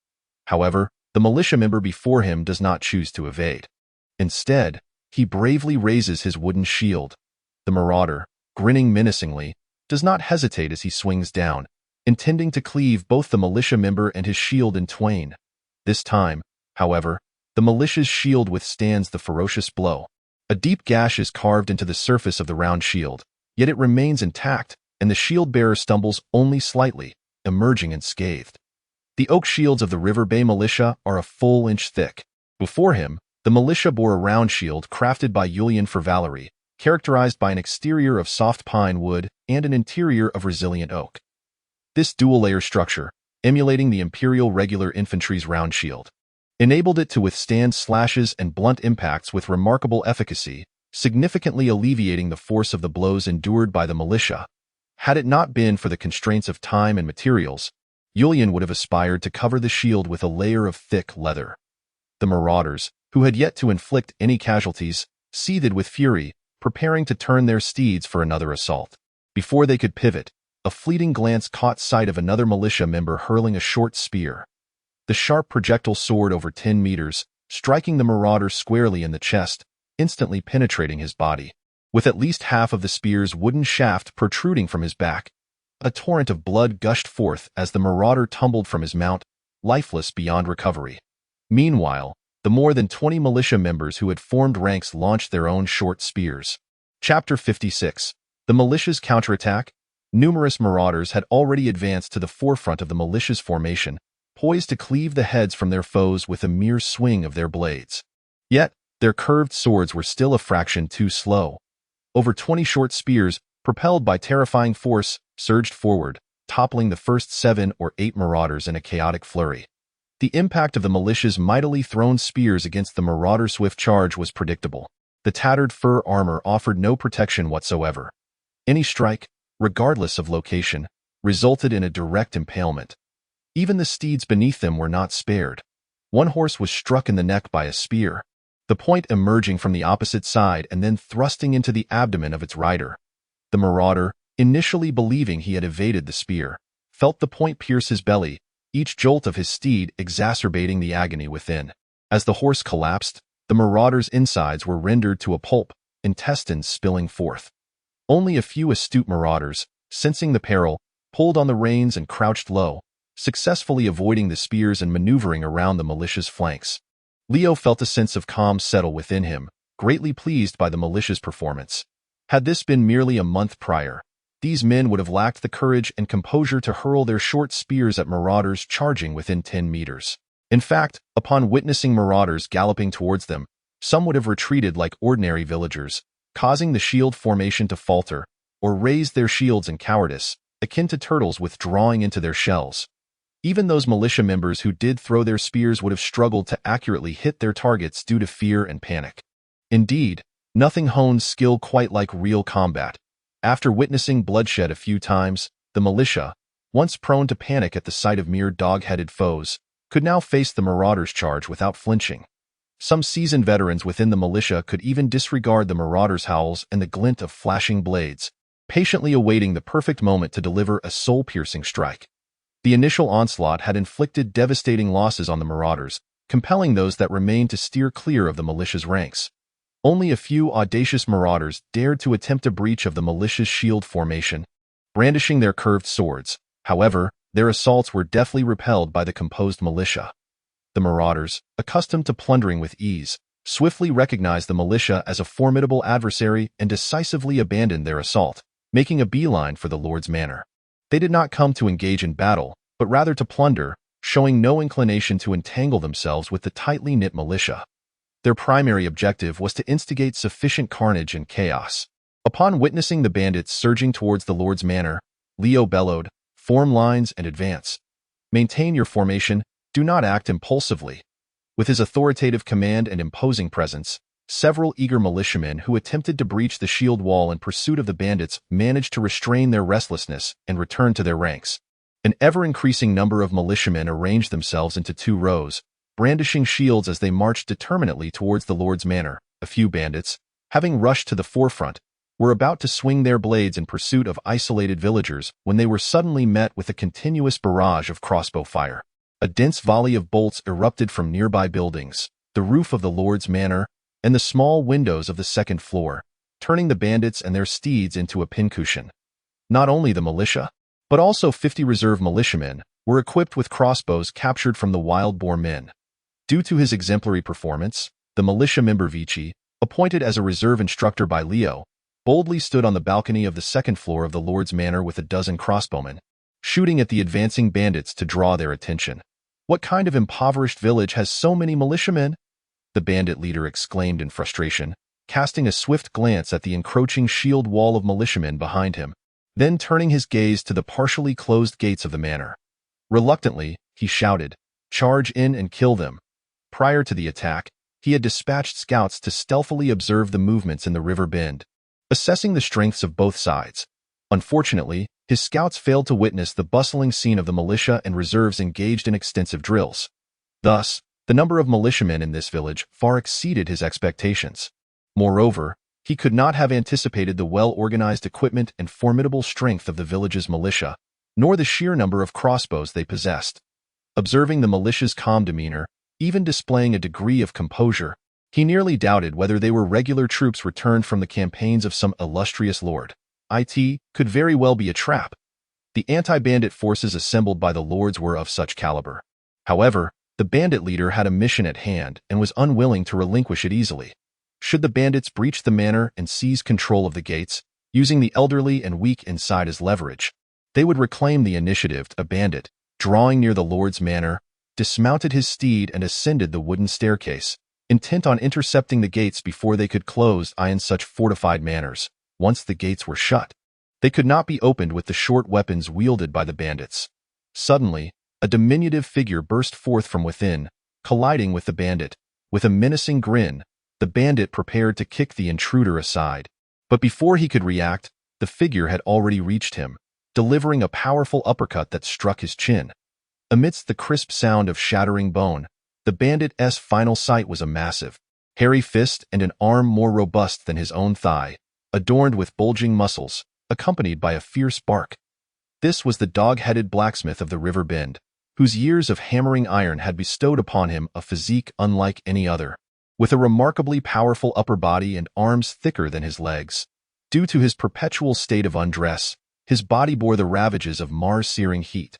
However, the militia member before him does not choose to evade. Instead, he bravely raises his wooden shield. The marauder, grinning menacingly, does not hesitate as he swings down, intending to cleave both the militia member and his shield in twain. This time, however, the militia's shield withstands the ferocious blow. A deep gash is carved into the surface of the round shield, yet it remains intact, and the shield-bearer stumbles only slightly, emerging unscathed. The oak shields of the River Bay militia are a full inch thick. Before him, the militia bore a round shield crafted by Julian for Valerie, characterized by an exterior of soft pine wood and an interior of resilient oak. This dual-layer structure, emulating the Imperial Regular Infantry's round shield, enabled it to withstand slashes and blunt impacts with remarkable efficacy, significantly alleviating the force of the blows endured by the militia. Had it not been for the constraints of time and materials, Julian would have aspired to cover the shield with a layer of thick leather. The marauders, who had yet to inflict any casualties, seethed with fury, preparing to turn their steeds for another assault. Before they could pivot, a fleeting glance caught sight of another militia member hurling a short spear. The sharp projectile soared over 10 meters, striking the marauder squarely in the chest, instantly penetrating his body. With at least half of the spear's wooden shaft protruding from his back, a torrent of blood gushed forth as the marauder tumbled from his mount, lifeless beyond recovery. Meanwhile, the more than 20 militia members who had formed ranks launched their own short spears. Chapter 56. The militia's counterattack. Numerous marauders had already advanced to the forefront of the militia's formation, poised to cleave the heads from their foes with a mere swing of their blades. Yet, their curved swords were still a fraction too slow. Over 20 short spears, propelled by terrifying force, surged forward, toppling the first 7 or 8 marauders in a chaotic flurry. The impact of the militia's mightily thrown spears against the marauder's swift charge was predictable. The tattered fur armor offered no protection whatsoever. Any strike, regardless of location, resulted in a direct impalement. Even the steeds beneath them were not spared. One horse was struck in the neck by a spear, the point emerging from the opposite side and then thrusting into the abdomen of its rider. The marauder, initially believing he had evaded the spear, felt the point pierce his belly, each jolt of his steed exacerbating the agony within. As the horse collapsed, the marauder's insides were rendered to a pulp, intestines spilling forth. Only a few astute marauders, sensing the peril, pulled on the reins and crouched low, successfully avoiding the spears and maneuvering around the militia's flanks. Leo felt a sense of calm settle within him, greatly pleased by the militia's performance. Had this been merely a month prior, these men would have lacked the courage and composure to hurl their short spears at marauders charging within 10 meters. In fact, upon witnessing marauders galloping towards them, some would have retreated like ordinary villagers, causing the shield formation to falter, or raised their shields in cowardice, akin to turtles withdrawing into their shells. Even those militia members who did throw their spears would have struggled to accurately hit their targets due to fear and panic. Indeed, nothing hones skill quite like real combat. After witnessing bloodshed a few times, the militia, once prone to panic at the sight of mere dog-headed foes, could now face the marauder's charge without flinching. Some seasoned veterans within the militia could even disregard the marauder's howls and the glint of flashing blades, patiently awaiting the perfect moment to deliver a soul-piercing strike. The initial onslaught had inflicted devastating losses on the marauders, compelling those that remained to steer clear of the militia's ranks. Only a few audacious marauders dared to attempt a breach of the militia's shield formation, brandishing their curved swords. However, their assaults were deftly repelled by the composed militia. The marauders, accustomed to plundering with ease, swiftly recognized the militia as a formidable adversary and decisively abandoned their assault, making a beeline for the Lord's manor. They did not come to engage in battle, but rather to plunder, showing no inclination to entangle themselves with the tightly knit militia. Their primary objective was to instigate sufficient carnage and chaos. Upon witnessing the bandits surging towards the Lord's manor, Leo bellowed, "Form lines and advance. Maintain your formation, do not act impulsively." With his authoritative command and imposing presence, several eager militiamen who attempted to breach the shield wall in pursuit of the bandits managed to restrain their restlessness and return to their ranks. An ever-increasing number of militiamen arranged themselves into 2 rows, brandishing shields as they marched determinedly towards the Lord's manor. A few bandits, having rushed to the forefront, were about to swing their blades in pursuit of isolated villagers when they were suddenly met with a continuous barrage of crossbow fire. A dense volley of bolts erupted from nearby buildings, the roof of the Lord's manor, and the small windows of the 2nd floor, turning the bandits and their steeds into a pincushion. Not only the militia, but also 50 reserve militiamen were equipped with crossbows captured from the wild boar men. Due to his exemplary performance, the militia member Vici, appointed as a reserve instructor by Leo, boldly stood on the balcony of the 2nd floor of the Lord's manor with a dozen crossbowmen, shooting at the advancing bandits to draw their attention. "What kind of impoverished village has so many militiamen?" the bandit leader exclaimed in frustration, casting a swift glance at the encroaching shield wall of militiamen behind him, then turning his gaze to the partially closed gates of the manor. Reluctantly, he shouted, "Charge in and kill them." Prior to the attack, he had dispatched scouts to stealthily observe the movements in the river bend, assessing the strengths of both sides. Unfortunately, his scouts failed to witness the bustling scene of the militia and reserves engaged in extensive drills. Thus, the number of militiamen in this village far exceeded his expectations. Moreover, he could not have anticipated the well-organized equipment and formidable strength of the village's militia, nor the sheer number of crossbows they possessed. Observing the militia's calm demeanor, even displaying a degree of composure, he nearly doubted whether they were regular troops returned from the campaigns of some illustrious lord. It could very well be a trap. The anti-bandit forces assembled by the lords were of such caliber. However, the bandit leader had a mission at hand and was unwilling to relinquish it easily. Should the bandits breach the manor and seize control of the gates, using the elderly and weak inside as leverage, they would reclaim the initiative. A bandit, drawing near the Lord's manor, dismounted his steed and ascended the wooden staircase, intent on intercepting the gates before they could close in such fortified manners. Once the gates were shut, they could not be opened with the short weapons wielded by the bandits. Suddenly, a diminutive figure burst forth from within, colliding with the bandit. With a menacing grin, the bandit prepared to kick the intruder aside. But before he could react, the figure had already reached him, delivering a powerful uppercut that struck his chin. Amidst the crisp sound of shattering bone, the bandit's final sight was a massive, hairy fist and an arm more robust than his own thigh, adorned with bulging muscles, accompanied by a fierce bark. This was the dog-headed blacksmith of the river bend, whose years of hammering iron had bestowed upon him a physique unlike any other, with a remarkably powerful upper body and arms thicker than his legs. Due to his perpetual state of undress, his body bore the ravages of Mars-searing heat.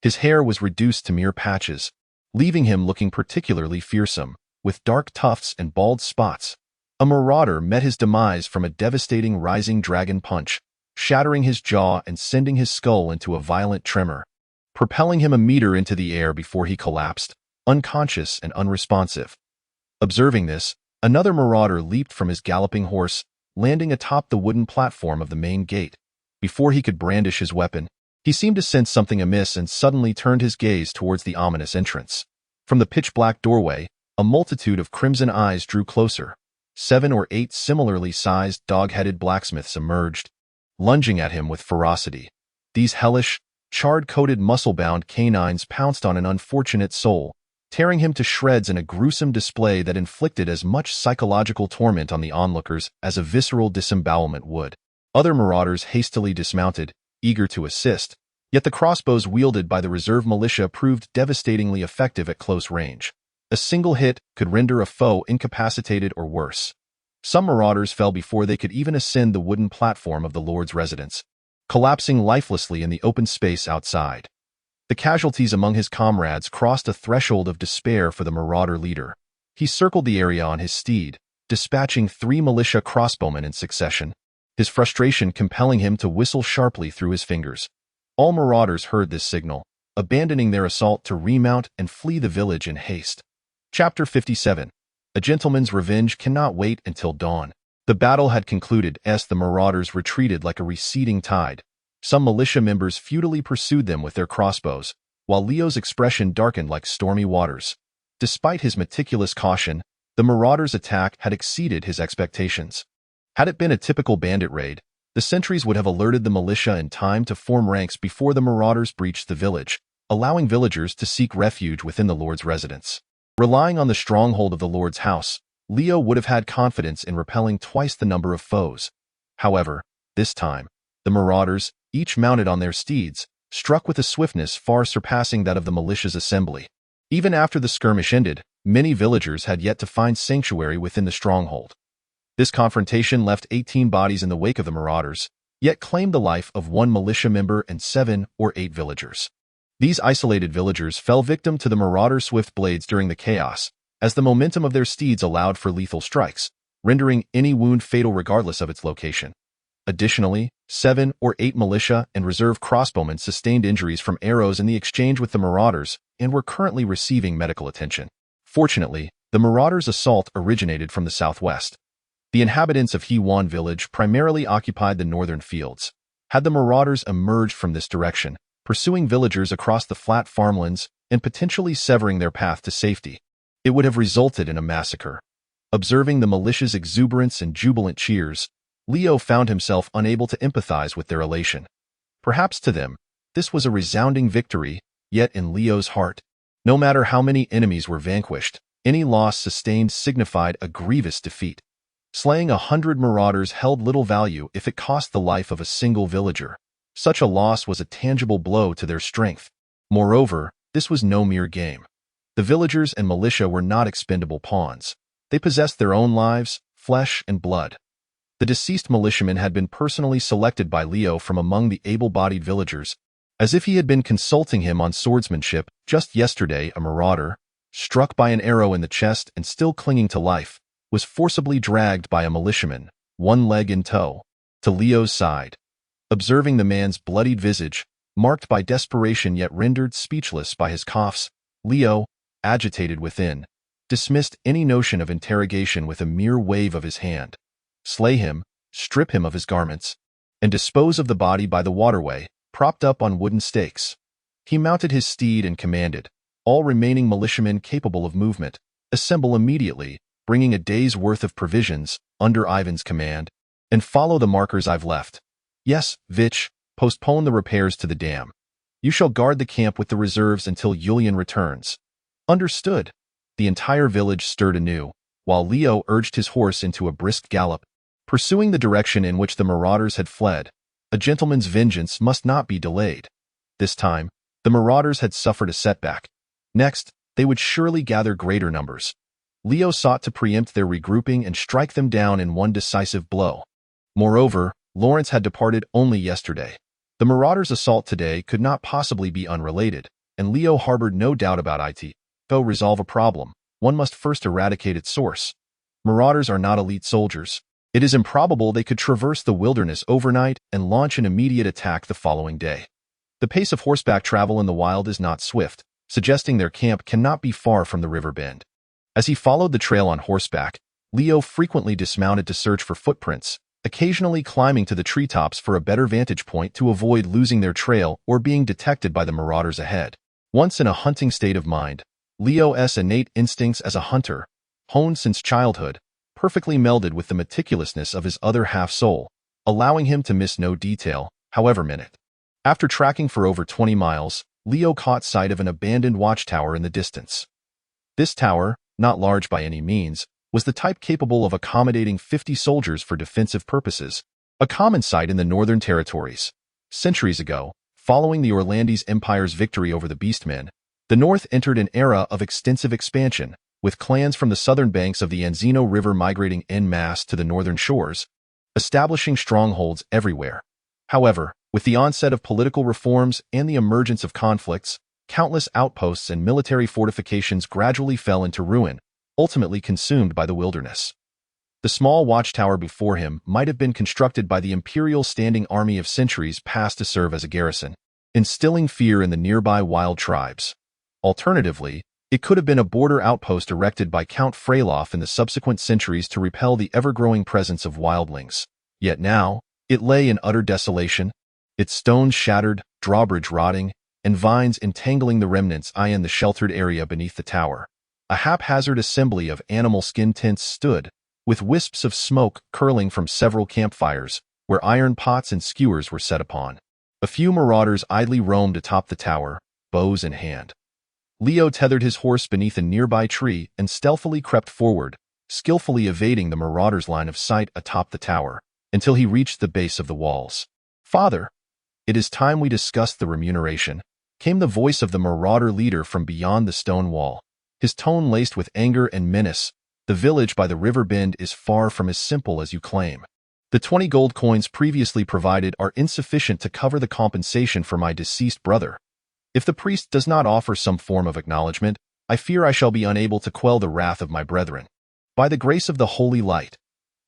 His hair was reduced to mere patches, leaving him looking particularly fearsome, with dark tufts and bald spots. A marauder met his demise from a devastating rising dragon punch, shattering his jaw and sending his skull into a violent tremor, propelling him a meter into the air before he collapsed, unconscious and unresponsive. Observing this, another marauder leaped from his galloping horse, landing atop the wooden platform of the main gate. Before he could brandish his weapon, he seemed to sense something amiss and suddenly turned his gaze towards the ominous entrance. From the pitch-black doorway, a multitude of crimson eyes drew closer. 7 or 8 similarly sized dog-headed blacksmiths emerged, lunging at him with ferocity. These hellish, charred-coated muscle-bound canines pounced on an unfortunate soul, tearing him to shreds in a gruesome display that inflicted as much psychological torment on the onlookers as a visceral disembowelment would. Other marauders hastily dismounted, eager to assist, yet the crossbows wielded by the reserve militia proved devastatingly effective at close range. A single hit could render a foe incapacitated or worse. Some marauders fell before they could even ascend the wooden platform of the Lord's residence, collapsing lifelessly in the open space outside. The casualties among his comrades crossed a threshold of despair for the marauder leader. He circled the area on his steed, dispatching 3 militia crossbowmen in succession, his frustration compelling him to whistle sharply through his fingers. All marauders heard this signal, abandoning their assault to remount and flee the village in haste. Chapter 57. A gentleman's revenge cannot wait until dawn. The battle had concluded as the marauders retreated like a receding tide. Some militia members futilely pursued them with their crossbows, while Leo's expression darkened like stormy waters. Despite his meticulous caution, the marauders' attack had exceeded his expectations. Had it been a typical bandit raid, the sentries would have alerted the militia in time to form ranks before the marauders breached the village, allowing villagers to seek refuge within the Lord's residence. Relying on the stronghold of the Lord's house, Leo would have had confidence in repelling twice the number of foes. However, this time, the marauders, each mounted on their steeds, struck with a swiftness far surpassing that of the militia's assembly. Even after the skirmish ended, many villagers had yet to find sanctuary within the stronghold. This confrontation left 18 bodies in the wake of the marauders, yet claimed the life of one militia member and 7 or 8 villagers. These isolated villagers fell victim to the marauders' swift blades during the chaos, as the momentum of their steeds allowed for lethal strikes, rendering any wound fatal regardless of its location. Additionally, 7 or 8 militia and reserve crossbowmen sustained injuries from arrows in the exchange with the marauders and were currently receiving medical attention. Fortunately, the marauders' assault originated from the southwest. The inhabitants of Hewan village primarily occupied the northern fields. Had the marauders emerged from this direction, pursuing villagers across the flat farmlands and potentially severing their path to safety, it would have resulted in a massacre. Observing the militia's exuberance and jubilant cheers, Leo found himself unable to empathize with their elation. Perhaps to them, this was a resounding victory, yet in Leo's heart, no matter how many enemies were vanquished, any loss sustained signified a grievous defeat. Slaying 100 marauders held little value if it cost the life of a single villager. Such a loss was a tangible blow to their strength. Moreover, this was no mere game. The villagers and militia were not expendable pawns. They possessed their own lives, flesh, and blood. The deceased militiaman had been personally selected by Leo from among the able-bodied villagers, as if he had been consulting him on swordsmanship. Just yesterday, a marauder, struck by an arrow in the chest and still clinging to life, was forcibly dragged by a militiaman, one leg in tow, to Leo's side. Observing the man's bloodied visage, marked by desperation yet rendered speechless by his coughs, Leo, agitated within, dismissed any notion of interrogation with a mere wave of his hand. Slay him, strip him of his garments, and dispose of the body by the waterway, propped up on wooden stakes. He mounted his steed and commanded, all remaining militiamen capable of movement, assemble immediately, bringing a day's worth of provisions, under Ivan's command, and follow the markers I've left. Yes, Vich, postpone the repairs to the dam. You shall guard the camp with the reserves until Yulian returns. Understood. The entire village stirred anew, while Leo urged his horse into a brisk gallop, pursuing the direction in which the marauders had fled. A gentleman's vengeance must not be delayed. This time, the marauders had suffered a setback. Next, they would surely gather greater numbers. Leo sought to preempt their regrouping and strike them down in one decisive blow. Moreover, Lawrence had departed only yesterday. The marauders' assault today could not possibly be unrelated, and Leo harbored no doubt about it. To resolve a problem, one must first eradicate its source. Marauders are not elite soldiers. It is improbable they could traverse the wilderness overnight and launch an immediate attack the following day. The pace of horseback travel in the wild is not swift, suggesting their camp cannot be far from the river bend. As he followed the trail on horseback, Leo frequently dismounted to search for footprints, occasionally climbing to the treetops for a better vantage point to avoid losing their trail or being detected by the marauders ahead. Once in a hunting state of mind, Leo's innate instincts as a hunter, honed since childhood, perfectly melded with the meticulousness of his other half-soul, allowing him to miss no detail, however minute. After tracking for over 20 miles, Leo caught sight of an abandoned watchtower in the distance. This tower, not large by any means, was the type capable of accommodating 50 soldiers for defensive purposes, a common sight in the Northern Territories. Centuries ago, following the Orlandes Empire's victory over the Beastmen, the North entered an era of extensive expansion, with clans from the southern banks of the Anzino River migrating en masse to the northern shores, establishing strongholds everywhere. However, with the onset of political reforms and the emergence of conflicts, countless outposts and military fortifications gradually fell into ruin, ultimately consumed by the wilderness. The small watchtower before him might have been constructed by the imperial standing army of centuries past to serve as a garrison, instilling fear in the nearby wild tribes. Alternatively, it could have been a border outpost erected by Count Freyloff in the subsequent centuries to repel the ever-growing presence of wildlings. Yet now, it lay in utter desolation, its stones shattered, drawbridge rotting, and vines entangling the remnants in the sheltered area beneath the tower. A haphazard assembly of animal skin tints stood, with wisps of smoke curling from several campfires, where iron pots and skewers were set upon. A few marauders idly roamed atop the tower, bows in hand. Leo tethered his horse beneath a nearby tree and stealthily crept forward, skillfully evading the marauders' line of sight atop the tower, until he reached the base of the walls. "Father, it is time we discussed the remuneration," came the voice of the marauder leader from beyond the stone wall, his tone laced with anger and menace. "The village by the river bend is far from as simple as you claim. The 20 gold coins previously provided are insufficient to cover the compensation for my deceased brother. If the priest does not offer some form of acknowledgement, I fear I shall be unable to quell the wrath of my brethren. By the grace of the holy light,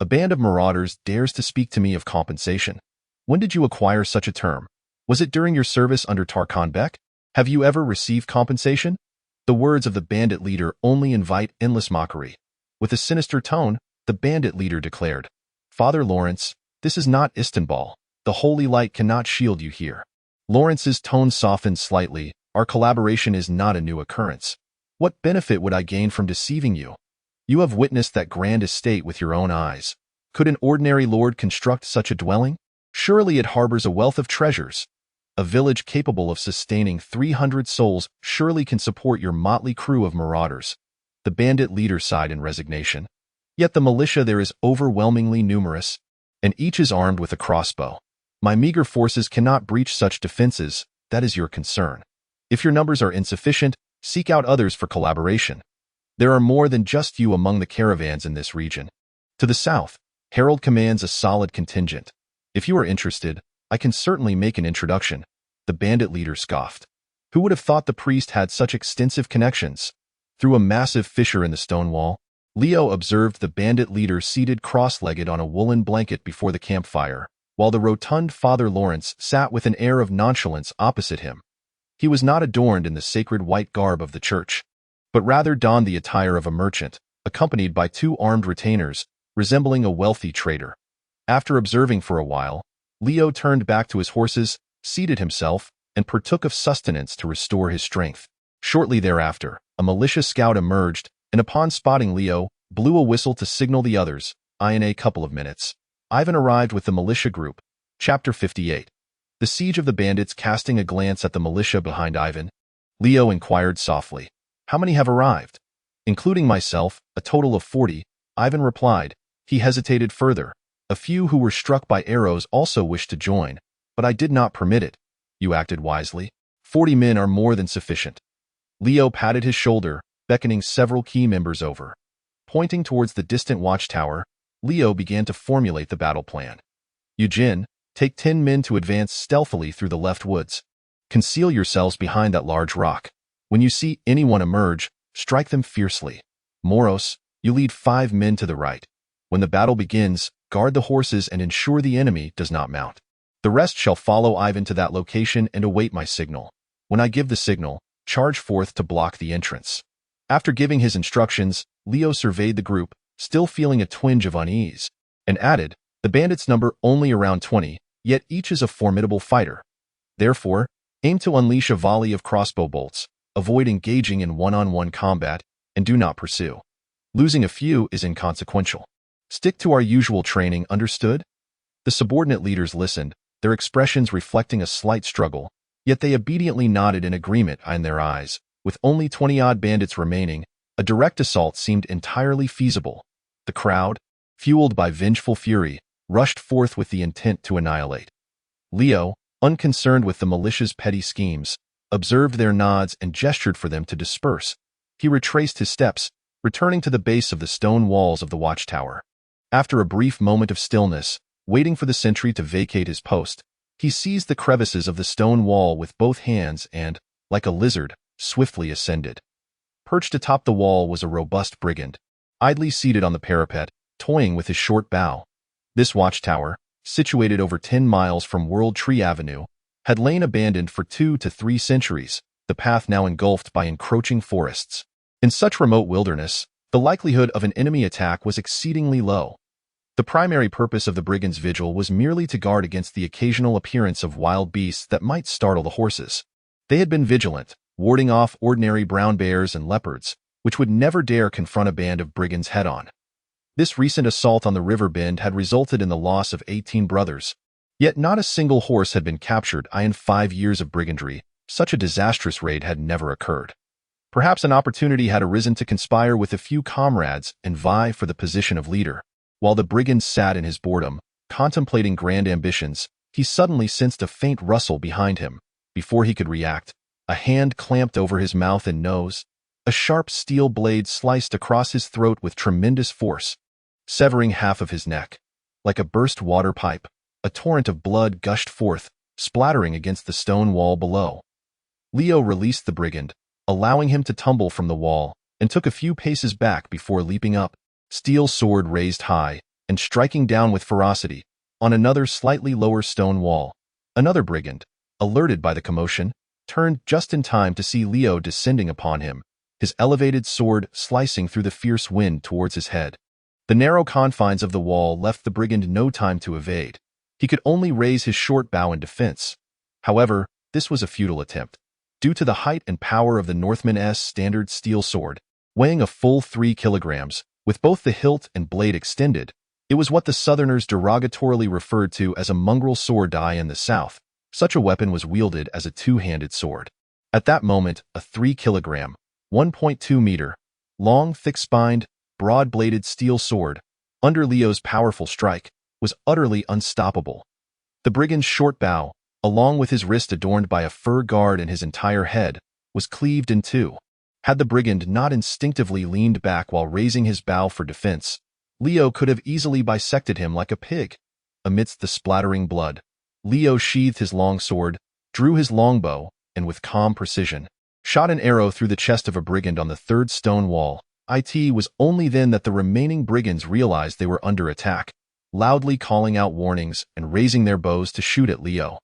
a band of marauders dares to speak to me of compensation. When did you acquire such a term? Was it during your service under Tarkhan Bek? Have you ever received compensation?" The words of the bandit leader only invite endless mockery. With a sinister tone, the bandit leader declared, "Father Lawrence, this is not Istanbul. The holy light cannot shield you here." Lawrence's tone softened slightly. "Our collaboration is not a new occurrence. What benefit would I gain from deceiving you? You have witnessed that grand estate with your own eyes. Could an ordinary lord construct such a dwelling? Surely it harbors a wealth of treasures. A village capable of sustaining 300 souls surely can support your motley crew of marauders." The bandit leader sighed in resignation. "Yet the militia there is overwhelmingly numerous, and each is armed with a crossbow. My meager forces cannot breach such defenses. That is your concern. If your numbers are insufficient, seek out others for collaboration. There are more than just you among the caravans in this region. To the south, Harold commands a solid contingent. If you are interested, I can certainly make an introduction." The bandit leader scoffed. Who would have thought the priest had such extensive connections? Through a massive fissure in the stone wall, Leo observed the bandit leader seated cross-legged on a woolen blanket before the campfire, while the rotund Father Lawrence sat with an air of nonchalance opposite him. He was not adorned in the sacred white garb of the church, but rather donned the attire of a merchant, accompanied by 2 armed retainers, resembling a wealthy trader. After observing for a while, Leo turned back to his horses, seated himself, and partook of sustenance to restore his strength. Shortly thereafter, a militia scout emerged, and upon spotting Leo, blew a whistle to signal the others. In a couple of minutes, Ivan arrived with the militia group. Chapter 58. The siege of the bandits. Casting a glance at the militia behind Ivan, Leo inquired softly, "How many have arrived?" "Including myself, a total of 40, Ivan replied. He hesitated further. "A few who were struck by arrows also wished to join, but I did not permit it." "You acted wisely. 40 men are more than sufficient." Leo patted his shoulder, beckoning several key members over. Pointing towards the distant watchtower, Leo began to formulate the battle plan. "Eugene, take 10 men to advance stealthily through the left woods. Conceal yourselves behind that large rock. When you see anyone emerge, strike them fiercely. Moros, you lead 5 men to the right. When the battle begins, guard the horses and ensure the enemy does not mount. The rest shall follow Ivan to that location and await my signal. When I give the signal, charge forth to block the entrance." After giving his instructions, Leo surveyed the group, still feeling a twinge of unease, and added, "The bandits number only around 20, yet each is a formidable fighter. Therefore, aim to unleash a volley of crossbow bolts, avoid engaging in one-on-one combat, and do not pursue. Losing a few is inconsequential. Stick to our usual training, understood?" The subordinate leaders listened, their expressions reflecting a slight struggle, yet they obediently nodded in agreement. In their eyes, with only 20-odd bandits remaining, a direct assault seemed entirely feasible. The crowd, fueled by vengeful fury, rushed forth with the intent to annihilate. Leo, unconcerned with the militia's petty schemes, observed their nods and gestured for them to disperse. He retraced his steps, returning to the base of the stone walls of the watchtower. After a brief moment of stillness, waiting for the sentry to vacate his post, he seized the crevices of the stone wall with both hands and, like a lizard, swiftly ascended. Perched atop the wall was a robust brigand, idly seated on the parapet, toying with his short bow. This watchtower, situated over 10 miles from World Tree Avenue, had lain abandoned for 2 to 3 centuries, the path now engulfed by encroaching forests. In such remote wilderness, the likelihood of an enemy attack was exceedingly low. The primary purpose of the brigands' vigil was merely to guard against the occasional appearance of wild beasts that might startle the horses. They had been vigilant, warding off ordinary brown bears and leopards, which would never dare confront a band of brigands head-on. This recent assault on the river bend had resulted in the loss of 18 brothers. Yet not a single horse had been captured. In 5 years of brigandry, such a disastrous raid had never occurred. Perhaps an opportunity had arisen to conspire with a few comrades and vie for the position of leader. While the brigand sat in his boredom, contemplating grand ambitions, he suddenly sensed a faint rustle behind him. Before he could react, a hand clamped over his mouth and nose. A sharp steel blade sliced across his throat with tremendous force, severing half of his neck. Like a burst water pipe, a torrent of blood gushed forth, splattering against the stone wall below. Leo released the brigand, allowing him to tumble from the wall, and took a few paces back before leaping up, steel sword raised high, and striking down with ferocity on another slightly lower stone wall. Another brigand, alerted by the commotion, turned just in time to see Leo descending upon him, his elevated sword slicing through the fierce wind towards his head. The narrow confines of the wall left the brigand no time to evade. He could only raise his short bow in defense. However, this was a futile attempt. Due to the height and power of the Northman's standard steel sword, weighing a full 3 kilograms, with both the hilt and blade extended, it was what the Southerners derogatorily referred to as a mongrel sword. In the South, such a weapon was wielded as a two-handed sword. At that moment, a 3-kilogram, 1.2 meter, long, thick-spined, broad-bladed steel sword, under Leo's powerful strike, was utterly unstoppable. The brigand's short bow, along with his wrist adorned by a fur guard and his entire head, was cleaved in two. Had the brigand not instinctively leaned back while raising his bow for defense, Leo could have easily bisected him like a pig. Amidst the splattering blood, Leo sheathed his long sword, drew his longbow, and with calm precision, shot an arrow through the chest of a brigand on the third stone wall. It was only then that the remaining brigands realized they were under attack, loudly calling out warnings and raising their bows to shoot at Leo.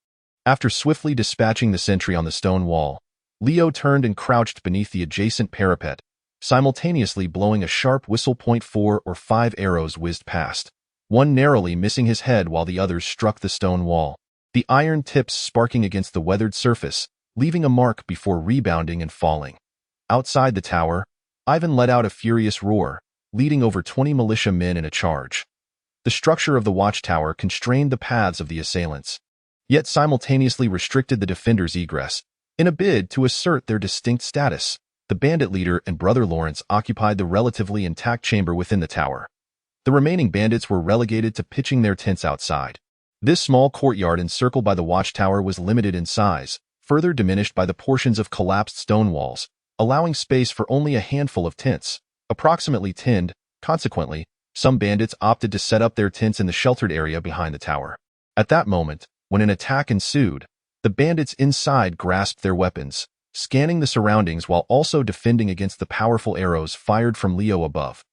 After swiftly dispatching the sentry on the stone wall, Leo turned and crouched beneath the adjacent parapet, simultaneously blowing a sharp whistle. 4 or 5 arrows whizzed past, one narrowly missing his head while the others struck the stone wall, the iron tips sparking against the weathered surface, leaving a mark before rebounding and falling. Outside the tower, Ivan let out a furious roar, leading over 20 militia men in a charge. The structure of the watchtower constrained the paths of the assailants, yet simultaneously restricted the defenders' egress. In a bid to assert their distinct status, the bandit leader and Brother Lawrence occupied the relatively intact chamber within the tower. The remaining bandits were relegated to pitching their tents outside. This small courtyard encircled by the watchtower was limited in size, further diminished by the portions of collapsed stone walls, allowing space for only a handful of tents, approximately 10. Consequently, some bandits opted to set up their tents in the sheltered area behind the tower. At that moment, when an attack ensued, the bandits inside grasped their weapons, scanning the surroundings while also defending against the powerful arrows fired from Leo above.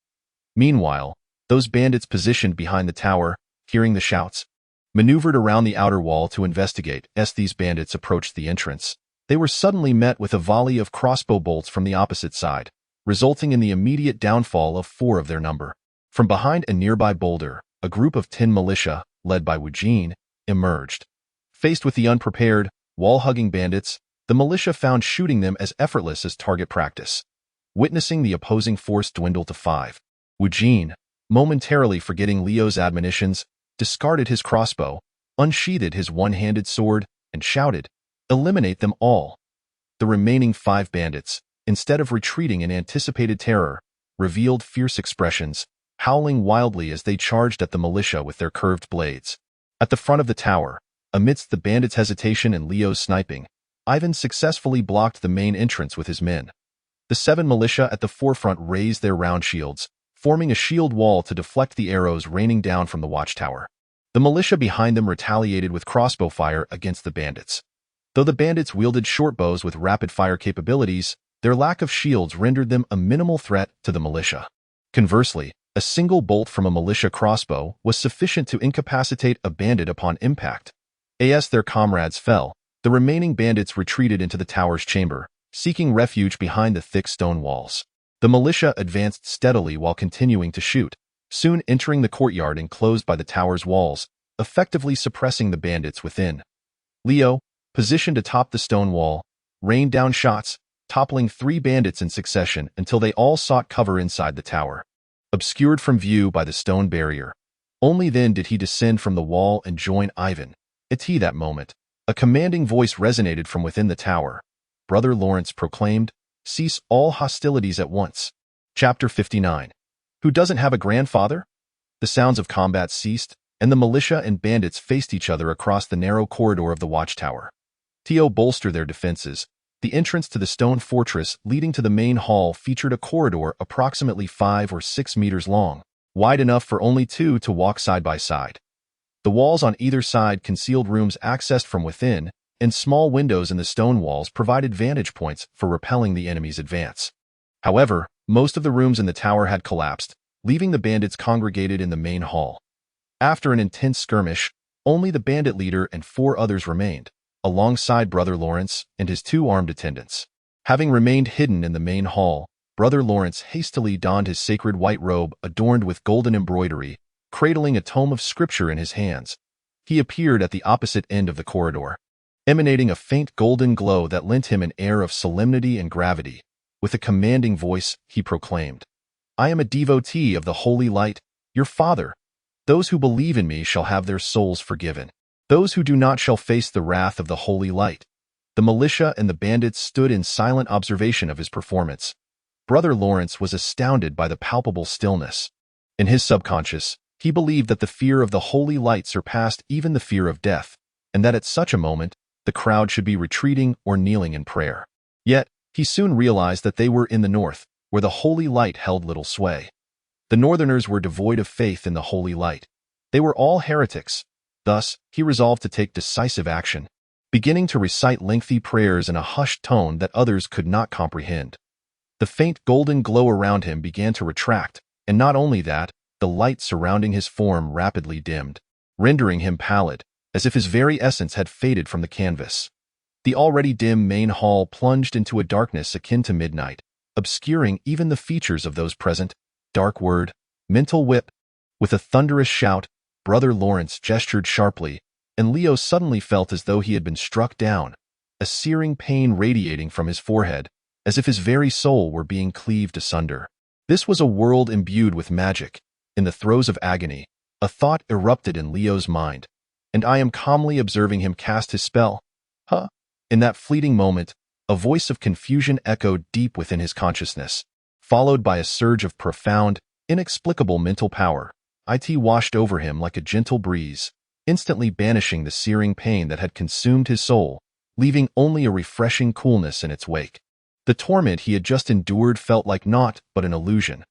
Meanwhile, those bandits positioned behind the tower, hearing the shouts, maneuvered around the outer wall to investigate. As these bandits approached the entrance, they were suddenly met with a volley of crossbow bolts from the opposite side, resulting in the immediate downfall of 4 of their number. From behind a nearby boulder, a group of 10 militia, led by Eugene, emerged. Faced with the unprepared, wall-hugging bandits, the militia found shooting them as effortless as target practice. Witnessing the opposing force dwindle to 5, Eugene, momentarily forgetting Leo's admonitions, discarded his crossbow, unsheathed his one-handed sword, and shouted, "Eliminate them all!" The remaining 5 bandits, instead of retreating in anticipated terror, revealed fierce expressions, howling wildly as they charged at the militia with their curved blades. At the front of the tower, amidst the bandits' hesitation and Leo's sniping, Ivan successfully blocked the main entrance with his men. The 7 militia at the forefront raised their round shields, forming a shield wall to deflect the arrows raining down from the watchtower. The militia behind them retaliated with crossbow fire against the bandits. Though the bandits wielded short bows with rapid-fire capabilities, their lack of shields rendered them a minimal threat to the militia. Conversely, a single bolt from a militia crossbow was sufficient to incapacitate a bandit upon impact. As their comrades fell, the remaining bandits retreated into the tower's chamber, seeking refuge behind the thick stone walls. The militia advanced steadily while continuing to shoot, soon entering the courtyard enclosed by the tower's walls, effectively suppressing the bandits within. Leo, positioned atop the stone wall, rained down shots, toppling 3 bandits in succession until they all sought cover inside the tower, obscured from view by the stone barrier. Only then did he descend from the wall and join Ivan. It's he that moment. A commanding voice resonated from within the tower. Brother Lawrence proclaimed, "Cease all hostilities at once." Chapter 59. Who doesn't have a grandfather? The sounds of combat ceased, and the militia and bandits faced each other across the narrow corridor of the watchtower. To bolster their defenses, the entrance to the stone fortress leading to the main hall featured a corridor approximately 5 or 6 meters long, wide enough for only 2 to walk side by side. The walls on either side concealed rooms accessed from within, and small windows in the stone walls provided vantage points for repelling the enemy's advance. However, most of the rooms in the tower had collapsed, leaving the bandits congregated in the main hall. After an intense skirmish, only the bandit leader and 4 others remained, alongside Brother Lawrence and his 2 armed attendants. Having remained hidden in the main hall, Brother Lawrence hastily donned his sacred white robe adorned with golden embroidery, cradling a tome of scripture in his hands. He appeared at the opposite end of the corridor, emanating a faint golden glow that lent him an air of solemnity and gravity. With a commanding voice, he proclaimed, "I am a devotee of the holy light, your father. Those who believe in me shall have their souls forgiven. Those who do not shall face the wrath of the holy light." The militia and the bandits stood in silent observation of his performance. Brother Lawrence was astounded by the palpable stillness. In his subconscious, he believed that the fear of the holy light surpassed even the fear of death, and that at such a moment, the crowd should be retreating or kneeling in prayer. Yet, he soon realized that they were in the north, where the holy light held little sway. The northerners were devoid of faith in the holy light. They were all heretics. Thus, he resolved to take decisive action, beginning to recite lengthy prayers in a hushed tone that others could not comprehend. The faint golden glow around him began to retract, and not only that, the light surrounding his form rapidly dimmed, rendering him pallid, as if his very essence had faded from the canvas. The already dim main hall plunged into a darkness akin to midnight, obscuring even the features of those present. Dark word, mental whip. With a thunderous shout, Brother Lawrence gestured sharply, and Leo suddenly felt as though he had been struck down, a searing pain radiating from his forehead, as if his very soul were being cleaved asunder. This was a world imbued with magic. In the throes of agony, a thought erupted in Leo's mind, and I am calmly observing him cast his spell. Huh? In that fleeting moment, a voice of confusion echoed deep within his consciousness, followed by a surge of profound, inexplicable mental power. It washed over him like a gentle breeze, instantly banishing the searing pain that had consumed his soul, leaving only a refreshing coolness in its wake. The torment he had just endured felt like naught but an illusion.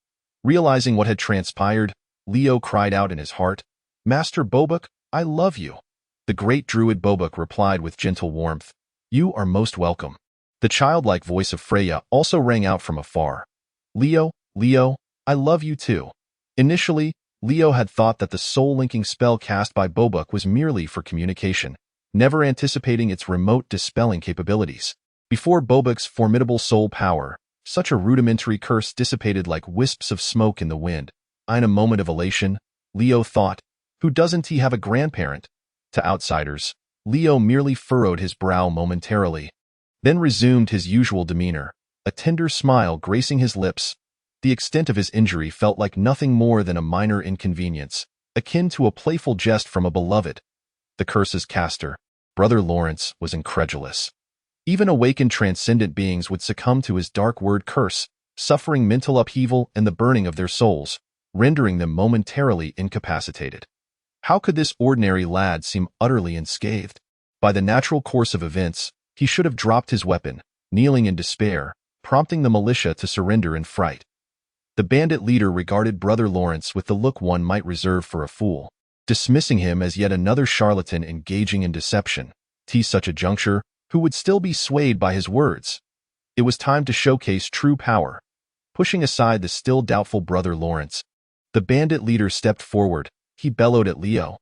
Realizing what had transpired, Leo cried out in his heart, "Master Bobuk, I love you." The great druid Bobuk replied with gentle warmth, "You are most welcome." The childlike voice of Freya also rang out from afar. "Leo, I love you too." Initially, Leo had thought that the soul-linking spell cast by Bobuk was merely for communication, never anticipating its remote dispelling capabilities. Before Bobuk's formidable soul power, such a rudimentary curse dissipated like wisps of smoke in the wind. In a moment of elation, Leo thought, who doesn't he have a grandparent? To outsiders, Leo merely furrowed his brow momentarily, then resumed his usual demeanor, a tender smile gracing his lips. The extent of his injury felt like nothing more than a minor inconvenience, akin to a playful jest from a beloved. The curse's caster, Brother Lawrence, was incredulous. Even awakened transcendent beings would succumb to his dark word curse, suffering mental upheaval and the burning of their souls, rendering them momentarily incapacitated. How could this ordinary lad seem utterly unscathed? By the natural course of events, he should have dropped his weapon, kneeling in despair, prompting the militia to surrender in fright. The bandit leader regarded Brother Lawrence with the look one might reserve for a fool, dismissing him as yet another charlatan engaging in deception. At such a juncture, who would still be swayed by his words? It was time to showcase true power. Pushing aside the still doubtful Brother Lawrence, the bandit leader stepped forward. He bellowed at Leo.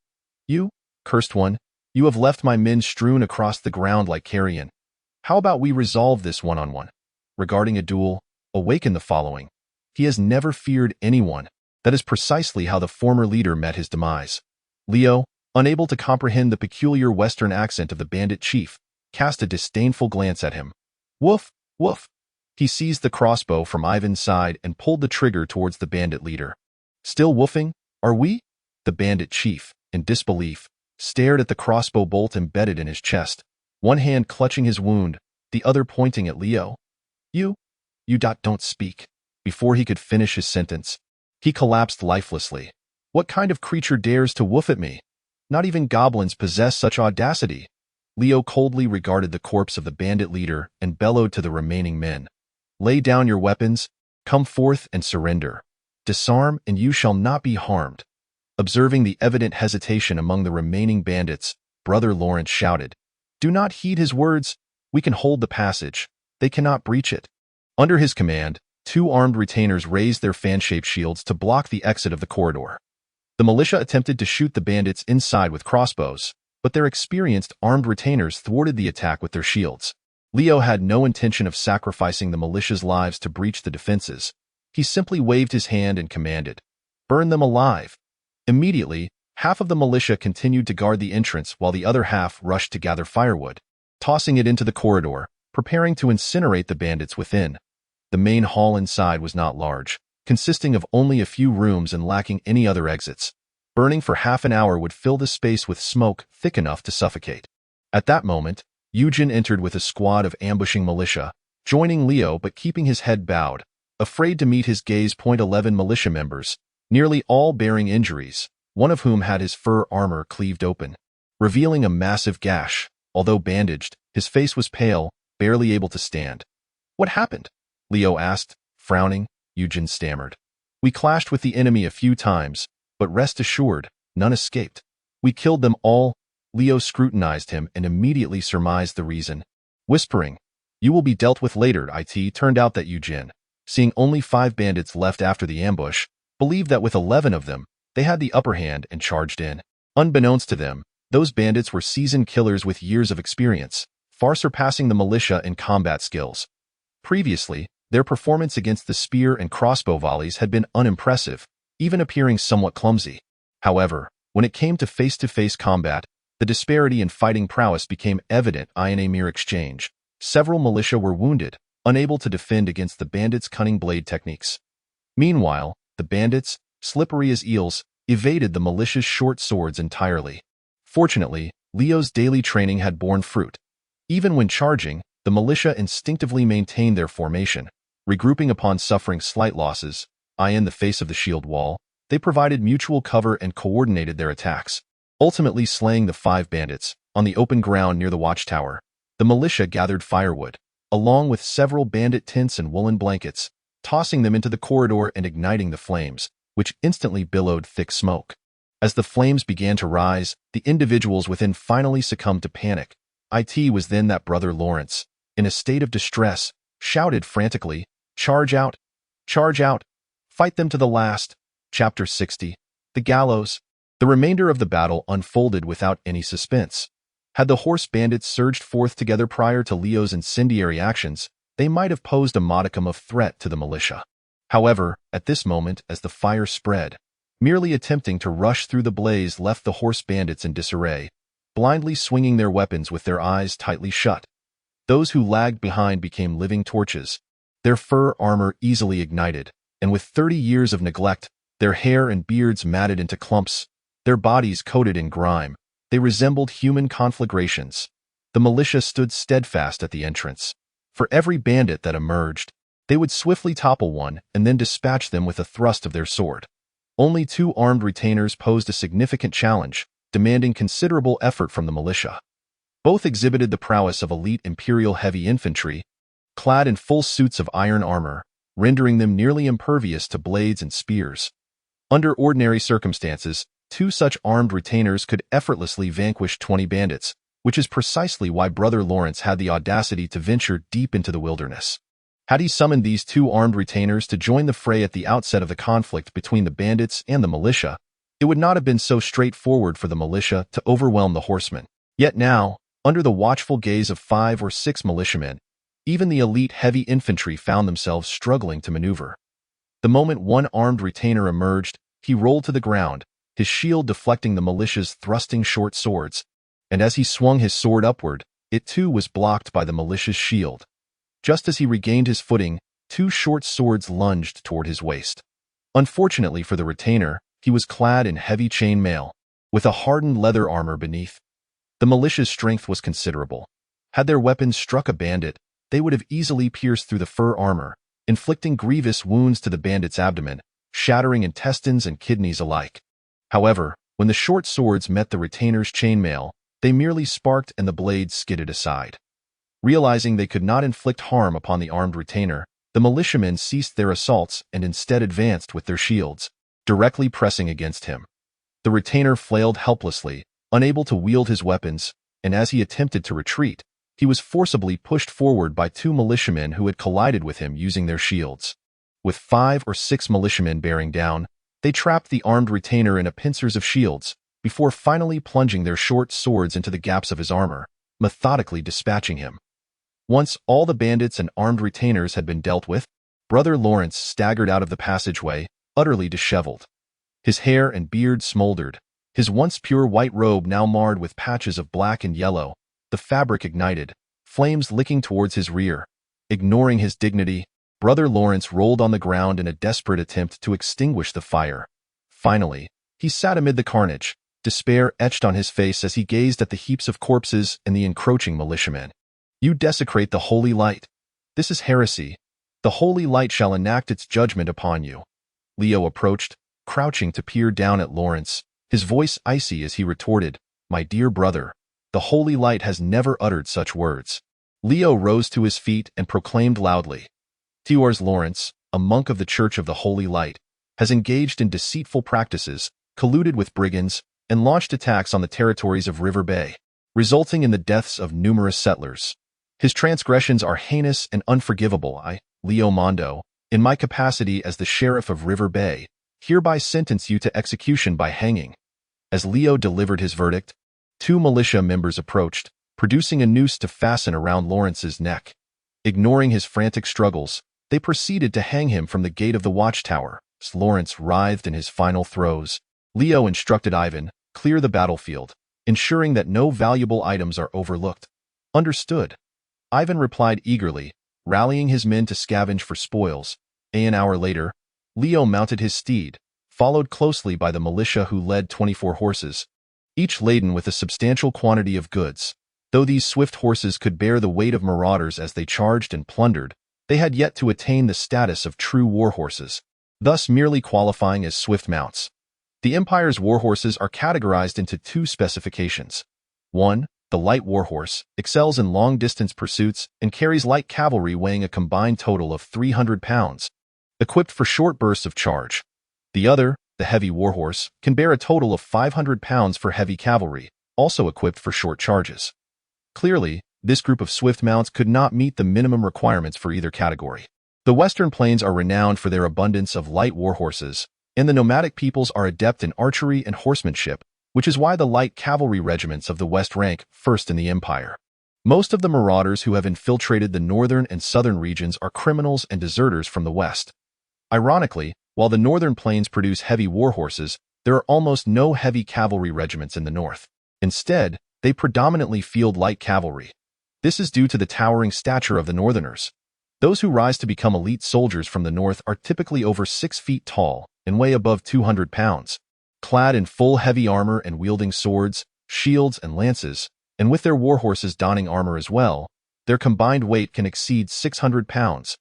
"You, cursed one, you have left my men strewn across the ground like carrion. How about we resolve this one-on-one? Regarding a duel, awaken the following. He has never feared anyone." That is precisely how the former leader met his demise. Leo, unable to comprehend the peculiar Western accent of the bandit chief, cast a disdainful glance at him. "Woof, woof, He seized the crossbow from Ivan's side and pulled the trigger towards the bandit leader. "Still woofing, are we?" The bandit chief, in disbelief, stared at the crossbow bolt embedded in his chest, one hand clutching his wound, the other pointing at Leo. You don't speak." Before he could finish his sentence, he collapsed lifelessly. "What kind of creature dares to woof at me? Not even goblins possess such audacity." Leo coldly regarded the corpse of the bandit leader and bellowed to the remaining men. "Lay down your weapons, come forth and surrender. Disarm and you shall not be harmed." Observing the evident hesitation among the remaining bandits, Brother Lawrence shouted, "Do not heed his words. We can hold the passage. They cannot breach it." Under his command, 2 armed retainers raised their fan-shaped shields to block the exit of the corridor. The militia attempted to shoot the bandits inside with crossbows, but their experienced armed retainers thwarted the attack with their shields. Leo had no intention of sacrificing the militia's lives to breach the defenses. He simply waved his hand and commanded, "Burn them alive." Immediately, half of the militia continued to guard the entrance while the other half rushed to gather firewood, tossing it into the corridor, preparing to incinerate the bandits within. The main hall inside was not large, consisting of only a few rooms and lacking any other exits. Burning for half an hour would fill the space with smoke thick enough to suffocate. At that moment, Eugen entered with a squad of ambushing militia, joining Leo but keeping his head bowed, afraid to meet his gaze. 11 militia members, nearly all bearing injuries, one of whom had his fur armor cleaved open, revealing a massive gash. Although bandaged, his face was pale, barely able to stand. "What happened?" Leo asked, frowning. Eugen stammered. "We clashed with the enemy a few times, but rest assured, none escaped. We killed them all." Leo scrutinized him and immediately surmised the reason. Whispering, "You will be dealt with later." It turned out that Eugen, seeing only 5 bandits left after the ambush, believed that with 11 of them, they had the upper hand and charged in. Unbeknownst to them, those bandits were seasoned killers with years of experience, far surpassing the militia in combat skills. Previously, their performance against the spear and crossbow volleys had been unimpressive, even appearing somewhat clumsy. However, when it came to face-to-face combat, the disparity in fighting prowess became evident. In a mere exchange, several militia were wounded, unable to defend against the bandits' cunning blade techniques. Meanwhile, the bandits, slippery as eels, evaded the militia's short swords entirely. Fortunately, Leo's daily training had borne fruit. Even when charging, the militia instinctively maintained their formation, regrouping upon suffering slight losses. In the face of the shield wall, they provided mutual cover and coordinated their attacks, ultimately slaying the 5 bandits. On the open ground near the watchtower, the militia gathered firewood, along with several bandit tents and woolen blankets, tossing them into the corridor and igniting the flames, which instantly billowed thick smoke. As the flames began to rise, the individuals within finally succumbed to panic. It was then that Brother Lawrence, in a state of distress, shouted frantically, "Charge out! Charge out! Fight them to the last!" Chapter 60. The Gallows. The remainder of the battle unfolded without any suspense. Had the horse bandits surged forth together prior to Leo's incendiary actions, they might have posed a modicum of threat to the militia. However, at this moment, as the fire spread, merely attempting to rush through the blaze left the horse bandits in disarray, blindly swinging their weapons with their eyes tightly shut. Those who lagged behind became living torches, their fur armor easily ignited, and with 30 years of neglect, their hair and beards matted into clumps, their bodies coated in grime, they resembled human conflagrations. The militia stood steadfast at the entrance. For every bandit that emerged, they would swiftly topple one and then dispatch them with a thrust of their sword. Only 2 armed retainers posed a significant challenge, demanding considerable effort from the militia. Both exhibited the prowess of elite Imperial heavy infantry, clad in full suits of iron armor, rendering them nearly impervious to blades and spears. Under ordinary circumstances, 2 such armed retainers could effortlessly vanquish 20 bandits, which is precisely why Brother Lawrence had the audacity to venture deep into the wilderness. Had he summoned these 2 armed retainers to join the fray at the outset of the conflict between the bandits and the militia, it would not have been so straightforward for the militia to overwhelm the horsemen. Yet now, under the watchful gaze of 5 or 6 militiamen, even the elite heavy infantry found themselves struggling to maneuver. The moment one armed retainer emerged, he rolled to the ground, his shield deflecting the militia's thrusting short swords, and as he swung his sword upward, it too was blocked by the militia's shield. Just as he regained his footing, two short swords lunged toward his waist. Unfortunately for the retainer, he was clad in heavy chain mail, with a hardened leather armor beneath. The militia's strength was considerable. Had their weapons struck a bandit, they would have easily pierced through the fur armor, inflicting grievous wounds to the bandit's abdomen, shattering intestines and kidneys alike. However, when the short swords met the retainer's chainmail, they merely sparked and the blades skidded aside. Realizing they could not inflict harm upon the armed retainer, the militiamen ceased their assaults and instead advanced with their shields, directly pressing against him. The retainer flailed helplessly, unable to wield his weapons, and as he attempted to retreat, he was forcibly pushed forward by two militiamen who had collided with him using their shields. With 5 or 6 militiamen bearing down, they trapped the armed retainer in a pincers of shields, before finally plunging their short swords into the gaps of his armor, methodically dispatching him. Once all the bandits and armed retainers had been dealt with, Brother Lawrence staggered out of the passageway, utterly disheveled. His hair and beard smoldered, his once pure white robe now marred with patches of black and yellow, the fabric ignited, flames licking towards his rear. Ignoring his dignity, Brother Lawrence rolled on the ground in a desperate attempt to extinguish the fire. Finally, he sat amid the carnage, despair etched on his face as he gazed at the heaps of corpses and the encroaching militiamen. "You desecrate the holy light. This is heresy. The holy light shall enact its judgment upon you." Leo approached, crouching to peer down at Lawrence, his voice icy as he retorted, "My dear brother, the holy light has never uttered such words." Leo rose to his feet and proclaimed loudly, "Tiors Lawrence, a monk of the Church of the Holy Light, has engaged in deceitful practices, colluded with brigands, and launched attacks on the territories of River Bay, resulting in the deaths of numerous settlers. His transgressions are heinous and unforgivable. I, Leo Mondo, in my capacity as the sheriff of River Bay, hereby sentence you to execution by hanging." As Leo delivered his verdict, 2 militia members approached, producing a noose to fasten around Lawrence's neck. Ignoring his frantic struggles, they proceeded to hang him from the gate of the watchtower. As Lawrence writhed in his final throes, Leo instructed Ivan, "Clear the battlefield, ensuring that no valuable items are overlooked." "Understood." Ivan replied eagerly, rallying his men to scavenge for spoils. An hour later, Leo mounted his steed, followed closely by the militia who led 24 horses, each laden with a substantial quantity of goods. Though these swift horses could bear the weight of marauders as they charged and plundered, they had yet to attain the status of true war horses, thus merely qualifying as swift mounts. The Empire's war horses are categorized into 2 specifications. 1. The light warhorse excels in long-distance pursuits and carries light cavalry weighing a combined total of 300 pounds, equipped for short bursts of charge. The other, the heavy warhorse, can bear a total of 500 pounds for heavy cavalry, also equipped for short charges. Clearly, this group of swift mounts could not meet the minimum requirements for either category. The Western Plains are renowned for their abundance of light warhorses, and the nomadic peoples are adept in archery and horsemanship, which is why the light cavalry regiments of the West rank first in the Empire. Most of the marauders who have infiltrated the northern and southern regions are criminals and deserters from the West. Ironically, while the Northern Plains produce heavy warhorses, there are almost no heavy cavalry regiments in the north. Instead, they predominantly field light cavalry. This is due to the towering stature of the Northerners. Those who rise to become elite soldiers from the north are typically over 6 feet tall and weigh above 200 pounds. Clad in full heavy armor and wielding swords, shields, and lances, and with their warhorses donning armor as well, their combined weight can exceed 600 pounds.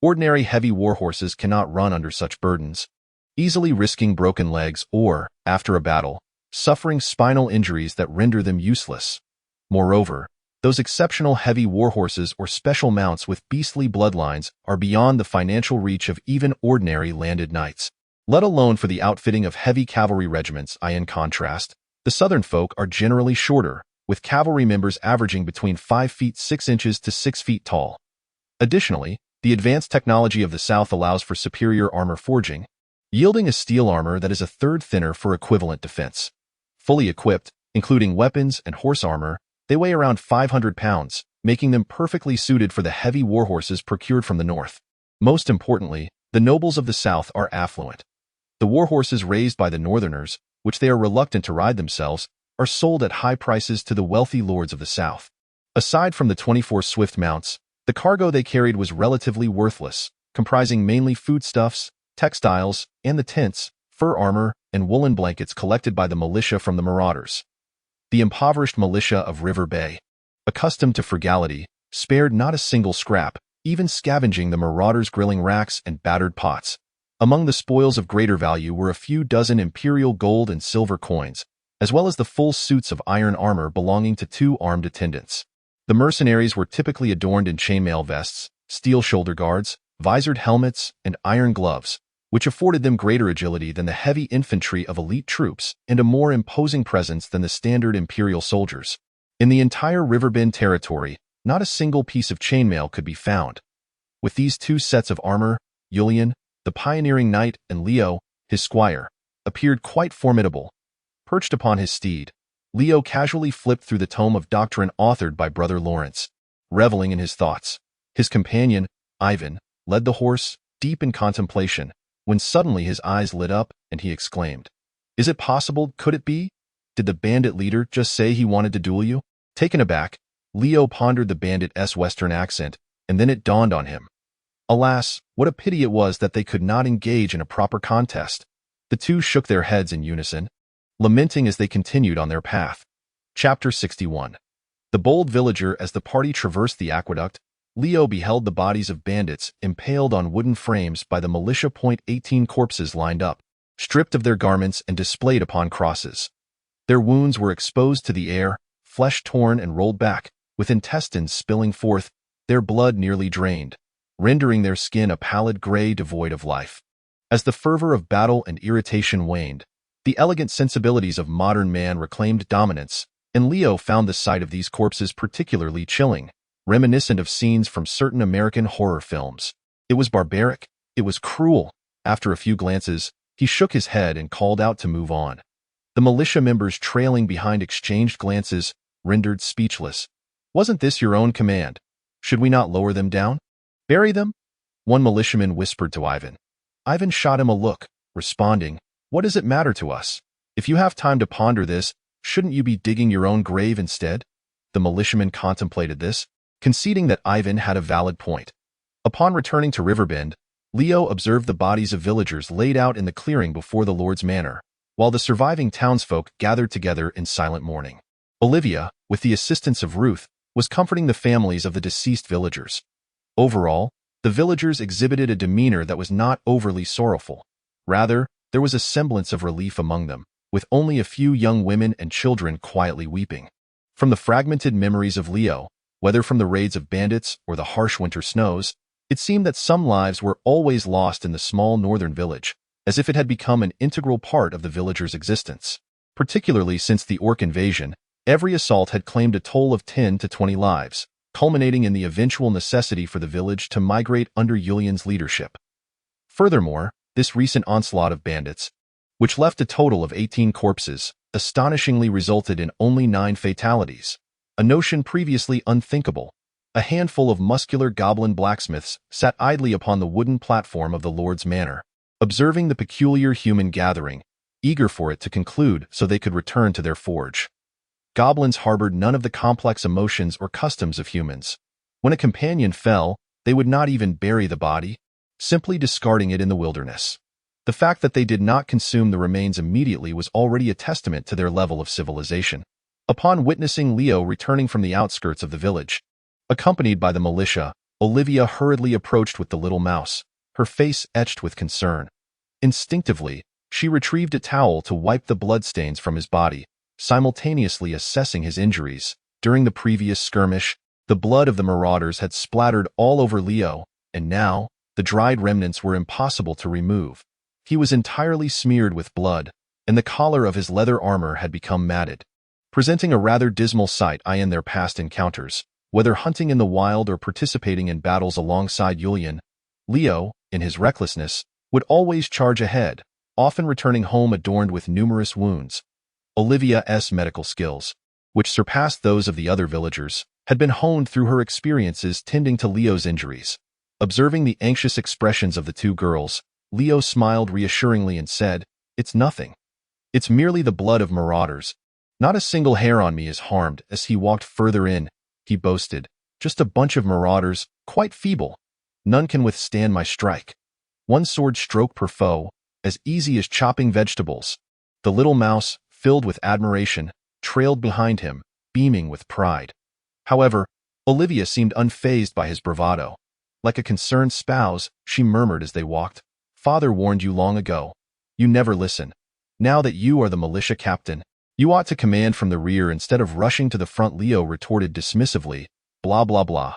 Ordinary heavy warhorses cannot run under such burdens, easily risking broken legs or, after a battle, suffering spinal injuries that render them useless. Moreover, those exceptional heavy warhorses or special mounts with beastly bloodlines are beyond the financial reach of even ordinary landed knights, let alone for the outfitting of heavy cavalry regiments. In contrast, the southern folk are generally shorter, with cavalry members averaging between 5 feet 6 inches to 6 feet tall. Additionally, the advanced technology of the South allows for superior armor forging, yielding a steel armor that is a third thinner for equivalent defense. Fully equipped, including weapons and horse armor, they weigh around 500 pounds, making them perfectly suited for the heavy warhorses procured from the north. Most importantly, the nobles of the South are affluent. The warhorses raised by the Northerners, which they are reluctant to ride themselves, are sold at high prices to the wealthy lords of the South. Aside from the 24 swift mounts, The cargo they carried was relatively worthless, comprising mainly foodstuffs, textiles, and the tents, fur armor, and woolen blankets collected by the militia from the marauders. The impoverished militia of River Bay, accustomed to frugality, spared not a single scrap, even scavenging the marauders' grilling racks and battered pots. Among the spoils of greater value were a few dozen imperial gold and silver coins, as well as the full suits of iron armor belonging to 2 armed attendants. The mercenaries were typically adorned in chainmail vests, steel shoulder guards, visored helmets, and iron gloves, which afforded them greater agility than the heavy infantry of elite troops and a more imposing presence than the standard imperial soldiers. In the entire Riverbend territory, not a single piece of chainmail could be found. With these 2 sets of armor, Julian, the pioneering knight, and Leo, his squire, appeared quite formidable. Perched upon his steed, Leo casually flipped through the tome of doctrine authored by Brother Lawrence, reveling in his thoughts. His companion, Ivan, led the horse, deep in contemplation, when suddenly his eyes lit up and he exclaimed, "Is it possible? Could it be? Did the bandit leader just say he wanted to duel you?" Taken aback, Leo pondered the bandit's Western accent, and then it dawned on him. Alas, what a pity it was that they could not engage in a proper contest. The 2 shook their heads in unison, lamenting as they continued on their path. Chapter 61. The bold villager. As the party traversed the aqueduct, Leo beheld the bodies of bandits impaled on wooden frames by the militia. 18 corpses lined up, stripped of their garments and displayed upon crosses. Their wounds were exposed to the air, flesh torn and rolled back, with intestines spilling forth, their blood nearly drained, rendering their skin a pallid gray devoid of life. As the fervor of battle and irritation waned, the elegant sensibilities of modern man reclaimed dominance, and Leo found the sight of these corpses particularly chilling, reminiscent of scenes from certain American horror films. It was barbaric, it was cruel. After a few glances, he shook his head and called out to move on. The militia members trailing behind exchanged glances, rendered speechless. "Wasn't this your own command? Should we not lower them down? Bury them?" One militiaman whispered to Ivan. Ivan shot him a look, responding, "What does it matter to us? If you have time to ponder this, shouldn't you be digging your own grave instead?" The militiaman contemplated this, conceding that Ivan had a valid point. Upon returning to Riverbend, Leo observed the bodies of villagers laid out in the clearing before the Lord's manor, while the surviving townsfolk gathered together in silent mourning. Olivia, with the assistance of Ruth, was comforting the families of the deceased villagers. Overall, the villagers exhibited a demeanor that was not overly sorrowful. Rather, there was a semblance of relief among them, with only a few young women and children quietly weeping. From the fragmented memories of Leo, whether from the raids of bandits or the harsh winter snows, it seemed that some lives were always lost in the small northern village, as if it had become an integral part of the villagers' existence. Particularly since the Orc invasion, every assault had claimed a toll of 10 to 20 lives, culminating in the eventual necessity for the village to migrate under Julian's leadership. Furthermore, this recent onslaught of bandits, which left a total of 18 corpses, astonishingly resulted in only 9 fatalities, a notion previously unthinkable. A handful of muscular goblin blacksmiths sat idly upon the wooden platform of the Lord's manor, observing the peculiar human gathering, eager for it to conclude so they could return to their forge. Goblins harbored none of the complex emotions or customs of humans. When a companion fell, they would not even bury the body, simply discarding it in the wilderness. The fact that they did not consume the remains immediately was already a testament to their level of civilization. Upon witnessing Leo returning from the outskirts of the village, accompanied by the militia, Olivia hurriedly approached with the little mouse, her face etched with concern. Instinctively, she retrieved a towel to wipe the bloodstains from his body, simultaneously assessing his injuries. During the previous skirmish, the blood of the marauders had splattered all over Leo, and now, the dried remnants were impossible to remove. He was entirely smeared with blood, and the collar of his leather armor had become matted, presenting a rather dismal sight in their past encounters. Whether hunting in the wild or participating in battles alongside Julian, Leo, in his recklessness, would always charge ahead, often returning home adorned with numerous wounds. Olivia's medical skills, which surpassed those of the other villagers, had been honed through her experiences tending to Leo's injuries. Observing the anxious expressions of the 2 girls, Leo smiled reassuringly and said, "It's nothing. It's merely the blood of marauders. Not a single hair on me is harmed." As he walked further in, he boasted, Just a bunch of marauders, quite feeble. None can withstand my strike. One sword stroke per foe, as easy as chopping vegetables. The little mouse, filled with admiration, trailed behind him, beaming with pride. However, Olivia seemed unfazed by his bravado. Like a concerned spouse, she murmured as they walked, "Father warned you long ago. You never listen. Now that you are the militia captain, you ought to command from the rear instead of rushing to the front." Leo retorted dismissively, "Blah blah blah.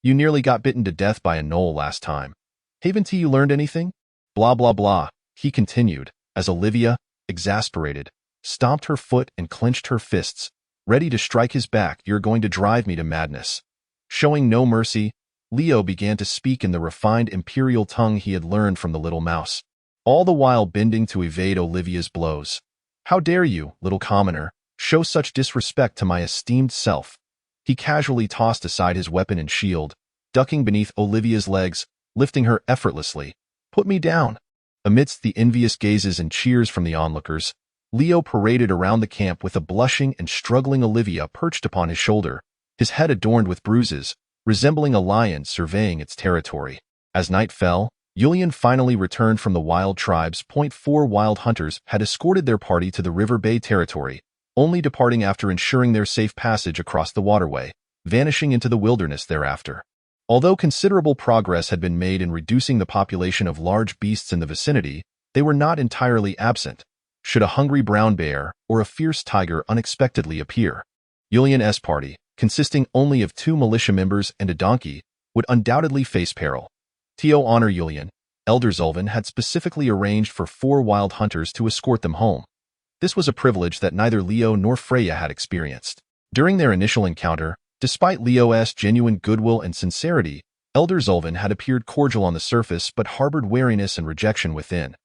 You nearly got bitten to death by a gnoll last time. Haven't you learned anything? Blah blah blah," he continued, as Olivia, exasperated, stomped her foot and clenched her fists, ready to strike his back. "You're going to drive me to madness." Showing no mercy, Leo began to speak in the refined imperial tongue he had learned from the little mouse, all the while bending to evade Olivia's blows. "How dare you, little commoner, show such disrespect to my esteemed self?" He casually tossed aside his weapon and shield, ducking beneath Olivia's legs, lifting her effortlessly. "Put me down." Amidst the envious gazes and cheers from the onlookers, Leo paraded around the camp with a blushing and struggling Olivia perched upon his shoulder, his head adorned with bruises, resembling a lion surveying its territory. As night fell, Julian finally returned from the wild tribes. 4 wild hunters had escorted their party to the River Bay territory, only departing after ensuring their safe passage across the waterway, vanishing into the wilderness thereafter. Although considerable progress had been made in reducing the population of large beasts in the vicinity, they were not entirely absent, should a hungry brown bear or a fierce tiger unexpectedly appear. Julian's party, consisting only of 2 militia members and a donkey, would undoubtedly face peril. To honor Julian, Elder Zulvin had specifically arranged for 4 wild hunters to escort them home. This was a privilege that neither Leo nor Freya had experienced. During their initial encounter, despite Leo's genuine goodwill and sincerity, Elder Zulvin had appeared cordial on the surface but harbored wariness and rejection within.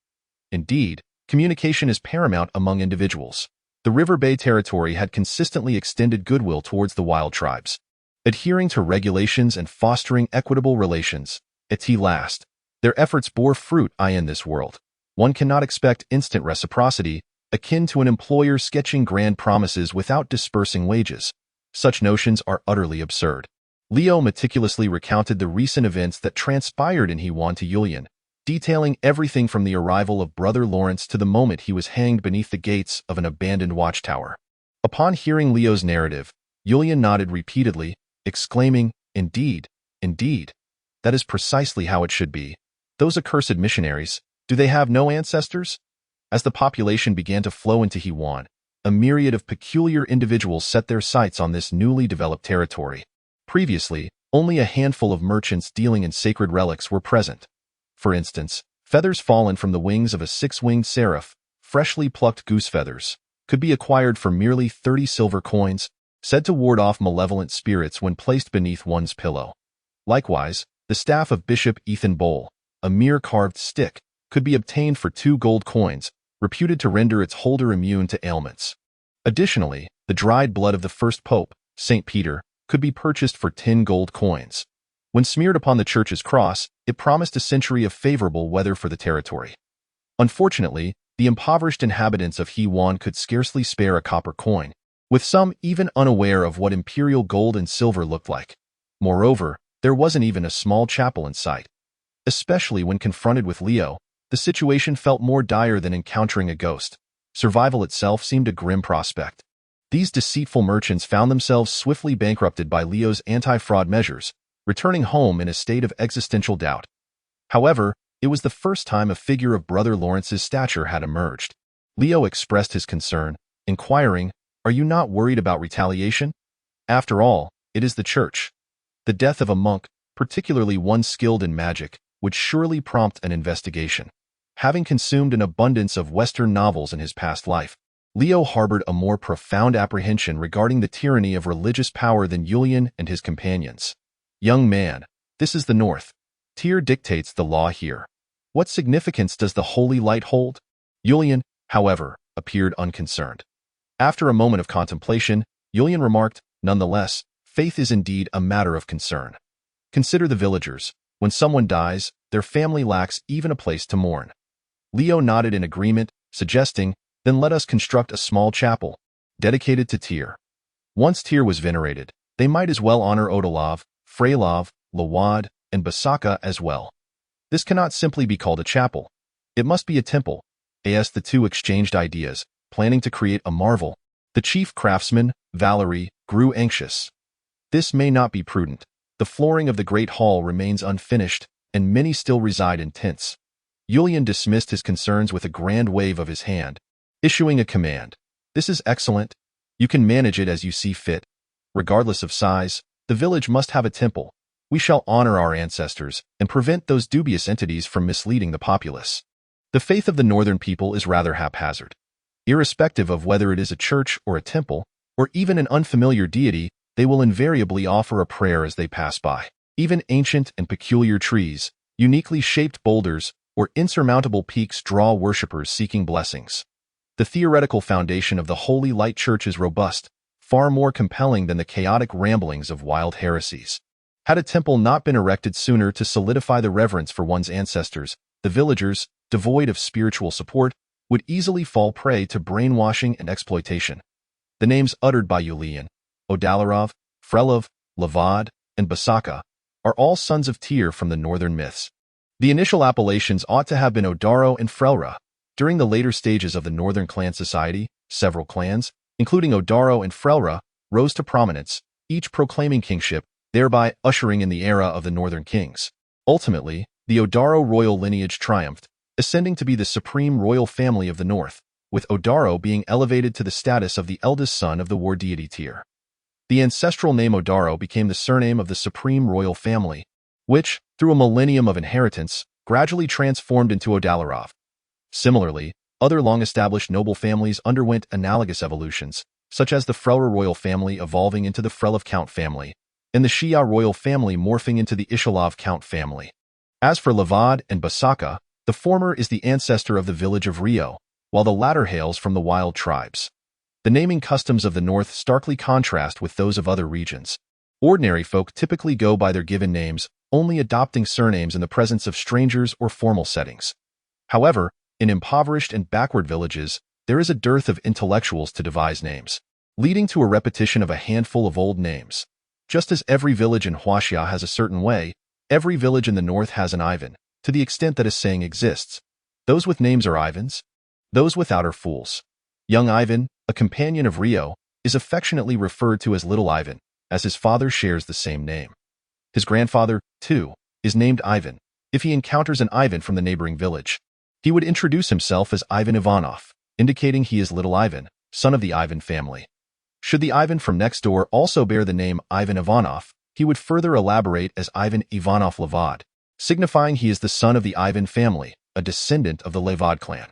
Indeed, communication is paramount among individuals. The River Bay territory had consistently extended goodwill towards the wild tribes, adhering to regulations and fostering equitable relations. At last, their efforts bore fruit. In this world, one cannot expect instant reciprocity, akin to an employer sketching grand promises without dispersing wages. Such notions are utterly absurd. Leo meticulously recounted the recent events that transpired in Hewan to Julian, detailing everything from the arrival of Brother Lawrence to the moment he was hanged beneath the gates of an abandoned watchtower. Upon hearing Leo's narrative, Julian nodded repeatedly, exclaiming, "Indeed, indeed. That is precisely how it should be. Those accursed missionaries, do they have no ancestors?" As the population began to flow into Hewan, a myriad of peculiar individuals set their sights on this newly developed territory. Previously, only a handful of merchants dealing in sacred relics were present. For instance, feathers fallen from the wings of a 6-winged seraph, freshly plucked goose feathers, could be acquired for merely 30 silver coins, said to ward off malevolent spirits when placed beneath one's pillow. Likewise, the staff of Bishop Ethan Bowl, a mere carved stick, could be obtained for 2 gold coins, reputed to render its holder immune to ailments. Additionally, the dried blood of the first pope, St. Peter, could be purchased for 10 gold coins. When smeared upon the church's cross, it promised a century of favorable weather for the territory. Unfortunately, the impoverished inhabitants of Hewan could scarcely spare a copper coin, with some even unaware of what imperial gold and silver looked like. Moreover, there wasn't even a small chapel in sight. Especially when confronted with Leo, the situation felt more dire than encountering a ghost. Survival itself seemed a grim prospect. These deceitful merchants found themselves swiftly bankrupted by Leo's anti-fraud measures, returning home in a state of existential doubt. However, it was the first time a figure of Brother Lawrence's stature had emerged. Leo expressed his concern, inquiring, "Are you not worried about retaliation? After all, it is the church. The death of a monk, particularly one skilled in magic, would surely prompt an investigation." Having consumed an abundance of Western novels in his past life, Leo harbored a more profound apprehension regarding the tyranny of religious power than Julian and his companions. "Young man, this is the North. Tyr dictates the law here. What significance does the holy light hold?" Julian, however, appeared unconcerned. After a moment of contemplation, Julian remarked, "Nonetheless, faith is indeed a matter of concern. Consider the villagers. When someone dies, their family lacks even a place to mourn." Leo nodded in agreement, suggesting, "Then let us construct a small chapel, dedicated to Tyr." Once Tyr was venerated, they might as well honor Odolov, Frelov, Lawad, and Basaka as well. This cannot simply be called a chapel. It must be a temple. As the two exchanged ideas, planning to create a marvel, the chief craftsman, Valerie, grew anxious. This may not be prudent. The flooring of the great hall remains unfinished, and many still reside in tents. Yulian dismissed his concerns with a grand wave of his hand, issuing a command. This is excellent. You can manage it as you see fit. Regardless of size, the village must have a temple. We shall honor our ancestors and prevent those dubious entities from misleading the populace. The faith of the northern people is rather haphazard. Irrespective of whether it is a church or a temple, or even an unfamiliar deity, they will invariably offer a prayer as they pass by. Even ancient and peculiar trees, uniquely shaped boulders, or insurmountable peaks draw worshippers seeking blessings. The theoretical foundation of the Holy Light Church is robust, far more compelling than the chaotic ramblings of wild heresies. Had a temple not been erected sooner to solidify the reverence for one's ancestors, the villagers, devoid of spiritual support, would easily fall prey to brainwashing and exploitation. The names uttered by Yulian, Odalarov, Frelov, Lavad, and Basaka, are all sons of Tyr from the northern myths. The initial appellations ought to have been Odaro and Frelra. During the later stages of the northern clan society, several clans, including Odaro and Frelra, rose to prominence, each proclaiming kingship, thereby ushering in the era of the northern kings. Ultimately, the Odaro royal lineage triumphed, ascending to be the supreme royal family of the north, with Odaro being elevated to the status of the eldest son of the war deity Tyr. The ancestral name Odaro became the surname of the supreme royal family, which, through a millennium of inheritance, gradually transformed into Odalarov. Similarly, other long-established noble families underwent analogous evolutions, such as the Frelra royal family evolving into the Frelov Count family, and the Shia royal family morphing into the Ishalov Count family. As for Lavad and Basaka, the former is the ancestor of the village of Rio, while the latter hails from the wild tribes. The naming customs of the north starkly contrast with those of other regions. Ordinary folk typically go by their given names, only adopting surnames in the presence of strangers or formal settings. However, in impoverished and backward villages, there is a dearth of intellectuals to devise names, leading to a repetition of a handful of old names. Just as every village in Huaxia has a certain way, every village in the north has an Ivan, to the extent that a saying exists. Those with names are Ivans, those without are fools. Young Ivan, a companion of Rio, is affectionately referred to as Little Ivan, as his father shares the same name. His grandfather, too, is named Ivan. If he encounters an Ivan from the neighboring village, he would introduce himself as Ivan Ivanov, indicating he is Little Ivan, son of the Ivan family. Should the Ivan from next door also bear the name Ivan Ivanov, he would further elaborate as Ivan Ivanov Lavad, signifying he is the son of the Ivan family, a descendant of the Levad clan.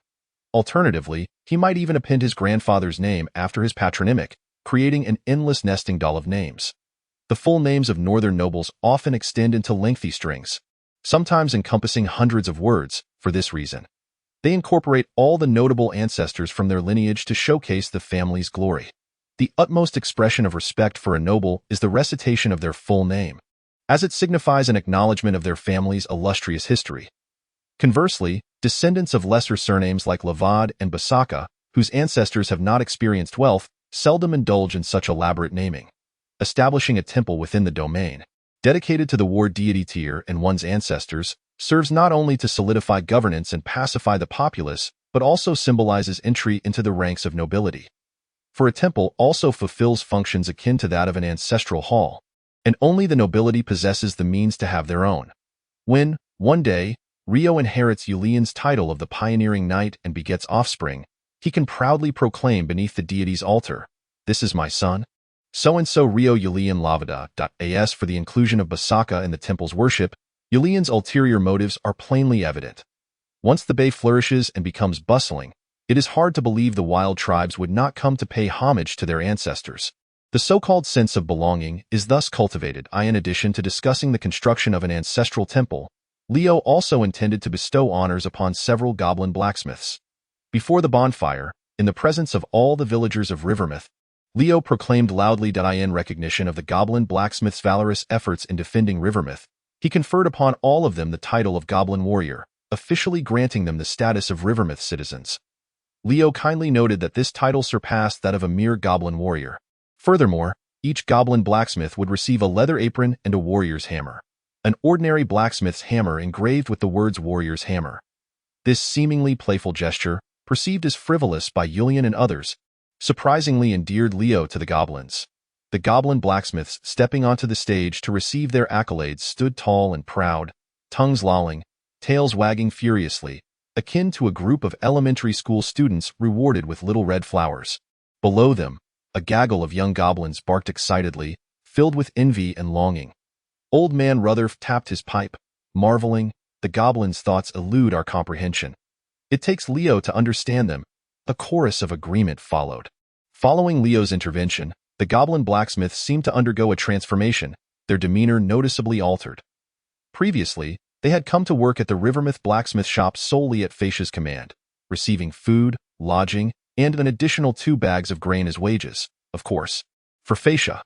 Alternatively, he might even append his grandfather's name after his patronymic, creating an endless nesting doll of names. The full names of northern nobles often extend into lengthy strings, sometimes encompassing hundreds of words, for this reason. They incorporate all the notable ancestors from their lineage to showcase the family's glory. The utmost expression of respect for a noble is the recitation of their full name, as it signifies an acknowledgement of their family's illustrious history. Conversely, descendants of lesser surnames like Lavad and Basaka, whose ancestors have not experienced wealth, seldom indulge in such elaborate naming. Establishing a temple within the domain, dedicated to the war deity Tyr and one's ancestors, serves not only to solidify governance and pacify the populace, but also symbolizes entry into the ranks of nobility. For a temple also fulfills functions akin to that of an ancestral hall, and only the nobility possesses the means to have their own. When, one day, Rio inherits Yulian's title of the pioneering knight and begets offspring, he can proudly proclaim beneath the deity's altar, "This is my son." So-and-so Rio Yulian Lavada.as for the inclusion of Basaka in the temple's worship, Yulian's ulterior motives are plainly evident. Once the bay flourishes and becomes bustling, it is hard to believe the wild tribes would not come to pay homage to their ancestors. The so-called sense of belonging is thus cultivated. In addition to discussing the construction of an ancestral temple, Leo also intended to bestow honors upon several goblin blacksmiths. Before the bonfire, in the presence of all the villagers of Rivermouth, Leo proclaimed loudly in recognition of the goblin blacksmith's valorous efforts in defending Rivermouth. He conferred upon all of them the title of Goblin Warrior, officially granting them the status of Rivermouth citizens. Leo kindly noted that this title surpassed that of a mere goblin warrior. Furthermore, Each goblin blacksmith would receive a leather apron and a warrior's hammer. An ordinary blacksmith's hammer engraved with the words warrior's hammer. This seemingly playful gesture, perceived as frivolous by Yulian and others, surprisingly endeared Leo to the goblins. The goblin blacksmiths stepping onto the stage to receive their accolades stood tall and proud, tongues lolling, tails wagging furiously, akin to a group of elementary school students rewarded with little red flowers. Below them, a gaggle of young goblins barked excitedly, filled with envy and longing. Old Man Rutherf tapped his pipe, marveling, the goblins' thoughts elude our comprehension. It takes Leo to understand them. A chorus of agreement followed. Following Leo's intervention, the goblin blacksmiths seemed to undergo a transformation, their demeanor noticeably altered. Previously, they had come to work at the Rivermouth blacksmith shop solely at Facia's command, receiving food, lodging, and an additional 2 bags of grain as wages, of course. For Facia,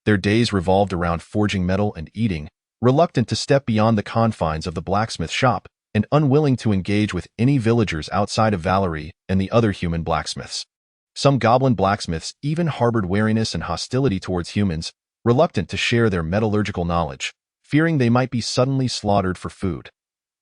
their days revolved around forging metal and eating, reluctant to step beyond the confines of the blacksmith shop and unwilling to engage with any villagers outside of Valerie and the other human blacksmiths. Some goblin blacksmiths even harbored wariness and hostility towards humans, reluctant to share their metallurgical knowledge, fearing they might be suddenly slaughtered for food.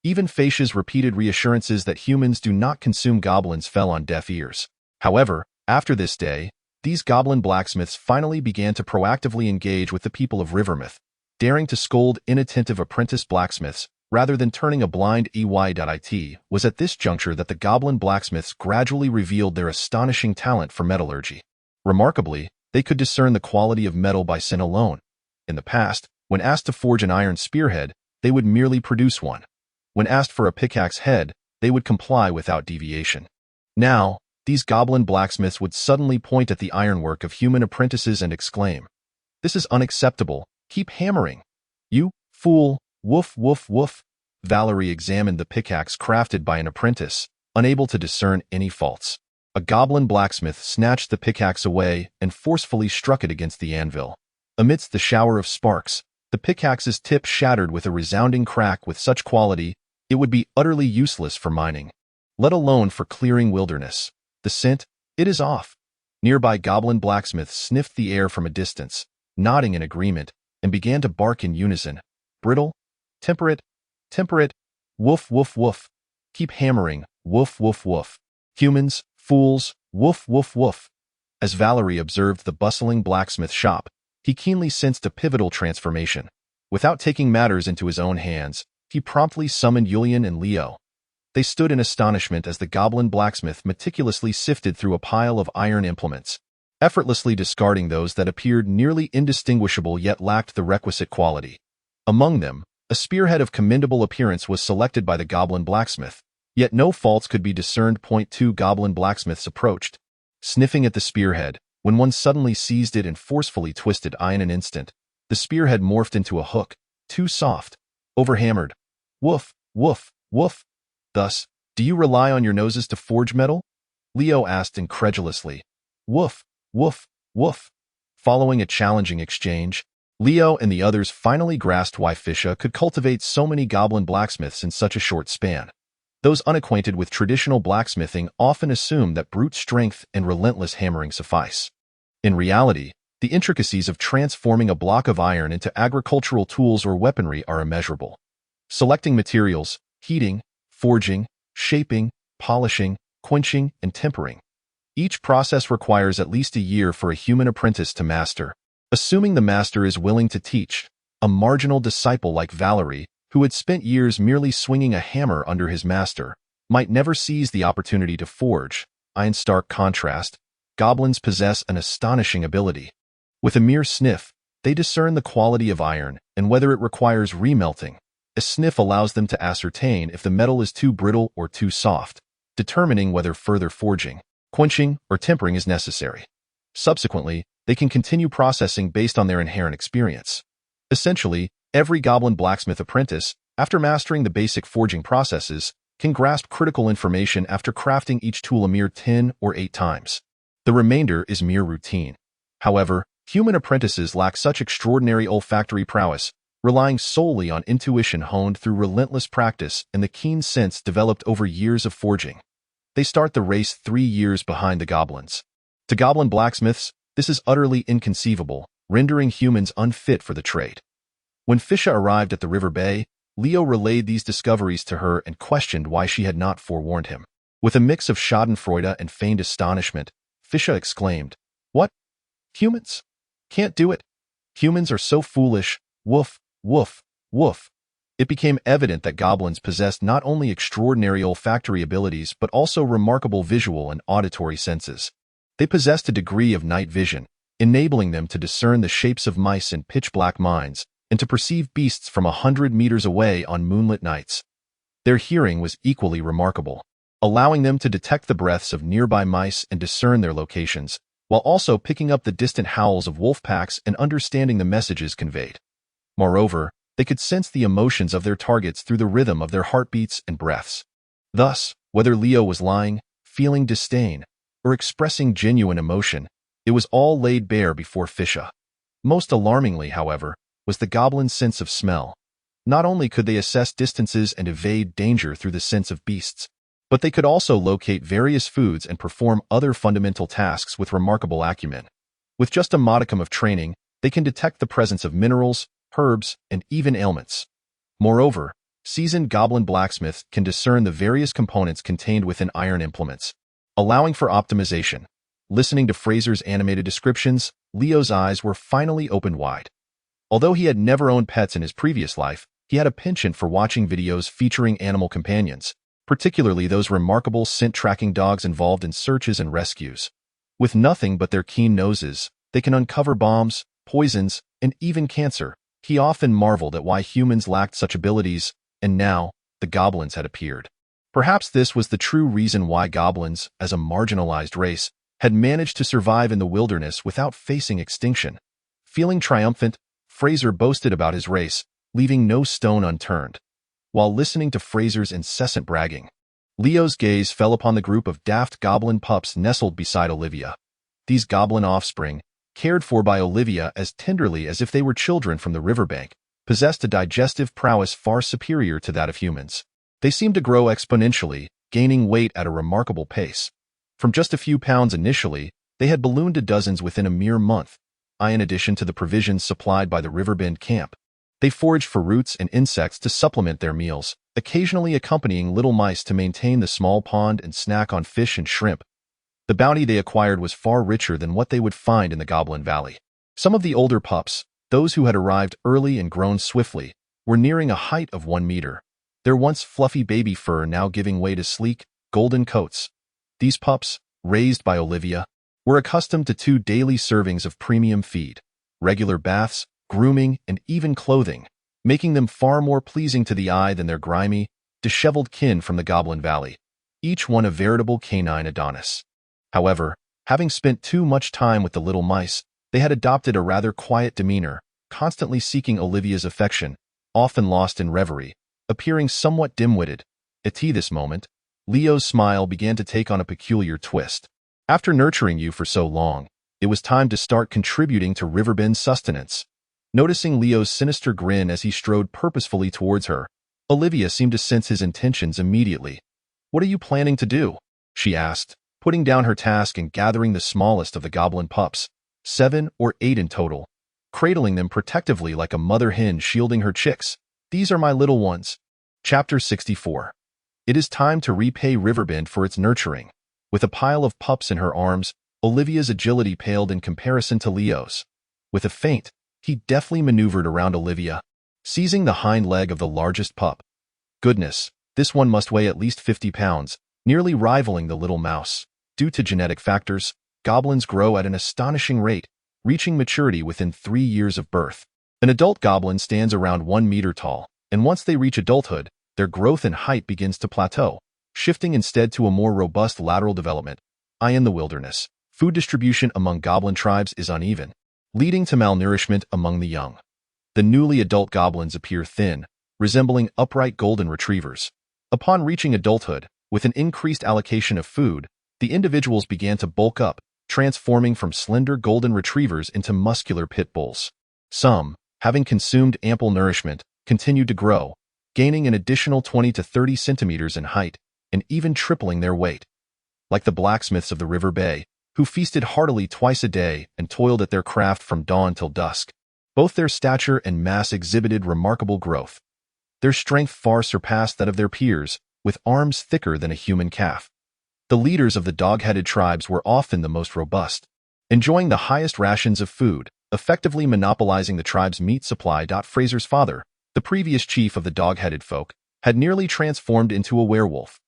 Even Facia's repeated reassurances that humans do not consume goblins fell on deaf ears. However, after this day, these goblin blacksmiths finally began to proactively engage with the people of Rivermouth, daring to scold inattentive apprentice blacksmiths rather than turning a blind eye. Was at this juncture that the goblin blacksmiths gradually revealed their astonishing talent for metallurgy. Remarkably, they could discern the quality of metal by scent alone. In the past, when asked to forge an iron spearhead, they would merely produce one. When asked for a pickaxe head, they would comply without deviation. Now, these goblin blacksmiths would suddenly point at the ironwork of human apprentices and exclaim, "This is unacceptable. Keep hammering. You fool, woof woof woof." Valerie examined the pickaxe crafted by an apprentice, unable to discern any faults. A goblin blacksmith snatched the pickaxe away and forcefully struck it against the anvil. Amidst the shower of sparks, the pickaxe's tip shattered with a resounding crack. With such quality, it would be utterly useless for mining, let alone for clearing wilderness. The scent, it is off. Nearby goblin blacksmiths sniffed the air from a distance, nodding in agreement, and began to bark in unison. Brittle, temperate, woof woof woof. Keep hammering, woof woof woof. Humans, fools, woof woof woof. As Valerie observed the bustling blacksmith shop, he keenly sensed a pivotal transformation. Without taking matters into his own hands, he promptly summoned Yulian and Leo. They stood in astonishment as the goblin blacksmith meticulously sifted through a pile of iron implements, effortlessly discarding those that appeared nearly indistinguishable yet lacked the requisite quality. Among them, a spearhead of commendable appearance was selected by the goblin blacksmith, yet no faults could be discerned. 2 Goblin blacksmiths approached, sniffing at the spearhead, when one suddenly seized it and forcefully twisted. In an instant, the spearhead morphed into a hook, too soft, overhammered. Woof, woof, woof. Thus, do you rely on your noses to forge metal? Leo asked incredulously. Woof, woof, woof. Following a challenging exchange, Leo and the others finally grasped why Facia could cultivate so many goblin blacksmiths in such a short span. Those unacquainted with traditional blacksmithing often assume that brute strength and relentless hammering suffice. In reality, the intricacies of transforming a block of iron into agricultural tools or weaponry are immeasurable. Selecting materials, heating, forging, shaping, polishing, quenching, and tempering. Each process requires at least a year for a human apprentice to master. Assuming the master is willing to teach, a marginal disciple like Valerie, who had spent years merely swinging a hammer under his master, might never seize the opportunity to forge. In stark contrast, goblins possess an astonishing ability. With a mere sniff, they discern the quality of iron and whether it requires remelting. A sniff allows them to ascertain if the metal is too brittle or too soft, determining whether further forging, quenching, or tempering is necessary. Subsequently, they can continue processing based on their inherent experience. Essentially, every goblin blacksmith apprentice, after mastering the basic forging processes, can grasp critical information after crafting each tool a mere 10 or 8 times. The remainder is mere routine. However, human apprentices lack such extraordinary olfactory prowess, relying solely on intuition honed through relentless practice and the keen sense developed over years of forging. They start the race 3 years behind the goblins. To goblin blacksmiths, this is utterly inconceivable, rendering humans unfit for the trade. When Fisha arrived at the river bay, Leo relayed these discoveries to her and questioned why she had not forewarned him. With a mix of schadenfreude and feigned astonishment, Fisha exclaimed, "What? Humans? Can't do it. Humans are so foolish. Woof, woof, woof." It became evident that goblins possessed not only extraordinary olfactory abilities but also remarkable visual and auditory senses. They possessed a degree of night vision, enabling them to discern the shapes of mice in pitch-black mines and to perceive beasts from 100 meters away on moonlit nights. Their hearing was equally remarkable, allowing them to detect the breaths of nearby mice and discern their locations, while also picking up the distant howls of wolf packs and understanding the messages conveyed. Moreover, they could sense the emotions of their targets through the rhythm of their heartbeats and breaths. Thus, whether Leo was lying, feeling disdain, or expressing genuine emotion, it was all laid bare before Fisha. Most alarmingly, however, was the goblin's sense of smell. Not only could they assess distances and evade danger through the sense of beasts, but they could also locate various foods and perform other fundamental tasks with remarkable acumen. With just a modicum of training, they can detect the presence of minerals, herbs, and even ailments. Moreover, seasoned goblin blacksmiths can discern the various components contained within iron implements, allowing for optimization. Listening to Fraser's animated descriptions, Leo's eyes were finally opened wide. Although he had never owned pets in his previous life, he had a penchant for watching videos featuring animal companions, particularly those remarkable scent-tracking dogs involved in searches and rescues. With nothing but their keen noses, they can uncover bombs, poisons, and even cancer. He often marveled at why humans lacked such abilities, and now, the goblins had appeared. Perhaps this was the true reason why goblins, as a marginalized race, had managed to survive in the wilderness without facing extinction. Feeling triumphant, Fraser boasted about his race, leaving no stone unturned. While listening to Fraser's incessant bragging, Leo's gaze fell upon the group of daft goblin pups nestled beside Olivia. These goblin offspring, cared for by Olivia as tenderly as if they were children from the riverbank, possessed a digestive prowess far superior to that of humans. They seemed to grow exponentially, gaining weight at a remarkable pace. From just a few pounds initially, they had ballooned to dozens within a mere month, in addition to the provisions supplied by the riverbend camp. They foraged for roots and insects to supplement their meals, occasionally accompanying little mice to maintain the small pond and snack on fish and shrimp. The bounty they acquired was far richer than what they would find in the Goblin Valley. Some of the older pups, those who had arrived early and grown swiftly, were nearing a height of 1 meter, their once fluffy baby fur now giving way to sleek, golden coats. These pups, raised by Olivia, were accustomed to 2 daily servings of premium feed, regular baths, grooming, and even clothing, making them far more pleasing to the eye than their grimy, disheveled kin from the Goblin Valley, each one a veritable canine Adonis. However, having spent too much time with the little mice, they had adopted a rather quiet demeanor, constantly seeking Olivia's affection, often lost in reverie, appearing somewhat dim-witted. At this moment, Leo's smile began to take on a peculiar twist. After nurturing you for so long, it was time to start contributing to Riverbend's sustenance. Noticing Leo's sinister grin as he strode purposefully towards her, Olivia seemed to sense his intentions immediately. "What are you planning to do?" she asked, putting down her task and gathering the smallest of the goblin pups, 7 or 8 in total, cradling them protectively like a mother hen shielding her chicks. "These are my little ones." Chapter 64. It is time to repay Riverbend for its nurturing. With a pile of pups in her arms, Olivia's agility paled in comparison to Leo's. With a feint, he deftly maneuvered around Olivia, seizing the hind leg of the largest pup. Goodness, this one must weigh at least 50 pounds, nearly rivaling the little mouse. Due to genetic factors, goblins grow at an astonishing rate, reaching maturity within 3 years of birth. An adult goblin stands around 1 meter tall, and once they reach adulthood, their growth and height begins to plateau, shifting instead to a more robust lateral development. In the wilderness, food distribution among goblin tribes is uneven, leading to malnourishment among the young. The newly adult goblins appear thin, resembling upright golden retrievers. Upon reaching adulthood, with an increased allocation of food, the individuals began to bulk up, transforming from slender golden retrievers into muscular pit bulls. Some, having consumed ample nourishment, continued to grow, gaining an additional 20 to 30 centimeters in height, and even tripling their weight. Like the blacksmiths of the river bay, who feasted heartily twice a day and toiled at their craft from dawn till dusk. Both their stature and mass exhibited remarkable growth. Their strength far surpassed that of their peers, with arms thicker than a human calf. The leaders of the dog-headed tribes were often the most robust, enjoying the highest rations of food, effectively monopolizing the tribe's meat supply. Fraser's father, the previous chief of the dog-headed folk, had nearly transformed into a werewolf.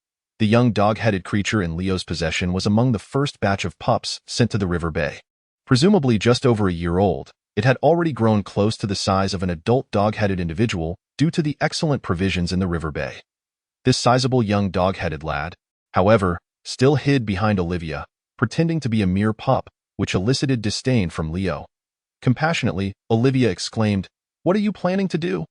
The young dog-headed creature in Leo's possession was among the first batch of pups sent to the River Bay. Presumably just over a year old, it had already grown close to the size of an adult dog-headed individual due to the excellent provisions in the River Bay. This sizable young dog-headed lad, however, still hid behind Olivia, pretending to be a mere pup, which elicited disdain from Leo. Compassionately, Olivia exclaimed, "What are you planning to do?"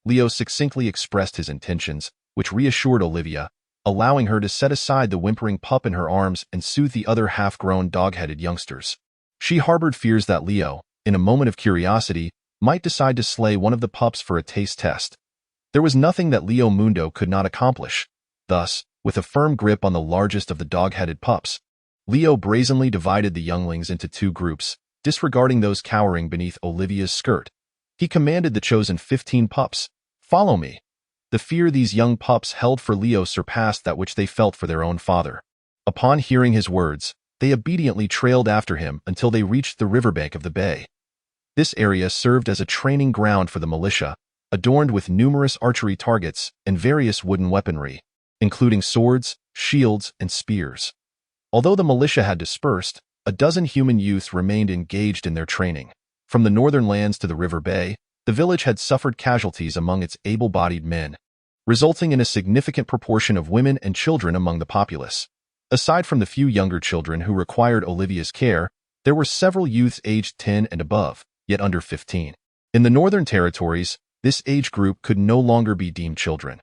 Leo succinctly expressed his intentions, which reassured Olivia, allowing her to set aside the whimpering pup in her arms and soothe the other half-grown dog-headed youngsters. She harbored fears that Leo, in a moment of curiosity, might decide to slay one of the pups for a taste test. There was nothing that Leo Mondo could not accomplish. Thus, with a firm grip on the largest of the dog-headed pups, Leo brazenly divided the younglings into two groups, disregarding those cowering beneath Olivia's skirt. He commanded the chosen 15 pups, "Follow me." The fear these young pups held for Leo surpassed that which they felt for their own father. Upon hearing his words, they obediently trailed after him until they reached the riverbank of the bay. This area served as a training ground for the militia, adorned with numerous archery targets and various wooden weaponry, including swords, shields, and spears. Although the militia had dispersed, a dozen human youths remained engaged in their training. From the northern lands to the River Bay, the village had suffered casualties among its able-bodied men, resulting in a significant proportion of women and children among the populace. Aside from the few younger children who required Olivia's care, there were several youths aged 10 and above, yet under 15. In the northern territories, this age group could no longer be deemed children.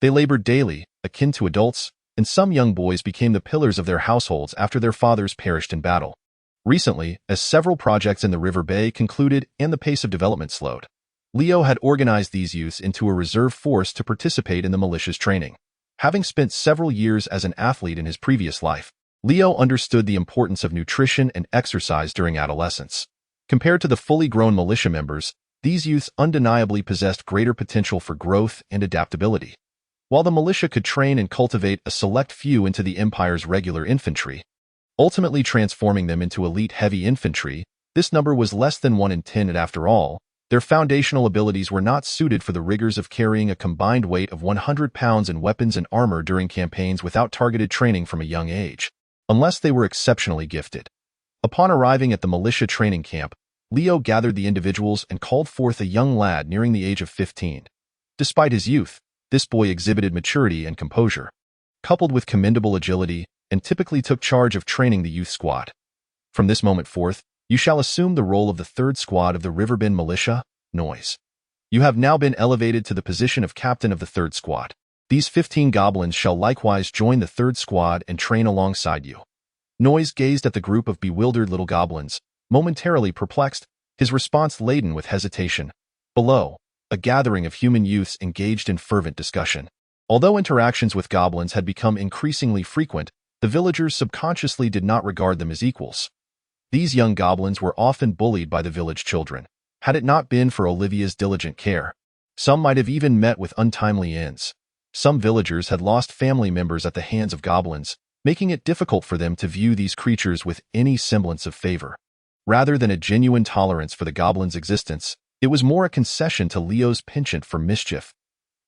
They labored daily, akin to adults, and some young boys became the pillars of their households after their fathers perished in battle. Recently, as several projects in the River Bay concluded and the pace of development slowed, Leo had organized these youths into a reserve force to participate in the militia's training. Having spent several years as an athlete in his previous life, Leo understood the importance of nutrition and exercise during adolescence. Compared to the fully grown militia members, these youths undeniably possessed greater potential for growth and adaptability. While the militia could train and cultivate a select few into the Empire's regular infantry, ultimately transforming them into elite heavy infantry, this number was less than 1 in 10, and after all, their foundational abilities were not suited for the rigors of carrying a combined weight of 100 pounds in weapons and armor during campaigns without targeted training from a young age, unless they were exceptionally gifted. Upon arriving at the militia training camp, Leo gathered the individuals and called forth a young lad nearing the age of 15. Despite his youth, this boy exhibited maturity and composure, coupled with commendable agility, and typically took charge of training the youth squad. From this moment forth, you shall assume the role of the 3rd Squad of the Riverbend Militia, Noise. You have now been elevated to the position of captain of the 3rd Squad. These 15 goblins shall likewise join the 3rd Squad and train alongside you. Noise gazed at the group of bewildered little goblins, momentarily perplexed, his response laden with hesitation. Below, a gathering of human youths engaged in fervent discussion. Although interactions with goblins had become increasingly frequent, the villagers subconsciously did not regard them as equals. These young goblins were often bullied by the village children, had it not been for Olivia's diligent care. Some might have even met with untimely ends. Some villagers had lost family members at the hands of goblins, making it difficult for them to view these creatures with any semblance of favor. Rather than a genuine tolerance for the goblins' existence, it was more a concession to Leo's penchant for mischief.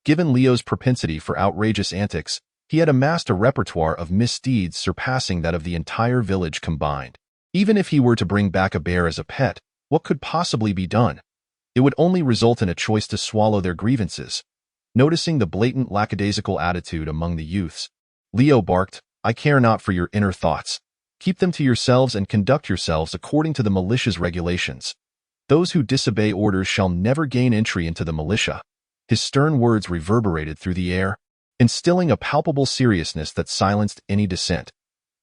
Given Leo's propensity for outrageous antics, he had amassed a repertoire of misdeeds surpassing that of the entire village combined. Even if he were to bring back a bear as a pet, what could possibly be done? It would only result in a choice to swallow their grievances. Noticing the blatant lackadaisical attitude among the youths, Leo barked, "I care not for your inner thoughts. Keep them to yourselves and conduct yourselves according to the militia's regulations. Those who disobey orders shall never gain entry into the militia." His stern words reverberated through the air, instilling a palpable seriousness that silenced any dissent.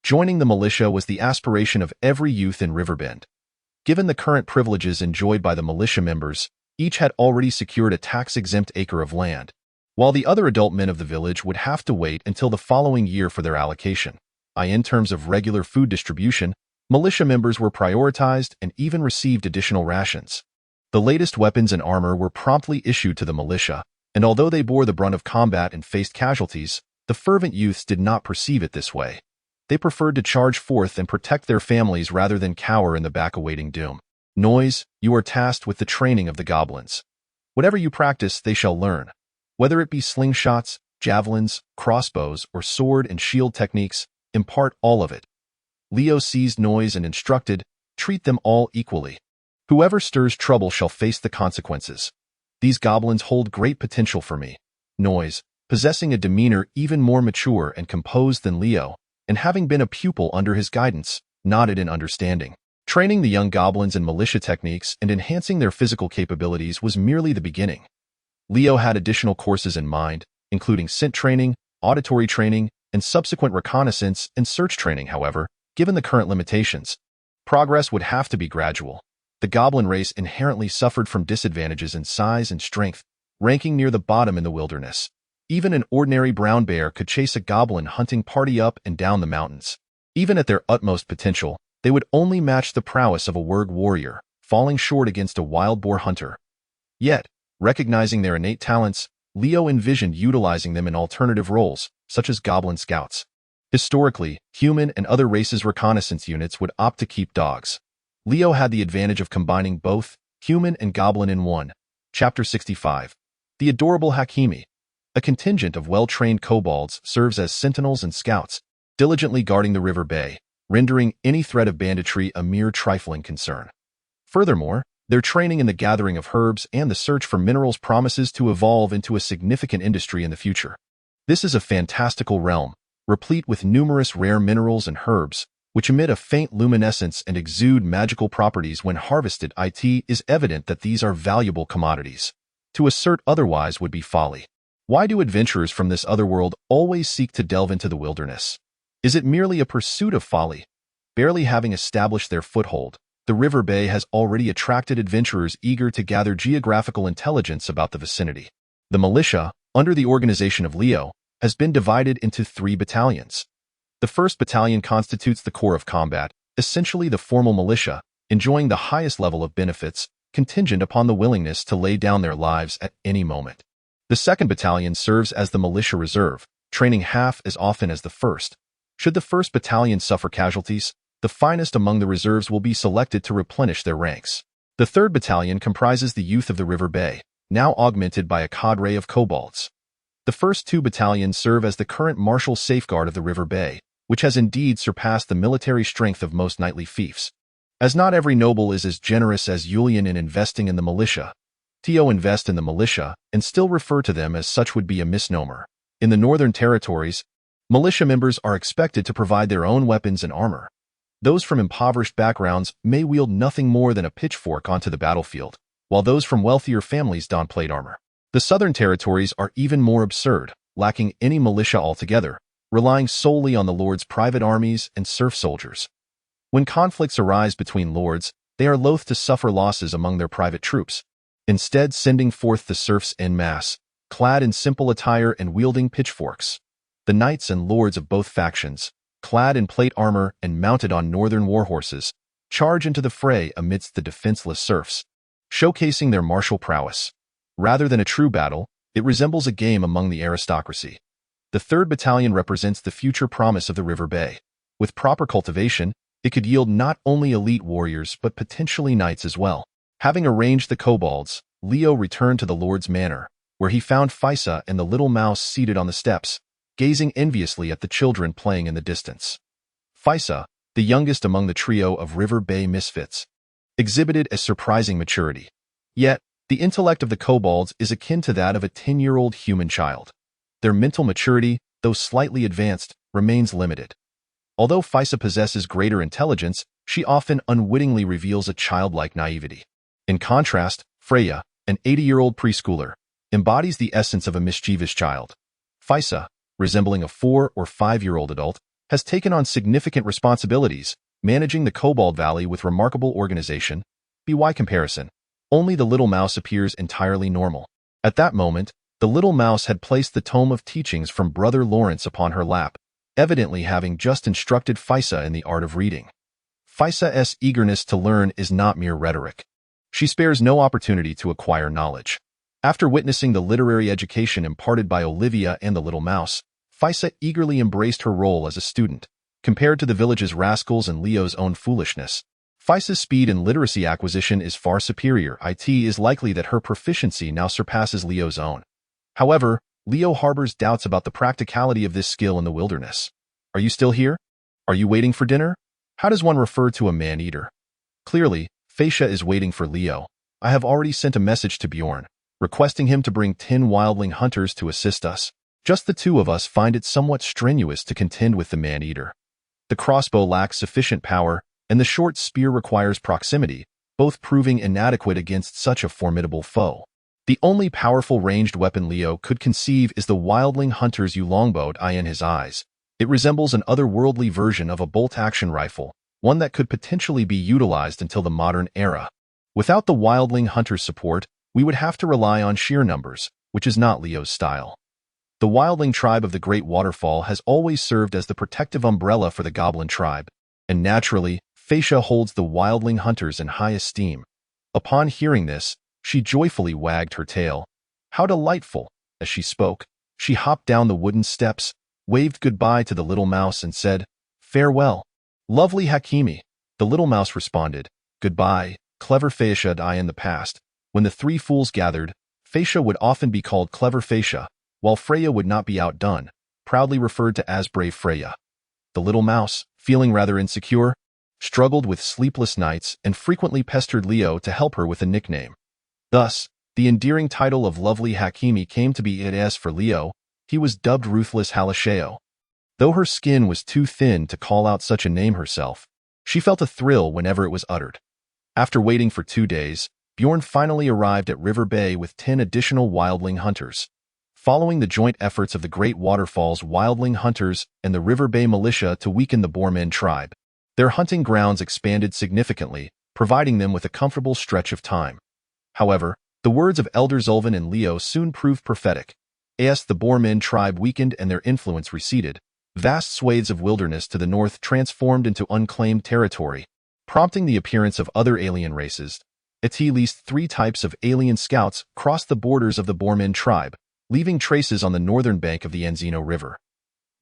Joining the militia was the aspiration of every youth in Riverbend. Given the current privileges enjoyed by the militia members, each had already secured a tax-exempt acre of land, while the other adult men of the village would have to wait until the following year for their allocation. In terms of regular food distribution, Militia members were prioritized and even received additional rations. The latest weapons and armor were promptly issued to the militia, and although they bore the brunt of combat and faced casualties, the fervent youths did not perceive it this way. They preferred to charge forth and protect their families rather than cower in the back awaiting doom. Noise, you are tasked with the training of the goblins. Whatever you practice, they shall learn. Whether it be slingshots, javelins, crossbows, or sword and shield techniques, impart all of it. Leo seized Noise and instructed, treat them all equally. Whoever stirs trouble shall face the consequences. These goblins hold great potential for me. Noise, possessing a demeanor even more mature and composed than Leo, and having been a pupil under his guidance, nodded in understanding. Training the young goblins in militia techniques and enhancing their physical capabilities was merely the beginning. Leo had additional courses in mind, including scent training, auditory training, and subsequent reconnaissance and search training. However, given the current limitations, progress would have to be gradual. The goblin race inherently suffered from disadvantages in size and strength, ranking near the bottom in the wilderness. Even an ordinary brown bear could chase a goblin hunting party up and down the mountains. Even at their utmost potential, they would only match the prowess of a warg warrior, falling short against a wild boar hunter. Yet, recognizing their innate talents, Leo envisioned utilizing them in alternative roles, such as goblin scouts. Historically, human and other races' reconnaissance units would opt to keep dogs. Leo had the advantage of combining both human and goblin in one. Chapter 65. The Adorable Hakimi. A contingent of well-trained kobolds serves as sentinels and scouts, diligently guarding the river bay, rendering any threat of banditry a mere trifling concern. Furthermore, their training in the gathering of herbs and the search for minerals promises to evolve into a significant industry in the future. This is a fantastical realm, replete with numerous rare minerals and herbs, which emit a faint luminescence and exude magical properties when harvested. It is evident that these are valuable commodities. To assert otherwise would be folly. Why do adventurers from this other world always seek to delve into the wilderness? Is it merely a pursuit of folly? Barely having established their foothold, the river bay has already attracted adventurers eager to gather geographical intelligence about the vicinity. The militia, under the organization of Leo, has been divided into 3 battalions. The first battalion constitutes the core of combat, essentially the formal militia, enjoying the highest level of benefits, contingent upon the willingness to lay down their lives at any moment. The second battalion serves as the militia reserve, training half as often as the first. Should the first battalion suffer casualties, the finest among the reserves will be selected to replenish their ranks. The third battalion comprises the youth of the river bay, now augmented by a cadre of kobolds. The first 2 battalions serve as the current martial safeguard of the river bay, which has indeed surpassed the military strength of most knightly fiefs. As not every noble is as generous as Julian in investing in the militia, to invest in the militia and still refer to them as such would be a misnomer. In the Northern Territories, militia members are expected to provide their own weapons and armor. Those from impoverished backgrounds may wield nothing more than a pitchfork onto the battlefield, while those from wealthier families don plate armor. The Southern Territories are even more absurd, lacking any militia altogether, relying solely on the Lord's private armies and serf soldiers. When conflicts arise between lords, they are loath to suffer losses among their private troops, instead sending forth the serfs en masse, clad in simple attire and wielding pitchforks. The knights and lords of both factions, clad in plate armor and mounted on northern warhorses, charge into the fray amidst the defenseless serfs, showcasing their martial prowess. Rather than a true battle, it resembles a game among the aristocracy. The 3rd Battalion represents the future promise of the river bay. With proper cultivation, it could yield not only elite warriors but potentially knights as well. Having arranged the kobolds, Leo returned to the Lord's manor, where he found Physa and the little mouse seated on the steps, gazing enviously at the children playing in the distance. Physa, the youngest among the trio of River Bay misfits, exhibited a surprising maturity. Yet, the intellect of the kobolds is akin to that of a 10-year-old human child. Their mental maturity, though slightly advanced, remains limited. Although Physa possesses greater intelligence, she often unwittingly reveals a childlike naivety. In contrast, Freya, an 80-year-old preschooler, embodies the essence of a mischievous child. Physa, resembling a 4- or 5-year-old adult, has taken on significant responsibilities, managing the Kobold Valley with remarkable organization. By comparison, only the little mouse appears entirely normal. At that moment, the little mouse had placed the tome of teachings from Brother Lawrence upon her lap, evidently having just instructed Physa in the art of reading. Physa's eagerness to learn is not mere rhetoric. She spares no opportunity to acquire knowledge. After witnessing the literary education imparted by Olivia and the little mouse, Physa eagerly embraced her role as a student. Compared to the village's rascals and Leo's own foolishness, Physa's speed in literacy acquisition is far superior. It is likely that her proficiency now surpasses Leo's own. However, Leo harbors doubts about the practicality of this skill in the wilderness. Are you still here? Are you waiting for dinner? How does one refer to a man-eater? Clearly, Physa is waiting for Leo. I have already sent a message to Bjorn, requesting him to bring 10 wildling hunters to assist us. Just the two of us find it somewhat strenuous to contend with the man-eater. The crossbow lacks sufficient power, and the short spear requires proximity, both proving inadequate against such a formidable foe. The only powerful ranged weapon Leo could conceive is the wildling hunter's longbow in his eyes. It resembles an otherworldly version of a bolt-action rifle, one that could potentially be utilized until the modern era. Without the wildling hunter's support, we would have to rely on sheer numbers, which is not Leo's style. The wildling tribe of the Great Waterfall has always served as the protective umbrella for the goblin tribe, and naturally, Physa holds the wildling hunters in high esteem. Upon hearing this, she joyfully wagged her tail. How delightful! As she spoke, she hopped down the wooden steps, waved goodbye to the little mouse and said, "Farewell, lovely Hakimi." The little mouse responded, "Goodbye, clever Physa." In the past, when the three fools gathered, Physa would often be called Clever Physa, while Freya would not be outdone, proudly referred to as Brave Freya. The little mouse, feeling rather insecure, struggled with sleepless nights and frequently pestered Leo to help her with a nickname. Thus, the endearing title of Lovely Hakimi came to be as for Leo. He was dubbed Ruthless Haralas. Though her skin was too thin to call out such a name herself, she felt a thrill whenever it was uttered. After waiting for 2 days, Bjorn finally arrived at River Bay with 10 additional wildling hunters. Following the joint efforts of the Great Waterfall's wildling hunters and the River Bay militia to weaken the Boormen tribe, their hunting grounds expanded significantly, providing them with a comfortable stretch of time. However, the words of Elder Zulvan and Leo soon proved prophetic. As the Boormen tribe weakened and their influence receded, vast swathes of wilderness to the north transformed into unclaimed territory, prompting the appearance of other alien races. At least 3 types of alien scouts crossed the borders of the Boormen tribe, leaving traces on the northern bank of the Enzino River.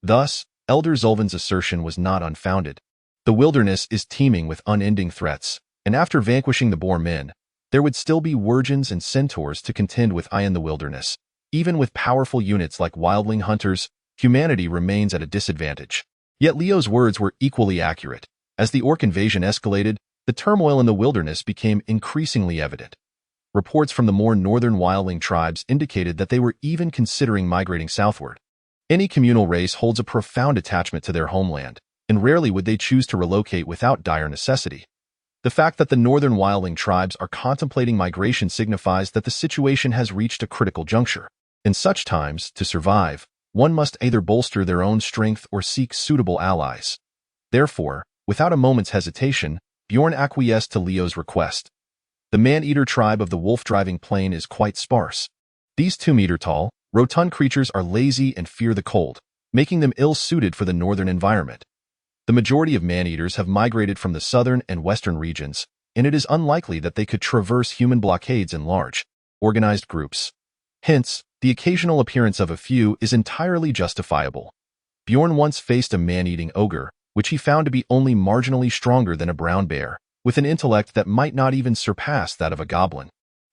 Thus, Elder Zulvan's assertion was not unfounded. The wilderness is teeming with unending threats, and after vanquishing the Boormen, there would still be Wurgens and Centaurs to contend with in the wilderness. Even with powerful units like wildling hunters, humanity remains at a disadvantage. Yet Leo's words were equally accurate. As the orc invasion escalated, the turmoil in the wilderness became increasingly evident. Reports from the more northern wildling tribes indicated that they were even considering migrating southward. Any communal race holds a profound attachment to their homeland, and rarely would they choose to relocate without dire necessity. The fact that the northern wildling tribes are contemplating migration signifies that the situation has reached a critical juncture. In such times, to survive, one must either bolster their own strength or seek suitable allies. Therefore, without a moment's hesitation, Bjorn acquiesced to Leo's request. The man-eater tribe of the wolf-driving plain is quite sparse. These 2-meter-tall, rotund creatures are lazy and fear the cold, making them ill-suited for the northern environment. The majority of man-eaters have migrated from the southern and western regions, and it is unlikely that they could traverse human blockades in large, organized groups. Hence, the occasional appearance of a few is entirely justifiable. Bjorn once faced a man-eating ogre, which he found to be only marginally stronger than a brown bear, with an intellect that might not even surpass that of a goblin.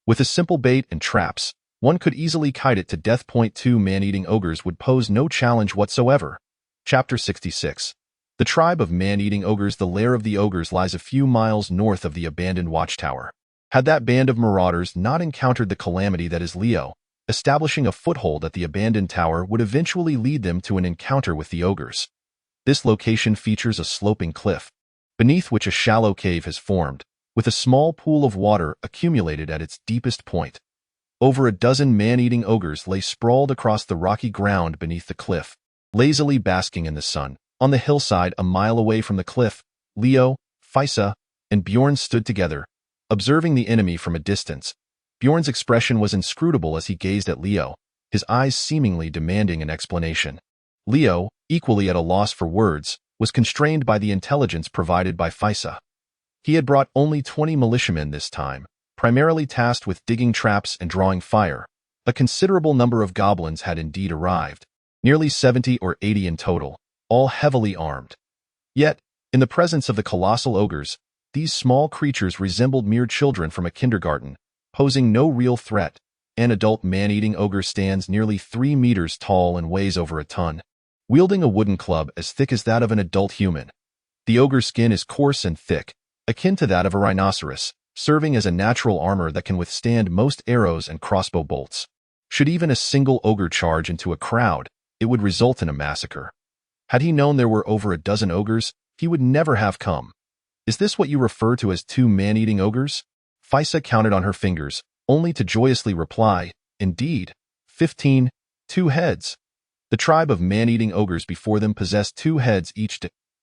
With a simple bait and traps, one could easily kite it to death. 2 man-eating ogres would pose no challenge whatsoever. Chapter 66. The tribe of man-eating ogres. The lair of the ogres lies a few miles north of the abandoned watchtower. Had that band of marauders not encountered the calamity that is Leo, establishing a foothold at the abandoned tower would eventually lead them to an encounter with the ogres. This location features a sloping cliff, beneath which a shallow cave has formed, with a small pool of water accumulated at its deepest point. Over a dozen man-eating ogres lay sprawled across the rocky ground beneath the cliff, lazily basking in the sun. On the hillside a mile away from the cliff, Leo, Physa, and Bjorn stood together, observing the enemy from a distance. Bjorn's expression was inscrutable as he gazed at Leo, his eyes seemingly demanding an explanation. Leo, equally at a loss for words, was constrained by the intelligence provided by Physa. He had brought only 20 militiamen this time, primarily tasked with digging traps and drawing fire. A considerable number of goblins had indeed arrived, nearly 70 or 80 in total, all heavily armed. Yet, in the presence of the colossal ogres, these small creatures resembled mere children from a kindergarten, posing no real threat. An adult man-eating ogre stands nearly 3 meters tall and weighs over a ton, wielding a wooden club as thick as that of an adult human. The ogre's skin is coarse and thick, akin to that of a rhinoceros, serving as a natural armor that can withstand most arrows and crossbow bolts. Should even a single ogre charge into a crowd, it would result in a massacre. Had he known there were over a dozen ogres, he would never have come. Is this what you refer to as 2 man-eating ogres? Physa counted on her fingers, only to joyously reply, indeed, 15, 2 heads. The tribe of man-eating ogres before them possessed 2 heads each.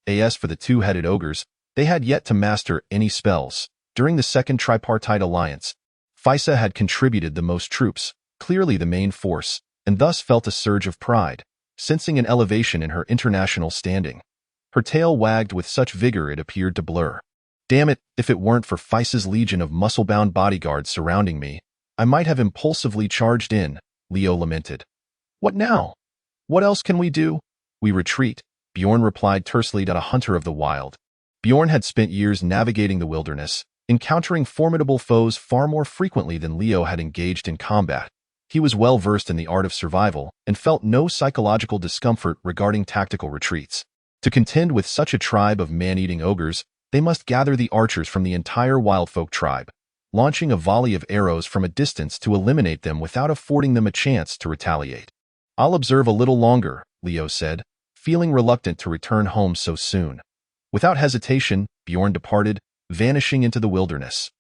As for the 2-headed ogres, they had yet to master any spells. During the Second Tripartite Alliance, Physa had contributed the most troops, clearly the main force, and thus felt a surge of pride, sensing an elevation in her international standing. Her tail wagged with such vigor it appeared to blur. Damn it, if it weren't for Physa's legion of muscle-bound bodyguards surrounding me, I might have impulsively charged in, Leo lamented. What now? What else can we do? We retreat, Bjorn replied tersely to a hunter of the wild. Bjorn had spent years navigating the wilderness, encountering formidable foes far more frequently than Leo had engaged in combat. He was well versed in the art of survival and felt no psychological discomfort regarding tactical retreats. To contend with such a tribe of man-eating ogres, they must gather the archers from the entire wildfolk tribe, launching a volley of arrows from a distance to eliminate them without affording them a chance to retaliate. I'll observe a little longer, Leo said, feeling reluctant to return home so soon. Without hesitation, Bjorn departed, vanishing into the wilderness.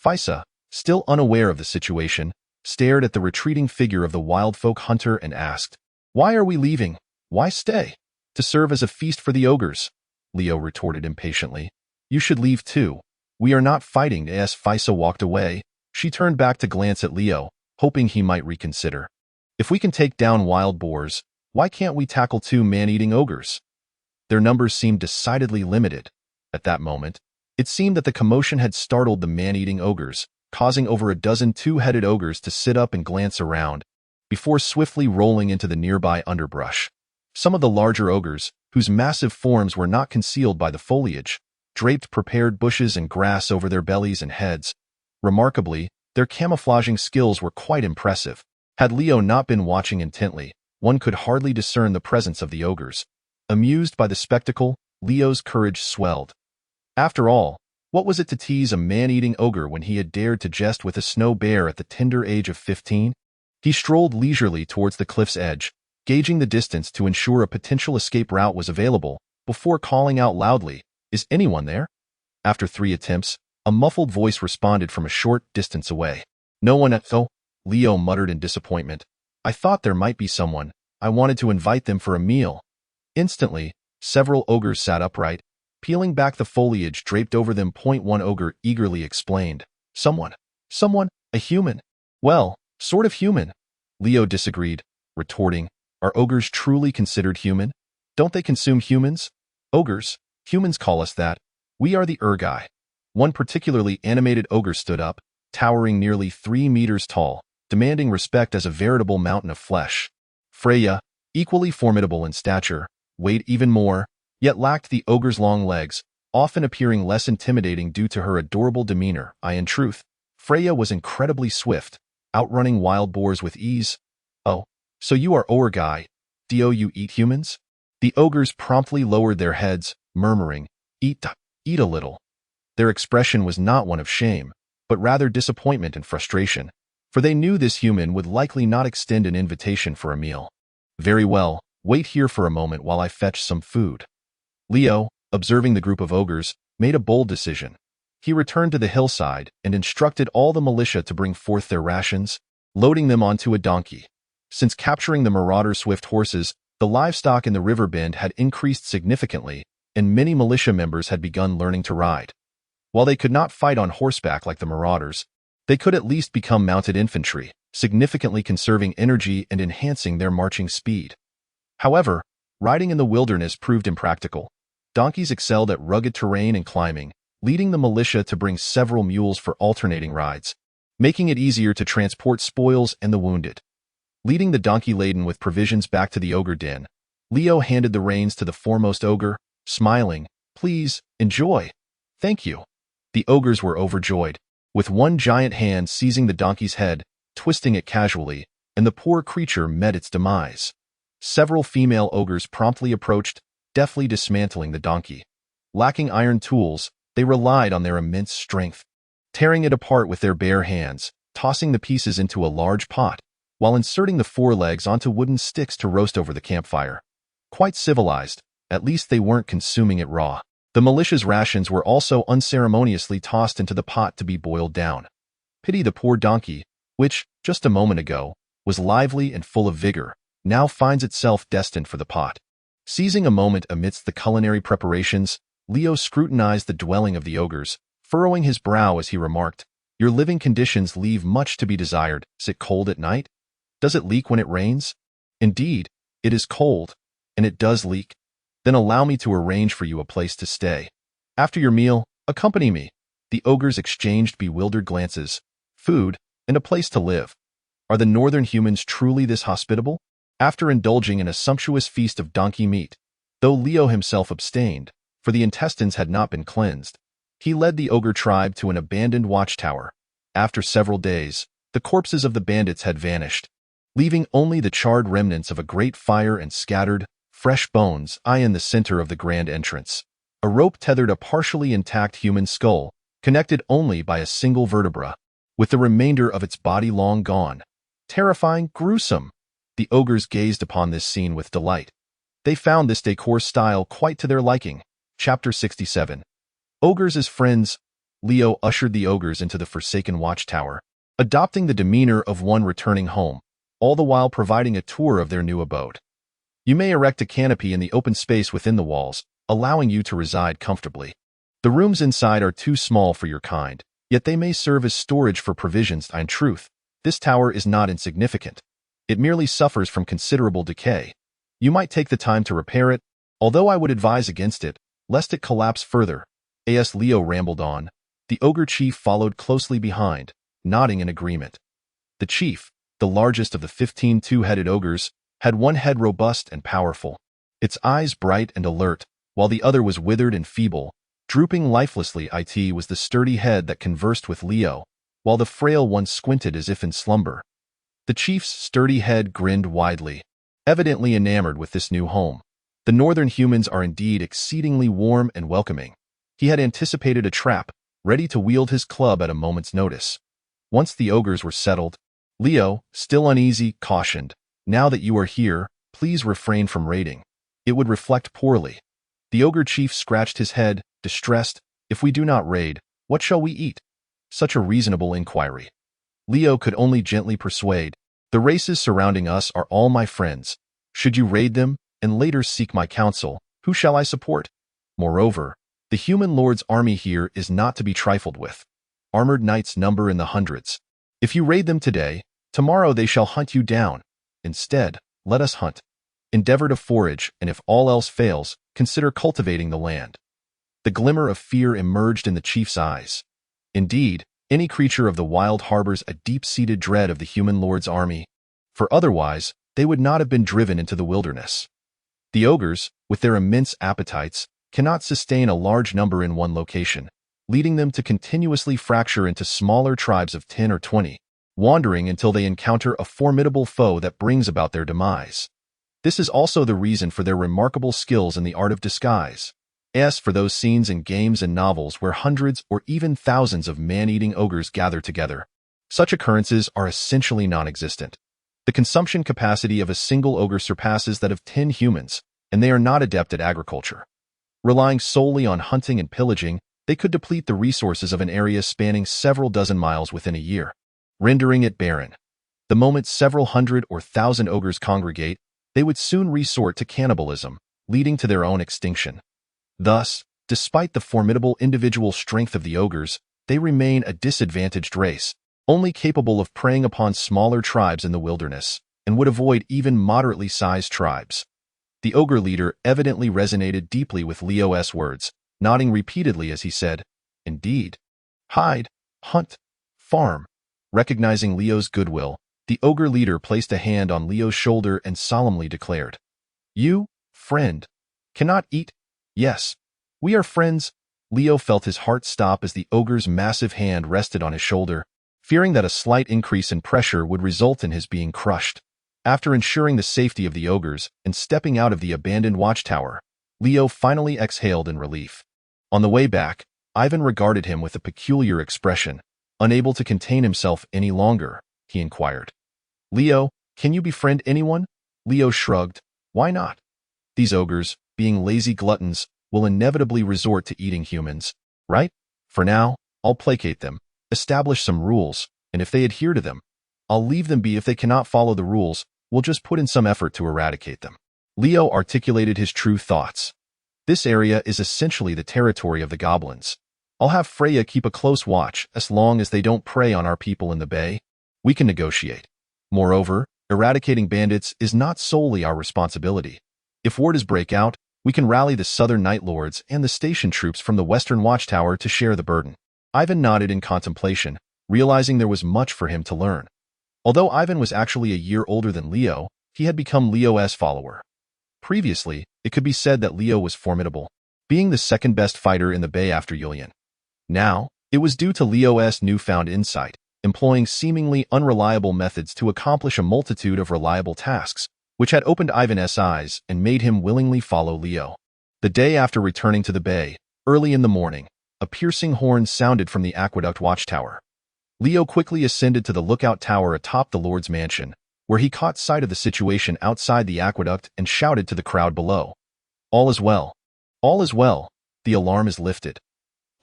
Physa, still unaware of the situation, stared at the retreating figure of the wildfolk hunter and asked, "Why are we leaving? Why stay? To serve as a feast for the ogres," Leo retorted impatiently. "You should leave too. We are not fighting." As Physa walked away, she turned back to glance at Leo, hoping he might reconsider. "If we can take down wild boars, why can't we tackle 2 man-eating ogres?" Their numbers seemed decidedly limited. At that moment, it seemed that the commotion had startled the man-eating ogres, causing over a dozen 2-headed ogres to sit up and glance around, before swiftly rolling into the nearby underbrush. Some of the larger ogres, whose massive forms were not concealed by the foliage, draped prepared bushes and grass over their bellies and heads. Remarkably, their camouflaging skills were quite impressive. Had Leo not been watching intently, one could hardly discern the presence of the ogres. Amused by the spectacle, Leo's courage swelled. After all, what was it to tease a man-eating ogre when he had dared to jest with a snow bear at the tender age of 15? He strolled leisurely towards the cliff's edge, gauging the distance to ensure a potential escape route was available, before calling out loudly, "Is anyone there?" After 3 attempts, a muffled voice responded from a short distance away. "No one at all," Leo muttered in disappointment. "I thought there might be someone. I wanted to invite them for a meal." Instantly, several ogres sat upright, peeling back the foliage draped over them. One ogre eagerly explained, Someone, a human." "Well, sort of human," Leo disagreed, retorting, "Are ogres truly considered human? Don't they consume humans?" "Ogres, humans call us that. We are the Urgai." One particularly animated ogre stood up, towering nearly 3 meters tall, demanding respect as a veritable mountain of flesh. Freya, equally formidable in stature, weighed even more, yet lacked the ogre's long legs, often appearing less intimidating due to her adorable demeanor. In truth, Freya was incredibly swift, outrunning wild boars with ease. "Oh, so you are Urgai. Do you eat humans?" The ogres promptly lowered their heads, murmuring, eat a little." Their expression was not one of shame, but rather disappointment and frustration, for they knew this human would likely not extend an invitation for a meal. "Very well, wait here for a moment while I fetch some food." Leo, observing the group of ogres, made a bold decision. He returned to the hillside and instructed all the militia to bring forth their rations, loading them onto a donkey. Since capturing the marauder swift horses, the livestock in the river bend had increased significantly, and many militia members had begun learning to ride. While they could not fight on horseback like the marauders, they could at least become mounted infantry, significantly conserving energy and enhancing their marching speed. However, riding in the wilderness proved impractical. Donkeys excelled at rugged terrain and climbing, leading the militia to bring several mules for alternating rides, making it easier to transport spoils and the wounded. Leading the donkey laden with provisions back to the ogre den, Leo handed the reins to the foremost ogre, smiling, "Please, enjoy." "Thank you." The ogres were overjoyed, with one giant hand seizing the donkey's head, twisting it casually, and the poor creature met its demise. Several female ogres promptly approached, deftly dismantling the donkey. Lacking iron tools, they relied on their immense strength, tearing it apart with their bare hands, tossing the pieces into a large pot, while inserting the forelegs onto wooden sticks to roast over the campfire. Quite civilized, at least they weren't consuming it raw. The militia's rations were also unceremoniously tossed into the pot to be boiled down. Pity the poor donkey, which, just a moment ago, was lively and full of vigor, now finds itself destined for the pot. Seizing a moment amidst the culinary preparations, Leo scrutinized the dwelling of the ogres, furrowing his brow as he remarked, "Your living conditions leave much to be desired. Is it cold at night? Does it leak when it rains?" "Indeed, it is cold, and it does leak." "Then allow me to arrange for you a place to stay. After your meal, accompany me." The ogres exchanged bewildered glances. Food, and a place to live. Are the northern humans truly this hospitable? After indulging in a sumptuous feast of donkey meat, though Leo himself abstained, for the intestines had not been cleansed, he led the ogre tribe to an abandoned watchtower. After several days, the corpses of the bandits had vanished, leaving only the charred remnants of a great fire and scattered, fresh bones in the center of the grand entrance. A rope tethered a partially intact human skull, connected only by a single vertebra, with the remainder of its body long gone. Terrifying, gruesome. The ogres gazed upon this scene with delight. They found this decor style quite to their liking. Chapter 67. Ogres as friends. Leo ushered the ogres into the forsaken watchtower, adopting the demeanor of one returning home, all the while providing a tour of their new abode. You may erect a canopy in the open space within the walls, allowing you to reside comfortably. The rooms inside are too small for your kind, yet they may serve as storage for provisions. In truth, this tower is not insignificant. It merely suffers from considerable decay. You might take the time to repair it, although I would advise against it, lest it collapse further. As Leo rambled on, the ogre chief followed closely behind, nodding in agreement. The chief, the largest of the 15 two-headed ogres, had one head robust and powerful, its eyes bright and alert, while the other was withered and feeble, drooping lifelessly. It was the sturdy head that conversed with Leo, while the frail one squinted as if in slumber. The chief's sturdy head grinned widely, evidently enamored with this new home. The northern humans are indeed exceedingly warm and welcoming. He had anticipated a trap, ready to wield his club at a moment's notice. Once the ogres were settled, Leo, still uneasy, cautioned, "Now that you are here, please refrain from raiding. It would reflect poorly." The ogre chief scratched his head, distressed. "If we do not raid, what shall we eat?" Such a reasonable inquiry. Leo could only gently persuade, "The races surrounding us are all my friends. Should you raid them, and later seek my counsel, who shall I support? Moreover, the human lord's army here is not to be trifled with. Armored knights number in the hundreds. If you raid them today, tomorrow they shall hunt you down. Instead, let us hunt. Endeavor to forage, and if all else fails, consider cultivating the land." The glimmer of fear emerged in the chief's eyes. Indeed, any creature of the wild harbors a deep-seated dread of the human lord's army, for otherwise they would not have been driven into the wilderness. The ogres, with their immense appetites, cannot sustain a large number in one location, leading them to continuously fracture into smaller tribes of 10 or 20, wandering until they encounter a formidable foe that brings about their demise. This is also the reason for their remarkable skills in the art of disguise. As for those scenes in games and novels where hundreds or even thousands of man-eating ogres gather together, such occurrences are essentially non-existent. The consumption capacity of a single ogre surpasses that of 10 humans, and they are not adept at agriculture. Relying solely on hunting and pillaging, they could deplete the resources of an area spanning several dozen miles within a year, rendering it barren. The moment several hundred or thousand ogres congregate, they would soon resort to cannibalism, leading to their own extinction. Thus, despite the formidable individual strength of the ogres, they remain a disadvantaged race, only capable of preying upon smaller tribes in the wilderness, and would avoid even moderately sized tribes. The ogre leader evidently resonated deeply with Leo's words, nodding repeatedly as he said, indeed. Hide, hunt, farm. Recognizing Leo's goodwill, the ogre leader placed a hand on Leo's shoulder and solemnly declared, "You, friend, cannot eat? Yes, we are friends." Leo felt his heart stop as the ogre's massive hand rested on his shoulder, fearing that a slight increase in pressure would result in his being crushed. After ensuring the safety of the ogres and stepping out of the abandoned watchtower, Leo finally exhaled in relief. On the way back, Ivan regarded him with a peculiar expression. Unable to contain himself any longer, he inquired, "Leo, can you befriend anyone?" Leo shrugged. "Why not? These ogres, being lazy gluttons, will inevitably resort to eating humans, right? For now, I'll placate them, establish some rules, and if they adhere to them, I'll leave them be. If they cannot follow the rules, we'll just put in some effort to eradicate them." Leo articulated his true thoughts. "This area is essentially the territory of the goblins. I'll have Freya keep a close watch as long as they don't prey on our people in the bay. We can negotiate. Moreover, eradicating bandits is not solely our responsibility. If war does break out, we can rally the southern Night Lords and the station troops from the western watchtower to share the burden." Ivan nodded in contemplation, realizing there was much for him to learn. Although Ivan was actually a year older than Leo, he had become Leo's follower. Previously, it could be said that Leo was formidable, being the second best fighter in the bay after Yulian. Now, it was due to Leo's newfound insight, employing seemingly unreliable methods to accomplish a multitude of reliable tasks, which had opened Ivan's eyes and made him willingly follow Leo. The day after returning to the bay, early in the morning, a piercing horn sounded from the aqueduct watchtower. Leo quickly ascended to the lookout tower atop the Lord's mansion, where he caught sight of the situation outside the aqueduct and shouted to the crowd below, "All is well. All is well. The alarm is lifted."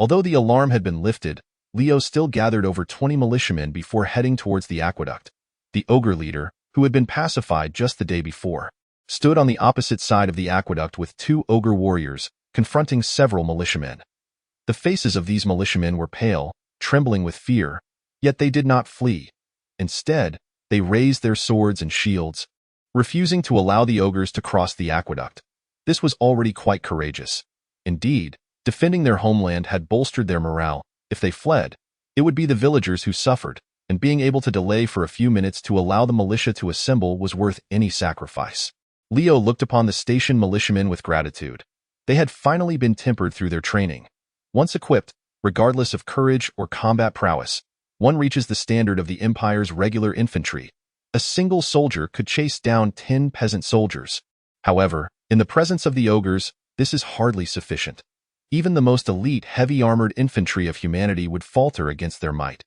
Although the alarm had been lifted, Leo still gathered over 20 militiamen before heading towards the aqueduct. The ogre leader, who had been pacified just the day before, stood on the opposite side of the aqueduct with 2 ogre warriors, confronting several militiamen. The faces of these militiamen were pale, trembling with fear, yet they did not flee. Instead, they raised their swords and shields, refusing to allow the ogres to cross the aqueduct. This was already quite courageous. Indeed, defending their homeland had bolstered their morale. If they fled, it would be the villagers who suffered, and being able to delay for a few minutes to allow the militia to assemble was worth any sacrifice. Leo looked upon the station militiamen with gratitude. They had finally been tempered through their training. Once equipped, regardless of courage or combat prowess, one reaches the standard of the Empire's regular infantry. A single soldier could chase down 10 peasant soldiers. However, in the presence of the ogres, this is hardly sufficient. Even the most elite heavy-armored infantry of humanity would falter against their might.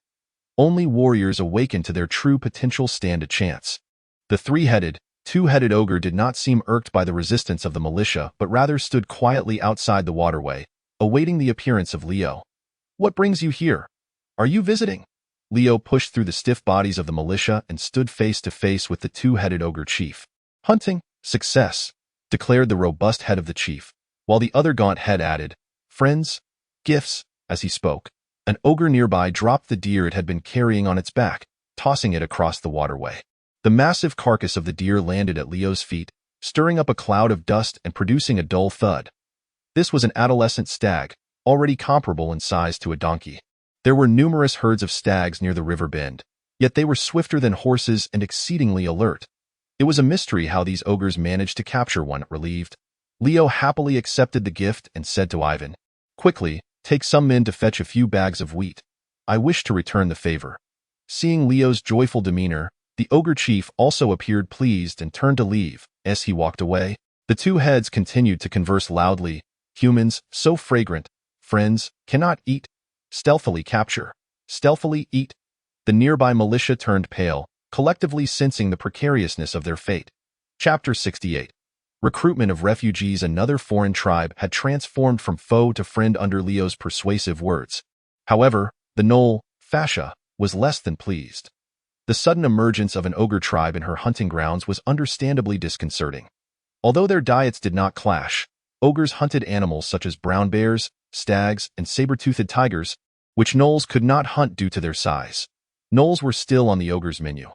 Only warriors awakened to their true potential stand a chance. The two-headed ogre did not seem irked by the resistance of the militia, but rather stood quietly outside the waterway, awaiting the appearance of Leo. "What brings you here? Are you visiting?" Leo pushed through the stiff bodies of the militia and stood face to face with the two-headed ogre chief. "Hunting, success," declared the robust head of the chief, while the other gaunt head added, "Friends, gifts." As he spoke, an ogre nearby dropped the deer it had been carrying on its back, tossing it across the waterway. The massive carcass of the deer landed at Leo's feet, stirring up a cloud of dust and producing a dull thud. This was an adolescent stag, already comparable in size to a donkey. There were numerous herds of stags near the river bend, yet they were swifter than horses and exceedingly alert. It was a mystery how these ogres managed to capture one. Relieved, Leo happily accepted the gift and said to Ivan, "Quickly, take some men to fetch a few bags of wheat. I wish to return the favor." Seeing Leo's joyful demeanor, the ogre chief also appeared pleased and turned to leave. As he walked away, the two heads continued to converse loudly. "Humans, so fragrant. Friends, cannot eat. Stealthily capture. Stealthily eat." The nearby militia turned pale, collectively sensing the precariousness of their fate. Chapter 68. Recruitment of refugees. Another foreign tribe had transformed from foe to friend under Leo's persuasive words. However, the Knoll, Fascia, was less than pleased. The sudden emergence of an ogre tribe in her hunting grounds was understandably disconcerting. Although their diets did not clash, ogres hunted animals such as brown bears, stags, and saber-toothed tigers, which gnolls could not hunt due to their size. Gnolls were still on the ogre's menu.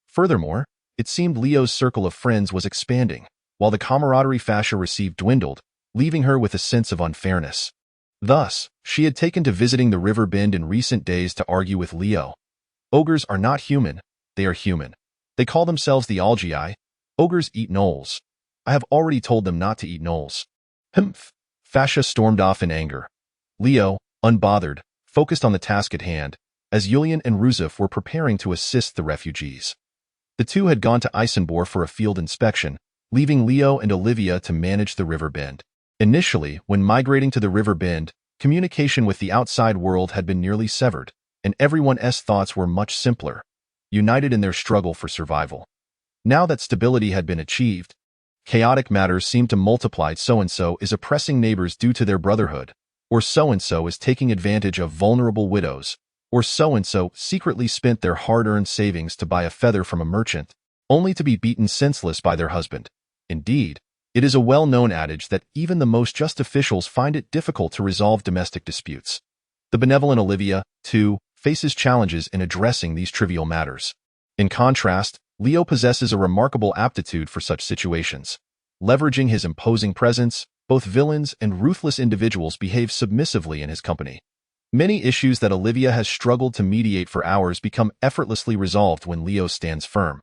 Furthermore, it seemed Leo's circle of friends was expanding, while the camaraderie Fascia received dwindled, leaving her with a sense of unfairness. Thus, she had taken to visiting the river bend in recent days to argue with Leo. Ogres are not human, they are human. They call themselves the Algii. Ogres eat gnolls. I have already told them not to eat gnolls. Humph. Fascia stormed off in anger. Leo, unbothered, focused on the task at hand, as Yulian and Ruzef were preparing to assist the refugees. The two had gone to Eisenbor for a field inspection, leaving Leo and Olivia to manage the river bend. Initially, when migrating to the river bend, communication with the outside world had been nearly severed, and everyone's thoughts were much simpler, united in their struggle for survival. Now that stability had been achieved, chaotic matters seemed to multiply. So-and-so is oppressing neighbors due to their brotherhood, or so-and-so is taking advantage of vulnerable widows, or so-and-so secretly spent their hard-earned savings to buy a feather from a merchant, only to be beaten senseless by their husband. Indeed, it is a well-known adage that even the most just officials find it difficult to resolve domestic disputes. The benevolent Olivia, too, faces challenges in addressing these trivial matters. In contrast, Leo possesses a remarkable aptitude for such situations. Leveraging his imposing presence, both villains and ruthless individuals behave submissively in his company. Many issues that Olivia has struggled to mediate for hours become effortlessly resolved when Leo stands firm.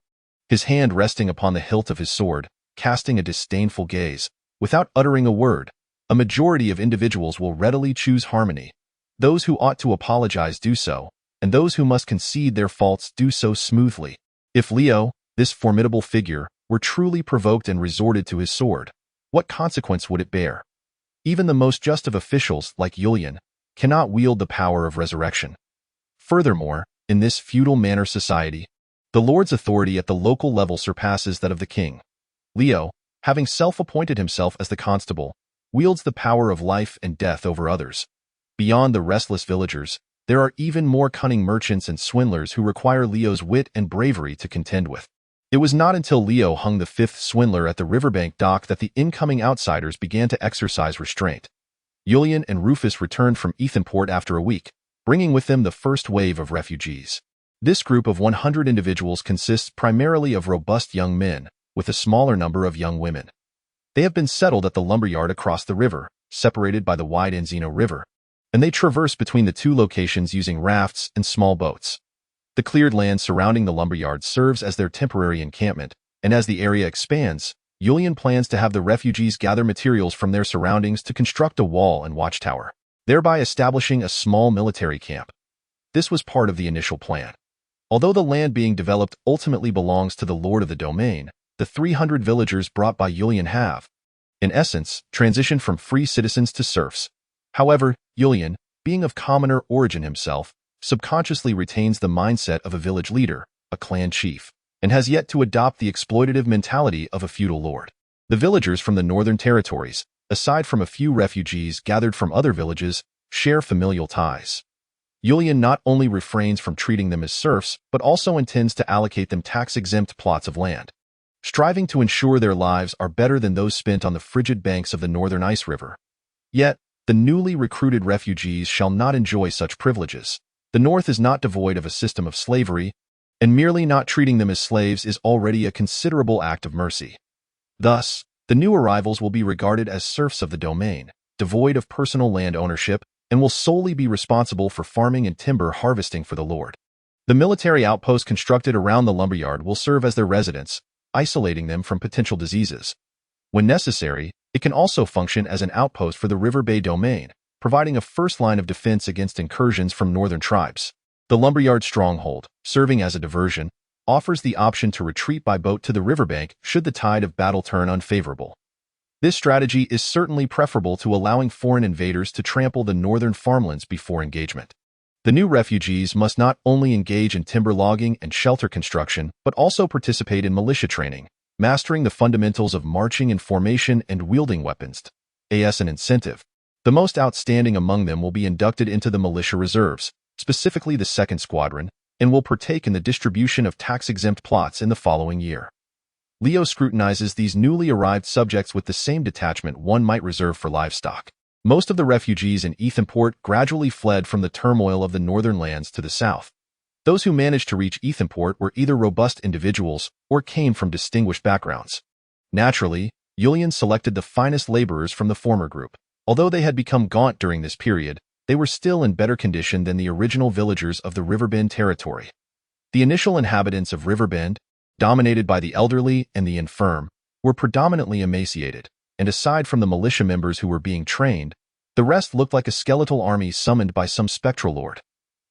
His hand resting upon the hilt of his sword, casting a disdainful gaze, without uttering a word. A majority of individuals will readily choose harmony. Those who ought to apologize do so, and those who must concede their faults do so smoothly. If Leo, this formidable figure, were truly provoked and resorted to his sword, what consequence would it bear? Even the most just of officials, like Yulian, cannot wield the power of resurrection. Furthermore, in this feudal manor society, the Lord's authority at the local level surpasses that of the king. Leo, having self-appointed himself as the constable, wields the power of life and death over others. Beyond the restless villagers, there are even more cunning merchants and swindlers who require Leo's wit and bravery to contend with. It was not until Leo hung the fifth swindler at the riverbank dock that the incoming outsiders began to exercise restraint. Yulian and Rufus returned from Ethanport after a week, bringing with them the first wave of refugees. This group of 100 individuals consists primarily of robust young men, with a smaller number of young women. They have been settled at the lumberyard across the river, separated by the wide Enzino River, and they traverse between the two locations using rafts and small boats. The cleared land surrounding the lumberyard serves as their temporary encampment, and as the area expands, Yulian plans to have the refugees gather materials from their surroundings to construct a wall and watchtower, thereby establishing a small military camp. This was part of the initial plan. Although the land being developed ultimately belongs to the lord of the domain, the 300 villagers brought by Yulian have, in essence, transitioned from free citizens to serfs. However, Yulian, being of commoner origin himself, subconsciously retains the mindset of a village leader, a clan chief, and has yet to adopt the exploitative mentality of a feudal lord. The villagers from the northern territories, aside from a few refugees gathered from other villages, share familial ties. Yulian not only refrains from treating them as serfs, but also intends to allocate them tax-exempt plots of land, striving to ensure their lives are better than those spent on the frigid banks of the northern ice river. Yet, the newly recruited refugees shall not enjoy such privileges. The North is not devoid of a system of slavery, and merely not treating them as slaves is already a considerable act of mercy. Thus, the new arrivals will be regarded as serfs of the domain, devoid of personal land ownership, and will solely be responsible for farming and timber harvesting for the Lord. The military outpost constructed around the lumberyard will serve as their residence, isolating them from potential diseases. When necessary, it can also function as an outpost for the River Bay domain, providing a first line of defense against incursions from northern tribes. The lumberyard stronghold, serving as a diversion, offers the option to retreat by boat to the riverbank should the tide of battle turn unfavorable. This strategy is certainly preferable to allowing foreign invaders to trample the northern farmlands before engagement. The new refugees must not only engage in timber logging and shelter construction, but also participate in militia training, mastering the fundamentals of marching in formation and wielding weapons as an incentive. The most outstanding among them will be inducted into the militia reserves, specifically the 2nd Squadron, and will partake in the distribution of tax-exempt plots in the following year. Leo scrutinizes these newly arrived subjects with the same detachment one might reserve for livestock. Most of the refugees in Ethanport gradually fled from the turmoil of the northern lands to the south. Those who managed to reach Ethanport were either robust individuals or came from distinguished backgrounds. Naturally, Yulian selected the finest laborers from the former group. Although they had become gaunt during this period, they were still in better condition than the original villagers of the Riverbend territory. The initial inhabitants of Riverbend, dominated by the elderly and the infirm, were predominantly emaciated, and aside from the militia members who were being trained, the rest looked like a skeletal army summoned by some spectral lord.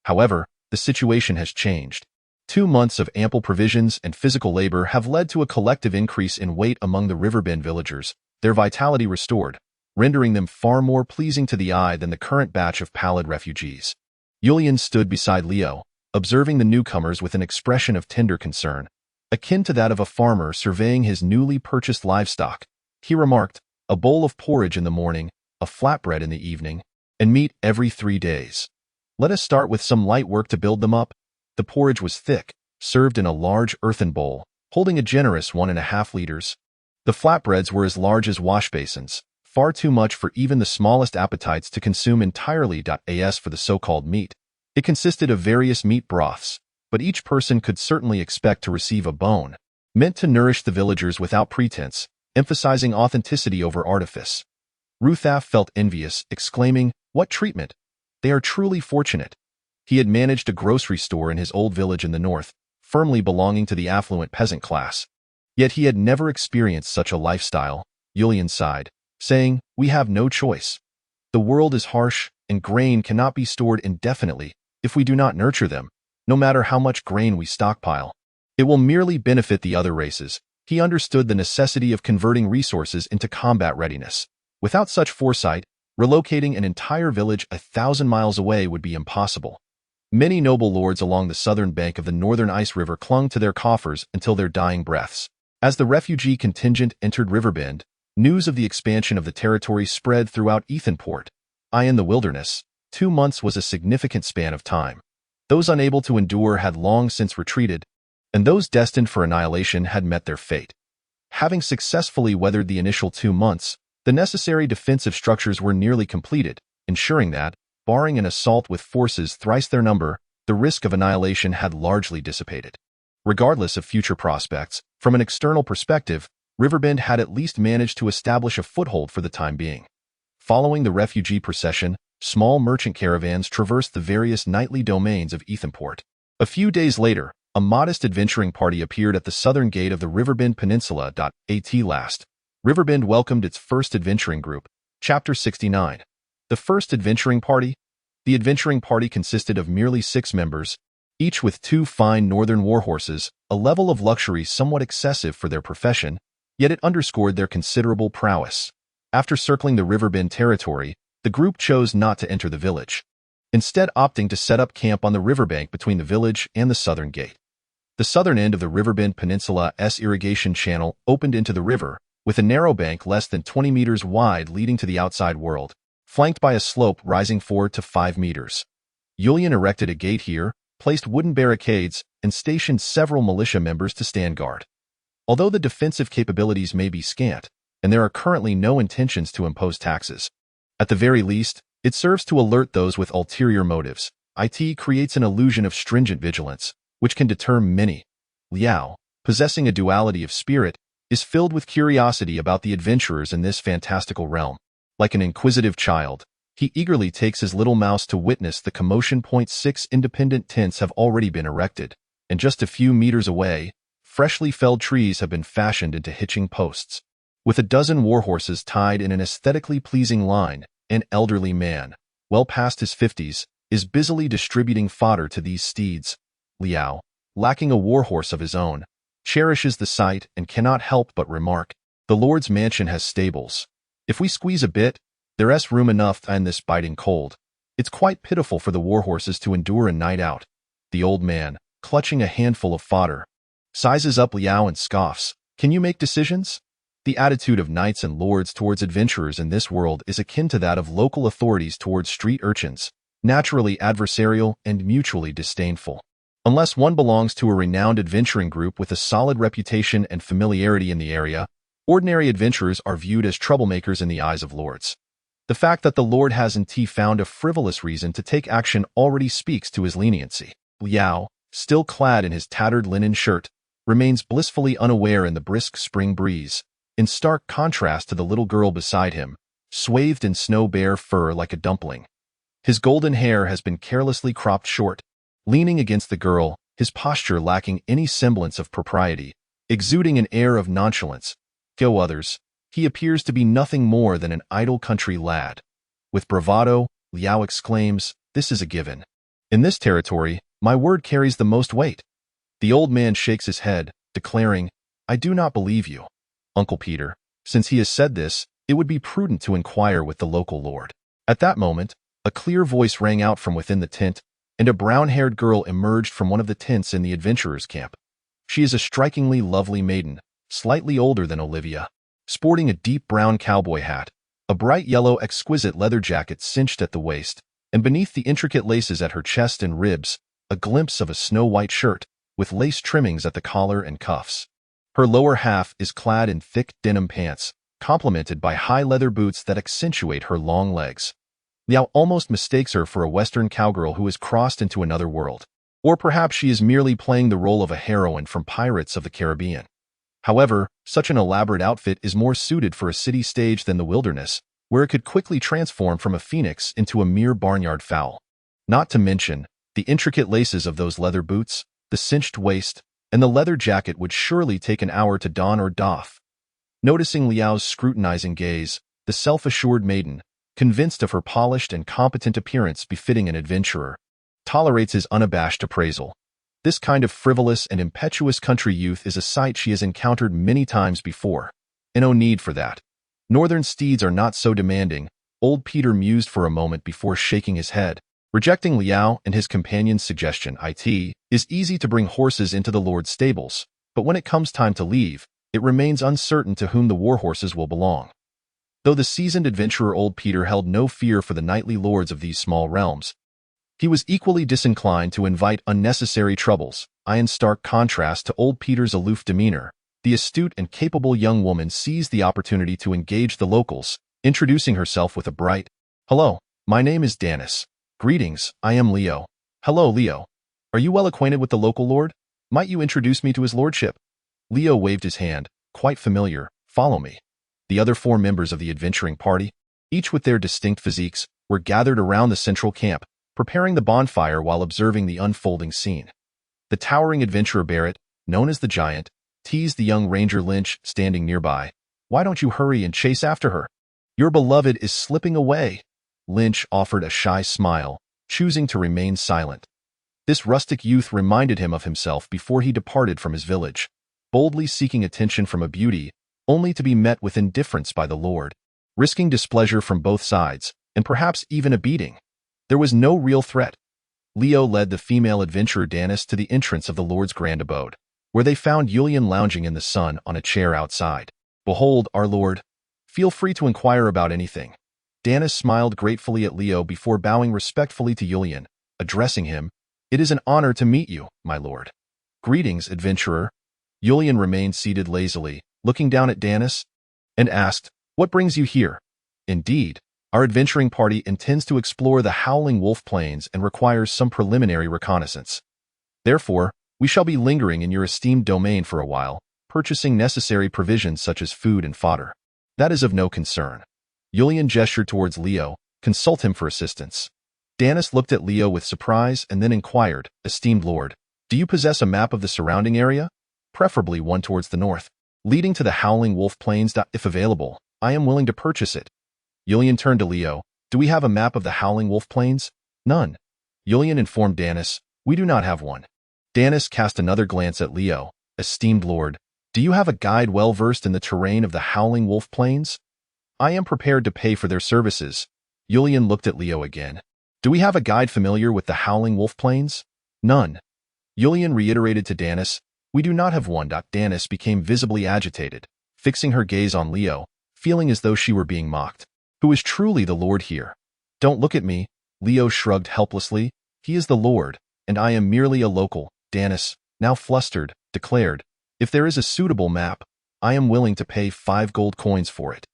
However, the situation has changed. 2 months of ample provisions and physical labor have led to a collective increase in weight among the Riverbend villagers, their vitality restored, rendering them far more pleasing to the eye than the current batch of pallid refugees. Julian stood beside Leo, observing the newcomers with an expression of tender concern, akin to that of a farmer surveying his newly purchased livestock. He remarked, "A bowl of porridge in the morning, a flatbread in the evening, and meat every 3 days. Let us start with some light work to build them up." The porridge was thick, served in a large earthen bowl, holding a generous 1.5 liters. The flatbreads were as large as wash basins, far too much for even the smallest appetites to consume entirely. As for the so-called meat, it consisted of various meat broths, but each person could certainly expect to receive a bone, meant to nourish the villagers without pretense, emphasizing authenticity over artifice. Ruthaf felt envious, exclaiming, "What treatment! They are truly fortunate." He had managed a grocery store in his old village in the north, firmly belonging to the affluent peasant class. Yet he had never experienced such a lifestyle. Julian sighed, saying, "We have no choice. The world is harsh, and grain cannot be stored indefinitely if we do not nurture them, no matter how much grain we stockpile. It will merely benefit the other races." He understood the necessity of converting resources into combat readiness. Without such foresight, relocating an entire village 1,000 miles away would be impossible. Many noble lords along the southern bank of the northern ice river clung to their coffers until their dying breaths. As the refugee contingent entered Riverbend, news of the expansion of the territory spread throughout Ethanport. In the wilderness, 2 months was a significant span of time. Those unable to endure had long since retreated, and those destined for annihilation had met their fate. Having successfully weathered the initial 2 months, the necessary defensive structures were nearly completed, ensuring that, barring an assault with forces thrice their number, the risk of annihilation had largely dissipated. Regardless of future prospects, from an external perspective, Riverbend had at least managed to establish a foothold for the time being. Following the refugee procession, small merchant caravans traversed the various nightly domains of Ethanport. A few days later, a modest adventuring party appeared at the southern gate of the Riverbend Peninsula. At last, Riverbend welcomed its first adventuring group. Chapter 69. The first adventuring party? The adventuring party consisted of merely 6 members, each with 2 fine northern warhorses, a level of luxury somewhat excessive for their profession, yet it underscored their considerable prowess. After circling the Riverbend territory, the group chose not to enter the village, instead opting to set up camp on the riverbank between the village and the southern gate. The southern end of the Riverbend Peninsula's irrigation channel opened into the river, with a narrow bank less than 20 meters wide leading to the outside world, flanked by a slope rising 4 to 5 meters. Julian erected a gate here, placed wooden barricades, and stationed several militia members to stand guard. Although the defensive capabilities may be scant, and there are currently no intentions to impose taxes, at the very least, it serves to alert those with ulterior motives. It creates an illusion of stringent vigilance, which can deter many. Liao, possessing a duality of spirit, is filled with curiosity about the adventurers in this fantastical realm. Like an inquisitive child, he eagerly takes his little mouse to witness the commotion. 6 independent tents have already been erected, and just a few meters away, freshly felled trees have been fashioned into hitching posts. With a dozen warhorses tied in an aesthetically pleasing line, an elderly man, well past his 50s, is busily distributing fodder to these steeds. Liao, lacking a warhorse of his own, cherishes the sight and cannot help but remark, "The Lord's mansion has stables. If we squeeze a bit, there's room enough in this biting cold. It's quite pitiful for the warhorses to endure a night out." The old man, clutching a handful of fodder, sizes up Liao and scoffs, "Can you make decisions?" The attitude of knights and lords towards adventurers in this world is akin to that of local authorities towards street urchins, naturally adversarial and mutually disdainful. Unless one belongs to a renowned adventuring group with a solid reputation and familiarity in the area, ordinary adventurers are viewed as troublemakers in the eyes of lords. The fact that the lord hasn't found a frivolous reason to take action already speaks to his leniency. Liao, still clad in his tattered linen shirt, remains blissfully unaware in the brisk spring breeze, in stark contrast to the little girl beside him, swathed in snow-bear fur like a dumpling. His golden hair has been carelessly cropped short. Leaning against the girl, his posture lacking any semblance of propriety, exuding an air of nonchalance. Go others, he appears to be nothing more than an idle country lad. With bravado, Liao exclaims, "This is a given. In this territory, my word carries the most weight." The old man shakes his head, declaring, "I do not believe you, Uncle Peter. Since he has said this, it would be prudent to inquire with the local lord." At that moment, a clear voice rang out from within the tent, and a brown-haired girl emerged from one of the tents in the adventurers' camp. She is a strikingly lovely maiden, slightly older than Olivia, sporting a deep brown cowboy hat, a bright yellow exquisite leather jacket cinched at the waist, and beneath the intricate laces at her chest and ribs, a glimpse of a snow-white shirt, with lace trimmings at the collar and cuffs. Her lower half is clad in thick denim pants, complemented by high leather boots that accentuate her long legs. Liao almost mistakes her for a Western cowgirl who has crossed into another world. Or perhaps she is merely playing the role of a heroine from Pirates of the Caribbean. However, such an elaborate outfit is more suited for a city stage than the wilderness, where it could quickly transform from a phoenix into a mere barnyard fowl. Not to mention, the intricate laces of those leather boots, the cinched waist, and the leather jacket would surely take an hour to don or doff. Noticing Liao's scrutinizing gaze, the self-assured maiden, convinced of her polished and competent appearance befitting an adventurer, tolerates his unabashed appraisal. This kind of frivolous and impetuous country youth is a sight she has encountered many times before, and no need for that. Northern steeds are not so demanding. Old Peter mused for a moment before shaking his head, rejecting Liao and his companion's suggestion. It is easy to bring horses into the Lord's stables, but when it comes time to leave, it remains uncertain to whom the war horses will belong. Though the seasoned adventurer Old Peter held no fear for the knightly lords of these small realms, he was equally disinclined to invite unnecessary troubles. In stark contrast to Old Peter's aloof demeanor, the astute and capable young woman seized the opportunity to engage the locals, introducing herself with a bright, "Hello, my name is Danis. Greetings, I am Leo." "Hello, Leo. Are you well acquainted with the local lord? Might you introduce me to his lordship?" Leo waved his hand. "Quite familiar. Follow me." The other 4 members of the adventuring party, each with their distinct physiques, were gathered around the central camp, preparing the bonfire while observing the unfolding scene. The towering adventurer Barrett, known as the Giant, teased the young Ranger Lynch standing nearby. "Why don't you hurry and chase after her? Your beloved is slipping away." Lynch offered a shy smile, choosing to remain silent. This rustic youth reminded him of himself before he departed from his village, boldly seeking attention from a beauty, only to be met with indifference by the Lord, risking displeasure from both sides, and perhaps even a beating. There was no real threat. Leo led the female adventurer Danis to the entrance of the Lord's grand abode, where they found Julian lounging in the sun on a chair outside. "Behold, our Lord. Feel free to inquire about anything." Danis smiled gratefully at Leo before bowing respectfully to Julian, addressing him, "It is an honor to meet you, my lord." "Greetings, adventurer." Julian remained seated lazily, looking down at Danis, and asked, "What brings you here?" "Indeed, our adventuring party intends to explore the Howling Wolf Plains and requires some preliminary reconnaissance. Therefore, we shall be lingering in your esteemed domain for a while, purchasing necessary provisions such as food and fodder." "That is of no concern." Julian gestured towards Leo. "Consult him for assistance." Danis looked at Leo with surprise and then inquired, "Esteemed lord, do you possess a map of the surrounding area? Preferably one towards the north, leading to the Howling Wolf Plains. If available, I am willing to purchase it." Julian turned to Leo. "Do we have a map of the Howling Wolf Plains?" "None." Julian informed Danis, "We do not have one." Danis cast another glance at Leo. "Esteemed lord, do you have a guide well versed in the terrain of the Howling Wolf Plains?" "I am prepared to pay for their services." Julian looked at Leo again. "Do we have a guide familiar with the Howling Wolf Plains?" "None." Julian reiterated to Danis, "We do not have one." Danis became visibly agitated, fixing her gaze on Leo, feeling as though she were being mocked. "Who is truly the Lord here?" "Don't look at me." Leo shrugged helplessly. "He is the Lord, and I am merely a local." Danis, now flustered, declared, "If there is a suitable map, I am willing to pay 5 gold coins for it.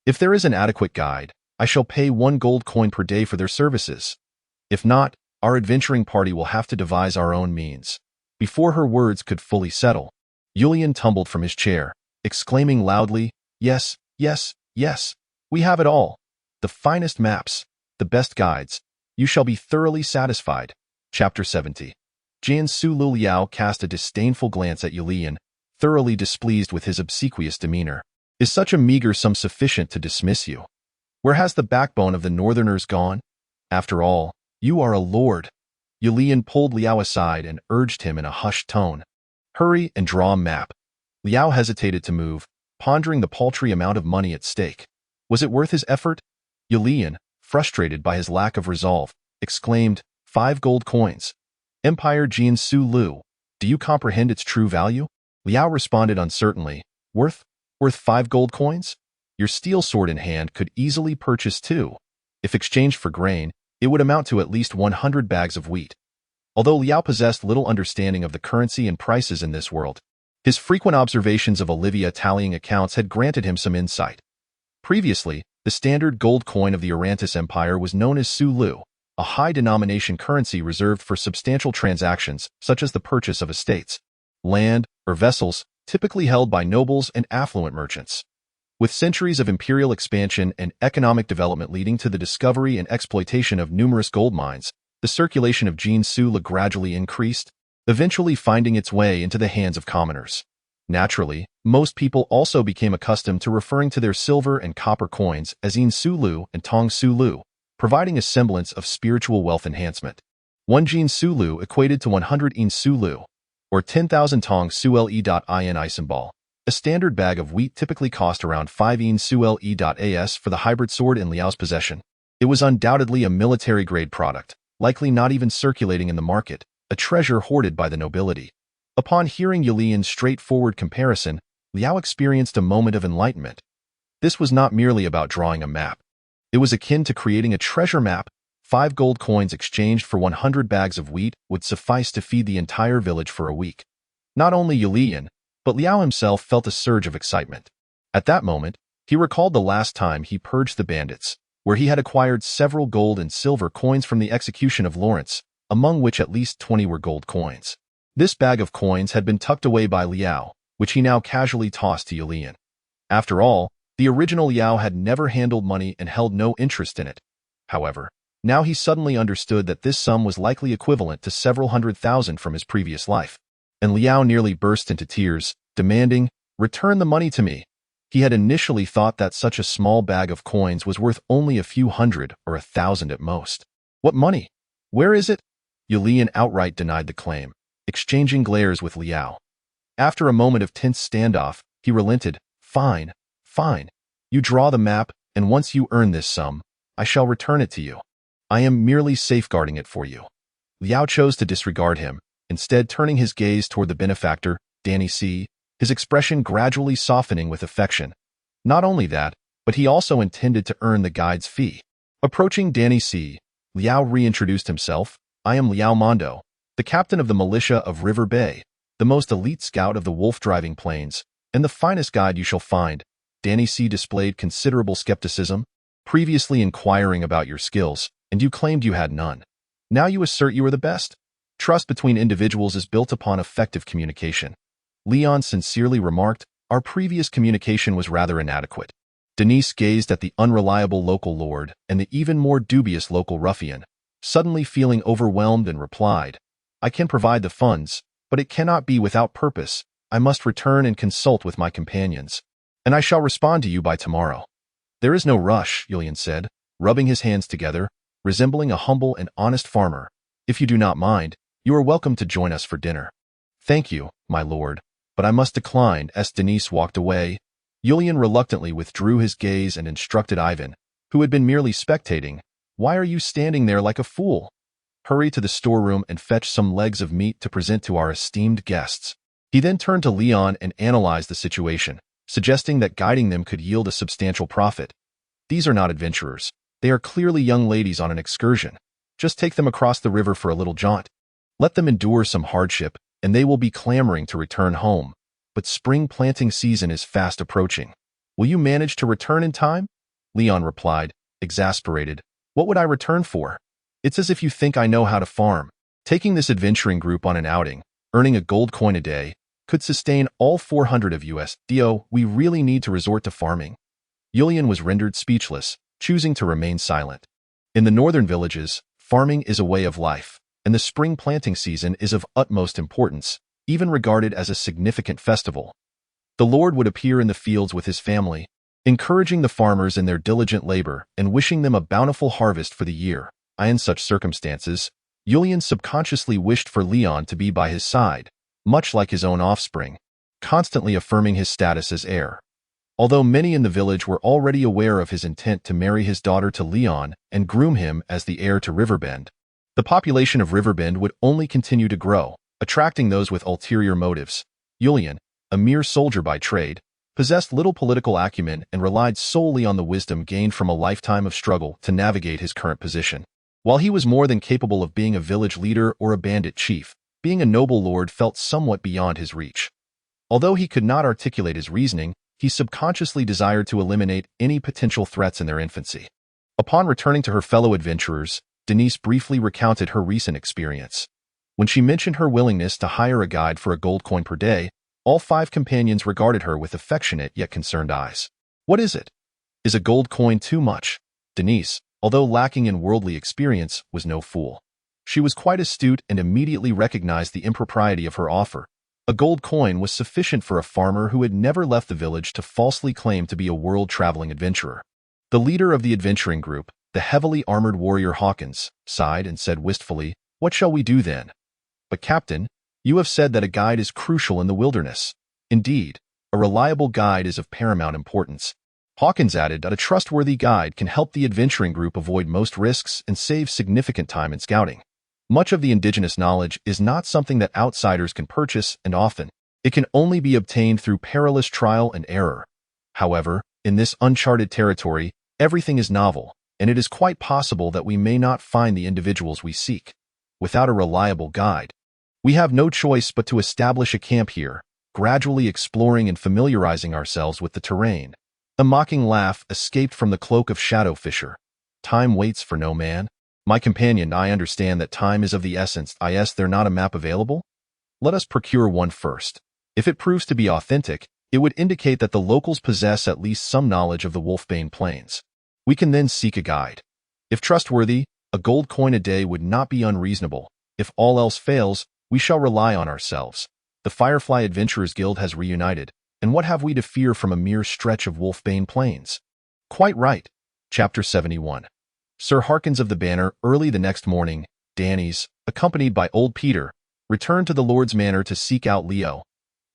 If there is an adequate guide, I shall pay 1 gold coin per day for their services. If not, our adventuring party will have to devise our own means." Before her words could fully settle, Julian tumbled from his chair, exclaiming loudly, "Yes, yes, yes, we have it all." the finest maps, the best guides. You shall be thoroughly satisfied. Chapter 70. Jian Su Lu Liao cast a disdainful glance at Yulian, thoroughly displeased with his obsequious demeanor. Is such a meager sum sufficient to dismiss you? Where has the backbone of the northerners gone? After all, you are a lord. Yulian pulled Liao aside and urged him in a hushed tone. Hurry and draw a map. Liao hesitated to move, pondering the paltry amount of money at stake. Was it worth his effort? Yulian, frustrated by his lack of resolve, exclaimed, 5 gold coins. Empire Jian Su Lu, do you comprehend its true value? Liao responded uncertainly, Worth 5 gold coins? Your steel sword in hand could easily purchase 2. If exchanged for grain, it would amount to at least 100 bags of wheat. Although Liao possessed little understanding of the currency and prices in this world, his frequent observations of Olivia tallying accounts had granted him some insight. Previously, the standard gold coin of the Orantis Empire was known as Su Lu, a high-denomination currency reserved for substantial transactions such as the purchase of estates, land, or vessels, typically held by nobles and affluent merchants. With centuries of imperial expansion and economic development leading to the discovery and exploitation of numerous gold mines, the circulation of Jian Su Lu gradually increased, eventually finding its way into the hands of commoners. Naturally, most people also became accustomed to referring to their silver and copper coins as Yin Su Lu and Tong Su Lu, providing a semblance of spiritual wealth enhancement. 1 Jian Su Lu equated to 100 Yin Su Lu, or 10,000 Tong Su Le.in symbol. A standard bag of wheat typically cost around 5 Yin Su Le.as for the hybrid sword in Liao's possession. It was undoubtedly a military-grade product, likely not even circulating in the market, a treasure hoarded by the nobility. Upon hearing Yulian's straightforward comparison, Liao experienced a moment of enlightenment. This was not merely about drawing a map. It was akin to creating a treasure map. 5 gold coins exchanged for 100 bags of wheat would suffice to feed the entire village for a week. Not only Yulian, but Liao himself felt a surge of excitement. At that moment, he recalled the last time he purged the bandits, where he had acquired several gold and silver coins from the execution of Lawrence, among which at least 20 were gold coins. This bag of coins had been tucked away by Liao, which he now casually tossed to Yulian. After all, the original Liao had never handled money and held no interest in it. However, now he suddenly understood that this sum was likely equivalent to several 100,000 from his previous life. And Liao nearly burst into tears, demanding, "Return the money to me." He had initially thought that such a small bag of coins was worth only a few 100 or 1,000 at most. What money? Where is it? Yulian outright denied the claim, exchanging glares with Liao. After a moment of tense standoff, he relented. Fine. You draw the map, and once you earn this sum, I shall return it to you. I am merely safeguarding it for you. Liao chose to disregard him, instead turning his gaze toward the benefactor, Danny C., his expression gradually softening with affection. Not only that, but he also intended to earn the guide's fee. Approaching Danny C., Liao reintroduced himself. I am Liao Mondo, the captain of the militia of River Bay, the most elite scout of the wolf-driving plains, and the finest guide you shall find. Danny C. displayed considerable skepticism, previously inquiring about your skills, and you claimed you had none. Now you assert you are the best. Trust between individuals is built upon effective communication. Leon sincerely remarked, our previous communication was rather inadequate. Denise gazed at the unreliable local lord and the even more dubious local ruffian, suddenly feeling overwhelmed, and replied, I can provide the funds, but it cannot be without purpose. I must return and consult with my companions, and I shall respond to you by tomorrow. There is no rush, Yulian said, rubbing his hands together, resembling a humble and honest farmer. If you do not mind, you are welcome to join us for dinner. Thank you, my lord, but I must decline. As Denise walked away, Yulian reluctantly withdrew his gaze and instructed Ivan, who had been merely spectating, Why are you standing there like a fool? Hurry to the storeroom and fetch some legs of meat to present to our esteemed guests. He then turned to Leon and analyzed the situation, suggesting that guiding them could yield a substantial profit. These are not adventurers. They are clearly young ladies on an excursion. Just take them across the river for a little jaunt. Let them endure some hardship, and they will be clamoring to return home. But spring planting season is fast approaching. Will you manage to return in time? Leon replied, exasperated. What would I return for? It's as if you think I know how to farm. Taking this adventuring group on an outing, earning a gold coin a day, could sustain all 400 of us. We really need to resort to farming. Yulian was rendered speechless, choosing to remain silent. In the northern villages, farming is a way of life, and the spring planting season is of utmost importance, even regarded as a significant festival. The Lord would appear in the fields with his family, encouraging the farmers in their diligent labor and wishing them a bountiful harvest for the year. In such circumstances, Julian subconsciously wished for Leon to be by his side, much like his own offspring, constantly affirming his status as heir. Although many in the village were already aware of his intent to marry his daughter to Leon and groom him as the heir to Riverbend, the population of Riverbend would only continue to grow, attracting those with ulterior motives. Julian, a mere soldier by trade, possessed little political acumen and relied solely on the wisdom gained from a lifetime of struggle to navigate his current position. While he was more than capable of being a village leader or a bandit chief, being a noble lord felt somewhat beyond his reach. Although he could not articulate his reasoning, he subconsciously desired to eliminate any potential threats in their infancy. Upon returning to her fellow adventurers, Denise briefly recounted her recent experience. When she mentioned her willingness to hire a guide for a gold coin per day, all 5 companions regarded her with affectionate yet concerned eyes. "What is it? Is a gold coin too much?" Denise, although lacking in worldly experience, was no fool. She was quite astute and immediately recognized the impropriety of her offer. A gold coin was sufficient for a farmer who had never left the village to falsely claim to be a world-traveling adventurer. The leader of the adventuring group, the heavily armored warrior Hawkins, sighed and said wistfully, "What shall we do then?" "But Captain, you have said that a guide is crucial in the wilderness." "Indeed, a reliable guide is of paramount importance." Hawkins added that a trustworthy guide can help the adventuring group avoid most risks and save significant time in scouting. Much of the indigenous knowledge is not something that outsiders can purchase, and often, it can only be obtained through perilous trial and error. However, in this uncharted territory, everything is novel, and it is quite possible that we may not find the individuals we seek. Without a reliable guide, we have no choice but to establish a camp here, gradually exploring and familiarizing ourselves with the terrain. A mocking laugh escaped from the cloak of Shadow Fisher. "Time waits for no man." "My companion, I understand that time is of the essence. Is there not a map available?" "Let us procure one first. If it proves to be authentic, it would indicate that the locals possess at least some knowledge of the Wolfbane Plains. We can then seek a guide. If trustworthy, a gold coin a day would not be unreasonable. If all else fails, we shall rely on ourselves. The Firefly Adventurers Guild has reunited, and what have we to fear from a mere stretch of Wolfbane Plains?" "Quite right." Chapter 71. Sir Harkins of the Banner. Early the next morning, Danny's, accompanied by old Peter, returned to the Lord's Manor to seek out Leo.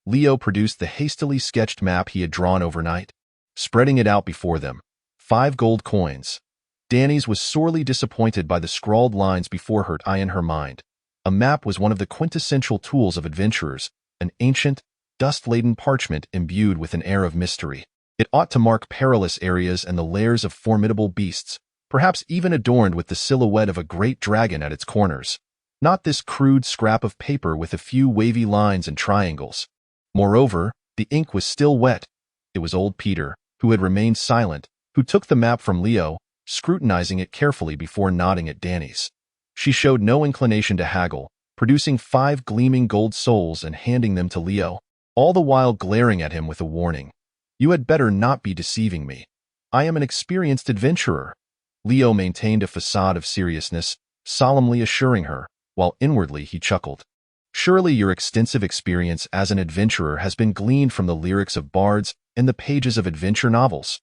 Leo produced the hastily sketched map he had drawn overnight, spreading it out before them. 5 gold coins. Danny's was sorely disappointed by the scrawled lines before her. In her mind, a map was one of the quintessential tools of adventurers, an ancient, dust-laden parchment imbued with an air of mystery. It ought to mark perilous areas and the lairs of formidable beasts, perhaps even adorned with the silhouette of a great dragon at its corners. Not this crude scrap of paper with a few wavy lines and triangles. Moreover, the ink was still wet. It was old Peter, who had remained silent, who took the map from Leo, scrutinizing it carefully before nodding at Danny's. She showed no inclination to haggle, producing 5 gleaming gold souls and handing them to Leo, all the while glaring at him with a warning. "You had better not be deceiving me. I am an experienced adventurer." Leo maintained a facade of seriousness, solemnly assuring her, while inwardly he chuckled. "Surely your extensive experience as an adventurer has been gleaned from the lyrics of bards and the pages of adventure novels."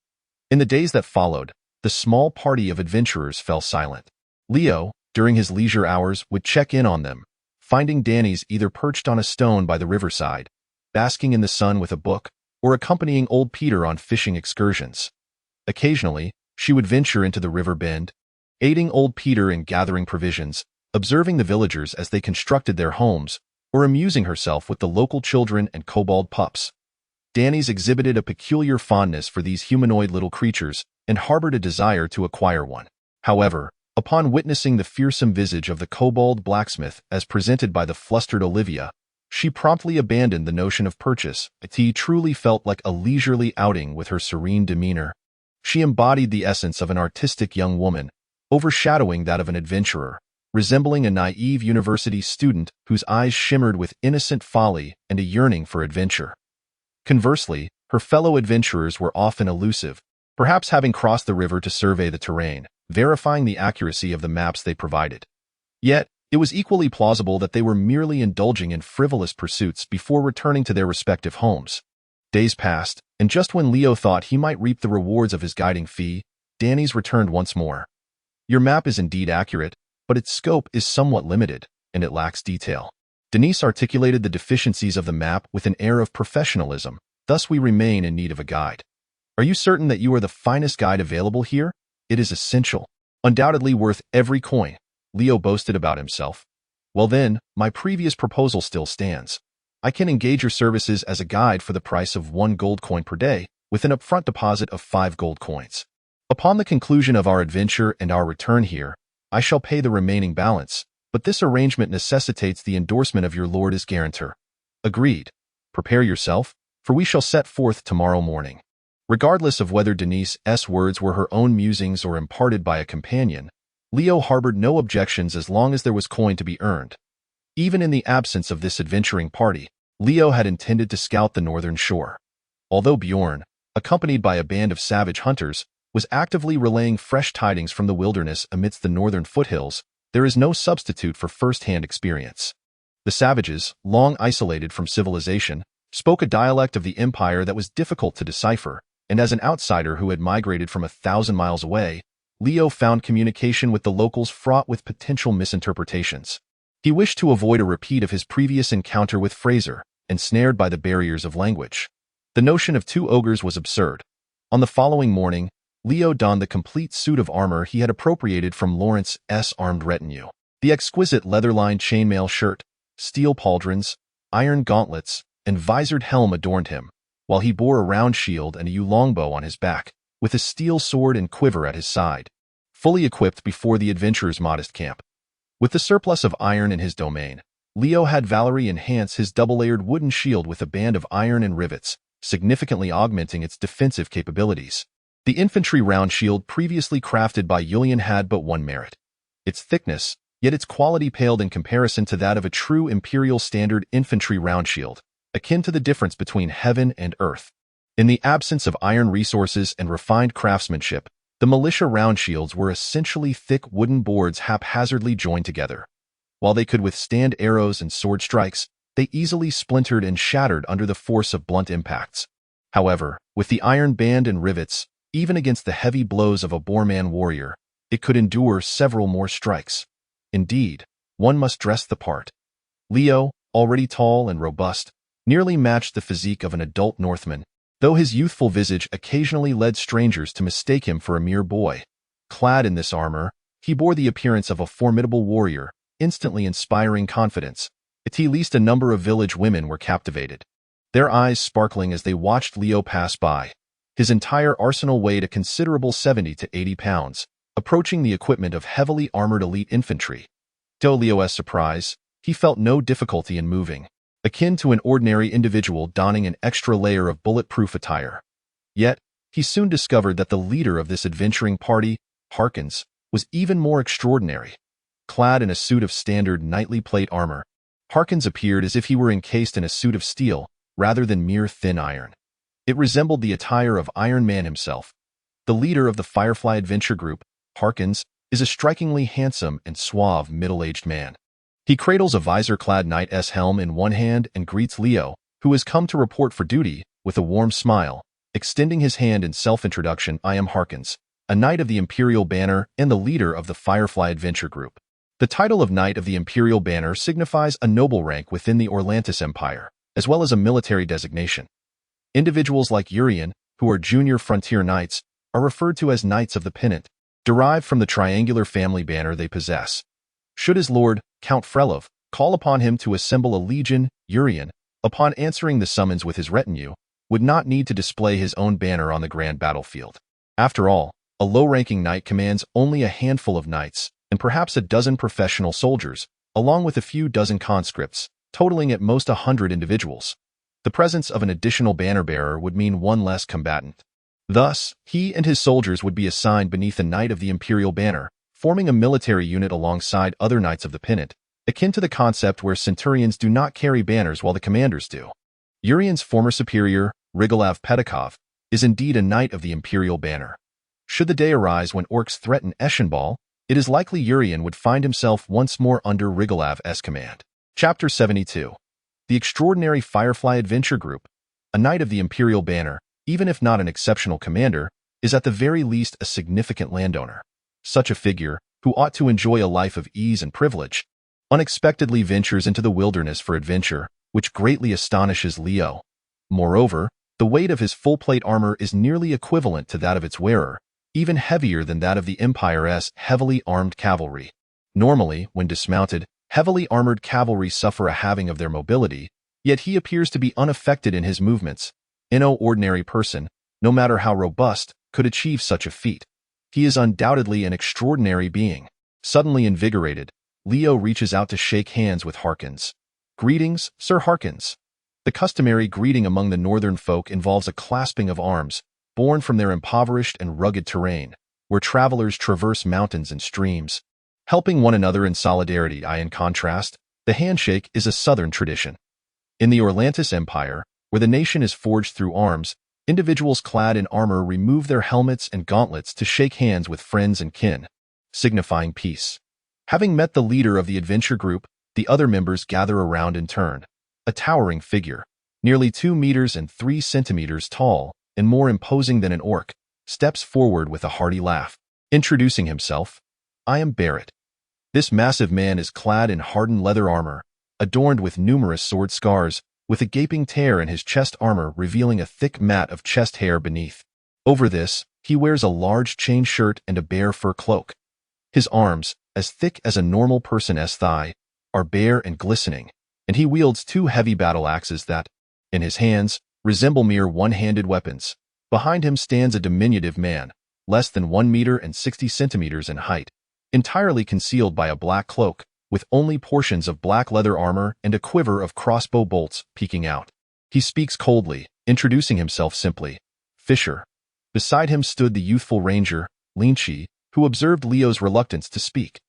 In the days that followed, the small party of adventurers fell silent. Leo, during his leisure hours, would check in on them, finding Danny's either perched on a stone by the riverside, basking in the sun with a book, or accompanying old Peter on fishing excursions. Occasionally, she would venture into the river bend, aiding old Peter in gathering provisions, observing the villagers as they constructed their homes, or amusing herself with the local children and kobold pups. Danny's exhibited a peculiar fondness for these humanoid little creatures and harbored a desire to acquire one. However, upon witnessing the fearsome visage of the kobold blacksmith as presented by the flustered Olivia, she promptly abandoned the notion of purchase. It truly felt like a leisurely outing with her serene demeanor. She embodied the essence of an artistic young woman, overshadowing that of an adventurer, resembling a naive university student whose eyes shimmered with innocent folly and a yearning for adventure. Conversely, her fellow adventurers were often elusive, perhaps having crossed the river to survey the terrain, verifying the accuracy of the maps they provided. Yet, it was equally plausible that they were merely indulging in frivolous pursuits before returning to their respective homes. Days passed, and just when Leo thought he might reap the rewards of his guiding fee, Danny's returned once more. Your map is indeed accurate, but its scope is somewhat limited, and it lacks detail. Denise articulated the deficiencies of the map with an air of professionalism, thus we remain in need of a guide. Are you certain that you are the finest guide available here? It is essential. Undoubtedly worth every coin, Leo boasted about himself. Well then, my previous proposal still stands. I can engage your services as a guide for the price of 1 gold coin per day, with an upfront deposit of 5 gold coins. Upon the conclusion of our adventure and our return here, I shall pay the remaining balance, but this arrangement necessitates the endorsement of your lord as guarantor. Agreed. Prepare yourself, for we shall set forth tomorrow morning. Regardless of whether Denise's words were her own musings or imparted by a companion, Leo harbored no objections as long as there was coin to be earned. Even in the absence of this adventuring party, Leo had intended to scout the northern shore. Although Bjorn, accompanied by a band of savage hunters, was actively relaying fresh tidings from the wilderness amidst the northern foothills, there is no substitute for first-hand experience. The savages, long isolated from civilization, spoke a dialect of the empire that was difficult to decipher, and as an outsider who had migrated from 1,000 miles away, Leo found communication with the locals fraught with potential misinterpretations. He wished to avoid a repeat of his previous encounter with Fraser, ensnared by the barriers of language. The notion of 2 ogres was absurd. On the following morning, Leo donned the complete suit of armor he had appropriated from Lawrence's armed retinue. The exquisite leather-lined chainmail shirt, steel pauldrons, iron gauntlets, and visored helm adorned him, while he bore a round shield and a yew longbow on his back, with a steel sword and quiver at his side, fully equipped before the adventurer's modest camp. With the surplus of iron in his domain, Leo had Valerie enhance his double-layered wooden shield with a band of iron and rivets, significantly augmenting its defensive capabilities. The infantry round shield previously crafted by Julian had but one merit: its thickness, yet its quality paled in comparison to that of a true Imperial Standard infantry round shield, akin to the difference between heaven and earth. In the absence of iron resources and refined craftsmanship, the militia round shields were essentially thick wooden boards haphazardly joined together. While they could withstand arrows and sword strikes, they easily splintered and shattered under the force of blunt impacts. However, with the iron band and rivets, even against the heavy blows of a Boorman warrior, it could endure several more strikes. Indeed, one must dress the part. Leo, already tall and robust, nearly matched the physique of an adult Northman, though his youthful visage occasionally led strangers to mistake him for a mere boy. Clad in this armor, he bore the appearance of a formidable warrior, instantly inspiring confidence. At least a number of village women were captivated, their eyes sparkling as they watched Leo pass by. His entire arsenal weighed a considerable 70 to 80 pounds, approaching the equipment of heavily armored elite infantry. To Leo's surprise, he felt no difficulty in moving, akin to an ordinary individual donning an extra layer of bulletproof attire. Yet, he soon discovered that the leader of this adventuring party, Harkins, was even more extraordinary. Clad in a suit of standard knightly plate armor, Harkins appeared as if he were encased in a suit of steel, rather than mere thin iron. It resembled the attire of Iron Man himself. The leader of the Firefly Adventure Group, Harkins, is a strikingly handsome and suave middle-aged man. He cradles a visor-clad knight's helm in one hand and greets Leo, who has come to report for duty, with a warm smile, extending his hand in self-introduction. I am Harkins, a knight of the Imperial Banner and the leader of the Firefly Adventure Group. The title of Knight of the Imperial Banner signifies a noble rank within the Orlantis Empire, as well as a military designation. Individuals like Urian, who are junior frontier knights, are referred to as Knights of the Pennant, derived from the triangular family banner they possess. Should his lord, Count Frelov, call upon him to assemble a legion, Urian, upon answering the summons with his retinue, would not need to display his own banner on the grand battlefield. After all, a low-ranking knight commands only a handful of knights, and perhaps a dozen professional soldiers, along with a few dozen conscripts, totaling at most 100 individuals. The presence of an additional banner-bearer would mean one less combatant. Thus, he and his soldiers would be assigned beneath a Knight of the Imperial Banner, forming a military unit alongside other Knights of the Pennant, akin to the concept where centurions do not carry banners while the commanders do. Urian's former superior, Rigolav Pedikov, is indeed a knight of the imperial banner. Should the day arise when orcs threaten Eschenball, it is likely Urian would find himself once more under Rigolav's command. Chapter 72. The Extraordinary Firefly Adventure Group. A knight of the imperial banner, even if not an exceptional commander, is at the very least a significant landowner. Such a figure, who ought to enjoy a life of ease and privilege, unexpectedly ventures into the wilderness for adventure, which greatly astonishes Leo. Moreover, the weight of his full-plate armor is nearly equivalent to that of its wearer, even heavier than that of the Empire's heavily armed cavalry. Normally, when dismounted, heavily armored cavalry suffer a halving of their mobility, yet he appears to be unaffected in his movements. No ordinary person, no matter how robust, could achieve such a feat. He is undoubtedly an extraordinary being. Suddenly invigorated, Leo reaches out to shake hands with Harkins. "Greetings, Sir Harkins." The customary greeting among the northern folk involves a clasping of arms, born from their impoverished and rugged terrain, where travelers traverse mountains and streams, helping one another in solidarity. In contrast, the handshake is a southern tradition. In the Orlantis Empire, where the nation is forged through arms, individuals clad in armor remove their helmets and gauntlets to shake hands with friends and kin, signifying peace. Having met the leader of the adventure group, the other members gather around in turn. A towering figure, nearly 2 meters and 3 centimeters tall, and more imposing than an orc, steps forward with a hearty laugh. Introducing himself, "I am Barrett." This massive man is clad in hardened leather armor, adorned with numerous sword scars, with a gaping tear in his chest armor revealing a thick mat of chest hair beneath. Over this, he wears a large chain shirt and a bear fur cloak. His arms, as thick as a normal person's thigh, are bare and glistening, and he wields 2 heavy battle axes that, in his hands, resemble mere one-handed weapons. Behind him stands a diminutive man, less than 1 meter and 60 centimeters in height, entirely concealed by a black cloak, with only portions of black leather armor and a quiver of crossbow bolts peeking out. He speaks coldly, introducing himself simply, "Fisher." Beside him stood the youthful ranger, Linchi, who observed Leo's reluctance to speak.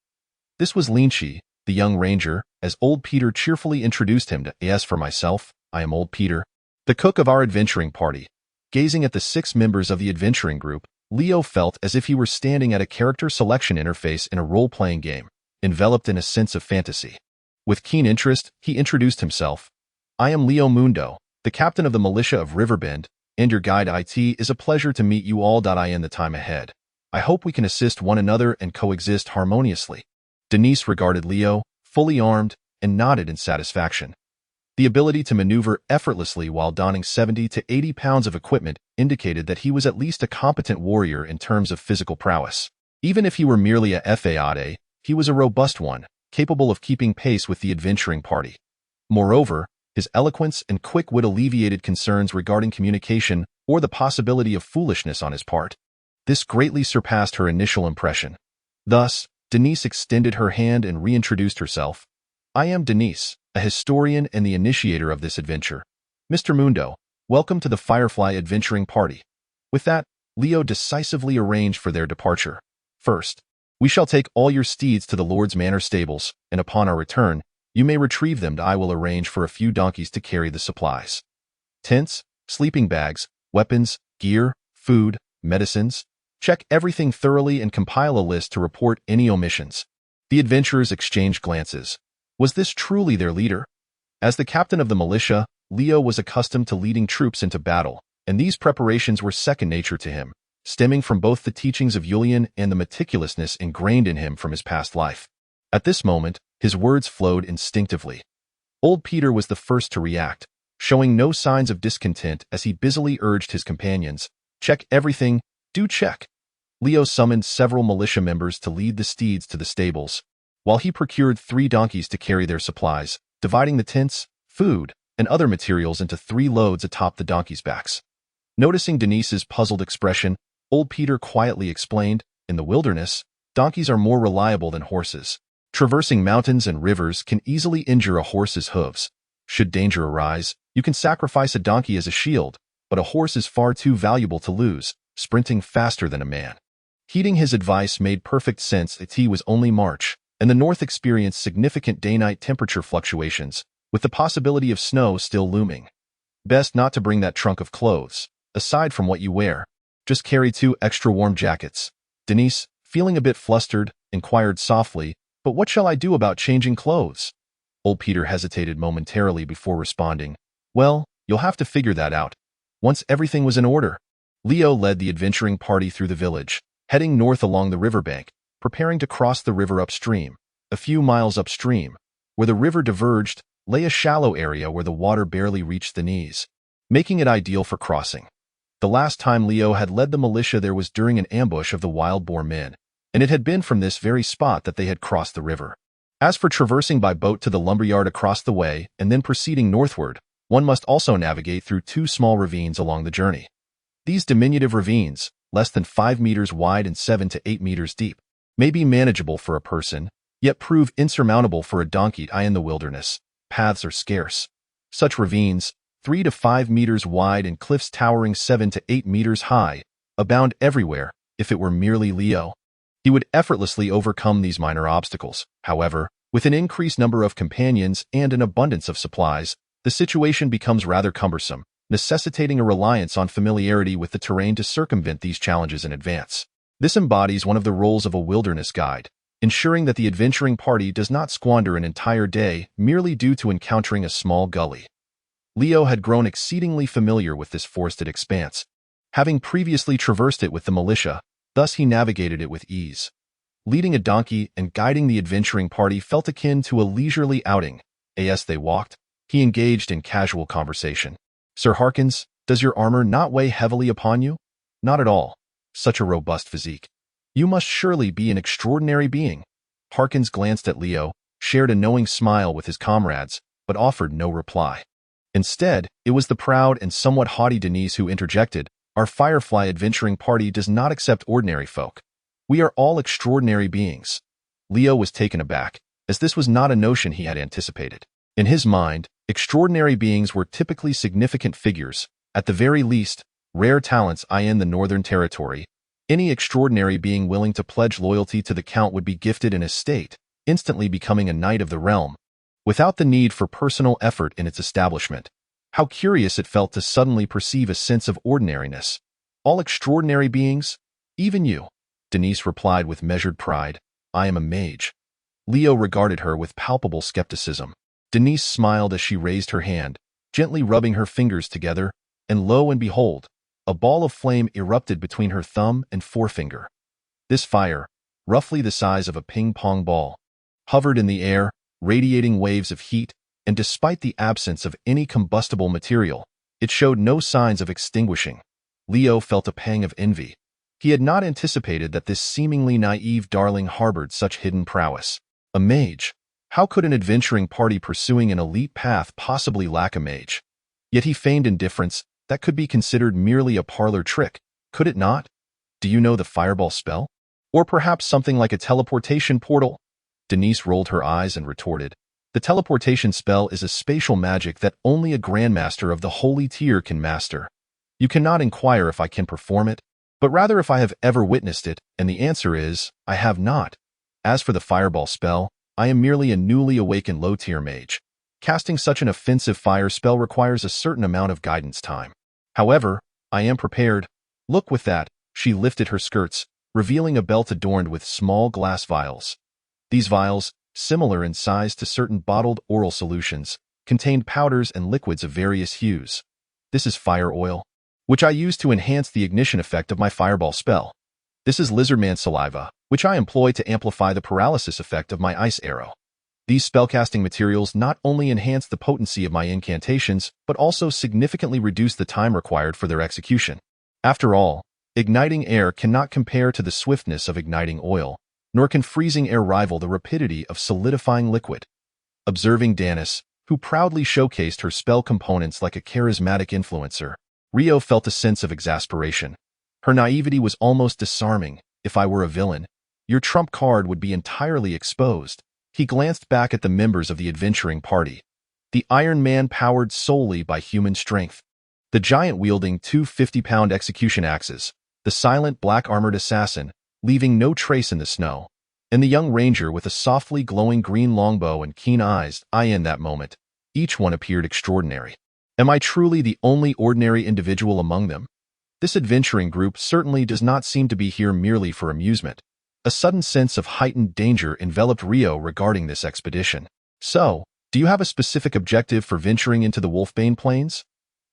This was Linchi, the young ranger, as old Peter cheerfully introduced him to, "As for myself, I am old Peter, the cook of our adventuring party." Gazing at the 6 members of the adventuring group, Leo felt as if he were standing at a character selection interface in a role-playing game, enveloped in a sense of fantasy. With keen interest, he introduced himself. "I am Leo Mondo, the captain of the militia of Riverbend, and your guide. It is a pleasure to meet you all. In the time ahead, I hope we can assist one another and coexist harmoniously." Denise regarded Leo, fully armed, and nodded in satisfaction. The ability to maneuver effortlessly while donning 70 to 80 pounds of equipment indicated that he was at least a competent warrior in terms of physical prowess. Even if he were merely a fade, he was a robust one, capable of keeping pace with the adventuring party. Moreover, his eloquence and quick wit alleviated concerns regarding communication or the possibility of foolishness on his part. This greatly surpassed her initial impression. Thus, Denise extended her hand and reintroduced herself. "I am Denise, a historian and the initiator of this adventure. Mr. Mondo, welcome to the Firefly adventuring party." With that, Leo decisively arranged for their departure. "First, we shall take all your steeds to the Lord's Manor stables, and upon our return, you may retrieve them. I will arrange for a few donkeys to carry the supplies. Tents, sleeping bags, weapons, gear, food, medicines. Check everything thoroughly and compile a list to report any omissions." The adventurers exchanged glances. Was this truly their leader? As the captain of the militia, Leo was accustomed to leading troops into battle, and these preparations were second nature to him, stemming from both the teachings of Julian and the meticulousness ingrained in him from his past life. At this moment, his words flowed instinctively. Old Peter was the first to react, showing no signs of discontent as he busily urged his companions, "Check everything, do check." Leo summoned several militia members to lead the steeds to the stables, while he procured 3 donkeys to carry their supplies, dividing the tents, food, and other materials into 3 loads atop the donkeys' backs. Noticing Denise's puzzled expression, old Peter quietly explained, "In the wilderness, donkeys are more reliable than horses. Traversing mountains and rivers can easily injure a horse's hooves. Should danger arise, you can sacrifice a donkey as a shield, but a horse is far too valuable to lose, sprinting faster than a man." Heeding his advice made perfect sense. It was only March, and the north experienced significant day-night temperature fluctuations, with the possibility of snow still looming. Best not to bring that trunk of clothes. aside from what you wear. Just carry 2 extra warm jackets. Denise, feeling a bit flustered, inquired softly, but what shall I do about changing clothes? Old Peter hesitated momentarily before responding. Well, you'll have to figure that out. Once everything was in order, Leo led the adventuring party through the village, heading north along the riverbank, preparing to cross the river upstream. A few miles upstream, where the river diverged, lay a shallow area where the water barely reached the knees, making it ideal for crossing. The last time Leo had led the militia there was during an ambush of the wild boar men, and it had been from this very spot that they had crossed the river. As for traversing by boat to the lumberyard across the way and then proceeding northward, one must also navigate through 2 small ravines along the journey. These diminutive ravines, less than 5 meters wide and 7 to 8 meters deep, may be manageable for a person, yet prove insurmountable for a donkey in the wilderness. Paths are scarce. Such ravines, 3 to 5 meters wide and cliffs towering 7 to 8 meters high, abound everywhere. If it were merely Leo, he would effortlessly overcome these minor obstacles. However, with an increased number of companions and an abundance of supplies, the situation becomes rather cumbersome, necessitating a reliance on familiarity with the terrain to circumvent these challenges in advance. This embodies one of the roles of a wilderness guide, ensuring that the adventuring party does not squander an entire day merely due to encountering a small gully. Leo had grown exceedingly familiar with this forested expanse, having previously traversed it with the militia, thus he navigated it with ease. Leading a donkey and guiding the adventuring party felt akin to a leisurely outing. As they walked, he engaged in casual conversation. Sir Harkins, does your armor not weigh heavily upon you? Not at all. Such a robust physique. You must surely be an extraordinary being. Harkins glanced at Leo, shared a knowing smile with his comrades, but offered no reply. Instead, it was the proud and somewhat haughty Denise who interjected, Our Firefly adventuring party does not accept ordinary folk. We are all extraordinary beings. Leo was taken aback, as this was not a notion he had anticipated. In his mind, extraordinary beings were typically significant figures, at the very least, rare talents in the Northern Territory. Any extraordinary being willing to pledge loyalty to the Count would be gifted an estate, instantly becoming a knight of the realm, without the need for personal effort in its establishment. How curious it felt to suddenly perceive a sense of ordinariness. All extraordinary beings? Even you. Denise replied with measured pride. I am a mage. Leo regarded her with palpable skepticism. Denise smiled as she raised her hand, gently rubbing her fingers together, and lo and behold, a ball of flame erupted between her thumb and forefinger. This fire, roughly the size of a ping-pong ball, hovered in the air, radiating waves of heat, and despite the absence of any combustible material, it showed no signs of extinguishing. Leo felt a pang of envy. He had not anticipated that this seemingly naive darling harbored such hidden prowess. A mage. How could an adventuring party pursuing an elite path possibly lack a mage? Yet he feigned indifference. That could be considered merely a parlor trick, could it not? Do you know the fireball spell? Or perhaps something like a teleportation portal? Denise rolled her eyes and retorted. The teleportation spell is a spatial magic that only a grandmaster of the holy tier can master. You cannot inquire if I can perform it, but rather if I have ever witnessed it, and the answer is, I have not. As for the fireball spell, I am merely a newly awakened low-tier mage. Casting such an offensive fire spell requires a certain amount of guidance time. However, I am prepared. Look, with that, she lifted her skirts, revealing a belt adorned with small glass vials. These vials, similar in size to certain bottled oral solutions, contained powders and liquids of various hues. This is fire oil, which I use to enhance the ignition effect of my fireball spell. This is lizardman saliva, which I employ to amplify the paralysis effect of my ice arrow. These spellcasting materials not only enhance the potency of my incantations, but also significantly reduce the time required for their execution. After all, igniting air cannot compare to the swiftness of igniting oil, nor can freezing air rival the rapidity of solidifying liquid. Observing Danis, who proudly showcased her spell components like a charismatic influencer, Rio felt a sense of exasperation. Her naivety was almost disarming. If I were a villain, your trump card would be entirely exposed. He glanced back at the members of the adventuring party. The Iron Man powered solely by human strength. The giant wielding 2 50-pound execution axes, the silent black-armored assassin, leaving no trace in the snow, and the young ranger with a softly glowing green longbow and keen eyes. In that moment, each one appeared extraordinary. Am I truly the only ordinary individual among them? This adventuring group certainly does not seem to be here merely for amusement. A sudden sense of heightened danger enveloped Rio regarding this expedition. So, do you have a specific objective for venturing into the Wolfbane Plains?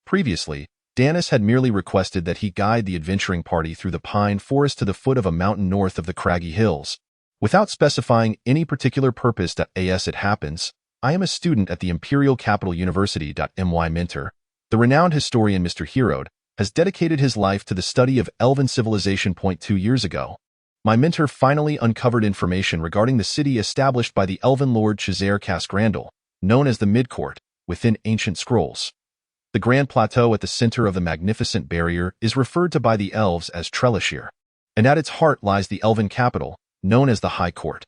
Previously, Danis had merely requested that he guide the adventuring party through the pine forest to the foot of a mountain north of the craggy hills. Without specifying any particular purpose. As it happens, I am a student at the Imperial Capital University. My mentor, the renowned historian Mr. Herod, has dedicated his life to the study of Elven civilization. 2 years ago, my mentor finally uncovered information regarding the city established by the Elven Lord Cesare Casgrandel, known as the Midcourt, within ancient scrolls. The Grand Plateau at the center of the magnificent barrier is referred to by the elves as Trellishir, and at its heart lies the Elven capital, known as the High Court.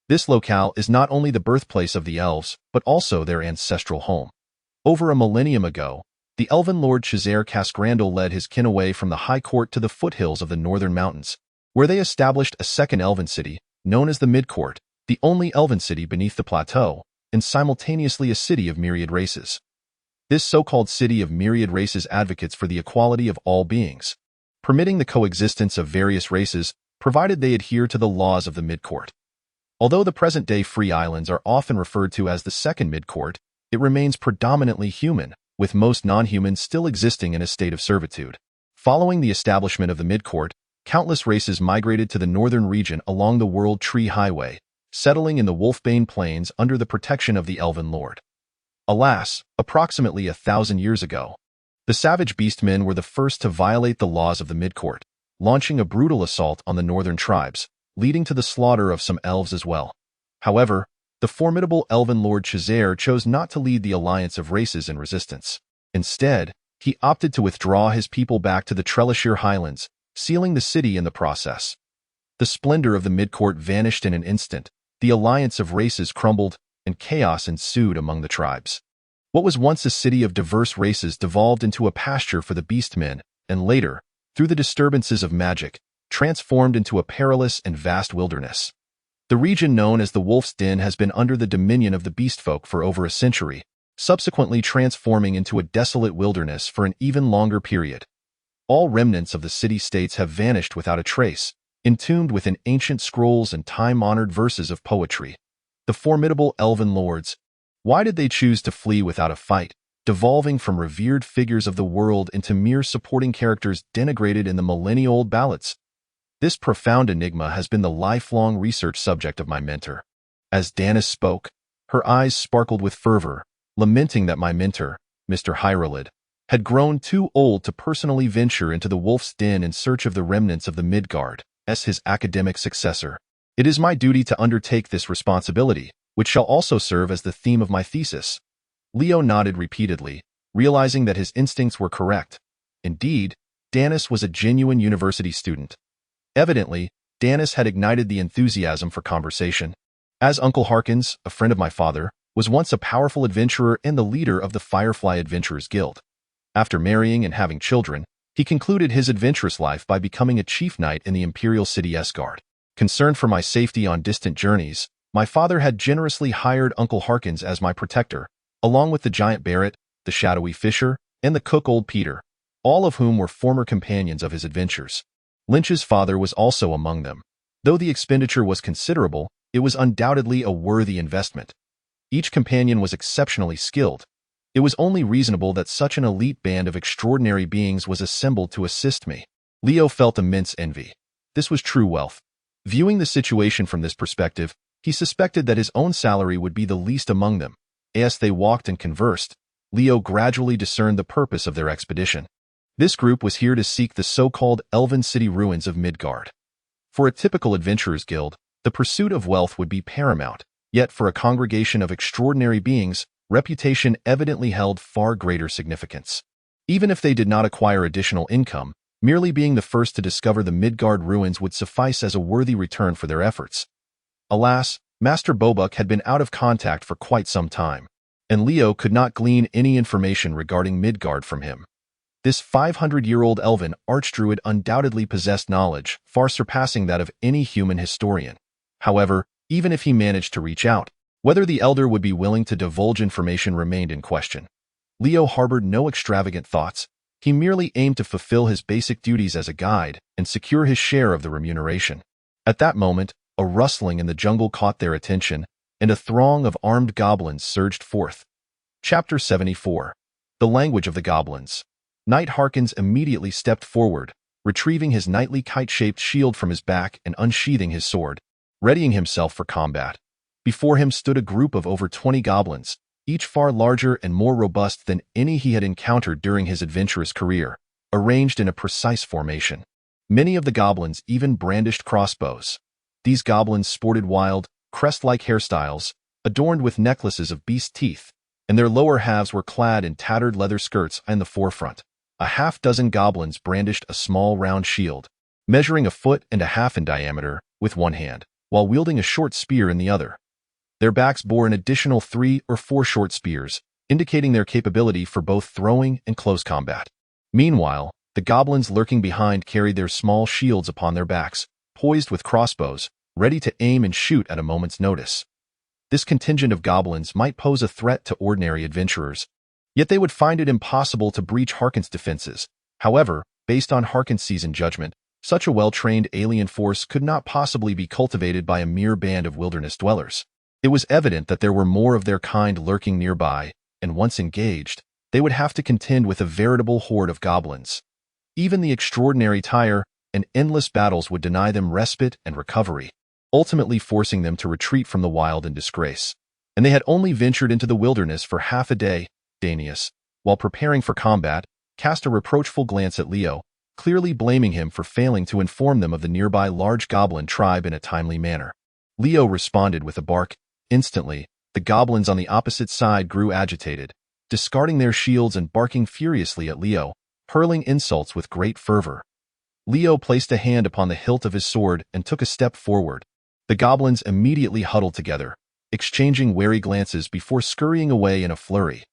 This locale is not only the birthplace of the elves, but also their ancestral home. Over a millennium ago, the Elven Lord Cesare Casgrandel led his kin away from the High Court to the foothills of the northern mountains, where they established a second elven city, known as the Midcourt, the only elven city beneath the plateau, and simultaneously a city of myriad races. This so-called city of myriad races advocates for the equality of all beings, permitting the coexistence of various races, provided they adhere to the laws of the Midcourt. Although the present-day free islands are often referred to as the second Midcourt, it remains predominantly human, with most non-humans still existing in a state of servitude. Following the establishment of the Midcourt, countless races migrated to the northern region along the World Tree Highway, settling in the Wolfbane Plains under the protection of the Elven Lord. Alas, approximately 1,000 years ago, the savage beastmen were the first to violate the laws of the Midcourt, launching a brutal assault on the northern tribes, leading to the slaughter of some elves as well. However, the formidable Elven Lord Cesare chose not to lead the alliance of races in resistance. Instead, he opted to withdraw his people back to the Trellishir Highlands, sealing the city in the process. The splendor of the Midcourt vanished in an instant, the alliance of races crumbled, and chaos ensued among the tribes. What was once a city of diverse races devolved into a pasture for the beastmen, and later, through the disturbances of magic, transformed into a perilous and vast wilderness. The region known as the Wolf's Den has been under the dominion of the beastfolk for over a century, subsequently transforming into a desolate wilderness for an even longer period. All remnants of the city-states have vanished without a trace, entombed within ancient scrolls and time-honored verses of poetry. The formidable Elven Lords, why did they choose to flee without a fight, devolving from revered figures of the world into mere supporting characters denigrated in the millennia-old ballads? This profound enigma has been the lifelong research subject of my mentor. As Danis spoke, her eyes sparkled with fervor, lamenting that my mentor, Mr. Hyrelid, had grown too old to personally venture into the Wolf's Den in search of the remnants of the Midgard, as his academic successor. It is my duty to undertake this responsibility, which shall also serve as the theme of my thesis. Leo nodded repeatedly, realizing that his instincts were correct. Indeed, Danis was a genuine university student. Evidently, Danis had ignited the enthusiasm for conversation. As Uncle Harkins, a friend of my father, was once a powerful adventurer and the leader of the Firefly Adventurers Guild. After marrying and having children, he concluded his adventurous life by becoming a chief knight in the Imperial City Esguard. Concerned for my safety on distant journeys, my father had generously hired Uncle Harkins as my protector, along with the giant Barrett, the shadowy Fisher, and the cook Old Peter, all of whom were former companions of his adventures. Lynch's father was also among them. Though the expenditure was considerable, it was undoubtedly a worthy investment. Each companion was exceptionally skilled. It was only reasonable that such an elite band of extraordinary beings was assembled to assist me. Leo felt immense envy. This was true wealth. Viewing the situation from this perspective, he suspected that his own salary would be the least among them. As they walked and conversed, Leo gradually discerned the purpose of their expedition. This group was here to seek the so-called Elven City ruins of Midgard. For a typical adventurer's guild, the pursuit of wealth would be paramount, yet for a congregation of extraordinary beings, reputation evidently held far greater significance. Even if they did not acquire additional income, merely being the first to discover the Midgard ruins would suffice as a worthy return for their efforts. Alas, Master Bobuck had been out of contact for quite some time, and Leo could not glean any information regarding Midgard from him. This 500-year-old elven archdruid undoubtedly possessed knowledge far surpassing that of any human historian. However, even if he managed to reach out, whether the elder would be willing to divulge information remained in question. Leo harbored no extravagant thoughts. He merely aimed to fulfill his basic duties as a guide and secure his share of the remuneration. At that moment, a rustling in the jungle caught their attention, and a throng of armed goblins surged forth. Chapter 74. The Language of the Goblins. Knight Harkins immediately stepped forward, retrieving his knightly kite-shaped shield from his back and unsheathing his sword, readying himself for combat. Before him stood a group of over 20 goblins, each far larger and more robust than any he had encountered during his adventurous career, arranged in a precise formation. Many of the goblins even brandished crossbows. These goblins sported wild, crest-like hairstyles, adorned with necklaces of beast teeth, and their lower halves were clad in tattered leather skirts in the forefront. A half-dozen goblins brandished a small round shield, measuring 1.5 feet in diameter, with one hand, while wielding a short spear in the other. Their backs bore an additional 3 or 4 short spears, indicating their capability for both throwing and close combat. Meanwhile, the goblins lurking behind carried their small shields upon their backs, poised with crossbows, ready to aim and shoot at a moment's notice. This contingent of goblins might pose a threat to ordinary adventurers, yet they would find it impossible to breach Harkin's defenses. However, based on Harkin's seasoned judgment, such a well-trained alien force could not possibly be cultivated by a mere band of wilderness dwellers. It was evident that there were more of their kind lurking nearby, and once engaged, they would have to contend with a veritable horde of goblins. Even the extraordinary tire and endless battles would deny them respite and recovery, ultimately forcing them to retreat from the wild in disgrace. And they had only ventured into the wilderness for half a day. Danius, while preparing for combat, cast a reproachful glance at Leo, clearly blaming him for failing to inform them of the nearby large goblin tribe in a timely manner. Leo responded with a bark. Instantly, the goblins on the opposite side grew agitated, discarding their shields and barking furiously at Leo, hurling insults with great fervor. Leo placed a hand upon the hilt of his sword and took a step forward. The goblins immediately huddled together, exchanging wary glances before scurrying away in a flurry.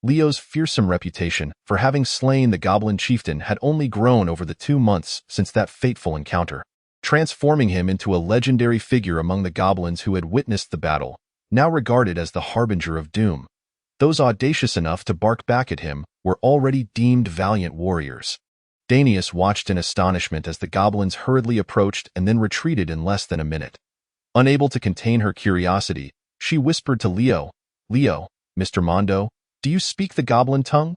Leo's fearsome reputation for having slain the goblin chieftain had only grown over the 2 months since that fateful encounter, transforming him into a legendary figure among the goblins who had witnessed the battle, now regarded as the harbinger of doom. Those audacious enough to bark back at him were already deemed valiant warriors. Danius watched in astonishment as the goblins hurriedly approached and then retreated in less than a minute. Unable to contain her curiosity, she whispered to Leo, "Leo, Mr. Mondo, do you speak the goblin tongue?"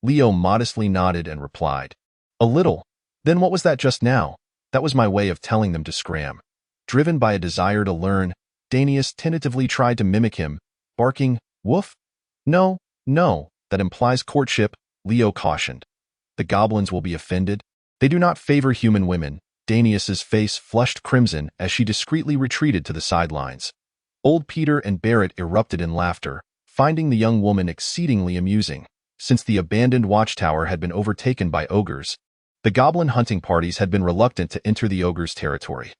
Leo modestly nodded and replied, "A little." "Then what was that just now?" "That was my way of telling them to scram." Driven by a desire to learn, Danius tentatively tried to mimic him, barking, "Woof?" No, that implies courtship," Leo cautioned. "The goblins will be offended. They do not favor human women." Danius's face flushed crimson as she discreetly retreated to the sidelines. Old Peter and Barrett erupted in laughter, finding the young woman exceedingly amusing. Since the abandoned watchtower had been overtaken by ogres, the goblin hunting parties had been reluctant to enter the ogres' territory.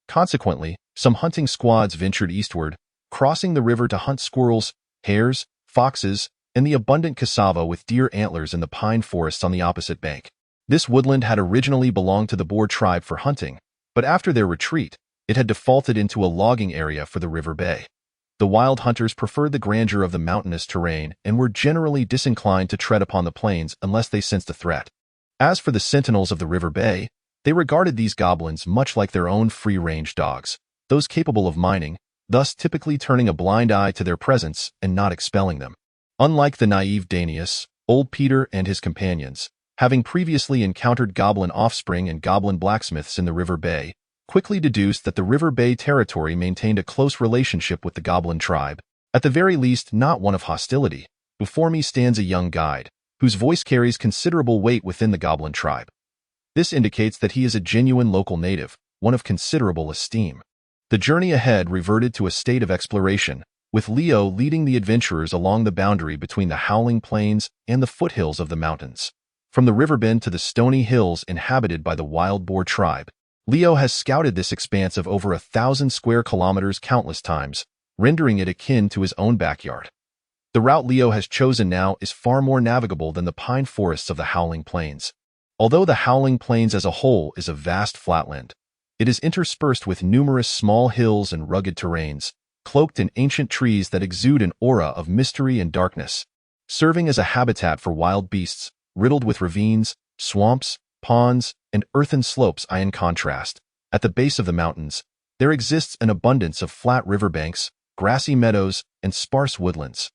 Consequently, some hunting squads ventured eastward, crossing the river to hunt squirrels, hares, foxes, and the abundant cassava with deer antlers in the pine forests on the opposite bank. This woodland had originally belonged to the Boer tribe for hunting, but after their retreat, it had defaulted into a logging area for the river bay. The wild hunters preferred the grandeur of the mountainous terrain and were generally disinclined to tread upon the plains unless they sensed a threat. As for the sentinels of the river bay, they regarded these goblins much like their own free-range dogs, those capable of mining, thus typically turning a blind eye to their presence and not expelling them. Unlike the naive Danius, old Peter and his companions, having previously encountered goblin offspring and goblin blacksmiths in the river bay, quickly deduced that the river bay territory maintained a close relationship with the goblin tribe, at the very least not one of hostility. Before me stands a young guide, whose voice carries considerable weight within the goblin tribe. This indicates that he is a genuine local native, one of considerable esteem. The journey ahead reverted to a state of exploration, with Leo leading the adventurers along the boundary between the howling plains and the foothills of the mountains. From the riverbend to the stony hills inhabited by the wild boar tribe, Leo has scouted this expanse of over 1,000 square kilometers countless times, rendering it akin to his own backyard. The route Leo has chosen now is far more navigable than the pine forests of the howling plains. Although the howling plains as a whole is a vast flatland, it is interspersed with numerous small hills and rugged terrains, cloaked in ancient trees that exude an aura of mystery and darkness. Serving as a habitat for wild beasts, riddled with ravines, swamps, ponds, and earthen slopes. In contrast, at the base of the mountains, there exists an abundance of flat riverbanks, grassy meadows, and sparse woodlands.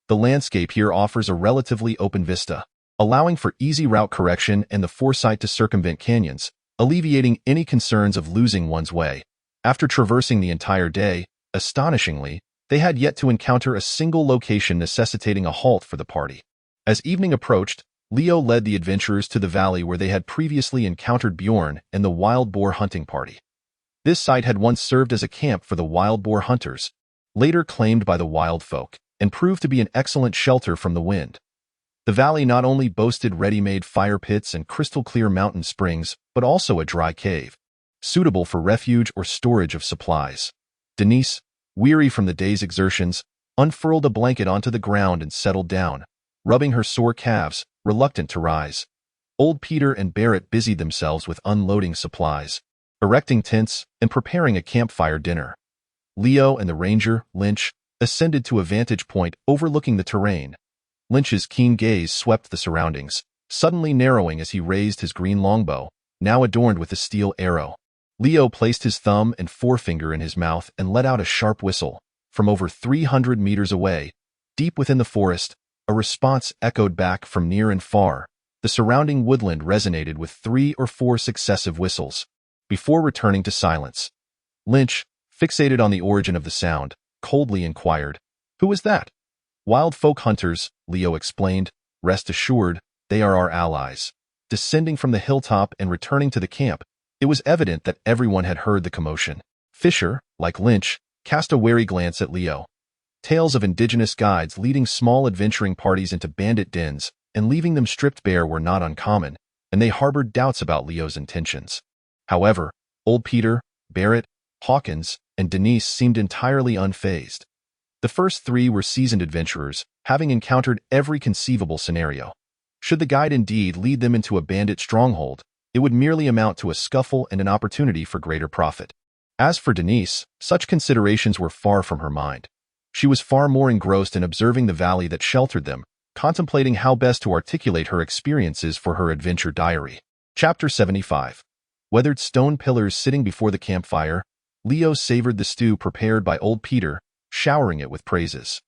The landscape here offers a relatively open vista, allowing for easy route correction and the foresight to circumvent canyons, alleviating any concerns of losing one's way. After traversing the entire day, astonishingly, they had yet to encounter a single location necessitating a halt for the party. As evening approached, Leo led the adventurers to the valley where they had previously encountered Bjorn and the wild boar hunting party. This site had once served as a camp for the wild boar hunters, later claimed by the wild folk, and proved to be an excellent shelter from the wind. The valley not only boasted ready-made fire pits and crystal-clear mountain springs, but also a dry cave, suitable for refuge or storage of supplies. Denise, weary from the day's exertions, unfurled a blanket onto the ground and settled down, rubbing her sore calves, reluctant to rise. Old Peter and Barrett busied themselves with unloading supplies, erecting tents, and preparing a campfire dinner. Leo and the ranger, Lynch, ascended to a vantage point overlooking the terrain. Lynch's keen gaze swept the surroundings, suddenly narrowing as he raised his green longbow, now adorned with a steel arrow. Leo placed his thumb and forefinger in his mouth and let out a sharp whistle. From over 300 meters away, deep within the forest, a response echoed back from near and far. The surrounding woodland resonated with 3 or 4 successive whistles, before returning to silence. Lynch, fixated on the origin of the sound, coldly inquired, "Who is that?" "Wild folk hunters," Leo explained. "Rest assured, they are our allies." Descending from the hilltop and returning to the camp, it was evident that everyone had heard the commotion. Fisher, like Lynch, cast a wary glance at Leo. Tales of indigenous guides leading small adventuring parties into bandit dens and leaving them stripped bare were not uncommon, and they harbored doubts about Leo's intentions. However, old Peter, Barrett, Hawkins, and Denise seemed entirely unfazed. The first 3 were seasoned adventurers, having encountered every conceivable scenario. Should the guide indeed lead them into a bandit stronghold, it would merely amount to a scuffle and an opportunity for greater profit. As for Denise, such considerations were far from her mind. She was far more engrossed in observing the valley that sheltered them, contemplating how best to articulate her experiences for her adventure diary. Chapter 75. Weathered stone pillars sitting before the campfire, Leo savored the stew prepared by old Peter, showering it with praises.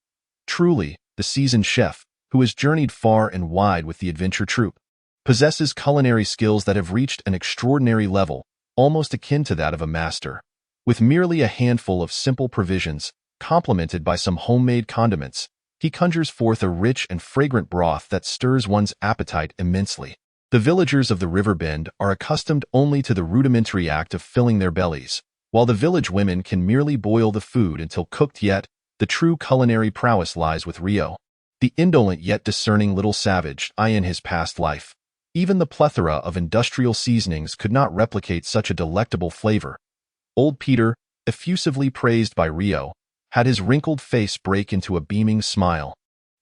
Truly, the seasoned chef, who has journeyed far and wide with the adventure troupe, possesses culinary skills that have reached an extraordinary level, almost akin to that of a master. With merely a handful of simple provisions, complemented by some homemade condiments, he conjures forth a rich and fragrant broth that stirs one's appetite immensely. The villagers of the river bend are accustomed only to the rudimentary act of filling their bellies, while the village women can merely boil the food until cooked. Yet the true culinary prowess lies with Rio, the indolent yet discerning little savage. In his past life, even the plethora of industrial seasonings could not replicate such a delectable flavor. Old Peter, effusively praised by Rio, had his wrinkled face break into a beaming smile,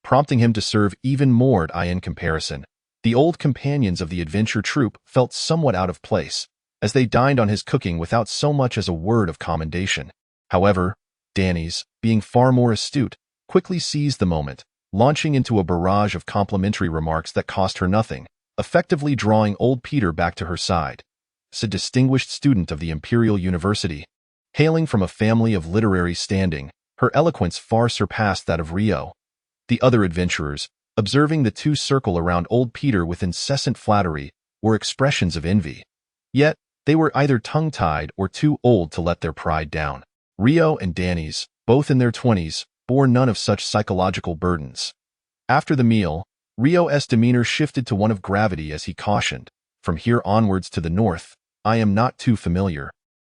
prompting him to serve even more. In comparison, the old companions of the adventure troupe felt somewhat out of place, as they dined on his cooking without so much as a word of commendation. However, Danny's, being far more astute, quickly seized the moment, launching into a barrage of complimentary remarks that cost her nothing, effectively drawing old Peter back to her side. As a distinguished student of the Imperial University, hailing from a family of literary standing, her eloquence far surpassed that of Rio. The other adventurers, observing the two circle around old Peter with incessant flattery, were expressions of envy. Yet, they were either tongue-tied or too old to let their pride down. Rio and Danny's, both in their 20s, bore none of such psychological burdens. After the meal, Rio's demeanor shifted to one of gravity as he cautioned, "From here onwards to the north, I am not too familiar,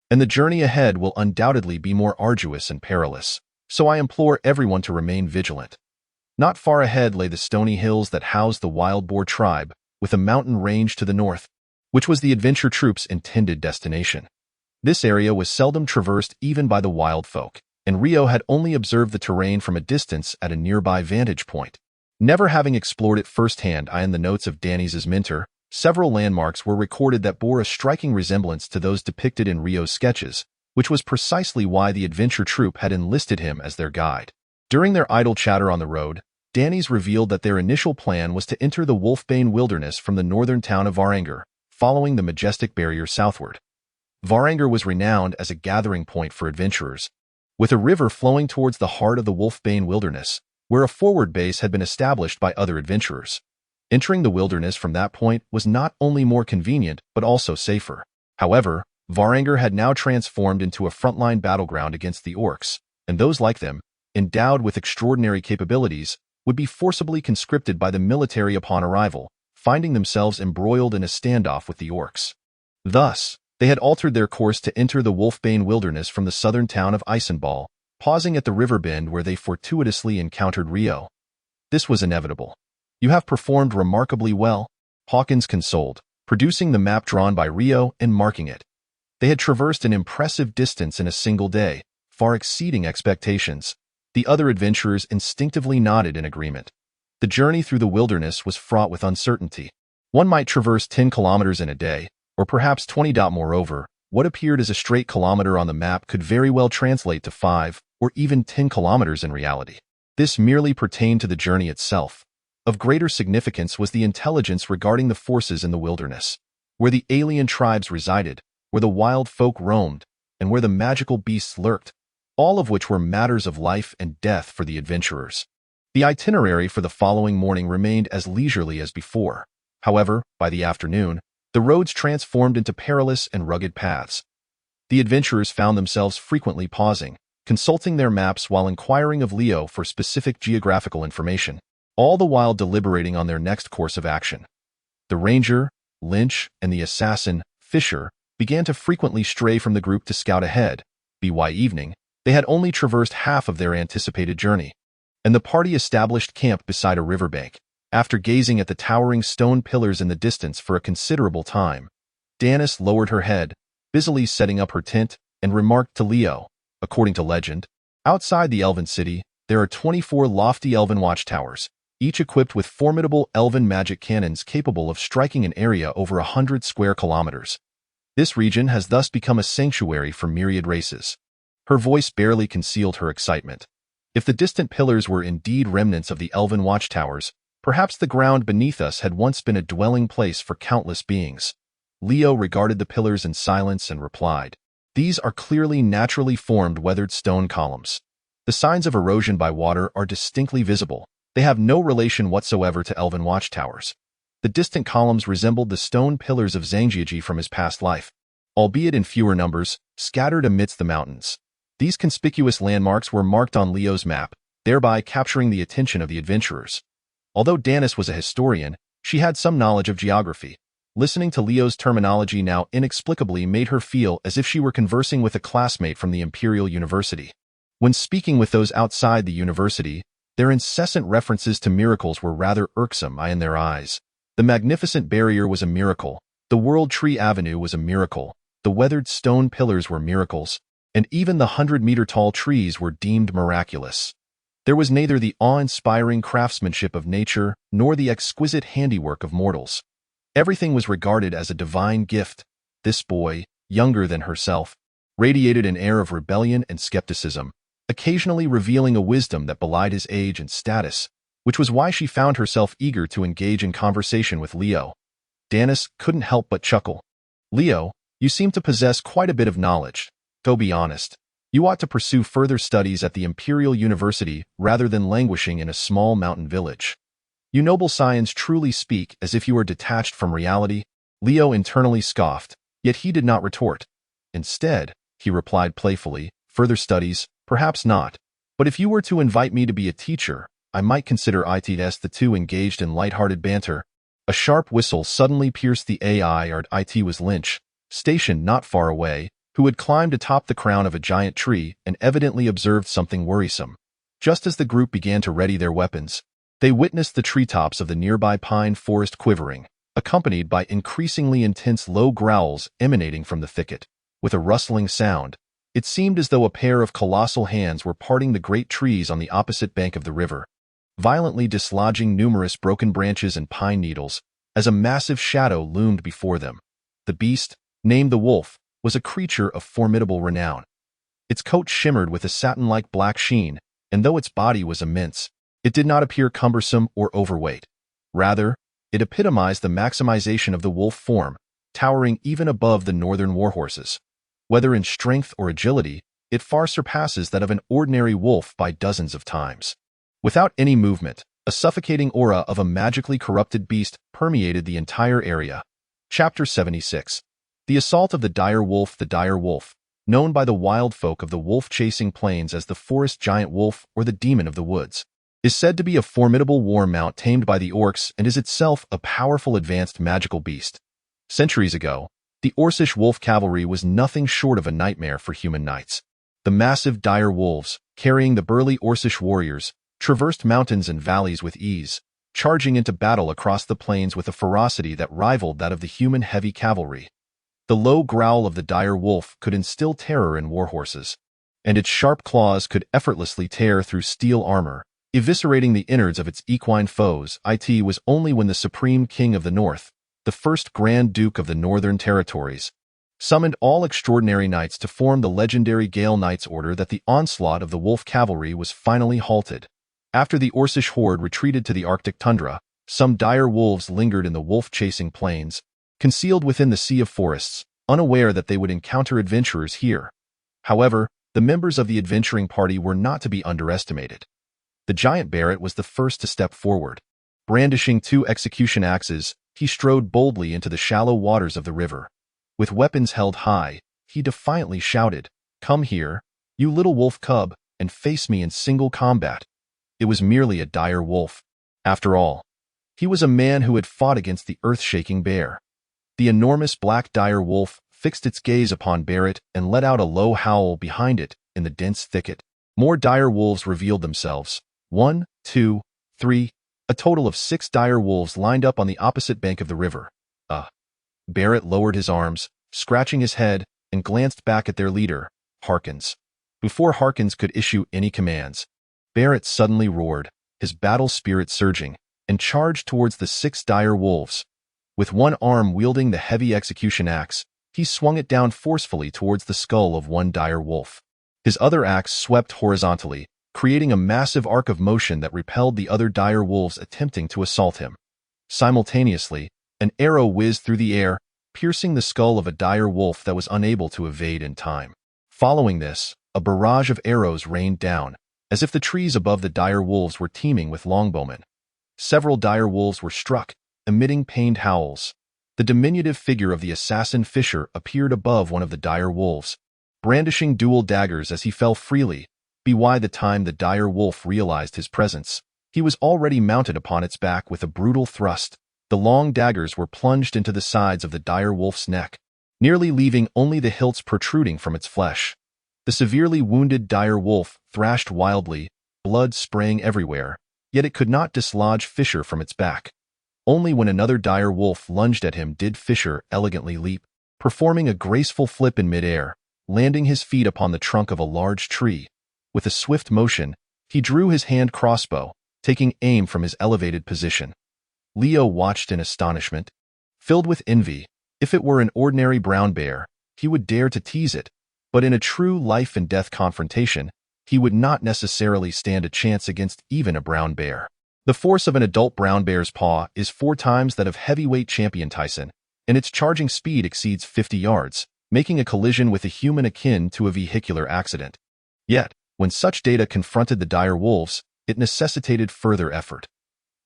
and the journey ahead will undoubtedly be more arduous and perilous, so I implore everyone to remain vigilant." Not far ahead lay the stony hills that housed the wild boar tribe, with a mountain range to the north, which was the adventure troupe's intended destination. This area was seldom traversed even by the wild folk, and Rio had only observed the terrain from a distance at a nearby vantage point. Never having explored it firsthand, in the notes of Danny's mentor, several landmarks were recorded that bore a striking resemblance to those depicted in Rio's sketches, which was precisely why the adventure troupe had enlisted him as their guide. During their idle chatter on the road, Danny's revealed that their initial plan was to enter the Wolfbane wilderness from the northern town of Varanger, following the majestic barrier southward. Varanger was renowned as a gathering point for adventurers, with a river flowing towards the heart of the Wolfbane wilderness, where a forward base had been established by other adventurers. Entering the wilderness from that point was not only more convenient, but also safer. However, Varanger had now transformed into a frontline battleground against the orcs, and those like them, endowed with extraordinary capabilities, would be forcibly conscripted by the military upon arrival, finding themselves embroiled in a standoff with the orcs. Thus, they had altered their course to enter the Wolfbane wilderness from the southern town of Eisenball, pausing at the river bend where they fortuitously encountered Rio. This was inevitable. You have performed remarkably well, Hawkins consoled, producing the map drawn by Rio and marking it. They had traversed an impressive distance in a single day, far exceeding expectations. The other adventurers instinctively nodded in agreement. The journey through the wilderness was fraught with uncertainty. One might traverse 10 kilometers in a day, or perhaps 20. Moreover, what appeared as a straight kilometer on the map could very well translate to 5 or even 10 kilometers in reality. This merely pertained to the journey itself. Of greater significance was the intelligence regarding the forces in the wilderness, where the alien tribes resided, where the wild folk roamed, and where the magical beasts lurked, all of which were matters of life and death for the adventurers. The itinerary for the following morning remained as leisurely as before. However, by the afternoon, the roads transformed into perilous and rugged paths. The adventurers found themselves frequently pausing, consulting their maps while inquiring of Leo for specific geographical information, all the while deliberating on their next course of action. The ranger, Lynch, and the assassin, Fisher, began to frequently stray from the group to scout ahead. By evening, they had only traversed half of their anticipated journey, and the party established camp beside a riverbank. After gazing at the towering stone pillars in the distance for a considerable time, Danis lowered her head, busily setting up her tent, and remarked to Leo, according to legend, outside the elven city, there are 24 lofty elven watchtowers, each equipped with formidable elven magic cannons capable of striking an area over 100 square kilometers. This region has thus become a sanctuary for myriad races. Her voice barely concealed her excitement. If the distant pillars were indeed remnants of the elven watchtowers, perhaps the ground beneath us had once been a dwelling place for countless beings. Leo regarded the pillars in silence and replied, "These are clearly naturally formed weathered stone columns. The signs of erosion by water are distinctly visible. They have no relation whatsoever to elven watchtowers." The distant columns resembled the stone pillars of Zhangjiaji from his past life, albeit in fewer numbers, scattered amidst the mountains. These conspicuous landmarks were marked on Leo's map, thereby capturing the attention of the adventurers. Although Danis was a historian, she had some knowledge of geography. Listening to Leo's terminology now inexplicably made her feel as if she were conversing with a classmate from the Imperial University. When speaking with those outside the university, their incessant references to miracles were rather irksome in their eyes. The magnificent barrier was a miracle, the World Tree Avenue was a miracle, the weathered stone pillars were miracles, and even the 100-meter-tall trees were deemed miraculous. There was neither the awe-inspiring craftsmanship of nature nor the exquisite handiwork of mortals. Everything was regarded as a divine gift. This boy, younger than herself, radiated an air of rebellion and skepticism, occasionally revealing a wisdom that belied his age and status, which was why she found herself eager to engage in conversation with Leo. Danis couldn't help but chuckle. "Leo, you seem to possess quite a bit of knowledge. Go be honest. You ought to pursue further studies at the Imperial University rather than languishing in a small mountain village. You noble scions truly speak as if you are detached from reality." Leo internally scoffed, yet he did not retort. Instead, he replied playfully, "Further studies, perhaps not. But if you were to invite me to be a teacher, I might consider it." The two engaged in light-hearted banter. A sharp whistle suddenly pierced the air. It was Lynch, stationed not far away, who had climbed atop the crown of a giant tree and evidently observed something worrisome. Just as the group began to ready their weapons, they witnessed the treetops of the nearby pine forest quivering, accompanied by increasingly intense low growls emanating from the thicket. With a rustling sound, it seemed as though a pair of colossal hands were parting the great trees on the opposite bank of the river, violently dislodging numerous broken branches and pine needles, as a massive shadow loomed before them. The beast, named the wolf, was a creature of formidable renown. Its coat shimmered with a satin-like black sheen, and though its body was immense, It did not appear cumbersome or overweight. Rather, it epitomized the maximization of the wolf form, towering even above the northern warhorses. Whether in strength or agility, it far surpasses that of an ordinary wolf by dozens of times. Without any movement, a suffocating aura of a magically corrupted beast permeated the entire area. Chapter 76. The Assault of the Dire Wolf. The dire wolf, known by the wild folk of the wolf-chasing plains as the forest giant wolf or the demon of the woods, is said to be a formidable war mount tamed by the orcs and is itself a powerful advanced magical beast. Centuries ago, the Orcish wolf cavalry was nothing short of a nightmare for human knights. The massive dire wolves, carrying the burly Orcish warriors, traversed mountains and valleys with ease, charging into battle across the plains with a ferocity that rivaled that of the human heavy cavalry. The low growl of the dire wolf could instill terror in warhorses, and its sharp claws could effortlessly tear through steel armor, eviscerating the innards of its equine foes. It was only when the supreme king of the north, the first Grand Duke of the Northern Territories, summoned all extraordinary knights to form the legendary Gale Knights Order that the onslaught of the wolf cavalry was finally halted. After the Orcish horde retreated to the Arctic tundra, some dire wolves lingered in the wolf-chasing plains, concealed within the sea of forests, unaware that they would encounter adventurers here. However, the members of the adventuring party were not to be underestimated. The giant Barrett was the first to step forward. Brandishing 2 execution axes, he strode boldly into the shallow waters of the river. With weapons held high, he defiantly shouted, "Come here, you little wolf cub, and face me in single combat." It was merely a dire wolf. After all, he was a man who had fought against the earth-shaking bear. The enormous black dire wolf fixed its gaze upon Barrett and let out a low howl behind it in the dense thicket. More dire wolves revealed themselves. 1, 2, 3, a total of 6 dire wolves lined up on the opposite bank of the river. Barrett lowered his arms, scratching his head, and glanced back at their leader, Harkins. Before Harkins could issue any commands, Barrett suddenly roared, his battle spirit surging, and charged towards the 6 dire wolves. With one arm wielding the heavy execution axe, he swung it down forcefully towards the skull of one dire wolf. His other axe swept horizontally, creating a massive arc of motion that repelled the other dire wolves attempting to assault him. Simultaneously, an arrow whizzed through the air, piercing the skull of a dire wolf that was unable to evade in time. Following this, a barrage of arrows rained down, as if the trees above the dire wolves were teeming with longbowmen. Several dire wolves were struck, emitting pained howls. The diminutive figure of the assassin Fisher appeared above one of the dire wolves, brandishing dual daggers as he fell freely. By the time the dire wolf realized his presence, he was already mounted upon its back with a brutal thrust. The long daggers were plunged into the sides of the dire wolf's neck, nearly leaving only the hilts protruding from its flesh. The severely wounded dire wolf thrashed wildly, blood spraying everywhere, yet it could not dislodge Fisher from its back. Only when another dire wolf lunged at him did Fisher elegantly leap, performing a graceful flip in midair, landing his feet upon the trunk of a large tree. With a swift motion, he drew his hand crossbow, taking aim from his elevated position. Leo watched in astonishment. Filled with envy, if it were an ordinary brown bear, he would dare to tease it, but in a true life-and-death confrontation, he would not necessarily stand a chance against even a brown bear. The force of an adult brown bear's paw is 4 times that of heavyweight champion Tyson, and its charging speed exceeds 50 yards, making a collision with a human akin to a vehicular accident. Yet, when such data confronted the dire wolves, it necessitated further effort.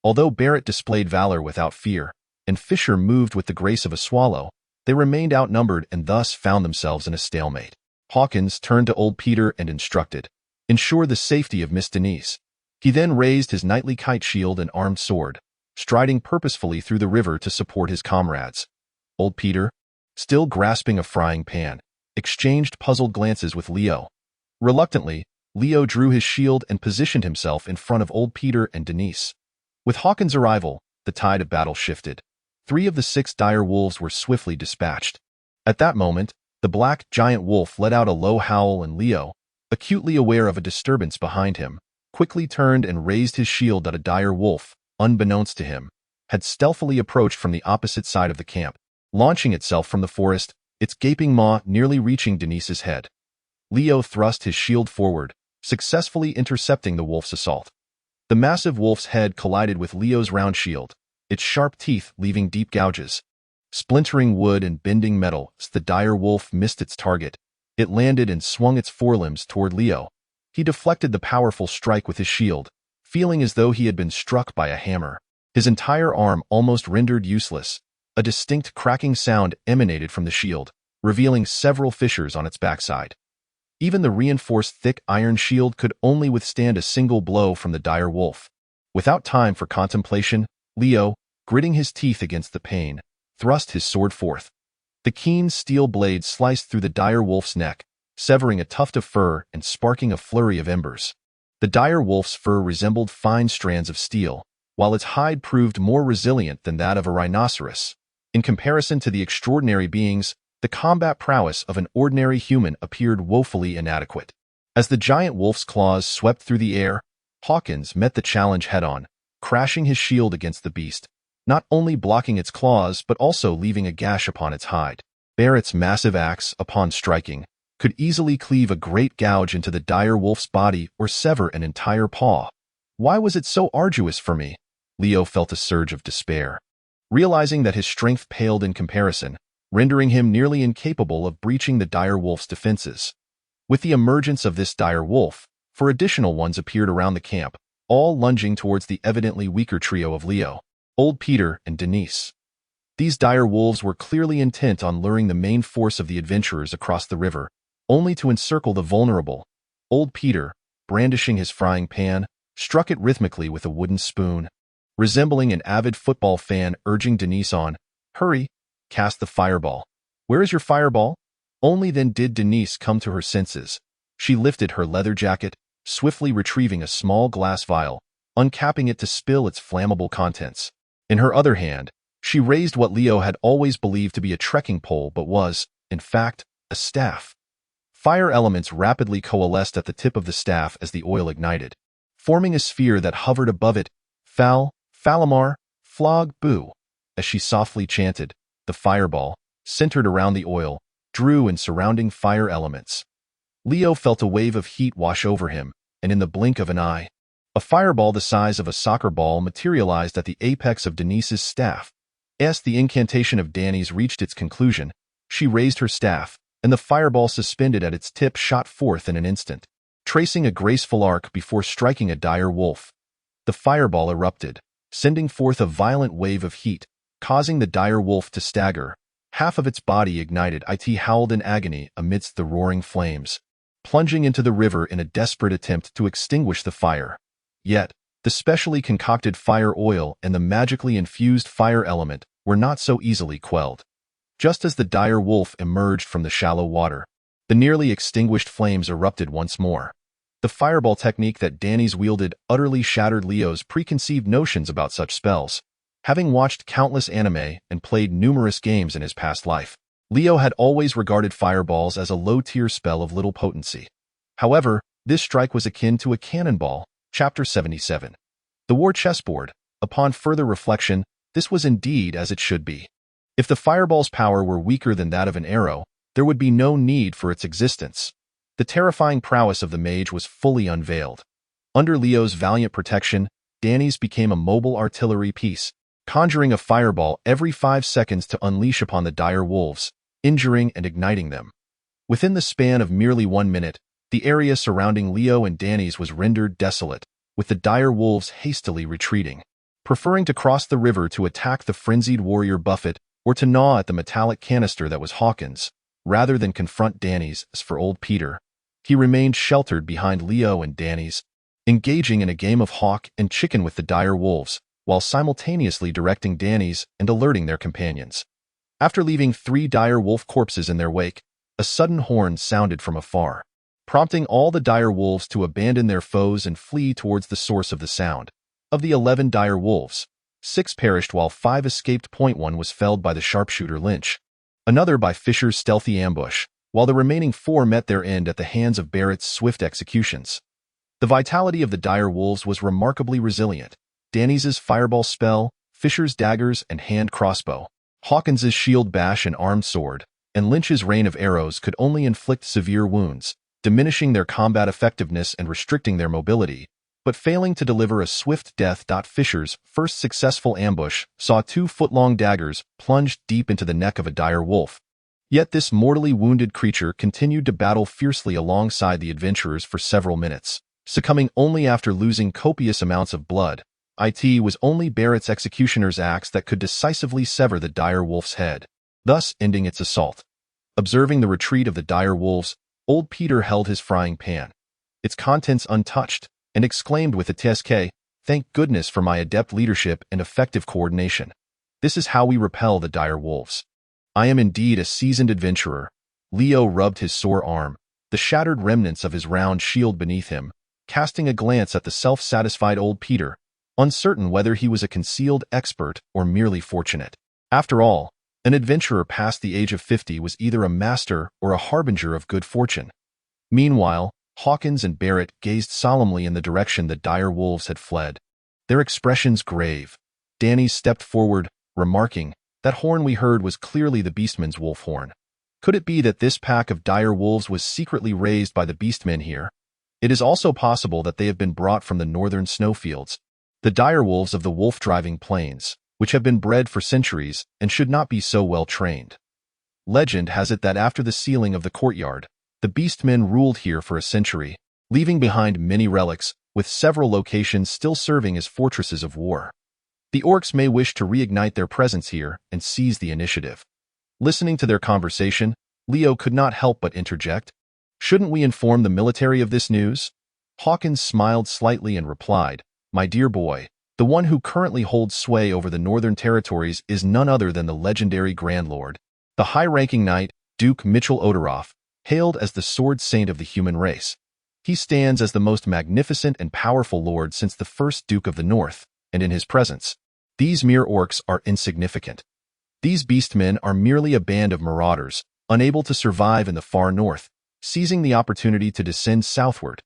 Although Barrett displayed valor without fear, and Fisher moved with the grace of a swallow, they remained outnumbered and thus found themselves in a stalemate. Hawkins turned to old Peter and instructed, "Ensure the safety of Miss Denise." He then raised his knightly kite shield and armed sword, striding purposefully through the river to support his comrades. Old Peter, still grasping a frying pan, exchanged puzzled glances with Leo. Reluctantly, Leo drew his shield and positioned himself in front of old Peter and Denise. With Hawkins' arrival, the tide of battle shifted. 3 of the 6 dire wolves were swiftly dispatched. At that moment, the black giant wolf let out a low howl and Leo, acutely aware of a disturbance behind him, quickly turned and raised his shield at a dire wolf, unbeknownst to him, had stealthily approached from the opposite side of the camp, launching itself from the forest, its gaping maw nearly reaching Denise's head. Leo thrust his shield forward, successfully intercepting the wolf's assault. The massive wolf's head collided with Leo's round shield, its sharp teeth leaving deep gouges. Splintering wood and bending metal, as the dire wolf missed its target, it landed and swung its forelimbs toward Leo. He deflected the powerful strike with his shield, feeling as though he had been struck by a hammer. His entire arm almost rendered useless. A distinct cracking sound emanated from the shield, revealing several fissures on its backside. Even the reinforced thick iron shield could only withstand a single blow from the dire wolf. Without time for contemplation, Leo, gritting his teeth against the pain, thrust his sword forth. The keen steel blade sliced through the dire wolf's neck, severing a tuft of fur and sparking a flurry of embers. The dire wolf's fur resembled fine strands of steel, while its hide proved more resilient than that of a rhinoceros. In comparison to the extraordinary beings, the combat prowess of an ordinary human appeared woefully inadequate. As the giant wolf's claws swept through the air, Hawkins met the challenge head-on, crashing his shield against the beast, not only blocking its claws but also leaving a gash upon its hide. Barrett's massive axe, upon striking, could easily cleave a great gouge into the dire wolf's body or sever an entire paw. Why was it so arduous for me? Leo felt a surge of despair. Realizing that his strength paled in comparison, rendering him nearly incapable of breaching the dire wolf's defenses. With the emergence of this dire wolf, 4 additional ones appeared around the camp, all lunging towards the evidently weaker trio of Leo, Old Peter, and Denise. These dire wolves were clearly intent on luring the main force of the adventurers across the river, only to encircle the vulnerable. Old Peter, brandishing his frying pan, struck it rhythmically with a wooden spoon. Resembling an avid football fan urging Denise on, "Hurry, cast the fireball. Where is your fireball?" Only then did Denise come to her senses. She lifted her leather jacket, swiftly retrieving a small glass vial, uncapping it to spill its flammable contents. In her other hand, she raised what Leo had always believed to be a trekking pole but was, in fact, a staff. Fire elements rapidly coalesced at the tip of the staff as the oil ignited, forming a sphere that hovered above it. Fal, Falamar, Flog, Boo. As she softly chanted, the fireball, centered around the oil, drew in surrounding fire elements. Leo felt a wave of heat wash over him, and in the blink of an eye, a fireball the size of a soccer ball materialized at the apex of Denise's staff. As the incantation of Danny's reached its conclusion, she raised her staff, and the fireball suspended at its tip shot forth in an instant, tracing a graceful arc before striking a dire wolf. The fireball erupted, sending forth a violent wave of heat, causing the dire wolf to stagger. Half of its body ignited. It howled in agony amidst the roaring flames, plunging into the river in a desperate attempt to extinguish the fire. Yet, the specially concocted fire oil and the magically infused fire element were not so easily quelled. Just as the dire wolf emerged from the shallow water, the nearly extinguished flames erupted once more. The fireball technique that Danny's wielded utterly shattered Leo's preconceived notions about such spells. Having watched countless anime and played numerous games in his past life, Leo had always regarded fireballs as a low-tier spell of little potency. However, this strike was akin to a cannonball. Chapter 77. The War Chessboard. Upon further reflection, this was indeed as it should be. If the fireball's power were weaker than that of an arrow, there would be no need for its existence. The terrifying prowess of the mage was fully unveiled. Under Leo's valiant protection, Danny's became a mobile artillery piece, conjuring a fireball every 5 seconds to unleash upon the dire wolves, injuring and igniting them. Within the span of merely 1 minute, the area surrounding Leo and Danny's was rendered desolate, with the dire wolves hastily retreating, preferring to cross the river to attack the frenzied warrior Buffett or to gnaw at the metallic canister that was Hawkins, rather than confront Danny's. As for old Peter, he remained sheltered behind Leo and Danny's, engaging in a game of hawk and chicken with the dire wolves, while simultaneously directing Danny's and alerting their companions. After leaving 3 dire wolf corpses in their wake, a sudden horn sounded from afar, prompting all the dire wolves to abandon their foes and flee towards the source of the sound. Of the 11 dire wolves, 6 perished while 5 escaped. One was felled by the sharpshooter Lynch, another by Fisher's stealthy ambush, while the remaining 4 met their end at the hands of Barrett's swift executions. The vitality of the dire wolves was remarkably resilient. Danny's fireball spell, Fisher's daggers and hand crossbow, Hawkins's shield bash and armed sword, and Lynch's rain of arrows could only inflict severe wounds, diminishing their combat effectiveness and restricting their mobility. but failing to deliver a swift death. Fisher's first successful ambush saw 2-foot-long daggers plunged deep into the neck of a dire wolf. Yet this mortally wounded creature continued to battle fiercely alongside the adventurers for several minutes, succumbing only after losing copious amounts of blood. It was only Barrett's executioner's axe that could decisively sever the dire wolf's head, thus ending its assault. Observing the retreat of the dire wolves, old Peter held his frying pan, its contents untouched, and exclaimed with a tsk, "Thank goodness for my adept leadership and effective coordination. This is how we repel the dire wolves. I am indeed a seasoned adventurer." Leo rubbed his sore arm, the shattered remnants of his round shield beneath him, casting a glance at the self-satisfied old Peter, uncertain whether he was a concealed expert or merely fortunate. After all, an adventurer past the age of 50 was either a master or a harbinger of good fortune. Meanwhile, Hawkins and Barrett gazed solemnly in the direction the dire wolves had fled, their expressions grave. Danny stepped forward, remarking, "That horn we heard was clearly the beastman's wolf horn. Could it be that this pack of dire wolves was secretly raised by the beastmen here? It is also possible that they have been brought from the northern snowfields, the dire wolves of the wolf-driving plains, which have been bred for centuries and should not be so well trained. Legend has it that after the sealing of the courtyard, the beastmen ruled here for a century, leaving behind many relics, with several locations still serving as fortresses of war. The orcs may wish to reignite their presence here and seize the initiative." Listening to their conversation, Leo could not help but interject, "Shouldn't we inform the military of this news?" Hawkins smiled slightly and replied, "My dear boy, the one who currently holds sway over the northern territories is none other than the legendary Grand Lord, the high-ranking knight, Duke Mitchell Odoroff, hailed as the sword saint of the human race. He stands as the most magnificent and powerful lord since the first Duke of the North, and in his presence, these mere orcs are insignificant. These beastmen are merely a band of marauders, unable to survive in the far north, seizing the opportunity to descend southward.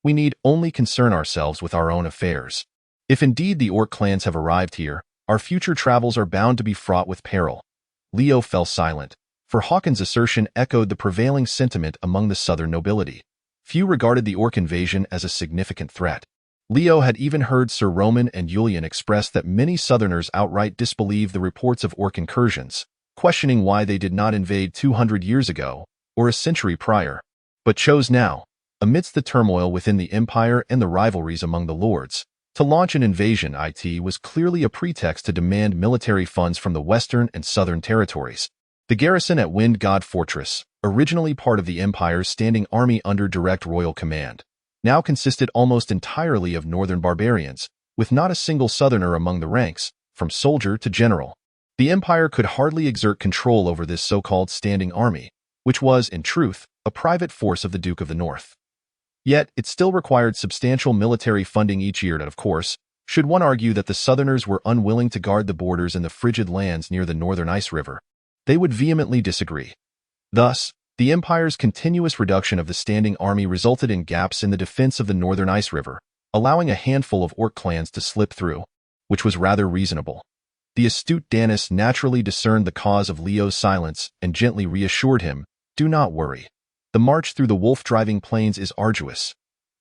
We need only concern ourselves with our own affairs. If indeed the orc clans have arrived here, our future travels are bound to be fraught with peril." Leo fell silent, for Hawkins' assertion echoed the prevailing sentiment among the southern nobility. Few regarded the orc invasion as a significant threat. Leo had even heard Sir Roman and Julian express that many southerners outright disbelieved the reports of orc incursions, questioning why they did not invade 200 years ago, or a century prior, but chose now, amidst the turmoil within the empire and the rivalries among the lords. To launch an invasion. It was clearly a pretext to demand military funds from the western and southern territories. The garrison at Wind God Fortress, originally part of the Empire's standing army under direct royal command, now consisted almost entirely of northern barbarians, with not a single southerner among the ranks, from soldier to general. The Empire could hardly exert control over this so-called standing army, which was, in truth, a private force of the Duke of the North. Yet, it still required substantial military funding each year, and of course, should one argue that the Southerners were unwilling to guard the borders in the frigid lands near the northern ice river, they would vehemently disagree. Thus, the Empire's continuous reduction of the standing army resulted in gaps in the defense of the northern ice river, allowing a handful of orc clans to slip through, which was rather reasonable. The astute Danis naturally discerned the cause of Leo's silence and gently reassured him, "Do not worry. The march through the wolf-driving plains is arduous.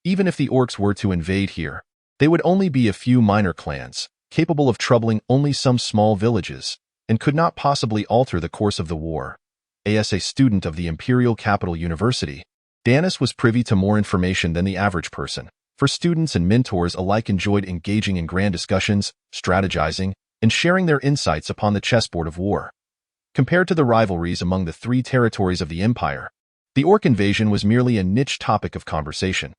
Even if the orcs were to invade here, they would only be a few minor clans, capable of troubling only some small villages, and could not possibly alter the course of the war." As a student of the Imperial Capital University, Danis was privy to more information than the average person, for students and mentors alike enjoyed engaging in grand discussions, strategizing, and sharing their insights upon the chessboard of war. Compared to the rivalries among the three territories of the Empire, the orc invasion was merely a niche topic of conversation.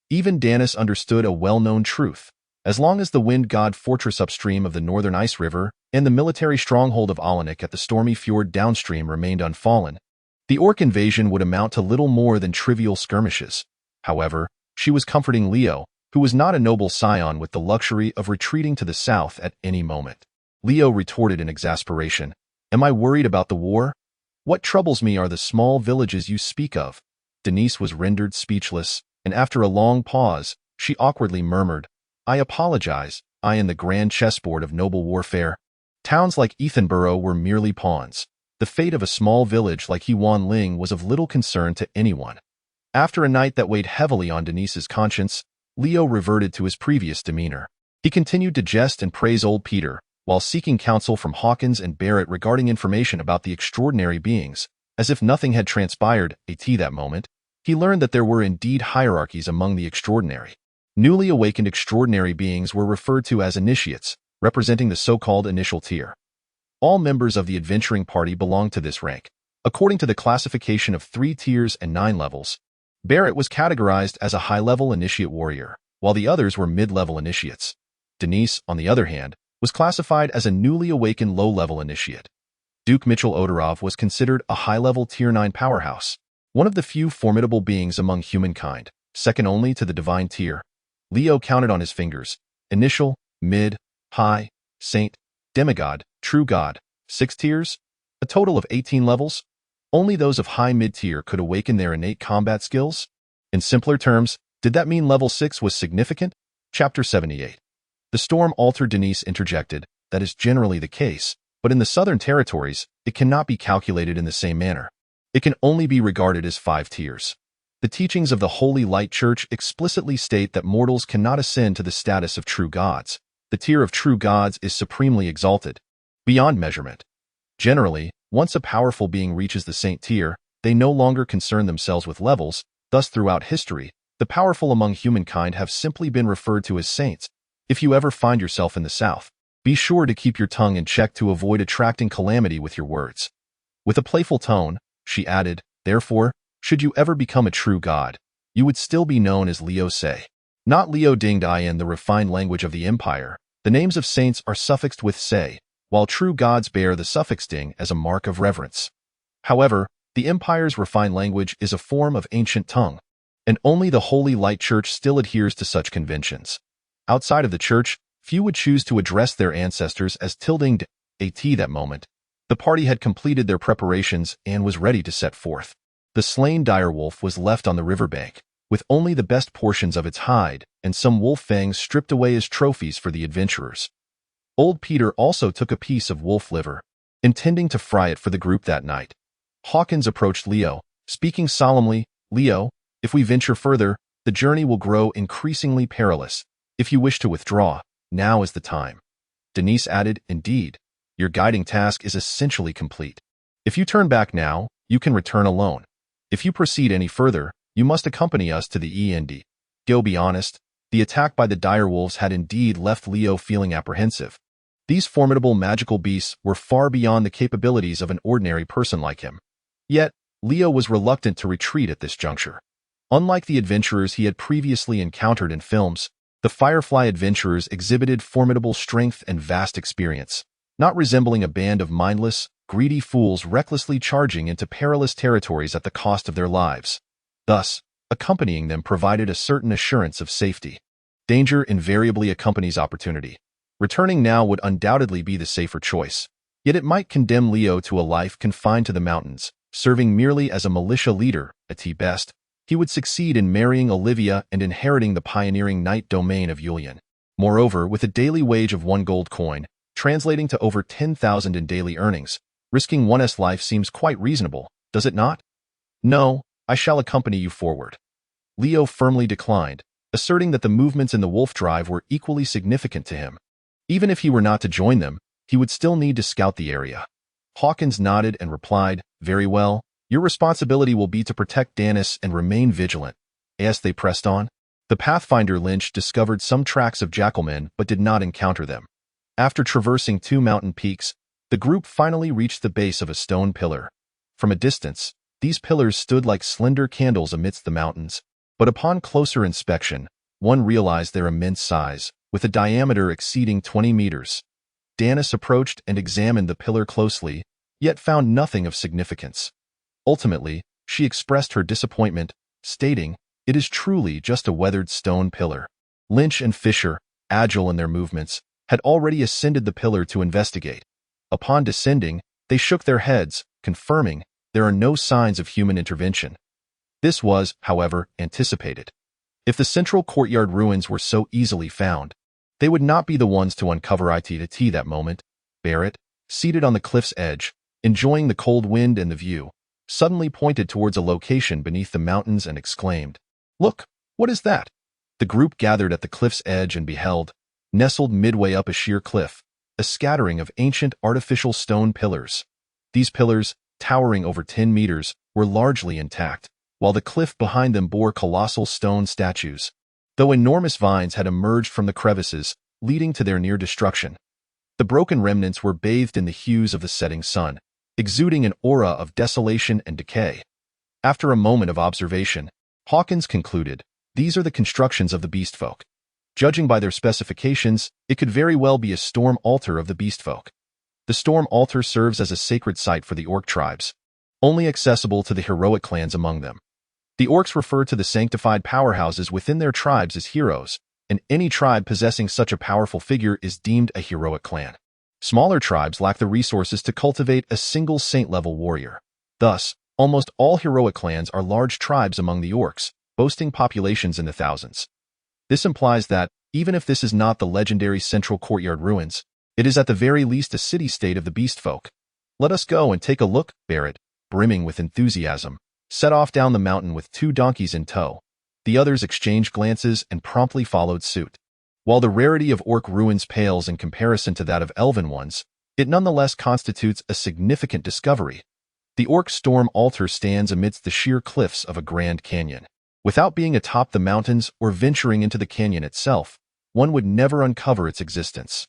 Even Danis understood a well-known truth. As long as the Wind God Fortress upstream of the northern ice river and the military stronghold of Alanik at the stormy fjord downstream remained unfallen, the orc invasion would amount to little more than trivial skirmishes. However, she was comforting Leo, who was not a noble scion with the luxury of retreating to the south at any moment. Leo retorted in exasperation, "Am I worried about the war? What troubles me are the small villages you speak of." Denise was rendered speechless, and after a long pause, she awkwardly murmured, "I apologize, I am the grand chessboard of noble warfare. Towns like Ethanborough were merely pawns. The fate of a small village like Hewan Ling was of little concern to anyone." After a night that weighed heavily on Denise's conscience, Leo reverted to his previous demeanor. He continued to jest and praise old Peter, while seeking counsel from Hawkins and Barrett regarding information about the extraordinary beings. As if nothing had transpired that moment, he learned that there were indeed hierarchies among the extraordinary. Newly awakened extraordinary beings were referred to as initiates, representing the so-called initial tier. All members of the adventuring party belonged to this rank. According to the classification of 3 tiers and 9 levels, Barrett was categorized as a high-level initiate warrior, while the others were mid-level initiates. Denise, on the other hand, was classified as a newly awakened low-level initiate. Duke Mitchell Odorov was considered a high-level Tier 9 powerhouse, one of the few formidable beings among humankind, second only to the divine tier. Leo counted on his fingers: initial, mid, high, saint, demigod, true god, 6 tiers, a total of 18 levels. Only those of high mid-tier could awaken their innate combat skills. In simpler terms, did that mean level 6 was significant? Chapter 78. The storm altered. Denise interjected, that is generally the case, but in the Southern Territories, it cannot be calculated in the same manner. It can only be regarded as 5 tiers. The teachings of the Holy Light Church explicitly state that mortals cannot ascend to the status of true gods. The tier of true gods is supremely exalted, beyond measurement. Generally, once a powerful being reaches the saint tier, they no longer concern themselves with levels. Thus, throughout history, the powerful among humankind have simply been referred to as saints. If you ever find yourself in the South, be sure to keep your tongue in check to avoid attracting calamity with your words. With a playful tone, she added, therefore, should you ever become a true god, you would still be known as Leo Se. Not Leo Dinged in the refined language of the Empire. The names of saints are suffixed with Se, while true gods bear the suffix ding as a mark of reverence. However, the Empire's refined language is a form of ancient tongue, and only the Holy Light Church still adheres to such conventions. Outside of the church, few would choose to address their ancestors as tilding at that moment. The party had completed their preparations and was ready to set forth. The slain direwolf was left on the riverbank, with only the best portions of its hide and some wolf fangs stripped away as trophies for the adventurers. Old Peter also took a piece of wolf liver, intending to fry it for the group that night. Hawkins approached Leo, speaking solemnly, Leo, if we venture further, the journey will grow increasingly perilous. If you wish to withdraw, now is the time. Denise added, indeed, your guiding task is essentially complete. If you turn back now, you can return alone. If you proceed any further, you must accompany us to the End. Go be honest, the attack by the direwolves had indeed left Leo feeling apprehensive. These formidable magical beasts were far beyond the capabilities of an ordinary person like him. Yet, Leo was reluctant to retreat at this juncture. Unlike the adventurers he had previously encountered in films, the Firefly adventurers exhibited formidable strength and vast experience, not resembling a band of mindless, greedy fools recklessly charging into perilous territories at the cost of their lives. Thus, accompanying them provided a certain assurance of safety. Danger invariably accompanies opportunity. Returning now would undoubtedly be the safer choice. Yet it might condemn Leo to a life confined to the mountains, serving merely as a militia leader. At best, he would succeed in marrying Olivia and inheriting the pioneering night domain of Yulian. Moreover, with a daily wage of 1 gold coin, translating to over 10,000 in daily earnings, risking one's life seems quite reasonable, does it not? No, I shall accompany you forward. Leo firmly declined, asserting that the movements in the wolf drive were equally significant to him. Even if he were not to join them, he would still need to scout the area. Hawkins nodded and replied, very well, your responsibility will be to protect Danis and remain vigilant. As they pressed on, the Pathfinder Lynch discovered some tracks of jackalmen but did not encounter them. After traversing 2 mountain peaks, the group finally reached the base of a stone pillar. From a distance, these pillars stood like slender candles amidst the mountains, but upon closer inspection, one realized their immense size, with a diameter exceeding 20 meters. Danis approached and examined the pillar closely, yet found nothing of significance. Ultimately, she expressed her disappointment, stating, it is truly just a weathered stone pillar. Lynch and Fisher, agile in their movements, had already ascended the pillar to investigate. Upon descending, they shook their heads, confirming there are no signs of human intervention. This was, however, anticipated. If the central courtyard ruins were so easily found, they would not be the ones to uncover it that moment. Barrett, seated on the cliff's edge, enjoying the cold wind and the view, suddenly pointed towards a location beneath the mountains and exclaimed, look, what is that? The group gathered at the cliff's edge and beheld, nestled midway up a sheer cliff, a scattering of ancient artificial stone pillars. These pillars, towering over 10 meters, were largely intact, while the cliff behind them bore colossal stone statues, though enormous vines had emerged from the crevices, leading to their near destruction. The broken remnants were bathed in the hues of the setting sun, exuding an aura of desolation and decay. After a moment of observation, Hawkins concluded, these are the constructions of the beastfolk. Judging by their specifications, it could very well be a storm altar of the beastfolk. The storm altar serves as a sacred site for the orc tribes, only accessible to the heroic clans among them. The orcs refer to the sanctified powerhouses within their tribes as heroes, and any tribe possessing such a powerful figure is deemed a heroic clan. Smaller tribes lack the resources to cultivate a single saint-level warrior. Thus, almost all heroic clans are large tribes among the orcs, boasting populations in the thousands. This implies that, even if this is not the legendary central courtyard ruins, it is at the very least a city-state of the beastfolk. Let us go and take a look, Barrett, brimming with enthusiasm, set off down the mountain with 2 donkeys in tow. The others exchanged glances and promptly followed suit. While the rarity of orc ruins pales in comparison to that of elven ones, it nonetheless constitutes a significant discovery. The orc storm altar stands amidst the sheer cliffs of a grand canyon. Without being atop the mountains or venturing into the canyon itself, one would never uncover its existence.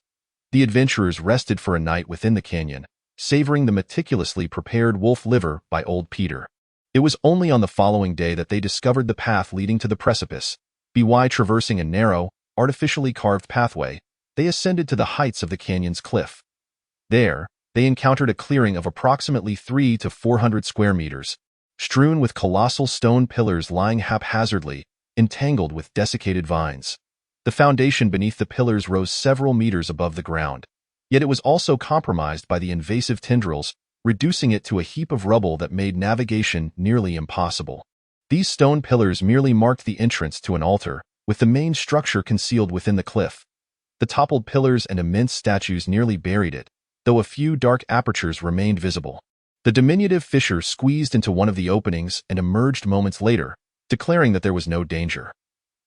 The adventurers rested for a night within the canyon, savoring the meticulously prepared wolf liver by old Peter. It was only on the following day that they discovered the path leading to the precipice. By traversing a narrow, artificially carved pathway, they ascended to the heights of the canyon's cliff. There, they encountered a clearing of approximately 300 to 400 square meters, strewn with colossal stone pillars lying haphazardly, entangled with desiccated vines. The foundation beneath the pillars rose several meters above the ground, yet it was also compromised by the invasive tendrils, reducing it to a heap of rubble that made navigation nearly impossible. These stone pillars merely marked the entrance to an altar, with the main structure concealed within the cliff. The toppled pillars and immense statues nearly buried it, though a few dark apertures remained visible. The diminutive fissure squeezed into one of the openings and emerged moments later, declaring that there was no danger.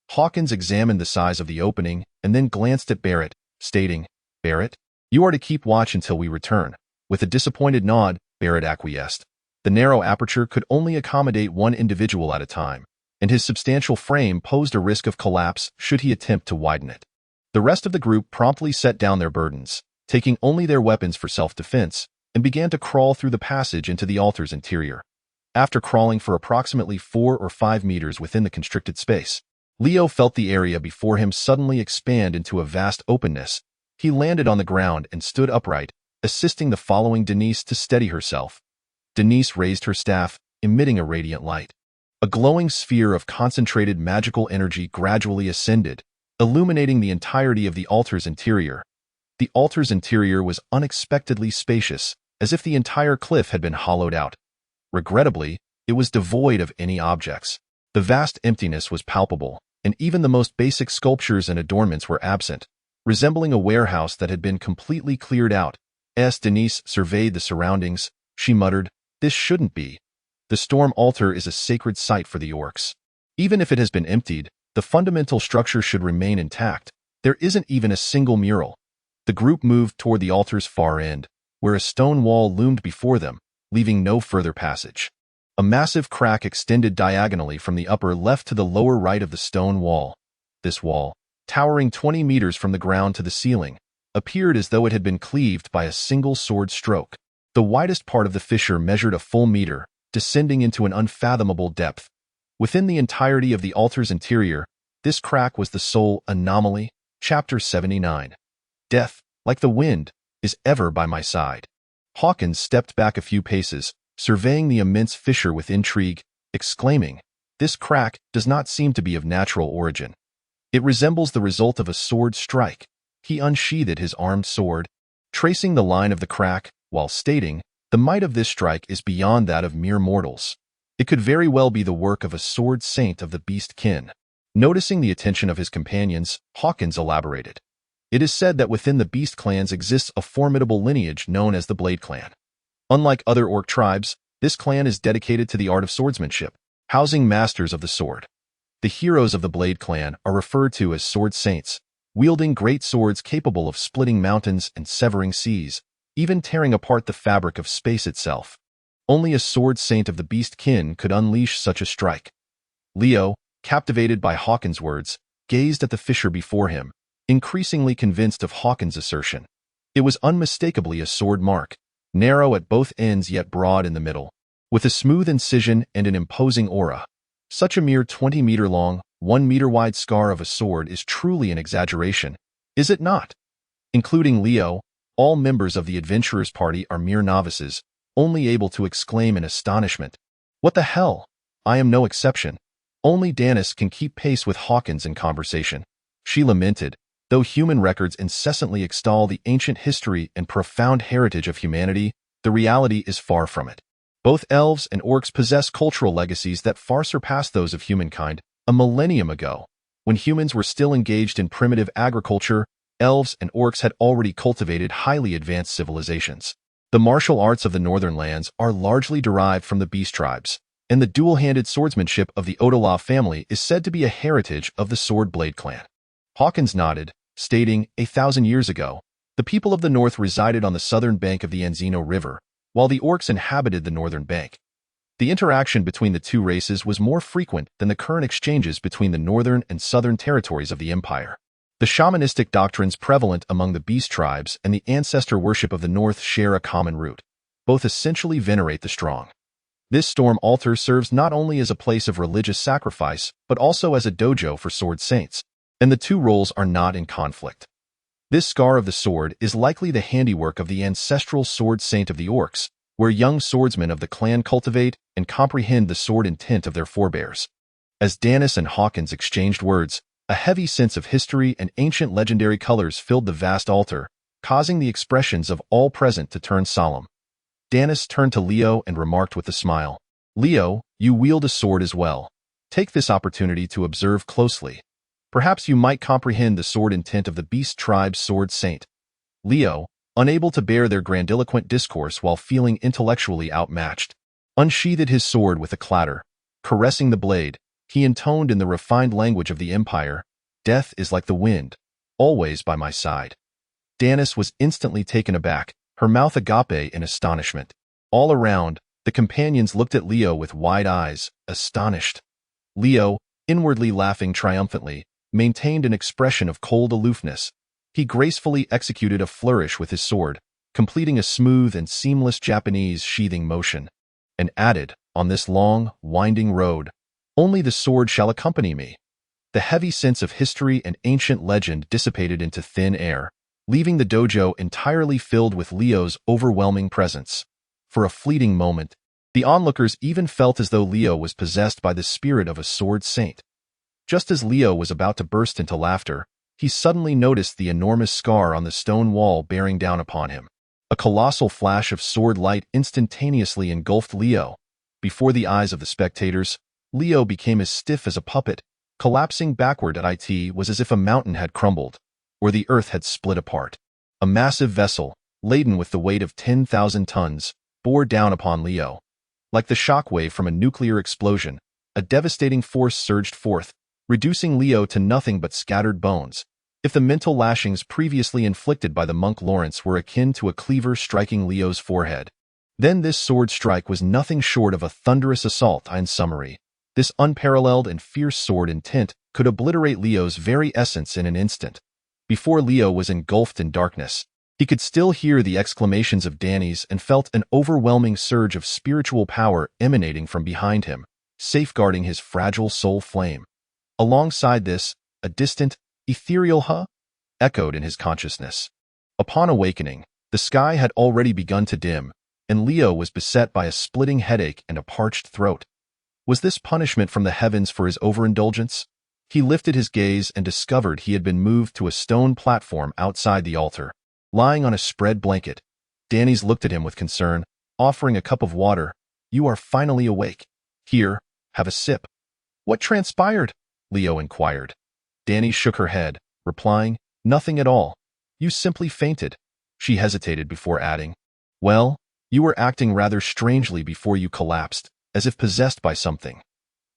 Hawkins examined the size of the opening and then glanced at Barrett, stating, "Barrett, you are to keep watch until we return." With a disappointed nod, Barrett acquiesced. The narrow aperture could only accommodate one individual at a time, and his substantial frame posed a risk of collapse should he attempt to widen it. The rest of the group promptly set down their burdens, taking only their weapons for self-defense, and began to crawl through the passage into the altar's interior. After crawling for approximately 4 or 5 meters within the constricted space, Leo felt the area before him suddenly expand into a vast openness. He landed on the ground and stood upright, assisting the following Denise to steady herself. Denise raised her staff, emitting a radiant light. A glowing sphere of concentrated magical energy gradually ascended, illuminating the entirety of the altar's interior. The altar's interior was unexpectedly spacious, as if the entire cliff had been hollowed out. Regrettably, it was devoid of any objects. The vast emptiness was palpable, and even the most basic sculptures and adornments were absent, resembling a warehouse that had been completely cleared out. As Denise surveyed the surroundings, she muttered, "This shouldn't be. The storm altar is a sacred site for the orcs. Even if it has been emptied, the fundamental structure should remain intact. There isn't even a single mural." The group moved toward the altar's far end, where a stone wall loomed before them, leaving no further passage. A massive crack extended diagonally from the upper left to the lower right of the stone wall. This wall, towering 20 meters from the ground to the ceiling, appeared as though it had been cleaved by a single sword stroke. The widest part of the fissure measured a full meter, descending into an unfathomable depth. Within the entirety of the altar's interior, this crack was the sole anomaly. Chapter 79. Death, like the wind, is ever by my side. Hawkins stepped back a few paces, surveying the immense fissure with intrigue, exclaiming, "This crack does not seem to be of natural origin. It resembles the result of a sword strike." He unsheathed his armed sword, tracing the line of the crack, while stating, "The might of this strike is beyond that of mere mortals. It could very well be the work of a sword saint of the beast kin." Noticing the attention of his companions, Hawkins elaborated, "It is said that within the beast clans exists a formidable lineage known as the Blade Clan. Unlike other orc tribes, this clan is dedicated to the art of swordsmanship, housing masters of the sword. The heroes of the Blade Clan are referred to as sword saints, wielding great swords capable of splitting mountains and severing seas, even tearing apart the fabric of space itself. Only a sword saint of the beast kin could unleash such a strike. Leo, captivated by Hawkins' words, gazed at the fissure before him, increasingly convinced of Hawkins' assertion. It was unmistakably a sword mark, narrow at both ends yet broad in the middle, with a smooth incision and an imposing aura. Such a mere 20-meter-long, 1-meter-wide scar of a sword is truly an exaggeration, is it not? Including Leo, all members of the adventurers' party are mere novices, only able to exclaim in astonishment, "What the hell? I am no exception." Only Danis can keep pace with Hawkins in conversation. She lamented, though human records incessantly extol the ancient history and profound heritage of humanity, the reality is far from it. Both elves and orcs possess cultural legacies that far surpass those of humankind. A millennium ago, when humans were still engaged in primitive agriculture, elves and orcs had already cultivated highly advanced civilizations. The martial arts of the northern lands are largely derived from the beast tribes, and the dual-handed swordsmanship of the Odola family is said to be a heritage of the Sword Blade clan. Hawkins nodded, stating, 1,000 years ago, the people of the north resided on the southern bank of the Anzino River, while the orcs inhabited the northern bank. The interaction between the two races was more frequent than the current exchanges between the northern and southern territories of the empire. The shamanistic doctrines prevalent among the beast tribes and the ancestor worship of the north share a common root. Both essentially venerate the strong. This storm altar serves not only as a place of religious sacrifice, but also as a dojo for sword saints, and the two roles are not in conflict. This scar of the sword is likely the handiwork of the ancestral sword saint of the orcs, where young swordsmen of the clan cultivate and comprehend the sword intent of their forebears. As Danis and Hawkins exchanged words, a heavy sense of history and ancient legendary colors filled the vast altar, causing the expressions of all present to turn solemn. Danis turned to Leo and remarked with a smile, "Leo, you wield a sword as well. Take this opportunity to observe closely. Perhaps you might comprehend the sword intent of the beast tribe's sword saint." Leo, unable to bear their grandiloquent discourse while feeling intellectually outmatched, unsheathed his sword with a clatter. Caressing the blade, he intoned in the refined language of the empire, "Death is like the wind, always by my side." Danis was instantly taken aback, her mouth agape in astonishment. All around, the companions looked at Leo with wide eyes, astonished. Leo, inwardly laughing triumphantly, maintained an expression of cold aloofness. He gracefully executed a flourish with his sword, completing a smooth and seamless Japanese sheathing motion, and added, "On this long, winding road, only the sword shall accompany me." The heavy sense of history and ancient legend dissipated into thin air, leaving the dojo entirely filled with Leo's overwhelming presence. For a fleeting moment, the onlookers even felt as though Leo was possessed by the spirit of a sword saint. Just as Leo was about to burst into laughter, he suddenly noticed the enormous scar on the stone wall bearing down upon him. A colossal flash of sword light instantaneously engulfed Leo. Before the eyes of the spectators, Leo became as stiff as a puppet. Collapsing backward at it was as if a mountain had crumbled, or the earth had split apart. A massive vessel, laden with the weight of 10,000 tons, bore down upon Leo. Like the shockwave from a nuclear explosion, a devastating force surged forth, reducing Leo to nothing but scattered bones. If the mental lashings previously inflicted by the monk Lawrence were akin to a cleaver striking Leo's forehead, then this sword strike was nothing short of a thunderous assault. In summary, this unparalleled and fierce sword intent could obliterate Leo's very essence in an instant. Before Leo was engulfed in darkness, he could still hear the exclamations of Danis and felt an overwhelming surge of spiritual power emanating from behind him, safeguarding his fragile soul flame. Alongside this, a distant, ethereal "huh" echoed in his consciousness. Upon awakening, the sky had already begun to dim, and Leo was beset by a splitting headache and a parched throat. Was this punishment from the heavens for his overindulgence? He lifted his gaze and discovered he had been moved to a stone platform outside the altar. Lying on a spread blanket, Danis looked at him with concern, offering a cup of water. "You are finally awake. Here, have a sip." "What transpired?" Leo inquired. Danis shook her head, replying, "Nothing at all. You simply fainted." She hesitated before adding, "Well, you were acting rather strangely before you collapsed, as if possessed by something."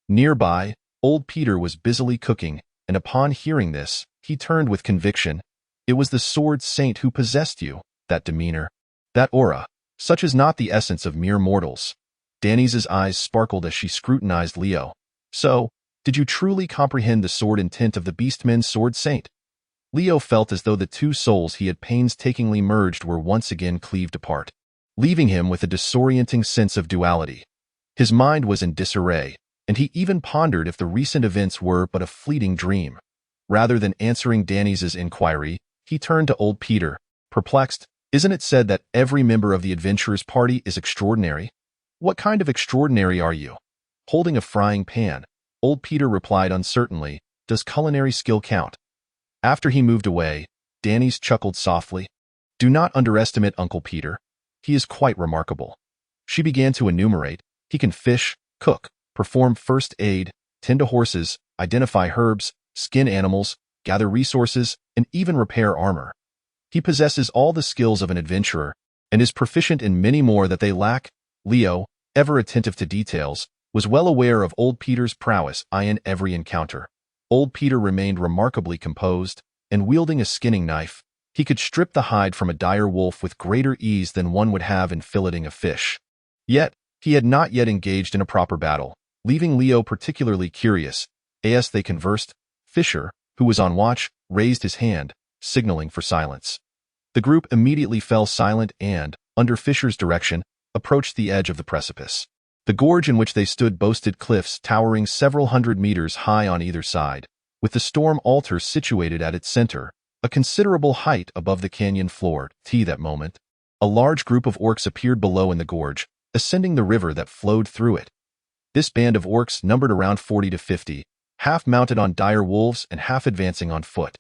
Nearby, Old Peter was busily cooking, and upon hearing this, he turned with conviction. It was the sword saint who possessed you, that demeanor, that aura. Such is not the essence of mere mortals. Danny's eyes sparkled as she scrutinized Leo. So, did you truly comprehend the sword intent of the beastmen's sword saint? Leo felt as though the two souls he had painstakingly merged were once again cleaved apart, leaving him with a disorienting sense of duality. His mind was in disarray, and he even pondered if the recent events were but a fleeting dream. Rather than answering Danny's inquiry, he turned to old Peter, perplexed. Isn't it said that every member of the adventurers' party is extraordinary? What kind of extraordinary are you? Holding a frying pan, old Peter replied uncertainly, does culinary skill count? After he moved away, Danny's chuckled softly. Do not underestimate Uncle Peter. He is quite remarkable. She began to enumerate. He can fish, cook, perform first aid, tend to horses, identify herbs, skin animals, gather resources, and even repair armor. He possesses all the skills of an adventurer and is proficient in many more that they lack. Leo, ever attentive to details, was well aware of old Peter's prowess in every encounter. Old Peter remained remarkably composed, and wielding a skinning knife, he could strip the hide from a dire wolf with greater ease than one would have in filleting a fish. Yet, he had not yet engaged in a proper battle, leaving Leo particularly curious. As they conversed, Fisher, who was on watch, raised his hand, signaling for silence. The group immediately fell silent and, under Fisher's direction, approached the edge of the precipice. The gorge in which they stood boasted cliffs towering several hundred meters high on either side, with the storm altar situated at its center, a considerable height above the canyon floor. That moment, a large group of orcs appeared below in the gorge, ascending the river that flowed through it. This band of orcs numbered around 40 to 50, half mounted on dire wolves and half advancing on foot.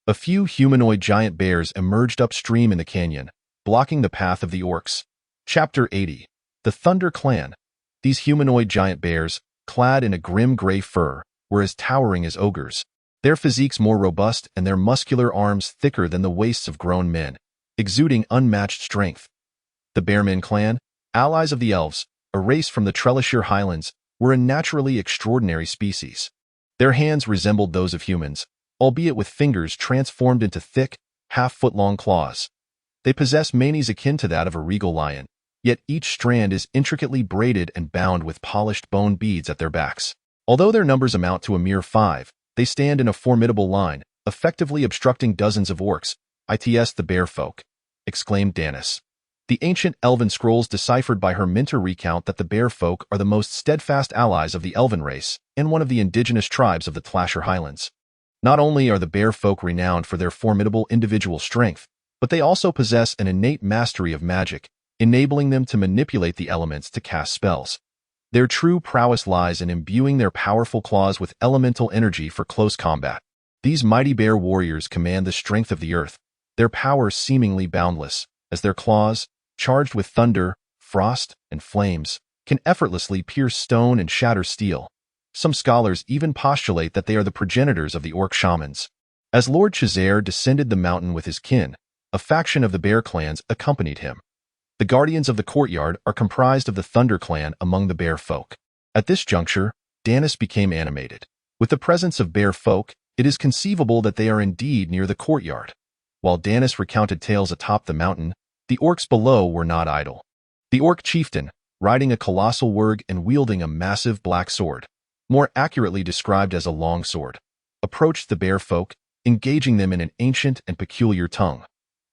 A few humanoid giant bears emerged upstream in the canyon, blocking the path of the orcs. Chapter 80. The Thunder Clan. These humanoid giant bears, clad in a grim gray fur, were as towering as ogres, their physiques more robust and their muscular arms thicker than the waists of grown men, exuding unmatched strength. The Bearmen clan, allies of the elves, a race from the Trellishire Highlands, were a naturally extraordinary species. Their hands resembled those of humans, albeit with fingers transformed into thick, half-foot-long claws. They possess manes akin to that of a regal lion, yet each strand is intricately braided and bound with polished bone beads at their backs. Although their numbers amount to a mere 5, they stand in a formidable line, effectively obstructing dozens of orcs. "It's the bear folk," exclaimed Danis. The ancient elven scrolls deciphered by her mentor recount that the bear folk are the most steadfast allies of the elven race and one of the indigenous tribes of the Trellishire Highlands. Not only are the bear folk renowned for their formidable individual strength, but they also possess an innate mastery of magic, enabling them to manipulate the elements to cast spells. Their true prowess lies in imbuing their powerful claws with elemental energy for close combat. These mighty bear warriors command the strength of the earth, their power seemingly boundless, as their claws, charged with thunder, frost, and flames, can effortlessly pierce stone and shatter steel. Some scholars even postulate that they are the progenitors of the orc shamans. As Lord Chazare descended the mountain with his kin, a faction of the bear clans accompanied him. The guardians of the courtyard are comprised of the Thunder Clan among the bear folk. At this juncture, Danis became animated. With the presence of bear folk, it is conceivable that they are indeed near the courtyard. While Danis recounted tales atop the mountain, the orcs below were not idle. The orc chieftain, riding a colossal warg and wielding a massive black sword, more accurately described as a long sword, approached the bear folk, engaging them in an ancient and peculiar tongue.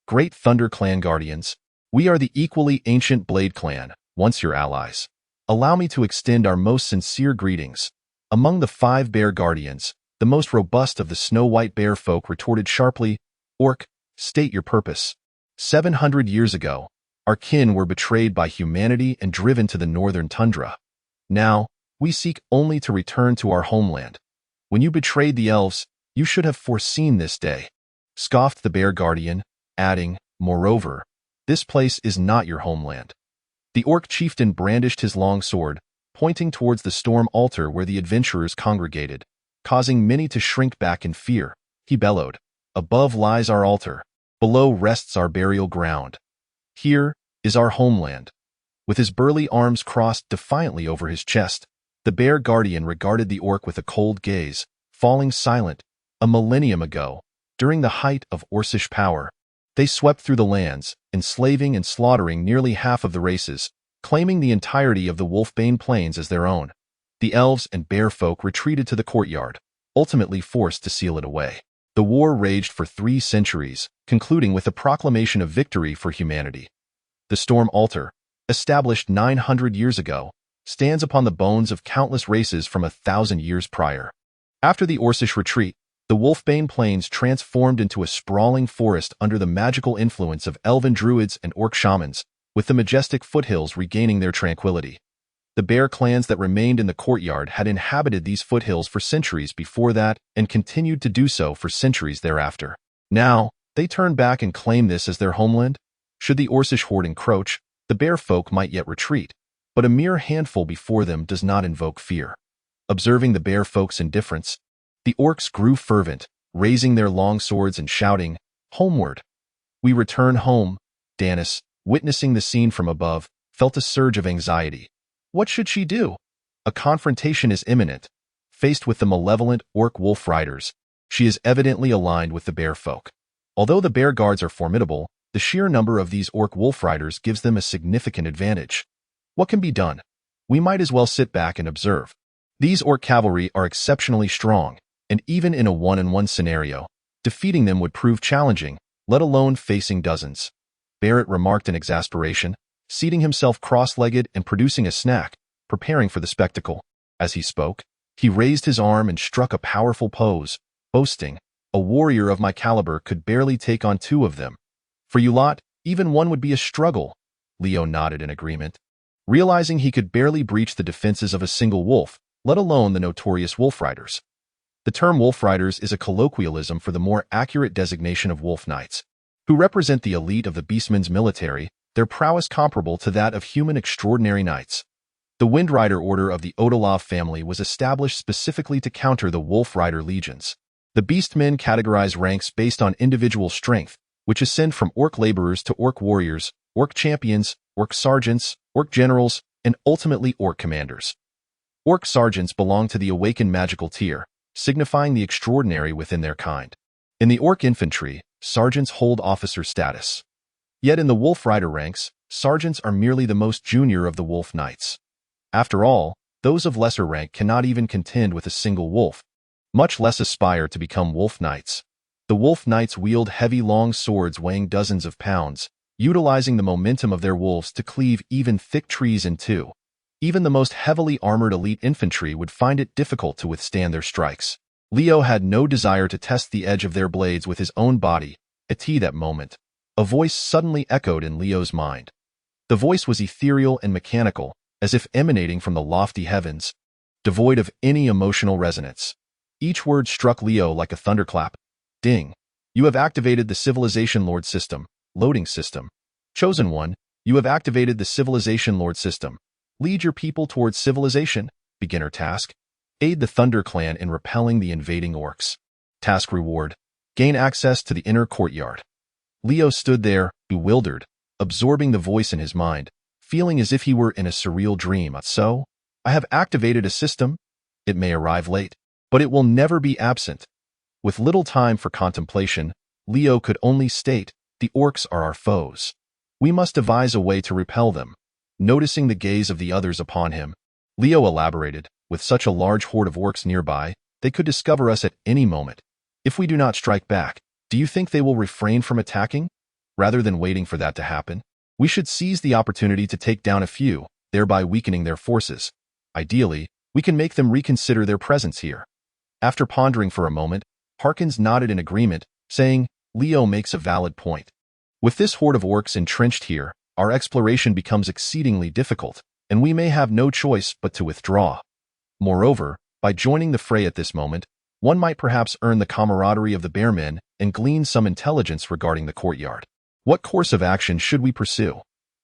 "Great Thunder Clan guardians, we are the equally ancient Blade Clan, once your allies. Allow me to extend our most sincere greetings." Among the 5 bear guardians, the most robust of the snow-white bear folk retorted sharply, "Orc, state your purpose." 700 years ago, our kin were betrayed by humanity and driven to the northern tundra. Now, we seek only to return to our homeland. When you betrayed the elves, you should have foreseen this day, scoffed the bear guardian, adding, "Moreover, this place is not your homeland." The orc chieftain brandished his long sword, pointing towards the storm altar where the adventurers congregated, causing many to shrink back in fear. He bellowed, "Above lies our altar. Below rests our burial ground. Here is our homeland." With his burly arms crossed defiantly over his chest, The bear guardian regarded the orc with a cold gaze, falling silent. A millennium ago, during the height of Orcish power, they swept through the lands, enslaving and slaughtering nearly half of the races, claiming the entirety of the Wolfbane Plains as their own. The elves and bear folk retreated to the courtyard, ultimately forced to seal it away. The war raged for 3 centuries, concluding with a proclamation of victory for humanity. The Storm Altar, established 900 years ago, stands upon the bones of countless races from 1,000 years prior. After the Orcish retreat, the Wolfbane Plains transformed into a sprawling forest under the magical influence of elven druids and orc shamans, with the majestic foothills regaining their tranquility. The bear clans that remained in the courtyard had inhabited these foothills for centuries before that and continued to do so for centuries thereafter. Now, they turn back and claim this as their homeland? Should the Orcish horde encroach, the bear folk might yet retreat, but a mere handful before them does not invoke fear. Observing the bear folk's indifference, the orcs grew fervent, raising their long swords and shouting, "Homeward! We return home." Danis, witnessing the scene from above, felt a surge of anxiety. What should she do? A confrontation is imminent. Faced with the malevolent orc wolf riders, she is evidently aligned with the bear folk. Although the bear guards are formidable, the sheer number of these orc wolf riders gives them a significant advantage. What can be done? We might as well sit back and observe. These orc cavalry are exceptionally strong, and even in a one-on-one scenario, defeating them would prove challenging, let alone facing dozens. Barrett remarked in exasperation, seating himself cross-legged and producing a snack, preparing for the spectacle. As he spoke, he raised his arm and struck a powerful pose, boasting, "A warrior of my caliber could barely take on 2 of them. For you lot, even one would be a struggle." Leo nodded in agreement. Realizing he could barely breach the defenses of a single wolf, let alone the notorious wolf riders. The term wolf riders is a colloquialism for the more accurate designation of wolf knights, who represent the elite of the beastman's military, their prowess comparable to that of human extraordinary knights. The Wind Rider Order of the Odolov family was established specifically to counter the Wolf Rider legions. The Beastmen categorize ranks based on individual strength, which ascend from orc laborers to orc warriors, orc champions, orc sergeants, orc generals, and ultimately orc commanders. Orc sergeants belong to the awakened magical tier, signifying the extraordinary within their kind. In the orc infantry, sergeants hold officer status. Yet in the Wolf Rider ranks, sergeants are merely the most junior of the wolf knights. After all, those of lesser rank cannot even contend with a single wolf, much less aspire to become wolf knights. The wolf knights wield heavy long swords weighing dozens of pounds, utilizing the momentum of their wolves to cleave even thick trees in 2. Even the most heavily armored elite infantry would find it difficult to withstand their strikes. Leo had no desire to test the edge of their blades with his own body. At that moment, a voice suddenly echoed in Leo's mind. The voice was ethereal and mechanical, as if emanating from the lofty heavens, devoid of any emotional resonance. Each word struck Leo like a thunderclap. Ding. You have activated the Civilization Lord system. Loading system. Chosen One, you have activated the Civilization Lord system. Lead your people towards civilization. Beginner task. Aid the Thunder Clan in repelling the invading orcs. Task reward. Gain access to the inner courtyard. Leo stood there, bewildered, absorbing the voice in his mind, feeling as if he were in a surreal dream. So, I have activated a system. It may arrive late, but it will never be absent. With little time for contemplation, Leo could only state, the orcs are our foes. We must devise a way to repel them. Noticing the gaze of the others upon him, Leo elaborated, with such a large horde of orcs nearby, they could discover us at any moment. If we do not strike back, do you think they will refrain from attacking? Rather than waiting for that to happen, we should seize the opportunity to take down a few, thereby weakening their forces. Ideally, we can make them reconsider their presence here. After pondering for a moment, Harkins nodded in agreement, saying, Leo makes a valid point. With this horde of orcs entrenched here, our exploration becomes exceedingly difficult, and we may have no choice but to withdraw. Moreover, by joining the fray at this moment, one might perhaps earn the camaraderie of the bearmen and glean some intelligence regarding the courtyard. What course of action should we pursue?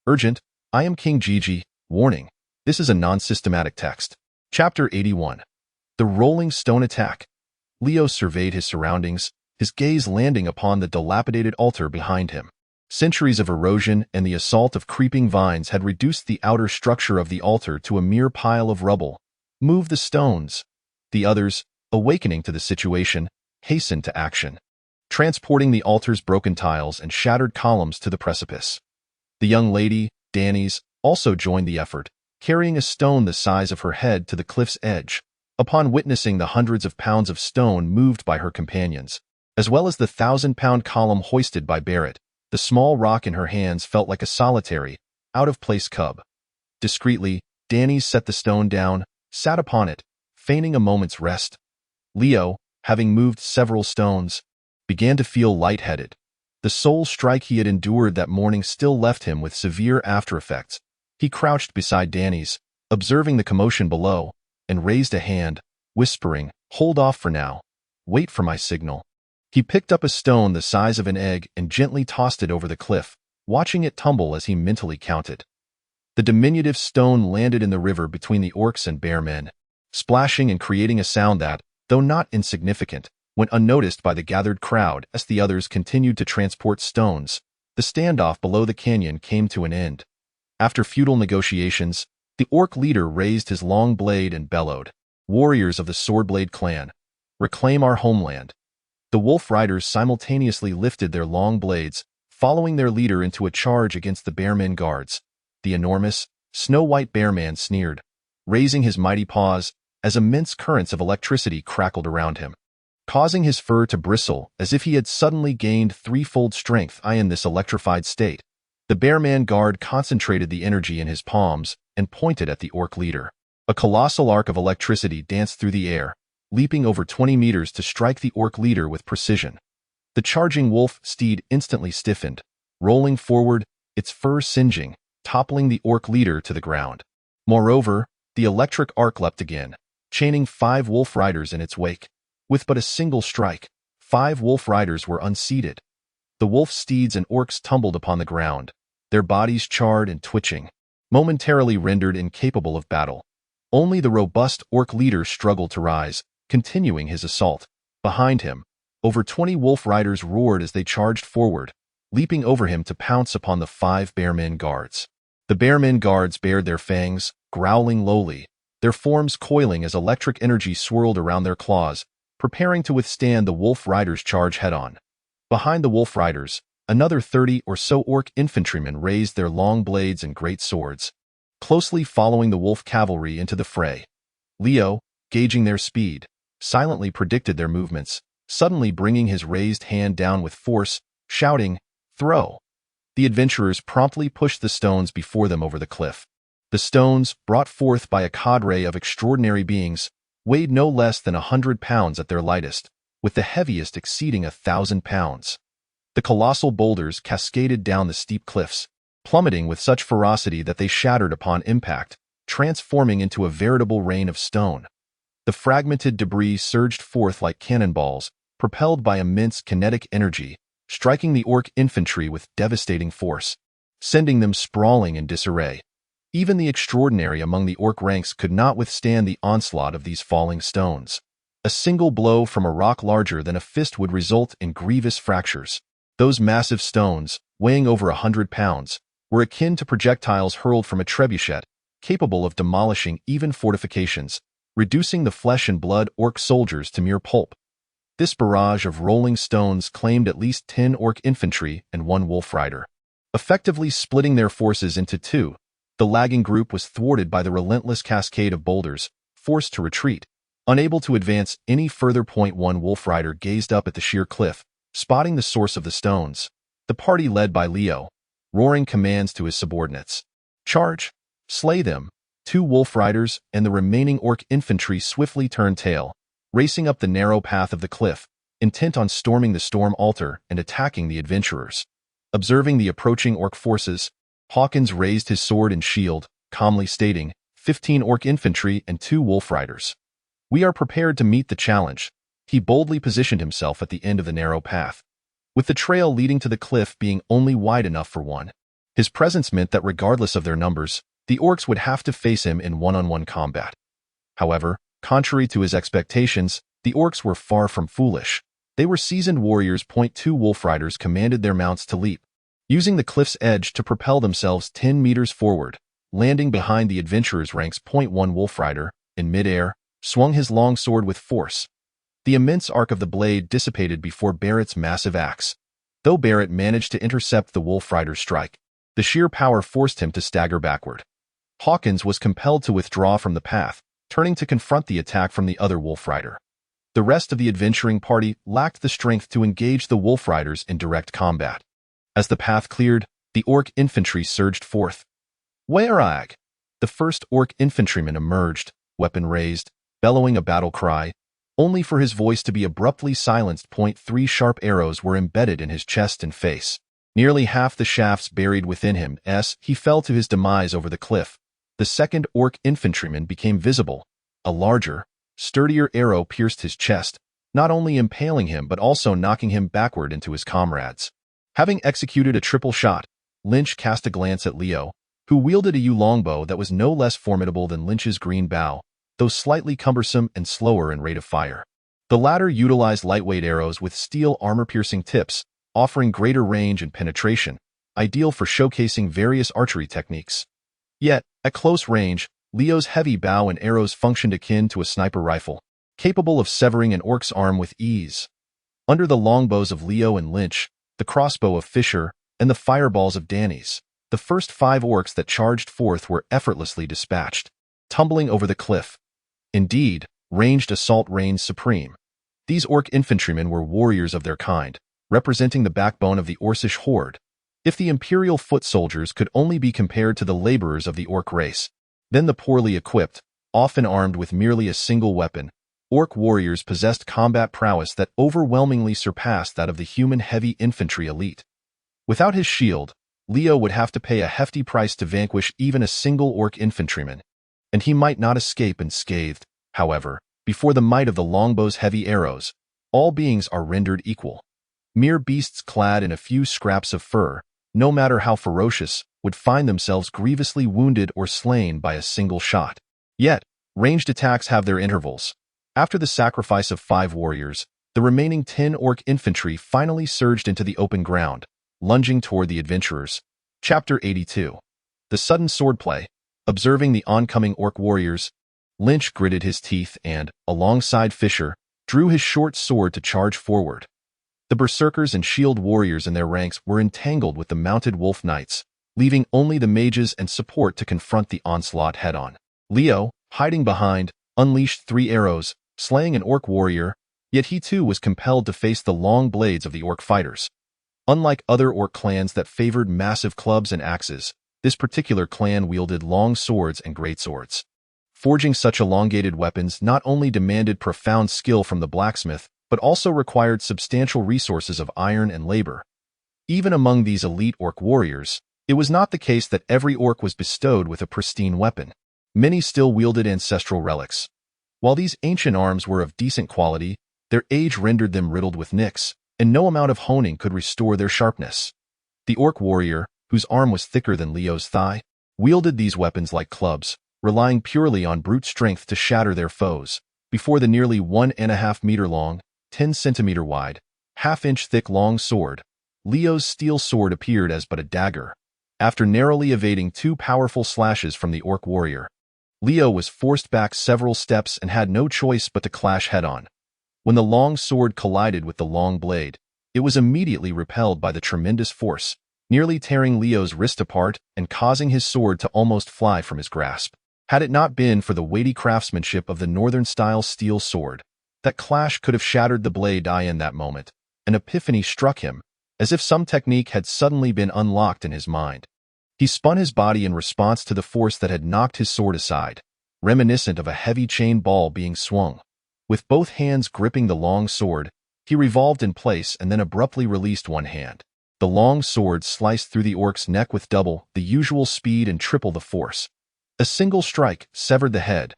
Urgent, I am King Gigi. Warning, this is a non-systematic text. Chapter 81. The Rolling Stone Attack. Leo surveyed his surroundings, his gaze landing upon the dilapidated altar behind him. Centuries of erosion and the assault of creeping vines had reduced the outer structure of the altar to a mere pile of rubble. "Move the stones." The others, awakening to the situation, hastened to action, transporting the altar's broken tiles and shattered columns to the precipice. The young lady, Danny's, also joined the effort, carrying a stone the size of her head to the cliff's edge. Upon witnessing the hundreds of pounds of stone moved by her companions, as well as the 1,000-pound column hoisted by Barrett, the small rock in her hands felt like a solitary, out-of-place cub. Discreetly, Danny set the stone down, sat upon it, feigning a moment's rest. Leo, having moved several stones, began to feel lightheaded. The soul strike he had endured that morning still left him with severe after-effects. He crouched beside Danny's, observing the commotion below, and raised a hand, whispering, "Hold off for now. Wait for my signal." He picked up a stone the size of an egg and gently tossed it over the cliff, watching it tumble as he mentally counted. The diminutive stone landed in the river between the orcs and bear men, splashing and creating a sound that, though not insignificant, went unnoticed by the gathered crowd as the others continued to transport stones. The standoff below the canyon came to an end. After futile negotiations, the orc leader raised his long blade and bellowed, "Warriors of the Swordblade clan, reclaim our homeland." The wolf riders simultaneously lifted their long blades, following their leader into a charge against the bearmen guards. The enormous, snow-white bearman sneered, raising his mighty paws as immense currents of electricity crackled around him, causing his fur to bristle as if he had suddenly gained threefold strength. In this electrified state, the bearman guard concentrated the energy in his palms and pointed at the orc leader. A colossal arc of electricity danced through the air, leaping over 20 meters to strike the orc leader with precision. The charging wolf steed instantly stiffened, rolling forward, its fur singeing, toppling the orc leader to the ground. Moreover, the electric arc leapt again, chaining 5 wolf riders in its wake. With but a single strike, 5 wolf riders were unseated. The wolf steeds and orcs tumbled upon the ground, their bodies charred and twitching, momentarily rendered incapable of battle. Only the robust orc leader struggled to rise, continuing his assault. Behind him, over 20 wolf riders roared as they charged forward, leaping over him to pounce upon the 5 bearmen guards. The bearmen guards bared their fangs, growling lowly, their forms coiling as electric energy swirled around their claws, preparing to withstand the wolf riders' charge head-on. Behind the wolf riders, another 30 or so orc infantrymen raised their long blades and great swords, closely following the wolf cavalry into the fray. Leo, gauging their speed, silently predicted their movements, suddenly bringing his raised hand down with force, shouting, "Throw!" The adventurers promptly pushed the stones before them over the cliff. The stones, brought forth by a cadre of extraordinary beings, weighed no less than 100 pounds at their lightest, with the heaviest exceeding 1,000 pounds. The colossal boulders cascaded down the steep cliffs, plummeting with such ferocity that they shattered upon impact, transforming into a veritable rain of stone. The fragmented debris surged forth like cannonballs, propelled by immense kinetic energy, striking the orc infantry with devastating force, sending them sprawling in disarray. Even the extraordinary among the orc ranks could not withstand the onslaught of these falling stones. A single blow from a rock larger than a fist would result in grievous fractures. Those massive stones, weighing over 100 pounds, were akin to projectiles hurled from a trebuchet, capable of demolishing even fortifications, reducing the flesh and blood orc soldiers to mere pulp. This barrage of rolling stones claimed at least 10 orc infantry and 1 wolf rider. Effectively splitting their forces into 2, the lagging group was thwarted by the relentless cascade of boulders, forced to retreat. Unable to advance any further. 1 wolf rider gazed up at the sheer cliff, spotting the source of the stones. The party led by Leo, roaring commands to his subordinates. "Charge! Slay them!" 2 wolf riders and the remaining orc infantry swiftly turned tail, racing up the narrow path of the cliff, intent on storming the storm altar and attacking the adventurers. Observing the approaching orc forces, Hawkins raised his sword and shield, calmly stating, 15 orc infantry and 2 wolf riders. "We are prepared to meet the challenge." He boldly positioned himself at the end of the narrow path, with the trail leading to the cliff being only wide enough for one. His presence meant that regardless of their numbers, the orcs would have to face him in one-on-one combat. However, contrary to his expectations, the orcs were far from foolish. They were seasoned warriors. 2 wolf riders commanded their mounts to leap, using the cliff's edge to propel themselves 10 meters forward, landing behind the adventurers' ranks. 1 wolf rider, in midair, swung his long sword with force. The immense arc of the blade dissipated before Barrett's massive axe. Though Barrett managed to intercept the Wolf Rider's strike, the sheer power forced him to stagger backward. Hawkins was compelled to withdraw from the path, turning to confront the attack from the other Wolf Rider. The rest of the adventuring party lacked the strength to engage the Wolf Riders in direct combat. As the path cleared, the Orc infantry surged forth. Warag! The first Orc infantryman emerged, weapon raised, bellowing a battle cry, only for his voice to be abruptly silenced. 3 sharp arrows were embedded in his chest and face. Nearly half the shafts buried within him, he fell to his demise over the cliff. The second Orc infantryman became visible. A larger, sturdier arrow pierced his chest, not only impaling him but also knocking him backward into his comrades. Having executed a triple shot, Lynch cast a glance at Leo, who wielded a yew longbow that was no less formidable than Lynch's green bow, though slightly cumbersome and slower in rate of fire. The latter utilized lightweight arrows with steel armor-piercing tips, offering greater range and penetration, ideal for showcasing various archery techniques. Yet, at close range, Leo's heavy bow and arrows functioned akin to a sniper rifle, capable of severing an orc's arm with ease. Under the longbows of Leo and Lynch, the crossbow of Fisher, and the fireballs of Danny's, the first 5 orcs that charged forth were effortlessly dispatched, tumbling over the cliff. Indeed, ranged assault reigned supreme. These orc infantrymen were warriors of their kind, representing the backbone of the Orcish horde. If the Imperial foot soldiers could only be compared to the laborers of the orc race, then the poorly equipped, often armed with merely a single weapon, orc warriors possessed combat prowess that overwhelmingly surpassed that of the human heavy infantry elite. Without his shield, Leo would have to pay a hefty price to vanquish even a single orc infantryman, and he might not escape unscathed. However, before the might of the longbow's heavy arrows, all beings are rendered equal. Mere beasts clad in a few scraps of fur, no matter how ferocious, would find themselves grievously wounded or slain by a single shot. Yet, ranged attacks have their intervals. After the sacrifice of 5 warriors, the remaining 10 orc infantry finally surged into the open ground, lunging toward the adventurers. Chapter 82. The sudden swordplay. Observing the oncoming orc warriors, Lynch gritted his teeth and, alongside Fisher, drew his short sword to charge forward. The berserkers and shield warriors in their ranks were entangled with the mounted wolf knights, leaving only the mages and support to confront the onslaught head-on. Leo, hiding behind, unleashed 3 arrows, slaying an orc warrior, yet he too was compelled to face the long blades of the orc fighters. Unlike other orc clans that favored massive clubs and axes, this particular clan wielded long swords and greatswords. Forging such elongated weapons not only demanded profound skill from the blacksmith, but also required substantial resources of iron and labor. Even among these elite orc warriors, it was not the case that every orc was bestowed with a pristine weapon. Many still wielded ancestral relics. While these ancient arms were of decent quality, their age rendered them riddled with nicks, and no amount of honing could restore their sharpness. The orc warrior, whose arm was thicker than Leo's thigh, wielded these weapons like clubs, relying purely on brute strength to shatter their foes. Before the nearly 1.5 meter long, 10 centimeter wide, half-inch thick long sword, Leo's steel sword appeared as but a dagger. After narrowly evading 2 powerful slashes from the orc warrior, Leo was forced back several steps and had no choice but to clash head-on. When the long sword collided with the long blade, it was immediately repelled by the tremendous force, nearly tearing Leo's wrist apart and causing his sword to almost fly from his grasp. Had it not been for the weighty craftsmanship of the northern-style steel sword, that clash could have shattered the blade. In that moment, an epiphany struck him, as if some technique had suddenly been unlocked in his mind. He spun his body in response to the force that had knocked his sword aside, reminiscent of a heavy chain ball being swung. With both hands gripping the long sword, he revolved in place and then abruptly released one hand. The long sword sliced through the orc's neck with double the usual speed and triple the force. A single strike severed the head,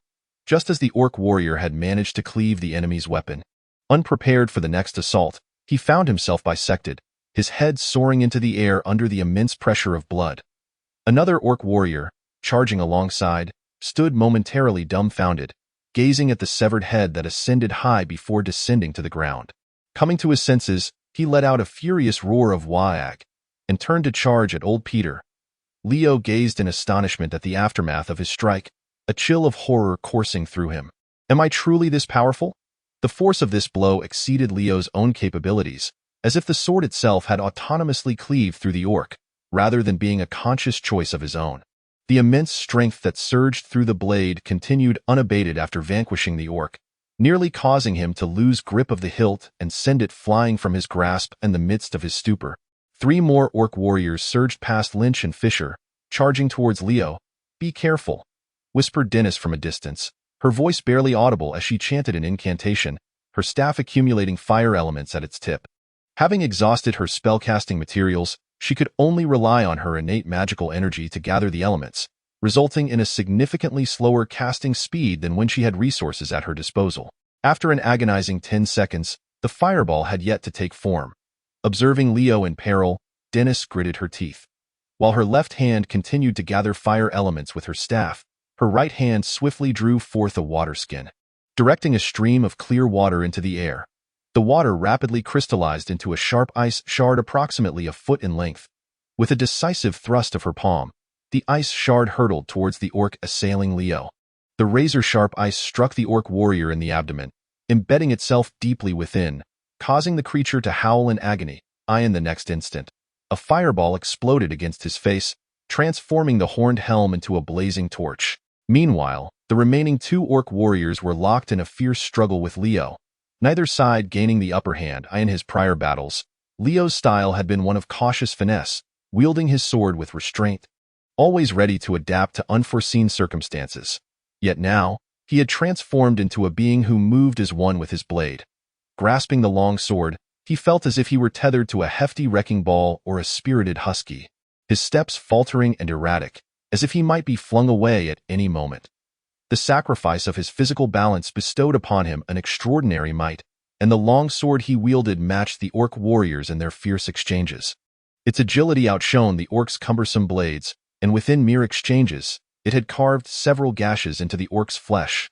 just as the orc warrior had managed to cleave the enemy's weapon. Unprepared for the next assault, he found himself bisected, his head soaring into the air under the immense pressure of blood. Another orc warrior, charging alongside, stood momentarily dumbfounded, gazing at the severed head that ascended high before descending to the ground. Coming to his senses, he let out a furious roar of "Wag!" and turned to charge at old Peter. Leo gazed in astonishment at the aftermath of his strike, a chill of horror coursing through him. Am I truly this powerful? The force of this blow exceeded Leo's own capabilities, as if the sword itself had autonomously cleaved through the orc, rather than being a conscious choice of his own. The immense strength that surged through the blade continued unabated after vanquishing the orc, nearly causing him to lose grip of the hilt and send it flying from his grasp in the midst of his stupor. 3 more orc warriors surged past Lynch and Fisher, charging towards Leo. "Be careful," whispered Dennis from a distance, her voice barely audible as she chanted an incantation, her staff accumulating fire elements at its tip. Having exhausted her spellcasting materials, she could only rely on her innate magical energy to gather the elements, resulting in a significantly slower casting speed than when she had resources at her disposal. After an agonizing 10 seconds, the fireball had yet to take form. Observing Leo in peril, Dennis gritted her teeth. While her left hand continued to gather fire elements with her staff, her right hand swiftly drew forth a water skin. Directing a stream of clear water into the air, the water rapidly crystallized into a sharp ice shard approximately a foot in length. With a decisive thrust of her palm, the ice shard hurtled towards the orc assailing Leo. The razor-sharp ice struck the orc warrior in the abdomen, embedding itself deeply within, causing the creature to howl in agony. In the next instant, a fireball exploded against his face, transforming the horned helm into a blazing torch. Meanwhile, the remaining 2 orc warriors were locked in a fierce struggle with Leo, neither side gaining the upper hand. In his prior battles, Leo's style had been one of cautious finesse, wielding his sword with restraint, always ready to adapt to unforeseen circumstances. Yet now, he had transformed into a being who moved as one with his blade. Grasping the long sword, he felt as if he were tethered to a hefty wrecking ball or a spirited husky, his steps faltering and erratic, as if he might be flung away at any moment. The sacrifice of his physical balance bestowed upon him an extraordinary might, and the long sword he wielded matched the orc warriors in their fierce exchanges. Its agility outshone the orc's cumbersome blades, and within mere exchanges, it had carved several gashes into the orc's flesh.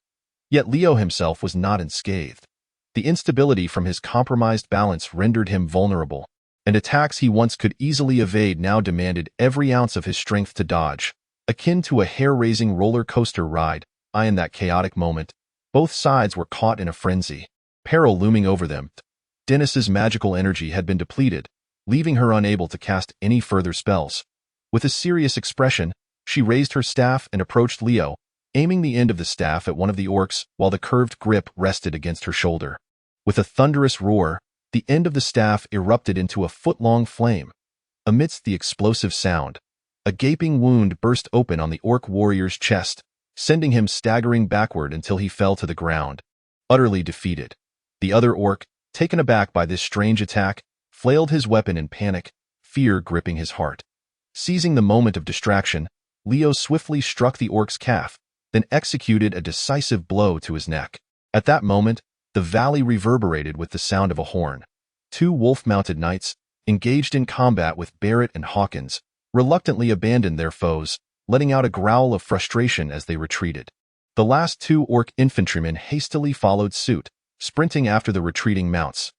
Yet Leo himself was not unscathed. The instability from his compromised balance rendered him vulnerable, and attacks he once could easily evade now demanded every ounce of his strength to dodge, akin to a hair-raising roller coaster ride. In that chaotic moment, both sides were caught in a frenzy, peril looming over them. Dennis's magical energy had been depleted, leaving her unable to cast any further spells. With a serious expression, she raised her staff and approached Leo, aiming the end of the staff at one of the orcs while the curved grip rested against her shoulder. With a thunderous roar, the end of the staff erupted into a foot-long flame. Amidst the explosive sound, a gaping wound burst open on the orc warrior's chest, sending him staggering backward until he fell to the ground, utterly defeated. The other orc, taken aback by this strange attack, flailed his weapon in panic, fear gripping his heart. Seizing the moment of distraction, Leo swiftly struck the orc's calf, then executed a decisive blow to his neck. At that moment, the valley reverberated with the sound of a horn. 2 wolf-mounted knights, engaged in combat with Barrett and Hawkins, reluctantly abandoned their foes, letting out a growl of frustration as they retreated. The last 2 orc infantrymen hastily followed suit, sprinting after the retreating mounts.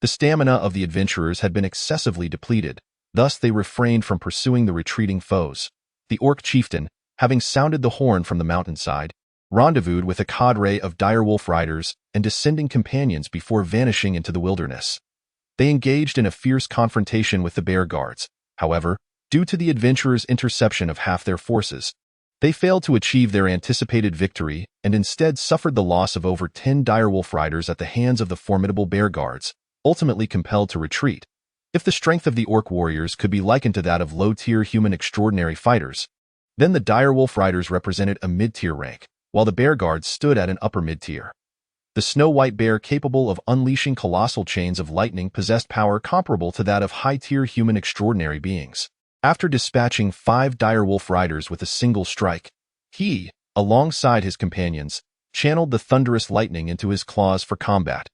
The stamina of the adventurers had been excessively depleted, thus they refrained from pursuing the retreating foes. The orc chieftain, having sounded the horn from the mountainside, rendezvoused with a cadre of direwolf riders and descending companions before vanishing into the wilderness. They engaged in a fierce confrontation with the bear guards. However, due to the adventurers' interception of half their forces, they failed to achieve their anticipated victory and instead suffered the loss of over 10 direwolf riders at the hands of the formidable bear guards, ultimately compelled to retreat. If the strength of the orc warriors could be likened to that of low-tier human extraordinary fighters, then the direwolf riders represented a mid-tier rank, while the bear guards stood at an upper mid-tier. The snow-white bear capable of unleashing colossal chains of lightning possessed power comparable to that of high-tier human extraordinary beings. After dispatching 5 direwolf riders with a single strike, he, alongside his companions, channeled the thunderous lightning into his claws for combat.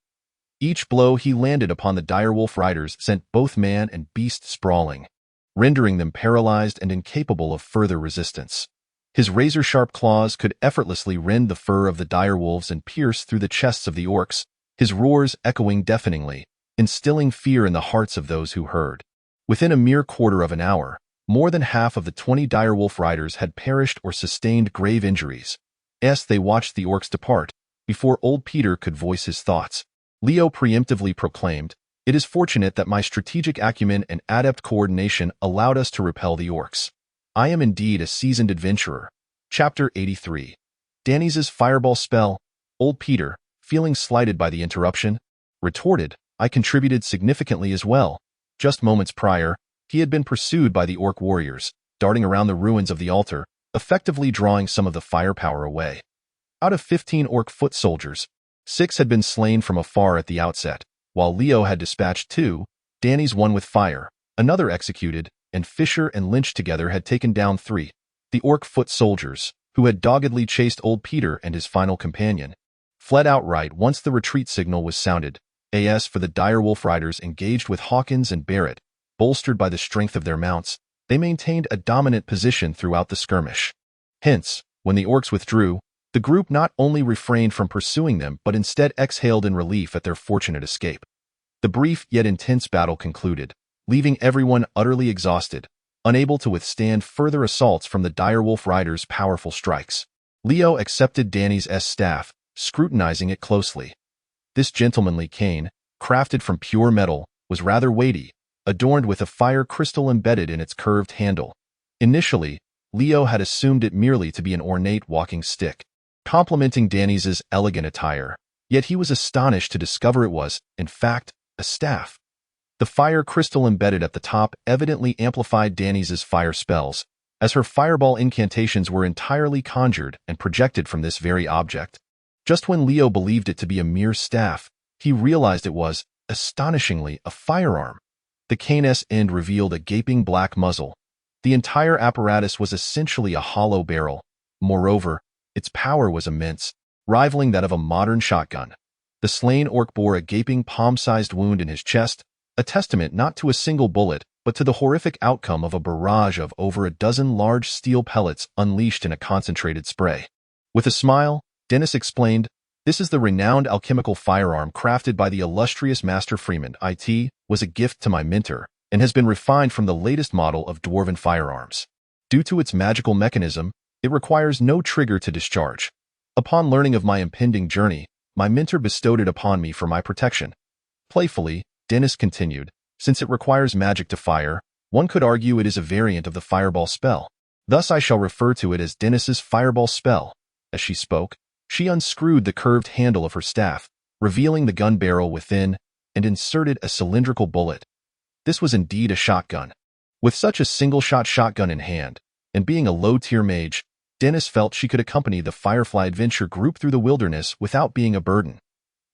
Each blow he landed upon the direwolf riders sent both man and beast sprawling, rendering them paralyzed and incapable of further resistance. His razor-sharp claws could effortlessly rend the fur of the direwolves and pierce through the chests of the orcs, his roars echoing deafeningly, instilling fear in the hearts of those who heard. Within a mere quarter of an hour, more than half of the 20 direwolf riders had perished or sustained grave injuries, As they watched the orcs depart, before old Peter could voice his thoughts, Leo preemptively proclaimed, "It is fortunate that my strategic acumen and adept coordination allowed us to repel the orcs. I am indeed a seasoned adventurer." Chapter 83. Danny's fireball spell. Old Peter, feeling slighted by the interruption, retorted, "I contributed significantly as well." Just moments prior, he had been pursued by the orc warriors, darting around the ruins of the altar, effectively drawing some of the firepower away. Out of 15 orc foot soldiers, 6 had been slain from afar at the outset, while Leo had dispatched 2, Danny's one with fire, another executed, and Fisher and Lynch together had taken down 3. The orc foot soldiers, who had doggedly chased old Peter and his final companion, fled outright once the retreat signal was sounded. As for the direwolf riders engaged with Hawkins and Barrett, bolstered by the strength of their mounts, they maintained a dominant position throughout the skirmish. Hence, when the orcs withdrew, the group not only refrained from pursuing them but instead exhaled in relief at their fortunate escape. The brief yet intense battle concluded, leaving everyone utterly exhausted, unable to withstand further assaults from the direwolf riders' powerful strikes. Leo accepted Danny's staff, scrutinizing it closely. This gentlemanly cane, crafted from pure metal, was rather weighty, adorned with a fire crystal embedded in its curved handle. Initially, Leo had assumed it merely to be an ornate walking stick, complementing Danny's elegant attire, yet he was astonished to discover it was, in fact, a staff. The fire crystal embedded at the top evidently amplified Danny's fire spells, as her fireball incantations were entirely conjured and projected from this very object. Just when Leo believed it to be a mere staff, he realized it was, astonishingly, a firearm. The cane's end revealed a gaping black muzzle. The entire apparatus was essentially a hollow barrel. Moreover, its power was immense, rivaling that of a modern shotgun. The slain orc bore a gaping palm-sized wound in his chest, a testament not to a single bullet, but to the horrific outcome of a barrage of over a dozen large steel pellets unleashed in a concentrated spray. With a smile, Dennis explained, "This is the renowned alchemical firearm crafted by the illustrious Master Freeman. It was a gift to my mentor, and has been refined from the latest model of dwarven firearms. Due to its magical mechanism, it requires no trigger to discharge. Upon learning of my impending journey, my mentor bestowed it upon me for my protection." Playfully, Dennis continued, "Since it requires magic to fire, one could argue it is a variant of the fireball spell. Thus I shall refer to it as Dennis's fireball spell." As she spoke, she unscrewed the curved handle of her staff, revealing the gun barrel within, and inserted a cylindrical bullet. This was indeed a shotgun. With such a single-shot shotgun in hand, and being a low-tier mage, Dennis felt she could accompany the Firefly Adventure group through the wilderness without being a burden.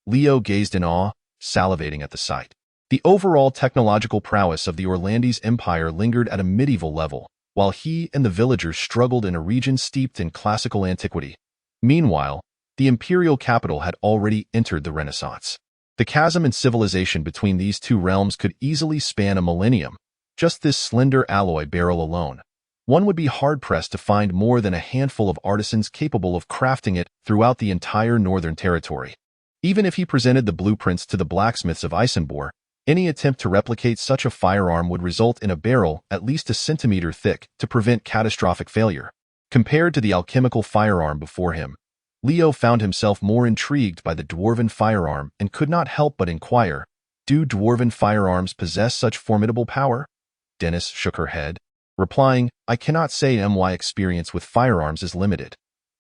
Leo gazed in awe, salivating at the sight. The overall technological prowess of the Orlandes Empire lingered at a medieval level, while he and the villagers struggled in a region steeped in classical antiquity. Meanwhile, the imperial capital had already entered the Renaissance. The chasm in civilization between these two realms could easily span a millennium. Just this slender alloy barrel alone, one would be hard-pressed to find more than a handful of artisans capable of crafting it throughout the entire northern territory. Even if he presented the blueprints to the blacksmiths of Isenbor, any attempt to replicate such a firearm would result in a barrel at least a centimeter thick to prevent catastrophic failure. Compared to the alchemical firearm before him, Leo found himself more intrigued by the dwarven firearm and could not help but inquire, "Do dwarven firearms possess such formidable power?" Dennis shook her head, replying, "I cannot say my experience with firearms is limited.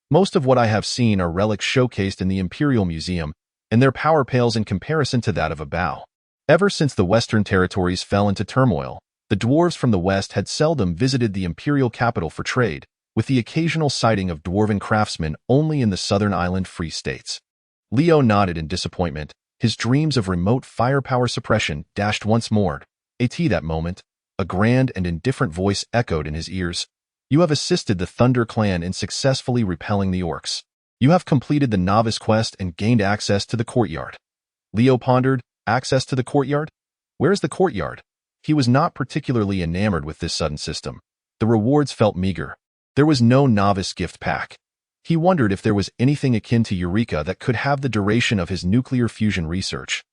Most of what I have seen are relics showcased in the Imperial Museum, and their power pales in comparison to that of a bow." Ever since the Western territories fell into turmoil, the dwarves from the West had seldom visited the imperial capital for trade, with the occasional sighting of dwarven craftsmen only in the southern island free states. Leo nodded in disappointment, his dreams of remote firepower suppression dashed once more. At that moment, a grand and indifferent voice echoed in his ears. "You have assisted the Thunder Clan in successfully repelling the orcs. You have completed the novice quest and gained access to the courtyard." Leo pondered, access to the courtyard? Where is the courtyard? He was not particularly enamored with this sudden system. The rewards felt meager. There was no novice gift pack. He wondered if there was anything akin to Eureka that could have the duration of his nuclear fusion research.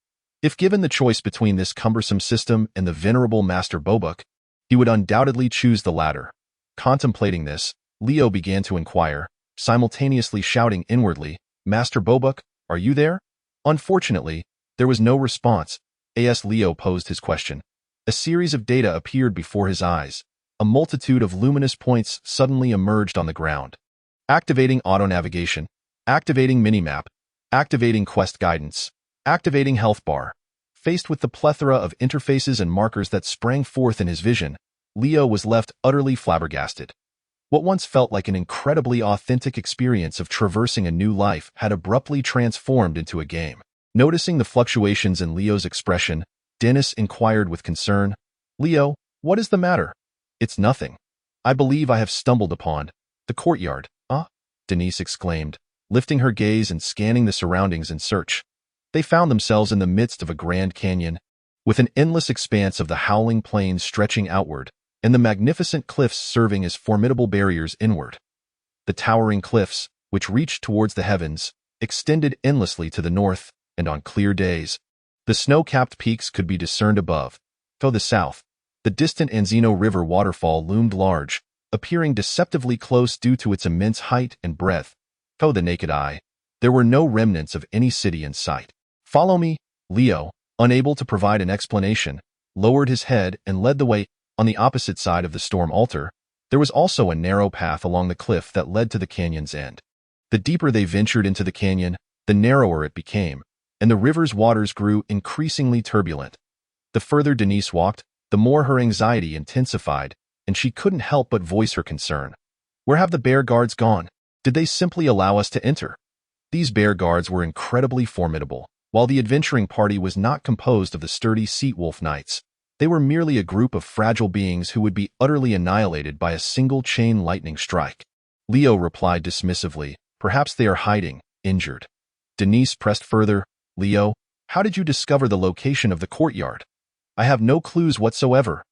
If given the choice between this cumbersome system and the venerable Master Bobuk, he would undoubtedly choose the latter. Contemplating this, Leo began to inquire, simultaneously shouting inwardly, "Master Bobuk, are you there?" Unfortunately, there was no response as Leo posed his question. A series of data appeared before his eyes. A multitude of luminous points suddenly emerged on the ground. Activating auto-navigation, activating minimap, activating quest guidance, activating health bar. Faced with the plethora of interfaces and markers that sprang forth in his vision, Leo was left utterly flabbergasted. What once felt like an incredibly authentic experience of traversing a new life had abruptly transformed into a game. Noticing the fluctuations in Leo's expression, Dennis inquired with concern, "Leo, what is the matter?" "It's nothing. I believe I have stumbled upon the courtyard." "Ah," Denise exclaimed, lifting her gaze and scanning the surroundings in search. They found themselves in the midst of a grand canyon, with an endless expanse of the howling plains stretching outward, and the magnificent cliffs serving as formidable barriers inward. The towering cliffs, which reached towards the heavens, extended endlessly to the north, and on clear days, the snow-capped peaks could be discerned above. To the south, the distant Anzino River waterfall loomed large, appearing deceptively close due to its immense height and breadth. To the naked eye, there were no remnants of any city in sight. "Follow me," Leo, unable to provide an explanation, lowered his head and led the way. On the opposite side of the storm altar, there was also a narrow path along the cliff that led to the canyon's end. The deeper they ventured into the canyon, the narrower it became, and the river's waters grew increasingly turbulent. The further Denise walked, the more her anxiety intensified, and she couldn't help but voice her concern. "Where have the bear guards gone? Did they simply allow us to enter?" These bear guards were incredibly formidable. While the adventuring party was not composed of the sturdy Seat Wolf Knights, they were merely a group of fragile beings who would be utterly annihilated by a single chain lightning strike. Leo replied dismissively, "Perhaps they are hiding, injured." Denise pressed further, "Leo, how did you discover the location of the courtyard?" "I have no clues whatsoever."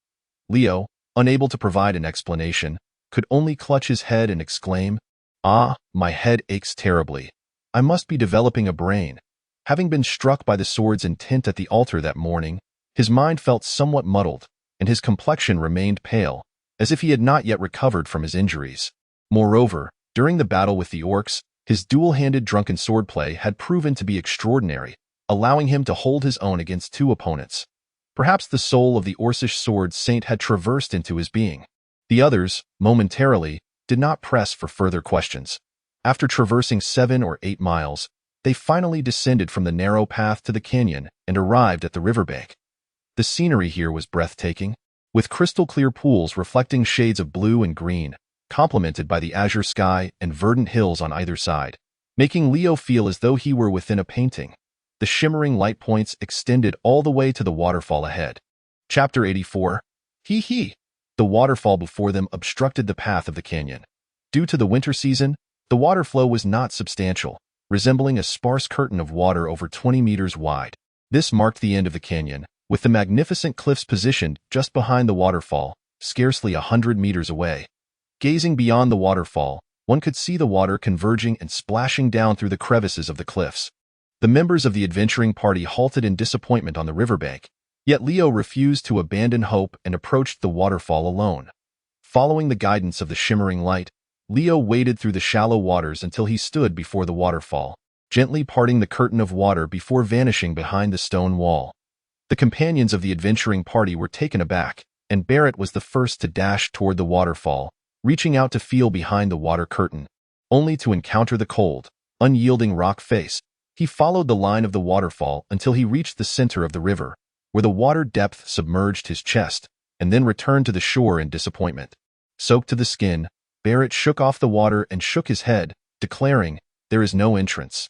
Leo, unable to provide an explanation, could only clutch his head and exclaim, "Ah, my head aches terribly. I must be developing a brain." Having been struck by the sword's intent at the altar that morning, his mind felt somewhat muddled, and his complexion remained pale, as if he had not yet recovered from his injuries. Moreover, during the battle with the orcs, his dual-handed drunken swordplay had proven to be extraordinary, allowing him to hold his own against two opponents. Perhaps the soul of the Orcish sword saint had traversed into his being. The others, momentarily, did not press for further questions. After traversing 7 or 8 miles, they finally descended from the narrow path to the canyon and arrived at the riverbank. The scenery here was breathtaking, with crystal-clear pools reflecting shades of blue and green, complemented by the azure sky and verdant hills on either side, making Leo feel as though he were within a painting. The shimmering light points extended all the way to the waterfall ahead. Chapter 84. Hee. The waterfall before them obstructed the path of the canyon. Due to the winter season, the water flow was not substantial, resembling a sparse curtain of water over 20 meters wide. This marked the end of the canyon, with the magnificent cliffs positioned just behind the waterfall, scarcely 100 meters away. Gazing beyond the waterfall, one could see the water converging and splashing down through the crevices of the cliffs. The members of the adventuring party halted in disappointment on the riverbank, yet Leo refused to abandon hope and approached the waterfall alone. Following the guidance of the shimmering light, Leo waded through the shallow waters until he stood before the waterfall, gently parting the curtain of water before vanishing behind the stone wall. The companions of the adventuring party were taken aback, and Barrett was the first to dash toward the waterfall, reaching out to feel behind the water curtain, only to encounter the cold, unyielding rock face. He followed the line of the waterfall until he reached the center of the river, where the water depth submerged his chest, and then returned to the shore in disappointment. Soaked to the skin, Barrett shook off the water and shook his head, declaring, "There is no entrance."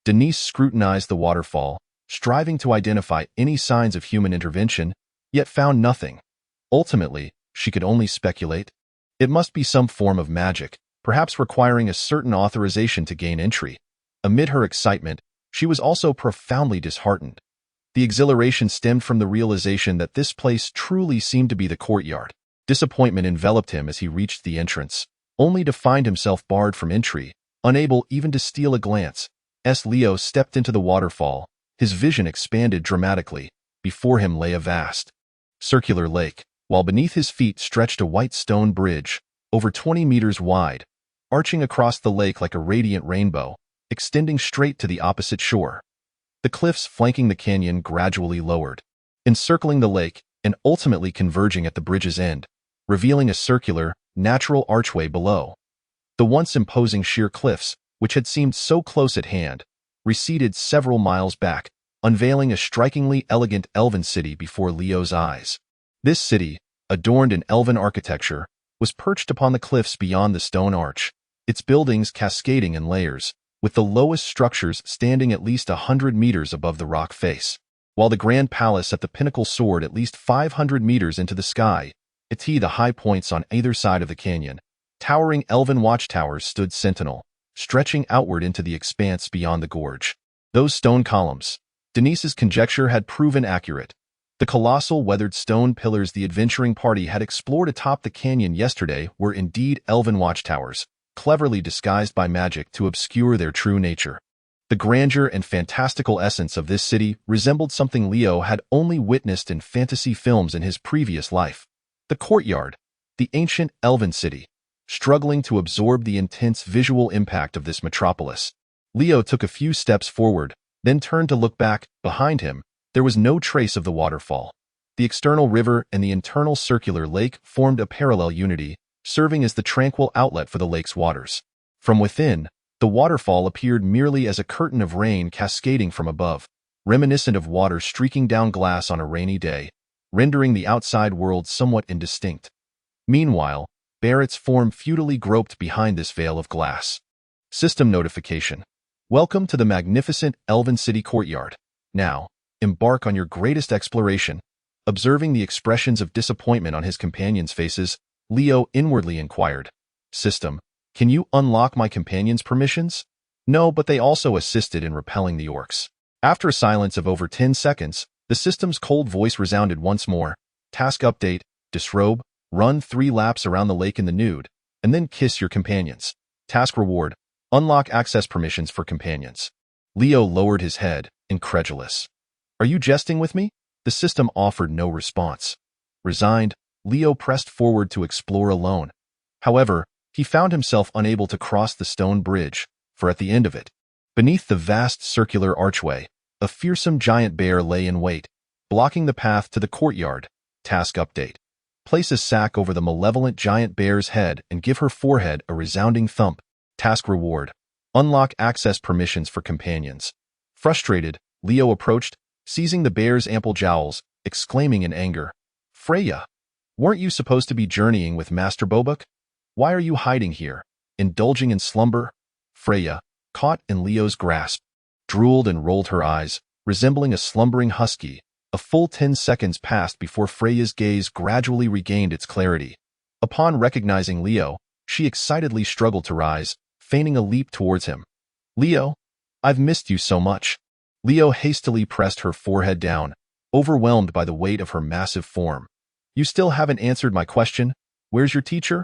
Denise scrutinized the waterfall, striving to identify any signs of human intervention, yet found nothing. Ultimately, she could only speculate. It must be some form of magic, perhaps requiring a certain authorization to gain entry. Amid her excitement, she was also profoundly disheartened. The exhilaration stemmed from the realization that this place truly seemed to be the courtyard. Disappointment enveloped him as he reached the entrance, only to find himself barred from entry, unable even to steal a glance. As Leo stepped into the waterfall, his vision expanded dramatically. Before him lay a vast, circular lake, while beneath his feet stretched a white stone bridge, over 20 meters wide. arching across the lake like a radiant rainbow, extending straight to the opposite shore. The cliffs flanking the canyon gradually lowered, encircling the lake and ultimately converging at the bridge's end, revealing a circular, natural archway below. The once imposing sheer cliffs, which had seemed so close at hand, receded several miles back, unveiling a strikingly elegant elven city before Leo's eyes. This city, adorned in elven architecture, was perched upon the cliffs beyond the stone arch, its buildings cascading in layers, with the lowest structures standing at least 100 meters above the rock face, while the grand palace at the pinnacle soared at least 500 meters into the sky. The high points on either side of the canyon, towering elven watchtowers stood sentinel, stretching outward into the expanse beyond the gorge. Those stone columns, Denise's conjecture had proven accurate. The colossal weathered stone pillars the adventuring party had explored atop the canyon yesterday were indeed elven watchtowers, cleverly disguised by magic to obscure their true nature. The grandeur and fantastical essence of this city resembled something Leo had only witnessed in fantasy films in his previous life. The Courtyard, the ancient elven city, struggling to absorb the intense visual impact of this metropolis. Leo took a few steps forward, then turned to look back. Behind him, there was no trace of the waterfall. The external river and the internal circular lake formed a parallel unity, serving as the tranquil outlet for the lake's waters. From within, the waterfall appeared merely as a curtain of rain cascading from above, reminiscent of water streaking down glass on a rainy day, rendering the outside world somewhat indistinct. Meanwhile, Barrett's form futilely groped behind this veil of glass. System notification. Welcome to the magnificent Elven City Courtyard. Now, embark on your greatest exploration. Observing the expressions of disappointment on his companions' faces, Leo inwardly inquired, System, can you unlock my companions' permissions? No, but they also assisted in repelling the orcs. After a silence of over 10 seconds, the system's cold voice resounded once more. Task update, disrobe, run 3 laps around the lake in the nude, and then kiss your companions. Task reward, unlock access permissions for companions. Leo lowered his head, incredulous. Are you jesting with me? The system offered no response. Resigned, Leo pressed forward to explore alone. However, he found himself unable to cross the stone bridge, for at the end of it, beneath the vast circular archway, a fearsome giant bear lay in wait, blocking the path to the courtyard. Task update. Place a sack over the malevolent giant bear's head and give her forehead a resounding thump. Task reward. Unlock access permissions for companions. Frustrated, Leo approached, seizing the bear's ample jowls, exclaiming in anger, Freya, weren't you supposed to be journeying with Master Bobuk? Why are you hiding here, indulging in slumber? Freya, caught in Leo's grasp, drooled and rolled her eyes, resembling a slumbering husky. A full 10 seconds passed before Freya's gaze gradually regained its clarity. Upon recognizing Leo, she excitedly struggled to rise, feigning a leap towards him. Leo, I've missed you so much. Leo hastily pressed her forehead down, overwhelmed by the weight of her massive form. You still haven't answered my question. Where's your teacher?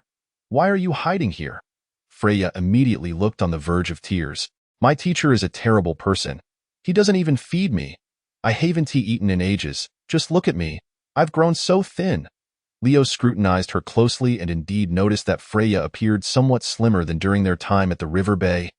Why are you hiding here? Freya immediately looked on the verge of tears. My teacher is a terrible person. He doesn't even feed me. I haven't eaten in ages. Just look at me. I've grown so thin. Leo scrutinized her closely and indeed noticed that Freya appeared somewhat slimmer than during their time at the river bay,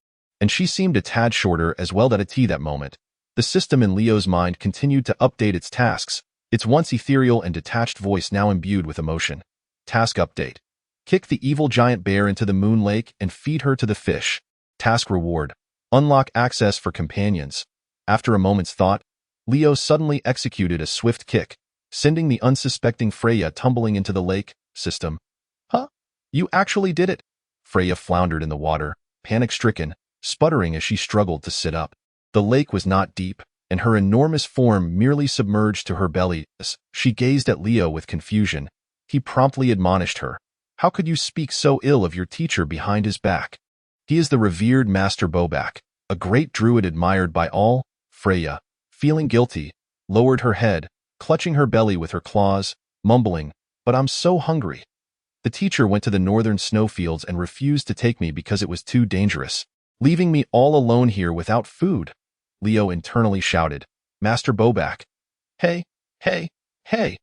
and she seemed a tad shorter as well at that moment. The system in Leo's mind continued to update its tasks, its once ethereal and detached voice now imbued with emotion. Task update. Kick the evil giant bear into the moon lake and feed her to the fish. Task reward. Unlock access for companions. After a moment's thought, Leo suddenly executed a swift kick, sending the unsuspecting Freya tumbling into the lake. System. Huh? You actually did it. Freya floundered in the water, panic-stricken, sputtering as she struggled to sit up. The lake was not deep, and her enormous form merely submerged to her belly. As she gazed at Leo with confusion, he promptly admonished her. How could you speak so ill of your teacher behind his back? He is the revered Master Bobak, a great druid admired by all. Freya, feeling guilty, lowered her head, clutching her belly with her claws, mumbling, but I'm so hungry. The teacher went to the northern snowfields and refused to take me because it was too dangerous, leaving me all alone here without food. Leo internally shouted, Master Bobak. Hey, hey, hey.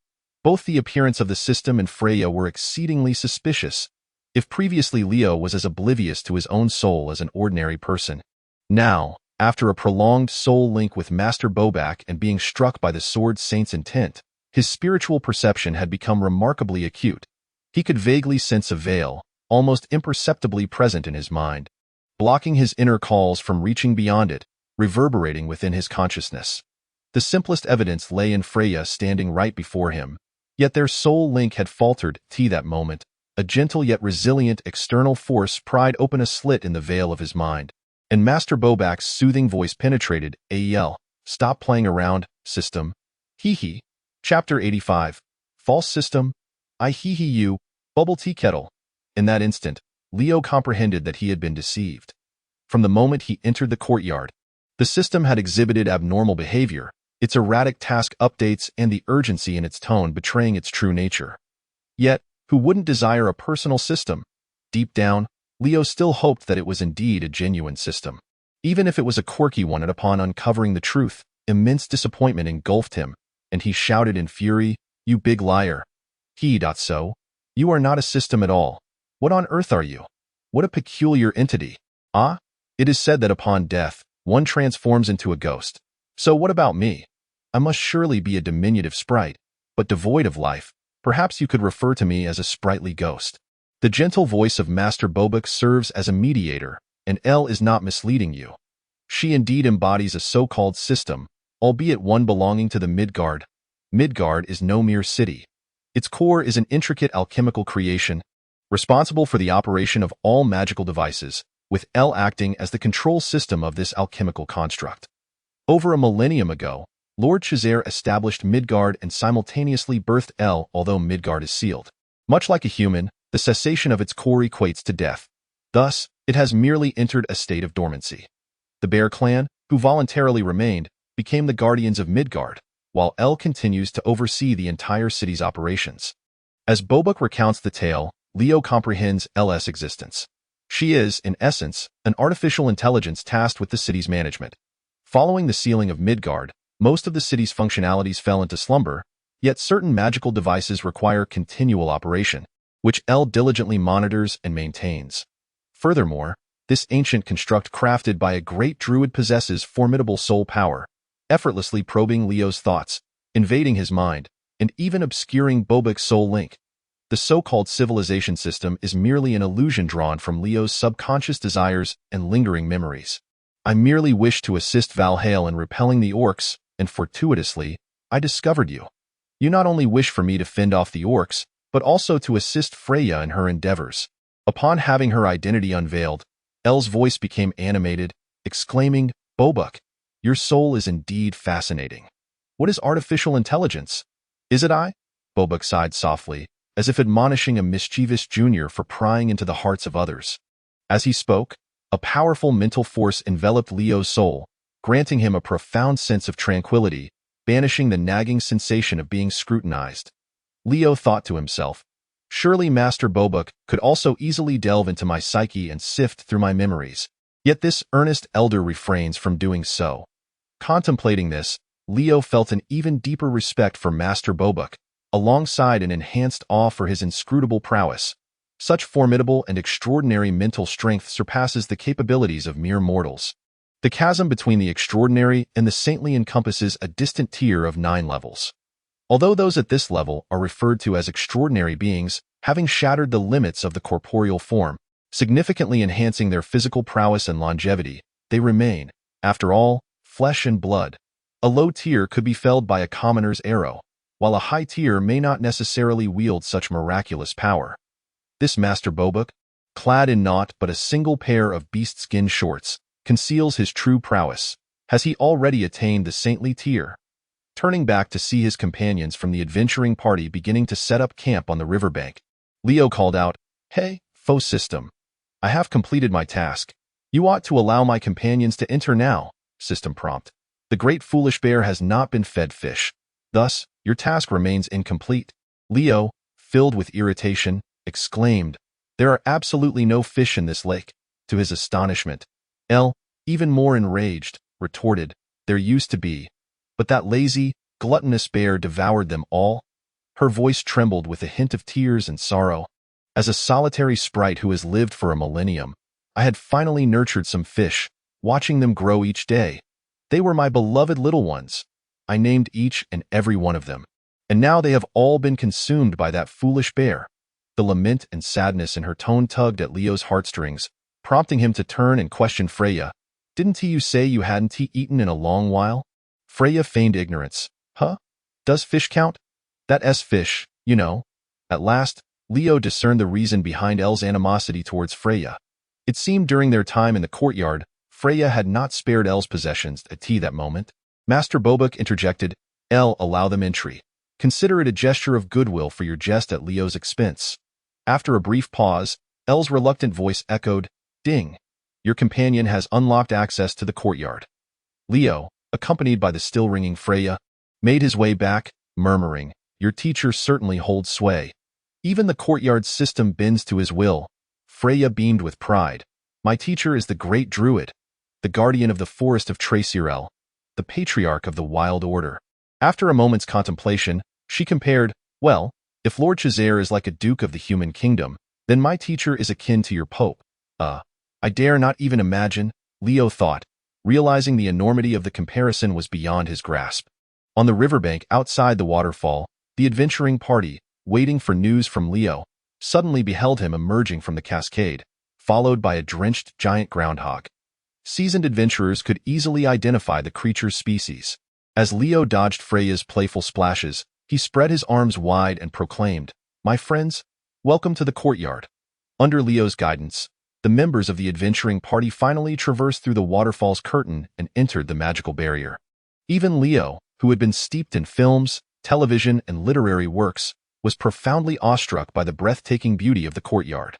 Both the appearance of the system and Freya were exceedingly suspicious. If previously Leo was as oblivious to his own soul as an ordinary person, now, after a prolonged soul link with Master Bobak and being struck by the Sword Saint's intent, his spiritual perception had become remarkably acute. He could vaguely sense a veil, almost imperceptibly present in his mind, blocking his inner calls from reaching beyond it, reverberating within his consciousness. The simplest evidence lay in Freya standing right before him, yet their soul link had faltered. That moment, a gentle yet resilient external force pried open a slit in the veil of his mind, and Master Bobak's soothing voice penetrated. Stop playing around, system. Hee. Chapter 85. False system. I hee you, bubble tea kettle. In that instant, Leo comprehended that he had been deceived. From the moment he entered the courtyard, the system had exhibited abnormal behavior, its erratic task updates and the urgency in its tone betraying its true nature. Yet, who wouldn't desire a personal system? Deep down, Leo still hoped that it was indeed a genuine system. Even if it was a quirky one, and upon uncovering the truth, immense disappointment engulfed him, and he shouted in fury, "You big liar! So? You are not a system at all. What on earth are you? What a peculiar entity. It is said that upon death, one transforms into a ghost. So what about me? I must surely be a diminutive sprite, but devoid of life. Perhaps you could refer to me as a sprightly ghost." The gentle voice of Master Bobak serves as a mediator, and L is not misleading you. She indeed embodies a so-called system, albeit one belonging to the Midgard. Midgard is no mere city. Its core is an intricate alchemical creation, responsible for the operation of all magical devices, with L acting as the control system of this alchemical construct. Over a millennium ago, Lord Chazare established Midgard and simultaneously birthed L. Although Midgard is sealed, much like a human, the cessation of its core equates to death. Thus, it has merely entered a state of dormancy. The Bear clan, who voluntarily remained, became the guardians of Midgard, while L continues to oversee the entire city's operations. As Bobak recounts the tale, Leo comprehends L's existence. She is, in essence, an artificial intelligence tasked with the city's management. Following the sealing of Midgard, most of the city's functionalities fell into slumber, yet certain magical devices require continual operation, which L diligently monitors and maintains. Furthermore, this ancient construct crafted by a great druid possesses formidable soul power, effortlessly probing Leo's thoughts, invading his mind, and even obscuring Bobak's soul link. The so-called civilization system is merely an illusion drawn from Leo's subconscious desires and lingering memories. I merely wished to assist Valhalla in repelling the orcs, and fortuitously, I discovered you. You not only wish for me to fend off the orcs, but also to assist Freya in her endeavors. Upon having her identity unveiled, L's voice became animated, exclaiming, "Bobak, your soul is indeed fascinating. What is artificial intelligence? Is it I?" Bobak sighed softly, as if admonishing a mischievous junior for prying into the hearts of others. As he spoke, a powerful mental force enveloped Leo's soul, granting him a profound sense of tranquility, banishing the nagging sensation of being scrutinized. Leo thought to himself, surely Master Bobak could also easily delve into my psyche and sift through my memories. Yet this earnest elder refrains from doing so. Contemplating this, Leo felt an even deeper respect for Master Bobak, alongside an enhanced awe for his inscrutable prowess. Such formidable and extraordinary mental strength surpasses the capabilities of mere mortals. The chasm between the extraordinary and the saintly encompasses a distant tier of 9 levels. Although those at this level are referred to as extraordinary beings, having shattered the limits of the corporeal form, significantly enhancing their physical prowess and longevity, they remain, after all, flesh and blood. A low tier could be felled by a commoner's arrow, while a high tier may not necessarily wield such miraculous power. This Master Bobak, clad in naught but a single pair of beast-skin shorts, conceals his true prowess. Has he already attained the saintly tier? Turning back to see his companions from the adventuring party beginning to set up camp on the riverbank, Leo called out, "Hey, foe system. I have completed my task. You ought to allow my companions to enter now." System prompt. "The great foolish bear has not been fed fish. Thus, your task remains incomplete." Leo, filled with irritation, exclaimed, "There are absolutely no fish in this lake." To his astonishment, L, even more enraged, retorted, "There used to be. But that lazy, gluttonous bear devoured them all." Her voice trembled with a hint of tears and sorrow. As a solitary sprite who has lived for a millennium, I had finally nurtured some fish, watching them grow each day. They were my beloved little ones. I named each and every one of them. And now they have all been consumed by that foolish bear. The lament and sadness in her tone tugged at Leo's heartstrings, prompting him to turn and question Freya. Didn't you say you hadn't eaten in a long while? Freya feigned ignorance. Huh? Does fish count? That S fish, you know. At last, Leo discerned the reason behind Elle's animosity towards Freya. It seemed during their time in the courtyard, Freya had not spared Elle's possessions at tea that moment. Master Bobuk interjected, Elle, allow them entry. Consider it a gesture of goodwill for your jest at Leo's expense. After a brief pause, Elle's reluctant voice echoed, Ding. Your companion has unlocked access to the courtyard. Leo, accompanied by the still-ringing Freya, made his way back, murmuring, Your teacher certainly holds sway. Even the courtyard system bends to his will. Freya beamed with pride. My teacher is the great druid, the guardian of the forest of Tracirel, the patriarch of the wild order. After a moment's contemplation, she compared, well, if Lord Chazare is like a duke of the human kingdom, then my teacher is akin to your pope. I dare not even imagine, Leo thought, realizing the enormity of the comparison was beyond his grasp. On the riverbank outside the waterfall, the adventuring party, waiting for news from Leo, suddenly beheld him emerging from the cascade, followed by a drenched giant groundhog. Seasoned adventurers could easily identify the creature's species. As Leo dodged Freya's playful splashes, he spread his arms wide and proclaimed, My friends, welcome to the courtyard. Under Leo's guidance, the members of the adventuring party finally traversed through the waterfall's curtain and entered the magical barrier. Even Leo, who had been steeped in films, television, and literary works, was profoundly awestruck by the breathtaking beauty of the courtyard.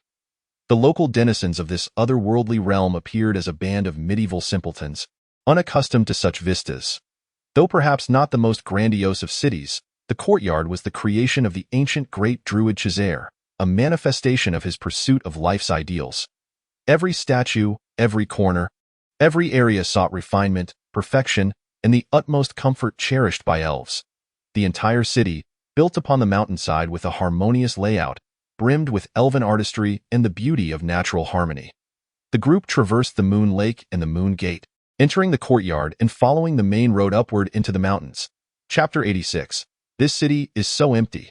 The local denizens of this otherworldly realm appeared as a band of medieval simpletons, unaccustomed to such vistas. Though perhaps not the most grandiose of cities, the courtyard was the creation of the ancient great druid Chazare, a manifestation of his pursuit of life's ideals. Every statue, every corner, every area sought refinement, perfection, and the utmost comfort cherished by elves. The entire city, built upon the mountainside with a harmonious layout, brimmed with elven artistry and the beauty of natural harmony. The group traversed the Moon Lake and the Moon Gate, entering the courtyard and following the main road upward into the mountains. Chapter 86. This city is so empty.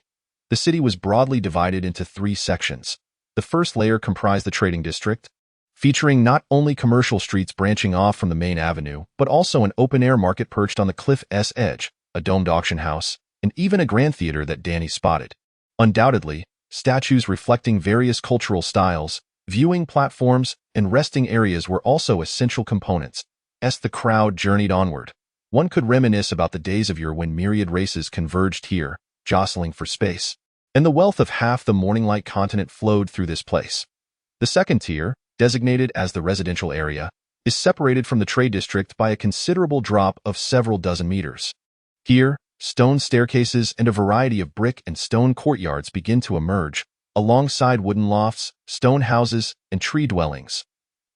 The city was broadly divided into 3 sections. The first layer comprised the trading district, featuring not only commercial streets branching off from the main avenue, but also an open-air market perched on the cliff's edge, a domed auction house, and even a grand theater that Danny spotted. Undoubtedly, statues reflecting various cultural styles, viewing platforms, and resting areas were also essential components. As the crowd journeyed onward, one could reminisce about the days of yore when myriad races converged here, jostling for space, and the wealth of half the morning-light continent flowed through this place. The second tier, designated as the residential area, is separated from the trade district by a considerable drop of several dozen meters. Here, stone staircases and a variety of brick and stone courtyards begin to emerge, alongside wooden lofts, stone houses, and tree dwellings.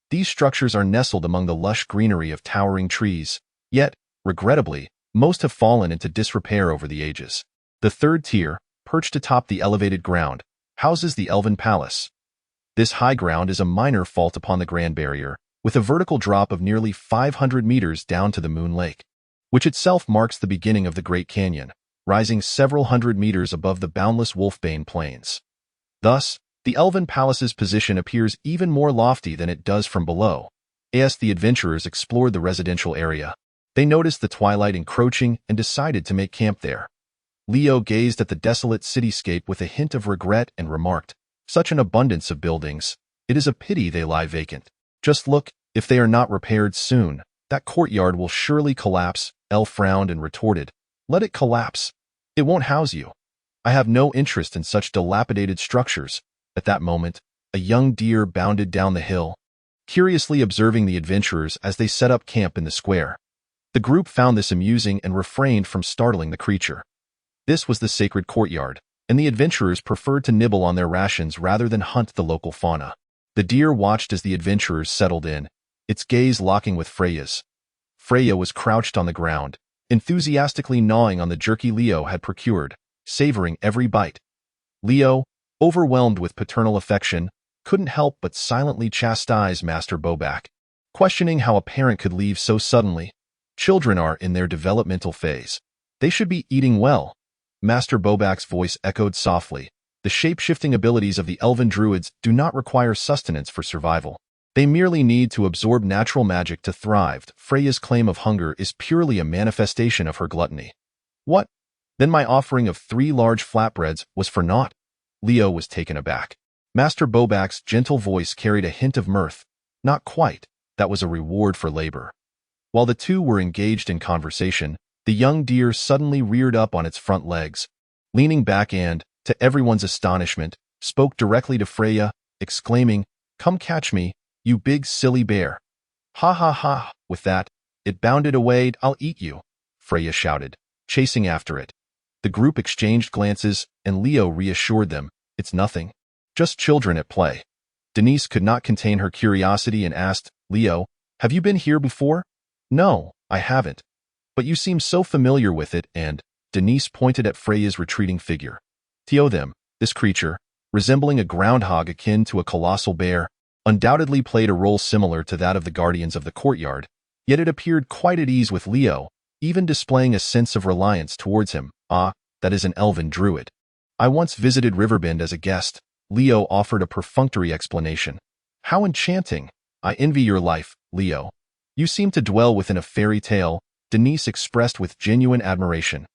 These structures are nestled among the lush greenery of towering trees, yet, regrettably, most have fallen into disrepair over the ages. The third tier, perched atop the elevated ground, houses the Elven Palace. This high ground is a minor fault upon the Grand Barrier, with a vertical drop of nearly 500 meters down to the Moon Lake, which itself marks the beginning of the Great Canyon, rising several hundred meters above the boundless Wolfbane Plains. Thus, the Elven Palace's position appears even more lofty than it does from below. As the adventurers explored the residential area, they noticed the twilight encroaching and decided to make camp there. Leo gazed at the desolate cityscape with a hint of regret and remarked, Such an abundance of buildings, it is a pity they lie vacant. Just look, if they are not repaired soon, that courtyard will surely collapse. Elle frowned and retorted, Let it collapse. It won't house you. I have no interest in such dilapidated structures. At that moment, a young deer bounded down the hill, curiously observing the adventurers as they set up camp in the square. The group found this amusing and refrained from startling the creature. This was the sacred courtyard, and the adventurers preferred to nibble on their rations rather than hunt the local fauna. The deer watched as the adventurers settled in, its gaze locking with Freya's. Freya was crouched on the ground, enthusiastically gnawing on the jerky Leo had procured, savoring every bite. Leo, overwhelmed with paternal affection, couldn't help but silently chastise Master Bobak, questioning how a parent could leave so suddenly. Children are in their developmental phase. They should be eating well. Master Bobak's voice echoed softly. The shape-shifting abilities of the elven druids do not require sustenance for survival. They merely need to absorb natural magic to thrive. Freya's claim of hunger is purely a manifestation of her gluttony. What? Then my offering of 3 large flatbreads was for naught? Leo was taken aback. Master Bobak's gentle voice carried a hint of mirth. Not quite. That was a reward for labor. While the two were engaged in conversation, the young deer suddenly reared up on its front legs, leaning back and, to everyone's astonishment, spoke directly to Freya, exclaiming, "Come catch me, you big silly bear." "Ha ha ha." With that, it bounded away. "I'll eat you," Freya shouted, chasing after it. The group exchanged glances, and Leo reassured them, "It's nothing. Just children at play." Denise could not contain her curiosity and asked, "Leo, have you been here before?" "No, I haven't. But you seem so familiar with it," and Denise pointed at Freya's retreating figure. This creature, resembling a groundhog akin to a colossal bear, undoubtedly played a role similar to that of the guardians of the courtyard, yet it appeared quite at ease with Leo, even displaying a sense of reliance towards him. "Ah, that is an elven druid. I once visited Riverbend as a guest." Leo offered a perfunctory explanation. "How enchanting. I envy your life, Leo. You seem to dwell within a fairy tale," Denise expressed with genuine admiration.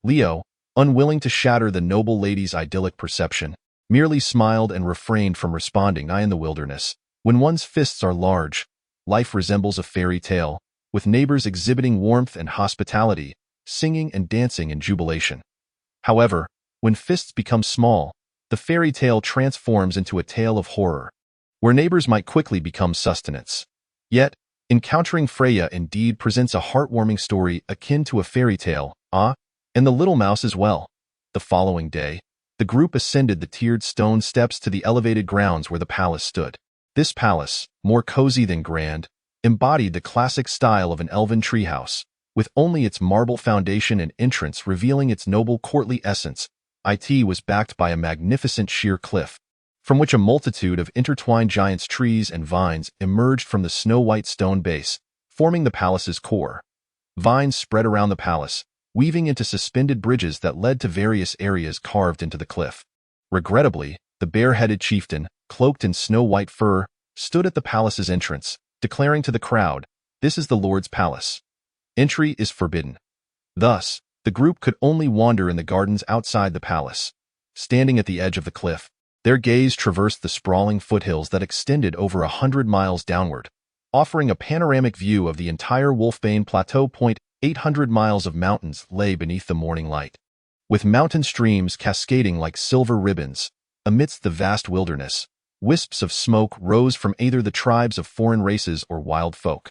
Leo, unwilling to shatter the noble lady's idyllic perception, merely smiled and refrained from responding. "I in the wilderness. When one's fists are large, life resembles a fairy tale, with neighbors exhibiting warmth and hospitality, singing and dancing in jubilation. However, when fists become small, the fairy tale transforms into a tale of horror, where neighbors might quickly become sustenance." Yet, encountering Freya indeed presents a heartwarming story akin to a fairy tale, and the little mouse as well. The following day, the group ascended the tiered stone steps to the elevated grounds where the palace stood. This palace, more cozy than grand, embodied the classic style of an elven treehouse, with only its marble foundation and entrance revealing its noble courtly essence. It was backed by a magnificent sheer cliff, from which a multitude of intertwined giants' trees and vines emerged from the snow-white stone base, forming the palace's core. Vines spread around the palace, weaving into suspended bridges that led to various areas carved into the cliff. Regrettably, the bare-headed chieftain, cloaked in snow-white fur, stood at the palace's entrance, declaring to the crowd, "This is the Lord's palace. Entry is forbidden." Thus, the group could only wander in the gardens outside the palace. Standing at the edge of the cliff, their gaze traversed the sprawling foothills that extended over 100 miles downward, offering a panoramic view of the entire Wolfbane Plateau. 800 miles of mountains lay beneath the morning light, with mountain streams cascading like silver ribbons. Amidst the vast wilderness, wisps of smoke rose from either the tribes of foreign races or wild folk.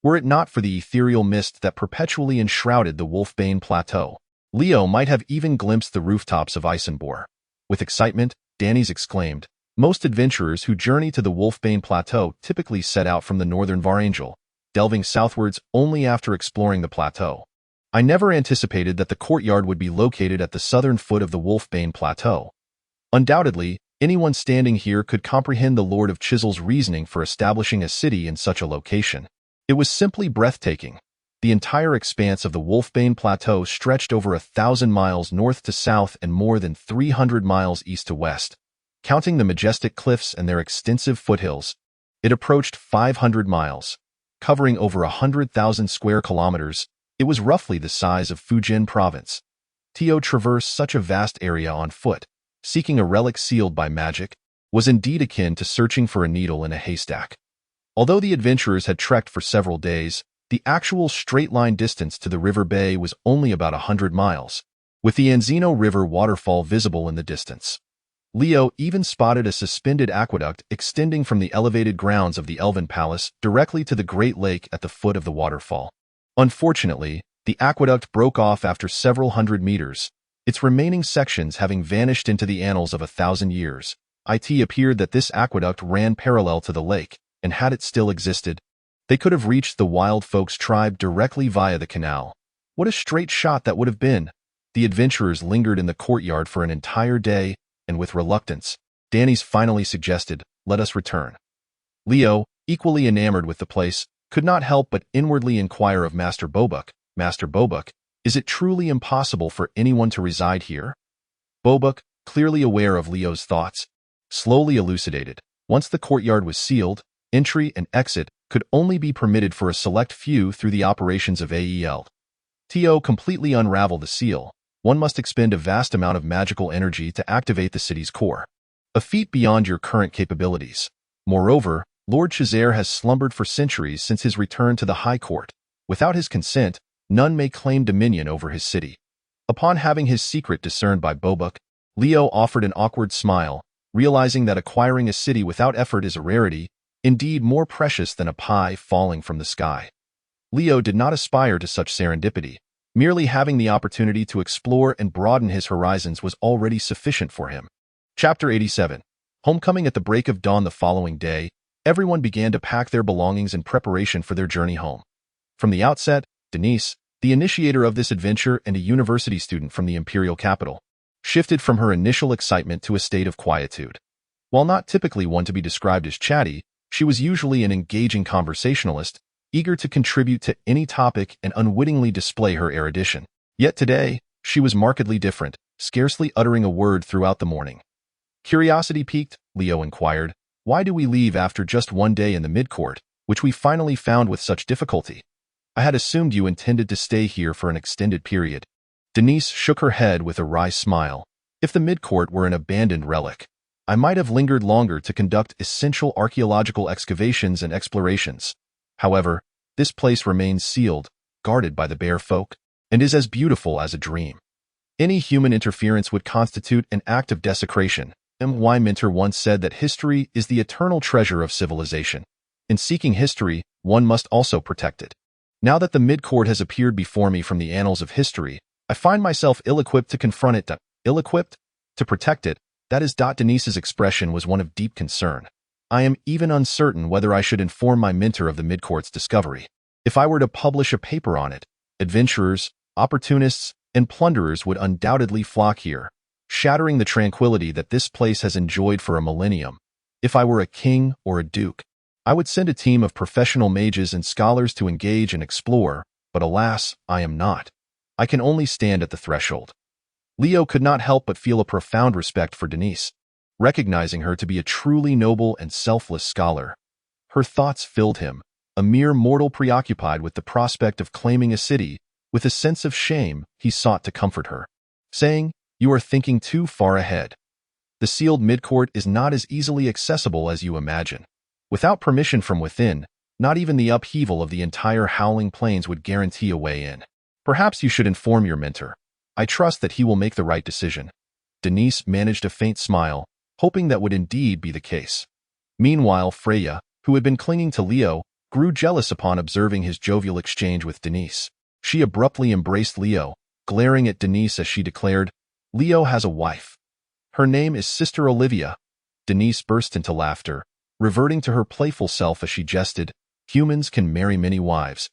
Were it not for the ethereal mist that perpetually enshrouded the Wolfbane Plateau, Leo might have even glimpsed the rooftops of Isenbor. With excitement, Danny's exclaimed, "Most adventurers who journey to the Wolfbane Plateau typically set out from the northern Varangel, delving southwards only after exploring the plateau. I never anticipated that the courtyard would be located at the southern foot of the Wolfbane Plateau. Undoubtedly, anyone standing here could comprehend the Lord of Chisel's reasoning for establishing a city in such a location. It was simply breathtaking. The entire expanse of the Wolfbane Plateau stretched over 1,000 miles north to south and more than 300 miles east to west. Counting the majestic cliffs and their extensive foothills, it approached 500 miles. Covering over 100,000 square kilometers, it was roughly the size of Fujian province. To traverse such a vast area on foot, seeking a relic sealed by magic, was indeed akin to searching for a needle in a haystack. Although the adventurers had trekked for several days, the actual straight-line distance to the river bay was only about 100 miles, with the Anzino River waterfall visible in the distance. Leo even spotted a suspended aqueduct extending from the elevated grounds of the Elven Palace directly to the Great Lake at the foot of the waterfall. Unfortunately, the aqueduct broke off after several hundred meters, its remaining sections having vanished into the annals of 1,000 years. It appeared that this aqueduct ran parallel to the lake, and had it still existed, they could have reached the wild folks' tribe directly via the canal. What a straight shot that would have been! The adventurers lingered in the courtyard for an entire day, and with reluctance, Danny's finally suggested, "Let us return." Leo, equally enamored with the place, could not help but inwardly inquire of Master Bobuk, "Master Bobuk, is it truly impossible for anyone to reside here?" Bobuk, clearly aware of Leo's thoughts, slowly elucidated. Once the courtyard was sealed, entry and exit could only be permitted for a select few through the operations of AEL. To completely unravel the seal, one must expend a vast amount of magical energy to activate the city's core, a feat beyond your current capabilities. Moreover, Lord Chazair has slumbered for centuries since his return to the High Court. Without his consent, none may claim dominion over his city. Upon having his secret discerned by Bobuk, Leo offered an awkward smile, realizing that acquiring a city without effort is a rarity, indeed more precious than a pie falling from the sky. Leo did not aspire to such serendipity. Merely having the opportunity to explore and broaden his horizons was already sufficient for him. Chapter 87. Homecoming. At the break of dawn the following day, everyone began to pack their belongings in preparation for their journey home. From the outset, Denise, the initiator of this adventure and a university student from the imperial capital, shifted from her initial excitement to a state of quietude. While not typically one to be described as chatty, she was usually an engaging conversationalist, eager to contribute to any topic and unwittingly display her erudition. Yet today, she was markedly different, scarcely uttering a word throughout the morning. Curiosity piqued, Leo inquired, "Why do we leave after just one day in the midcourt, which we finally found with such difficulty? I had assumed you intended to stay here for an extended period." Denise shook her head with a wry smile. "If the midcourt were an abandoned relic, I might have lingered longer to conduct essential archaeological excavations and explorations. However, this place remains sealed, guarded by the bear folk, and is as beautiful as a dream. Any human interference would constitute an act of desecration. M.Y. Minter once said that history is the eternal treasure of civilization. In seeking history, one must also protect it. Now that the midcourt has appeared before me from the annals of history, I find myself ill-equipped to confront it. Ill-equipped? To protect it, that is. Denise's expression was one of deep concern. I am even uncertain whether I should inform my mentor of the midcourt's discovery. If I were to publish a paper on it, adventurers, opportunists, and plunderers would undoubtedly flock here, shattering the tranquility that this place has enjoyed for a millennium. If I were a king or a duke, I would send a team of professional mages and scholars to engage and explore, but alas, I am not. I can only stand at the threshold." Leo could not help but feel a profound respect for Denise, recognizing her to be a truly noble and selfless scholar. Her thoughts filled him, a mere mortal preoccupied with the prospect of claiming a city. With a sense of shame, he sought to comfort her, saying, "You are thinking too far ahead. The sealed midcourt is not as easily accessible as you imagine. Without permission from within, not even the upheaval of the entire Howling Plains would guarantee a way in. Perhaps you should inform your mentor. I trust that he will make the right decision." Denise managed a faint smile, hoping that would indeed be the case. Meanwhile, Freya, who had been clinging to Leo, grew jealous upon observing his jovial exchange with Denise. She abruptly embraced Leo, glaring at Denise as she declared, "Leo has a wife. Her name is Sister Olivia." Denise burst into laughter, reverting to her playful self as she jested, "Humans can marry many wives.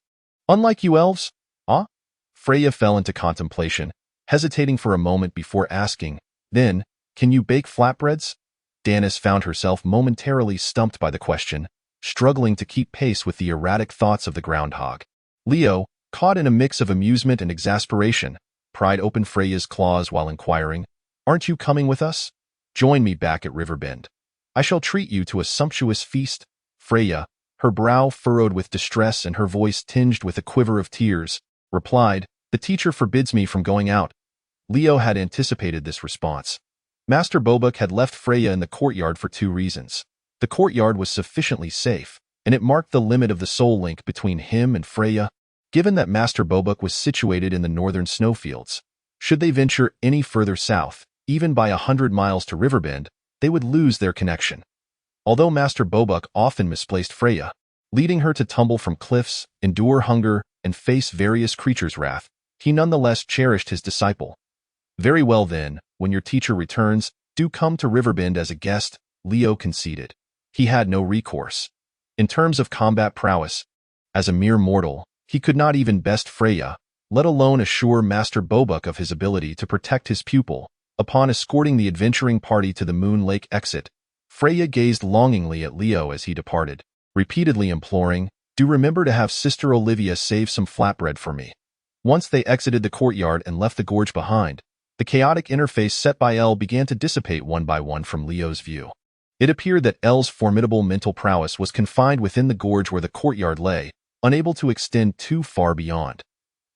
Unlike you elves, huh?" Freya fell into contemplation, hesitating for a moment before asking, "Then, can you bake flatbreads?" Danis found herself momentarily stumped by the question, struggling to keep pace with the erratic thoughts of the groundhog. Leo, caught in a mix of amusement and exasperation, pried open Freya's claws while inquiring, "Aren't you coming with us? Join me back at Riverbend. I shall treat you to a sumptuous feast." Freya, her brow furrowed with distress and her voice tinged with a quiver of tears, replied, "The teacher forbids me from going out." Leo had anticipated this response. Master Bobuk had left Freya in the courtyard for two reasons. The courtyard was sufficiently safe, and it marked the limit of the soul link between him and Freya. Given that Master Bobuk was situated in the northern snowfields, should they venture any further south, even by 100 miles to Riverbend, they would lose their connection. Although Master Bobuk often misplaced Freya, leading her to tumble from cliffs, endure hunger, and face various creatures' wrath, he nonetheless cherished his disciple. "Very well then, when your teacher returns, do come to Riverbend as a guest," Leo conceded. He had no recourse. In terms of combat prowess, as a mere mortal, he could not even best Freya, let alone assure Master Bobuk of his ability to protect his pupil. Upon escorting the adventuring party to the Moon Lake exit, Freya gazed longingly at Leo as he departed, repeatedly imploring, "Do remember to have Sister Olivia save some flatbread for me." Once they exited the courtyard and left the gorge behind, the chaotic interface set by Elle began to dissipate one by one from Leo's view. It appeared that Elle's formidable mental prowess was confined within the gorge where the courtyard lay, unable to extend too far beyond.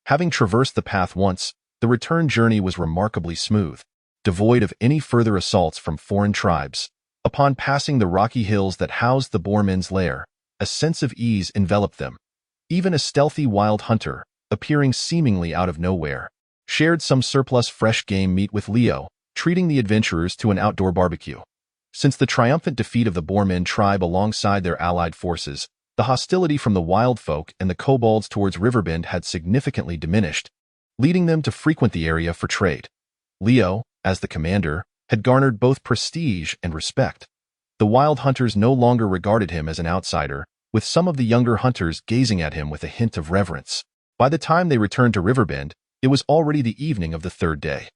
Having traversed the path once, the return journey was remarkably smooth, devoid of any further assaults from foreign tribes. Upon passing the rocky hills that housed the Boarmen's lair, a sense of ease enveloped them. Even a stealthy wild hunter, appearing seemingly out of nowhere, shared some surplus fresh game meat with Leo, treating the adventurers to an outdoor barbecue. Since the triumphant defeat of the Boarmen tribe alongside their allied forces, the hostility from the wild folk and the kobolds towards Riverbend had significantly diminished, leading them to frequent the area for trade. Leo, as the commander, had garnered both prestige and respect. The wild hunters no longer regarded him as an outsider, with some of the younger hunters gazing at him with a hint of reverence. By the time they returned to Riverbend, it was already the evening of the third day.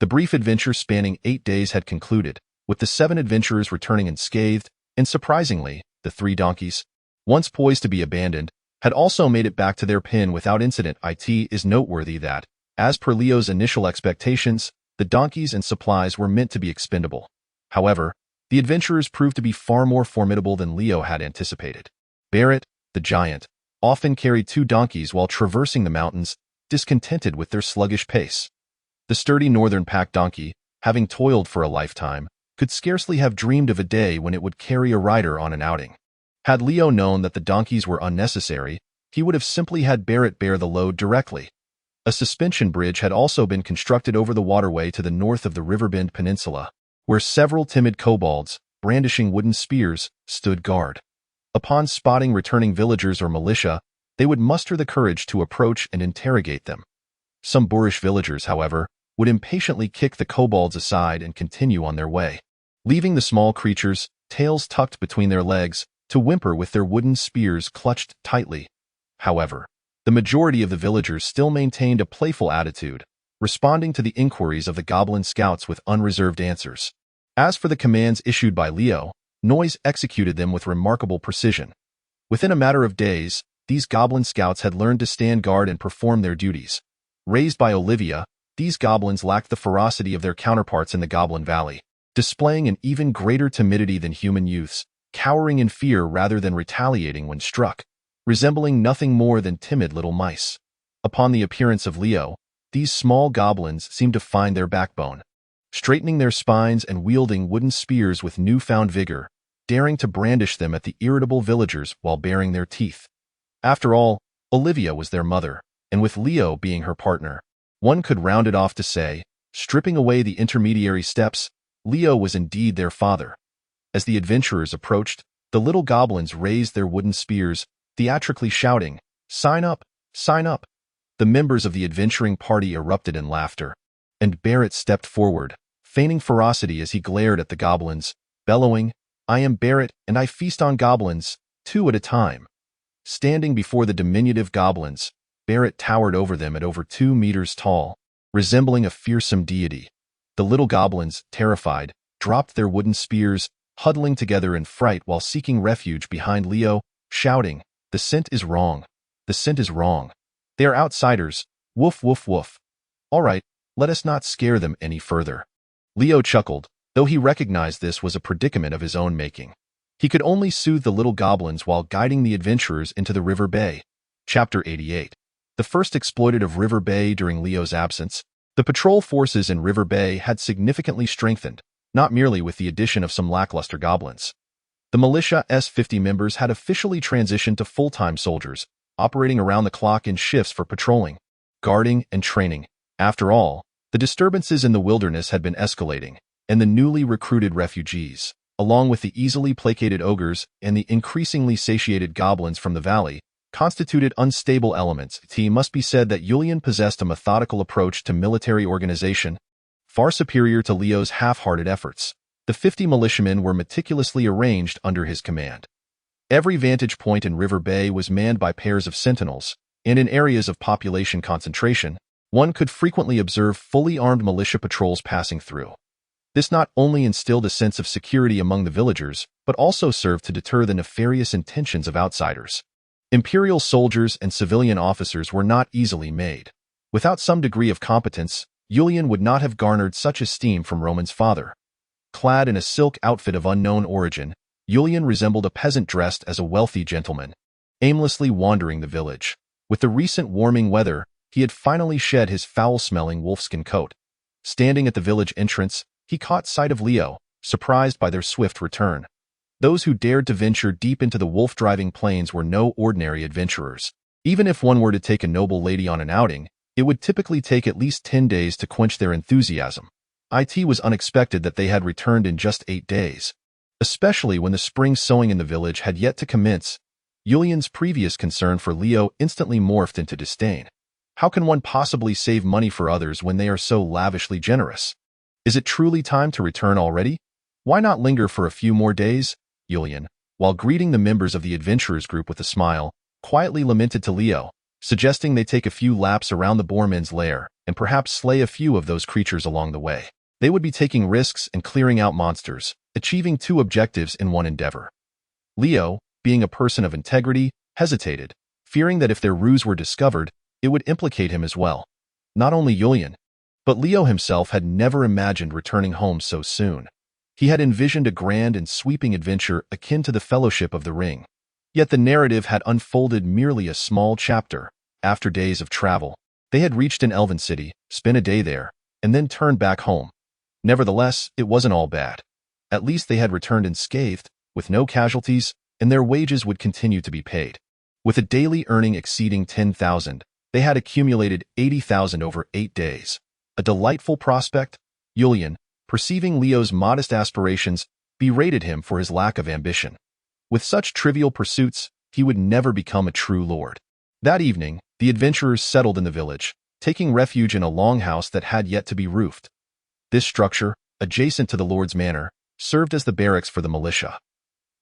The brief adventure spanning 8 days had concluded, with the 7 adventurers returning unscathed, and surprisingly, the 3 donkeys, once poised to be abandoned, had also made it back to their pen without incident. It is noteworthy that, as per Leo's initial expectations, the donkeys and supplies were meant to be expendable. However, the adventurers proved to be far more formidable than Leo had anticipated. Barrett, the giant, often carried 2 donkeys while traversing the mountains, discontented with their sluggish pace. The sturdy northern pack donkey, having toiled for a lifetime, could scarcely have dreamed of a day when it would carry a rider on an outing. Had Leo known that the donkeys were unnecessary, he would have simply had Barrett bear the load directly. A suspension bridge had also been constructed over the waterway to the north of the Riverbend Peninsula, where several timid kobolds, brandishing wooden spears, stood guard. Upon spotting returning villagers or militia, they would muster the courage to approach and interrogate them. Some boorish villagers, however, would impatiently kick the kobolds aside and continue on their way, leaving the small creatures, tails tucked between their legs, to whimper with their wooden spears clutched tightly. However, the majority of the villagers still maintained a playful attitude, responding to the inquiries of the goblin scouts with unreserved answers. As for the commands issued by Leo, Noise executed them with remarkable precision. Within a matter of days, these goblin scouts had learned to stand guard and perform their duties. Raised by Olivia, these goblins lacked the ferocity of their counterparts in the Goblin Valley, displaying an even greater timidity than human youths, cowering in fear rather than retaliating when struck, resembling nothing more than timid little mice. Upon the appearance of Leo, these small goblins seemed to find their backbone, straightening their spines and wielding wooden spears with newfound vigor, daring to brandish them at the irritable villagers while baring their teeth. After all, Olivia was their mother, and with Leo being her partner, one could round it off to say, stripping away the intermediary steps, Leo was indeed their father. As the adventurers approached, the little goblins raised their wooden spears, theatrically shouting, "Sign up! Sign up!" The members of the adventuring party erupted in laughter, and Barrett stepped forward, feigning ferocity as he glared at the goblins, bellowing, "I am Barrett, and I feast on goblins, 2 at a time." Standing before the diminutive goblins, Barrett towered over them at over 2 meters tall, resembling a fearsome deity. The little goblins, terrified, dropped their wooden spears, huddling together in fright while seeking refuge behind Leo, shouting, "The scent is wrong. The scent is wrong. They are outsiders. Woof, woof, woof. All right, let us not scare them any further." Leo chuckled, though he recognized this was a predicament of his own making. He could only soothe the little goblins while guiding the adventurers into the River Bay. Chapter 88. The first exploited of River Bay during Leo's absence. The patrol forces in River Bay had significantly strengthened, not merely with the addition of some lackluster goblins. The militia's 50 members had officially transitioned to full-time soldiers, operating around the clock in shifts for patrolling, guarding, and training. After all, the disturbances in the wilderness had been escalating, and the newly recruited refugees, along with the easily placated ogres and the increasingly satiated goblins from the valley, constituted unstable elements. It must be said that Julian possessed a methodical approach to military organization, far superior to Leo's half-hearted efforts. The 50 militiamen were meticulously arranged under his command. Every vantage point in River Bay was manned by pairs of sentinels, and in areas of population concentration, one could frequently observe fully armed militia patrols passing through. This not only instilled a sense of security among the villagers, but also served to deter the nefarious intentions of outsiders. Imperial soldiers and civilian officers were not easily made. Without some degree of competence, Julian would not have garnered such esteem from Roman's father. Clad in a silk outfit of unknown origin, Julian resembled a peasant dressed as a wealthy gentleman, aimlessly wandering the village. With the recent warming weather, he had finally shed his foul-smelling wolfskin coat. Standing at the village entrance, he caught sight of Leo, surprised by their swift return. Those who dared to venture deep into the wolf-driving plains were no ordinary adventurers. Even if one were to take a noble lady on an outing, it would typically take at least 10 days to quench their enthusiasm. It was unexpected that they had returned in just 8 days. Especially when the spring sowing in the village had yet to commence, Julian's previous concern for Leo instantly morphed into disdain. How can one possibly save money for others when they are so lavishly generous? Is it truly time to return already? Why not linger for a few more days? Julian, while greeting the members of the adventurers group with a smile, quietly lamented to Leo, suggesting they take a few laps around the boarmen's lair and perhaps slay a few of those creatures along the way. They would be taking risks and clearing out monsters, achieving 2 objectives in one endeavor. Leo, being a person of integrity, hesitated, fearing that if their ruse were discovered, it would implicate him as well. Not only Julian, but Leo himself had never imagined returning home so soon. He had envisioned a grand and sweeping adventure akin to the Fellowship of the Ring. Yet the narrative had unfolded merely a small chapter. After days of travel, they had reached an elven city, spent a day there, and then turned back home. Nevertheless, it wasn't all bad. At least they had returned unscathed, with no casualties, and their wages would continue to be paid. With a daily earning exceeding 10,000, they had accumulated 80,000 over 8 days. A delightful prospect. Julian, perceiving Leo's modest aspirations, berated him for his lack of ambition. With such trivial pursuits, he would never become a true lord. That evening, the adventurers settled in the village, taking refuge in a longhouse that had yet to be roofed. This structure, adjacent to the lord's manor, served as the barracks for the militia.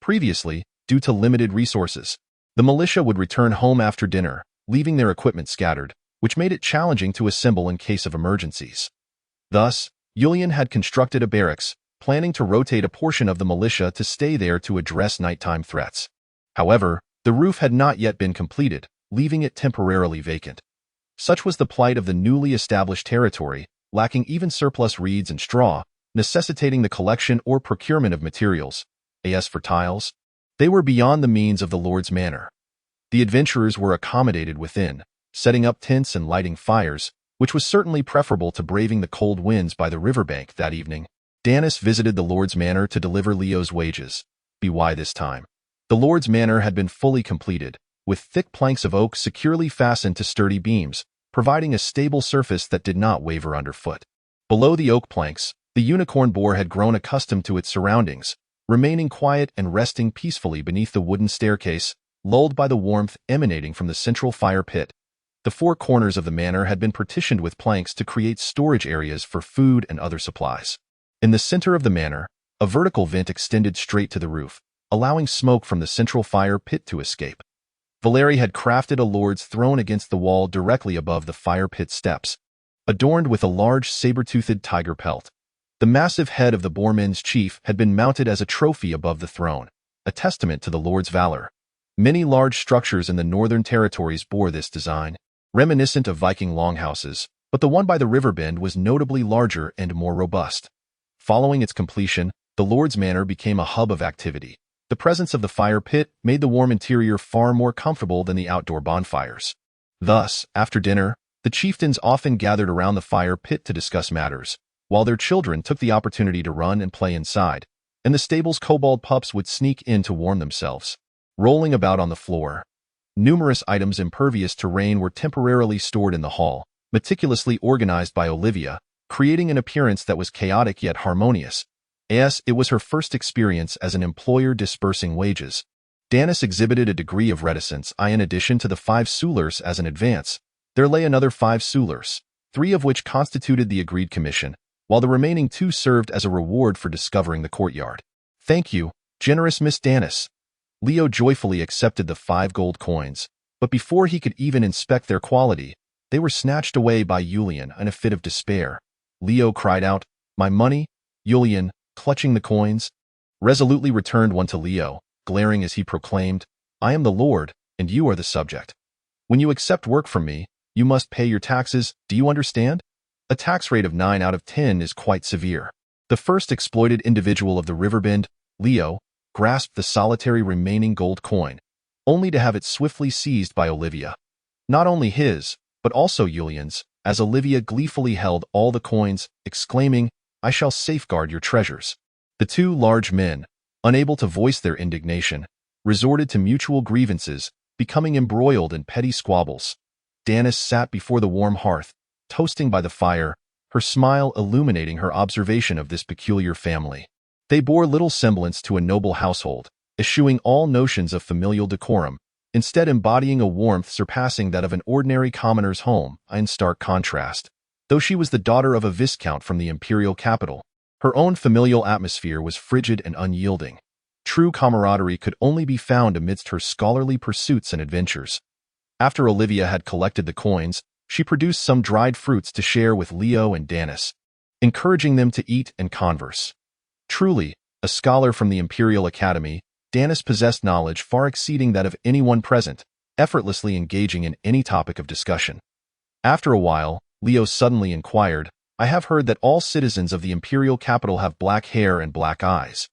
Previously, due to limited resources, the militia would return home after dinner, leaving their equipment scattered, which made it challenging to assemble in case of emergencies. Thus, Julian had constructed a barracks, planning to rotate a portion of the militia to stay there to address nighttime threats. However, the roof had not yet been completed, leaving it temporarily vacant. Such was the plight of the newly established territory, lacking even surplus reeds and straw, necessitating the collection or procurement of materials. As for tiles, they were beyond the means of the Lord's manor. The adventurers were accommodated within, setting up tents and lighting fires, which was certainly preferable to braving the cold winds by the riverbank that evening. Danis visited the Lord's manor to deliver Leo's wages. By this time, the Lord's manor had been fully completed, with thick planks of oak securely fastened to sturdy beams, providing a stable surface that did not waver underfoot. Below the oak planks, the unicorn boar had grown accustomed to its surroundings, remaining quiet and resting peacefully beneath the wooden staircase, lulled by the warmth emanating from the central fire pit. The 4 corners of the manor had been partitioned with planks to create storage areas for food and other supplies. In the center of the manor, a vertical vent extended straight to the roof, allowing smoke from the central fire pit to escape. Valeri had crafted a lord's throne against the wall directly above the fire pit steps, adorned with a large saber-toothed tiger pelt. The massive head of the Boarmen's chief had been mounted as a trophy above the throne, a testament to the lord's valor. Many large structures in the northern territories bore this design, reminiscent of Viking longhouses, but the one by the river bend was notably larger and more robust. Following its completion, the Lord's Manor became a hub of activity. The presence of the fire pit made the warm interior far more comfortable than the outdoor bonfires. Thus, after dinner, the chieftains often gathered around the fire pit to discuss matters, while their children took the opportunity to run and play inside, and the stable's kobold pups would sneak in to warm themselves. Rolling about on the floor, numerous items impervious to rain were temporarily stored in the hall, meticulously organized by Olivia, creating an appearance that was chaotic yet harmonious. As it was her first experience as an employer dispersing wages, Danis exhibited a degree of reticence. In addition to the 5 Sulers as an advance, there lay another 5 Sulers, 3 of which constituted the agreed commission, while the remaining 2 served as a reward for discovering the courtyard. Thank you, generous Miss Danis. Leo joyfully accepted the 5 gold coins, but before he could even inspect their quality, They were snatched away by Julian in a fit of despair. Leo cried out, "My money!" Julian, clutching the coins, resolutely returned one to Leo, glaring as he proclaimed, "I am the Lord, and you are the subject. When you accept work from me, you must pay your taxes, do you understand?" A tax rate of 9 out of 10 is quite severe. The first exploited individual of the riverbend, Leo, grasped the solitary remaining gold coin, only to have it swiftly seized by Olivia. Not only his, but also Julian's, as Olivia gleefully held all the coins, exclaiming, "I shall safeguard your treasures." The two large men, unable to voice their indignation, resorted to mutual grievances, becoming embroiled in petty squabbles. Danis sat before the warm hearth, toasting by the fire, her smile illuminating her observation of this peculiar family. They bore little semblance to a noble household, eschewing all notions of familial decorum, instead embodying a warmth surpassing that of an ordinary commoner's home, in stark contrast. Though she was the daughter of a viscount from the imperial capital, her own familial atmosphere was frigid and unyielding. True camaraderie could only be found amidst her scholarly pursuits and adventures. After Olivia had collected the coins, she produced some dried fruits to share with Leo and Danis, encouraging them to eat and converse. Truly, a scholar from the Imperial Academy, Danis possessed knowledge far exceeding that of anyone present, effortlessly engaging in any topic of discussion. After a while, Leo suddenly inquired, "I have heard that all citizens of the imperial capital have black hair and black eyes.